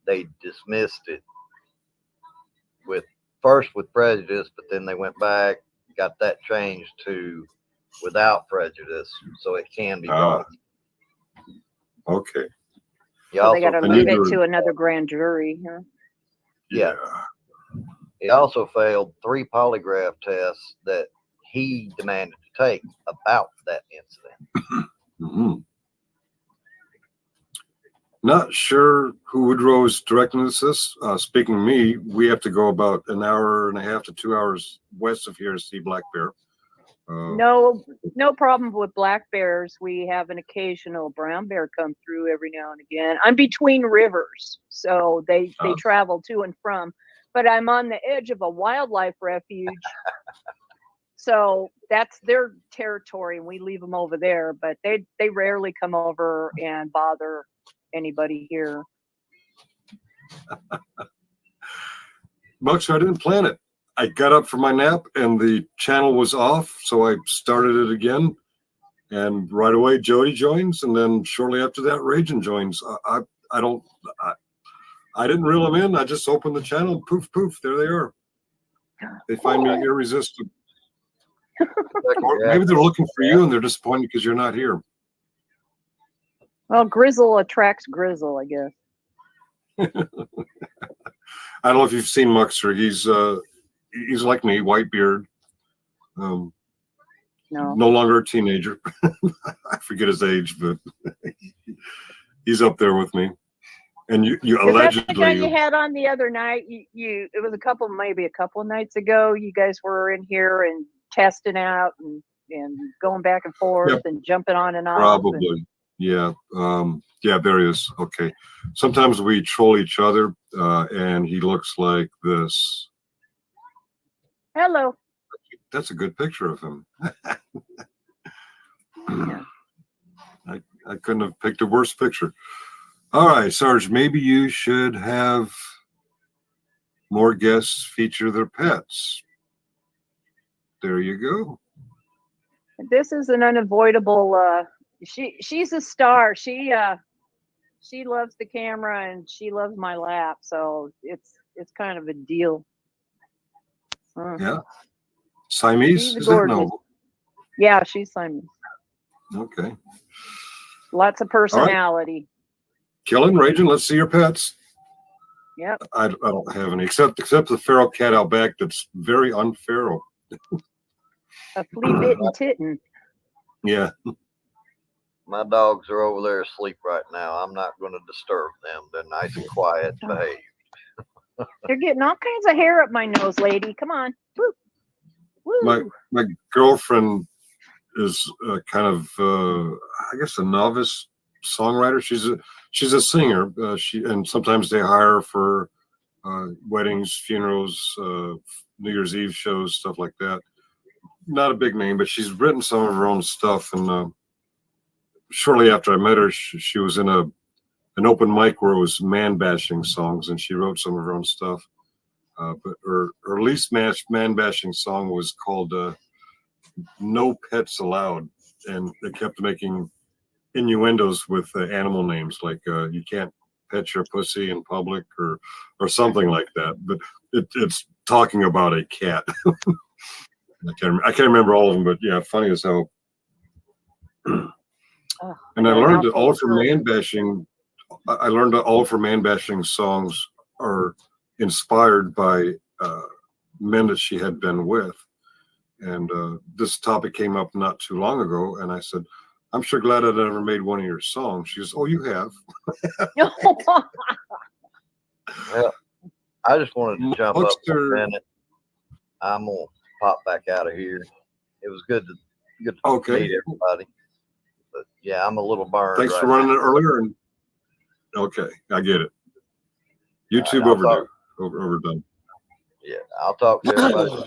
they dismissed it first with prejudice, but then they went back, got that changed to without prejudice, so it can be brought. Okay. So they got to move it to another grand jury. Huh? Yeah. He also failed 3 polygraph tests that he demanded to take about that incident. Mm-hmm. Not sure who Woodrow is directing this. Speaking of me, we have to go about an hour and a half to 2 hours west of here to see black bear. No problem with black bears. We have an occasional brown bear come through every now and again. I'm between rivers, so they travel to and from. But I'm on the edge of a wildlife refuge, so that's their territory, and we leave them over there. But they rarely come over and bother anybody here. Bucks, I didn't plan it. I got up from my nap and the channel was off, so I started it again. And right away, Jody joins, and then shortly after that, Raging joins. I didn't reel them in. I just opened the channel. Poof, poof. There they are. They find me irresistible. Or maybe they're looking for you and they're disappointed because you're not here. Well, grizzle attracts grizzle, I guess. I don't know if you've seen Muxer. He's like me, white beard. No. No longer a teenager. I forget his age, but he's up there with me. And you Is that the guy you allegedly, had on the other night? It was maybe a couple of nights ago. You guys were in here and testing out and going back and forth Yep. and jumping on and off. probably. Yeah. Yeah, there he is. Okay. Sometimes we troll each other, and he looks like this. Hello. That's a good picture of him. I couldn't have picked a worse picture. All right, Sarge, maybe you should have more guests feature their pets. There you go. This is an unavoidable. She's a star. She loves the camera and she loves my lap, so it's kind of a deal. Yeah. Siamese? She's Is that gorgeous. no? Yeah, she's Siamese. Okay. Lots of personality. Killing, raging. Let's see your pets. Yep. I don't have any except the feral cat out back that's very unferal. A flea bitten kitten. Yeah. My dogs are over there asleep right now. I'm not going to disturb them. They're nice and quiet, behaved. You're getting all kinds of hair up my nose, lady. Come on. Woo. Woo. My girlfriend is kind of I guess a novice songwriter. She's a singer. And sometimes they hire her for weddings, funerals, New Year's Eve shows, stuff like that. Not a big name, but she's written some of her own stuff. And shortly after I met her, she was in an open mic where it was man bashing songs, and she wrote some of her own stuff. But her least man bashing song was called "No Pets Allowed," and they kept making innuendos with animal names, like you can't pet your pussy in public or something like that. But it's talking about a cat. I can't remember all of them, but yeah, funny as hell. And I learned that all of her man bashing. I learned that all of her man bashing songs are inspired by men that she had been with. And this topic came up not too long ago, and I said, "I'm sure glad I never made one of your songs." She goes, "Oh, you have." Well, I just wanted to jump up for a minute. I'm gonna pop back out of here. It was good to meet everybody. But yeah, I'm a little burned. Thanks right for running now. it earlier. And okay, I get it. YouTube I'll overdone. Yeah, I'll talk to everybody.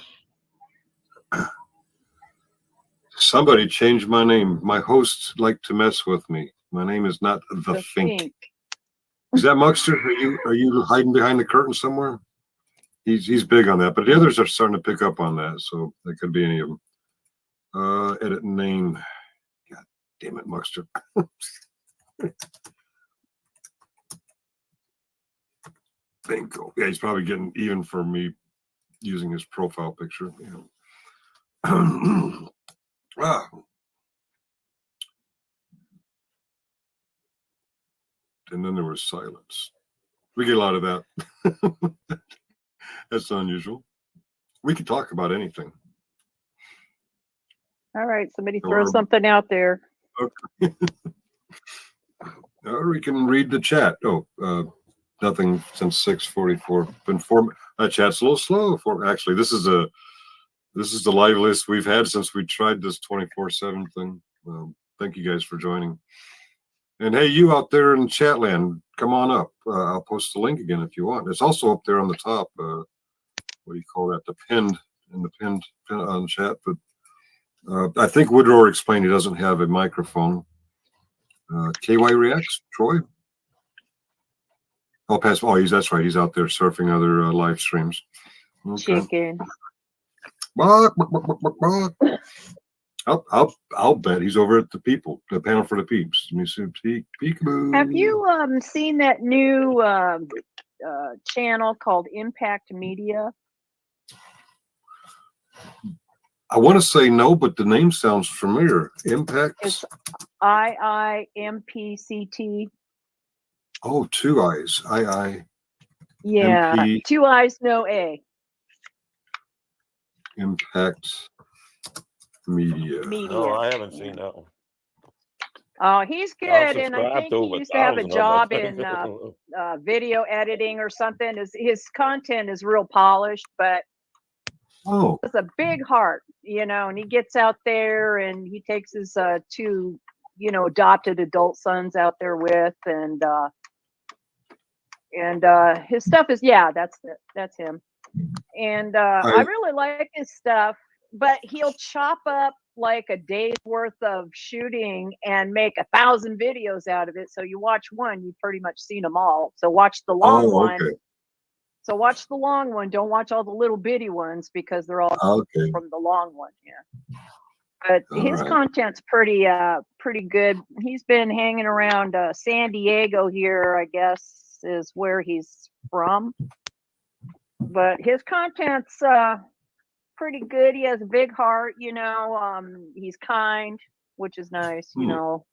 Somebody changed my name. My hosts like to mess with me. My name is not the Fink. Is that Muxter? Are you hiding behind the curtain somewhere? He's big on that, but the others are starting to pick up on that, so that could be any of them. Edit name. God damn it, Muxter. Finkle. Yeah, he's probably getting even for me using his profile picture. You know. And then there was silence. We get a lot of that. That's unusual. We could talk about anything. All right, somebody throw something out there. Okay. Or we can read the chat. Oh, nothing since 6:44. Been chat's a little slow. Actually, this is the liveliest we've had since we tried this 24/7 thing. Thank you guys for joining. And hey, you out there in chat land, come on up. I'll post the link again if you want. It's also up there on the top. What do you call that? The pinned on chat. But I think Woodrow explained he doesn't have a microphone. KY Reacts, Troy. I'll pass. Oh, that's right. He's out there surfing other live streams. Okay. Chicken. Bark, bark, bark, bark, bark. I'll bet he's over at the panel for the peeps. Let me see. Peekaboo. Have you seen that new channel called Impact Media? I want to say no, but the name sounds familiar. Impact. It's IIMPCT. Oh, two eyes. I. Yeah, MP, 2 I's, no A. Impact Media. No, I haven't seen that one. Oh, he's good, I've and I subscribed think to he over used to have a 1,000 of them, I job think. in video editing or something. His content is real polished, but Oh, it's a big heart, you know. And he gets out there and he takes his two, you know, adopted adult sons out there with, and his stuff is that's him. And I really like his stuff, but he'll chop up like a day's worth of shooting and make 1,000 videos out of it. So you watch one, you've pretty much seen them all. So watch the long one. okay. So watch the long one. Don't watch all the little bitty ones because they're all Okay. from the long one. Yeah. But All his right. content's pretty good. He's been hanging around San Diego here, I guess, is where he's from. But his content's pretty good. He has a big heart, you know. He's kind, which is nice, you know.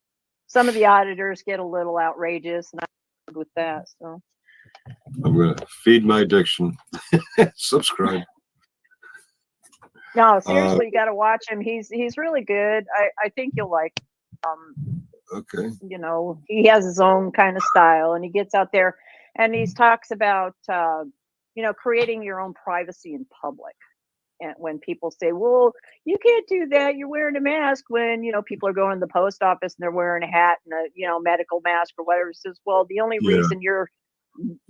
Some of the auditors get a little outrageous, and I'm good with that. So I'm gonna feed my addiction. Subscribe. no, seriously, you got to watch him. He's really good. I think you'll like him. Okay. You know, he has his own kind of style, and he gets out there and he talks about you know, creating your own privacy in public. And when people say, well, you can't do that, you're wearing a mask, when, you know, people are going to the post office and they're wearing a hat and a, you know, medical mask or whatever. He says, well, the only reason you're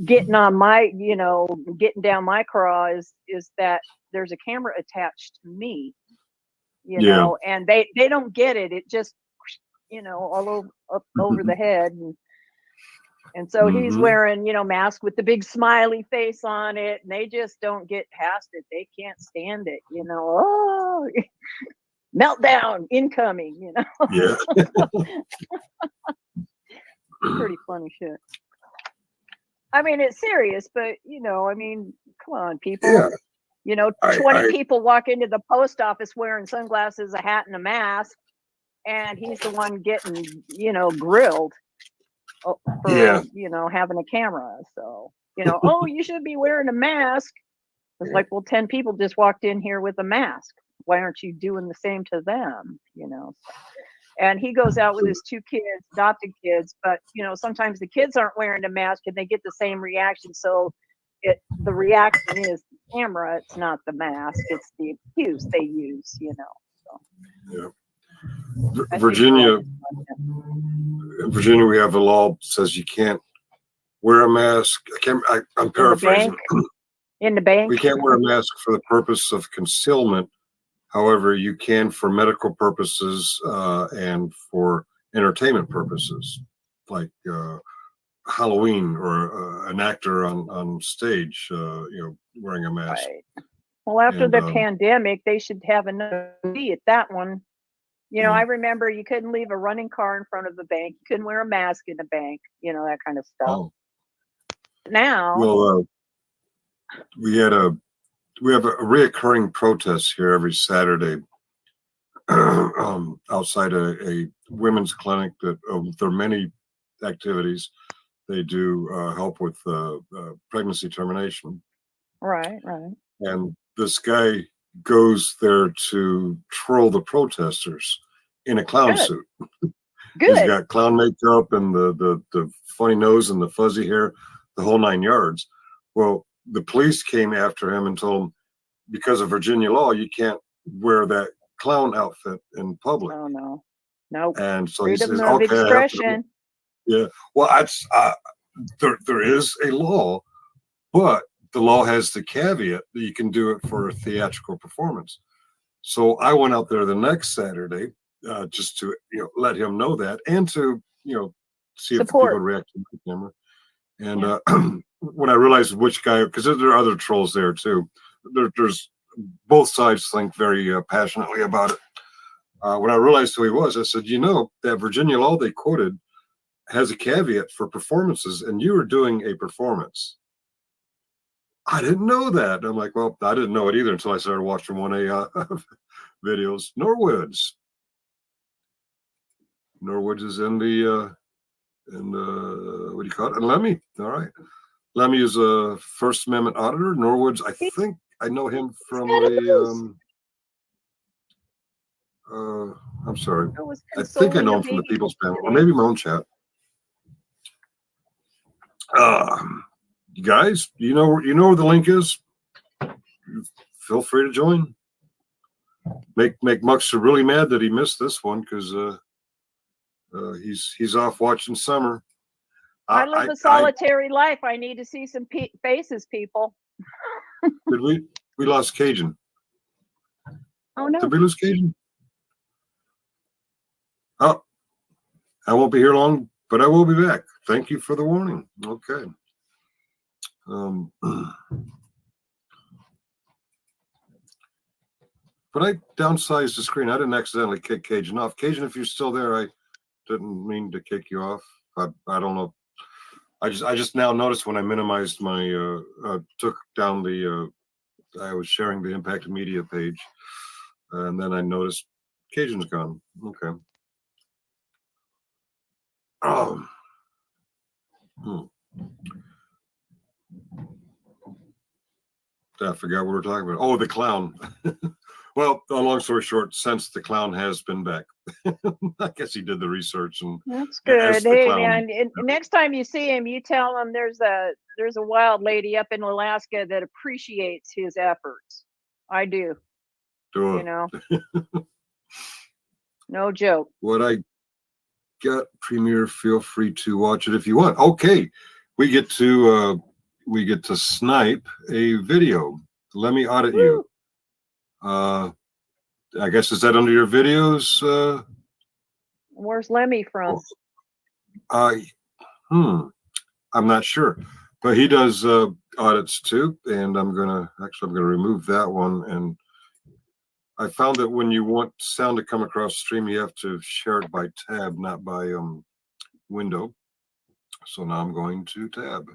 getting on my, you know, getting down my craw is that there's a camera attached to me, you know, and they don't get it. It just, you know, all over up over the head. And so he's wearing, you know, mask with the big smiley face on it, and they just don't get past it. They can't stand it, you know. Oh, meltdown incoming, you know. Yeah. Pretty funny shit. I mean, it's serious, but you know, I mean, come on, people. Yeah. You know, 20 people walk into the post office wearing sunglasses, a hat, and a mask, and he's the one getting, you know, grilled for, you know, having a camera. So, you know, oh, you should be wearing a mask. It's like, well, 10 people just walked in here with a mask. Why aren't you doing the same to them? You know. And he goes out with his two kids, adopted kids, but you know, sometimes the kids aren't wearing a mask and they get the same reaction. So the reaction is the camera, it's not the mask, it's the excuse they use, you know. So. Yeah. Virginia, we have a law that says you can't wear a mask. I'm paraphrasing. In the bank. We can't wear a mask for the purpose of concealment. However, you can for medical purposes and for entertainment purposes, like Halloween or an actor on stage, you know, wearing a mask. Right. Well, after the pandemic, they should have another fee at that one. You know, I remember you couldn't leave a running car in front of the bank. You couldn't wear a mask in a bank, you know, that kind of stuff. Oh. Now. Well, we have a reoccurring protest here every Saturday outside a women's clinic that there are many activities. They do help with pregnancy termination. Right. And this guy goes there to troll the protesters in a clown suit. He's got clown makeup and the funny nose and the fuzzy hair, the whole 9 yards. Well, the police came after him and told him, because of Virginia law, you can't wear that clown outfit in public. Oh, no. Nope. And so Freedom he says, of okay. expression. Yeah. Well, there is a law, but the law has the caveat that you can do it for a theatrical performance. So I went out there the next Saturday just to, you know, let him know that, and to, you know, see if people react to the camera. And when I realized which guy, because there are other trolls there too. There's both sides think very passionately about it. When I realized who he was, I said, you know, that Virginia law they quoted has a caveat for performances, and you were doing a performance. I didn't know that. I'm like, well, I didn't know it either until I started watching one of videos. Norwoods is in the what do you call it? And Lemmy. All right. Lemmy is a First Amendment auditor. Norwoods, I think I know him from a I'm sorry. I was I think I consoling know a him from the baby People's Panel, or today. maybe my own chat. You guys, you know where the link is. Feel free to join. Make Muxter really mad that he missed this one because he's off watching summer. I live a solitary life. I need to see some faces, people. Did we lost Cajun? Oh no! Did we lose Cajun? Oh, I won't be here long, but I will be back. Thank you for the warning. Okay. But I downsized the screen. I didn't accidentally kick Cajun off. Cajun, if you're still there, I didn't mean to kick you off. I don't know. I just now noticed when I minimized my took down the I was sharing the Impact Media page, and then I noticed Cajun's gone. Okay. I forgot what we were talking about. Oh, the clown. Well, long story short, since the clown has been back, I guess he did the research and that's good. Hey man, next time you see him, you tell him there's a wild lady up in Alaska that appreciates his efforts. I do. You know, no joke. What I got Premiere, feel free to watch it if you want. Okay, we get to snipe a video. Let me audit you. I guess is that under your videos? Where's Lemmy from? I'm not sure, but he does audits too, and I'm gonna remove that one. And I found that when you want sound to come across stream, you have to share it by tab, not by window. So now I'm going to tab.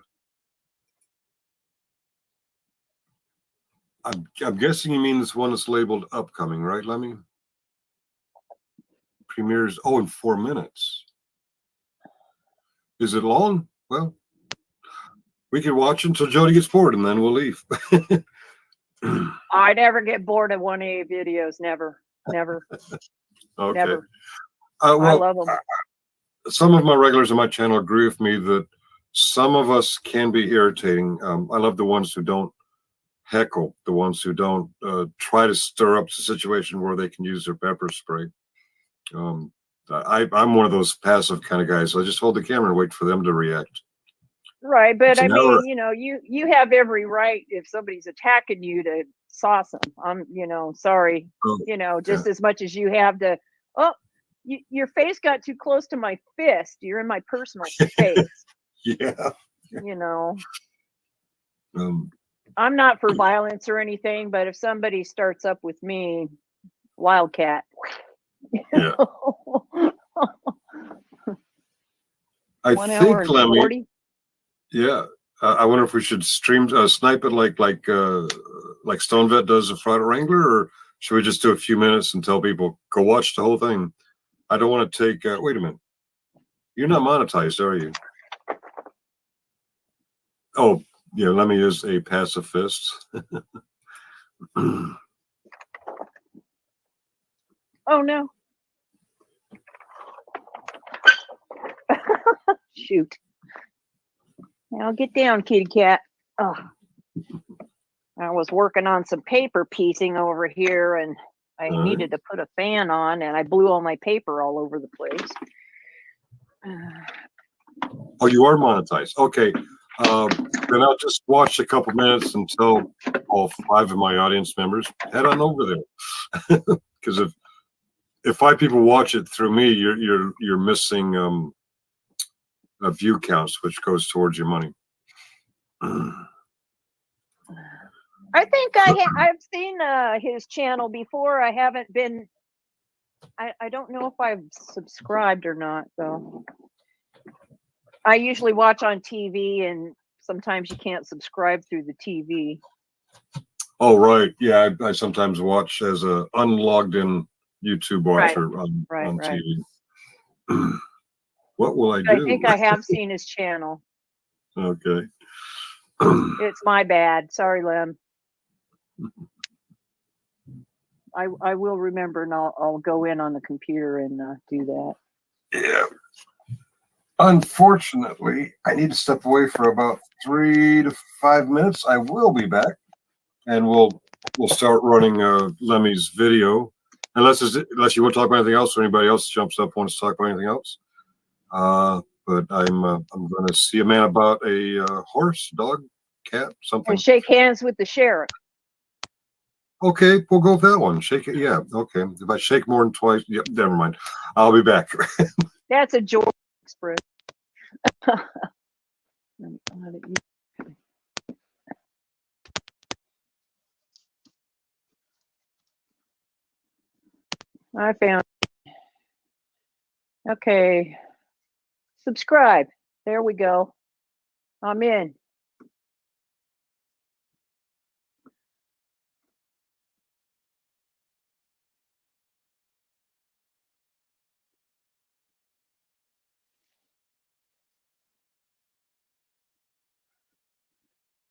I'm guessing you mean this one is labeled upcoming, right, Lemmy? Premieres, in 4 minutes. Is it long? Well, we could watch until Jody gets bored and then we'll leave. I never get bored of 1A videos. Never. Okay. Never. Well, I love them. Some of my regulars on my channel agree with me that some of us can be irritating. I love the ones who don't heckle, the ones who don't try to stir up the situation where they can use their pepper spray. I'm one of those passive kind of guys. So I just hold the camera and wait for them to react. Right, but I mean, you have every right if somebody's attacking you to sauce them. I'm, sorry, just as much as you have to. Oh, your face got too close to my fist. You're in my personal space. Yeah. I'm not for violence or anything, but if somebody starts up with me, wildcat. Yeah. I 1 think, hour and Lemmy, 40. Yeah. I wonder if we should stream snipe it like Stone Vet does a Friday Wrangler, or should we just do a few minutes and tell people go watch the whole thing? I don't want to take. Wait a minute, you're not monetized, are you? Oh, yeah. Let me use a pacifist. Oh no! Shoot! Now get down, kitty cat. Oh. I was working on some paper piecing over here, and I needed to put a fan on, and I blew all my paper all over the place. Oh, you are monetized. Okay. Then I'll just watch a couple minutes until all 5 of my audience members head on over there. Because if 5 people watch it through me, you're missing a view counts, which goes towards your money. I think I've seen his channel before. I haven't been. I don't know if I've subscribed or not, though. I usually watch on TV, and sometimes you can't subscribe through the TV. Oh, right. Yeah, I sometimes watch as a unlogged in YouTube watcher on TV. What will I do? I think I have seen his channel. Okay. It's my bad. Sorry, Lem. I will remember, and I'll go in on the computer and do that. Yeah. Unfortunately, I need to step away for about 3 to 5 minutes. I will be back, and we'll start running Lemmy's video. Unless you want to talk about anything else, or anybody else jumps up wants to talk about anything else. But I'm going to see a man about a horse, dog, cat, something. And shake hands with the sheriff. Okay, we'll go with that one. Shake it. Yeah. Okay. If I shake more than twice, yep. Never mind. I'll be back. That's a George expression. I found. Okay. Subscribe. There we go. I'm in.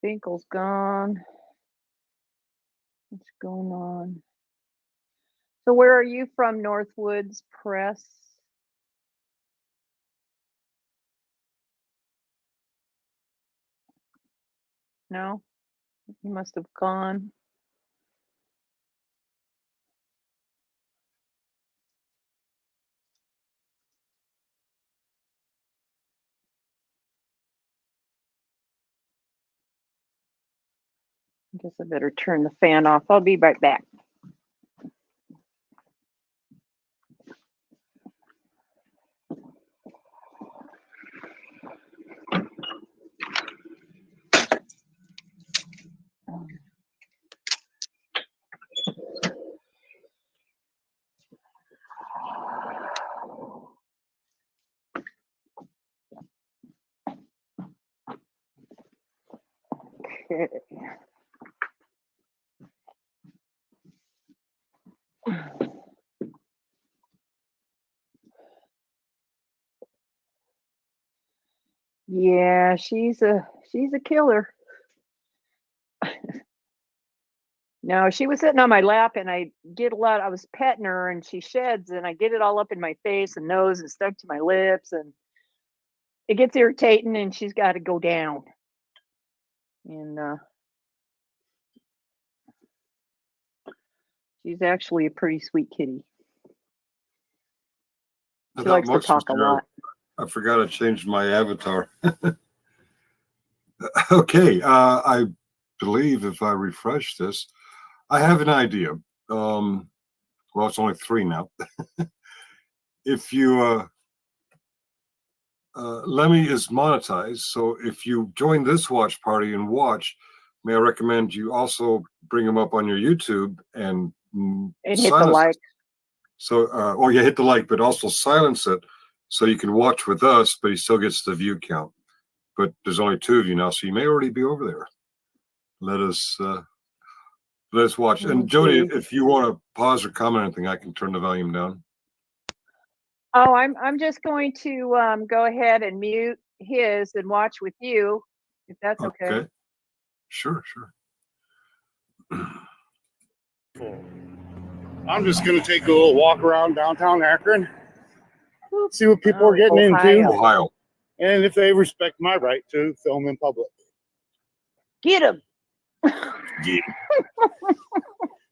Finkle's gone. What's going on? So where are you from, Northwoods Press? No? He must have gone. I guess I better turn the fan off. I'll be right back. Okay. Yeah, she's a killer. No, she was sitting on my lap and I was petting her and she sheds and I get it all up in my face and nose and stuck to my lips and it gets irritating and she's got to go down. And she's actually a pretty sweet kitty. She likes to talk a lot. I forgot to change my avatar. Okay, I believe if I refresh this, I have an idea. Well, it's only 3 now. If you Lemmy is monetized, so if you join this watch party and watch, may I recommend you also bring him up on your YouTube and hit the like. So, or you hit the like, but also silence it so you can watch with us, but he still gets the view count. But there's only 2 of you now, so you may already be over there. Let us watch. And Jody, if you want to pause or comment anything, I can turn the volume down. Oh, I'm just going to go ahead and mute his and watch with you, if that's okay. Okay. Sure. I'm just going to take a little walk around downtown Akron, see what people are getting into. Ohio. And if they respect my right to film in public. Get him. Yeah.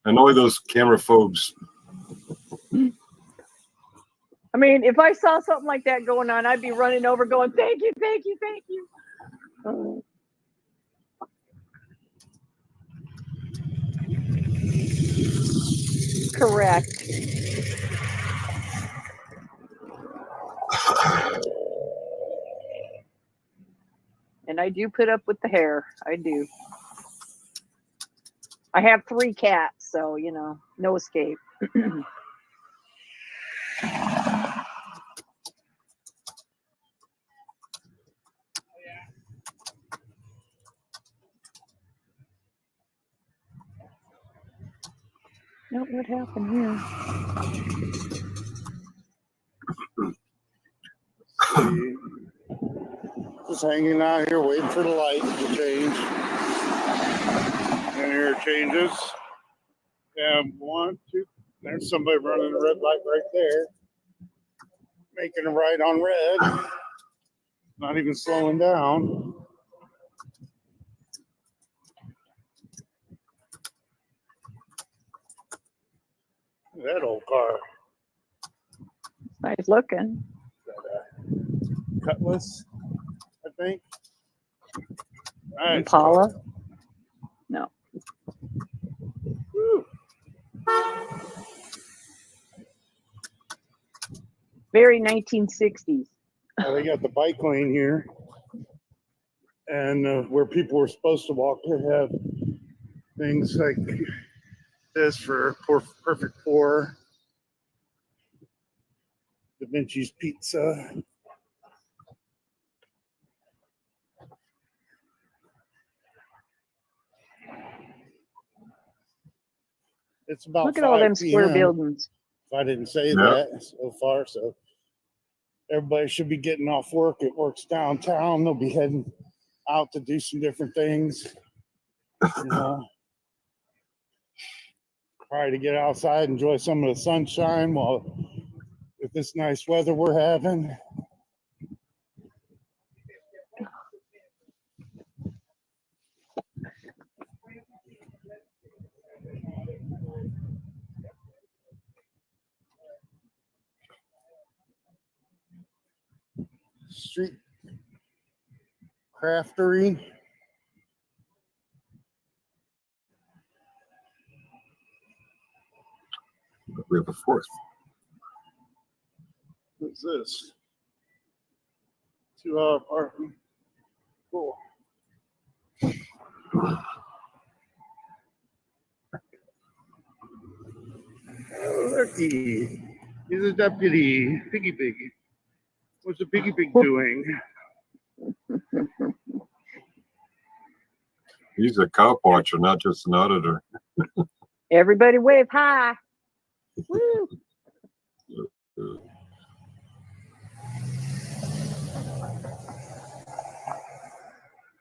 Annoy those camera phobes. I mean, if I saw something like that going on, I'd be running over going, thank you, thank you, thank you. Correct. And I do put up with the hair. I do. I have 3 cats, so, no escape. Nope, what happened here? See, just hanging out here waiting for the light to change. And here it changes. Yeah, one, two. There's somebody running a red light right there, making a right on red, not even slowing down. Look at that old car. Nice looking. Cutlass, I think. Nice Impala? car. No. Woo. Very 1960s. They got the bike lane here, and where people were supposed to walk, they have things like this for Perfect Four, Da Vinci's Pizza. It's about Look at all them 5 square p.m. buildings. If I didn't say Yeah. that so far, so everybody should be getting off work. It works downtown. They'll be heading out to do some different things. You know, try to get outside, enjoy some of the sunshine while with this nice weather we're having. Street craftery. We have a fourth. What's this? 2-hour parking. Cool. Oh, looky. He's a deputy. Piggy Pig. What's the Piggy Pig doing? He's a cop watcher, not just an auditor. Everybody wave hi. Woo.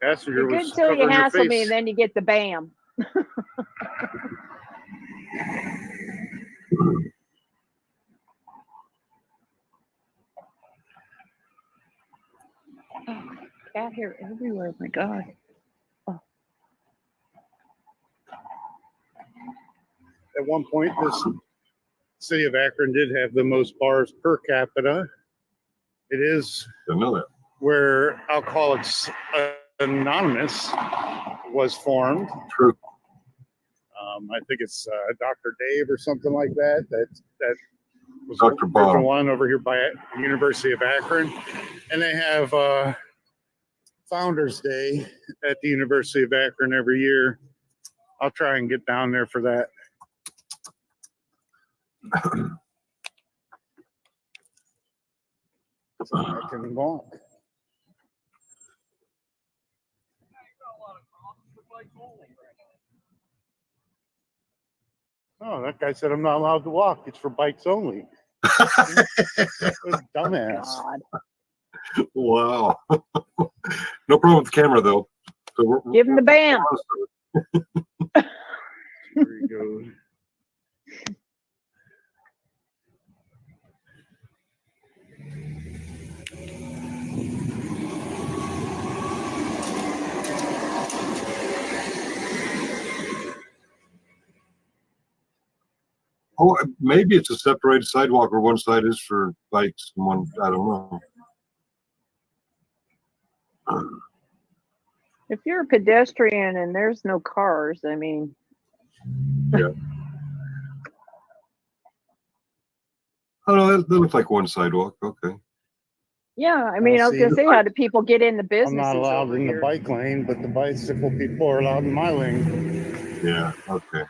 Passenger You're good was until you covering her hassle me, face. and then you get the bam. Oh, cat hair everywhere. My God. Oh. At one point, this city of Akron did have the most bars per capita. It is where Alcoholics Anonymous was formed. True. I think it's Dr. Dave or something like that. That was Dr. the Bob. original one over here by the University of Akron, and they have Founders Day at the University of Akron every year. I'll try and get down there for that. So I can walk. Oh, that guy said I'm not allowed to walk. It's for bikes only. Dumbass. God. Wow. No problem with the camera, though. So Give him the bam. There you go. Oh, maybe it's a separated sidewalk where one side is for bikes and one, I don't know. If you're a pedestrian and there's no cars, I mean. Yeah. Oh, no, that looks like one sidewalk. Okay. Yeah, I mean, I was gonna say, how do people get in the I'm businesses not allowed over in here? the bike lane, but the bicycle people are allowed in my lane. Yeah. Okay.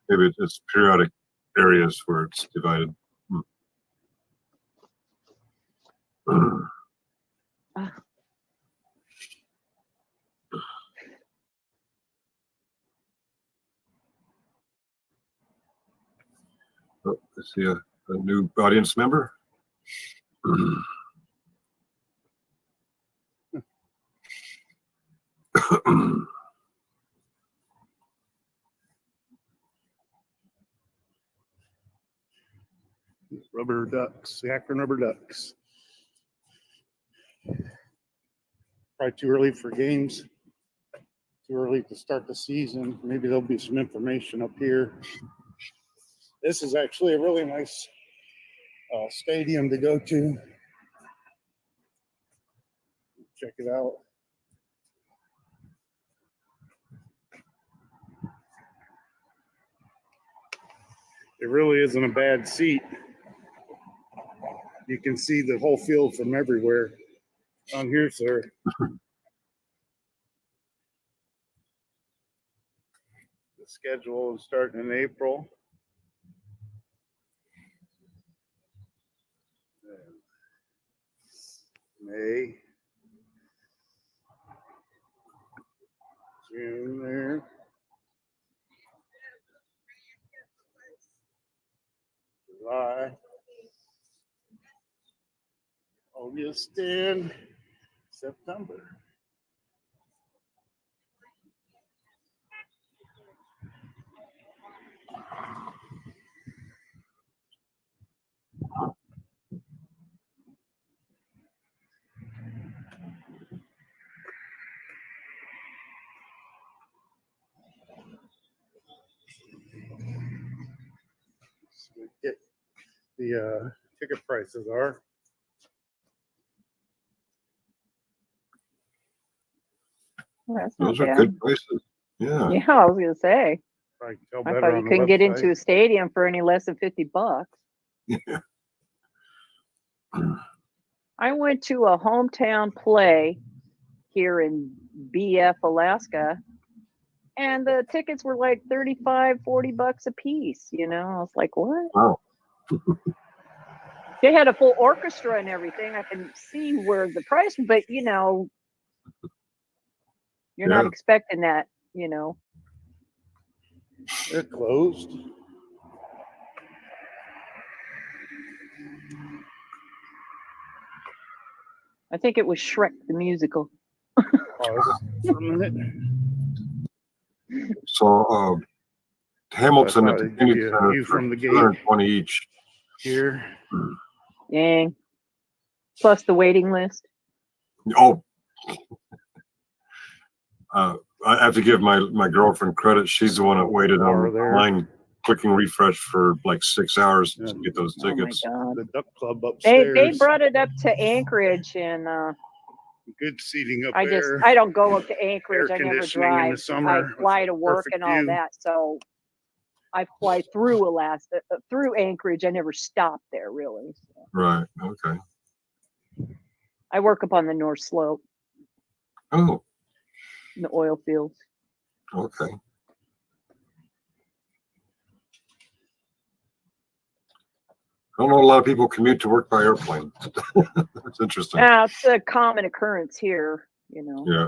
Maybe it's periodic areas where it's divided. Oh, I see a new audience member. Rubber Ducks, the Akron Rubber Ducks. Probably too early for games. Too early to start the season. Maybe there'll be some information up here. This is actually a really nice stadium to go to. Check it out. It really isn't a bad seat. You can see the whole field from everywhere. On here, sir. The schedule is starting in April. May. June there. July. August and September. So get the ticket prices are. Well, that's not Those are bad. good prices. Yeah. Yeah, I was gonna say. I can tell I better thought you on the couldn't get into website. a stadium for any less than $50. Yeah. I went to a hometown play here in BF, Alaska, and the tickets were like $35-40 a piece. You know, I was like, what? Wow. They had a full orchestra and everything. I can see where the price, but you know, you're not Yeah. expecting that. You know, They're closed. I think it was Shrek the musical. Pause for a minute. So Hamilton I at thought the it'd Kennedy be a Center view for from the gate. 220 each. Here. Dang. Plus the waiting list. Oh. I have to give my girlfriend credit. She's the one that waited on there. line, clicking refresh for like 6 hours to get those Oh my tickets. God. The Duck Club They upstairs. brought it up to Anchorage, and Good seating up I there. don't go up to Anchorage. Air I never conditioning in drive. the summer. I fly to work Perfect and all view. that, so I fly through Alaska, through Anchorage. I never stop there really. So. Right. Okay. I work up on the North Slope, Oh. in the oil fields. Okay. I don't know a lot of people commute to work by airplane. That's interesting. Yeah, it's a common occurrence here. You know. Yeah.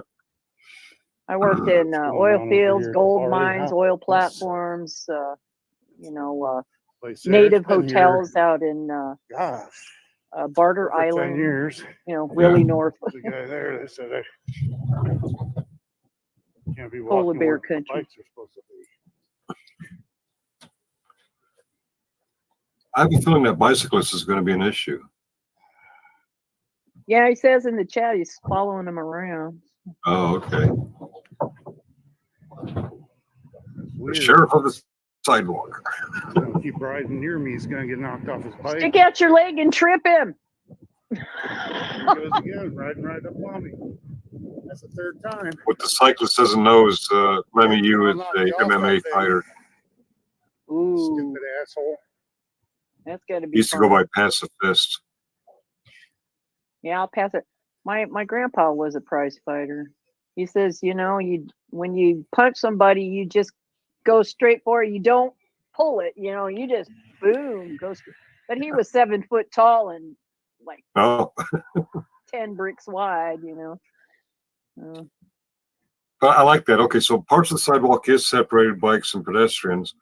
I worked in going oil on over fields, here? gold Already mines, house. oil platforms. You know, Place there. native It's been here, hotels out in gosh, Barter over 10 Island. years. You know, really north. There's a guy there that said I can't be Polar walking bear where country. bikes are supposed to be. I have a feeling that bicyclist is going to be an issue. Yeah, he says in the chat he's following him around. Oh, okay. The Weird. sheriff of the sidewalk. He's gonna keep riding near me. He's gonna get knocked off his bike. Stick out your leg and trip him. He goes again, riding right up on me. That's the third time. What the cyclist doesn't know is Remy Yu is a MMA fighter. Ooh, Stupid asshole. that's gotta He be used to fun. go by Pass a Fist. Yeah, I'll pass it. My grandpa was a prize fighter. He says, you know, when you punch somebody, you just go straight for it. You don't pull it. You know, you just boom go. But he was 7 foot tall and like Oh. 10 bricks wide. You know. I like that. Okay, so parts of the sidewalk is separated, bikes and pedestrians,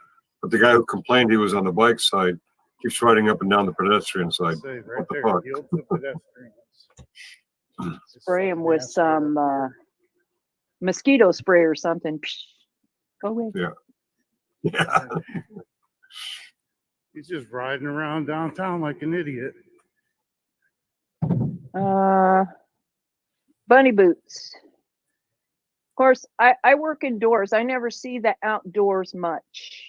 but the guy who complained he was on the bike side keeps riding up and down the pedestrian side. Say right What the there, fuck? yield to pedestrians. Spray him with some mosquito spray or something. Psh, go away. Yeah. Yeah. He's just riding around downtown like an idiot. Bunny boots. Of course, I work indoors. I never see the outdoors much.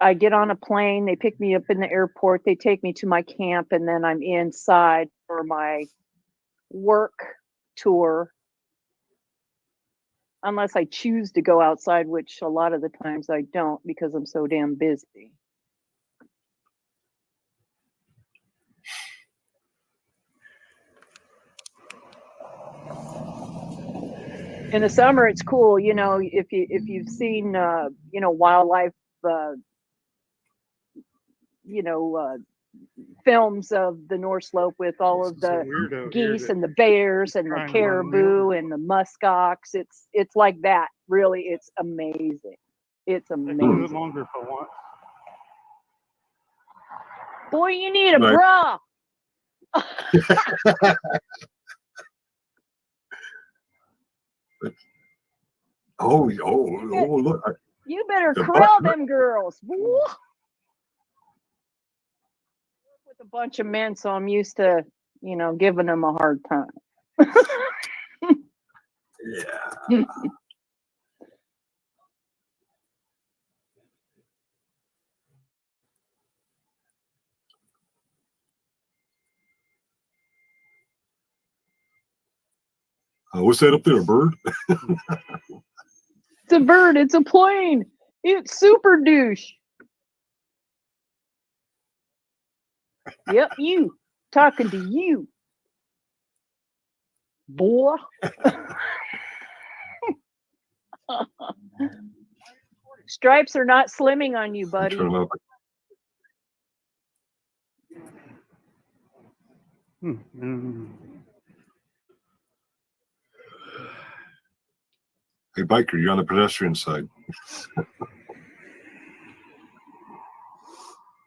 I get on a plane, they pick me up in the airport, they take me to my camp, and then I'm inside for my work tour. Unless I choose to go outside, which a lot of the times I don't because I'm so damn busy. In the summer, it's cool, you know. If you've seen, you know, wildlife, you know, films of the North Slope with all of the geese and the bears and the caribou and the muskox. It's like that. Really, it's amazing. It's I can do it amazing. longer if I want. Boy, you need a Right. bra. Oh, look. You better The corral butt- them girls. Woo. With a bunch of men, so I'm used to, you know, giving them a hard time. Yeah. What's that up there, a bird? It's a bird. It's a plane. It's super douche. Yep, you. Talking to you. Boy. Stripes are not slimming on you, buddy. Turn up. Hey, biker, you're on the pedestrian side.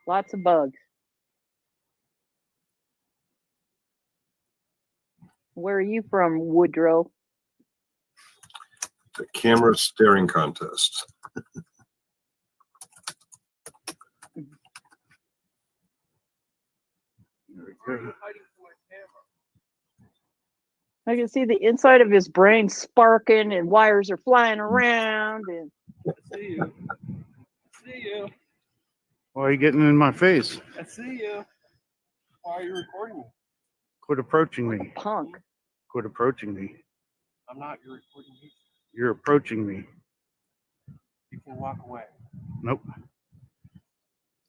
Lots of bugs. Where are you from, Woodrow? The camera staring contest. I can see the inside of his brain sparking and wires are flying around. And See you. See you. Why are you getting in my face? I see you. Why are you recording me? Quit approaching me. Punk. Quit approaching me. I'm not. You're recording me. You're approaching me. You can walk away. Nope.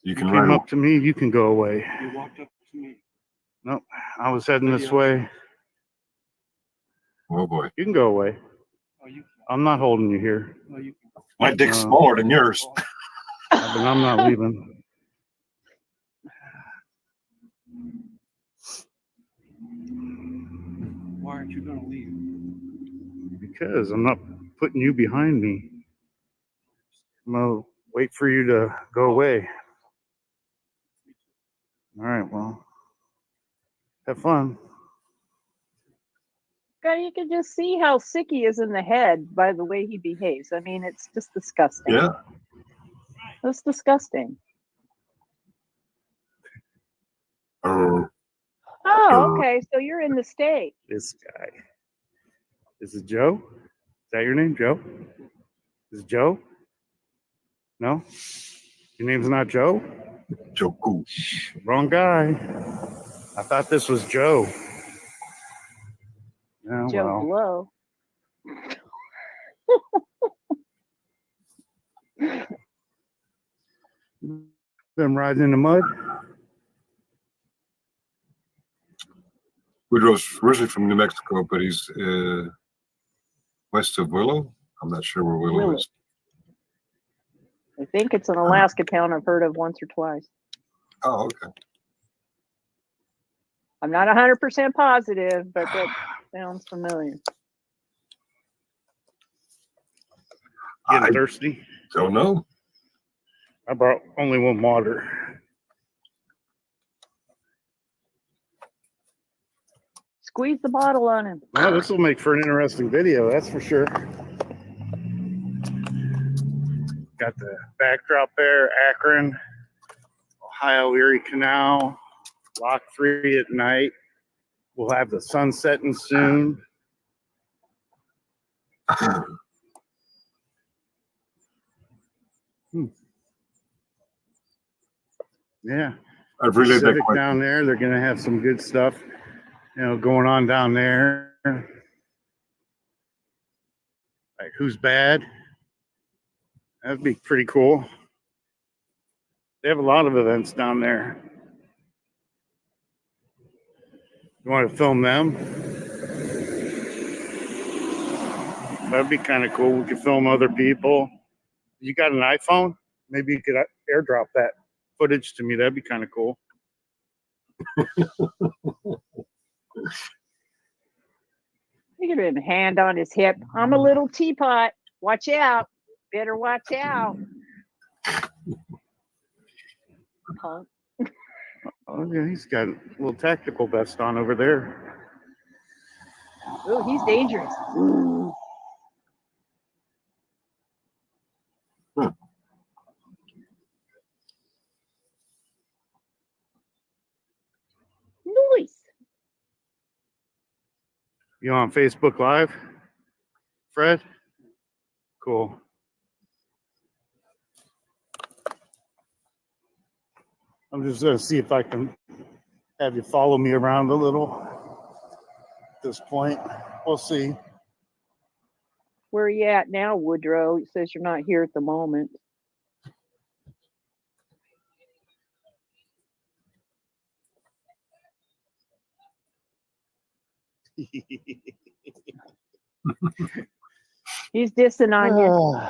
You can came ride up to me, you can go away. You walked up to me. Nope. I was heading this way. Oh boy. You can go away. Oh, you can. I'm not holding you here. Oh, you can. My dick's smaller than yours. But I'm not leaving. Why aren't you going to leave? Because I'm not putting you behind me. I'm going to wait for you to go away. All right, well, have fun. God, you can just see how sick he is in the head by the way he behaves. I mean, it's just disgusting. Yeah. That's disgusting. Oh, okay. So you're in the state. This guy. Is it Joe? Is that your name, Joe? Is it Joe? No? Your name's not Joe? Joe. Wrong guy. I thought this was Joe. Oh, Joe well. Blow. Been riding in the mud? Woodrow's originally from New Mexico, but he's west of Willow. I'm not sure where Willow is. I think it's an Alaska town I've heard of once or twice. Oh, okay. I'm not 100% positive, but that sounds familiar. Getting thirsty? Don't know. I brought only one water. Squeeze the bottle on him. Well, this will make for an interesting video, that's for sure. got the backdrop there, Akron, Ohio Erie Canal, Lock 3 at night. We'll have the sun setting soon. Yeah. I've relayed that Pacific question. down there. They're going to have some good stuff, going on down there. Like Who's Bad? That'd be pretty cool. They have a lot of events down there. You want to film them? That'd be kind of cool. We could film other people. You got an iPhone? Maybe you could airdrop that footage to me. That'd be kind of cool. Look at him, hand on his hip. I'm a little teapot. Watch out. Better watch out. Punk. Oh, yeah, he's got a little tactical vest on over there. Oh, he's dangerous. Ooh. Nice. You on Facebook Live, Fred? Cool. I'm just going to see if I can have you follow me around a little at this point. We'll see. Where are you at now, Woodrow? It says you're not here at the moment. He's dissing on you.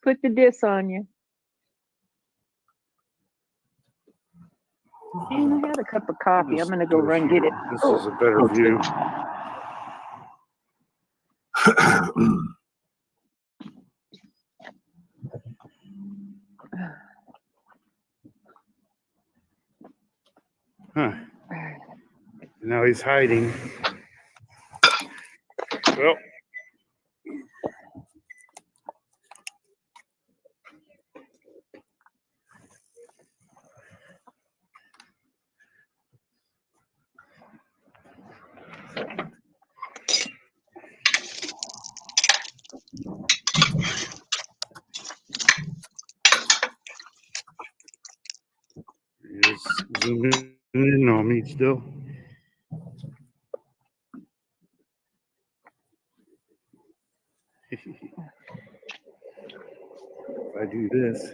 Put the diss on you. I had a cup of coffee. I'm gonna go run get it. This is a better view. Huh. Now he's hiding. Well. Just zooming in on me still. If I do this.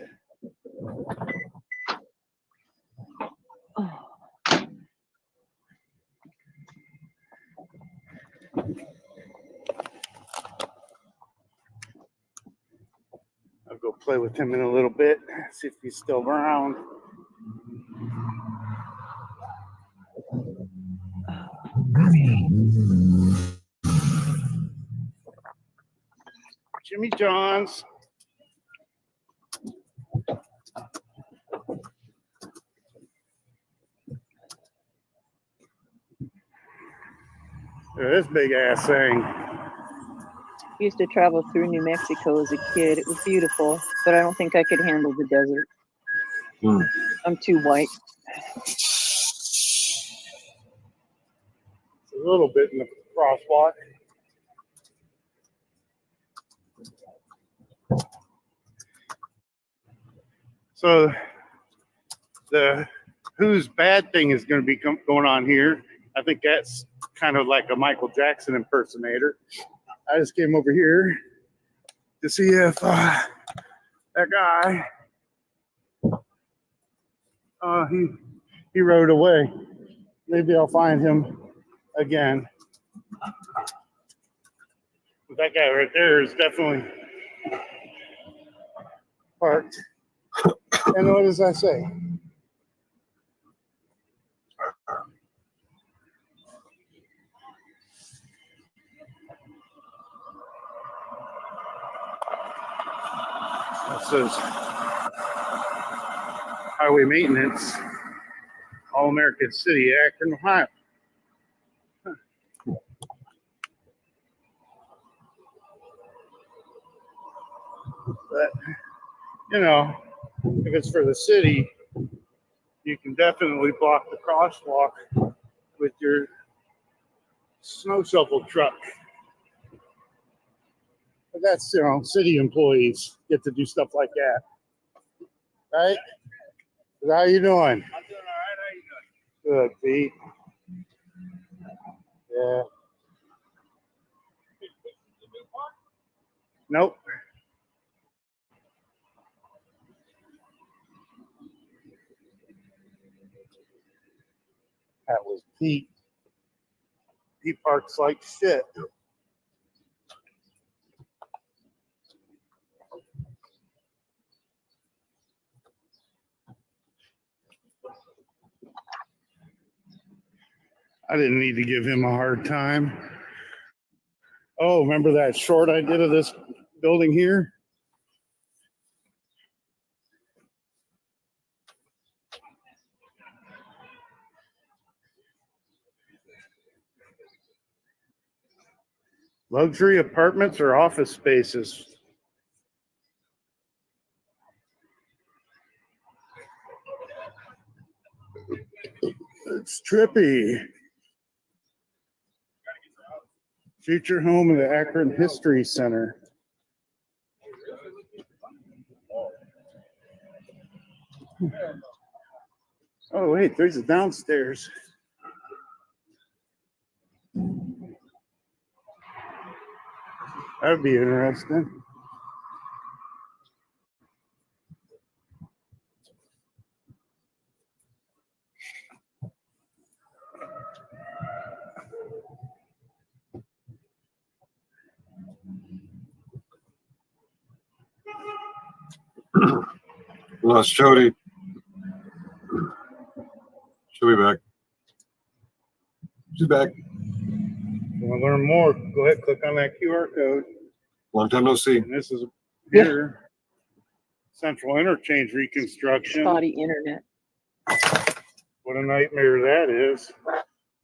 I'll go play with him in a little bit, see if he's still around. Jimmy John's. This big ass thing. Used to travel through New Mexico as a kid. It was beautiful, but I don't think I could handle the desert. I'm too white. It's a little bit in the crosswalk. So the Who's Bad thing is going to be going on here. I think that's kind of like a Michael Jackson impersonator. I just came over here to see if that guy, he rode away. Maybe I'll find him again. But that guy right there is definitely parked. And what does that say? It says Highway Maintenance, All American City, Akron, Ohio. But you know, if it's for the city, you can definitely block the crosswalk with your snow shovel truck. But that's, you know, city employees get to do stuff like that. Right? How you doing? I'm doing all right. How you doing? Good, Pete. Yeah. Nope. That was Pete. He parks like shit. I didn't need to give him a hard time. Oh, remember that short I did of this building here? Luxury apartments or office spaces? It's trippy. Future home of the Akron History Center. Oh, wait, there's a downstairs. That would be interesting. Lost Jody. She'll be back. She's back. You want to learn more? Go ahead, click on that QR code. Long time no see. And this is here. Central Interchange reconstruction. Spotty internet. What a nightmare that is.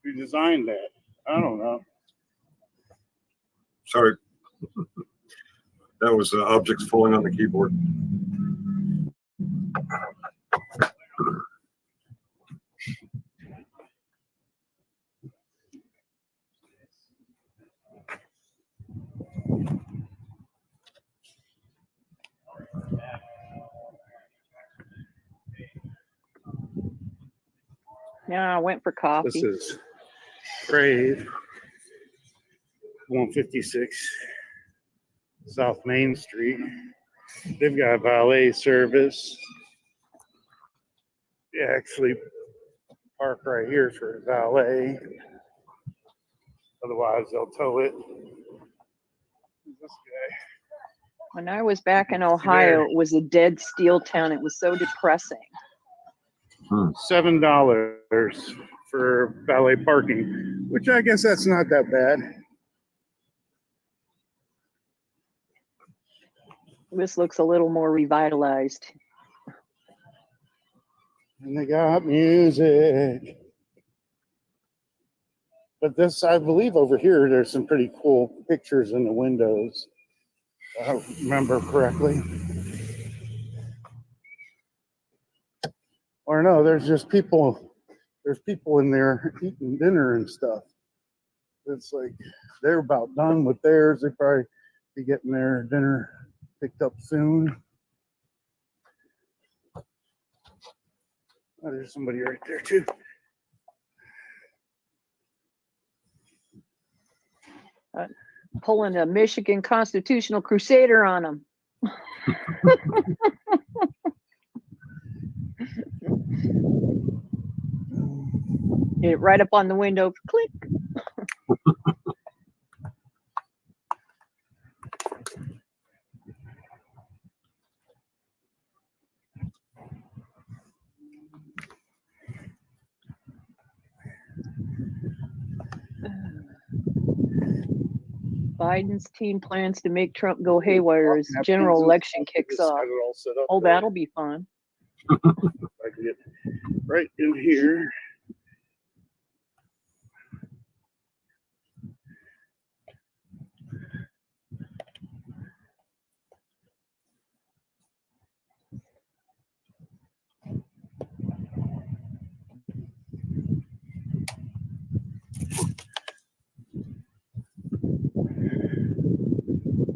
Who designed that? I don't know. Sorry. That was objects falling on the keyboard. Yeah, I went for coffee. This is Crave 156 South Main Street. They've got valet service. You actually park right here for valet. Otherwise, they'll tow it. Who's this guy? When I was back in Ohio, it was a dead steel town. It was so depressing. $7 for valet parking, which I guess that's not that bad. This looks a little more revitalized. And they got music. But this, I believe over here, there's some pretty cool pictures in the windows. I don't remember correctly. Or no, there's just people. There's people in there eating dinner and stuff. It's like they're about done with theirs. They probably be getting their dinner picked up soon. Oh, there's somebody right there too. Pulling a Michigan Constitutional Crusader on them. Get it right up on the window. Click. Biden's team plans to make Trump go haywire as general election kicks off. Oh, that'll be fun. I can get right in here.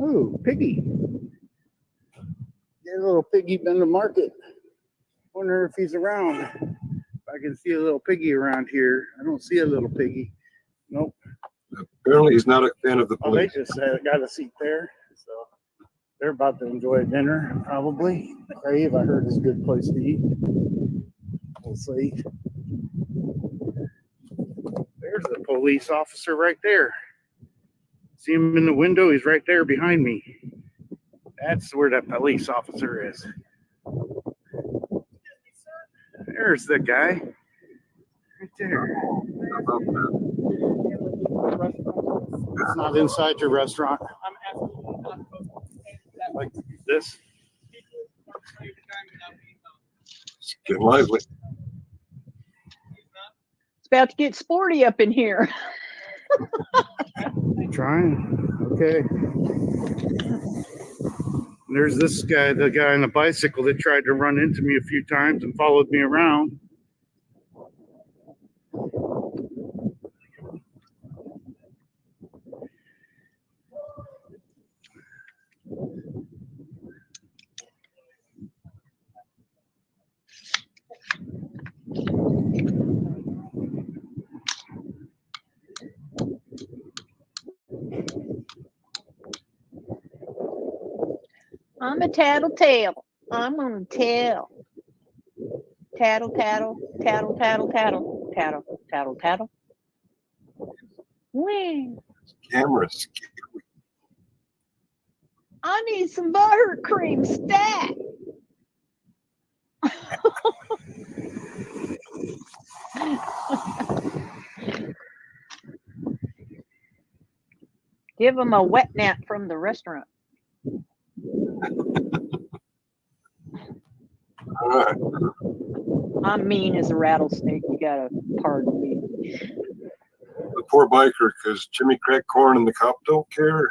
Ooh, piggy. Yeah, little piggy been to market. Wonder if he's around. If I can see a little piggy around here. I don't see a little piggy. Nope. Apparently, he's not a fan of the Oh, they police. just got a seat there. So they're about to enjoy dinner, probably. Crave, I heard, is a good place to eat. We'll see. There's the police officer right there. See him in the window? He's right there behind me. That's where that police officer is. There's the guy. Right there. It's not inside your restaurant. Like this. It's getting lively. It's about to get sporty up in here. Trying. Okay. There's this guy, the guy on the bicycle that tried to run into me a few times and followed me around. I'm a tattletale. I'm gonna tell. Tattle, tattle, tattle, tattle, tattle, tattle, tattle, tattle. Wing. Cameras. I need some buttercream stat. Give him a wet nap from the restaurant. All right. I'm mean as a rattlesnake. You gotta pardon me. The poor biker, because Jimmy cracked corn and the cop don't care.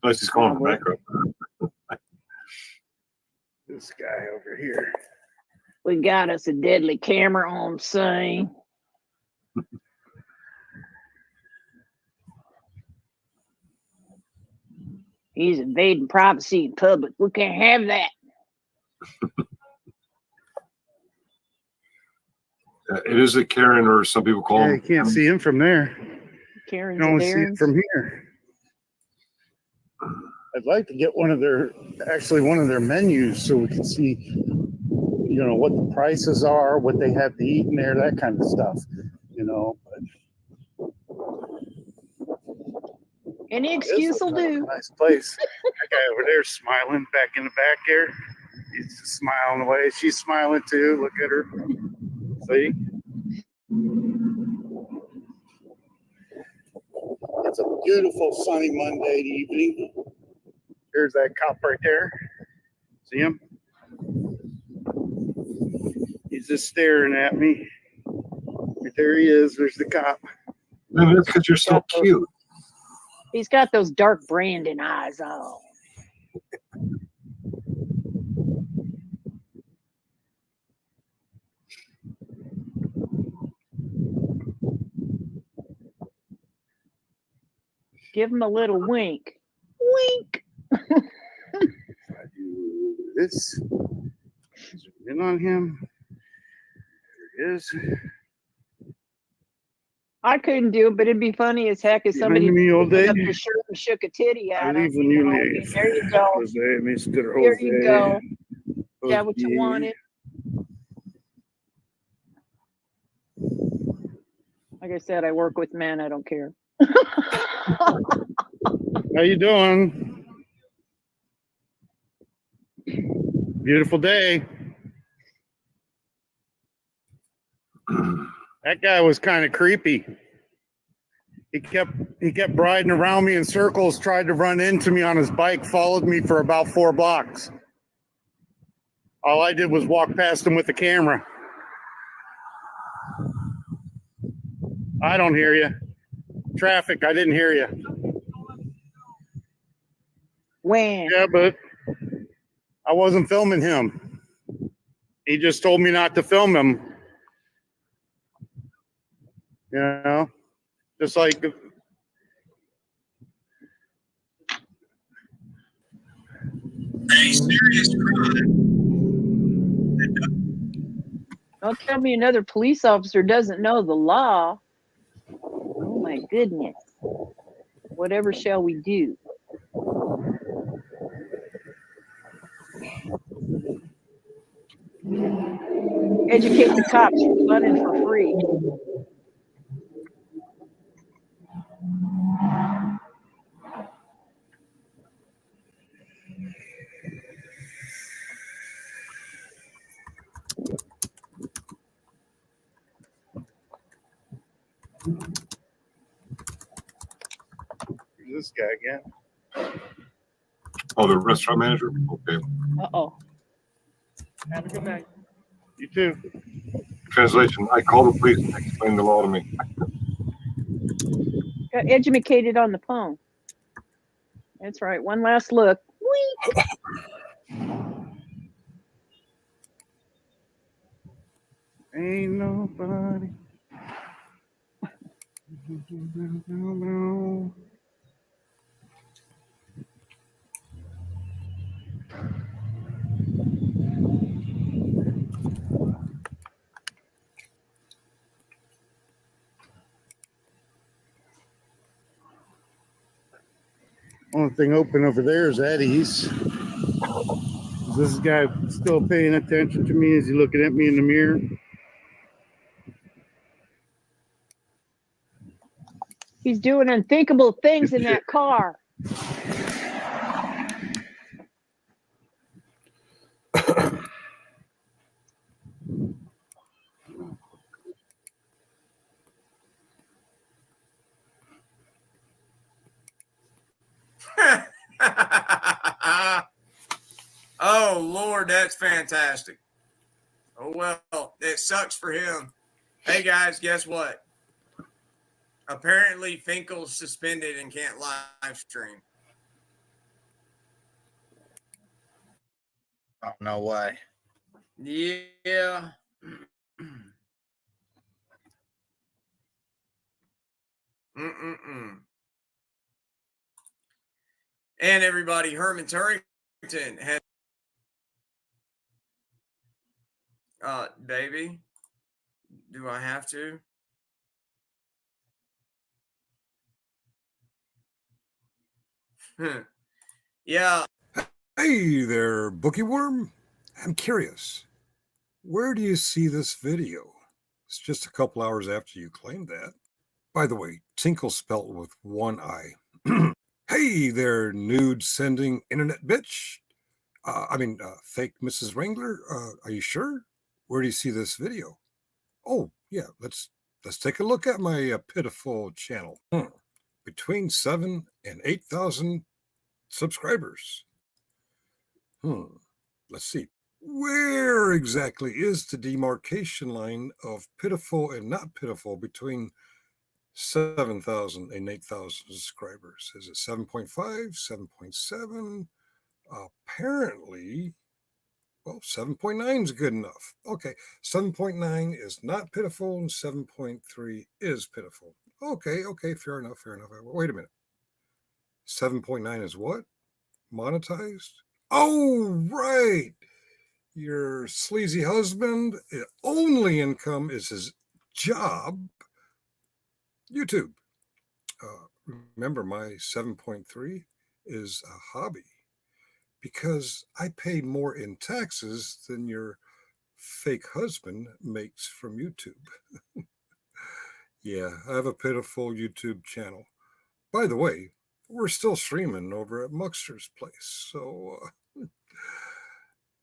Unless he's calling for bankrupt. This guy over here. We got us a deadly camera on scene. He's invading privacy in public. We can't have that. It is a Karen, or some people call Yeah, him. you can't see him from there. Karen's You can only a see it from here. I'd like to get one of their menus so we can see, you know, what the prices are, what they have to eat in there, that kind of stuff, you know. Any excuse will do. Nice place. That guy over there smiling back in the back here. He's just smiling away. She's smiling too. Look at her. See? It's a beautiful sunny Monday evening. There's that cop right there. See him? He's just staring at me. Right there he is. There's the cop. No, that's because you're so cute. He's got those dark Brandon eyes on. Give him a little wink. Wink. This. Zoom in on him. There he is. I couldn't do it, but it'd be funny as heck if somebody me all picked day? up his shirt and shook a titty I at him. leave when you know? leave. There you go. Jose, Mr. Jose. There you go. Is that what you Jose. wanted? Like I said, I work with men. I don't care. How you doing? Beautiful day. That guy was kind of creepy. He kept riding around me in circles, tried to run into me on his bike, followed me for about 4 blocks. All I did was walk past him with the camera. I don't hear you. Traffic, I didn't hear you. When? Yeah, but I wasn't filming him. He just told me not to film him. You know, just like serious crime. Don't tell me another police officer doesn't know the law. Oh my goodness. Whatever shall we do? Educate the cops for fun and for free. This guy again. Oh, the restaurant manager? Okay. Uh-oh. Have a good night. You too. Translation, I call the police and explain the law to me. Got educated on the phone. That's right. One last look. Whee! Ain't nobody. Only thing open over there is Eddie's. Is this guy still paying attention to me? Is he looking at me in the mirror? He's doing unthinkable things in that car. Oh, Lord, that's fantastic. Oh, well, it sucks for him. Hey, guys, guess what? Apparently, Finkle's suspended and can't live stream. Oh, no way. Yeah. Mm-mm-mm. And everybody, Herman Turrington had baby, do I have to? Yeah. Hey there, Bookie Worm. I'm curious. Where do you see this video? It's just a couple hours after you claimed that. By the way, Tinkle spelt with one I. Hey there, nude sending internet bitch. Fake Mrs. Wrangler. Are you sure? Where do you see this video? Oh, yeah. Let's take a look at my pitiful channel. Between 7,000 and 8,000 subscribers. Let's see. Where exactly is the demarcation line of pitiful and not pitiful between 7,000 and 8,000 subscribers? Is it 7.5, 7.7? Apparently, well, 7.9 is good enough. Okay, 7.9 is not pitiful and 7.3 is pitiful. Okay, fair enough. Wait a minute. 7.9 is what? Monetized? Oh, right. Your sleazy husband, only income is his job. YouTube. Remember, my 7.3 is a hobby because I pay more in taxes than your fake husband makes from YouTube. Yeah, I have a pitiful YouTube channel. By the way, we're still streaming over at Muxter's place, so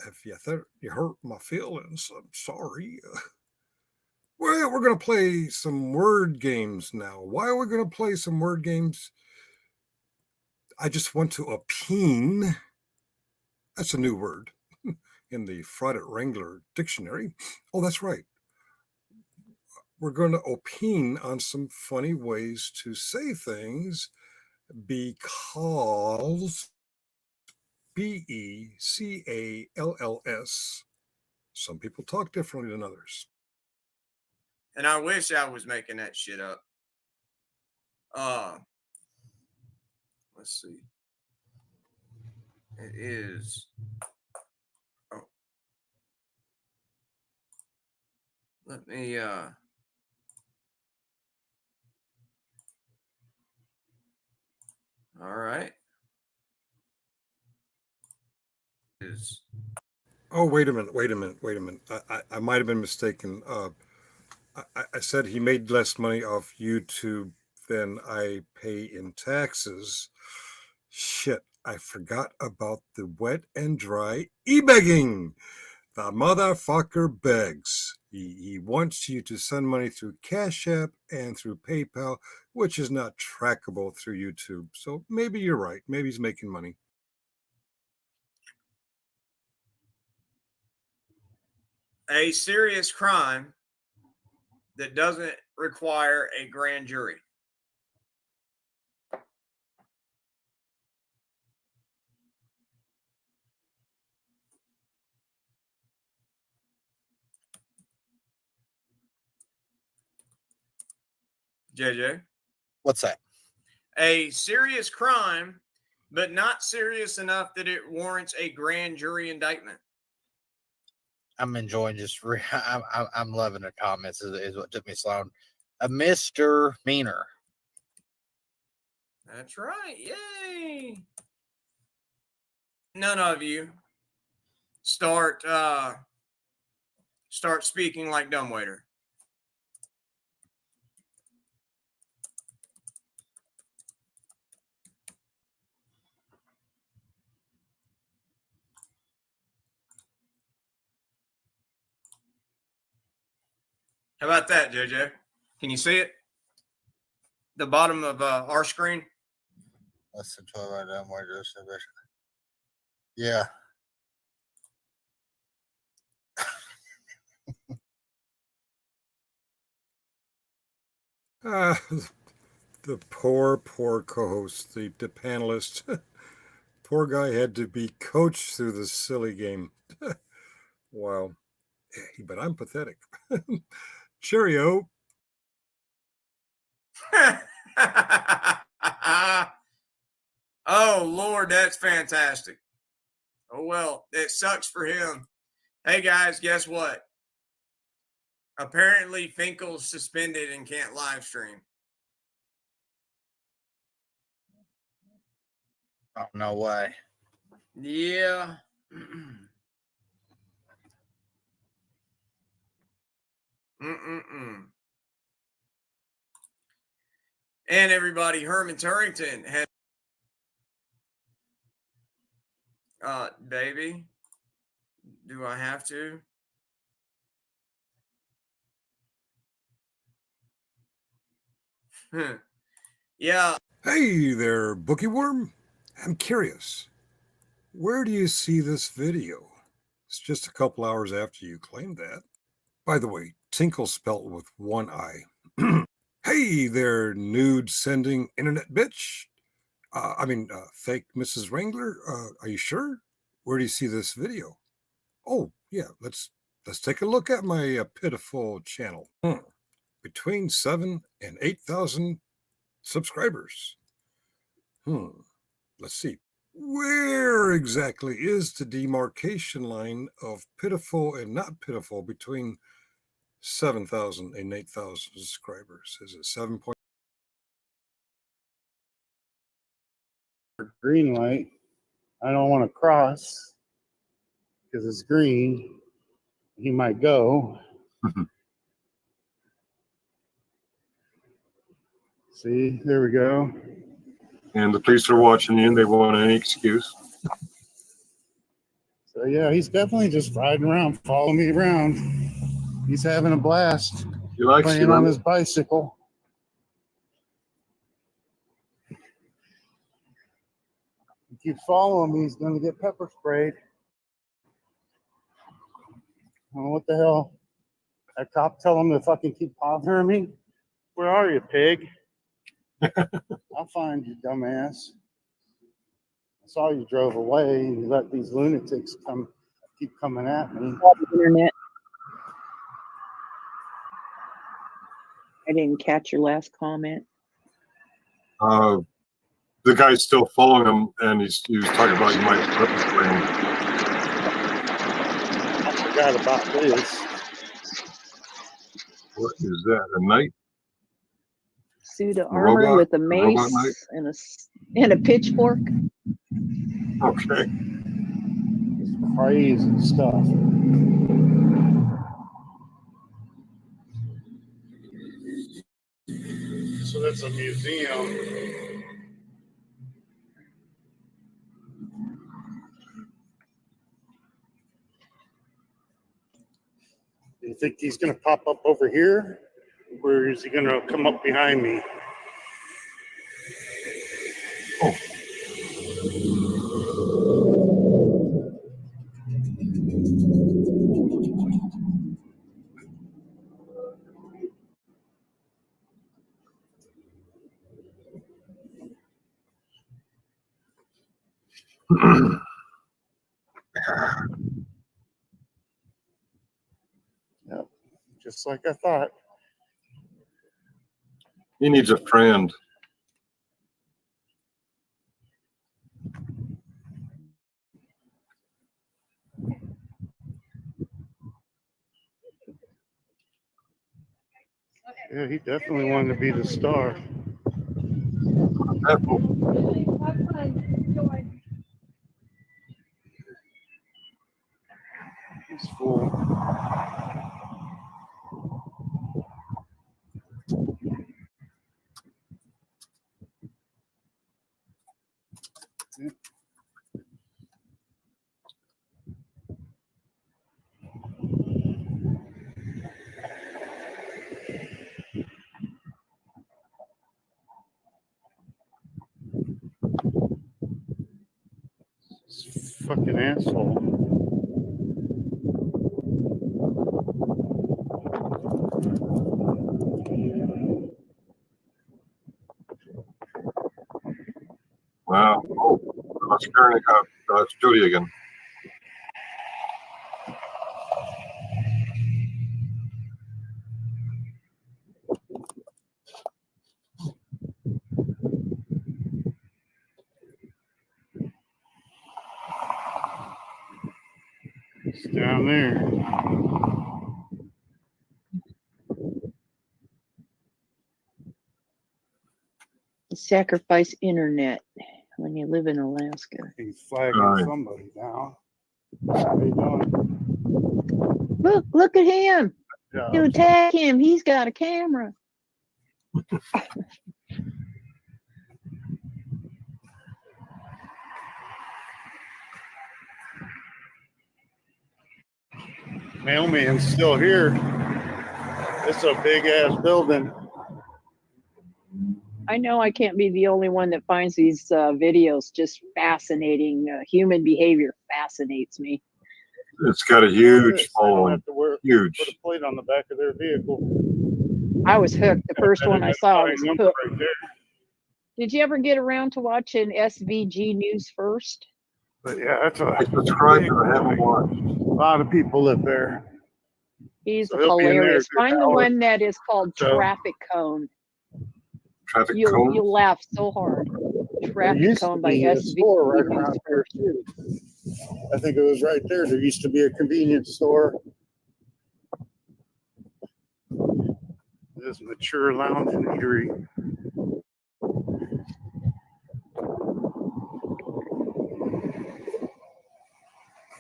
if you thought you hurt my feelings, I'm sorry. Well, we're going to play some word games now. Why are we going to play some word games? I just want to opine. That's a new word in the Fraudit Wrangler dictionary. Oh, that's right. We're going to opine on some funny ways to say things because BECALLS. Some people talk differently than others. And I wish I was making that shit up. Let's see. It is. Oh. Let me all right. Is Oh, wait a minute. I might have been mistaken. I said he made less money off YouTube than I pay in taxes. Shit, I forgot about the wet and dry e-begging. The motherfucker begs. He wants you to send money through Cash App and through PayPal, which is not trackable through YouTube. So maybe you're right. Maybe he's making money. a serious crime that doesn't require a grand jury. JJ? What's that? A serious crime, but not serious enough that it warrants a grand jury indictment. I'm enjoying I'm loving the comments is what took me so long. A misdemeanor. That's right. Yay. None of you start speaking like dumbwaiter. How about that, JJ? Can you see it? The bottom of our screen? Less than 12 hours down more just yeah. The poor co-host, the panelist. Poor guy had to be coached through this silly game. Wow. But I'm pathetic. Cheerio. Oh, Lord, that's fantastic. Oh, well, it sucks for him. Hey, guys, guess what? Apparently, Finkle's suspended and can't live stream. Oh, no way. Yeah. Mm-mm-mm. And everybody, Herman Turrington had baby, do I have to? Yeah. Hey there, Bookie Worm. I'm curious. Where do you see this video? It's just a couple hours after you claimed that. By the way, Tinkle spelt with one I. Hey there, nude sending internet bitch. Fake Mrs. Wrangler. Are you sure? Where do you see this video? Oh, yeah. Let's take a look at my pitiful channel. Between 7,000 and 8,000 subscribers. Let's see. Where exactly is the demarcation line of pitiful and not pitiful between 7,000 and 8,000 subscribers? Is it 7 point? Green light. I don't want to cross because it's green. He might go. See, there we go. And the police are watching you and they want any excuse. So yeah, he's definitely just riding around, following me around. He's having a blast. He likes playing you, on man. his bicycle. He keeps following me, he's going to get pepper sprayed. I don't know what the hell. That cop tell him to fucking keep bothering me. Where are you, pig? I'll find you, dumbass. I saw you drove away and you let these lunatics keep coming at me. Internet. I didn't catch your last comment. The guy's still following him, and he was talking about you might flip the plane. I forgot about this. What is that? A knight? Suit of A armor robot? with a A robot knight? mace and a pitchfork. Okay. Crazy stuff. So that's a museum. Do you think he's going to pop up over here? Or is he going to come up behind me? Oh. Yep, just like I thought. He needs a friend. Yeah, he definitely wanted to be the star. He's full. Fucking asshole. Wow. Oh, that's scaring it's Judy again. It's down there. Sacrifice internet when you live in Alaska. He's flagging somebody down. How you doing? Look at him. Yeah. You attack him. He's got a camera. Mailman's still here. It's a big ass building. I know I can't be the only one that finds these videos just fascinating. Human behavior fascinates me. It's got a huge following. Huge. Put a plate on the back of their vehicle. I was hooked. The first one I saw was Number hooked. right there. Did you ever get around to watching SVG News First? But yeah, that's a subscribe to I haven't watched. A lot of people live there. He's So he'll be in there hilarious. for Find the hours. one that is called So- Traffic Cone. Traffic Cone? You'll laugh so hard. There Traffic used to Cone by be a store right SVG around News there First. too. I think it was right there. There used to be a convenience store. This mature lounge and eatery.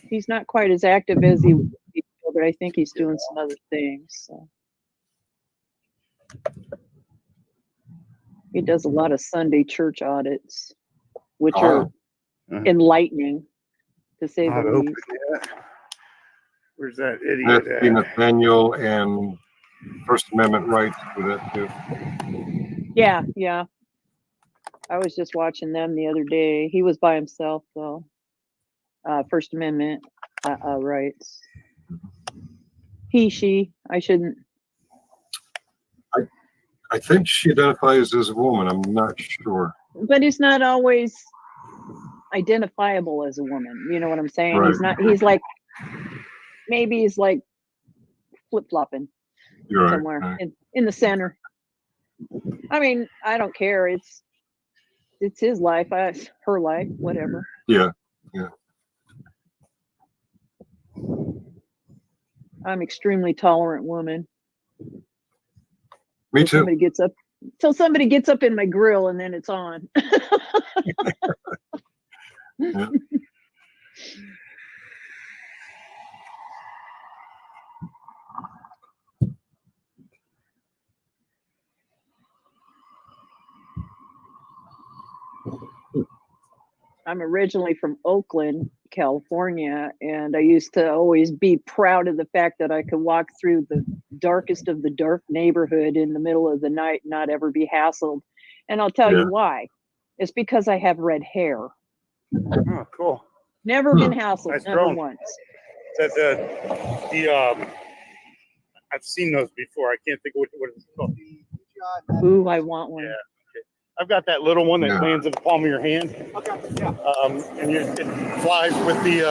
He's not quite as active as he was before, but I think he's doing some other things. So. He does a lot of Sunday church audits, which are enlightening, to say Not the open least. yet. Where's that idiot That's at? Nathaniel and First Amendment rights for that too. Yeah, yeah. I was just watching them the other day. He was by himself, though. First Amendment rights. He, she. I shouldn't. I think she identifies as a woman. I'm not sure. But he's not always identifiable as a woman. You know what I'm saying? Right. He's not. He's like, maybe he's like flip flopping You're right, somewhere right. in the center. I mean, I don't care. It's it's his life, her life, whatever. Yeah, yeah. I'm extremely tolerant woman. Me too. Till somebody gets up in my grill, and then it's on. Yeah. I'm originally from Oakland, California, and I used to always be proud of the fact that I could walk through the darkest of the dark neighborhood in the middle of the night and not ever be hassled. And I'll tell you why. It's because I have red hair. Oh, cool. Never been hassled, Nice never drone. once. I've seen those before. I can't think of what it's called. Ooh, I want one. Yeah. Okay. I've got that little one that lands in the palm of your hand. Okay, yeah. And it flies with the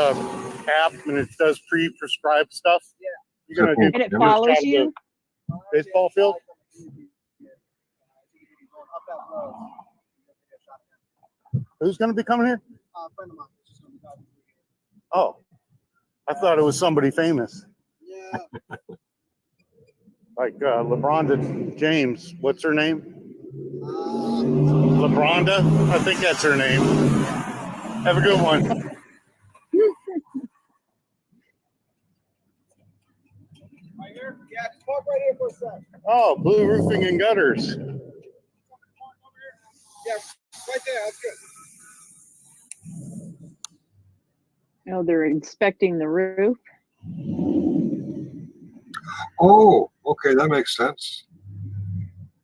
app, and it does pre-prescribed stuff. Yeah. You're gonna do And it follows you? baseball field. Who's gonna be coming here? A friend of mine. Just gonna be driving through here. Oh, I thought it was somebody famous. Yeah. Like LeBron to James. What's her name? LeBronda? I think that's her name. Have a good one. Right here? Yeah, just park right here for a sec. Oh, Blue Roofing and Gutters. Yeah, right there. That's good. Oh, they're inspecting the roof. Oh, okay, that makes sense.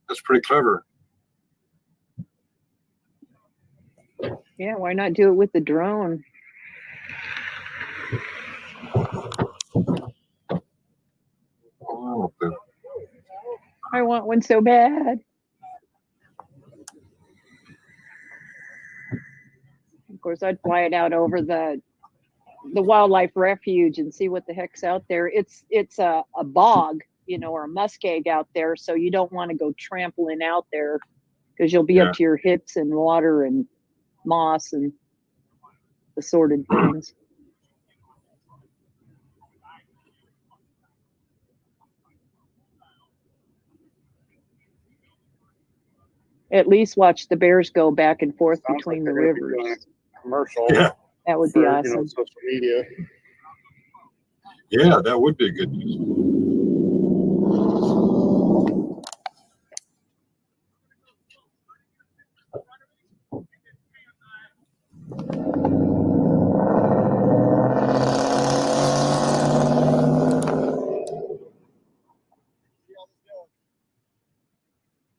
That's pretty clever. Yeah, why not do it with the drone? Oh, okay. I want one so bad. Of course, I'd fly it out over the wildlife refuge and see what the heck's out there. It's a bog, or a muskeg out there, so you don't want to go trampling out there because you'll be up to your hips in water and moss and assorted things. At least watch the bears go back and forth between the rivers. Commercial. Yeah. That would be awesome. Social media. Yeah, that would be good news.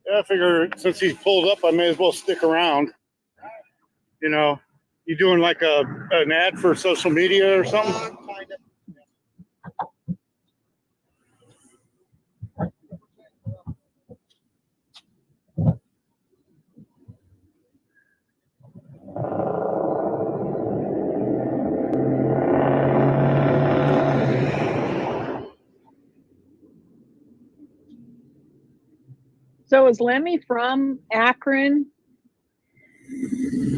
Yeah, I figure since he's pulled up, I may as well stick around. You doing like an ad for social media or something? Kind of. So is Lemmy from Akron?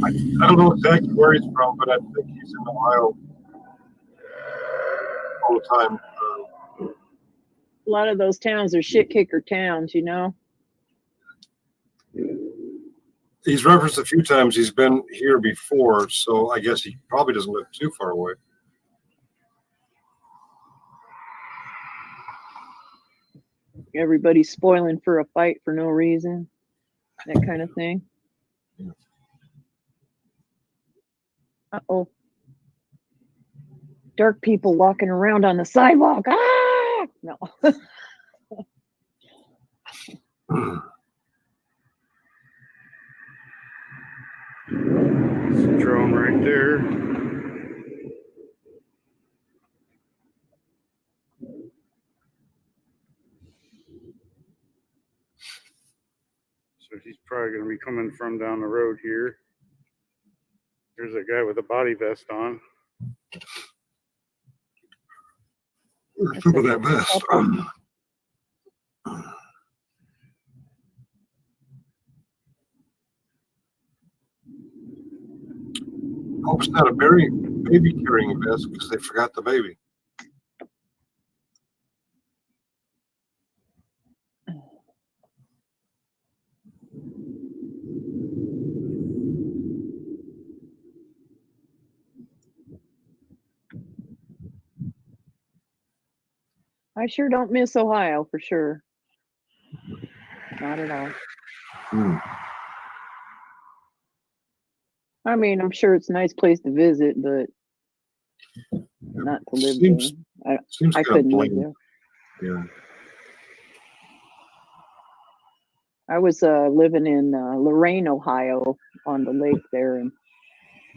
I don't know exactly where he's from, but I think he's in Ohio all the time. A lot of those towns are shit kicker towns, He's referenced a few times he's been here before, so I guess he probably doesn't live too far away. Everybody's spoiling for a fight for no reason. That kind of thing. Uh-oh. Dark people walking around on the sidewalk. Ah! No. There's a drone right there. So he's probably going to be coming from down the road here. There's a guy with a body vest on. Look at that vest. Hope it's not a baby carrying vest because they forgot the baby. I sure don't miss Ohio for sure. Not at all. I mean, I'm sure it's a nice place to visit, but not to live Seems there. seems I kind of couldn't live bland. there. Yeah. I was living in Lorain, Ohio, on the lake there, and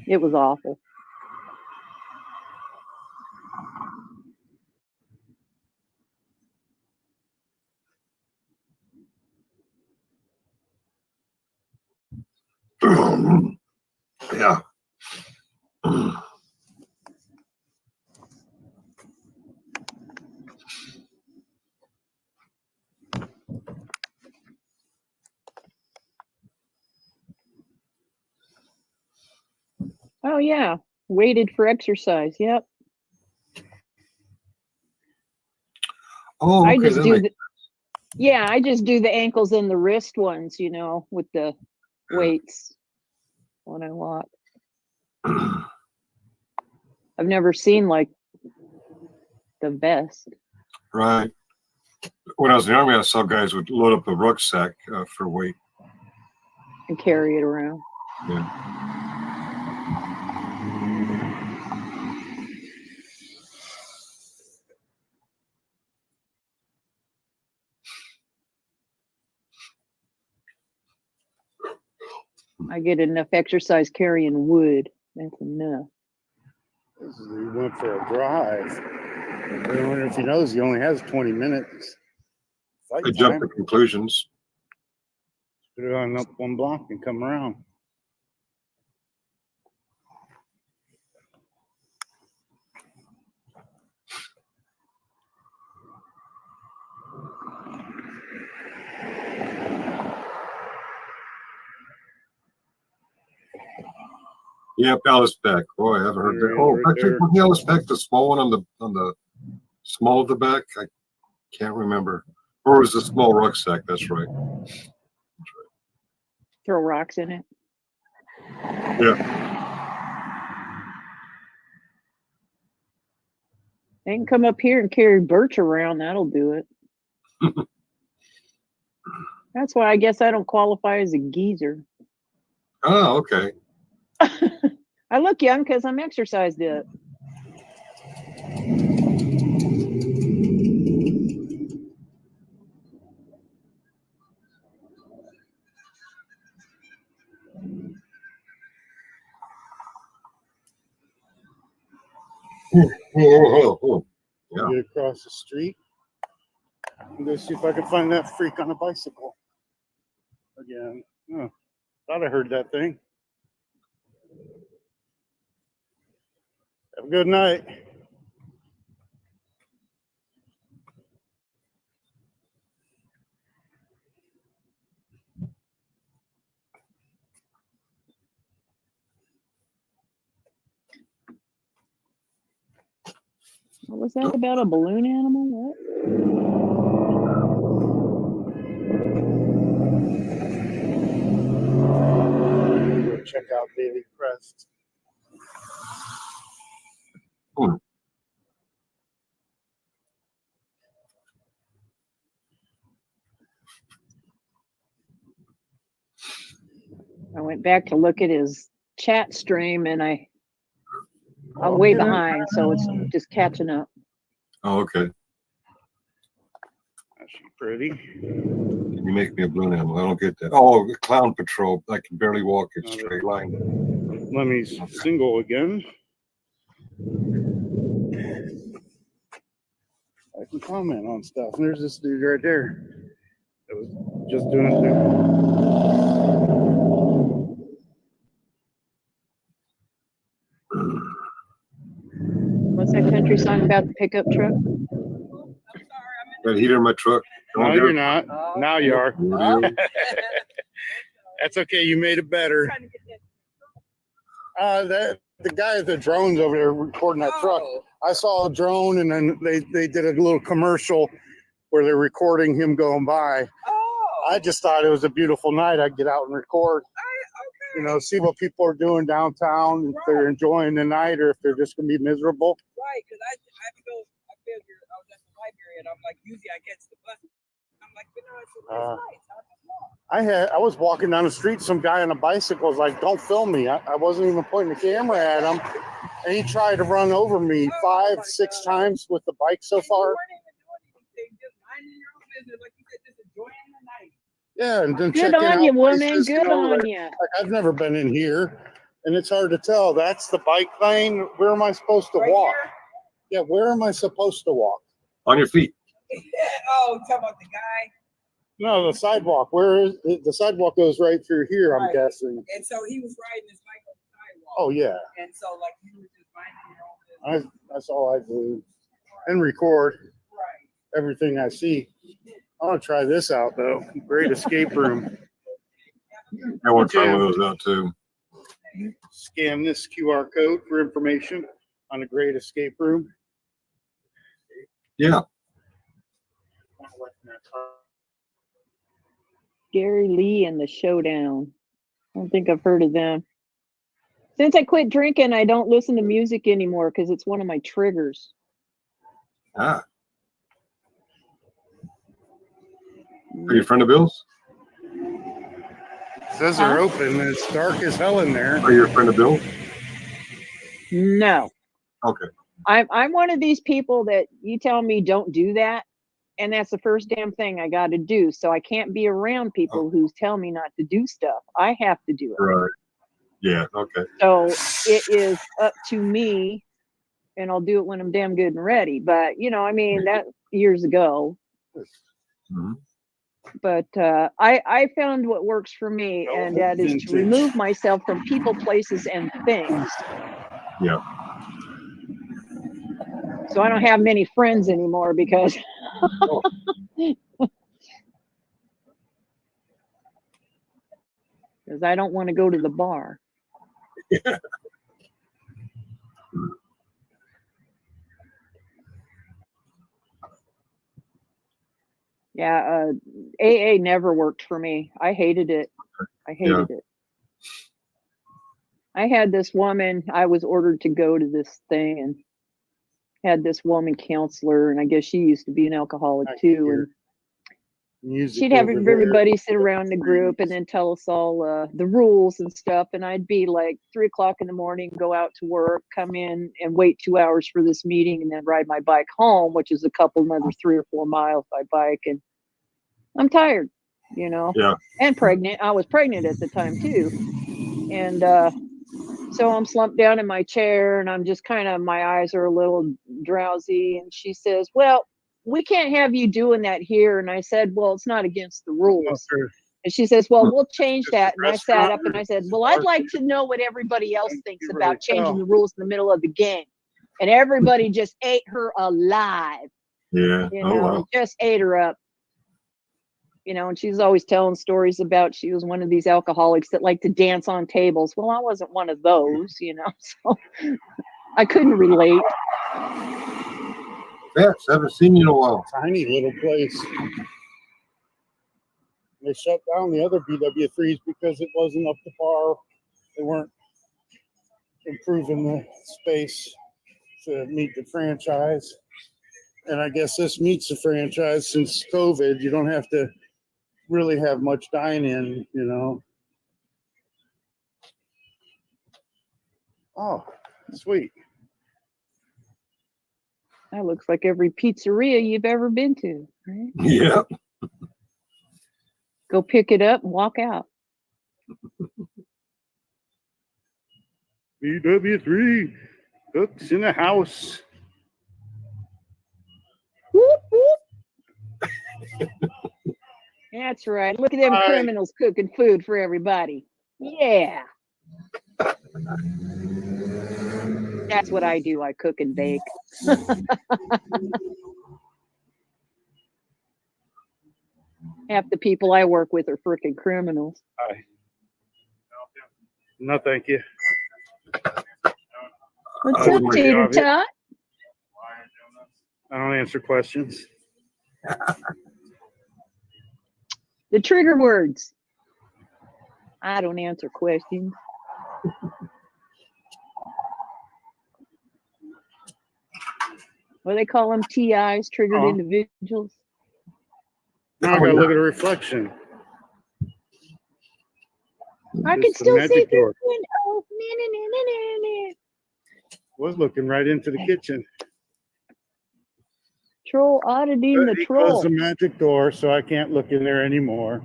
it was awful. Yeah. Oh yeah, waited for exercise. Yep. Oh, I okay. just That do makes the yeah, I just do the ankles and the wrist ones, you know, with the weights when I walk. I've never seen like the vest. right. When I was in the Army, I saw guys would load up a rucksack for weight. And carry it around. Yeah. I get enough exercise carrying wood. That's enough. We went for a drive. I wonder if he knows he only has 20 minutes. I jumped to conclusions. Put it on up one block and come around. Yep, Alice Beck. Boy, I haven't heard that. Oh, Right actually, there. was the Alice Beck the small one on the small of the back? I can't remember. Or was the small rucksack? That's right. Throw rocks in it. Yeah. They can come up here and carry Birch around. That'll do it. That's why I guess I don't qualify as a geezer. Oh, okay. I look young because I'm exercised it. Yeah. Get across the street and go see if I can find that freak on a bicycle again. Oh, thought I heard that thing. Have a good night. What was that about a balloon animal? What? Go check out Daily Crest. I went back to look at his chat stream and I'm way behind, so it's just catching up. Oh, okay. That's pretty. Can you make me a balloon animal? I don't get that. Oh, Clown Patrol. I can barely walk in straight line. Let me single again. I can comment on stuff. And there's this dude right there that was just doing What's that country song about the pickup truck? Got heater in my truck. No, Don't you're do it. not. Now you are. That's okay. You made it better. That The guy at the drones over there recording that truck. I saw a drone, and then they did a little commercial where they're recording him going by. I just thought it was a beautiful night. I'd get out and record. You know, see what people are doing downtown, if they're enjoying the night or if they're just going to be miserable. Right, because I figured I was at the library and I'm like, usually I catch the bus. I'm like, you know, it's a nice night. So I just walk. I was walking down the street. Some guy on a bicycle was like, "Don't film me." I wasn't even pointing the camera at him, and he tried to run over me 5, 6 times with the bike so far. Just minding your own business, like you said, just enjoying the night. Yeah, and then Good checking on out you, woman. places, Good on like, you. like I've never been in here, and it's hard to tell. That's the bike lane. Where am I supposed to walk? Yeah, where am I supposed to walk? On your feet. Oh, talk about the guy. No, the sidewalk. Where is the sidewalk? Goes right through here. I'm Right. guessing. And so he was riding his bike on the sidewalk. Oh yeah, And so like you were just minding your own business. that's all I do, and record everything I see. I want to try this out though. Great escape room. I want to try one of those out too. Scan this QR code for information on a great escape room. Yeah. Gary Lee and the Showdown. I don't think I've heard of them. Since I quit drinking, I don't listen to music anymore because it's one of my triggers. Ah. Are you a friend of Bill's? Says they're open. It's dark as hell in there. Are you a friend of Bill's? No. Okay. I'm one of these people that you tell me don't do that, and that's the first damn thing I got to do. So I can't be around people who tell me not to do stuff. I have to do it. Right. Yeah. Okay. So it is up to me, and I'll do it when I'm damn good and ready. But you know, I mean, that years ago. Mm-hmm. But I found what works for me, and that is to remove myself from people, places, and things. Yeah. So I don't have many friends anymore because I don't want to go to the bar. Yeah. Yeah, AA never worked for me. I hated it. I hated it. I had this woman, I was ordered to go to this thing and had this woman counselor, and I guess she used to be an alcoholic too. And she'd have everybody sit around the group and then tell us all the rules and stuff. And I'd be like 3 o'clock in the morning, go out to work, come in and wait 2 hours for this meeting, and then ride my bike home, which is another 3 or 4 miles by bike. And I'm tired, you know, and pregnant. I was pregnant at the time too. And so I'm slumped down in my chair and I'm just kind of, my eyes are a little drowsy. And she says, "Well, we can't have you doing that here." And I said, "Well, it's not against the rules." And she says, "Well, we'll change that." And I sat up and I said, "Well, I'd like to know what everybody else thinks about changing the rules in the middle of the game." And everybody just ate her alive. Yeah. You know, just ate her up. You know, and she's always telling stories about she was one of these alcoholics that like to dance on tables. Well, I wasn't one of those, you know, so I couldn't relate. Yes, haven't seen you in a while. Tiny little place. They shut down the other BW3s because it wasn't up to par. They weren't improving the space to meet the franchise. And I guess this meets the franchise since COVID. You don't have to really have much dine-in, you know. Oh, sweet. That looks like every pizzeria you've ever been to, right? Yeah. Go pick it up and walk out. BW3, cooks in the house. Whoop, whoop. That's right. Look at them criminals cooking food for everybody. Yeah. That's what I do. I cook and bake. Half the people I work with are freaking criminals. No, thank you. What's up, Tater Tot? I don't answer questions. The trigger words. I don't answer questions. What do they call them? TIs, triggered individuals. Now I gotta look at a reflection. I can It's the still see magic through door. the window. Na-na-na-na-na-na. Was looking right into the kitchen. Troll auditing the He troll. closed the magic door, so I can't look in there anymore.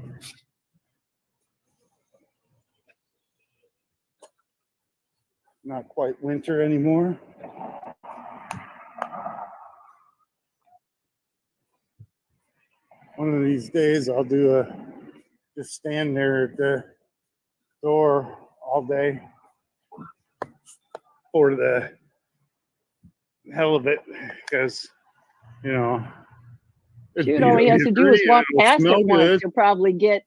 Not quite winter anymore. One of these days I'll do just stand there at the door all day for the hell of it, because, you know, Shoot, all he has to do is walk past smell it once. good. You'll probably get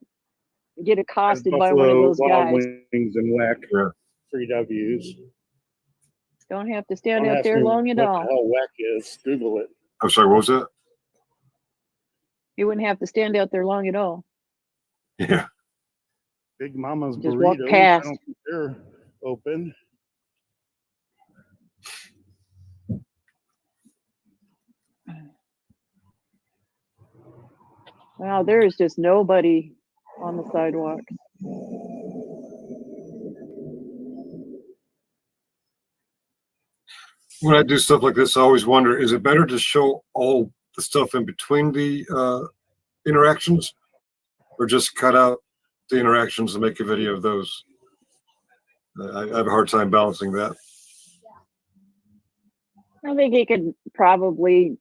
accosted by one of Buffalo those Wild guys. Wings and whack 3 W's. Don't have to stand Don't out ask there me long at what all. the hell whack is. Google it. I'm sorry, what was that? You wouldn't have to stand out there long at all. Yeah. Big Mama's Just burritos. walk I past. don't think they're open. Wow, there is just nobody on the sidewalk. When I do stuff like this, I always wonder, is it better to show all the stuff in between the interactions, or just cut out the interactions and make a video of those? I have a hard time balancing that. I think he could probably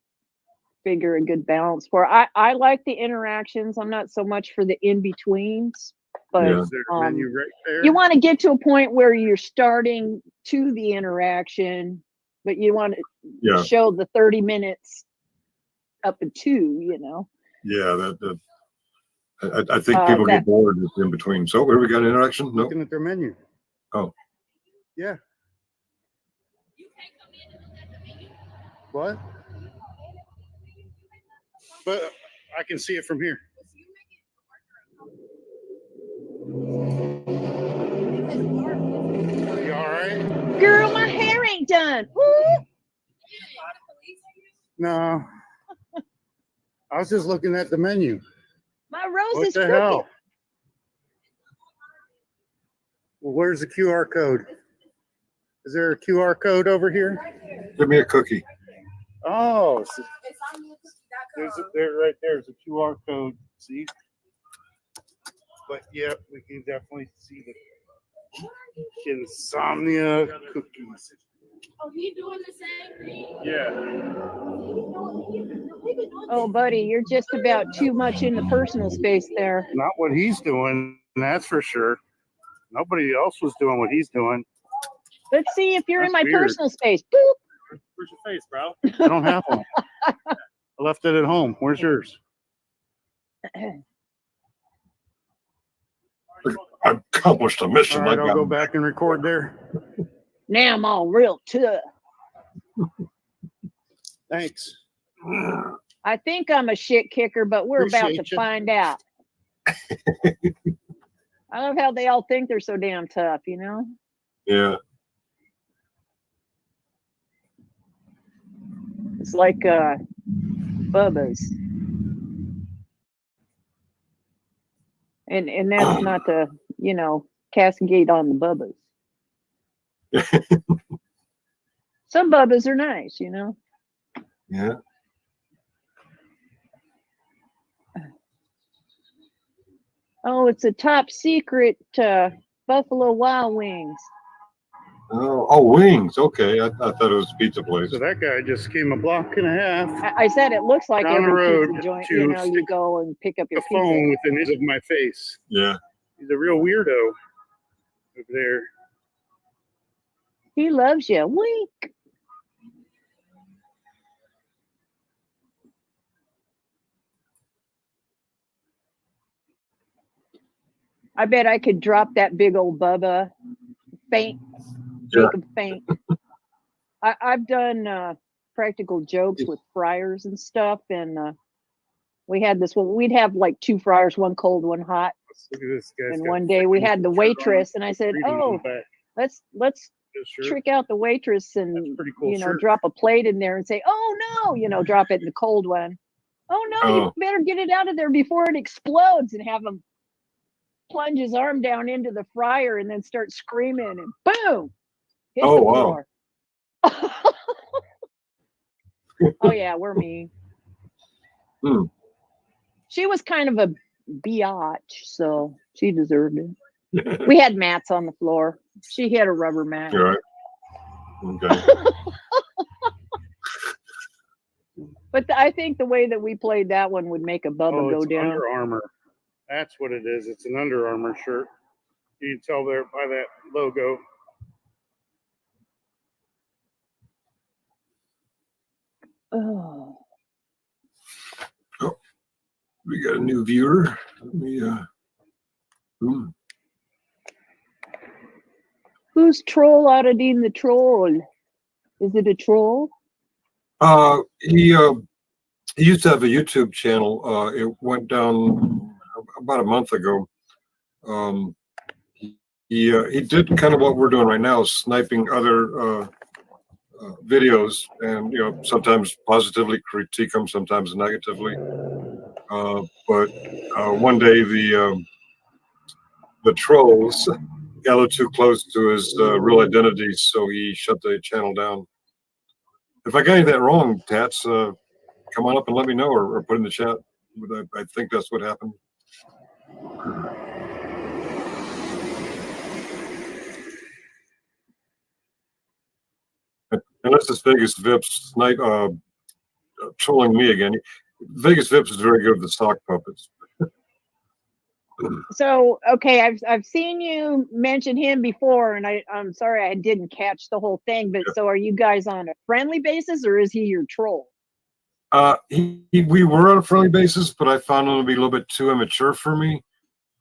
figure a good balance for. I like the interactions. I'm not so much for the in-betweens, but Is there a menu right there? you want to get to a point where you're starting to the interaction, but you want to show the 30 minutes up to, you know. Yeah, I think people get bored in between. So where we got an interaction? No. Looking at their menu. Oh. Yeah. What? But I can see it from here. You all right? Girl, my hair ain't done. Woo! No. I was just looking at the menu. My rose What is the crooked. hell? Well, where's the QR code? Is there a QR code over here? Give me a cookie. Oh, so there right there's a QR code. See? But yeah, we can definitely see the insomnia cookies. Oh, he doing the same thing? Yeah. Oh, buddy, you're just about too much in the personal space there. Not what he's doing, that's for sure. Nobody else was doing what he's doing. Let's see if you're in my That's weird. personal space. Boop. Where's your face, bro? I don't have one. I left it at home. Where's yours? I accomplished a mission. All right, I I'll got go it. back and record there. Now I'm all real tough. Thanks. I think I'm a shit kicker, but we're about Appreciate to you. find out. I love how they all think they're so damn tough, you know? Yeah. It's like Bubba's. And that's not to, you know, cascade on the Bubbas. Some Bubbas are nice, you know? Yeah. Oh, it's a top secret Buffalo Wild Wings. Oh, wings. Okay. I thought it was a pizza place. So that guy just came a block and a half I said it looks like down the every road pizza joint, to you know, you stick go and pick up your the phone pizza. within inch of my face. Yeah. He's a real weirdo over there. He loves you. Wink. I bet I could drop that big old Bubba faint. Yeah. Jacob faint. I've done practical jokes with fryers and stuff, and we had this one. We'd have like 2 fryers, one cold, one hot. Look at this guy. And one day we had the waitress, and I said, "Oh, let's trick out the waitress and cool shirt. drop a plate in there and say, oh no, drop it in the cold one. Oh no, you better get it out of there before it explodes," and have him plunge his arm down into the fryer and then start screaming and boom, hit the floor. Oh yeah, we're mean. She was kind of a biatch, so she deserved it. We had mats on the floor. She hit a rubber mat. You're right. Okay. But I think the way that we played that one would make a Bubba go down. Under Armour. That's what it is. It's an Under Armour shirt. You can tell there by that logo. Oh. Oh, we got a new viewer. Who's troll auditing the troll? Is it a troll? He used to have a YouTube channel. It went down about a month ago. He did kind of what we're doing right now, sniping other videos, and sometimes positively critique them, sometimes negatively. But one day the trolls got a little too close to his real identity, so he shut the channel down. If I got any of that wrong, Tats, come on up and let me know, or put in the chat. But I think that's what happened. Unless it's Vegas Vips trolling me again. Vegas Vips is very good with the sock puppets. So okay, I've seen you mention him before, and I'm sorry I didn't catch the whole thing. But so are you guys on a friendly basis, or is he your troll? We were on a friendly basis, but I found him to be a little bit too immature for me,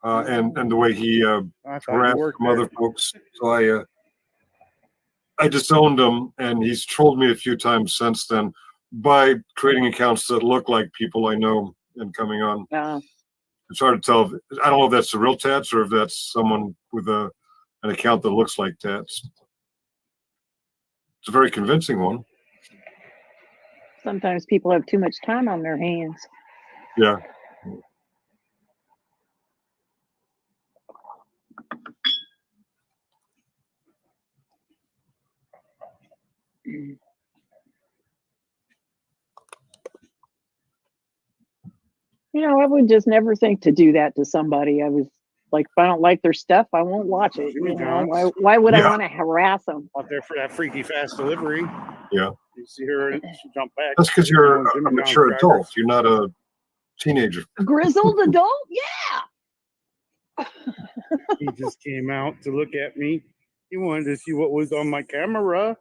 and the way he harassed some other folks. So I disowned him, and he's trolled me a few times since then by creating accounts that look like people I know and coming on. It's hard to tell. I don't know if that's the real Tats or if that's someone with an account that looks like Tats. It's a very convincing one. Sometimes people have too much time on their hands. Yeah. I would just never think to do that to somebody. I was like, if I don't like their stuff, I won't watch it. Why would I want to harass them? Out there for that freaky fast delivery. Yeah. You see her she jump back. That's because you're a mature adult. You're not a teenager. A grizzled adult? Yeah. He just came out to look at me. He wanted to see what was on my camera.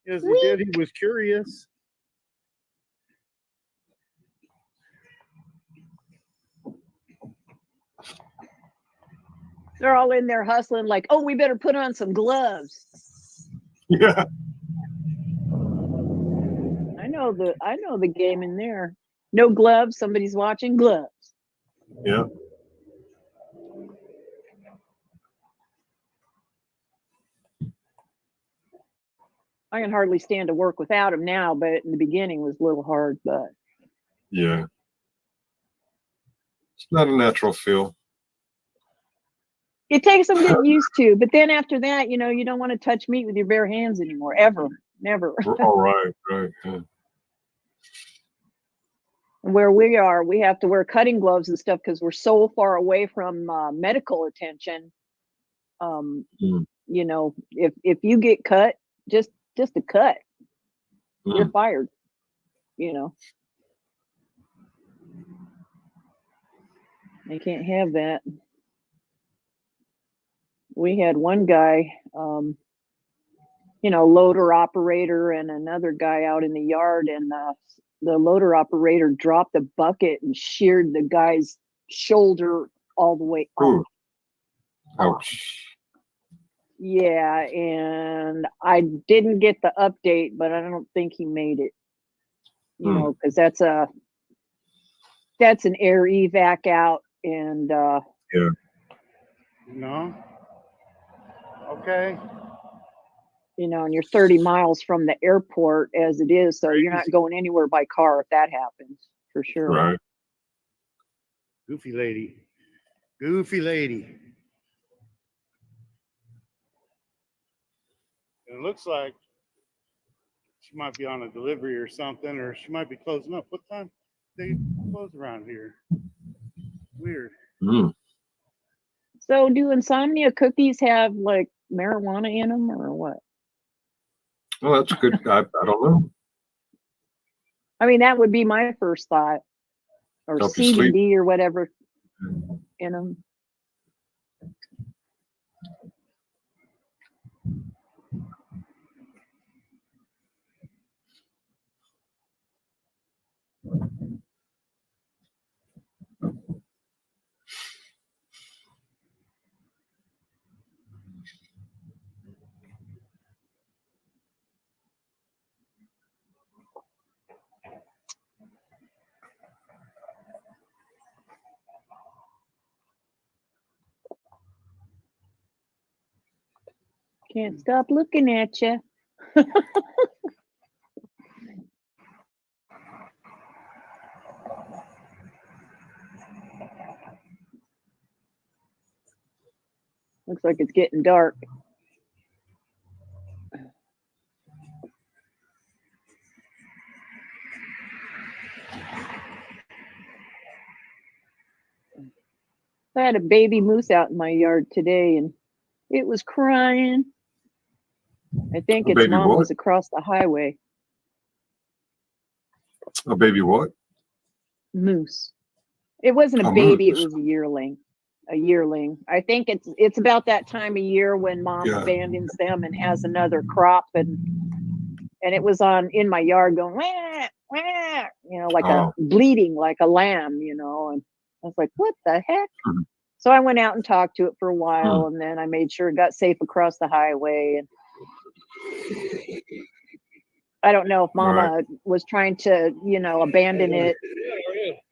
Yes, he did. He was curious. They're all in there hustling like, oh, we better put on some gloves. Yeah. I know the game in there. No gloves, somebody's watching gloves. Yeah. I can hardly stand to work without them now, but in the beginning was a little hard, but yeah. It's not a natural feel. it takes some getting used to, but then after that, you don't want to touch meat with your bare hands anymore, ever, never. All right. Yeah. Where we are, we have to wear cutting gloves and stuff because we're so far away from medical attention. If you get cut, just a cut, you're fired. They can't have that. We had one guy, loader operator, and another guy out in the yard, and the loader operator dropped a bucket and sheared the guy's shoulder all the way off. Ouch. Yeah, and I didn't get the update, but I don't think he made it. You know, because that's an air evac out, and Yeah. No. Okay. you know, and you're 30 miles from the airport as it is, so you're not going anywhere by car if that happens, for sure. Right. Goofy lady. Goofy lady. And it looks like she might be on a delivery or something, or she might be closing up. What time they close around here? Weird. So, do insomnia cookies have like marijuana in them, or what? Well, that's good. I don't know. I mean, that would be my first thought, or Help you sleep. CBD or whatever in them. Can't stop looking at you. Looks like it's getting dark. I had a baby moose out in my yard today, and it was crying. I think A its baby mom what? was across the highway. A baby what? Moose. It wasn't a A baby, it moose. was a yearling. A yearling. I think it's about that time of year when mom Yeah. abandons them and has another crop, and it was in my yard going wah, wah, you know, like a bleating like a lamb, you know, and I was like, what the heck? So I went out and talked to it for a while, and then I made sure it got safe across the highway. And I don't know if mama was trying to, you know, abandon it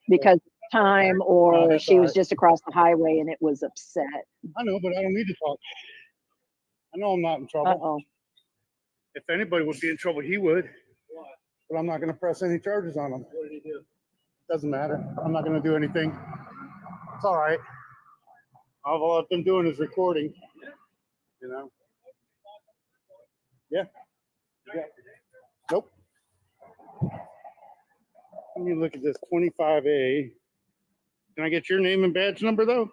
because of time, or she was just across the highway and it was upset. I know, but I don't need to talk. I know I'm not in trouble. Uh-oh. If anybody would be in trouble, he would. But I'm not going to press any charges on him. What did he do? Doesn't matter. I'm not going to do anything. It's all right. All I've been doing is recording. You know? Yeah. Nope. Let me look at this 25A. Can I get your name and badge number, though?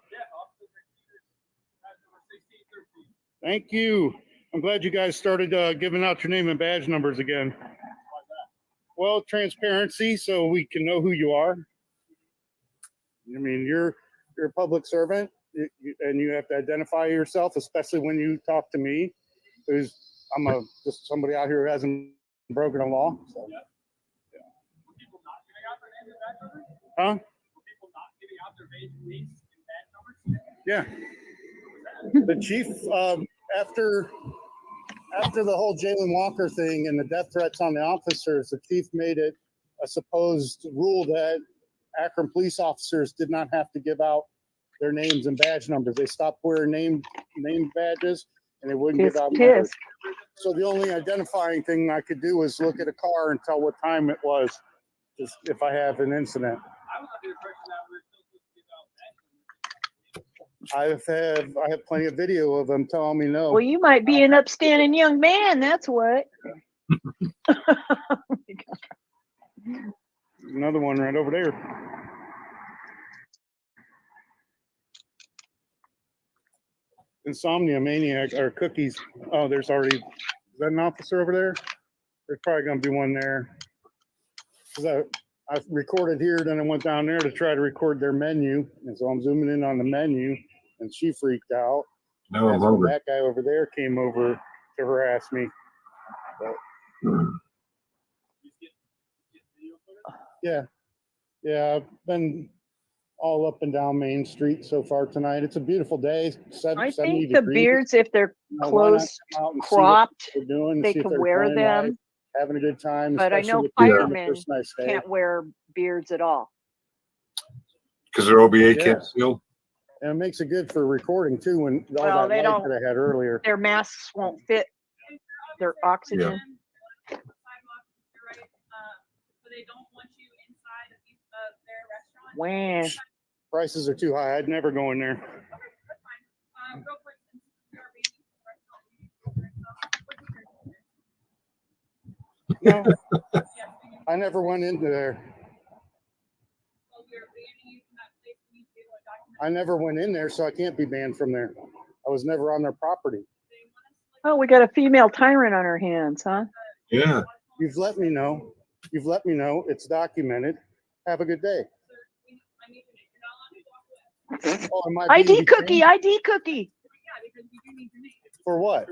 Thank you. I'm glad you guys started giving out your name and badge numbers again. Well, transparency, so we can know who you are. I mean, you're a public servant, and you have to identify yourself, especially when you talk to me, because I'm just somebody out here who hasn't broken a law. So. Huh? Yeah. The chief, after the whole Jalen Walker thing and the death threats on the officers, the chief made it a supposed rule that Akron police officers did not have to give out their names and badge numbers. They stopped wearing name badges, and they wouldn't give out numbers. So the only identifying thing I could do was look at a car and tell what time it was, just if I have an incident. I have plenty of video of them telling me no. Well, you might be an upstanding young man, that's what. Another one right over there. Insomnia maniac or cookies. Oh, there's already, is that an officer over there? There's probably gonna be one there. Because I recorded here, then I went down there to try to record their menu, and so I'm zooming in on the menu, and she freaked out. Now I'm And so hungry. that guy over there came over to harass me. But, yeah, I've been all up and down Main Street so far tonight. It's a beautiful day. I 70 think the degrees. beards, if they're Why not close come out and see what cropped, they're doing, they see if can they're wear playing right, them. having a good time. But I especially know with the firemen first nice day. can't wear beards at all. Because their OBA Yeah. can't seal. And it makes it good for recording too. When all Well, that they light don't. that I had earlier. Their masks won't fit their oxygen. So they don't want you inside of their restaurant. When Prices are too high. I'd never go in there. Real quick, since we are No, I never went into there. I never went in there, so I can't be banned from there. I was never on their property. Oh, we got a female tyrant on our hands, huh? Yeah. You've let me know. You've let me know. It's documented. Have a good day. Oh, am I being ID cookie, detained? ID cookie. For what?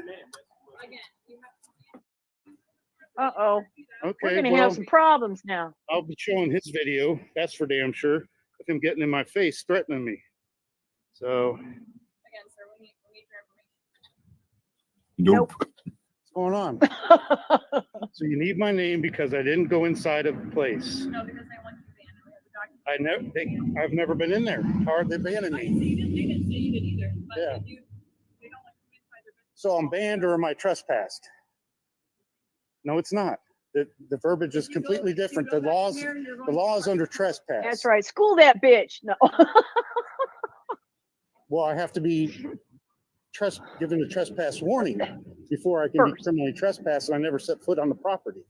Uh-oh. Okay, We're going to well, have some problems now. I'll be showing his video. That's for damn sure. With him getting in my face, threatening me. So. Nope. What's going on? So you need my name because I didn't go inside of the place. No, because they want you banned. I've never been in there. How are they banning me? They didn't say you did either. But Yeah. they don't want you inside their business. So I'm banned or am I trespassed? No, it's not. The verbiage is completely different. The law is under trespass. That's right. School that bitch. No. Well, I have to be given a trespass warning before I can be criminally trespassed, and I never set foot on the property.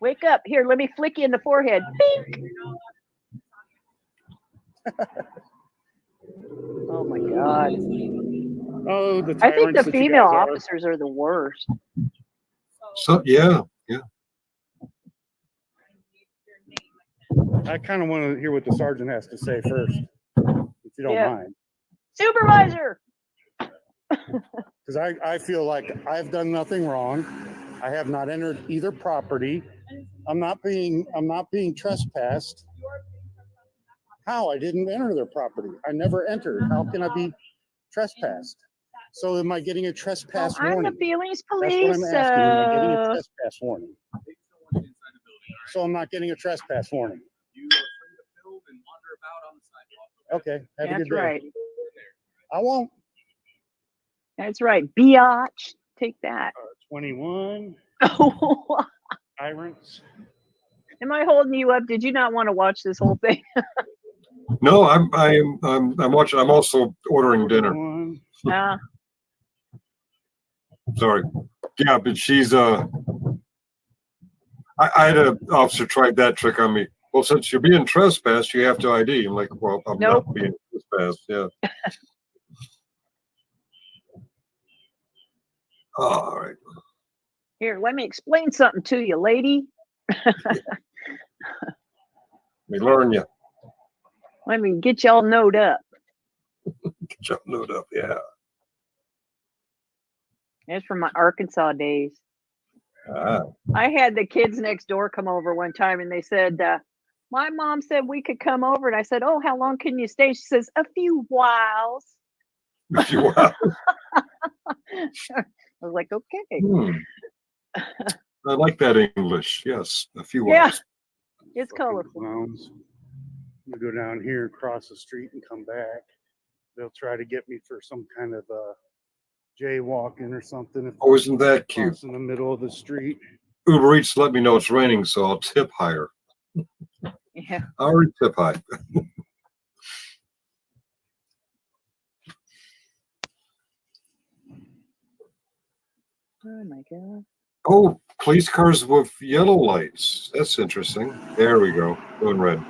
Wake up. Here, let me flick you in the forehead. Bink. Oh my God. Oh, the I think tyrants the that you female guys are. officers are the worst. So yeah. I kind of want to hear what the sergeant has to say first, if you don't mind. Supervisor. Because I feel like I've done nothing wrong. I have not entered either property. I'm not being trespassed. How? I didn't enter their property. I never entered. How can I be trespassed? So am I getting a trespass I'm warning? the feelings That's police. what I'm asking. Am I getting a trespass warning? So I'm not getting a trespass warning. Okay. Have a good That's day. right. I won't. That's right. Biatch. Take that. 21. Oh, Tyrants. am I holding you up? Did you not want to watch this whole thing? No, I'm watching. I'm also ordering dinner. Sorry. Yeah, but she's I had an officer tried that trick on me. Well, since you're being trespassed, you have to ID. I'm like, well, I'm not being trespassed. Yeah. All right. Here, let me explain something to you, lady. We learn you. Let me get y'all knowed up. Get y'all knowed up. Yeah. That's from my Arkansas days. I had the kids next door come over one time and they said, my mom said we could come over. And I said, oh, how long can you stay? She says, a few whiles. A few whiles. I was like, okay. I like that English. Yes. A few Yeah. whiles. It's colorful. Clowns. I'm gonna go down here, cross the street, and come back. They'll try to get me for some kind of jaywalking or something. If Oh, isn't that cute? in the middle of the street. Uber Eats let me know it's raining, so I'll tip higher. Yeah. I already tip high. Oh my God. Oh, police cars with yellow lights. That's interesting. There we go. Going red.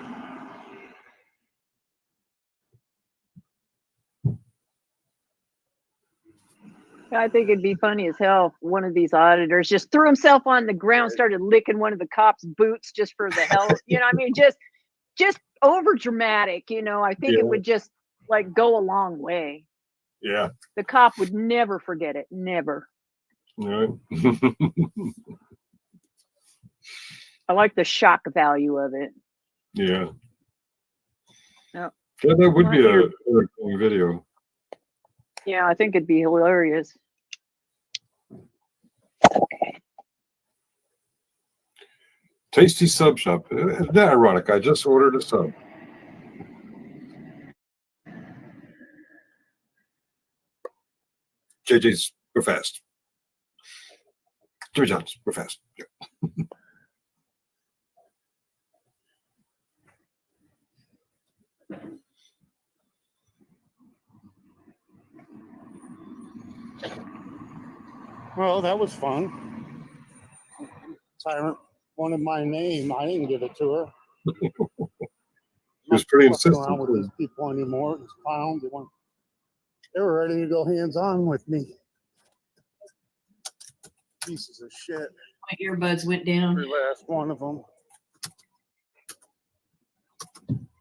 I think it'd be funny as hell if one of these auditors just threw himself on the ground, started licking one of the cops' boots just for the hell. You know, I mean, just over dramatic. You know, I think it would just like go a long way. Yeah. The cop would never forget it. Never. All right. I like the shock value of it. Yeah. Yeah. Yeah, that would Well, be a here- entertaining video. Yeah, I think it'd be hilarious. Tasty Sub Shop. Isn't that ironic? I just ordered a sub. JJ's, we're fast. Jimmy John's, we're fast. Yeah. Well, that was fun. Tyrant wanted my name. I didn't give it to her. He was pretty Fucking insistent. around with these people anymore. These clowns. They were ready to go hands on with me. Pieces of shit. My earbuds went down. Every last one of them.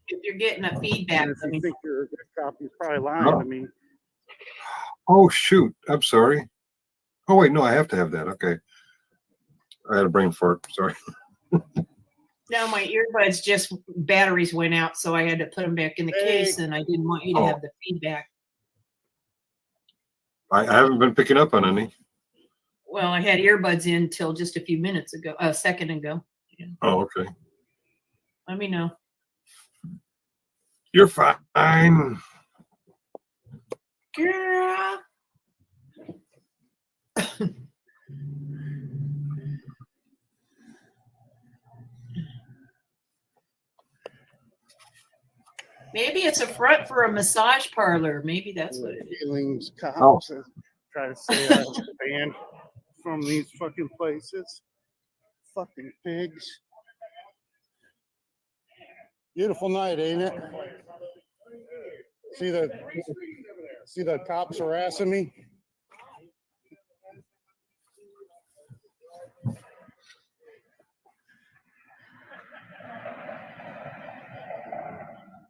If you're getting a feedback, And if I you mean, think you're a good cop, you're probably lying to me. Oh, shoot. I'm sorry. Oh, wait. No, I have to have that. Okay. I had a brain fart. Sorry. no, my earbuds just batteries went out, so I had to put them back in the case, and I didn't want you to Oh. have the feedback. I haven't been picking up on any. Well, I had earbuds in till just a few minutes ago, a second ago. Yeah. Oh, okay. Let me know. You're fine. Girl. Maybe it's a front for a massage parlor. Maybe that's what it is. Feelings, cops. Oh. Try to say I was banned from these fucking places. Fucking pigs. Beautiful night, ain't it? See the cops harassing me?